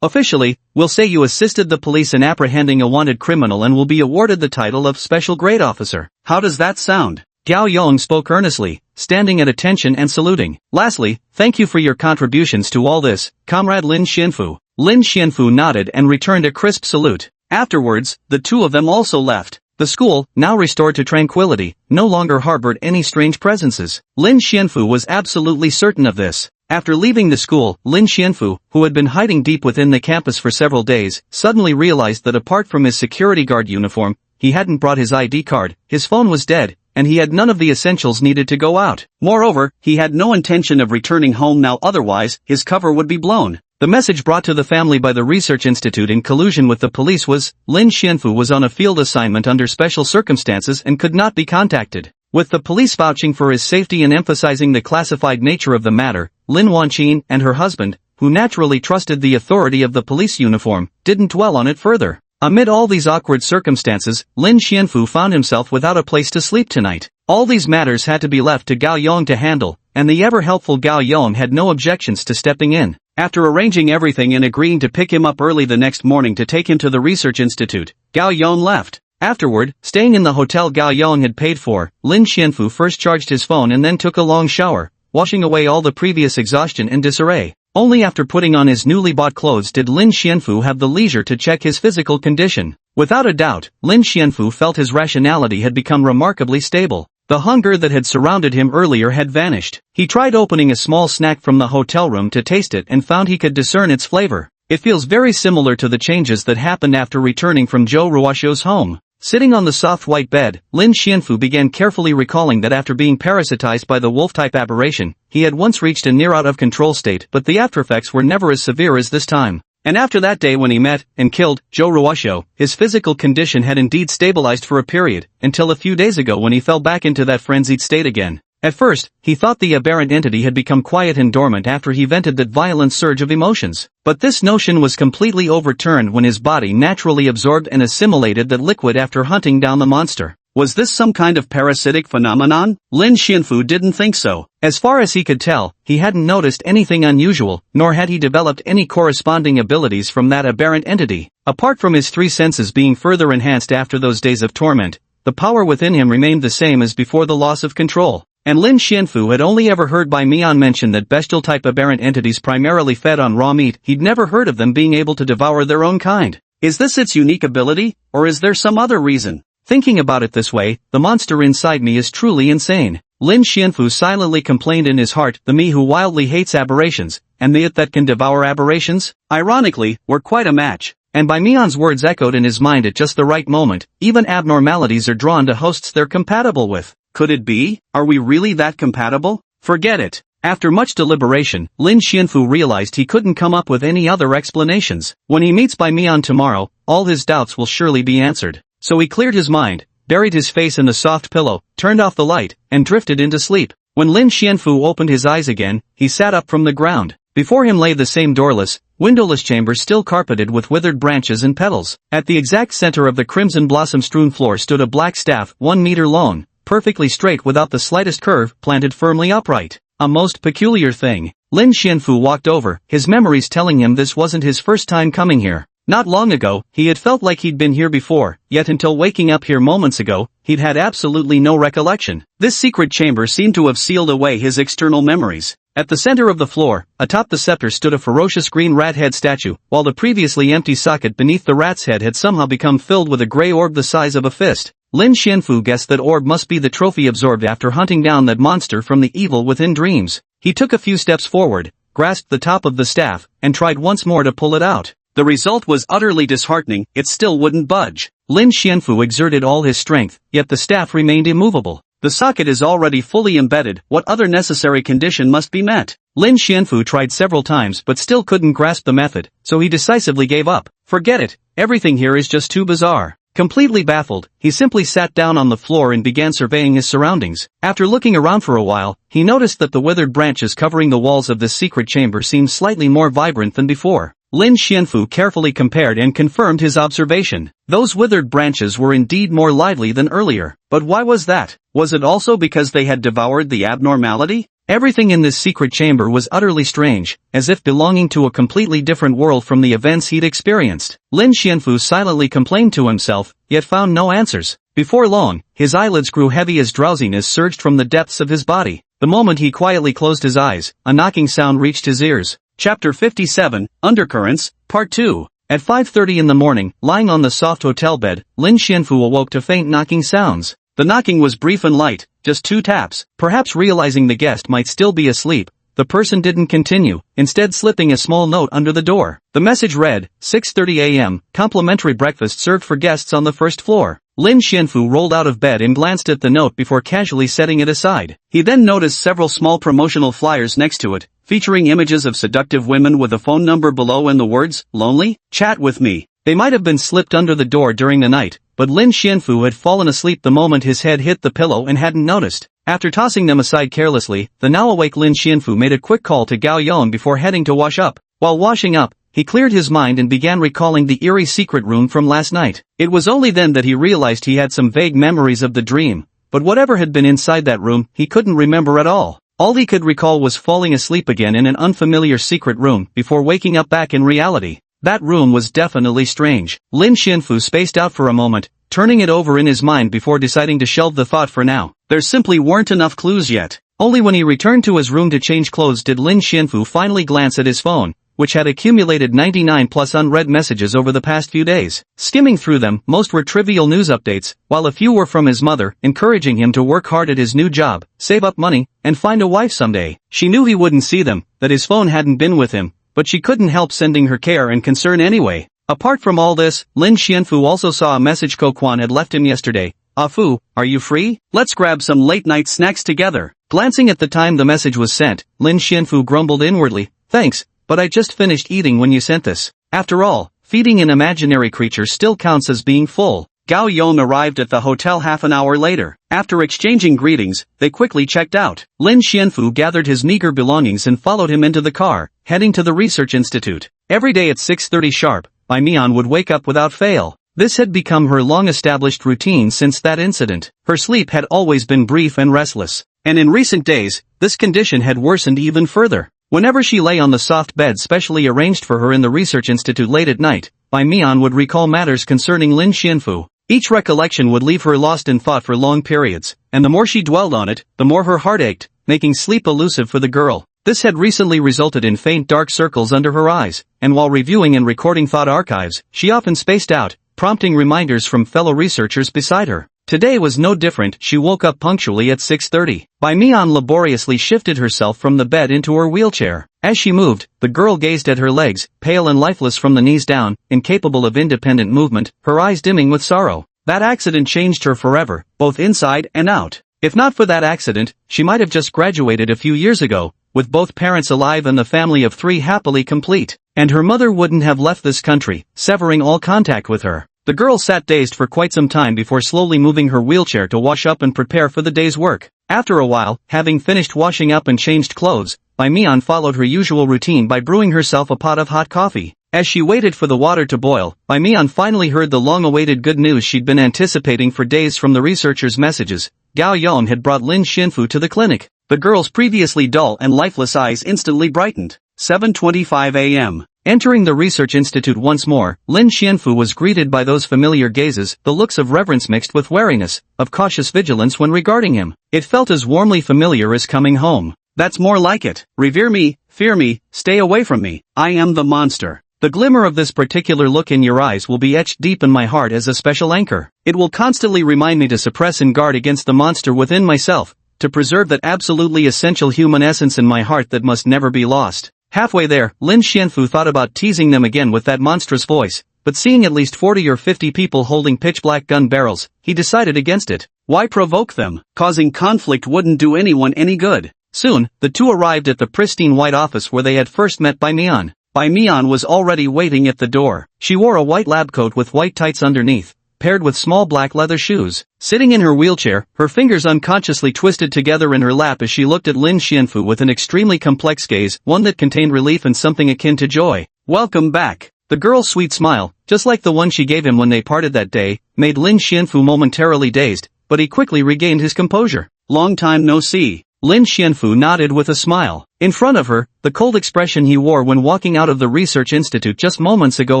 Officially, we'll say you assisted the police in apprehending a wanted criminal and will be awarded the title of Special Grade Officer. How does that sound? Gao Yong spoke earnestly, standing at attention and saluting. Lastly, thank you for your contributions to all this, Comrade Lin Xianfu. Lin Xianfu nodded and returned a crisp salute. Afterwards, the two of them also left. The school, now restored to tranquility, no longer harbored any strange presences. Lin Xianfu was absolutely certain of this. After leaving the school, Lin Xianfu, who had been hiding deep within the campus for several days, suddenly realized that apart from his security guard uniform, he hadn't brought his ID card, his phone was dead, and he had none of the essentials needed to go out. Moreover, he had no intention of returning home now, otherwise, his cover would be blown. The message brought to the family by the research institute in collusion with the police was, Lin Xianfu was on a field assignment under special circumstances and could not be contacted. With the police vouching for his safety and emphasizing the classified nature of the matter, Lin Wanqin and her husband, who naturally trusted the authority of the police uniform, didn't dwell on it further. Amid all these awkward circumstances, Lin Xianfu found himself without a place to sleep tonight. All these matters had to be left to Gao Yong to handle, and the ever-helpful Gao Yong had no objections to stepping in. After arranging everything and agreeing to pick him up early the next morning to take him to the research institute, Gao Yong left. Afterward, staying in the hotel Gao Yong had paid for, Lin Xianfu first charged his phone and then took a long shower, washing away all the previous exhaustion and disarray. Only after putting on his newly bought clothes did Lin Xianfu have the leisure to check his physical condition. Without a doubt, Lin Xianfu felt his rationality had become remarkably stable. The hunger that had surrounded him earlier had vanished. He tried opening a small snack from the hotel room to taste it and found he could discern its flavor. It feels very similar to the changes that happened after returning from Zhou Ruoxiu's home. Sitting on the soft white bed, Lin Xianfu began carefully recalling that after being parasitized by the wolf-type aberration, he had once reached a near out-of-control state, but the aftereffects were never as severe as this time. And after that day when he met and killed Zhou Ruoxiu, his physical condition had indeed stabilized for a period, until a few days ago when he fell back into that frenzied state again. At first, he thought the aberrant entity had become quiet and dormant after he vented that violent surge of emotions. But this notion was completely overturned when his body naturally absorbed and assimilated that liquid after hunting down the monster. Was this some kind of parasitic phenomenon? Lin Xianfu didn't think so. As far as he could tell, he hadn't noticed anything unusual, nor had he developed any corresponding abilities from that aberrant entity. Apart from his three senses being further enhanced after those days of torment, the power within him remained the same as before the loss of control. And Lin Xianfu had only ever heard Bai Mian mention that bestial-type aberrant entities primarily fed on raw meat. He'd never heard of them being able to devour their own kind. Is this its unique ability, or is there some other reason? Thinking about it this way, the monster inside me is truly insane. Lin Xianfu silently complained in his heart, the me who wildly hates aberrations, and the it that can devour aberrations? Ironically, we're quite a match. And Bai Mian's words echoed in his mind at just the right moment. Even abnormalities are drawn to hosts they're compatible with. Could it be? Are we really that compatible? Forget it. After much deliberation, Lin Xianfu realized he couldn't come up with any other explanations. When he meets Bai Mian tomorrow, all his doubts will surely be answered. So he cleared his mind, buried his face in the soft pillow, turned off the light, and drifted into sleep. When Lin Xianfu opened his eyes again, he sat up from the ground. Before him lay the same doorless, windowless chamber still carpeted with withered branches and petals. At the exact center of the crimson blossom-strewn floor stood a black staff 1 meter long, perfectly straight without the slightest curve, planted firmly upright. A most peculiar thing. Lin Xianfu walked over, his memories telling him this wasn't his first time coming here. Not long ago, he had felt like he'd been here before, yet until waking up here moments ago, he'd had absolutely no recollection. This secret chamber seemed to have sealed away his external memories. At the center of the floor, atop the scepter stood a ferocious green rat head statue, while the previously empty socket beneath the rat's head had somehow become filled with a gray orb the size of a fist. Lin Xianfu guessed that orb must be the trophy absorbed after hunting down that monster from the evil within dreams. He took a few steps forward, grasped the top of the staff, and tried once more to pull it out. The result was utterly disheartening, it still wouldn't budge. Lin Xianfu exerted all his strength, yet the staff remained immovable. The socket is already fully embedded, what other necessary condition must be met? Lin Xianfu tried several times but still couldn't grasp the method, so he decisively gave up. Forget it, everything here is just too bizarre. Completely baffled, he simply sat down on the floor and began surveying his surroundings. After looking around for a while, he noticed that the withered branches covering the walls of this secret chamber seemed slightly more vibrant than before. Lin Xianfu carefully compared and confirmed his observation. Those withered branches were indeed more lively than earlier. But why was that? Was it also because they had devoured the abnormality? Everything in this secret chamber was utterly strange, as if belonging to a completely different world from the events he'd experienced. Lin Xianfu silently complained to himself, yet found no answers. Before long, his eyelids grew heavy as drowsiness surged from the depths of his body. The moment he quietly closed his eyes, a knocking sound reached his ears. Chapter 57, Undercurrents, Part 2. At 5:30 in the morning, lying on the soft hotel bed, Lin Xianfu awoke to faint knocking sounds. The knocking was brief and light, just 2 taps. Perhaps realizing the guest might still be asleep, the person didn't continue, instead slipping a small note under the door. The message read, 6:30 a.m., complimentary breakfast served for guests on the first floor. Lin Xianfu rolled out of bed and glanced at the note before casually setting it aside. He then noticed several small promotional flyers next to it, featuring images of seductive women with a phone number below and the words, "Lonely? Chat with me." They might have been slipped under the door during the night, but Lin Xianfu had fallen asleep the moment his head hit the pillow and hadn't noticed. After tossing them aside carelessly, the now-awake Lin Xianfu made a quick call to Gao Yong before heading to wash up. While washing up, he cleared his mind and began recalling the eerie secret room from last night. It was only then that he realized he had some vague memories of the dream, but whatever had been inside that room, he couldn't remember at all. All he could recall was falling asleep again in an unfamiliar secret room before waking up back in reality. That room was definitely strange. Lin Xianfu spaced out for a moment, turning it over in his mind before deciding to shelve the thought for now. There simply weren't enough clues yet. Only when he returned to his room to change clothes did Lin Xianfu finally glance at his phone, which had accumulated 99 plus unread messages over the past few days. Skimming through them, most were trivial news updates, while a few were from his mother, encouraging him to work hard at his new job, save up money, and find a wife someday. She knew he wouldn't see them, that his phone hadn't been with him, but she couldn't help sending her care and concern anyway. Apart from all this, Lin Xianfu also saw a message Ko Kwan had left him yesterday. "Ah Fu, are you free? Let's grab some late-night snacks together." Glancing at the time the message was sent, Lin Xianfu grumbled inwardly, "Thanks, but I just finished eating when you sent this." After all, feeding an imaginary creature still counts as being full. Gao Yong arrived at the hotel half an hour later. After exchanging greetings, they quickly checked out. Lin Xianfu gathered his meager belongings and followed him into the car, heading to the research institute. Every day at 6:30 sharp, Bai Mian would wake up without fail. This had become her long-established routine since that incident. Her sleep had always been brief and restless, and in recent days, this condition had worsened even further. Whenever she lay on the soft bed specially arranged for her in the research institute late at night, Bai Mian would recall matters concerning Lin Xianfu. Each recollection would leave her lost in thought for long periods, and the more she dwelled on it, the more her heart ached, making sleep elusive for the girl. This had recently resulted in faint dark circles under her eyes, and while reviewing and recording thought archives, she often spaced out, prompting reminders from fellow researchers beside her. Today was no different. She woke up punctually at 6:30. Bai Mian laboriously shifted herself from the bed into her wheelchair. As she moved, the girl gazed at her legs, pale and lifeless from the knees down, incapable of independent movement, her eyes dimming with sorrow. That accident changed her forever, both inside and out. If not for that accident, she might have just graduated a few years ago, with both parents alive and the family of 3 happily complete. And her mother wouldn't have left this country, severing all contact with her. The girl sat dazed for quite some time before slowly moving her wheelchair to wash up and prepare for the day's work. After a while, having finished washing up and changed clothes, Bai Mian followed her usual routine by brewing herself a pot of hot coffee. As she waited for the water to boil, Bai Mian finally heard the long-awaited good news she'd been anticipating for days from the researchers' messages. Gao Yong had brought Lin Xianfu to the clinic. The girl's previously dull and lifeless eyes instantly brightened. 7:25 a.m. Entering the research institute once more, Lin Xianfu was greeted by those familiar gazes, the looks of reverence mixed with wariness, of cautious vigilance when regarding him. It felt as warmly familiar as coming home. That's more like it. Revere me, fear me, stay away from me. I am the monster. The glimmer of this particular look in your eyes will be etched deep in my heart as a special anchor. It will constantly remind me to suppress and guard against the monster within myself, to preserve that absolutely essential human essence in my heart that must never be lost. Halfway there, Lin Xianfu thought about teasing them again with that monstrous voice, but seeing at least 40 or 50 people holding pitch-black gun barrels, he decided against it. Why provoke them? Causing conflict wouldn't do anyone any good. Soon, the two arrived at the pristine white office where they had first met Bai Mian. Bai Mian was already waiting at the door. She wore a white lab coat with white tights underneath, paired with small black leather shoes. Sitting in her wheelchair, her fingers unconsciously twisted together in her lap as she looked at Lin Xianfu with an extremely complex gaze, one that contained relief and something akin to joy. "Welcome back." The girl's sweet smile, just like the one she gave him when they parted that day, made Lin Xianfu momentarily dazed, but he quickly regained his composure. "Long time no see." Lin Xianfu nodded with a smile. In front of her, the cold expression he wore when walking out of the research institute just moments ago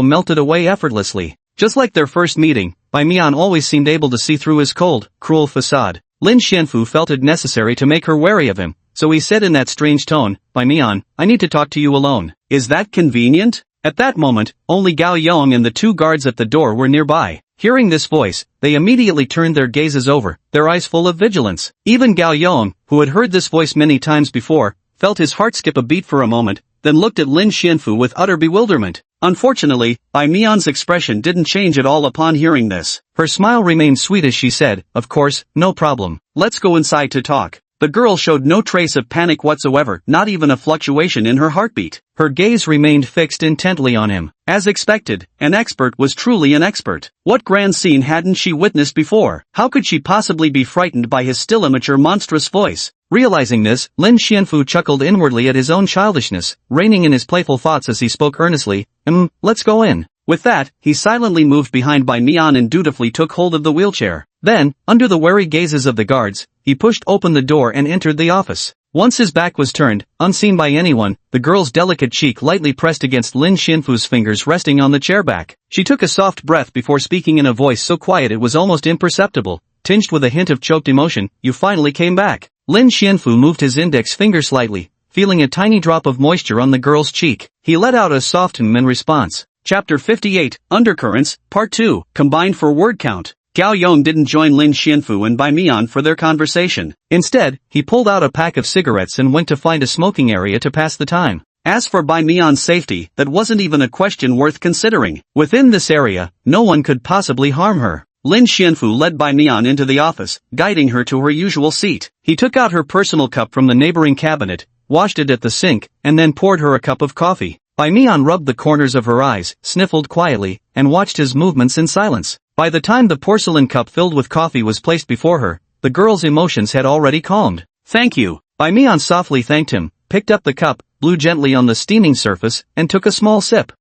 melted away effortlessly. Just like their first meeting, Bai Mian always seemed able to see through his cold, cruel facade. Lin Xianfu felt it necessary to make her wary of him, so he said in that strange tone, "Bai Mian, I need to talk to you alone." "Is that convenient?" At that moment, only Gao Yong and the 2 guards at the door were nearby. Hearing this voice, they immediately turned their gazes over, their eyes full of vigilance. Even Gao Yong, who had heard this voice many times before, felt his heart skip a beat for a moment, then looked at Lin Xianfu with utter bewilderment. Unfortunately, Bai Mian's expression didn't change at all upon hearing this. Her smile remained sweet as she said, "Of course, no problem. Let's go inside to talk." The girl showed no trace of panic whatsoever, not even a fluctuation in her heartbeat. Her gaze remained fixed intently on him. As expected, an expert was truly an expert. What grand scene hadn't she witnessed before? How could she possibly be frightened by his still immature monstrous voice? Realizing this, Lin Xianfu chuckled inwardly at his own childishness, reining in his playful thoughts as he spoke earnestly, let's go in." With that, he silently moved behind Bai Mian and dutifully took hold of the wheelchair. Then, under the wary gazes of the guards, he pushed open the door and entered the office. Once his back was turned, unseen by anyone, the girl's delicate cheek lightly pressed against Lin Xianfu's fingers resting on the chair back. She took a soft breath before speaking in a voice so quiet it was almost imperceptible, tinged with a hint of choked emotion, "You finally came back." Lin Xianfu moved his index finger slightly, feeling a tiny drop of moisture on the girl's cheek. He let out a soft in response. Chapter 58, Undercurrents, Part 2, Combined for Word Count. Gao Yong didn't join Lin Xianfu and Bai Mian for their conversation. Instead, he pulled out a pack of cigarettes and went to find a smoking area to pass the time. As for Bai Mian's safety, that wasn't even a question worth considering. Within this area, no one could possibly harm her. Lin Xianfu led Bai Mian into the office, guiding her to her usual seat. He took out her personal cup from the neighboring cabinet, washed it at the sink, and then poured her a cup of coffee. Bai Mian rubbed the corners of her eyes, sniffled quietly, and watched his movements in silence. By the time the porcelain cup filled with coffee was placed before her, the girl's emotions had already calmed. "Thank you." Bai Mian softly thanked him, picked up the cup, blew gently on the steaming surface, and took a small sip.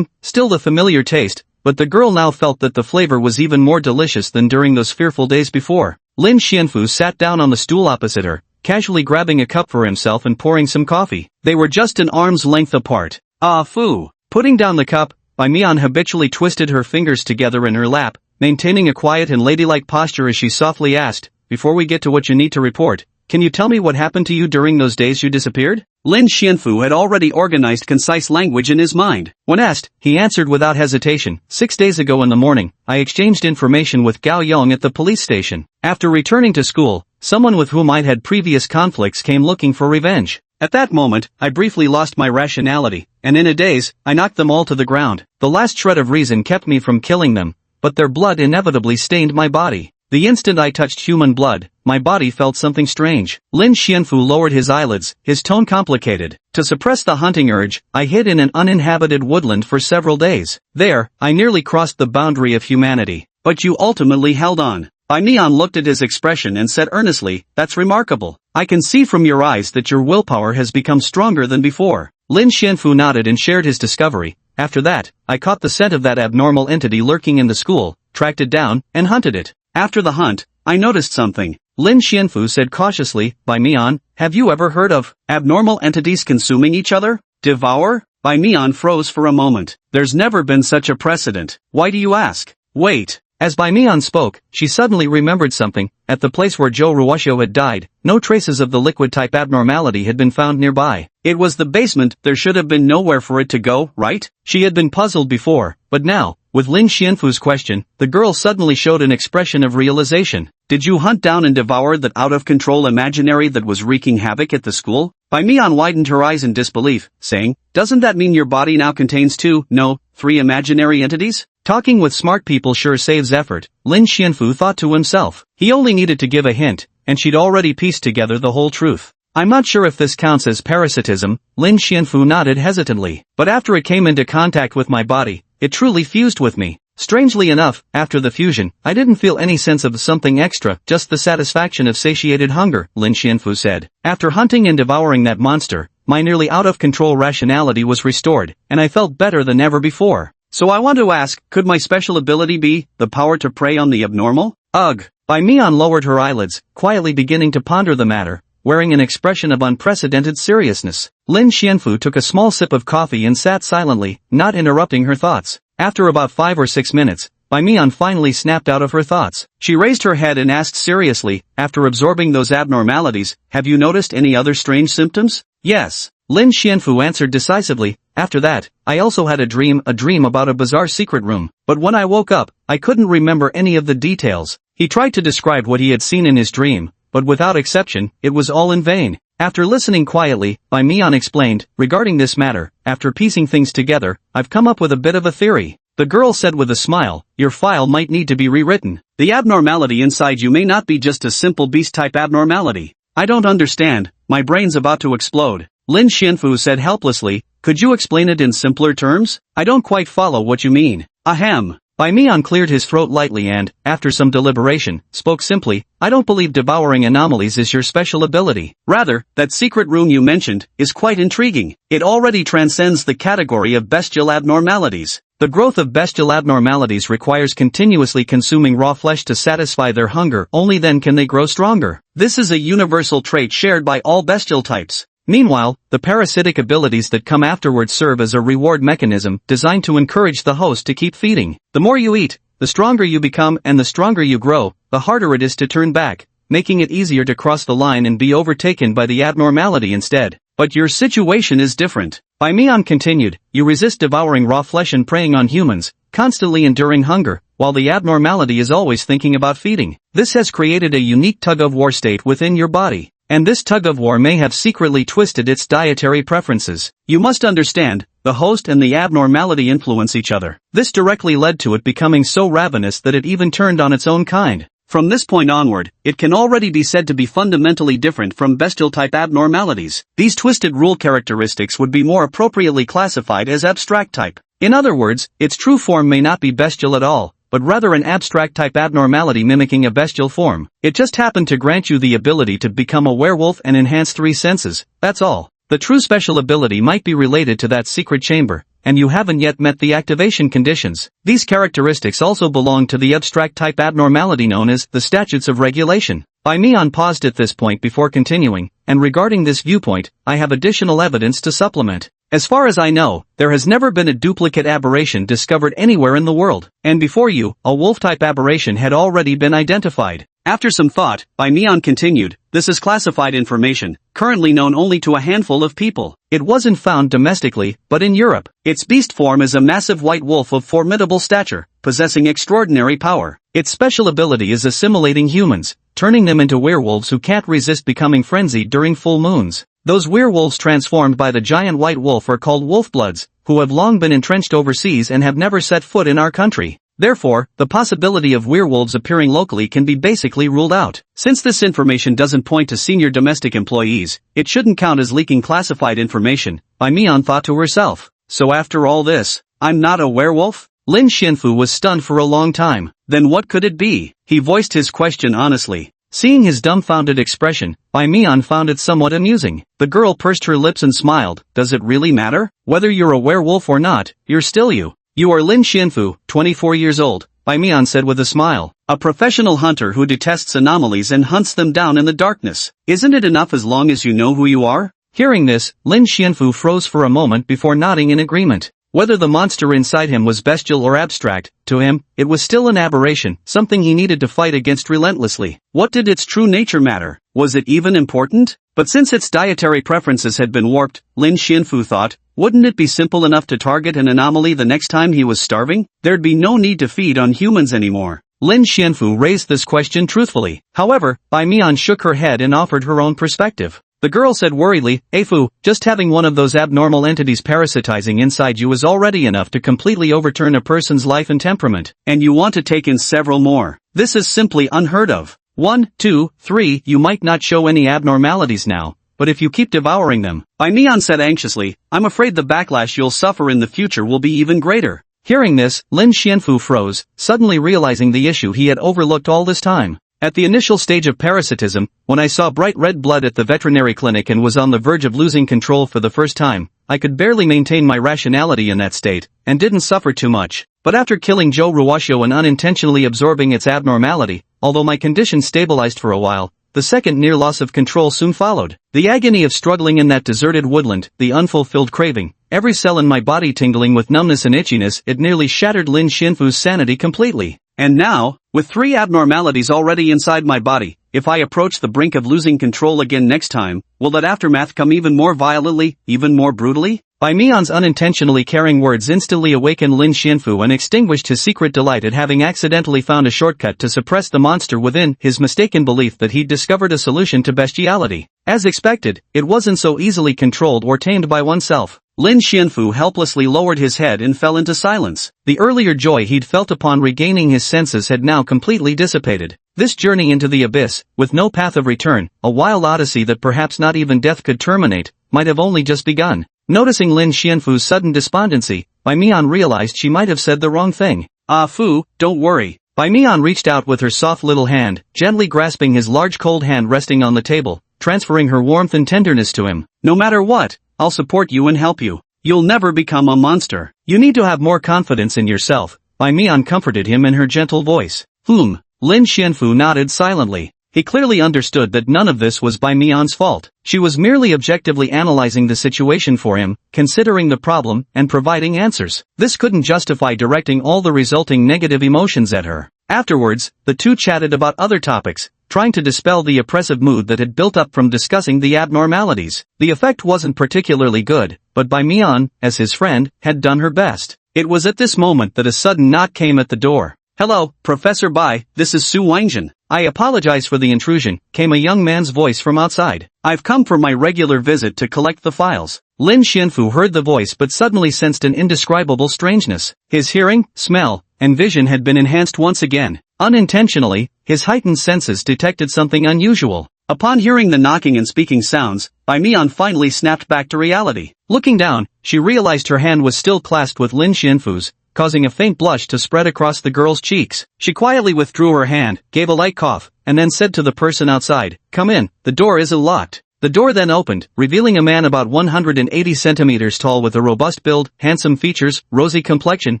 Still the familiar taste, but the girl now felt that the flavor was even more delicious than during those fearful days before. Lin Xianfu sat down on the stool opposite her, casually grabbing a cup for himself and pouring some coffee. They were just an arm's length apart. "Ah, foo." Putting down the cup, Bai Mian habitually twisted her fingers together in her lap, maintaining a quiet and ladylike posture as she softly asked, "Before we get to what you need to report, can you tell me what happened to you during those days you disappeared?" Lin Xianfu had already organized concise language in his mind. When asked, he answered without hesitation, 6 days ago in the morning, I exchanged information with Gao Yong at the police station. After returning to school, someone with whom I'd had previous conflicts came looking for revenge. At that moment, I briefly lost my rationality, and in a daze, I knocked them all to the ground. The last shred of reason kept me from killing them, but their blood inevitably stained my body. The instant I touched human blood, my body felt something strange. Lin Xianfu lowered his eyelids, his tone complicated. To suppress the hunting urge, I hid in an uninhabited woodland for several days. There, I nearly crossed the boundary of humanity. But you ultimately held on. Bai Mian looked at his expression and said earnestly, "That's remarkable. I can see from your eyes that your willpower has become stronger than before." Lin Xianfu nodded and shared his discovery. "After that, I caught the scent of that abnormal entity lurking in the school, tracked it down, and hunted it. After the hunt, I noticed something." Lin Xianfu said cautiously, "Bai Mian, have you ever heard of abnormal entities consuming each other? Devour?" Bai Mian froze for a moment. "There's never been such a precedent. Why do you ask?" "Wait." As Bai Mian spoke, she suddenly remembered something. At the place where Zhou Ruoxiu had died, no traces of the liquid-type abnormality had been found nearby. It was the basement, there should have been nowhere for it to go, right? She had been puzzled before, but now, with Lin Xianfu's question, the girl suddenly showed an expression of realization. "Did you hunt down and devour that out-of-control imaginary that was wreaking havoc at the school?" Bai Mian widened her eyes in disbelief, saying, "Doesn't that mean your body now contains three imaginary entities?" Talking with smart people sure saves effort, Lin Xianfu thought to himself. He only needed to give a hint, and she'd already pieced together the whole truth. "I'm not sure if this counts as parasitism," Lin Xianfu nodded hesitantly. "But after it came into contact with my body, it truly fused with me. Strangely enough, after the fusion, I didn't feel any sense of something extra, just the satisfaction of satiated hunger," Lin Xianfu said. "After hunting and devouring that monster, my nearly out-of-control rationality was restored, and I felt better than ever before. So I want to ask, could my special ability be the power to prey on the abnormal?" "Ugh." Bai Mian lowered her eyelids, quietly beginning to ponder the matter, wearing an expression of unprecedented seriousness. Lin Xianfu took a small sip of coffee and sat silently, not interrupting her thoughts. After about 5 or 6 minutes, Bai Mian finally snapped out of her thoughts. She raised her head and asked seriously, "After absorbing those abnormalities, have you noticed any other strange symptoms?" "Yes." Lin Xianfu answered decisively. "After that, I also had a dream about a bizarre secret room. But when I woke up, I couldn't remember any of the details." He tried to describe what he had seen in his dream, but without exception, it was all in vain. After listening quietly, Bai Mian explained, regarding this matter, after piecing things together, I've come up with a bit of a theory. The girl said with a smile, your file might need to be rewritten. The abnormality inside you may not be just a simple beast-type abnormality. I don't understand, my brain's about to explode. Lin Xianfu said helplessly, could you explain it in simpler terms? I don't quite follow what you mean. Ahem. Bai Mian cleared his throat lightly and, after some deliberation, spoke simply, I don't believe devouring anomalies is your special ability. Rather, that secret room you mentioned is quite intriguing. It already transcends the category of bestial abnormalities. The growth of bestial abnormalities requires continuously consuming raw flesh to satisfy their hunger, only then can they grow stronger. This is a universal trait shared by all bestial types. Meanwhile, the parasitic abilities that come afterwards serve as a reward mechanism designed to encourage the host to keep feeding. The more you eat, the stronger you become, and the stronger you grow, the harder it is to turn back, making it easier to cross the line and be overtaken by the abnormality instead. But your situation is different. Bai Mian continued, you resist devouring raw flesh and preying on humans, constantly enduring hunger, while the abnormality is always thinking about feeding. This has created a unique tug-of-war state within your body. And this tug-of-war may have secretly twisted its dietary preferences. You must understand, the host and the abnormality influence each other. This directly led to it becoming so ravenous that it even turned on its own kind. From this point onward, it can already be said to be fundamentally different from bestial-type abnormalities. These twisted rule characteristics would be more appropriately classified as abstract type. In other words, its true form may not be bestial at all, but rather an abstract-type abnormality mimicking a bestial form. It just happened to grant you the ability to become a werewolf and enhance 3 senses, that's all. The true special ability might be related to that secret chamber, and you haven't yet met the activation conditions. These characteristics also belong to the abstract-type abnormality known as the statutes of regulation. Bai Mian paused at this point before continuing, and regarding this viewpoint, I have additional evidence to supplement. As far as I know, there has never been a duplicate aberration discovered anywhere in the world, and before you, a wolf-type aberration had already been identified. After some thought, Bai Mian continued, this is classified information, currently known only to a handful of people. It wasn't found domestically, but in Europe. Its beast form is a massive white wolf of formidable stature, possessing extraordinary power. Its special ability is assimilating humans, turning them into werewolves who can't resist becoming frenzied during full moons. Those werewolves transformed by the giant white wolf are called wolfbloods, who have long been entrenched overseas and have never set foot in our country. Therefore, the possibility of werewolves appearing locally can be basically ruled out. Since this information doesn't point to senior domestic employees, it shouldn't count as leaking classified information, Bai Mian thought to herself. So after all this, I'm not a werewolf? Lin Xianfu was stunned for a long time. Then what could it be? He voiced his question honestly. Seeing his dumbfounded expression, Bai Mian found it somewhat amusing. The girl pursed her lips and smiled. Does it really matter? Whether you're a werewolf or not, you're still you. You are Lin Xianfu, 24 years old, Bai Mian said with a smile. A professional hunter who detests anomalies and hunts them down in the darkness. Isn't it enough as long as you know who you are? Hearing this, Lin Xianfu froze for a moment before nodding in agreement. Whether the monster inside him was bestial or abstract, to him, it was still an aberration, something he needed to fight against relentlessly. What did its true nature matter? Was it even important? But since its dietary preferences had been warped, Lin Xianfu thought, wouldn't it be simple enough to target an anomaly the next time he was starving? There'd be no need to feed on humans anymore. Lin Xianfu raised this question truthfully. However, Bai Mian shook her head and offered her own perspective. The girl said worriedly, Fu, just having one of those abnormal entities parasitizing inside you is already enough to completely overturn a person's life and temperament. And you want to take in several more. This is simply unheard of. 1, 2, 3, you might not show any abnormalities now, but if you keep devouring them, Bai Mian said anxiously, I'm afraid the backlash you'll suffer in the future will be even greater. Hearing this, Lin Xianfu froze, suddenly realizing the issue he had overlooked all this time. At the initial stage of parasitism, when I saw bright red blood at the veterinary clinic and was on the verge of losing control for the first time, I could barely maintain my rationality in that state, and didn't suffer too much. But after killing Joe Ruwashio and unintentionally absorbing its abnormality, although my condition stabilized for a while, the second near loss of control soon followed. The agony of struggling in that deserted woodland, the unfulfilled craving, every cell in my body tingling with numbness and itchiness, it nearly shattered Lin Xianfu's sanity completely. And now, with 3 abnormalities already inside my body, if I approach the brink of losing control again next time, will that aftermath come even more violently, even more brutally? Bai Mian's unintentionally caring words instantly awakened Lin Xianfu and extinguished his secret delight at having accidentally found a shortcut to suppress the monster within his mistaken belief that he'd discovered a solution to bestiality. As expected, it wasn't so easily controlled or tamed by oneself. Lin Xianfu helplessly lowered his head and fell into silence. The earlier joy he'd felt upon regaining his senses had now completely dissipated. This journey into the abyss, with no path of return, a wild odyssey that perhaps not even death could terminate, might have only just begun. Noticing Lin Xianfu's sudden despondency, Bai Mian realized she might have said the wrong thing. Ah Fu, don't worry. Bai Mian reached out with her soft little hand, gently grasping his large cold hand resting on the table, transferring her warmth and tenderness to him. No matter what, I'll support you and help you. You'll never become a monster. You need to have more confidence in yourself. Bai Mian comforted him in her gentle voice. Lin Xianfu nodded silently. He clearly understood that none of this was Bai Mian's fault. She was merely objectively analyzing the situation for him, considering the problem, and providing answers. This couldn't justify directing all the resulting negative emotions at her. Afterwards, the two chatted about other topics, trying to dispel the oppressive mood that had built up from discussing the abnormalities. The effect wasn't particularly good, but Bai Mian, as his friend, had done her best. It was at this moment that a sudden knock came at the door. Hello, Professor Bai, this is Su Wangjin. I apologize for the intrusion, came a young man's voice from outside. I've come for my regular visit to collect the files. Lin Xianfu heard the voice but suddenly sensed an indescribable strangeness. His hearing, smell, and vision had been enhanced once again. Unintentionally, his heightened senses detected something unusual. Upon hearing the knocking and speaking sounds, Bai Mian finally snapped back to reality. Looking down, she realized her hand was still clasped with Lin Xianfu's, causing a faint blush to spread across the girl's cheeks. She quietly withdrew her hand, gave a light cough, and then said to the person outside, "Come in, the door isn't locked." The door then opened, revealing a man about 180 centimeters tall with a robust build, handsome features, rosy complexion,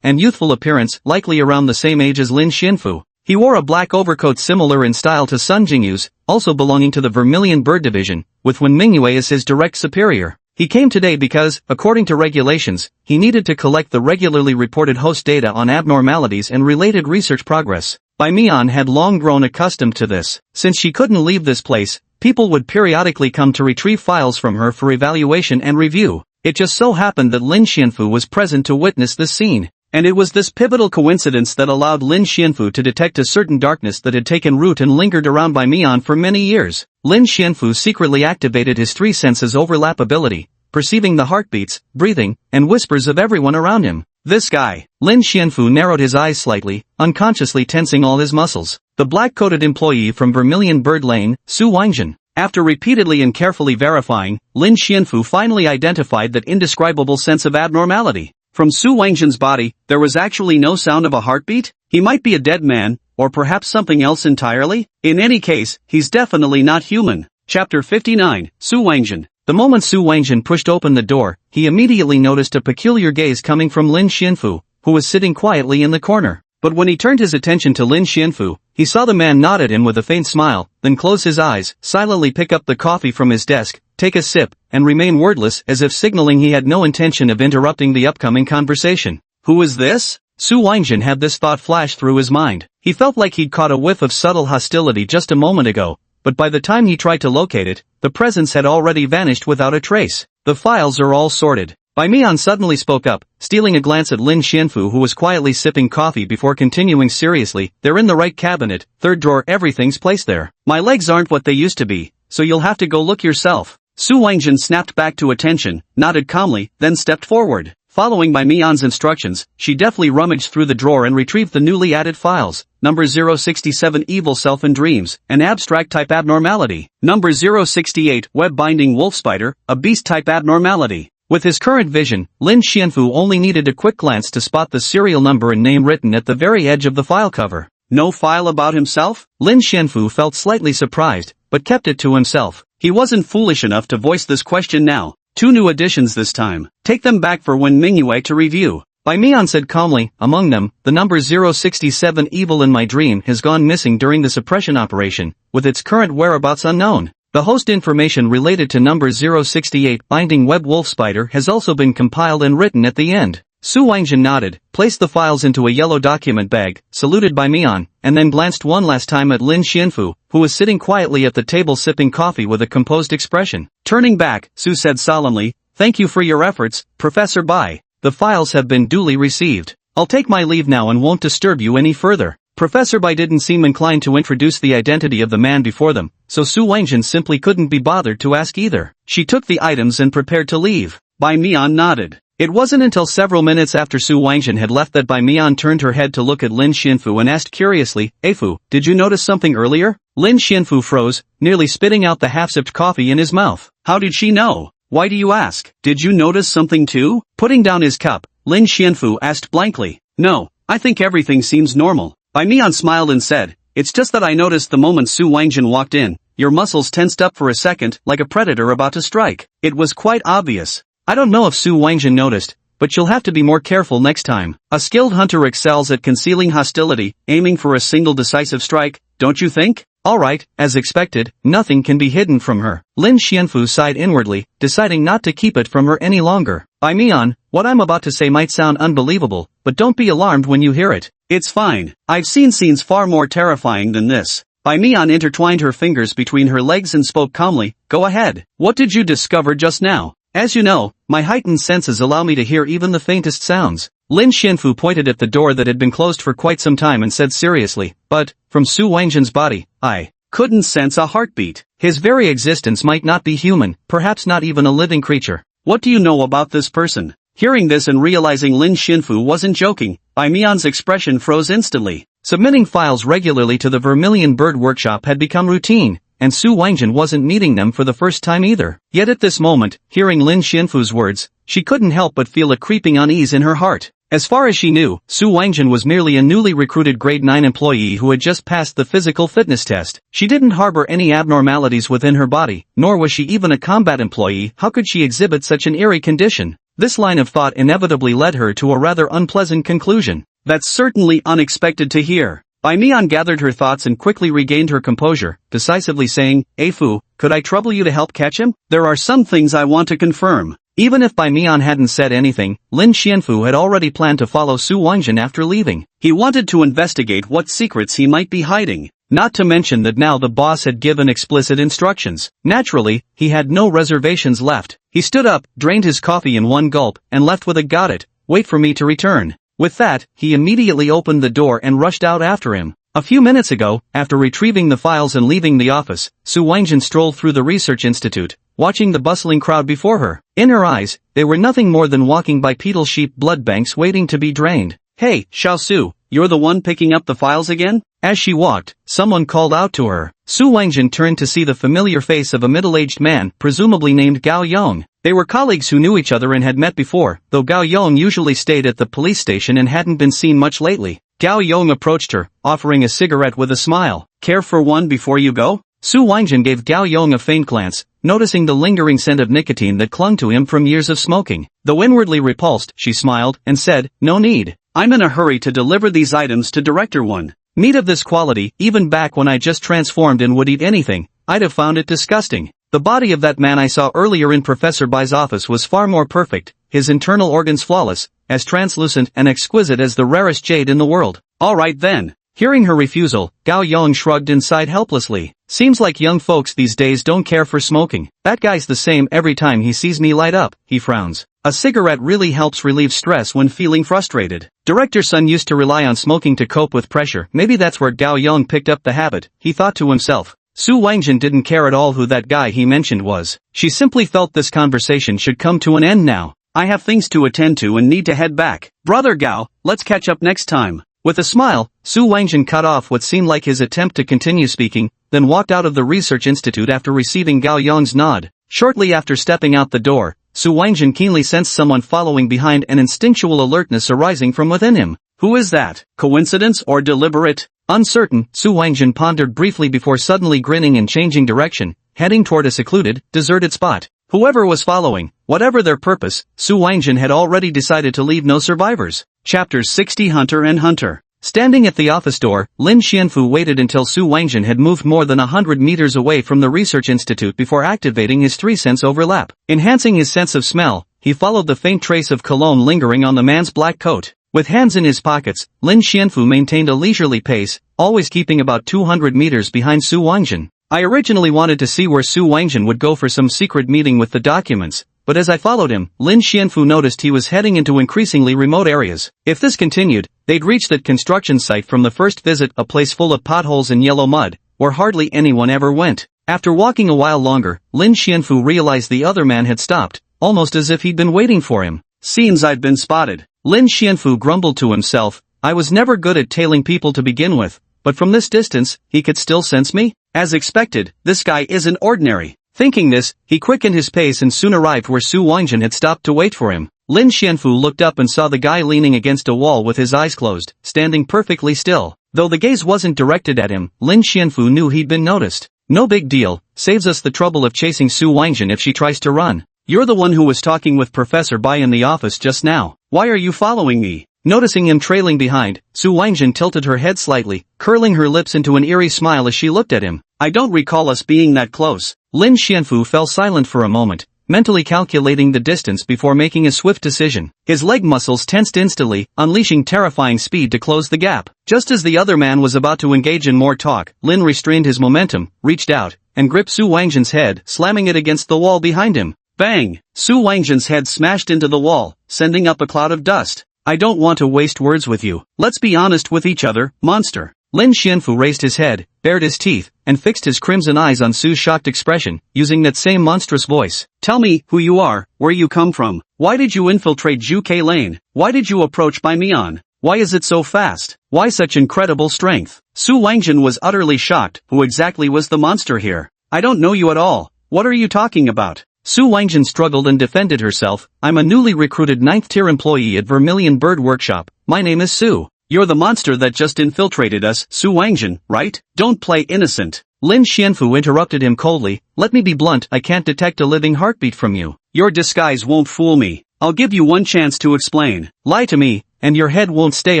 and youthful appearance, likely around the same age as Lin Xianfu. He wore a black overcoat similar in style to Sun Jingyu's, also belonging to the Vermilion Bird Division, with Wen Mingyue as his direct superior. He came today because, according to regulations, he needed to collect the regularly reported host data on abnormalities and related research progress. Bai Mian had long grown accustomed to this. Since she couldn't leave this place, people would periodically come to retrieve files from her for evaluation and review. It just so happened that Lin Xianfu was present to witness this scene. And it was this pivotal coincidence that allowed Lin Xianfu to detect a certain darkness that had taken root and lingered around Bai Mian for many years. Lin Xianfu secretly activated his 3 senses overlap ability, perceiving the heartbeats, breathing, and whispers of everyone around him. This guy. Lin Xianfu narrowed his eyes slightly, unconsciously tensing all his muscles. The black-coated employee from Vermilion Bird Lane, Su Wangjin. After repeatedly and carefully verifying, Lin Xianfu finally identified that indescribable sense of abnormality. From Su Wangjin's body, there was actually no sound of a heartbeat? He might be a dead man, or perhaps something else entirely? In any case, he's definitely not human. Chapter 59, Su Wangjin. The moment Su Wangjin pushed open the door, he immediately noticed a peculiar gaze coming from Lin Xianfu, who was sitting quietly in the corner. But when he turned his attention to Lin Xianfu, he saw the man nod at him with a faint smile, then close his eyes, silently pick up the coffee from his desk, take a sip, and remain wordless as if signaling he had no intention of interrupting the upcoming conversation. Who is this? Su Wangjin had this thought flash through his mind. He felt like he'd caught a whiff of subtle hostility just a moment ago, but by the time he tried to locate it, the presence had already vanished without a trace. The files are all sorted. Bai Mian suddenly spoke up, stealing a glance at Lin Xianfu who was quietly sipping coffee before continuing seriously, "They're in the right cabinet, 3rd drawer, everything's placed there. My legs aren't what they used to be, so you'll have to go look yourself." Su Wangjin snapped back to attention, nodded calmly, then stepped forward. Following Bai Mian's instructions, she deftly rummaged through the drawer and retrieved the newly added files. Number 067 Evil Self and Dreams, an abstract-type abnormality. Number 068 Web-Binding Wolf Spider, a beast-type abnormality. With his current vision, Lin Xianfu only needed a quick glance to spot the serial number and name written at the very edge of the file cover. No file about himself? Lin Xianfu felt slightly surprised, but kept it to himself. He wasn't foolish enough to voice this question now. 2 new additions this time. Take them back for Wen Mingyue to review. Bai Mian said calmly, among them, the number 067 Evil in My Dream has gone missing during the suppression operation, with its current whereabouts unknown. The host information related to number 068 Binding Web Wolf Spider has also been compiled and written at the end. Su Wangjin nodded, placed the files into a yellow document bag, saluted Bai Mian, and then glanced one last time at Lin Xianfu, who was sitting quietly at the table sipping coffee with a composed expression. Turning back, Su said solemnly, "Thank you for your efforts, Professor Bai. The files have been duly received. I'll take my leave now and won't disturb you any further." Professor Bai didn't seem inclined to introduce the identity of the man before them, so Su Wangjin simply couldn't be bothered to ask either. She took the items and prepared to leave. Bai Mian nodded. It wasn't until several minutes after Su Wangjin had left that Bai Mian turned her head to look at Lin Xianfu and asked curiously, "Fu, did you notice something earlier?" Lin Xianfu froze, nearly spitting out the half-sipped coffee in his mouth. How did she know? Why do you ask? Did you notice something too? Putting down his cup, Lin Xianfu asked blankly. No, I think everything seems normal. Bai Mian smiled and said, "It's just that I noticed the moment Su Wangjin walked in, your muscles tensed up for a second, like a predator about to strike. It was quite obvious. I don't know if Su Wangjin noticed, but you'll have to be more careful next time. A skilled hunter excels at concealing hostility, aiming for a single decisive strike, don't you think?" Alright, as expected, nothing can be hidden from her. Lin Xianfu sighed inwardly, deciding not to keep it from her any longer. Bai Mian, what I'm about to say might sound unbelievable, but don't be alarmed when you hear it. It's fine. I've seen scenes far more terrifying than this. Bai Mian intertwined her fingers between her legs and spoke calmly, "Go ahead. What did you discover just now?" As you know, my heightened senses allow me to hear even the faintest sounds. Lin Xianfu pointed at the door that had been closed for quite some time and said seriously, "But, from Su Wangjin's body, I couldn't sense a heartbeat. His very existence might not be human, perhaps not even a living creature. What do you know about this person?" Hearing this and realizing Lin Xianfu wasn't joking, Bai Mian's expression froze instantly. Submitting files regularly to the Vermilion Bird Workshop had become routine, and Su Wangjin wasn't meeting them for the first time either. Yet at this moment, hearing Lin Xianfu's words, she couldn't help but feel a creeping unease in her heart. As far as she knew, Su Wangjin was merely a newly recruited grade 9 employee who had just passed the physical fitness test. She didn't harbor any abnormalities within her body, nor was she even a combat employee. How could she exhibit such an eerie condition? This line of thought inevitably led her to a rather unpleasant conclusion. That's certainly unexpected to hear. Bai Mian gathered her thoughts and quickly regained her composure, decisively saying, "Fu, could I trouble you to help catch him? There are some things I want to confirm." Even if Bai Mian hadn't said anything, Lin Xianfu had already planned to follow Su Wangjin after leaving. He wanted to investigate what secrets he might be hiding. Not to mention that now the boss had given explicit instructions. Naturally, he had no reservations left. He stood up, drained his coffee in one gulp, and left with a "Got it, wait for me to return." With that, he immediately opened the door and rushed out after him. A few minutes ago, after retrieving the files and leaving the office, Su Wangjin strolled through the research institute, watching the bustling crowd before her. In her eyes, they were nothing more than walking bipedal sheep blood banks waiting to be drained. "Hey, Xiao Su, you're the one picking up the files again?" As she walked, someone called out to her. Su Wangjin turned to see the familiar face of a middle-aged man, presumably named Gao Yong. They were colleagues who knew each other and had met before, though Gao Yong usually stayed at the police station and hadn't been seen much lately. Gao Yong approached her, offering a cigarette with a smile. "Care for one before you go?" Su Wangjin gave Gao Yong a faint glance, noticing the lingering scent of nicotine that clung to him from years of smoking. Though inwardly repulsed, she smiled and said, "No need. I'm in a hurry to deliver these items to Director 1. Meat of this quality, even back when I just transformed and would eat anything, I'd have found it disgusting. The body of that man I saw earlier in Professor Bai's office was far more perfect, his internal organs flawless, as translucent and exquisite as the rarest jade in the world." "Alright then." Hearing her refusal, Gao Yong shrugged and sighed helplessly. "Seems like young folks these days don't care for smoking. That guy's the same every time he sees me light up," he frowns. "A cigarette really helps relieve stress when feeling frustrated. Director Sun used to rely on smoking to cope with pressure. Maybe that's where Gao Yong picked up the habit," he thought to himself. Su Wangjin didn't care at all who that guy he mentioned was. She simply felt this conversation should come to an end now. "I have things to attend to and need to head back. Brother Gao, let's catch up next time." With a smile, Su Wangjin cut off what seemed like his attempt to continue speaking, then walked out of the research institute after receiving Gao Yong's nod. Shortly after stepping out the door, Su Wangjin keenly sensed someone following behind, an instinctual alertness arising from within him. Who is that? Coincidence or deliberate? Uncertain, Su Wangjin pondered briefly before suddenly grinning and changing direction, heading toward a secluded, deserted spot. Whoever was following, whatever their purpose, Su Wangjin had already decided to leave no survivors. Chapter 60 Hunter and Hunter. Standing at the office door, Lin Xianfu waited until Su Wangjin had moved more than 100 meters away from the research institute before activating his three-sense overlap. Enhancing his sense of smell, he followed the faint trace of cologne lingering on the man's black coat. With hands in his pockets, Lin Xianfu maintained a leisurely pace, always keeping about 200 meters behind Su Wangjin. I originally wanted to see where Su Wangjin would go for some secret meeting with the documents, but as I followed him, Lin Xianfu noticed he was heading into increasingly remote areas. If this continued, they'd reach that construction site from the first visit, a place full of potholes and yellow mud, where hardly anyone ever went. After walking a while longer, Lin Xianfu realized the other man had stopped, almost as if he'd been waiting for him. Seems I'd been spotted. Lin Xianfu grumbled to himself, I was never good at tailing people to begin with, but from this distance, he could still sense me? As expected, this guy isn't ordinary. Thinking this, he quickened his pace and soon arrived where Su Wangjin had stopped to wait for him. Lin Xianfu looked up and saw the guy leaning against a wall with his eyes closed, standing perfectly still. Though the gaze wasn't directed at him, Lin Xianfu knew he'd been noticed. No big deal, saves us the trouble of chasing Su Wangjin if she tries to run. You're the one who was talking with Professor Bai in the office just now. Why are you following me? Noticing him trailing behind, Su Wangjin tilted her head slightly, curling her lips into an eerie smile as she looked at him. I don't recall us being that close. Lin Xianfu fell silent for a moment, mentally calculating the distance before making a swift decision. His leg muscles tensed instantly, unleashing terrifying speed to close the gap. Just as the other man was about to engage in more talk, Lin restrained his momentum, reached out, and gripped Su Wangjin's head, slamming it against the wall behind him. Bang! Su Wangjin's head smashed into the wall, sending up a cloud of dust. I don't want to waste words with you. Let's be honest with each other, monster. Lin Xianfu raised his head, bared his teeth, and fixed his crimson eyes on Su's shocked expression, using that same monstrous voice. Tell me who you are, where you come from. Why did you infiltrate Zhuke Lane? Why did you approach Bai Mian? Why is it so fast? Why such incredible strength? Su Wangjin was utterly shocked. Who exactly was the monster here? I don't know you at all. What are you talking about? Su Wangjin struggled and defended herself. I'm a newly recruited 9th-tier employee at Vermilion Bird Workshop. My name is Su. You're the monster that just infiltrated us, Su Wangjin, right? Don't play innocent. Lin Xianfu interrupted him coldly. Let me be blunt, I can't detect a living heartbeat from you. Your disguise won't fool me. I'll give you one chance to explain. Lie to me, and your head won't stay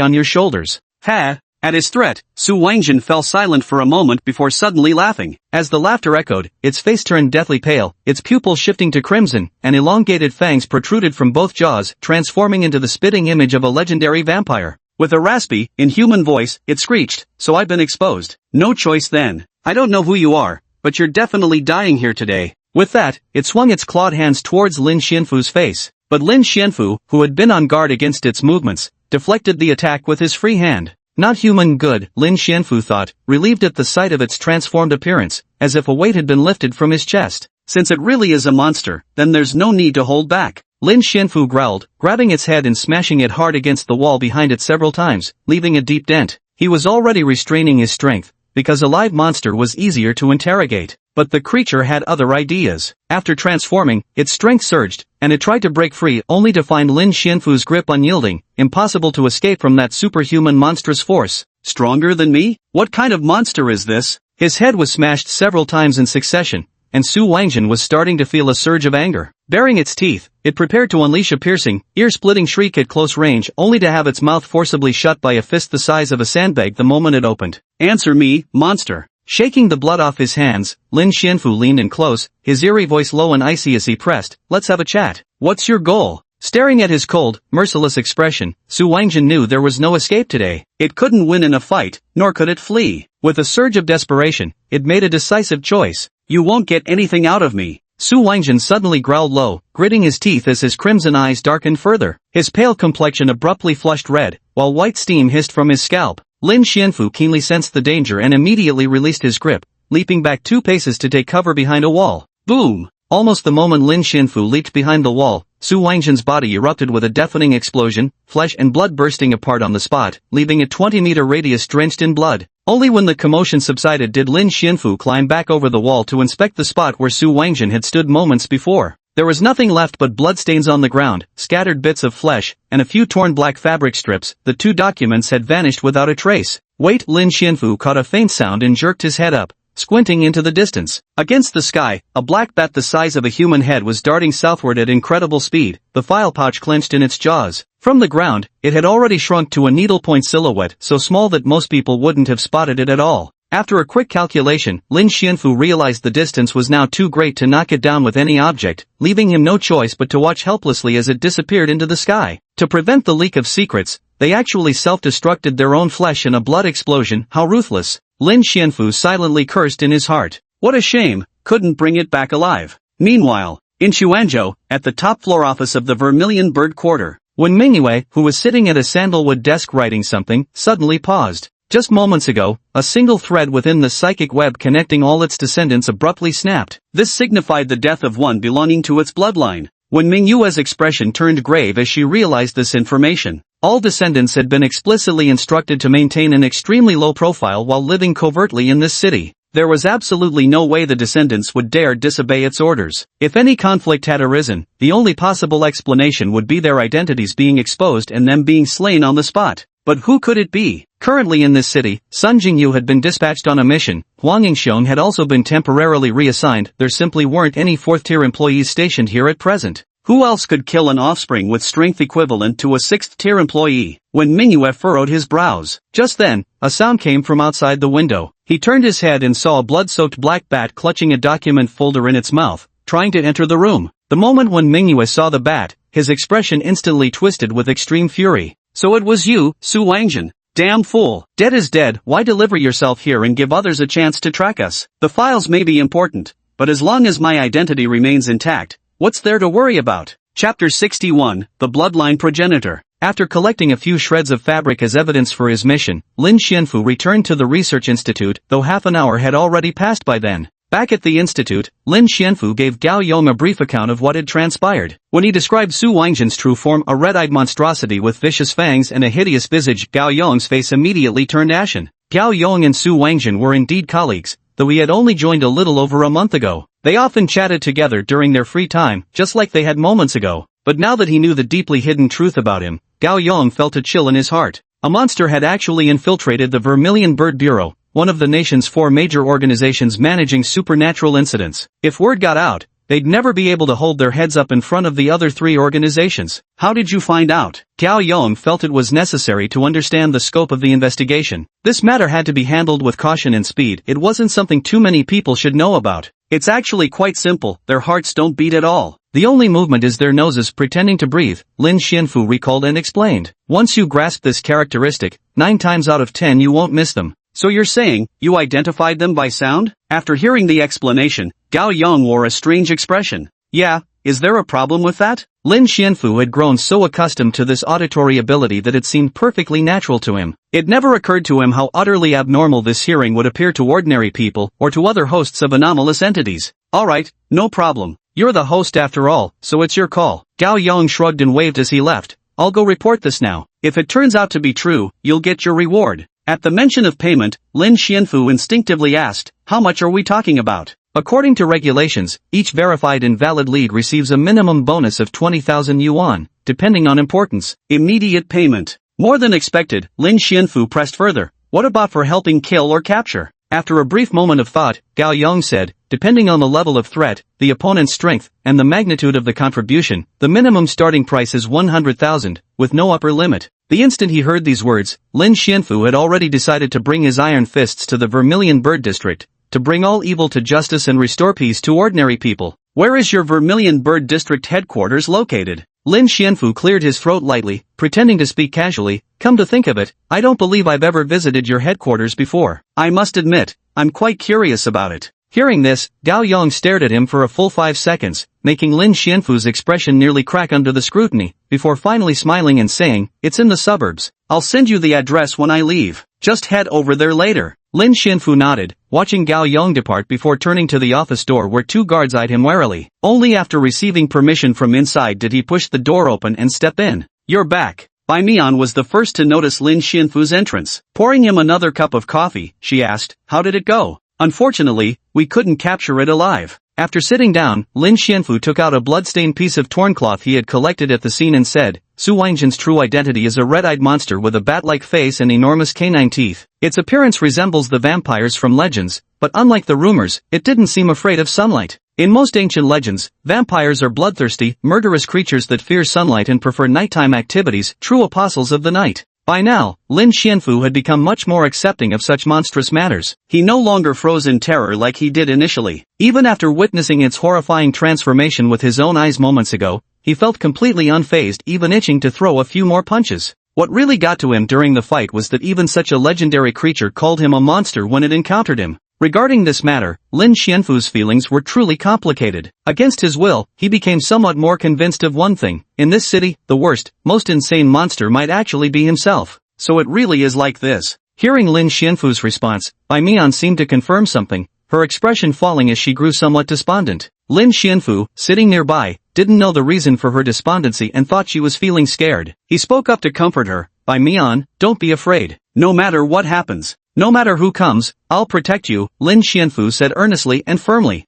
on your shoulders. Ha! At his threat, Su Wangjin fell silent for a moment before suddenly laughing. As the laughter echoed, its face turned deathly pale, its pupils shifting to crimson, and elongated fangs protruded from both jaws, transforming into the spitting image of a legendary vampire. With a raspy, inhuman voice, it screeched, so I've been exposed. No choice then. I don't know who you are, but you're definitely dying here today. With that, it swung its clawed hands towards Lin Xianfu's face, but Lin Xianfu, who had been on guard against its movements, deflected the attack with his free hand. Not human good, Lin Xianfu thought, relieved at the sight of its transformed appearance, as if a weight had been lifted from his chest. Since it really is a monster, then there's no need to hold back. Lin Xianfu growled, grabbing its head and smashing it hard against the wall behind it several times, leaving a deep dent. He was already restraining his strength, because a live monster was easier to interrogate. But the creature had other ideas. After transforming, its strength surged, and it tried to break free only to find Lin Xianfu's grip unyielding, impossible to escape from that superhuman monstrous force. Stronger than me? What kind of monster is this? His head was smashed several times in succession, and Su Wangjin was starting to feel a surge of anger. Baring its teeth, it prepared to unleash a piercing, ear-splitting shriek at close range only to have its mouth forcibly shut by a fist the size of a sandbag the moment it opened. Answer me, monster. Shaking the blood off his hands, Lin Xianfu leaned in close, his eerie voice low and icy as he pressed, let's have a chat. What's your goal? Staring at his cold, merciless expression, Su Wangjin knew there was no escape today. It couldn't win in a fight, nor could it flee. With a surge of desperation, it made a decisive choice. You won't get anything out of me. Su Wangjin suddenly growled low, gritting his teeth as his crimson eyes darkened further. His pale complexion abruptly flushed red, while white steam hissed from his scalp. Lin Xianfu keenly sensed the danger and immediately released his grip, leaping back 2 paces to take cover behind a wall. Boom! Almost the moment Lin Xianfu leaped behind the wall, Su Wangjin's body erupted with a deafening explosion, flesh and blood bursting apart on the spot, leaving a 20-meter radius drenched in blood. Only when the commotion subsided did Lin Xianfu climb back over the wall to inspect the spot where Su Wangjin had stood moments before. There was nothing left but bloodstains on the ground, scattered bits of flesh, and a few torn black fabric strips. The 2 documents had vanished without a trace. Wait! Lin Xianfu caught a faint sound and jerked his head up, squinting into the distance. Against the sky, a black bat the size of a human head was darting southward at incredible speed, the file pouch clenched in its jaws. From the ground, it had already shrunk to a needlepoint silhouette so small that most people wouldn't have spotted it at all. After a quick calculation, Lin Xianfu realized the distance was now too great to knock it down with any object, leaving him no choice but to watch helplessly as it disappeared into the sky. To prevent the leak of secrets, they actually self-destructed their own flesh in a blood explosion. How ruthless! Lin Xianfu silently cursed in his heart. What a shame, couldn't bring it back alive. Meanwhile, in Xuanzhou, at the top floor office of the Vermilion Bird Quarter, when Mingyue, who was sitting at a sandalwood desk writing something, suddenly paused. Just moments ago, a single thread within the psychic web connecting all its descendants abruptly snapped. This signified the death of one belonging to its bloodline. When Mingyue's expression turned grave as she realized this information, all descendants had been explicitly instructed to maintain an extremely low profile while living covertly in this city. There was absolutely no way the descendants would dare disobey its orders. If any conflict had arisen, the only possible explanation would be their identities being exposed and them being slain on the spot. But who could it be? Currently in this city, Sun Jingyu had been dispatched on a mission. Huang Yingxiong had also been temporarily reassigned. There simply weren't any fourth-tier employees stationed here at present. Who else could kill an offspring with strength equivalent to a sixth-tier employee? When Mingyue furrowed his brows. Just then, a sound came from outside the window. He turned his head and saw a blood-soaked black bat clutching a document folder in its mouth, trying to enter the room. The moment when Mingyue saw the bat, his expression instantly twisted with extreme fury. So it was you, Su Wangjin. Damn fool. Dead is dead. Why deliver yourself here and give others a chance to track us? The files may be important, but as long as my identity remains intact, what's there to worry about? Chapter 61, The Bloodline Progenitor. After collecting a few shreds of fabric as evidence for his mission, Lin Xianfu returned to the research institute, though half an hour had already passed by then. Back at the institute, Lin Xianfu gave Gao Yong a brief account of what had transpired. When he described Su Wangjin's true form, a red-eyed monstrosity with vicious fangs and a hideous visage, Gao Yong's face immediately turned ashen. Gao Yong and Su Wangjin were indeed colleagues, though he had only joined a little over a month ago. They often chatted together during their free time, just like they had moments ago. But now that he knew the deeply hidden truth about him, Gao Yong felt a chill in his heart. A monster had actually infiltrated the Vermilion Bird Bureau, one of the nation's 4 major organizations managing supernatural incidents. If word got out, they'd never be able to hold their heads up in front of the other 3 organizations. How did you find out? Gao Yong felt it was necessary to understand the scope of the investigation. This matter had to be handled with caution and speed. It wasn't something too many people should know about. It's actually quite simple, their hearts don't beat at all. The only movement is their noses pretending to breathe, Lin Xianfu recalled and explained. Once you grasp this characteristic, 9 times out of 10 you won't miss them. So you're saying, you identified them by sound? After hearing the explanation, Gao Yong wore a strange expression. Yeah, is there a problem with that? Lin Xianfu had grown so accustomed to this auditory ability that it seemed perfectly natural to him. It never occurred to him how utterly abnormal this hearing would appear to ordinary people or to other hosts of anomalous entities. Alright, no problem. You're the host after all, so it's your call. Gao Yong shrugged and waved as he left. I'll go report this now. If it turns out to be true, you'll get your reward. At the mention of payment, Lin Xianfu instinctively asked, how much are we talking about? According to regulations, each verified and valid lead receives a minimum bonus of 20,000 yuan, depending on importance. Immediate payment. More than expected, Lin Xianfu pressed further. What about for helping kill or capture? After a brief moment of thought, Gao Yong said, depending on the level of threat, the opponent's strength, and the magnitude of the contribution, the minimum starting price is 100,000, with no upper limit. The instant he heard these words, Lin Xianfu had already decided to bring his iron fists to the Vermilion Bird District, to bring all evil to justice and restore peace to ordinary people. Where is your Vermilion Bird District headquarters located? Lin Xianfu cleared his throat lightly, pretending to speak casually. Come to think of it, I don't believe I've ever visited your headquarters before. I must admit, I'm quite curious about it. Hearing this, Gao Yong stared at him for a full 5 seconds, making Lin Xianfu's expression nearly crack under the scrutiny, before finally smiling and saying, it's in the suburbs. I'll send you the address when I leave. Just head over there later. Lin Xianfu nodded, watching Gao Yong depart before turning to the office door where 2 guards eyed him warily. Only after receiving permission from inside did he push the door open and step in. You're back. Bai Mian was the first to notice Lin Xianfu's entrance. Pouring him another cup of coffee, she asked, how did it go? Unfortunately, we couldn't capture it alive. After sitting down, Lin Xianfu took out a blood-stained piece of torn cloth he had collected at the scene and said, Su Wangjin's true identity is a red-eyed monster with a bat-like face and enormous canine teeth. Its appearance resembles the vampires from legends, but unlike the rumors, it didn't seem afraid of sunlight. In most ancient legends, vampires are bloodthirsty, murderous creatures that fear sunlight and prefer nighttime activities, true apostles of the night. By now, Lin Xianfu had become much more accepting of such monstrous matters. He no longer froze in terror like he did initially. Even after witnessing its horrifying transformation with his own eyes moments ago, he felt completely unfazed, even itching to throw a few more punches. What really got to him during the fight was that even such a legendary creature called him a monster when it encountered him. Regarding this matter, Lin Xianfu's feelings were truly complicated. Against his will, he became somewhat more convinced of one thing. In this city, the worst, most insane monster might actually be himself. So it really is like this. Hearing Lin Xianfu's response, Bai Mian seemed to confirm something, her expression falling as she grew somewhat despondent. Lin Xianfu, sitting nearby, didn't know the reason for her despondency and thought she was feeling scared. He spoke up to comfort her. Bai Mian, don't be afraid. No matter what happens, no matter who comes, I'll protect you, Lin Xianfu said earnestly and firmly.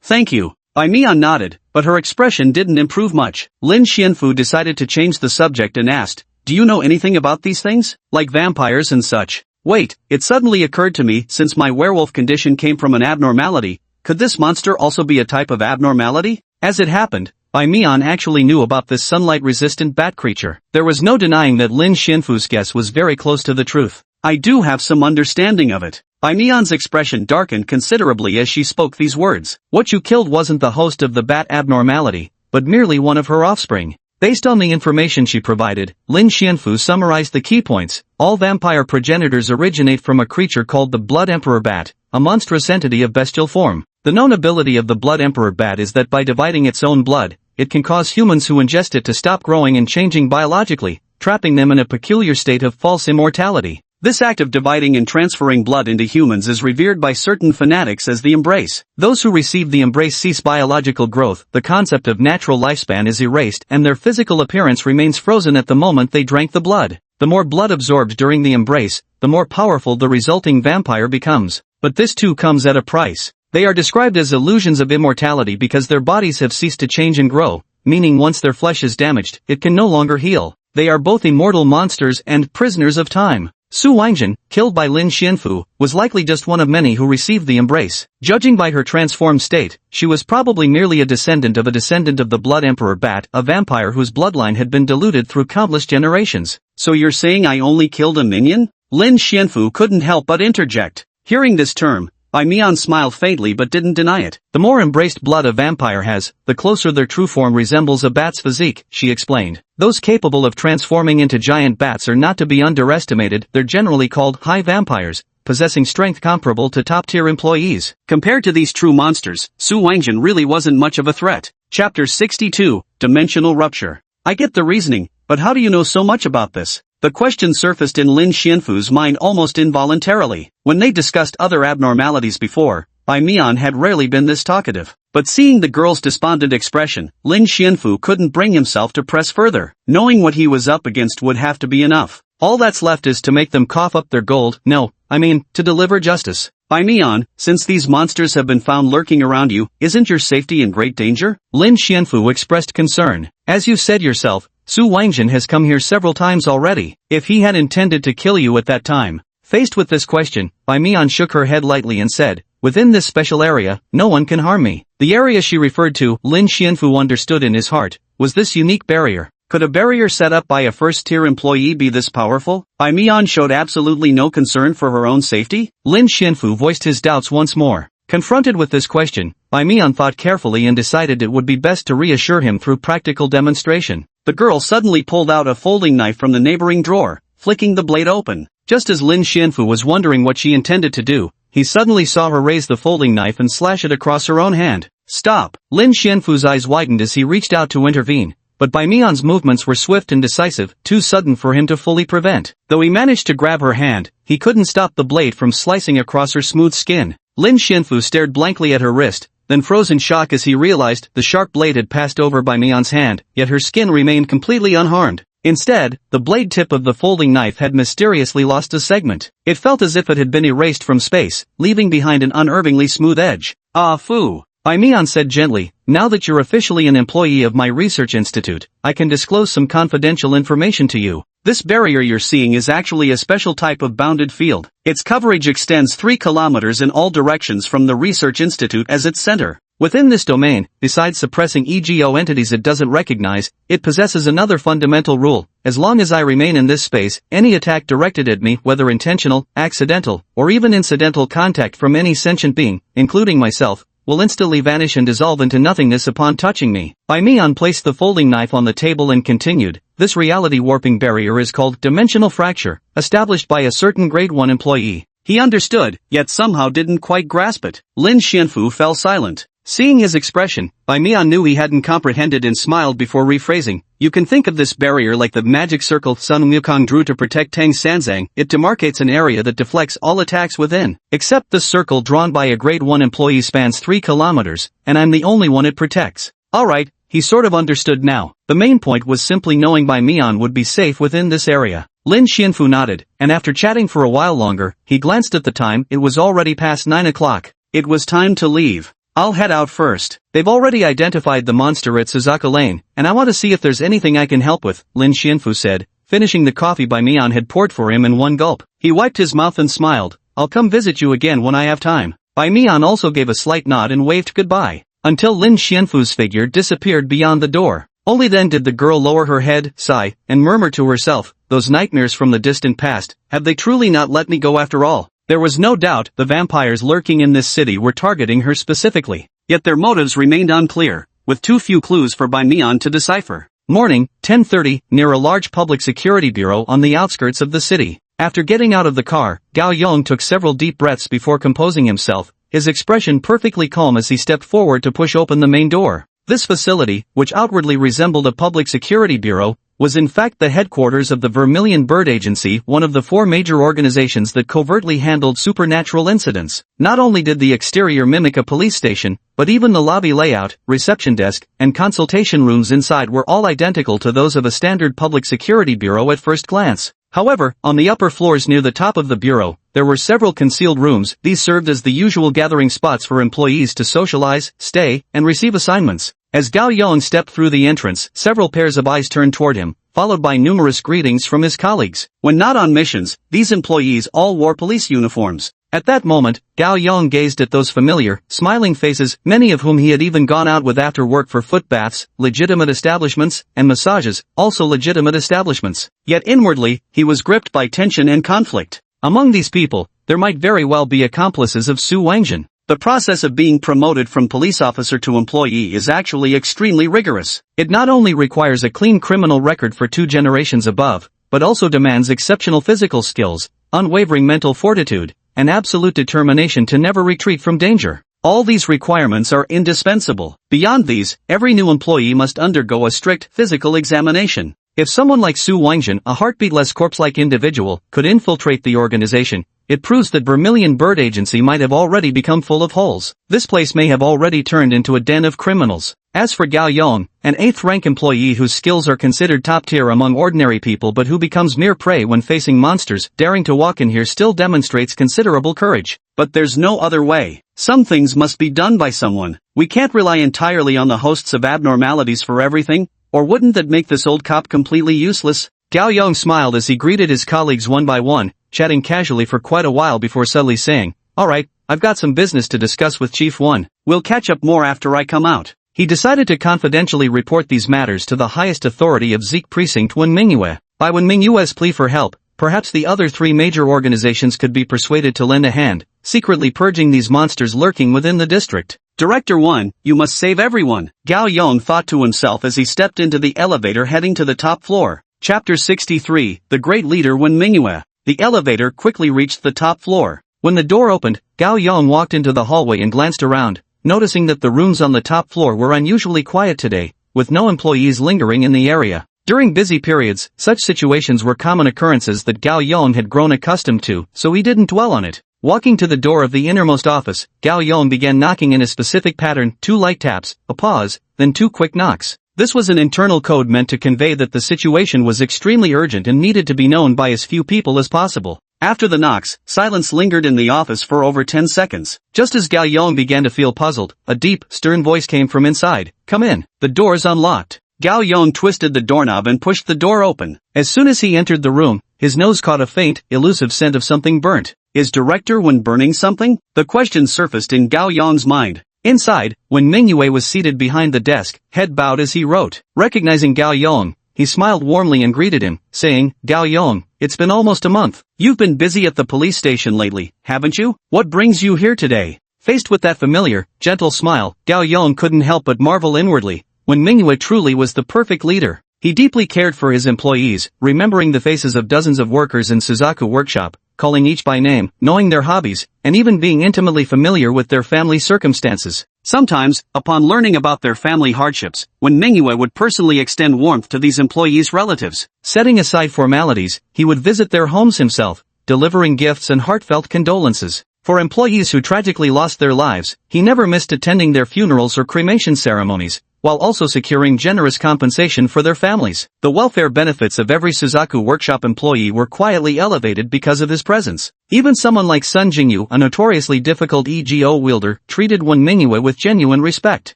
Thank you. Bai Mian nodded, but her expression didn't improve much. Lin Xianfu decided to change the subject and asked, do you know anything about these things? Like vampires and such? Wait, it suddenly occurred to me, since my werewolf condition came from an abnormality, could this monster also be a type of abnormality? As it happened, Bai Mian actually knew about this sunlight-resistant bat creature. There was no denying that Lin Xianfu's guess was very close to the truth. I do have some understanding of it. Bai Mian's expression darkened considerably as she spoke these words. What you killed wasn't the host of the bat abnormality, but merely one of her offspring. Based on the information she provided, Lin Xianfu summarized the key points. All vampire progenitors originate from a creature called the Blood Emperor Bat, a monstrous entity of bestial form. The known ability of the Blood Emperor Bat is that by dividing its own blood, it can cause humans who ingest it to stop growing and changing biologically, trapping them in a peculiar state of false immortality. This act of dividing and transferring blood into humans is revered by certain fanatics as the embrace. Those who receive the embrace cease biological growth, the concept of natural lifespan is erased and their physical appearance remains frozen at the moment they drank the blood. The more blood absorbed during the embrace, the more powerful the resulting vampire becomes. But this too comes at a price. They are described as illusions of immortality because their bodies have ceased to change and grow, meaning once their flesh is damaged, it can no longer heal. They are both immortal monsters and prisoners of time. Su Wangjin, killed by Lin Xianfu, was likely just one of many who received the embrace. Judging by her transformed state, she was probably merely a descendant of the Blood Emperor Bat, a vampire whose bloodline had been diluted through countless generations. So you're saying I only killed a minion? Lin Xianfu couldn't help but interject. Hearing this term, Bai Mian smiled faintly but didn't deny it. The more embraced blood a vampire has, the closer their true form resembles a bat's physique, she explained. Those capable of transforming into giant bats are not to be underestimated. They're generally called high vampires, possessing strength comparable to top-tier employees. Compared to these true monsters, Su Wangjin really wasn't much of a threat. Chapter 62, Dimensional Rupture. I get the reasoning, but how do you know so much about this? The question surfaced in Lin Xianfu's mind almost involuntarily. When they discussed other abnormalities before, Bai Mian had rarely been this talkative. But seeing the girl's despondent expression, Lin Xianfu couldn't bring himself to press further. Knowing what he was up against would have to be enough. All that's left is to make them cough up their gold, to deliver justice. Bai Mian, since these monsters have been found lurking around you, isn't your safety in great danger? Lin Xianfu expressed concern. As you said yourself, Su Wangjin has come here several times already. If he had intended to kill you at that time. Faced with this question, Bai Mian shook her head lightly and said, within this special area, no one can harm me. The area she referred to, Lin Xianfu understood in his heart, was this unique barrier. Could a barrier set up by a first-tier employee be this powerful? Bai Mian showed absolutely no concern for her own safety. Lin Xianfu voiced his doubts once more. Confronted with this question, Bai Mian thought carefully and decided it would be best to reassure him through practical demonstration. The girl suddenly pulled out a folding knife from the neighboring drawer, flicking the blade open. Just as Lin Xianfu was wondering what she intended to do, he suddenly saw her raise the folding knife and slash it across her own hand. Stop! Lin Xianfu's eyes widened as he reached out to intervene, but Bai Mian's movements were swift and decisive, too sudden for him to fully prevent. Though he managed to grab her hand, he couldn't stop the blade from slicing across her smooth skin. Lin Xianfu stared blankly at her wrist, then froze in shock as he realized the sharp blade had passed over Bai Mian's hand, yet her skin remained completely unharmed. Instead, the blade tip of the folding knife had mysteriously lost a segment. It felt as if it had been erased from space, leaving behind an unervingly smooth edge. Ah, foo! Bai Mian said gently, now that you're officially an employee of my research institute, I can disclose some confidential information to you. This barrier you're seeing is actually a special type of bounded field. Its coverage extends 3 kilometers in all directions from the research institute as its center. Within this domain, besides suppressing EGO entities it doesn't recognize, it possesses another fundamental rule: as long as I remain in this space, any attack directed at me, whether intentional, accidental, or even incidental contact from any sentient being, including myself, will instantly vanish and dissolve into nothingness upon touching me. Mion placed the folding knife on the table and continued, this reality warping barrier is called dimensional fracture, established by a certain grade 1 employee. He understood, yet somehow didn't quite grasp it. Lin Xianfu fell silent. Seeing his expression, Mion knew he hadn't comprehended and smiled before rephrasing. You can think of this barrier like the magic circle Sun Wukong drew to protect Tang Sanzang. It demarcates an area that deflects all attacks within. Except the circle drawn by a grade 1 employee spans 3 kilometers, and I'm the only one it protects. Alright, he sort of understood now. The main point was simply knowing Mion would be safe within this area. Lin Xianfu nodded, and after chatting for a while longer, he glanced at the time. It was already past 9 o'clock. It was time to leave. I'll head out first. They've already identified the monster at Suzuka Lane, and I want to see if there's anything I can help with, Lin Xianfu said, finishing the coffee Mion had poured for him in one gulp. He wiped his mouth and smiled. I'll come visit you again when I have time. Mion also gave a slight nod and waved goodbye, until Lin Xianfu's figure disappeared beyond the door. Only then did the girl lower her head, sigh, and murmur to herself, those nightmares from the distant past, have they truly not let me go after all? There was no doubt the vampires lurking in this city were targeting her specifically. Yet their motives remained unclear, with too few clues for Mion to decipher. Morning, 10:30, near a large public security bureau on the outskirts of the city. After getting out of the car, Gao Yong took several deep breaths before composing himself, his expression perfectly calm as he stepped forward to push open the main door. This facility, which outwardly resembled a public security bureau, was in fact the headquarters of the Vermilion Bird Agency, one of the 4 major organizations that covertly handled supernatural incidents. Not only did the exterior mimic a police station, but even the lobby layout, reception desk, and consultation rooms inside were all identical to those of a standard public security bureau at first glance. However, on the upper floors near the top of the bureau, there were several concealed rooms. These served as the usual gathering spots for employees to socialize, stay, and receive assignments. As Gao Yong stepped through the entrance, several pairs of eyes turned toward him, followed by numerous greetings from his colleagues. When not on missions, these employees all wore police uniforms. At that moment, Gao Yong gazed at those familiar, smiling faces, many of whom he had even gone out with after work for foot baths, legitimate establishments, and massages, also legitimate establishments. Yet inwardly, he was gripped by tension and conflict. Among these people, there might very well be accomplices of Su Wangjin. The process of being promoted from police officer to employee is actually extremely rigorous. It not only requires a clean criminal record for 2 generations above, but also demands exceptional physical skills, unwavering mental fortitude, and absolute determination to never retreat from danger. All these requirements are indispensable. Beyond these, every new employee must undergo a strict physical examination. If someone like Su Wangjin, a heartbeatless corpse-like individual, could infiltrate the organization, it proves that Vermilion Bird Agency might have already become full of holes. This place may have already turned into a den of criminals. As for Gao Yong, an 8th-rank employee whose skills are considered top-tier among ordinary people but who becomes mere prey when facing monsters, daring to walk in here still demonstrates considerable courage. But there's no other way. Some things must be done by someone. We can't rely entirely on the hosts of abnormalities for everything, or wouldn't that make this old cop completely useless? Gao Yong smiled as he greeted his colleagues one by one, chatting casually for quite a while before suddenly saying, "Alright, I've got some business to discuss with Chief 1. We'll catch up more after I come out." He decided to confidentially report these matters to the highest authority of Zeke Precinct Wen Mingyue. By Wen Mingyue's plea for help, perhaps the other 3 major organizations could be persuaded to lend a hand, secretly purging these monsters lurking within the district. Director 1, you must save everyone, Gao Yong thought to himself as he stepped into the elevator heading to the top floor. Chapter 63, The Great Leader Wen Mingyue. The elevator quickly reached the top floor. When the door opened, Gao Yong walked into the hallway and glanced around, noticing that the rooms on the top floor were unusually quiet today, with no employees lingering in the area. During busy periods, such situations were common occurrences that Gao Yong had grown accustomed to, so he didn't dwell on it. Walking to the door of the innermost office, Gao Yong began knocking in a specific pattern, 2 light taps, a pause, then 2 quick knocks. This was an internal code meant to convey that the situation was extremely urgent and needed to be known by as few people as possible. After the knocks, silence lingered in the office for over 10 seconds. Just as Gao Yong began to feel puzzled, a deep, stern voice came from inside. "Come in." The door's unlocked. Gao Yong twisted the doorknob and pushed the door open. As soon as he entered the room, his nose caught a faint, elusive scent of something burnt. Is Director Wen burning something? The question surfaced in Gao Yong's mind. Inside, when Mingyue was seated behind the desk, head bowed as he wrote. Recognizing Gao Yong, he smiled warmly and greeted him, saying, "Gao Yong, it's been almost a month. You've been busy at the police station lately, haven't you? What brings you here today?" Faced with that familiar, gentle smile, Gao Yong couldn't help but marvel inwardly. When Mingyue truly was the perfect leader. He deeply cared for his employees, remembering the faces of dozens of workers in Suzaku workshop, calling each by name, knowing their hobbies, and even being intimately familiar with their family circumstances. Sometimes, upon learning about their family hardships, when Mingyue would personally extend warmth to these employees' relatives. Setting aside formalities, he would visit their homes himself, delivering gifts and heartfelt condolences. For employees who tragically lost their lives, he never missed attending their funerals or cremation ceremonies, while also securing generous compensation for their families. The welfare benefits of every Suzaku workshop employee were quietly elevated because of his presence. Even someone like Sun Jingyu, a notoriously difficult EGO wielder, treated Wen Mingyue with genuine respect.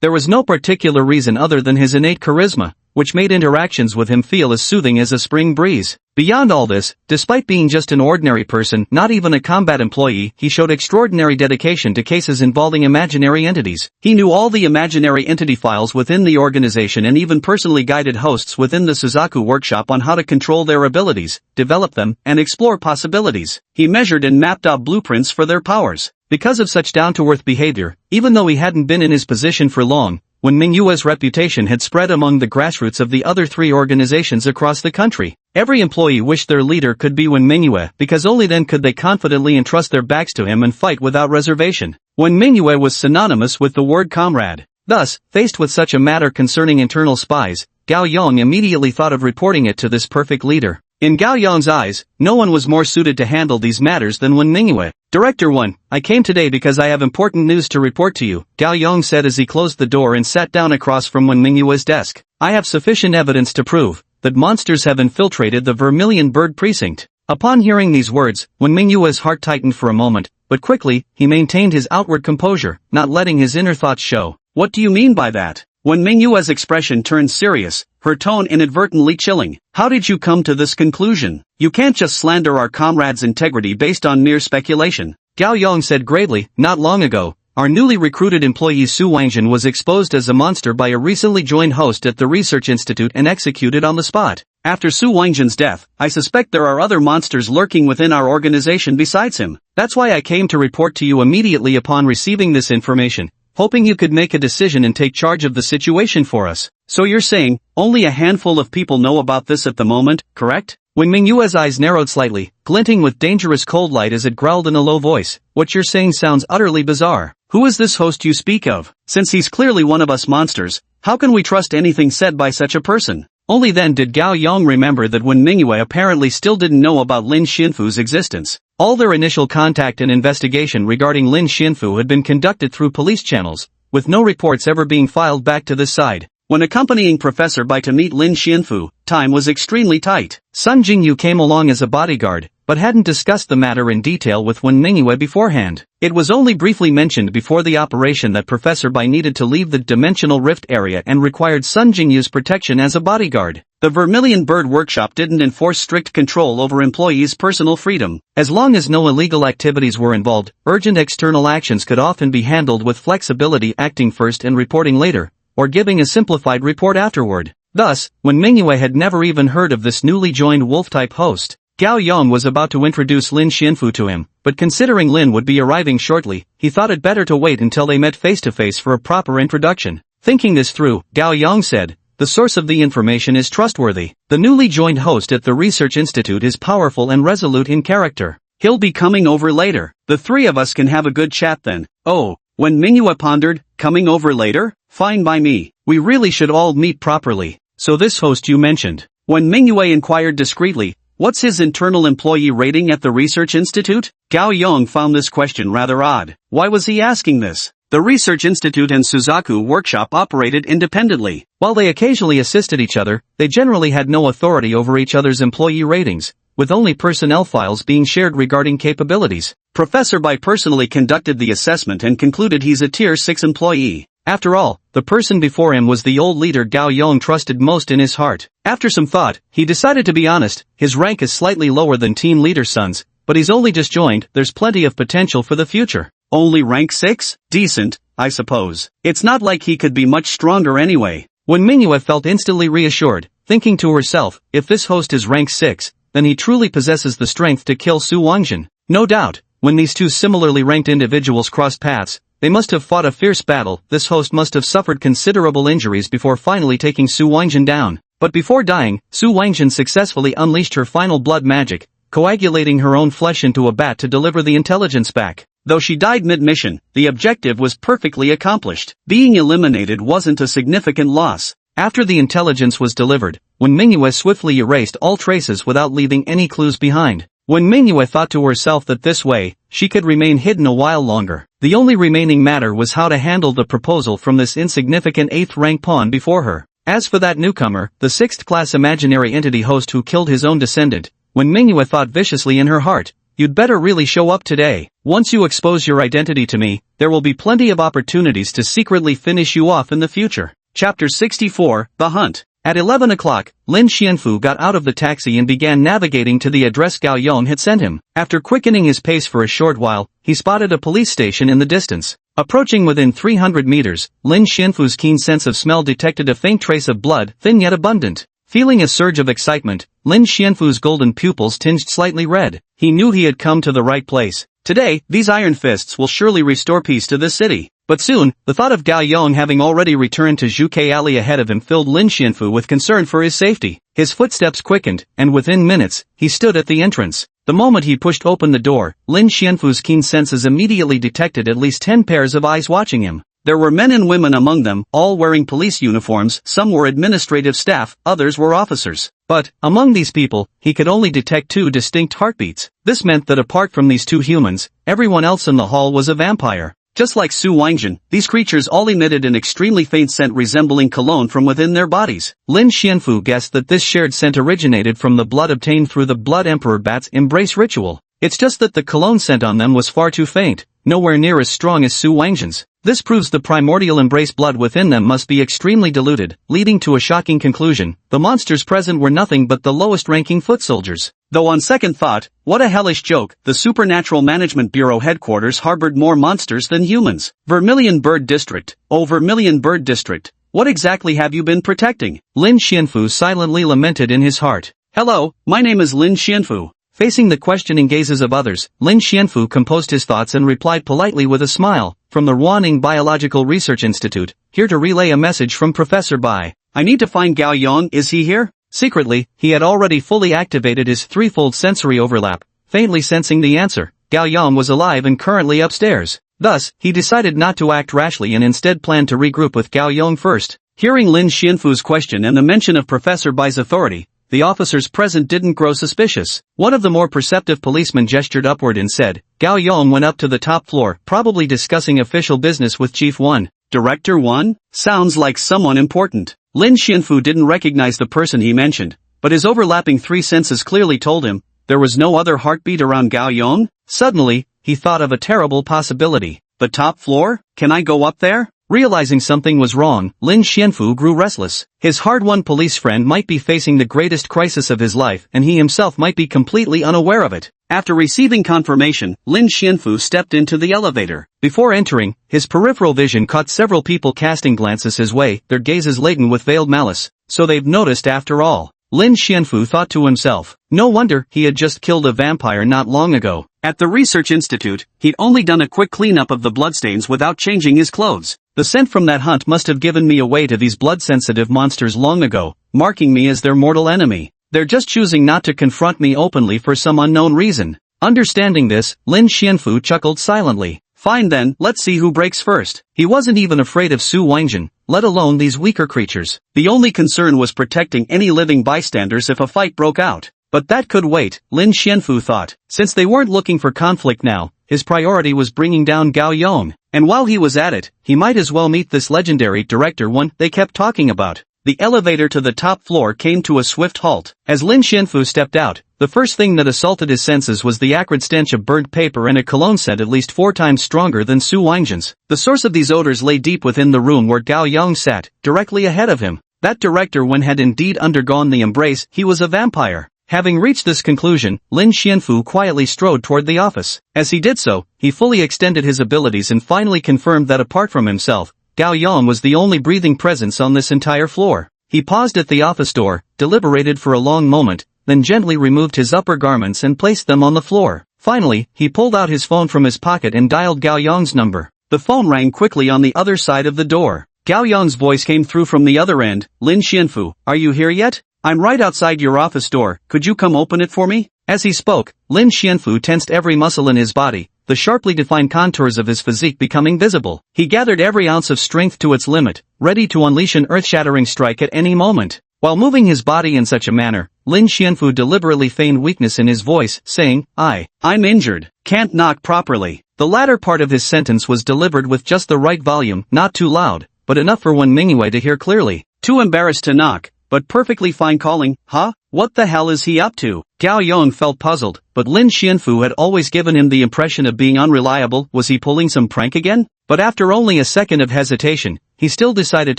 There was no particular reason other than his innate charisma, which made interactions with him feel as soothing as a spring breeze. Beyond all this, despite being just an ordinary person, not even a combat employee, he showed extraordinary dedication to cases involving imaginary entities. He knew all the imaginary entity files within the organization and even personally guided hosts within the Suzaku workshop on how to control their abilities, develop them, and explore possibilities. He measured and mapped out blueprints for their powers. Because of such down-to-earth behavior, even though he hadn't been in his position for long, when Mingyue's reputation had spread among the grassroots of the other three organizations across the country. Every employee wished their leader could be Wen Mingyue, because only then could they confidently entrust their backs to him and fight without reservation. Wen Mingyue was synonymous with the word comrade. Thus, faced with such a matter concerning internal spies, Gao Yong immediately thought of reporting it to this perfect leader. In Gao Yong's eyes, no one was more suited to handle these matters than Wen Mingyue. "Director 1, I came today because I have important news to report to you," Gao Yong said as he closed the door and sat down across from Wen Mingyue's desk. "I have sufficient evidence to prove that monsters have infiltrated the Vermilion Bird Precinct." Upon hearing these words, Wen Mingyue's heart tightened for a moment, but quickly, he maintained his outward composure, not letting his inner thoughts show. "What do you mean by that?" Wen Mingyue's expression turned serious, her tone inadvertently chilling. "How did you come to this conclusion? You can't just slander our comrade's integrity based on mere speculation." Gao Yong said gravely, "Not long ago, our newly recruited employee Su Wangjin was exposed as a monster by a recently joined host at the research institute and executed on the spot. After Su Wangjin's death, I suspect there are other monsters lurking within our organization besides him. That's why I came to report to you immediately upon receiving this information, hoping you could make a decision and take charge of the situation for us." "So you're saying, only a handful of people know about this at the moment, correct?" When Mingyue's eyes narrowed slightly, glinting with dangerous cold light as it growled in a low voice, "What you're saying sounds utterly bizarre. Who is this host you speak of? Since he's clearly one of us monsters, how can we trust anything said by such a person?" Only then did Gao Yong remember that Wen Mingyue apparently still didn't know about Lin Xianfu's existence. All their initial contact and investigation regarding Lin Xianfu had been conducted through police channels, with no reports ever being filed back to this side. When accompanying Professor Bai to meet Lin Xianfu, time was extremely tight. Sun Jingyu came along as a bodyguard, but hadn't discussed the matter in detail with Wen Mingyue beforehand. It was only briefly mentioned before the operation that Professor Bai needed to leave the dimensional rift area and required Sun Jingyu's protection as a bodyguard. The Vermilion Bird Workshop didn't enforce strict control over employees' personal freedom. As long as no illegal activities were involved, urgent external actions could often be handled with flexibility, acting first and reporting later, or giving a simplified report afterward. Thus, when Mingyue had never even heard of this newly joined wolf-type host, Gao Yong was about to introduce Lin Xianfu to him, but considering Lin would be arriving shortly, he thought it better to wait until they met face-to-face for a proper introduction. Thinking this through, Gao Yong said, "The source of the information is trustworthy. The newly joined host at the Research Institute is powerful and resolute in character. He'll be coming over later. The three of us can have a good chat then." "Oh," when Mingyue pondered, "coming over later? Fine by me. We really should all meet properly." "So this host you mentioned?" When Mingyue inquired discreetly, "What's his internal employee rating at the Research Institute?" Gao Yong found this question rather odd. Why was he asking this? The Research Institute and Suzaku Workshop operated independently. While they occasionally assisted each other, they generally had no authority over each other's employee ratings, with only personnel files being shared regarding capabilities. Professor Bai personally conducted the assessment and concluded he's a Tier 6 employee. After all, the person before him was the old leader Gao Yong trusted most in his heart. After some thought, he decided to be honest. His rank is slightly lower than team leader Sun's, but he's only just joined. There's plenty of potential for the future. Only rank 6? Decent, I suppose. It's not like he could be much stronger anyway. When Manhua felt instantly reassured, thinking to herself, if this host is rank 6, then he truly possesses the strength to kill Su Wangjin. No doubt, when these two similarly ranked individuals crossed paths, they must have fought a fierce battle. This host must have suffered considerable injuries before finally taking Su Wangjin down. But before dying, Su Wangjin successfully unleashed her final blood magic, coagulating her own flesh into a bat to deliver the intelligence back. Though she died mid-mission, the objective was perfectly accomplished. Being eliminated wasn't a significant loss. After the intelligence was delivered, when Manhua swiftly erased all traces without leaving any clues behind. When Manhua thought to herself that this way, she could remain hidden a while longer, the only remaining matter was how to handle the proposal from this insignificant 8th rank pawn before her. As for that newcomer, the 6th class imaginary entity host who killed his own descendant, when Manhua thought viciously in her heart, you'd better really show up today. Once you expose your identity to me, there will be plenty of opportunities to secretly finish you off in the future. Chapter 64, The Hunt. At 11 o'clock, Lin Xianfu got out of the taxi and began navigating to the address Gao Yong had sent him. After quickening his pace for a short while, he spotted a police station in the distance. Approaching within 300 meters, Lin Xianfu's keen sense of smell detected a faint trace of blood, thin yet abundant. Feeling a surge of excitement, Lin Xianfu's golden pupils tinged slightly red. He knew he had come to the right place. Today, these iron fists will surely restore peace to this city. But soon, the thought of Gao Yong having already returned to Zhuke Alley ahead of him filled Lin Xianfu with concern for his safety. His footsteps quickened, and within minutes, he stood at the entrance. The moment he pushed open the door, Lin Xianfu's keen senses immediately detected at least 10 pairs of eyes watching him. There were men and women among them, all wearing police uniforms. Some were administrative staff, others were officers. But, among these people, he could only detect 2 distinct heartbeats. This meant that apart from these 2 humans, everyone else in the hall was a vampire. Just like Su Wangjin, these creatures all emitted an extremely faint scent resembling cologne from within their bodies. Lin Xianfu guessed that this shared scent originated from the blood obtained through the Blood Emperor Bat's embrace ritual. It's just that the cologne scent on them was far too faint, nowhere near as strong as Su Wangjin's. This proves the primordial embrace blood within them must be extremely diluted, leading to a shocking conclusion. The monsters present were nothing but the lowest-ranking foot soldiers. Though on second thought, what a hellish joke, the Supernatural Management Bureau headquarters harbored more monsters than humans. Vermilion Bird District. Oh, Vermilion Bird District, what exactly have you been protecting? Lin Xianfu silently lamented in his heart. Hello, my name is Lin Xianfu. Facing the questioning gazes of others, Lin Xianfu composed his thoughts and replied politely with a smile. From the Ruaning Biological Research Institute, here to relay a message from Professor Bai. I need to find Gao Yong, is he here? Secretly, he had already fully activated his threefold sensory overlap, faintly sensing the answer. Gao Yong was alive and currently upstairs. Thus, he decided not to act rashly and instead planned to regroup with Gao Yong first. Hearing Lin Xianfu's question and the mention of Professor Bai's authority, the officers present didn't grow suspicious. One of the more perceptive policemen gestured upward and said, Gao Yong went up to the top floor, probably discussing official business with Chief 1. Director 1? Sounds like someone important. Lin Xianfu didn't recognize the person he mentioned, but his overlapping 3 senses clearly told him, there was no other heartbeat around Gao Yong? Suddenly, he thought of a terrible possibility. The top floor? Can I go up there? Realizing something was wrong, Lin Xianfu grew restless. His hard-won police friend might be facing the greatest crisis of his life and he himself might be completely unaware of it. After receiving confirmation, Lin Xianfu stepped into the elevator. Before entering, his peripheral vision caught several people casting glances his way, their gazes laden with veiled malice. So they've noticed after all. Lin Xianfu thought to himself. No wonder he had just killed a vampire not long ago. At the research institute, he'd only done a quick cleanup of the bloodstains without changing his clothes. The scent from that hunt must have given me away to these blood-sensitive monsters long ago, marking me as their mortal enemy. They're just choosing not to confront me openly for some unknown reason. Understanding this, Lin Xianfu chuckled silently. Fine then, let's see who breaks first. He wasn't even afraid of Su Wangjin, let alone these weaker creatures. The only concern was protecting any living bystanders if a fight broke out. But that could wait, Lin Xianfu thought. Since they weren't looking for conflict now, his priority was bringing down Gao Yong. And while he was at it, he might as well meet this legendary Director 1 they kept talking about. The elevator to the top floor came to a swift halt. As Lin Xianfu stepped out, the first thing that assaulted his senses was the acrid stench of burnt paper and a cologne scent at least 4 times stronger than Su Wangjin's. The source of these odors lay deep within the room where Gao Yong sat, directly ahead of him. That Director 1 had indeed undergone the embrace, he was a vampire. Having reached this conclusion, Lin Xianfu quietly strode toward the office. As he did so, he fully extended his abilities and finally confirmed that apart from himself, Gao Yang was the only breathing presence on this entire floor. He paused at the office door, deliberated for a long moment, then gently removed his upper garments and placed them on the floor. Finally, he pulled out his phone from his pocket and dialed Gao Yang's number. The phone rang quickly on the other side of the door. Gao Yang's voice came through from the other end. Lin Xianfu, are you here yet? I'm right outside your office door, could you come open it for me? As he spoke, Lin Xianfu tensed every muscle in his body, the sharply defined contours of his physique becoming visible. He gathered every ounce of strength to its limit, ready to unleash an earth-shattering strike at any moment. While moving his body in such a manner, Lin Xianfu deliberately feigned weakness in his voice, saying, I'm injured, can't knock properly. The latter part of his sentence was delivered with just the right volume, not too loud, but enough for Wen Mingyue to hear clearly. Too embarrassed to knock, but perfectly fine calling, huh? What the hell is he up to? Gao Yang felt puzzled, but Lin Xianfu had always given him the impression of being unreliable. Was he pulling some prank again? But after only a second of hesitation, he still decided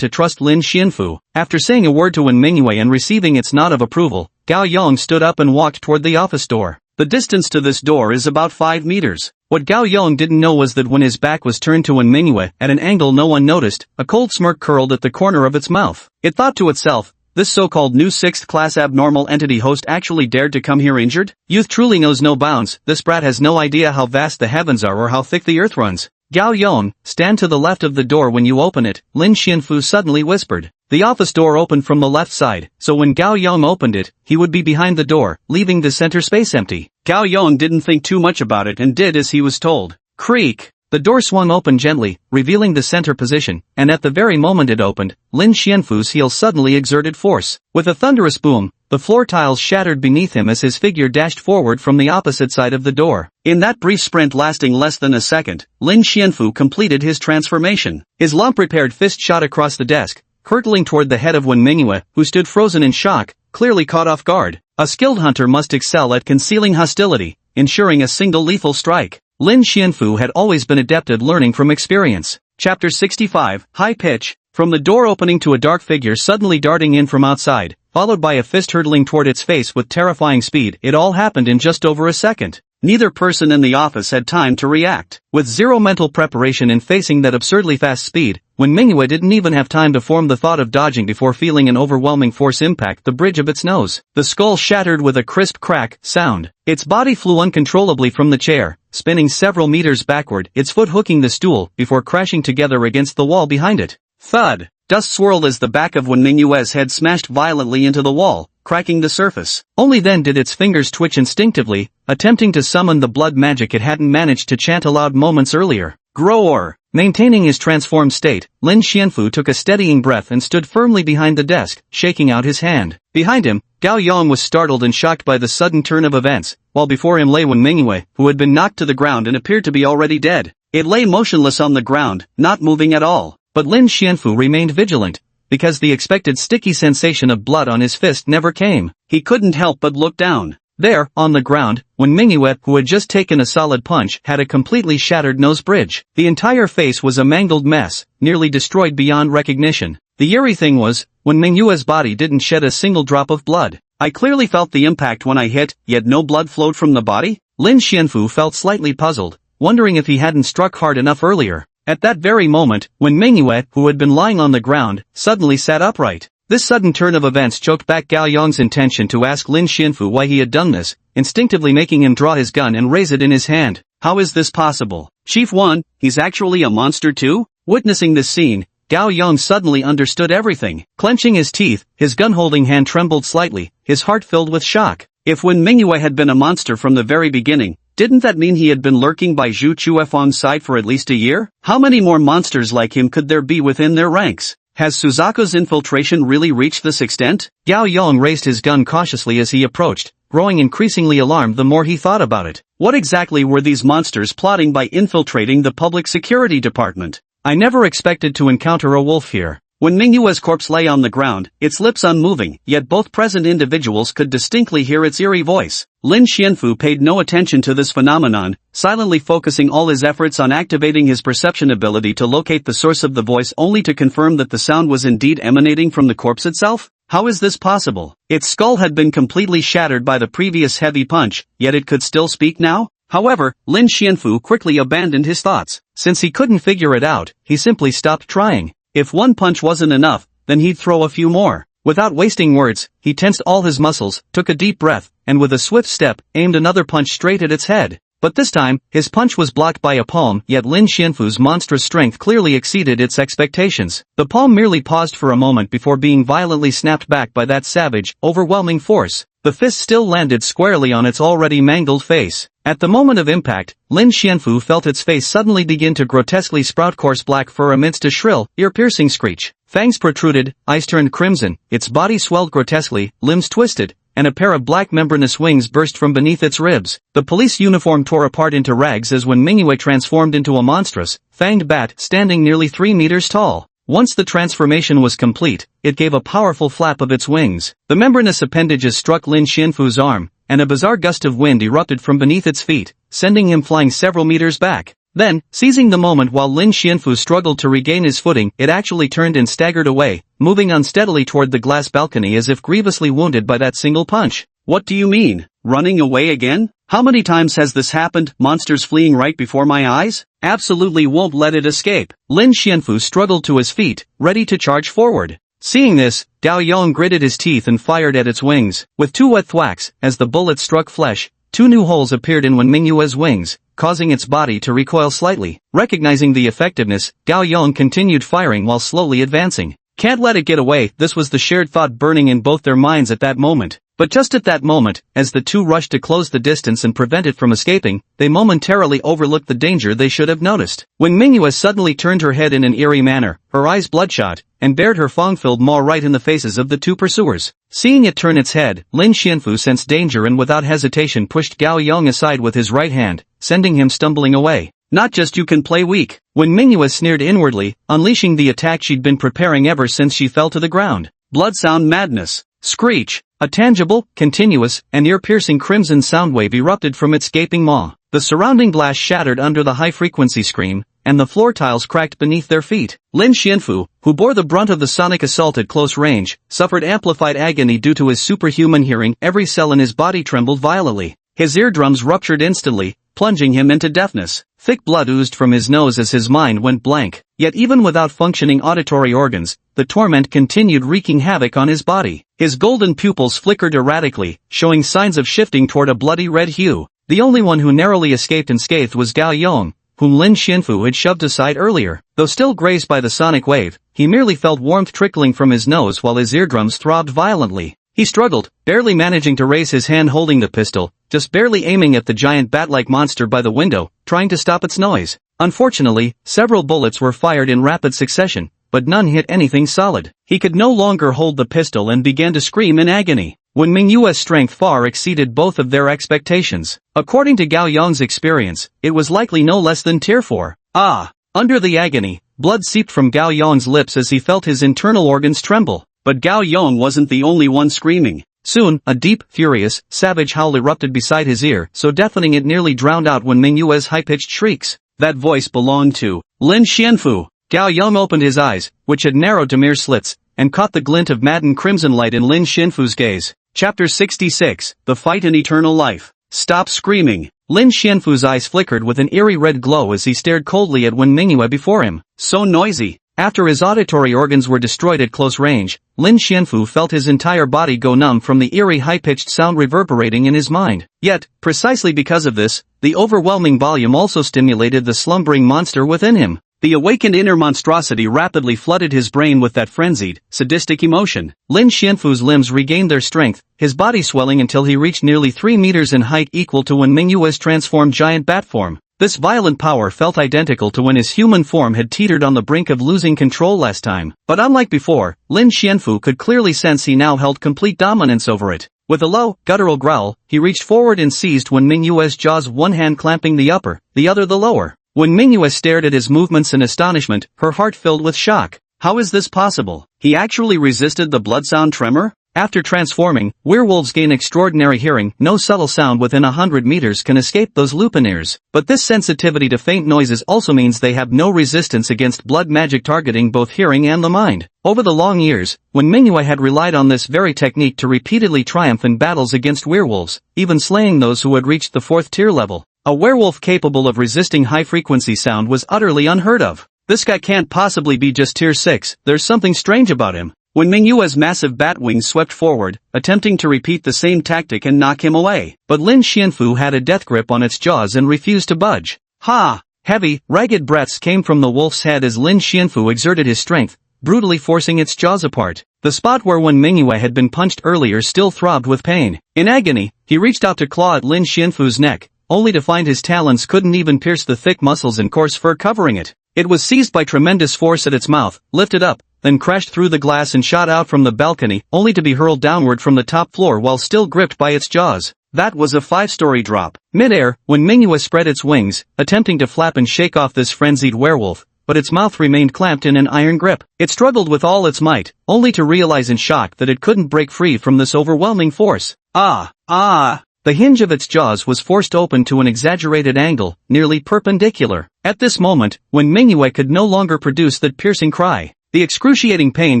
to trust Lin Xianfu. After saying a word to Wen Mingyue and receiving its nod of approval, Gao Yang stood up and walked toward the office door. The distance to this door is about 5 meters. What Gao Yang didn't know was that when his back was turned to Wen Mingyue at an angle no one noticed, a cold smirk curled at the corner of its mouth. It thought to itself, this so-called new 6th-class abnormal entity host actually dared to come here injured? Youth truly knows no bounds. This brat has no idea how vast the heavens are or how thick the earth runs. Gao Yang, stand to the left of the door when you open it, Lin Xianfu suddenly whispered. The office door opened from the left side, so when Gao Yang opened it, he would be behind the door, leaving the center space empty. Gao Yang didn't think too much about it and did as he was told. Creak! The door swung open gently, revealing the center position, and at the very moment it opened, Lin Xianfu's heel suddenly exerted force. With a thunderous boom, the floor tiles shattered beneath him as his figure dashed forward from the opposite side of the door. In that brief sprint lasting less than a second, Lin Xianfu completed his transformation. His long-prepared fist shot across the desk, hurtling toward the head of Wen Mingyue, who stood frozen in shock, clearly caught off guard. A skilled hunter must excel at concealing hostility, ensuring a single lethal strike. Lin Xianfu had always been adept at learning from experience. Chapter 65, High Pitch. From the door opening to a dark figure suddenly darting in from outside, followed by a fist hurtling toward its face with terrifying speed. It all happened in just over a second. Neither person in the office had time to react. With zero mental preparation in facing that absurdly fast speed, Wen Mingyue didn't even have time to form the thought of dodging before feeling an overwhelming force impact the bridge of its nose. The skull shattered with a crisp crack sound. Its body flew uncontrollably from the chair, spinning several meters backward, its foot hooking the stool before crashing together against the wall behind it. Thud! Dust swirled as the back of Wen Mingyue's head smashed violently into the wall, cracking the surface. Only then did its fingers twitch instinctively, attempting to summon the blood magic it hadn't managed to chant aloud moments earlier. Grower! Maintaining his transformed state, Lin Xianfu took a steadying breath and stood firmly behind the desk, shaking out his hand. Behind him, Gao Yang was startled and shocked by the sudden turn of events, while before him lay Wen Mingyue, who had been knocked to the ground and appeared to be already dead. It lay motionless on the ground, not moving at all. But Lin Xianfu remained vigilant, because the expected sticky sensation of blood on his fist never came. He couldn't help but look down. There, on the ground, Wen Mingyue, who had just taken a solid punch, had a completely shattered nose bridge. The entire face was a mangled mess, nearly destroyed beyond recognition. The eerie thing was, Wen Mingyue's body didn't shed a single drop of blood. I clearly felt the impact when I hit, yet no blood flowed from the body? Lin Xianfu felt slightly puzzled, wondering if he hadn't struck hard enough earlier. At that very moment, Wen Mingyue, who had been lying on the ground, suddenly sat upright. This sudden turn of events choked back Gao Yang's intention to ask Lin Xianfu why he had done this, instinctively making him draw his gun and raise it in his hand. How is this possible? Chief Wan, he's actually a monster too? Witnessing this scene, Gao Yang suddenly understood everything. Clenching his teeth, his gun-holding hand trembled slightly, his heart filled with shock. If Wen Mingyue had been a monster from the very beginning, didn't that mean he had been lurking by Zhu Chuefeng's side for at least a year? How many more monsters like him could there be within their ranks? Has Suzaku's infiltration really reached this extent? Gao Yang raised his gun cautiously as he approached, growing increasingly alarmed the more he thought about it. What exactly were these monsters plotting by infiltrating the public security department? I never expected to encounter a wolf here. When Mingyue's corpse lay on the ground, its lips unmoving, yet both present individuals could distinctly hear its eerie voice. Lin Xianfu paid no attention to this phenomenon, silently focusing all his efforts on activating his perception ability to locate the source of the voice only to confirm that the sound was indeed emanating from the corpse itself. How is this possible? Its skull had been completely shattered by the previous heavy punch, yet it could still speak now? However, Lin Xianfu quickly abandoned his thoughts. Since he couldn't figure it out, he simply stopped trying. If one punch wasn't enough, then he'd throw a few more. Without wasting words, he tensed all his muscles, took a deep breath, and with a swift step, aimed another punch straight at its head. But this time, his punch was blocked by a palm, yet Lin Xianfu's monstrous strength clearly exceeded its expectations. The palm merely paused for a moment before being violently snapped back by that savage, overwhelming force. The fist still landed squarely on its already mangled face. At the moment of impact, Lin Xianfu felt its face suddenly begin to grotesquely sprout coarse black fur amidst a shrill, ear-piercing screech. Fangs protruded, eyes turned crimson, its body swelled grotesquely, limbs twisted, and a pair of black membranous wings burst from beneath its ribs. The police uniform tore apart into rags as when Manhua transformed into a monstrous, fanged bat standing nearly 3 meters tall. Once the transformation was complete, it gave a powerful flap of its wings. The membranous appendages struck Lin Xianfu's arm, and a bizarre gust of wind erupted from beneath its feet, sending him flying several meters back. Then, seizing the moment while Lin Xianfu struggled to regain his footing, it actually turned and staggered away, moving unsteadily toward the glass balcony as if grievously wounded by that single punch. What do you mean? Running away again? How many times has this happened? Monsters fleeing right before my eyes? Absolutely won't let it escape. Lin Xianfu struggled to his feet, ready to charge forward. Seeing this, Gao Yong gritted his teeth and fired at its wings. With 2 wet thwacks, as the bullet struck flesh, 2 new holes appeared in Manhua's wings, causing its body to recoil slightly. Recognizing the effectiveness, Gao Yong continued firing while slowly advancing. Can't let it get away, this was the shared thought burning in both their minds at that moment. But just at that moment, as the two rushed to close the distance and prevent it from escaping, they momentarily overlooked the danger they should have noticed. When Manhua suddenly turned her head in an eerie manner, her eyes bloodshot, and bared her fang-filled maw right in the faces of the two pursuers. Seeing it turn its head, Lin Xianfu sensed danger and without hesitation pushed Gao Yong aside with his right hand, sending him stumbling away. Not just you can play weak. When Manhua sneered inwardly, unleashing the attack she'd been preparing ever since she fell to the ground. Blood sound madness. Screech. A tangible, continuous, and ear-piercing crimson sound wave erupted from its gaping maw. The surrounding glass shattered under the high-frequency scream, and the floor tiles cracked beneath their feet. Lin Xianfu, who bore the brunt of the sonic assault at close range, suffered amplified agony due to his superhuman hearing. Every cell in his body trembled violently. His eardrums ruptured instantly, plunging him into deafness. Thick blood oozed from his nose as his mind went blank. Yet even without functioning auditory organs, the torment continued wreaking havoc on his body. His golden pupils flickered erratically, showing signs of shifting toward a bloody red hue. The only one who narrowly escaped unscathed was Gao Yong, whom Lin Xianfu had shoved aside earlier. Though still grazed by the sonic wave, he merely felt warmth trickling from his nose while his eardrums throbbed violently. He struggled, barely managing to raise his hand holding the pistol, just barely aiming at the giant bat-like monster by the window, trying to stop its noise. Unfortunately, several bullets were fired in rapid succession, but none hit anything solid. He could no longer hold the pistol and began to scream in agony. When Minghua's strength far exceeded both of their expectations. According to Gao Yong's experience, it was likely no less than Tier 4. Under the agony, blood seeped from Gao Yong's lips as he felt his internal organs tremble. But Gao Yong wasn't the only one screaming. Soon, a deep, furious, savage howl erupted beside his ear, so deafening it nearly drowned out when Minghua's high-pitched shrieks. That voice belonged to Lin Xianfu. Gao Yong opened his eyes, which had narrowed to mere slits, and caught the glint of maddened crimson light in Lin Xianfu's gaze. Chapter 66, The Fight in Eternal Life. Stop screaming. Lin Xianfu's eyes flickered with an eerie red glow as he stared coldly at Wen Minghua before him. So noisy. After his auditory organs were destroyed at close range, Lin Xianfu felt his entire body go numb from the eerie high-pitched sound reverberating in his mind. Yet, precisely because of this, the overwhelming volume also stimulated the slumbering monster within him. The awakened inner monstrosity rapidly flooded his brain with that frenzied, sadistic emotion. Lin Xianfu's limbs regained their strength, his body swelling until he reached nearly 3 meters in height, equal to Wen Minghua's transformed giant bat form. This violent power felt identical to when his human form had teetered on the brink of losing control last time. But unlike before, Lin Xianfu could clearly sense he now held complete dominance over it. With a low, guttural growl, he reached forward and seized Wen Minghua's jaws, one hand clamping the upper, the other the lower. When Minghua stared at his movements in astonishment, her heart filled with shock. How is this possible? He actually resisted the blood sound tremor? After transforming, werewolves gain extraordinary hearing. No subtle sound within 100 meters can escape those lupaneers. But this sensitivity to faint noises also means they have no resistance against blood magic targeting both hearing and the mind. Over the long years, when Manhwa had relied on this very technique to repeatedly triumph in battles against werewolves, even slaying those who had reached the 4th tier level, a werewolf capable of resisting high-frequency sound was utterly unheard of. This guy can't possibly be just tier 6, there's something strange about him. When Manhua's massive bat wings swept forward, attempting to repeat the same tactic and knock him away, but Lin Xianfu had a death grip on its jaws and refused to budge. Ha! Heavy, ragged breaths came from the wolf's head as Lin Xianfu exerted his strength, brutally forcing its jaws apart. The spot where when Manhwa had been punched earlier still throbbed with pain. In agony, he reached out to claw at Lin Xianfu's neck, only to find his talons couldn't even pierce the thick muscles and coarse fur covering it. It was seized by tremendous force at its mouth, lifted up, then crashed through the glass and shot out from the balcony, only to be hurled downward from the top floor while still gripped by its jaws. That was a 5-story drop. Mid-air, when Manhwa spread its wings, attempting to flap and shake off this frenzied werewolf, but its mouth remained clamped in an iron grip. It struggled with all its might, only to realize in shock that it couldn't break free from this overwhelming force. The hinge of its jaws was forced open to an exaggerated angle, nearly perpendicular. At this moment, when Manhwa could no longer produce that piercing cry, the excruciating pain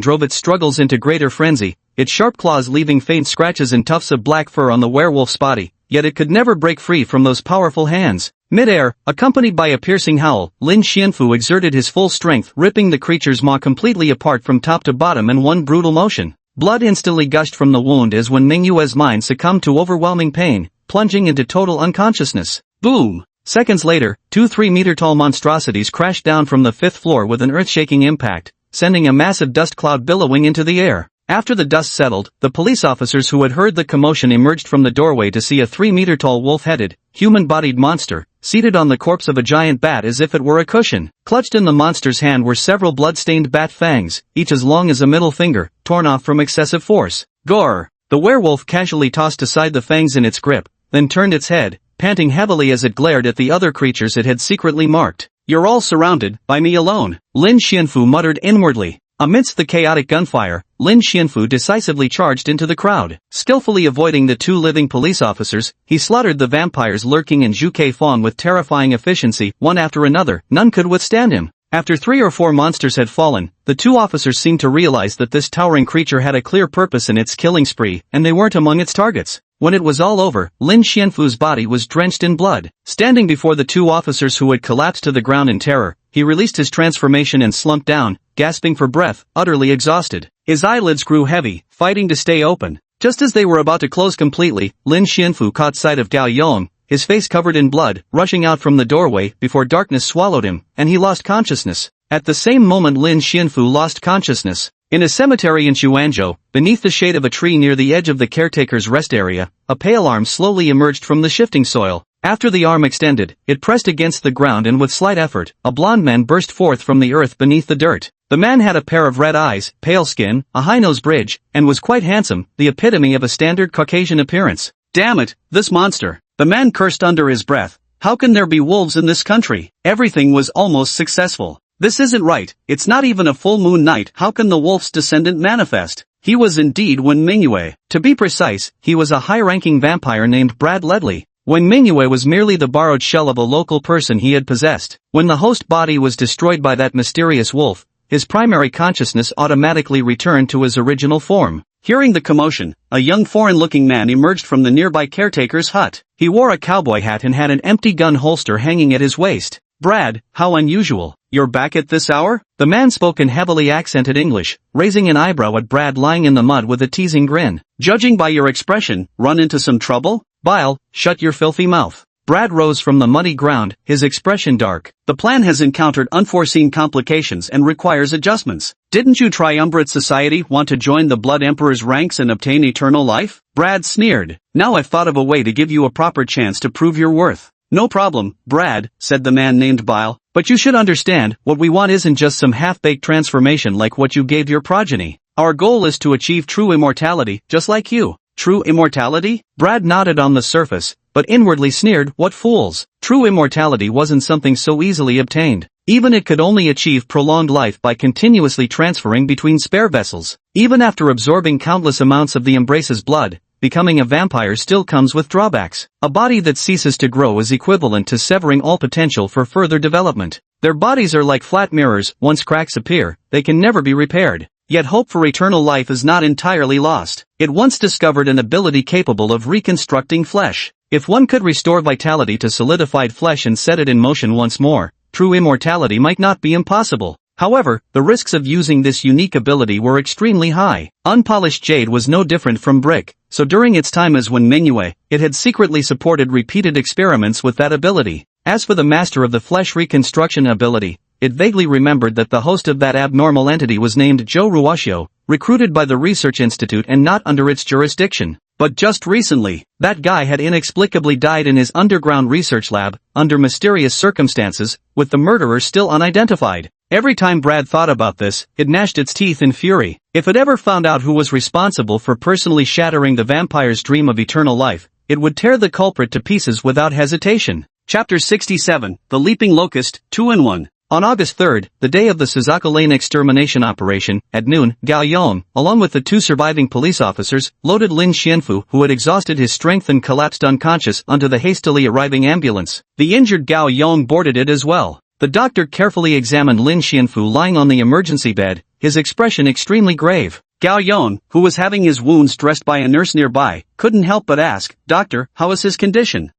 drove its struggles into greater frenzy, its sharp claws leaving faint scratches and tufts of black fur on the werewolf's body, yet it could never break free from those powerful hands. Mid-air, accompanied by a piercing howl, Lin Xianfu exerted his full strength, ripping the creature's maw completely apart from top to bottom in one brutal motion. Blood instantly gushed from the wound as when Manhwa's mind succumbed to overwhelming pain, plunging into total unconsciousness. Boom! Seconds later, 2 3-meter-tall monstrosities crashed down from the 5th floor with an earth-shaking impact, sending a massive dust cloud billowing into the air. After the dust settled, the police officers who had heard the commotion emerged from the doorway to see a 3-meter-tall wolf-headed, human-bodied monster, seated on the corpse of a giant bat as if it were a cushion. Clutched in the monster's hand were several blood-stained bat fangs, each as long as a middle finger, torn off from excessive force. Gore! The werewolf casually tossed aside the fangs in its grip, then turned its head, panting heavily as it glared at the other creatures it had secretly marked. "You're all surrounded, by me alone," Lin Xianfu muttered inwardly. Amidst the chaotic gunfire, Lin Xianfu decisively charged into the crowd. Skillfully avoiding the 2 living police officers, he slaughtered the vampires lurking in Zhuke Fong with terrifying efficiency, one after another. None could withstand him. After 3 or 4 monsters had fallen, the 2 officers seemed to realize that this towering creature had a clear purpose in its killing spree, and they weren't among its targets. When it was all over, Lin Xianfu's body was drenched in blood. Standing before the 2 officers who had collapsed to the ground in terror, he released his transformation and slumped down, gasping for breath, utterly exhausted. His eyelids grew heavy, fighting to stay open. Just as they were about to close completely, Lin Xianfu caught sight of Gao Yong, his face covered in blood, rushing out from the doorway before darkness swallowed him, and he lost consciousness. At the same moment Lin Xianfu lost consciousness. In a cemetery in Xuanzhou, beneath the shade of a tree near the edge of the caretaker's rest area, a pale arm slowly emerged from the shifting soil. After the arm extended, it pressed against the ground and with slight effort, a blond man burst forth from the earth beneath the dirt. The man had a pair of red eyes, pale skin, a high nose bridge, and was quite handsome, the epitome of a standard Caucasian appearance. "Damn it, this monster," the man cursed under his breath. "How can there be wolves in this country? Everything was almost successful. This isn't right, it's not even a full moon night, how can the wolf's descendant manifest?" He was indeed Wen Mingyue. To be precise, he was a high-ranking vampire named Brad Ledley. Wen Mingyue was merely the borrowed shell of a local person he had possessed. When the host body was destroyed by that mysterious wolf, his primary consciousness automatically returned to his original form. Hearing the commotion, a young foreign-looking man emerged from the nearby caretaker's hut. He wore a cowboy hat and had an empty gun holster hanging at his waist. "Brad, how unusual. You're back at this hour?" The man spoke in heavily accented English, raising an eyebrow at Brad lying in the mud with a teasing grin. "Judging by your expression, run into some trouble?" "Bile, shut your filthy mouth." Brad rose from the muddy ground, his expression dark. "The plan has encountered unforeseen complications and requires adjustments. Didn't you triumvirate society want to join the Blood Emperor's ranks and obtain eternal life?" Brad sneered. "Now I've thought of a way to give you a proper chance to prove your worth." "No problem, Brad," said the man named Bile, "but you should understand, what we want isn't just some half-baked transformation like what you gave your progeny. Our goal is to achieve true immortality, just like you." "True immortality?" Brad nodded on the surface, but inwardly sneered, "What fools! True immortality wasn't something so easily obtained. Even it could only achieve prolonged life by continuously transferring between spare vessels. Even after absorbing countless amounts of the embrace's blood, becoming a vampire still comes with drawbacks. A body that ceases to grow is equivalent to severing all potential for further development. Their bodies are like flat mirrors, once cracks appear, they can never be repaired. Yet hope for eternal life is not entirely lost. It once discovered an ability capable of reconstructing flesh. If one could restore vitality to solidified flesh and set it in motion once more, true immortality might not be impossible. However, the risks of using this unique ability were extremely high. Unpolished jade was no different from brick, so during its time as Manhwa, it had secretly supported repeated experiments with that ability. As for the master of the flesh reconstruction ability, it vaguely remembered that the host of that abnormal entity was named Joe Ruashio, recruited by the research institute and not under its jurisdiction. But just recently, that guy had inexplicably died in his underground research lab, under mysterious circumstances, with the murderer still unidentified. Every time Brad thought about this, it gnashed its teeth in fury. If it ever found out who was responsible for personally shattering the vampire's dream of eternal life, it would tear the culprit to pieces without hesitation. Chapter 67, The Leaping Locust, 2-in-1. On August 3rd, the day of the Suzaku Lane extermination operation, at noon, Gao Yong, along with the two surviving police officers, loaded Lin Xianfu, who had exhausted his strength and collapsed unconscious, onto the hastily arriving ambulance. The injured Gao Yong boarded it as well. The doctor carefully examined Lin Xianfu lying on the emergency bed, his expression extremely grave. Gao Yong, who was having his wounds dressed by a nurse nearby, couldn't help but ask, "Doctor, how is his condition?"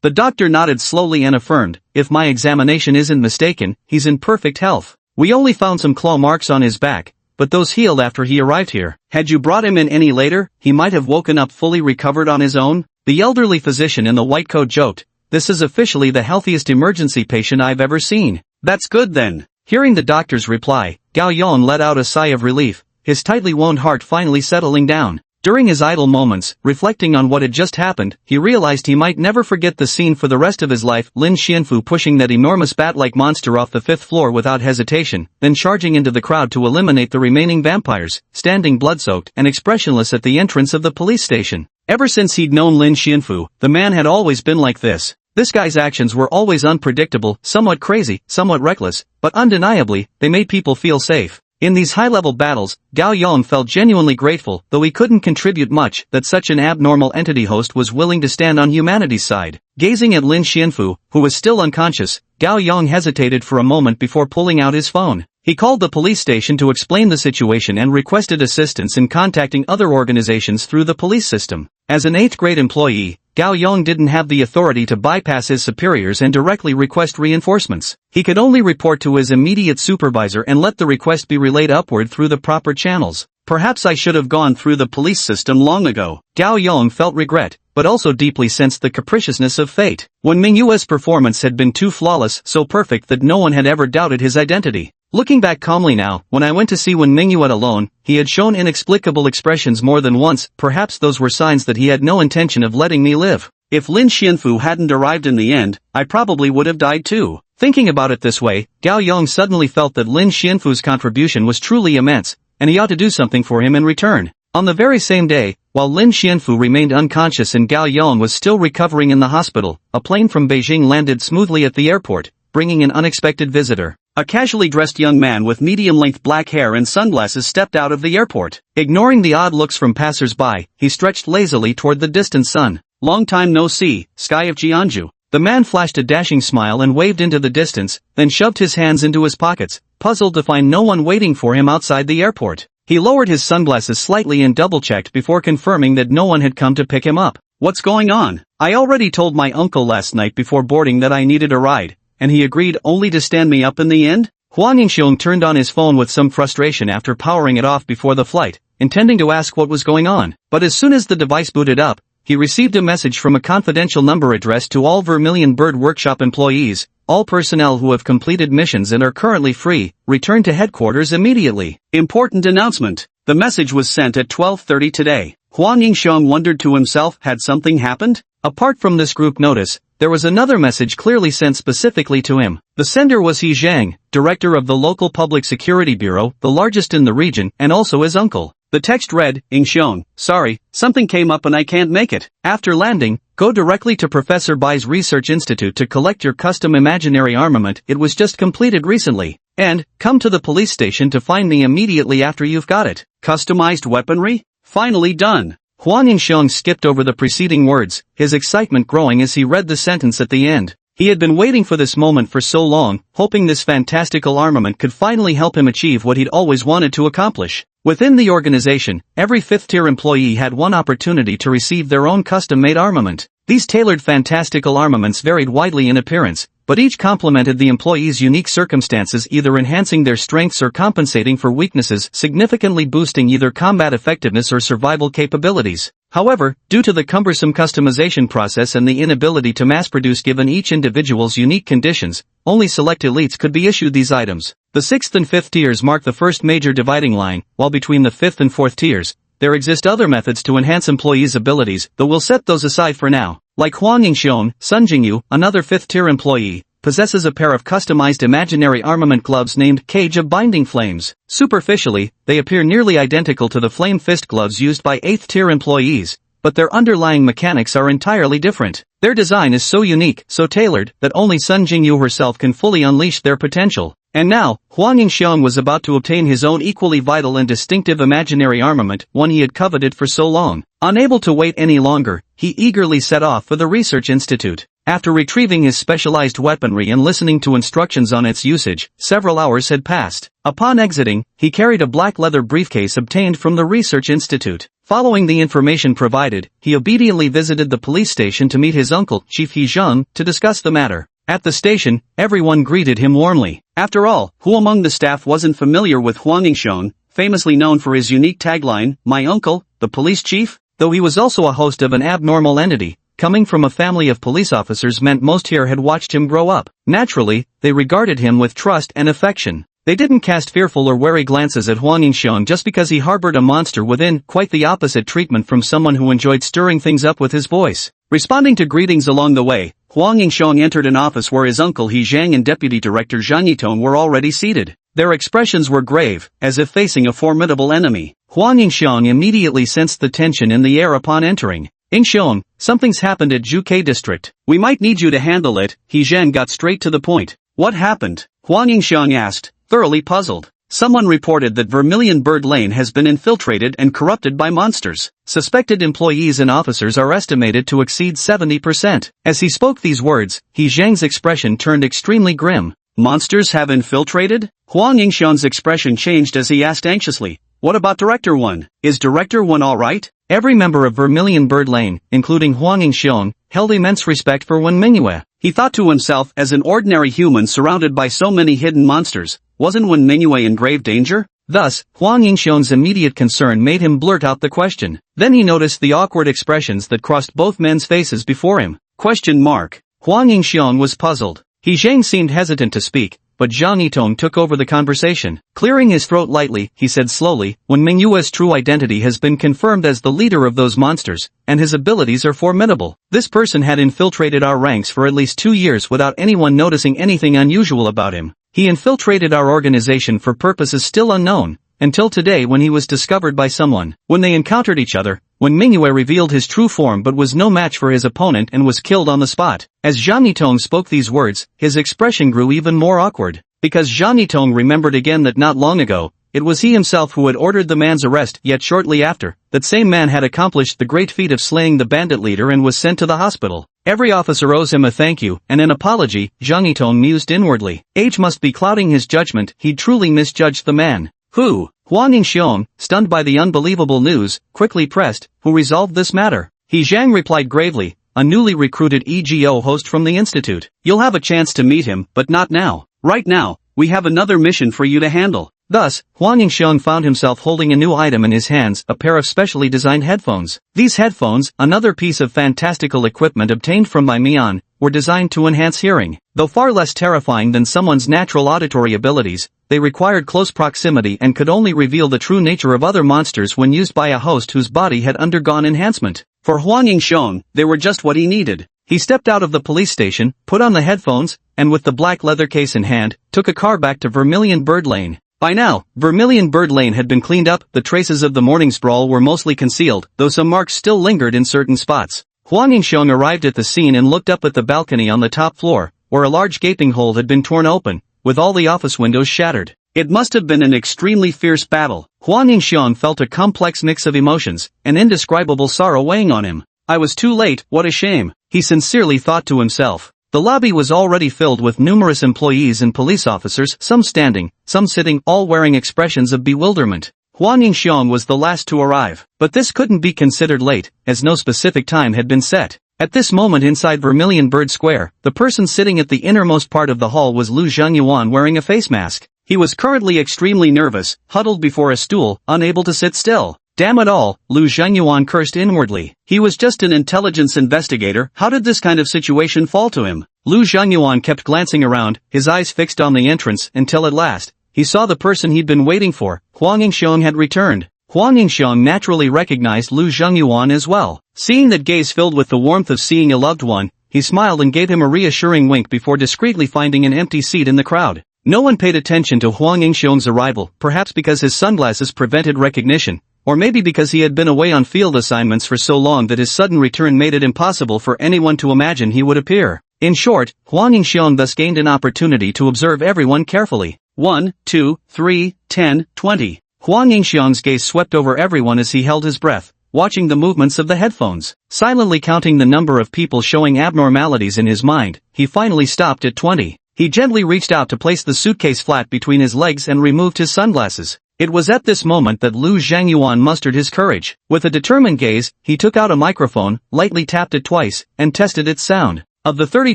The doctor nodded slowly and affirmed, "If my examination isn't mistaken, he's in perfect health. We only found some claw marks on his back, but those healed after he arrived here. Had you brought him in any later, he might have woken up fully recovered on his own." The elderly physician in the white coat joked, "This is officially the healthiest emergency patient I've ever seen." "That's good then." Hearing the doctor's reply, Gao Yong let out a sigh of relief, his tightly wound heart finally settling down. During his idle moments, reflecting on what had just happened, he realized he might never forget the scene for the rest of his life. Lin Xianfu pushing that enormous bat-like monster off the 5th floor without hesitation, then charging into the crowd to eliminate the remaining vampires, standing blood-soaked and expressionless at the entrance of the police station. Ever since he'd known Lin Xianfu, the man had always been like this. This guy's actions were always unpredictable, somewhat crazy, somewhat reckless, but undeniably, they made people feel safe. In these high-level battles, Gao Yong felt genuinely grateful, though he couldn't contribute much, that such an abnormal entity host was willing to stand on humanity's side. Gazing at Lin Xianfu, who was still unconscious, Gao Yong hesitated for a moment before pulling out his phone. He called the police station to explain the situation and requested assistance in contacting other organizations through the police system. As an 8th-grade employee, Gao Yong didn't have the authority to bypass his superiors and directly request reinforcements. He could only report to his immediate supervisor and let the request be relayed upward through the proper channels. Perhaps I should have gone through the police system long ago. Gao Yong felt regret, but also deeply sensed the capriciousness of fate. When Minghua's performance had been too flawless, so perfect that no one had ever doubted his identity. Looking back calmly now, when I went to see Manhua alone, he had shown inexplicable expressions more than once. Perhaps those were signs that he had no intention of letting me live. If Lin Xianfu hadn't arrived in the end, I probably would have died too. Thinking about it this way, Gao Yong suddenly felt that Lin Xianfu's contribution was truly immense, and he ought to do something for him in return. On the very same day, while Lin Xianfu remained unconscious and Gao Yong was still recovering in the hospital, a plane from Beijing landed smoothly at the airport, bringing an unexpected visitor. A casually dressed young man with medium-length black hair and sunglasses stepped out of the airport. Ignoring the odd looks from passers-by, he stretched lazily toward the distant sun. "Long time no see, Sky of Jianzhu." The man flashed a dashing smile and waved into the distance, then shoved his hands into his pockets, puzzled to find no one waiting for him outside the airport. He lowered his sunglasses slightly and double-checked before confirming that no one had come to pick him up. "What's going on? I already told my uncle last night before boarding that I needed a ride, and he agreed only to stand me up in the end?" Huang Yingxiong turned on his phone with some frustration after powering it off before the flight, intending to ask what was going on. But as soon as the device booted up, he received a message from a confidential number addressed to all Vermilion Bird Workshop employees. "All personnel who have completed missions and are currently free, return to headquarters immediately. Important announcement." The message was sent at 12:30 today. Huang Yingxiong wondered to himself, had something happened? Apart from this group notice, there was another message clearly sent specifically to him. The sender was He Zhang, director of the local public security bureau, the largest in the region, and also his uncle. The text read, Ingxiong, sorry, something came up and I can't make it. After landing, go directly to Professor Bai's Research Institute to collect your custom imaginary armament. It was just completed recently. And, come to the police station to find me immediately after you've got it. Customized weaponry? Finally done. Huang Ingxiong skipped over the preceding words, his excitement growing as he read the sentence at the end. He had been waiting for this moment for so long, hoping this fantastical armament could finally help him achieve what he'd always wanted to accomplish. Within the organization, every fifth-tier employee had one opportunity to receive their own custom-made armament. These tailored fantastical armaments varied widely in appearance, but each complemented the employee's unique circumstances, either enhancing their strengths or compensating for weaknesses, significantly boosting either combat effectiveness or survival capabilities. However, due to the cumbersome customization process and the inability to mass-produce given each individual's unique conditions, only select elites could be issued these items. The 6th and 5th tiers mark the first major dividing line, while between the 5th and 4th tiers, there exist other methods to enhance employees' abilities, though we'll set those aside for now. Like Huang Ingxiong, Sun Jingyu, another 5th-tier employee, possesses a pair of customized imaginary armament gloves named Cage of Binding Flames. Superficially, they appear nearly identical to the flame fist gloves used by 8th-tier employees, but their underlying mechanics are entirely different. Their design is so unique, so tailored, that only Sun Jingyu herself can fully unleash their potential. And now, Huang Ingxiong was about to obtain his own equally vital and distinctive imaginary armament, one he had coveted for so long. Unable to wait any longer, he eagerly set off for the Research Institute. After retrieving his specialized weaponry and listening to instructions on its usage, several hours had passed. Upon exiting, he carried a black leather briefcase obtained from the Research Institute. Following the information provided, he obediently visited the police station to meet his uncle, Chief He Zheng, to discuss the matter. At the station, everyone greeted him warmly. After all, who among the staff wasn't familiar with Huang Ingxiong, famously known for his unique tagline, "My uncle, the police chief"? Though he was also a host of an abnormal entity, coming from a family of police officers meant most here had watched him grow up. Naturally, they regarded him with trust and affection. They didn't cast fearful or wary glances at Huang Ingxiong just because he harbored a monster within, quite the opposite treatment from someone who enjoyed stirring things up with his voice. Responding to greetings along the way, Huang Ingxiong entered an office where his uncle He Zhang and Deputy Director Zhang Yitong were already seated. Their expressions were grave, as if facing a formidable enemy. Huang Ingxiong immediately sensed the tension in the air upon entering. "Ingxiong, something's happened at Zhuke District. We might need you to handle it." He Zhang got straight to the point. "What happened?" Huang Ingxiong asked, thoroughly puzzled. "Someone reported that Vermilion Bird Lane has been infiltrated and corrupted by monsters. Suspected employees and officers are estimated to exceed 70%. As he spoke these words, He Zhang's expression turned extremely grim. "Monsters have infiltrated?" Huang Ingxiong's expression changed as he asked anxiously, "What about Director 1? Is Director 1 alright?" Every member of Vermilion Bird Lane, including Huang Ingxiong, held immense respect for Manhua. He thought to himself, as an ordinary human surrounded by so many hidden monsters, wasn't Manhua in grave danger? Thus, Huang Ingxiong's immediate concern made him blurt out the question. Then he noticed the awkward expressions that crossed both men's faces before him. Huang Ingxiong was puzzled. He Zhang seemed hesitant to speak, but Zhang Yitong took over the conversation. Clearing his throat lightly, he said slowly, "When Manhua's true identity has been confirmed as the leader of those monsters, and his abilities are formidable. This person had infiltrated our ranks for at least 2 years without anyone noticing anything unusual about him. He infiltrated our organization for purposes still unknown, until today when he was discovered by someone. When they encountered each other, when Manhua revealed his true form but was no match for his opponent and was killed on the spot." As Zhang Yitong spoke these words, his expression grew even more awkward. Because Zhang Yitong remembered again that not long ago, it was he himself who had ordered the man's arrest, yet shortly after, that same man had accomplished the great feat of slaying the bandit leader and was sent to the hospital. Every officer owes him a thank you and an apology, Zhang Yitong mused inwardly. Age must be clouding his judgment, he'd truly misjudged the man. "Who?" Huang Ingxiong, stunned by the unbelievable news, quickly pressed, "Who resolved this matter?" He Zhang replied gravely, "A newly recruited EGO host from the institute. You'll have a chance to meet him, but not now. Right now, we have another mission for you to handle." Thus, Huang Ingxiong found himself holding a new item in his hands, a pair of specially designed headphones. These headphones, another piece of fantastical equipment obtained from Bai Mian, were designed to enhance hearing. Though far less terrifying than someone's natural auditory abilities, they required close proximity and could only reveal the true nature of other monsters when used by a host whose body had undergone enhancement. For Huang Ingxiong, they were just what he needed. He stepped out of the police station, put on the headphones, and with the black leather case in hand, took a car back to Vermilion Bird Lane. By now, Vermilion Bird Lane had been cleaned up, the traces of the morning's brawl were mostly concealed, though some marks still lingered in certain spots. Huang Yingxiong arrived at the scene and looked up at the balcony on the top floor, where a large gaping hole had been torn open, with all the office windows shattered. It must have been an extremely fierce battle. Huang Yingxiong felt a complex mix of emotions, an indescribable sorrow weighing on him. I was too late, what a shame, he sincerely thought to himself. The lobby was already filled with numerous employees and police officers, some standing, some sitting, all wearing expressions of bewilderment. Huang Yingxiong was the last to arrive, but this couldn't be considered late, as no specific time had been set. At this moment inside Vermilion Bird Square, the person sitting at the innermost part of the hall was Lu Zhengyuan wearing a face mask. He was currently extremely nervous, huddled before a stool, unable to sit still. Damn it all, Lu Zhengyuan cursed inwardly. He was just an intelligence investigator, how did this kind of situation fall to him? Lu Zhengyuan kept glancing around, his eyes fixed on the entrance, until at last, he saw the person he'd been waiting for. Huang Yingxiong had returned. Huang Yingxiong naturally recognized Lu Zhengyuan as well. Seeing that gaze filled with the warmth of seeing a loved one, he smiled and gave him a reassuring wink before discreetly finding an empty seat in the crowd. No one paid attention to Huang Yingxiong's arrival, perhaps because his sunglasses prevented recognition, or maybe because he had been away on field assignments for so long that his sudden return made it impossible for anyone to imagine he would appear. In short, Huang Yingxiong thus gained an opportunity to observe everyone carefully. 1, 2, 3, 10, 20. Huang Yingxiong's gaze swept over everyone as he held his breath, watching the movements of the headphones. Silently counting the number of people showing abnormalities in his mind, he finally stopped at 20. He gently reached out to place the suitcase flat between his legs and removed his sunglasses. It was at this moment that Lu Zhengyuan mustered his courage. With a determined gaze, he took out a microphone, lightly tapped it twice, and tested its sound. Of the 30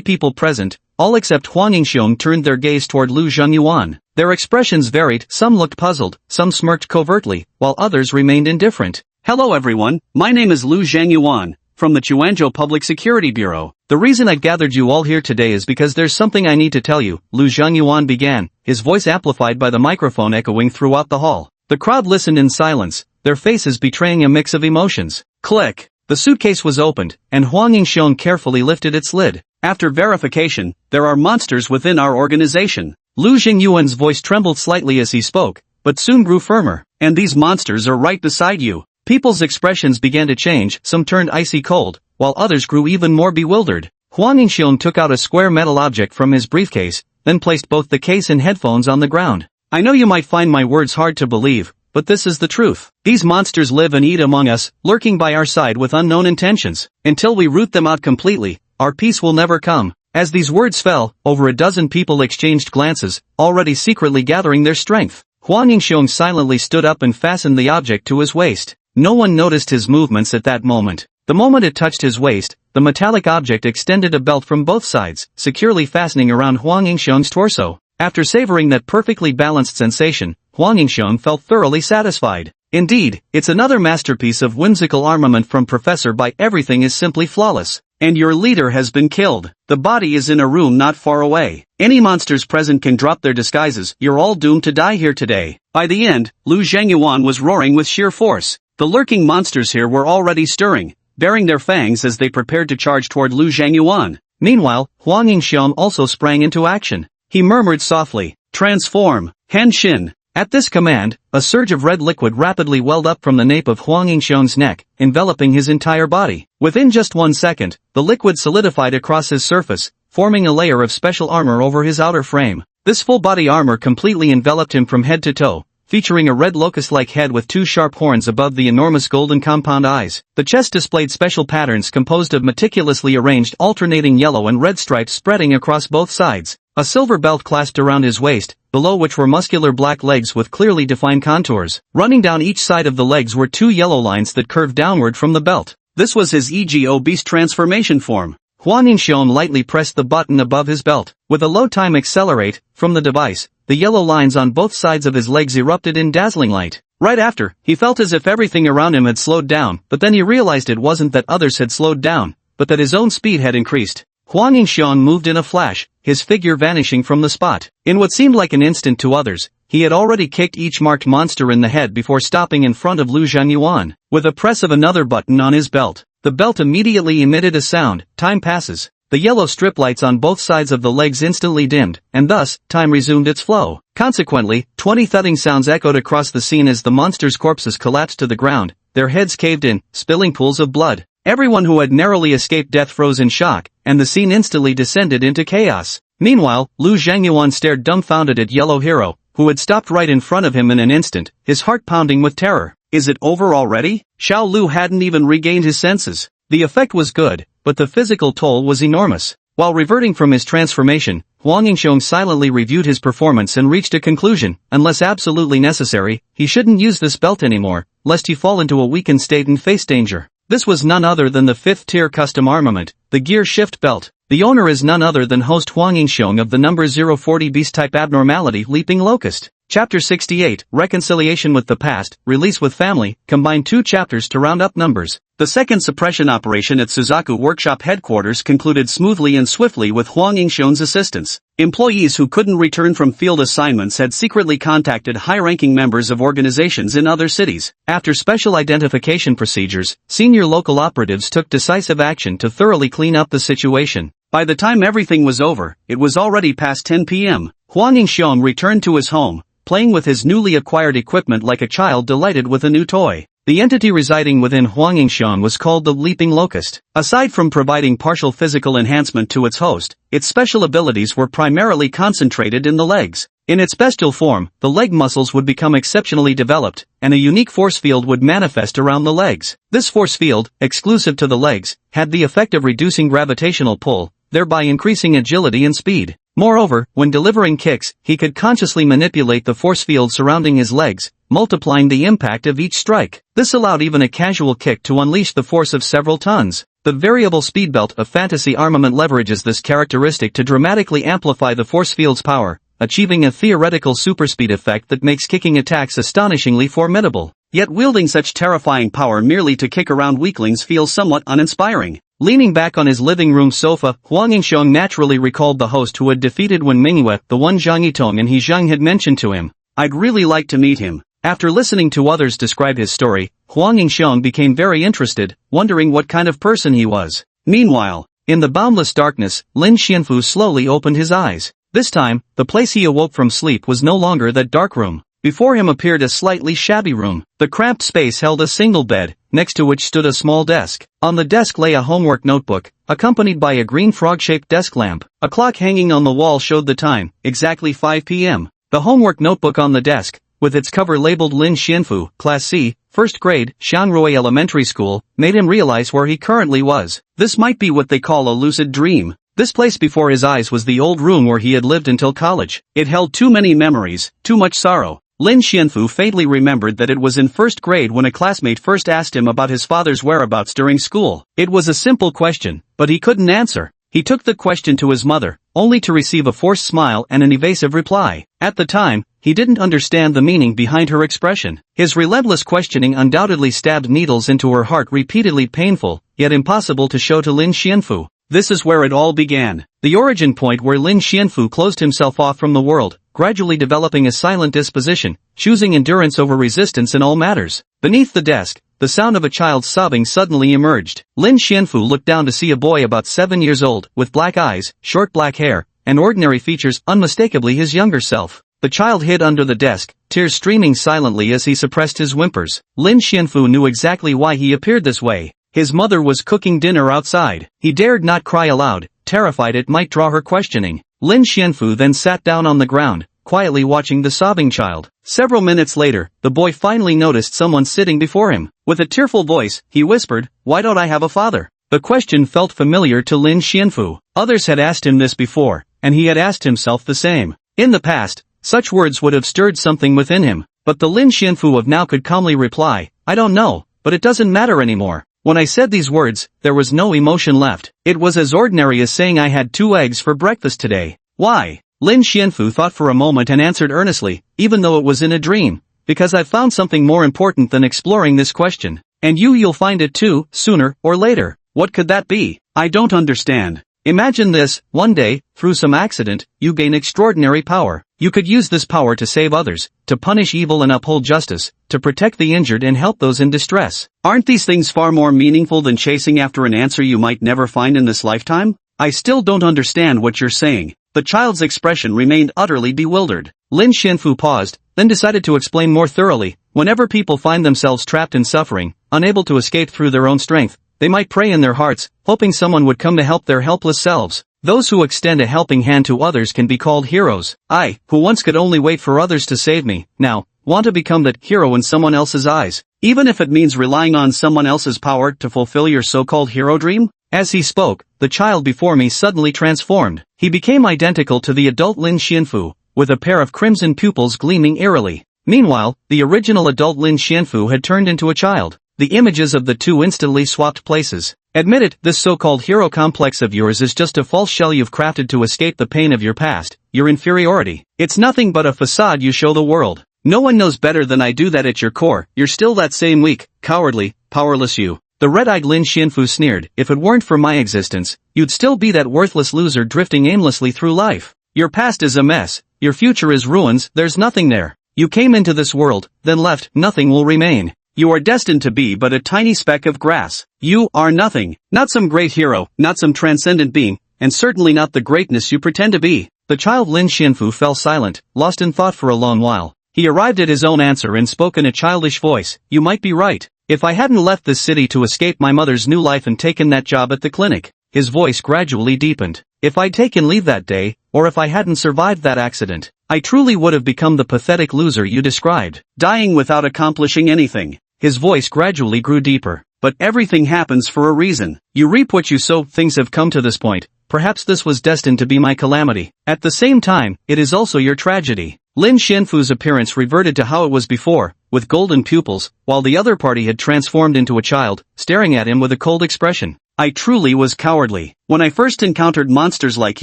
people present, all except Huang Yingxiong turned their gaze toward Lu Zhengyuan. Their expressions varied, some looked puzzled, some smirked covertly, while others remained indifferent. Hello everyone, my name is Lu Zhengyuan, from the Chuanzhou Public Security Bureau. The reason I've gathered you all here today is because there's something I need to tell you, Lu Zhengyuan began, his voice amplified by the microphone echoing throughout the hall. The crowd listened in silence, their faces betraying a mix of emotions. Click! The suitcase was opened, and Huang Yingxiong carefully lifted its lid. After verification, there are monsters within our organization. Lu Zhengyuan's voice trembled slightly as he spoke, but soon grew firmer. And these monsters are right beside you. People's expressions began to change, some turned icy cold, while others grew even more bewildered. Huang Yingxiong took out a square metal object from his briefcase, then placed both the case and headphones on the ground. I know you might find my words hard to believe, but this is the truth. These monsters live and eat among us, lurking by our side with unknown intentions. Until we root them out completely, our peace will never come. As these words fell, over a dozen people exchanged glances, already secretly gathering their strength. Huang Yingxiong silently stood up and fastened the object to his waist. No one noticed his movements at that moment. The moment it touched his waist, the metallic object extended a belt from both sides, securely fastening around Huang Yingxiong's torso. After savoring that perfectly balanced sensation, Huang Yingxiong felt thoroughly satisfied. Indeed, it's another masterpiece of whimsical armament from Professor By. Everything is simply flawless. And your leader has been killed. The body is in a room not far away. Any monsters present can drop their disguises. You're all doomed to die here today. By the end, Lu Zhengyuan was roaring with sheer force. The lurking monsters here were already stirring, baring their fangs as they prepared to charge toward Lu Zhengyuan. Meanwhile, Huang Yingxiong also sprang into action. He murmured softly, "Transform, Henshin." At this command, a surge of red liquid rapidly welled up from the nape of Huang Yingxiong's neck, enveloping his entire body. Within just 1 second, the liquid solidified across his surface, forming a layer of special armor over his outer frame. This full-body armor completely enveloped him from head to toe, featuring a red locust-like head with 2 sharp horns above the enormous golden compound eyes. The chest displayed special patterns composed of meticulously arranged alternating yellow and red stripes spreading across both sides. A silver belt clasped around his waist, below which were muscular black legs with clearly defined contours. Running down each side of the legs were 2 yellow lines that curved downward from the belt. This was his EGO Beast transformation form. Huang Yingxiong lightly pressed the button above his belt. With a low time accelerate, from the device, the yellow lines on both sides of his legs erupted in dazzling light. Right after, he felt as if everything around him had slowed down, but then he realized it wasn't that others had slowed down, but that his own speed had increased. Huang Yingxiong moved in a flash, his figure vanishing from the spot. In what seemed like an instant to others, he had already kicked each marked monster in the head before stopping in front of Lu Zhengyuan. With a press of another button on his belt, the belt immediately emitted a sound. Time passes. the yellow strip lights on both sides of the legs instantly dimmed, and thus, time resumed its flow. Consequently, 20 thudding sounds echoed across the scene as the monsters' corpses collapsed to the ground, their heads caved in, spilling pools of blood. Everyone who had narrowly escaped death froze in shock, and the scene instantly descended into chaos. Meanwhile, Lu Zhangyuan stared dumbfounded at Yellow Hero, who had stopped right in front of him in an instant, his heart pounding with terror. Is it over already? Xiao Lu hadn't even regained his senses. The effect was good, but the physical toll was enormous. While reverting from his transformation, Huang Yingxiong silently reviewed his performance and reached a conclusion: unless absolutely necessary, he shouldn't use this belt anymore, lest he fall into a weakened state and face danger. This was none other than the 5th tier custom armament, the Gear Shift Belt. The owner is none other than host Huang Yingxiong of the number 040 Beast-type Abnormality Leaping Locust. Chapter 68, Reconciliation with the Past, Release with Family, combine 2 chapters to round up numbers. The second suppression operation at Suzaku Workshop headquarters concluded smoothly and swiftly with Huang Yingxiong's assistance. Employees who couldn't return from field assignments had secretly contacted high-ranking members of organizations in other cities. After special identification procedures, senior local operatives took decisive action to thoroughly clean up the situation. By the time everything was over, it was already past 10 p.m. Huang Yingxiong returned to his home, playing with his newly acquired equipment like a child delighted with a new toy. The entity residing within Huang Yingxiong was called the Leaping Locust. Aside from providing partial physical enhancement to its host, its special abilities were primarily concentrated in the legs. In its bestial form, the leg muscles would become exceptionally developed, and a unique force field would manifest around the legs. This force field, exclusive to the legs, had the effect of reducing gravitational pull, thereby increasing agility and speed. Moreover, when delivering kicks, he could consciously manipulate the force field surrounding his legs, multiplying the impact of each strike. This allowed even a casual kick to unleash the force of several tons. The variable speed belt of fantasy armament leverages this characteristic to dramatically amplify the force field's power, achieving a theoretical superspeed effect that makes kicking attacks astonishingly formidable. Yet wielding such terrifying power merely to kick around weaklings feels somewhat uninspiring. Leaning back on his living room sofa, Huang Yingxiong naturally recalled the host who had defeated Wen Mingyue, the one Zhang Yitong and He Zhang had mentioned to him. I'd really like to meet him. After listening to others describe his story, Huang Yingxiong became very interested, wondering what kind of person he was. Meanwhile, in the boundless darkness, Lin Xianfu slowly opened his eyes. This time, the place he awoke from sleep was no longer that dark room. Before him appeared a slightly shabby room. The cramped space held a single bed, next to which stood a small desk. On the desk lay a homework notebook, accompanied by a green frog-shaped desk lamp. A clock hanging on the wall showed the time, exactly 5 p.m. The homework notebook on the desk, with its cover labeled Lin Xianfu, Class C, 1st grade, Xiangrui Elementary School, made him realize where he currently was. This might be what they call a lucid dream. This place before his eyes was the old room where he had lived until college. It held too many memories, too much sorrow. Lin Xianfu faintly remembered that it was in 1st grade when a classmate first asked him about his father's whereabouts during school. It was a simple question, but he couldn't answer. He took the question to his mother, only to receive a forced smile and an evasive reply. At the time, he didn't understand the meaning behind her expression. His relentless questioning undoubtedly stabbed needles into her heart, repeatedly painful, yet impossible to show to Lin Xianfu. This is where it all began. The origin point where Lin Xianfu closed himself off from the world, gradually developing a silent disposition, choosing endurance over resistance in all matters. Beneath the desk, the sound of a child's sobbing suddenly emerged. Lin Xianfu looked down to see a boy about 7 years old, with black eyes, short black hair, and ordinary features, unmistakably his younger self. The child hid under the desk, tears streaming silently as he suppressed his whimpers. Lin Xianfu knew exactly why he appeared this way. His mother was cooking dinner outside. He dared not cry aloud, terrified it might draw her questioning. Lin Xianfu then sat down on the ground, quietly watching the sobbing child. Several minutes later, the boy finally noticed someone sitting before him. With a tearful voice, he whispered, "Why don't I have a father?" The question felt familiar to Lin Xianfu. Others had asked him this before, and he had asked himself the same. In the past, such words would have stirred something within him, but the Lin Xianfu of now could calmly reply, "I don't know, but it doesn't matter anymore. When I said these words, there was no emotion left. It was as ordinary as saying I had 2 eggs for breakfast today." Why? Lin Xianfu thought for a moment and answered earnestly, even though it was in a dream, "Because I've found something more important than exploring this question. And you'll find it too, sooner or later." What could that be? I don't understand. Imagine this: one day, through some accident, you gain extraordinary power. You could use this power to save others, to punish evil and uphold justice, to protect the injured and help those in distress. Aren't these things far more meaningful than chasing after an answer you might never find in this lifetime? I still don't understand what you're saying. The child's expression remained utterly bewildered. Lin Xianfu paused, then decided to explain more thoroughly. Whenever people find themselves trapped in suffering, unable to escape through their own strength, they might pray in their hearts, hoping someone would come to help their helpless selves. Those who extend a helping hand to others can be called heroes. I, who once could only wait for others to save me, now want to become that hero in someone else's eyes, even if it means relying on someone else's power to fulfill your so-called hero dream? As he spoke, the child before me suddenly transformed. He became identical to the adult Lin Xianfu, with a pair of crimson pupils gleaming eerily. Meanwhile, the original adult Lin Xianfu had turned into a child. The images of the two instantly swapped places. Admit it, this so-called hero complex of yours is just a false shell you've crafted to escape the pain of your past, your inferiority. It's nothing but a facade you show the world. No one knows better than I do that at your core, you're still that same weak, cowardly, powerless you. The red-eyed Lin Xianfu sneered, if it weren't for my existence, you'd still be that worthless loser drifting aimlessly through life. Your past is a mess, your future is ruins, there's nothing there. You came into this world, then left, nothing will remain. You are destined to be but a tiny speck of grass. You are nothing, not some great hero, not some transcendent being, and certainly not the greatness you pretend to be. The child Lin Xianfu fell silent, lost in thought for a long while. He arrived at his own answer and spoke in a childish voice, you might be right. If I hadn't left this city to escape my mother's new life and taken that job at the clinic. His voice gradually deepened. If I'd taken leave that day, or if I hadn't survived that accident, I truly would have become the pathetic loser you described. Dying without accomplishing anything. His voice gradually grew deeper. But everything happens for a reason. You reap what you sow. Things have come to this point. Perhaps this was destined to be my calamity. At the same time, it is also your tragedy. Lin Xianfu's appearance reverted to how it was before, with golden pupils, while the other party had transformed into a child, staring at him with a cold expression. I truly was cowardly. When I first encountered monsters like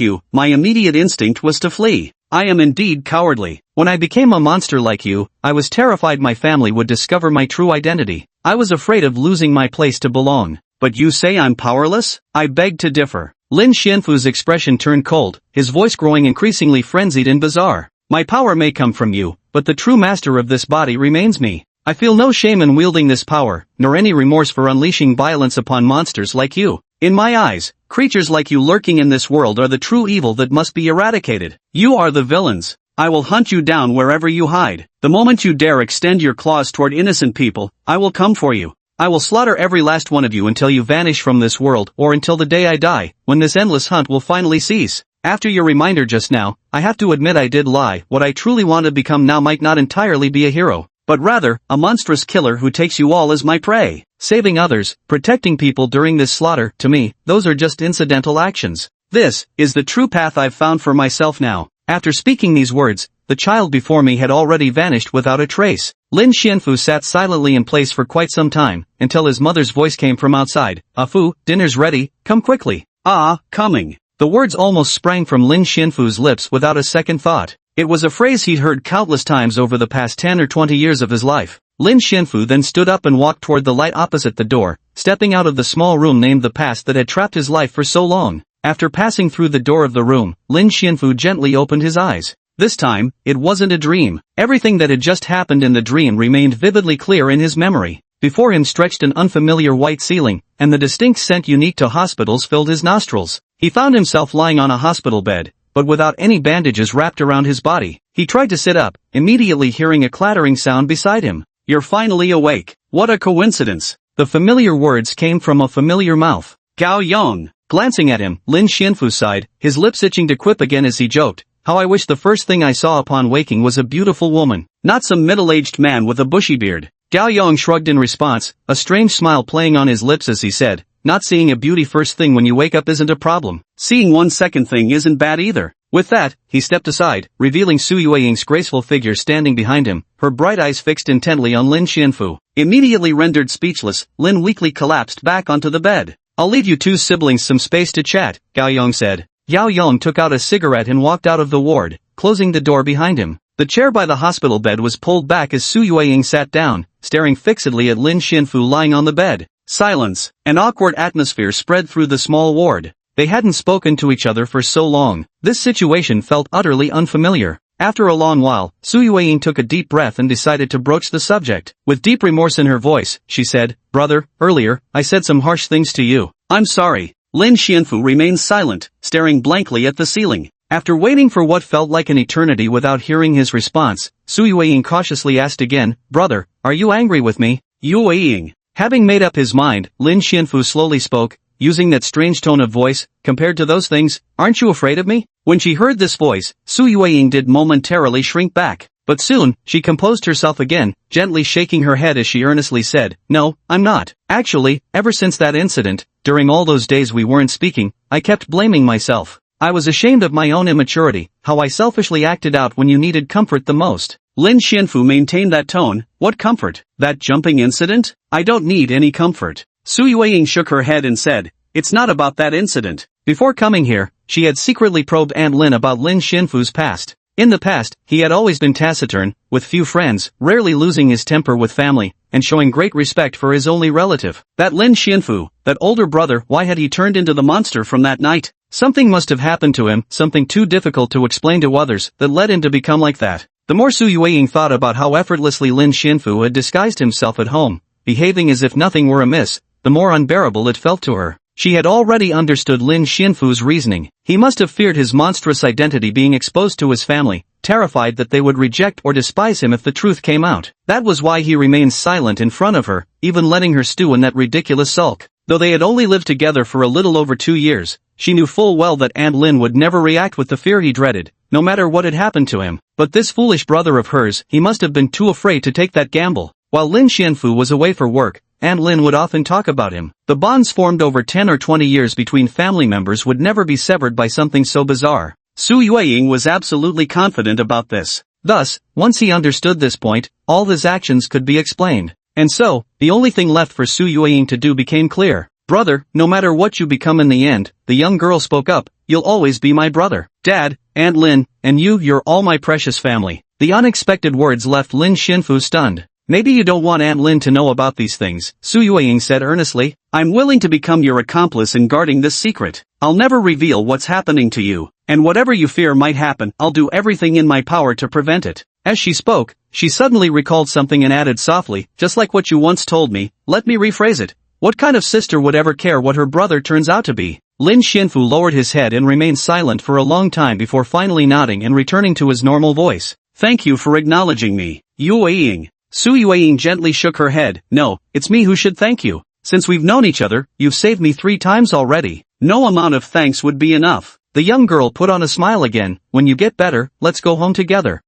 you, my immediate instinct was to flee. I am indeed cowardly. When I became a monster like you, I was terrified my family would discover my true identity. I was afraid of losing my place to belong. But you say I'm powerless? I beg to differ. Lin Xianfu's expression turned cold, his voice growing increasingly frenzied and bizarre. My power may come from you, but the true master of this body remains me. I feel no shame in wielding this power, nor any remorse for unleashing violence upon monsters like you. In my eyes, creatures like you lurking in this world are the true evil that must be eradicated. You are the villains. I will hunt you down wherever you hide. The moment you dare extend your claws toward innocent people, I will come for you. I will slaughter every last one of you until you vanish from this world or until the day I die, when this endless hunt will finally cease. After your reminder just now, I have to admit I did lie. What I truly want to become now might not entirely be a hero, but rather, a monstrous killer who takes you all as my prey. Saving others, protecting people during this slaughter, to me, those are just incidental actions. This is the true path I've found for myself now. After speaking these words, the child before me had already vanished without a trace. Lin Xianfu sat silently in place for quite some time, until his mother's voice came from outside. Ah Fu, dinner's ready, come quickly. Ah, coming. The words almost sprang from Lin Xianfu's lips without a second thought. It was a phrase he'd heard countless times over the past 10 or 20 years of his life. Lin Xianfu then stood up and walked toward the light opposite the door, stepping out of the small room named the past that had trapped his life for so long. After passing through the door of the room, Lin Xianfu gently opened his eyes. This time, it wasn't a dream. Everything that had just happened in the dream remained vividly clear in his memory. Before him stretched an unfamiliar white ceiling, and the distinct scent unique to hospitals filled his nostrils. He found himself lying on a hospital bed, but without any bandages wrapped around his body. He tried to sit up, immediately hearing a clattering sound beside him. You're finally awake. What a coincidence. The familiar words came from a familiar mouth. Gao Yong. Glancing at him, Lin Xianfu sighed, his lips itching to quip again as he joked. How I wish the first thing I saw upon waking was a beautiful woman, not some middle-aged man with a bushy beard. Gao Yong shrugged in response, a strange smile playing on his lips as he said, not seeing a beauty first thing when you wake up isn't a problem. Seeing one second thing isn't bad either. With that, he stepped aside, revealing Su Yueying's graceful figure standing behind him, her bright eyes fixed intently on Lin Xianfu. Immediately rendered speechless, Lin weakly collapsed back onto the bed. I'll leave you two siblings some space to chat, Gao Yong said. Gao Yong took out a cigarette and walked out of the ward, closing the door behind him. The chair by the hospital bed was pulled back as Su Yueying sat down, staring fixedly at Lin Xianfu lying on the bed. Silence. An awkward atmosphere spread through the small ward. They hadn't spoken to each other for so long. This situation felt utterly unfamiliar. After a long while, Su Yueying took a deep breath and decided to broach the subject. With deep remorse in her voice, she said, Brother, earlier, I said some harsh things to you. I'm sorry. Lin Xianfu remained silent, staring blankly at the ceiling. After waiting for what felt like an eternity without hearing his response, Su Yueying cautiously asked again, "Brother, are you angry with me?" Yueying. Having made up his mind, Lin Xianfu slowly spoke, using that strange tone of voice, "Compared to those things, aren't you afraid of me?" When she heard this voice, Su Yueying did momentarily shrink back. But soon, she composed herself again, gently shaking her head as she earnestly said, "No, I'm not. Actually, ever since that incident, during all those days we weren't speaking, I kept blaming myself. I was ashamed of my own immaturity, how I selfishly acted out when you needed comfort the most." Lin Xianfu maintained that tone. "What comfort? That jumping incident? I don't need any comfort." Su Yueying shook her head and said, "It's not about that incident." Before coming here, she had secretly probed Aunt Lin about Lin Xianfu's past. In the past, he had always been taciturn, with few friends, rarely losing his temper with family, and showing great respect for his only relative. That Lin Xianfu, that older brother, why had he turned into the monster from that night? Something must have happened to him, something too difficult to explain to others, that led him to become like that. The more Su Yueying thought about how effortlessly Lin Xianfu had disguised himself at home, behaving as if nothing were amiss, the more unbearable it felt to her. She had already understood Lin Xianfu's reasoning. He must have feared his monstrous identity being exposed to his family, terrified that they would reject or despise him if the truth came out. That was why he remained silent in front of her, even letting her stew in that ridiculous sulk. Though they had only lived together for a little over 2 years, she knew full well that Aunt Lin would never react with the fear he dreaded, no matter what had happened to him. But this foolish brother of hers, he must have been too afraid to take that gamble. While Lin Xianfu was away for work, Aunt Lin would often talk about him. The bonds formed over 10 or 20 years between family members would never be severed by something so bizarre. Su Yueying was absolutely confident about this. Thus, once he understood this point, all his actions could be explained. And so, the only thing left for Su Yueying to do became clear. "Brother, no matter what you become in the end," the young girl spoke up, "you'll always be my brother. Dad, Aunt Lin, and you're all my precious family." The unexpected words left Lin Xianfu stunned. "Maybe you don't want Aunt Lin to know about these things," Su Yueying said earnestly. "I'm willing to become your accomplice in guarding this secret. I'll never reveal what's happening to you, and whatever you fear might happen, I'll do everything in my power to prevent it." As she spoke, she suddenly recalled something and added softly, "Just like what you once told me, let me rephrase it. What kind of sister would ever care what her brother turns out to be?" Lin Xianfu lowered his head and remained silent for a long time before finally nodding and returning to his normal voice. "Thank you for acknowledging me, Yueying." Su Yueying gently shook her head. "No, it's me who should thank you. Since we've known each other, you've saved me 3 times already. No amount of thanks would be enough." The young girl put on a smile again. "When you get better, let's go home together."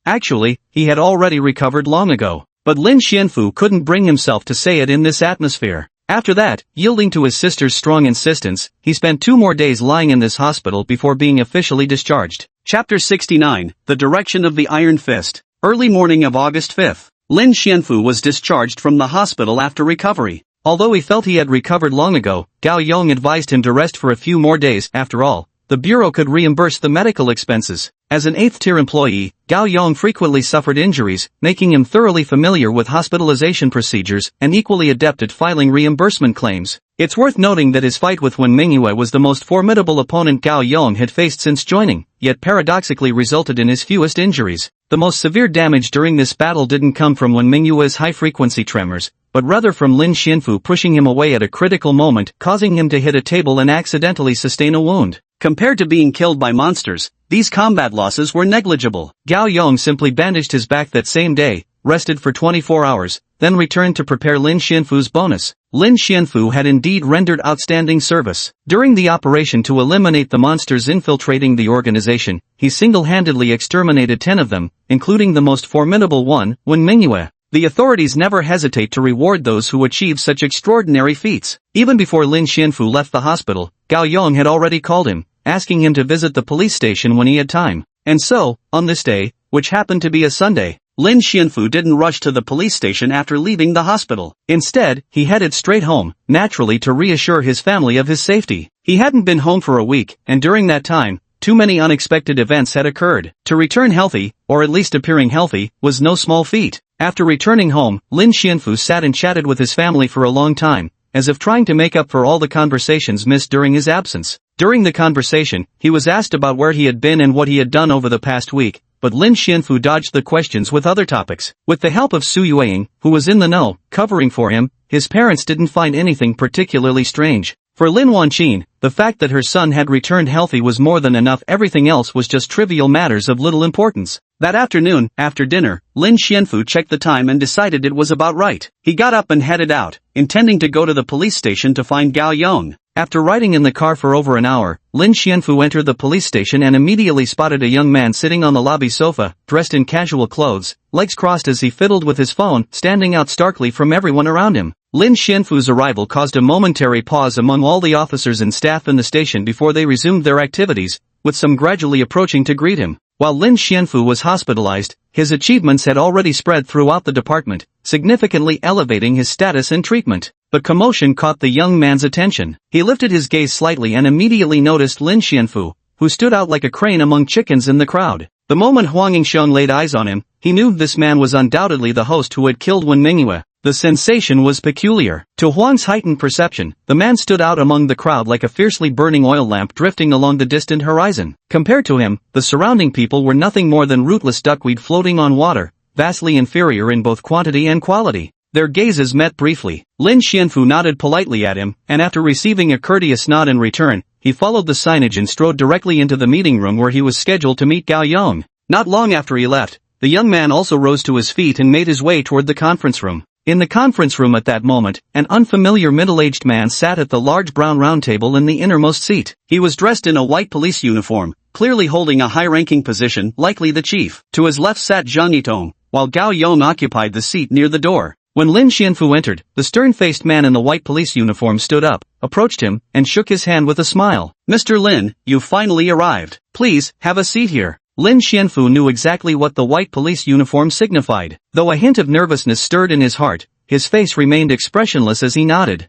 Actually, he had already recovered long ago. But Lin Xianfu couldn't bring himself to say it in this atmosphere. After that, yielding to his sister's strong insistence, he spent 2 more days lying in this hospital before being officially discharged. Chapter 69, The Direction of the Iron Fist. Early morning of August 5th, Lin Xianfu was discharged from the hospital after recovery. Although he felt he had recovered long ago, Gao Yong advised him to rest for a few more days. After all, the bureau could reimburse the medical expenses. As an 8th-tier employee, Gao Yong frequently suffered injuries, making him thoroughly familiar with hospitalization procedures and equally adept at filing reimbursement claims. It's worth noting that his fight with Manhua was the most formidable opponent Gao Yong had faced since joining, yet paradoxically resulted in his fewest injuries. The most severe damage during this battle didn't come from Manhua's high-frequency tremors, but rather from Lin Xianfu pushing him away at a critical moment, causing him to hit a table and accidentally sustain a wound. Compared to being killed by monsters, these combat losses were negligible. Gao Yong simply bandaged his back that same day, rested for 24 hours, then returned to prepare Lin Xianfu's bonus. Lin Xianfu had indeed rendered outstanding service. During the operation to eliminate the monsters infiltrating the organization, he single-handedly exterminated 10 of them, including the most formidable one, Manhua. The authorities never hesitate to reward those who achieve such extraordinary feats. Even before Lin Xianfu left the hospital, Gao Yong had already called him, asking him to visit the police station when he had time. And so, on this day, which happened to be a Sunday, Lin Xianfu didn't rush to the police station after leaving the hospital. Instead, he headed straight home, naturally to reassure his family of his safety. He hadn't been home for a week, and during that time, too many unexpected events had occurred. To return healthy, or at least appearing healthy, was no small feat. After returning home, Lin Xianfu sat and chatted with his family for a long time, as if trying to make up for all the conversations missed during his absence. During the conversation, he was asked about where he had been and what he had done over the past week, but Lin Xianfu dodged the questions with other topics. With the help of Su Yueying, who was in the know, covering for him, his parents didn't find anything particularly strange. For Lin Wanqin, the fact that her son had returned healthy was more than enough. Everything else was just trivial matters of little importance. That afternoon, after dinner, Lin Xianfu checked the time and decided it was about right. He got up and headed out, intending to go to the police station to find Gao Yong. After riding in the car for over an hour, Lin Xianfu entered the police station and immediately spotted a young man sitting on the lobby sofa, dressed in casual clothes, legs crossed as he fiddled with his phone, standing out starkly from everyone around him. Lin Xianfu's arrival caused a momentary pause among all the officers and staff in the station before they resumed their activities, with some gradually approaching to greet him. While Lin Xianfu was hospitalized, his achievements had already spread throughout the department, significantly elevating his status and treatment. But commotion caught the young man's attention. He lifted his gaze slightly and immediately noticed Lin Xianfu, who stood out like a crane among chickens in the crowd. The moment Huang Yingxiong laid eyes on him, he knew this man was undoubtedly the host who had killed Wen Mingyue. The sensation was peculiar. To Huang's heightened perception, the man stood out among the crowd like a fiercely burning oil lamp drifting along the distant horizon. Compared to him, the surrounding people were nothing more than rootless duckweed floating on water, vastly inferior in both quantity and quality. Their gazes met briefly. Lin Xianfu nodded politely at him, and after receiving a courteous nod in return, he followed the signage and strode directly into the meeting room where he was scheduled to meet Gao Yong. Not long after he left, the young man also rose to his feet and made his way toward the conference room. In the conference room at that moment, an unfamiliar middle-aged man sat at the large brown round table in the innermost seat. He was dressed in a white police uniform, clearly holding a high-ranking position, likely the chief. To his left sat Zhang Yitong, while Gao Yong occupied the seat near the door. When Lin Xianfu entered, the stern-faced man in the white police uniform stood up, approached him, and shook his hand with a smile. "Mr. Lin, you've finally arrived. Please, have a seat here." Lin Xianfu knew exactly what the white police uniform signified. Though a hint of nervousness stirred in his heart, his face remained expressionless as he nodded.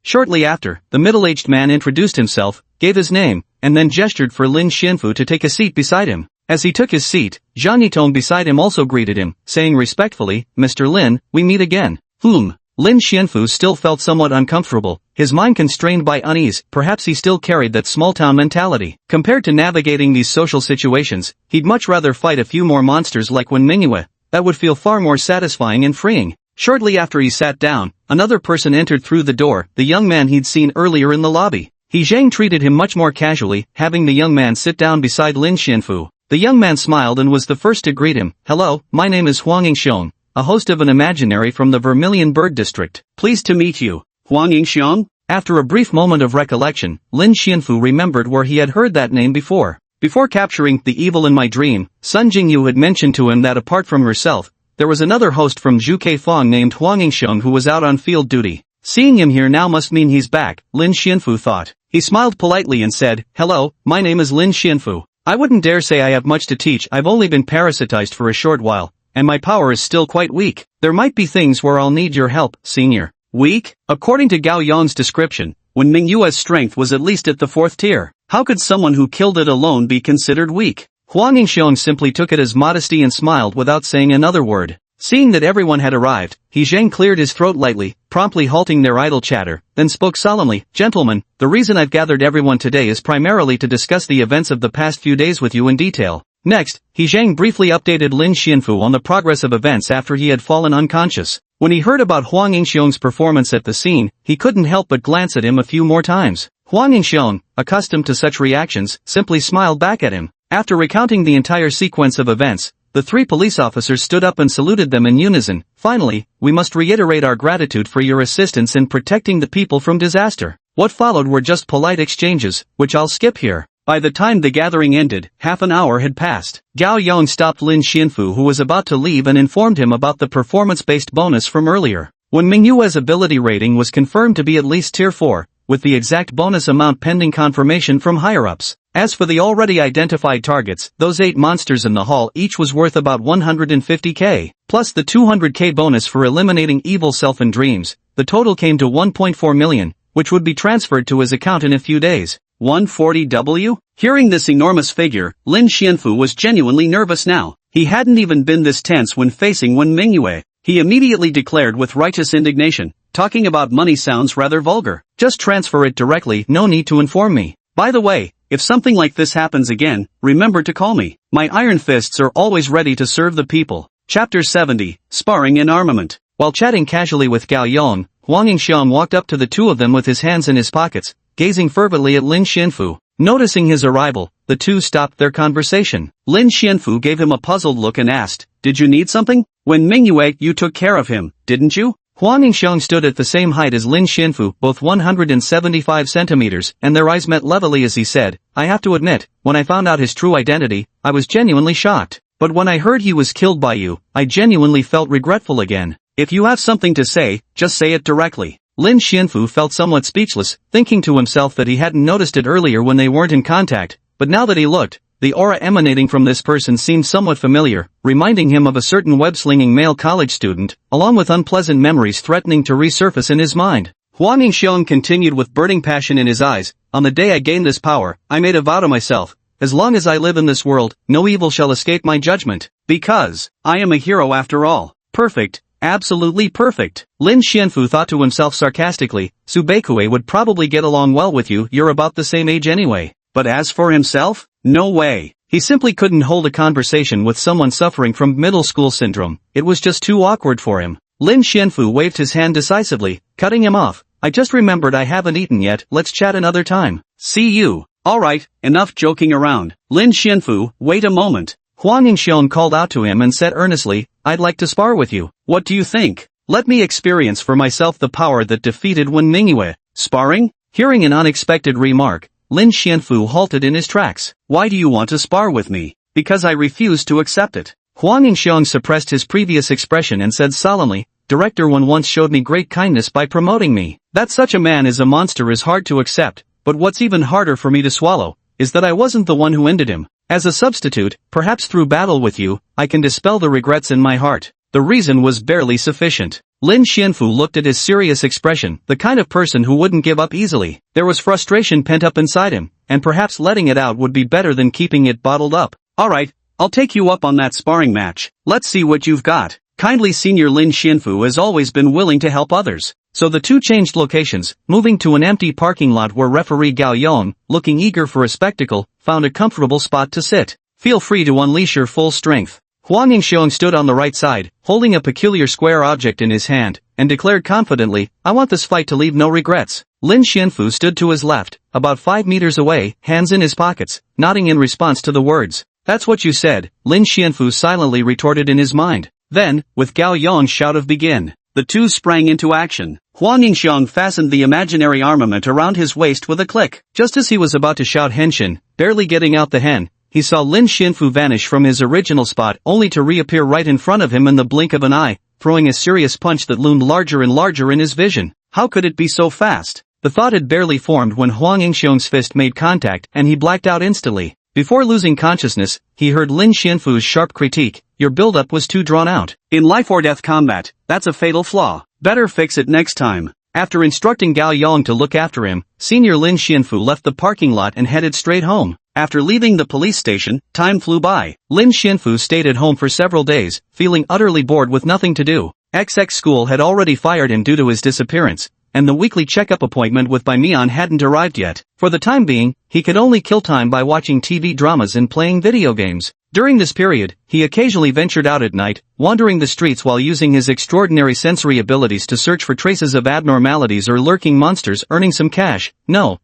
Shortly after, the middle-aged man introduced himself, gave his name, and then gestured for Lin Xianfu to take a seat beside him. As he took his seat, Zhang Yitong beside him also greeted him, saying respectfully, "Mr. Lin, we meet again." Lin Xianfu still felt somewhat uncomfortable, his mind constrained by unease. Perhaps he still carried that small-town mentality. Compared to navigating these social situations, he'd much rather fight a few more monsters like Wen Mingyue. That would feel far more satisfying and freeing. Shortly after he sat down, another person entered through the door, the young man he'd seen earlier in the lobby. He Zhang treated him much more casually, having the young man sit down beside Lin Xianfu. The young man smiled and was the first to greet him. "Hello, my name is Huang Yingxiong, a host of an imaginary from the Vermilion Bird District. Pleased to meet you." Huang Yingxiong? After a brief moment of recollection, Lin Xianfu remembered where he had heard that name before. Before capturing the evil in my dream, Sun Jingyu had mentioned to him that apart from herself, there was another host from Zhuke Fong named Huang Yingxiong who was out on field duty. Seeing him here now must mean he's back, Lin Xianfu thought. He smiled politely and said, "Hello, my name is Lin Xianfu. I wouldn't dare say I have much to teach. I've only been parasitized for a short while, and my power is still quite weak. There might be things where I'll need your help, senior." Weak? According to Gao Yong's description, Wen Mingyue's strength was at least at the 4th tier. How could someone who killed it alone be considered weak? Huang Yingxiong simply took it as modesty and smiled without saying another word. Seeing that everyone had arrived, He Zhang cleared his throat lightly, promptly halting their idle chatter, then spoke solemnly, "Gentlemen, the reason I've gathered everyone today is primarily to discuss the events of the past few days with you in detail." Next, He Zhang briefly updated Lin Xianfu on the progress of events after he had fallen unconscious. When he heard about Huang Yingxiong's performance at the scene, he couldn't help but glance at him a few more times. Huang Yingxiong, accustomed to such reactions, simply smiled back at him. After recounting the entire sequence of events, the 3 police officers stood up and saluted them in unison. "Finally, we must reiterate our gratitude for your assistance in protecting the people from disaster." What followed were just polite exchanges, which I'll skip here. By the time the gathering ended, half an hour had passed. Gao Yong stopped Lin Xianfu who was about to leave and informed him about the performance-based bonus from earlier. When Mingyue's ability rating was confirmed to be at least tier 4, with the exact bonus amount pending confirmation from higher-ups. As for the already identified targets, those 8 monsters in the hall each was worth about 150k, plus the 200k bonus for eliminating evil self and dreams. The total came to 1.4 million, which would be transferred to his account in a few days. 140W? Hearing this enormous figure, Lin Xianfu was genuinely nervous now. He hadn't even been this tense when facing Wen Mingyue. He immediately declared with righteous indignation, "Talking about money sounds rather vulgar. Just transfer it directly, no need to inform me. By the way, if something like this happens again, remember to call me. My iron fists are always ready to serve the people." Chapter 70, Sparring in Armament. While chatting casually with Gao Yong, Huang Yingxiang walked up to the two of them with his hands in his pockets, gazing fervently at Lin Xianfu. Noticing his arrival, the two stopped their conversation. Lin Xianfu gave him a puzzled look and asked, "Did you need something? When Mingyue, you took care of him, didn't you?" Huang Yingxiang stood at the same height as Lin Xianfu, both 175 centimeters, and their eyes met levelly as he said, "I have to admit, when I found out his true identity, I was genuinely shocked. But when I heard he was killed by you, I genuinely felt regretful again. If you have something to say, just say it directly." Lin Xianfu felt somewhat speechless, thinking to himself that he hadn't noticed it earlier when they weren't in contact, but now that he looked, the aura emanating from this person seemed somewhat familiar, reminding him of a certain web-slinging male college student, along with unpleasant memories threatening to resurface in his mind. Huang Yingxiang continued with burning passion in his eyes, "On the day I gained this power, I made a vow to myself. As long as I live in this world, no evil shall escape my judgment. Because I am a hero after all. Perfect. Absolutely perfect." Lin Xianfu thought to himself sarcastically, "Su Beikue would probably get along well with you, you're about the same age anyway." But as for himself? No way. He simply couldn't hold a conversation with someone suffering from middle school syndrome. It was just too awkward for him. Lin Xianfu waved his hand decisively, cutting him off. "I just remembered I haven't eaten yet, let's chat another time. See you." "Alright, enough joking around. Lin Xianfu, wait a moment." Huang Yingxiang called out to him and said earnestly, "I'd like to spar with you. What do you think? Let me experience for myself the power that defeated Wen Mingyue." "Sparring?" Hearing an unexpected remark, Lin Xianfu halted in his tracks. "Why do you want to spar with me?" "Because I refuse to accept it." Huang Yingxiang suppressed his previous expression and said solemnly, "Director Wen once showed me great kindness by promoting me. That such a man is a monster is hard to accept, but what's even harder for me to swallow, is that I wasn't the one who ended him. As a substitute, perhaps through battle with you, I can dispel the regrets in my heart." The reason was barely sufficient. Lin Xianfu looked at his serious expression, the kind of person who wouldn't give up easily. There was frustration pent up inside him, and perhaps letting it out would be better than keeping it bottled up. "Alright, I'll take you up on that sparring match. Let's see what you've got." Kindly Senior Lin Xianfu has always been willing to help others. So the two changed locations, moving to an empty parking lot where referee Gao Yong, looking eager for a spectacle, found a comfortable spot to sit. "Feel free to unleash your full strength." Huang Yingxiang stood on the right side, holding a peculiar square object in his hand, and declared confidently, "I want this fight to leave no regrets." Lin Xianfu stood to his left, about 5 meters away, hands in his pockets, nodding in response to the words. "That's what you said," Lin Xianfu silently retorted in his mind. Then, with Gao Yong's shout of "begin," the two sprang into action. Huang Yingxiang fastened the imaginary armament around his waist with a click. Just as he was about to shout "Henshin," barely getting out the hen, he saw Lin Xianfu vanish from his original spot only to reappear right in front of him in the blink of an eye, throwing a serious punch that loomed larger and larger in his vision. How could it be so fast? The thought had barely formed when Huang Yingxiang's fist made contact and he blacked out instantly. Before losing consciousness, he heard Lin Xianfu's sharp critique, "Your build-up was too drawn out. In life-or-death combat, that's a fatal flaw. Better fix it next time." After instructing Gao Yong to look after him, Senior Lin Xianfu left the parking lot and headed straight home. After leaving the police station, time flew by. Lin Xianfu stayed at home for several days, feeling utterly bored with nothing to do. XX school had already fired him due to his disappearance, and the weekly checkup appointment with Bai Mian hadn't arrived yet. For the time being, he could only kill time by watching TV dramas and playing video games. During this period, he occasionally ventured out at night, wandering the streets while using his extraordinary sensory abilities to search for traces of abnormalities or lurking monsters, earning some cash,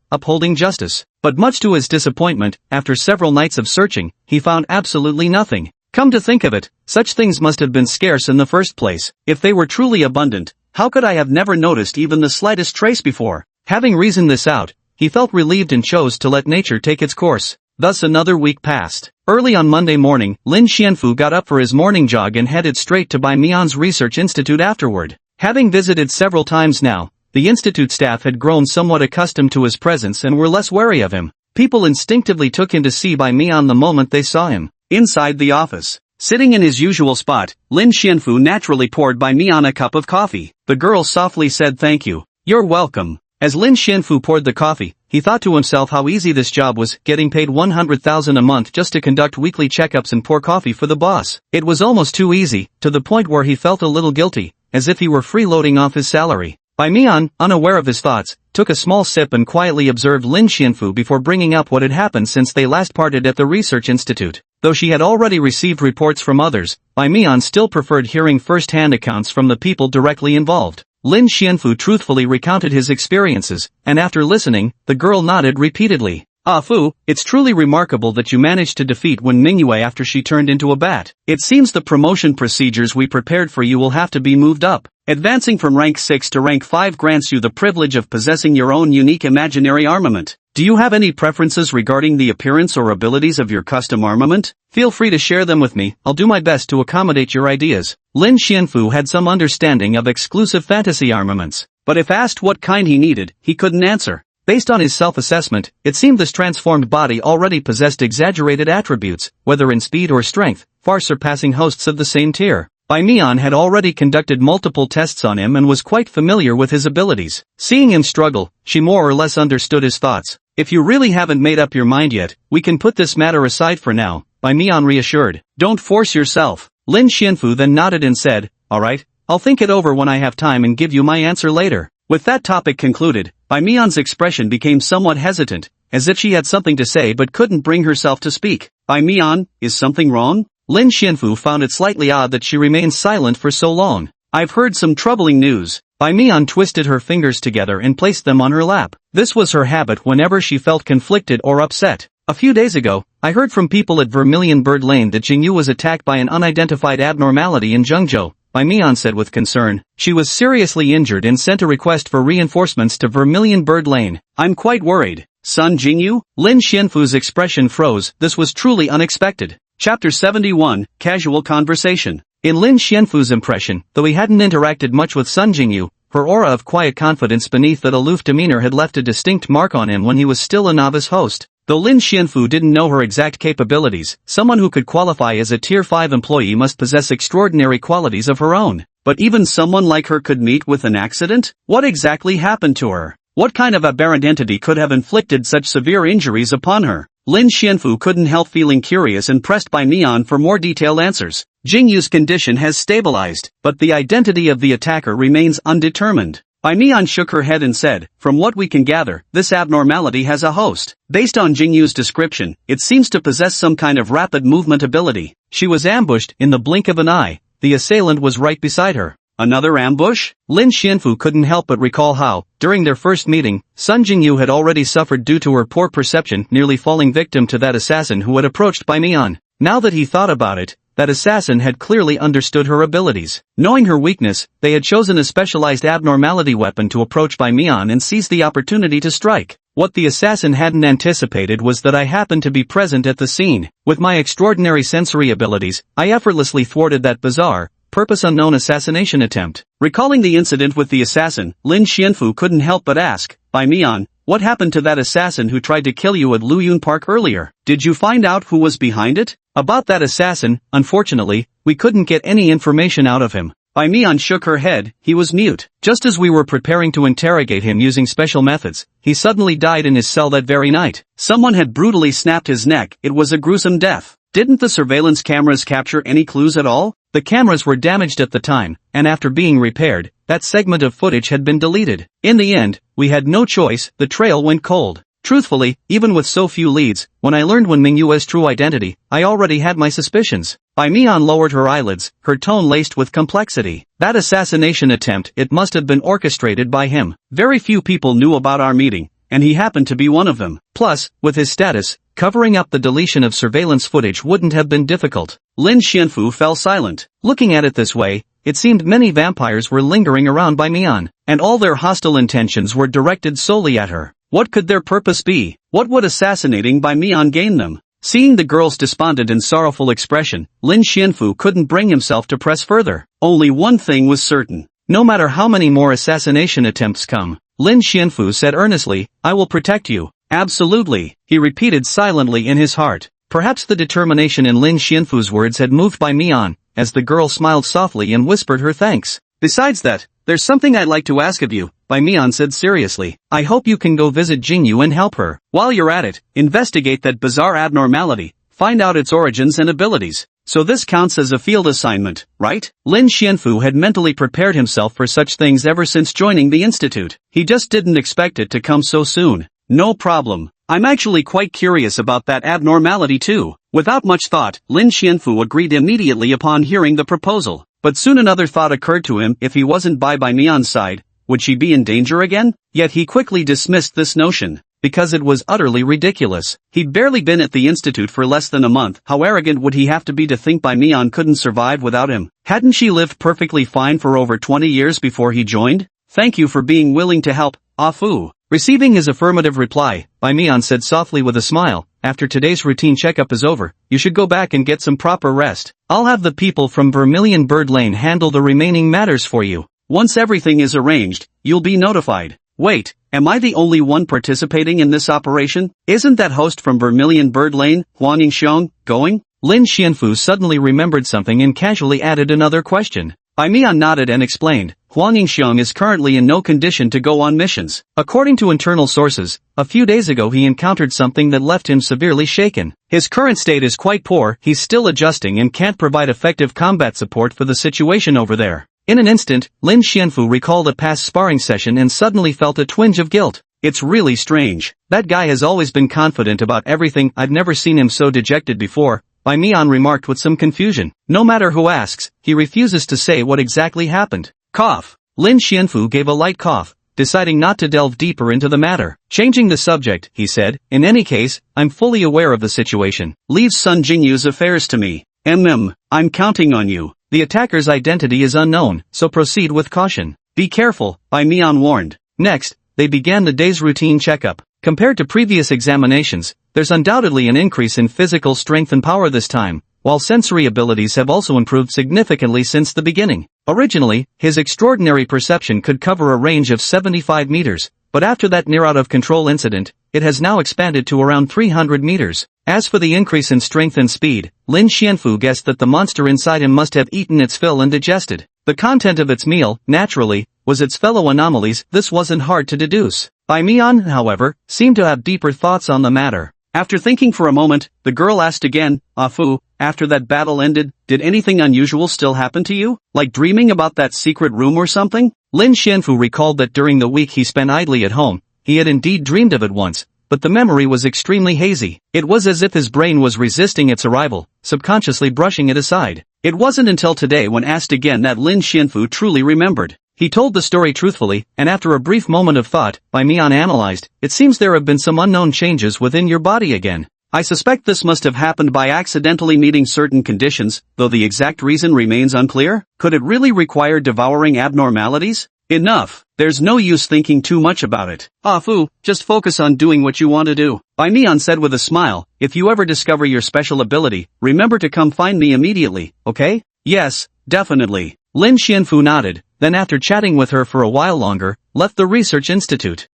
upholding justice. But much to his disappointment, after several nights of searching, he found absolutely nothing. Come to think of it, such things must have been scarce in the first place. If they were truly abundant, how could I have never noticed even the slightest trace before? Having reasoned this out, he felt relieved and chose to let nature take its course. Thus another week passed. Early on Monday morning, Lin Xianfu got up for his morning jog and headed straight to Bai Mian's research institute afterward. Having visited several times now, the institute staff had grown somewhat accustomed to his presence and were less wary of him. People instinctively took in to see Bai Mian the moment they saw him. Inside the office, sitting in his usual spot, Lin Xianfu naturally poured Bai Mian a cup of coffee. The girl softly said "Thank you. You're welcome." As Lin Xianfu poured the coffee, he thought to himself how easy this job was, getting paid 100,000 a month just to conduct weekly checkups and pour coffee for the boss. It was almost too easy, to the point where he felt a little guilty, as if he were freeloading off his salary. Bai Mian, unaware of his thoughts, took a small sip and quietly observed Lin Xianfu before bringing up what had happened since they last parted at the research institute. Though she had already received reports from others, Bai Mian still preferred hearing first-hand accounts from the people directly involved. Lin Xianfu truthfully recounted his experiences, and after listening, the girl nodded repeatedly. Ah Fu, it's truly remarkable that you managed to defeat Wen Mingyue after she turned into a bat. It seems the promotion procedures we prepared for you will have to be moved up. Advancing from rank 6 to rank 5 grants you the privilege of possessing your own unique imaginary armament. Do you have any preferences regarding the appearance or abilities of your custom armament? Feel free to share them with me, I'll do my best to accommodate your ideas. Lin Xianfu had some understanding of exclusive fantasy armaments, but if asked what kind he needed, he couldn't answer. Based on his self-assessment, it seemed this transformed body already possessed exaggerated attributes, whether in speed or strength, far surpassing hosts of the same tier. Bai Mian had already conducted multiple tests on him and was quite familiar with his abilities. Seeing him struggle, she more or less understood his thoughts. If you really haven't made up your mind yet, we can put this matter aside for now, Bai Mian reassured. Don't force yourself. Lin Xianfu then nodded and said, alright, I'll think it over when I have time and give you my answer later. With that topic concluded, Bai Mian's expression became somewhat hesitant, as if she had something to say but couldn't bring herself to speak. Bai Mian, is something wrong? Lin Xianfu found it slightly odd that she remained silent for so long. I've heard some troubling news. Bai Mian twisted her fingers together and placed them on her lap. This was her habit whenever she felt conflicted or upset. A few days ago, I heard from people at Vermilion Bird Lane that Jingyu was attacked by an unidentified abnormality in Zhengzhou. Bai Mian said with concern. She was seriously injured and sent a request for reinforcements to Vermilion Bird Lane. I'm quite worried. Son Jingyu? Lin Xianfu's expression froze. This was truly unexpected. Chapter 71, Casual Conversation. In Lin Xianfu's impression, though he hadn't interacted much with Sun Jingyu, her aura of quiet confidence beneath that aloof demeanor had left a distinct mark on him when he was still a novice host. Though Lin Xianfu didn't know her exact capabilities, someone who could qualify as a Tier 5 employee must possess extraordinary qualities of her own. But even someone like her could meet with an accident? What exactly happened to her? What kind of aberrant entity could have inflicted such severe injuries upon her? Lin Xianfu couldn't help feeling curious and pressed Bai Mian for more detailed answers. Jingyu's condition has stabilized, but the identity of the attacker remains undetermined. Bai Mian shook her head and said, from what we can gather, this abnormality has a host. Based on Jingyu's description, it seems to possess some kind of rapid movement ability. She was ambushed in the blink of an eye. The assailant was right beside her. Another ambush? Lin Xianfu couldn't help but recall how, during their first meeting, Sun Jingyu had already suffered due to her poor perception, nearly falling victim to that assassin who had approached Bai Mian. Now that he thought about it, that assassin had clearly understood her abilities. Knowing her weakness, they had chosen a specialized abnormality weapon to approach Bai Mian and seize the opportunity to strike. What the assassin hadn't anticipated was that I happened to be present at the scene. With my extraordinary sensory abilities, I effortlessly thwarted that bizarre, purpose-unknown assassination attempt. Recalling the incident with the assassin, Lin Xianfu couldn't help but ask, Bai Mian, what happened to that assassin who tried to kill you at Luyun Park earlier? Did you find out who was behind it? About that assassin, unfortunately, we couldn't get any information out of him. Bai Mian shook her head. He was mute. Just as we were preparing to interrogate him using special methods, he suddenly died in his cell that very night. Someone had brutally snapped his neck. It was a gruesome death. Didn't the surveillance cameras capture any clues at all? The cameras were damaged at the time, and after being repaired, that segment of footage had been deleted. In the end, we had no choice, the trail went cold. Truthfully, even with so few leads, when I learned Wen Mingyue's true identity, I already had my suspicions. Bai Mian lowered her eyelids, her tone laced with complexity. That assassination attempt, it must have been orchestrated by him. Very few people knew about our meeting, and he happened to be one of them. Plus, with his status, covering up the deletion of surveillance footage wouldn't have been difficult. Lin Xianfu fell silent. Looking at it this way, it seemed many vampires were lingering around Bai Mian, and all their hostile intentions were directed solely at her. What could their purpose be? What would assassinating Bai Mian gain them? Seeing the girl's despondent and sorrowful expression, Lin Xianfu couldn't bring himself to press further. Only one thing was certain. No matter how many more assassination attempts come, Lin Xianfu said earnestly, I will protect you. Absolutely, he repeated silently in his heart. Perhaps the determination in Lin Xianfu's words had moved Bai Mian, as the girl smiled softly and whispered her thanks. Besides that, there's something I'd like to ask of you, Bai Mian said seriously. I hope you can go visit Jingyu and help her. While you're at it, investigate that bizarre abnormality, find out its origins and abilities. So this counts as a field assignment, right? Lin Xianfu had mentally prepared himself for such things ever since joining the institute. He just didn't expect it to come so soon. No problem. I'm actually quite curious about that abnormality too. Without much thought, Lin Xianfu agreed immediately upon hearing the proposal. But soon another thought occurred to him: if he wasn't by Mion's side, would she be in danger again? Yet he quickly dismissed this notion, because it was utterly ridiculous. He'd barely been at the institute for less than a month. How arrogant would he have to be to think Mion couldn't survive without him? Hadn't she lived perfectly fine for over 20 years before he joined? Thank you for being willing to help, Afu. Receiving his affirmative reply, Mion said softly with a smile, after today's routine checkup is over, you should go back and get some proper rest. I'll have the people from Vermilion Bird Lane handle the remaining matters for you. Once everything is arranged, you'll be notified. Wait, am I the only one participating in this operation? Isn't that host from Vermilion Bird Lane, Huang Yingxiong, going? Lin Xianfu suddenly remembered something and casually added another question. Mion nodded and explained, Huang Yingxiong is currently in no condition to go on missions. According to internal sources, a few days ago he encountered something that left him severely shaken. His current state is quite poor, he's still adjusting and can't provide effective combat support for the situation over there. In an instant, Lin Xianfu recalled a past sparring session and suddenly felt a twinge of guilt. It's really strange. That guy has always been confident about everything. I've never seen him so dejected before, Mion remarked with some confusion. No matter who asks, he refuses to say what exactly happened. Cough. Lin Xianfu gave a light cough, deciding not to delve deeper into the matter. Changing the subject, he said, in any case, I'm fully aware of the situation. Leave Sun Jingyu's affairs to me. I'm counting on you. The attacker's identity is unknown, so proceed with caution. Be careful, Mion warned. Next, they began the day's routine checkup. Compared to previous examinations, there's undoubtedly an increase in physical strength and power this time, while sensory abilities have also improved significantly since the beginning. Originally, his extraordinary perception could cover a range of 75 meters, but after that near out-of-control incident, it has now expanded to around 300 meters. As for the increase in strength and speed, Lin Xianfu guessed that the monster inside him must have eaten its fill and digested. The content of its meal, naturally, was its fellow anomalies. This wasn't hard to deduce. Mion, however, seemed to have deeper thoughts on the matter. After thinking for a moment, the girl asked again, Afu, after that battle ended, did anything unusual still happen to you? Like dreaming about that secret room or something? Lin Xianfu recalled that during the week he spent idly at home, he had indeed dreamed of it once, but the memory was extremely hazy. It was as if his brain was resisting its arrival, subconsciously brushing it aside. It wasn't until today, when asked again, that Lin Xianfu truly remembered. He told the story truthfully, and after a brief moment of thought, Mion analyzed, it seems there have been some unknown changes within your body again. I suspect this must have happened by accidentally meeting certain conditions, though the exact reason remains unclear. Could it really require devouring abnormalities? Enough. There's no use thinking too much about it. Afu, just focus on doing what you want to do. Mion said with a smile, if you ever discover your special ability, remember to come find me immediately, okay? Yes, definitely. Lin Xianfu nodded, then after chatting with her for a while longer, left the research institute.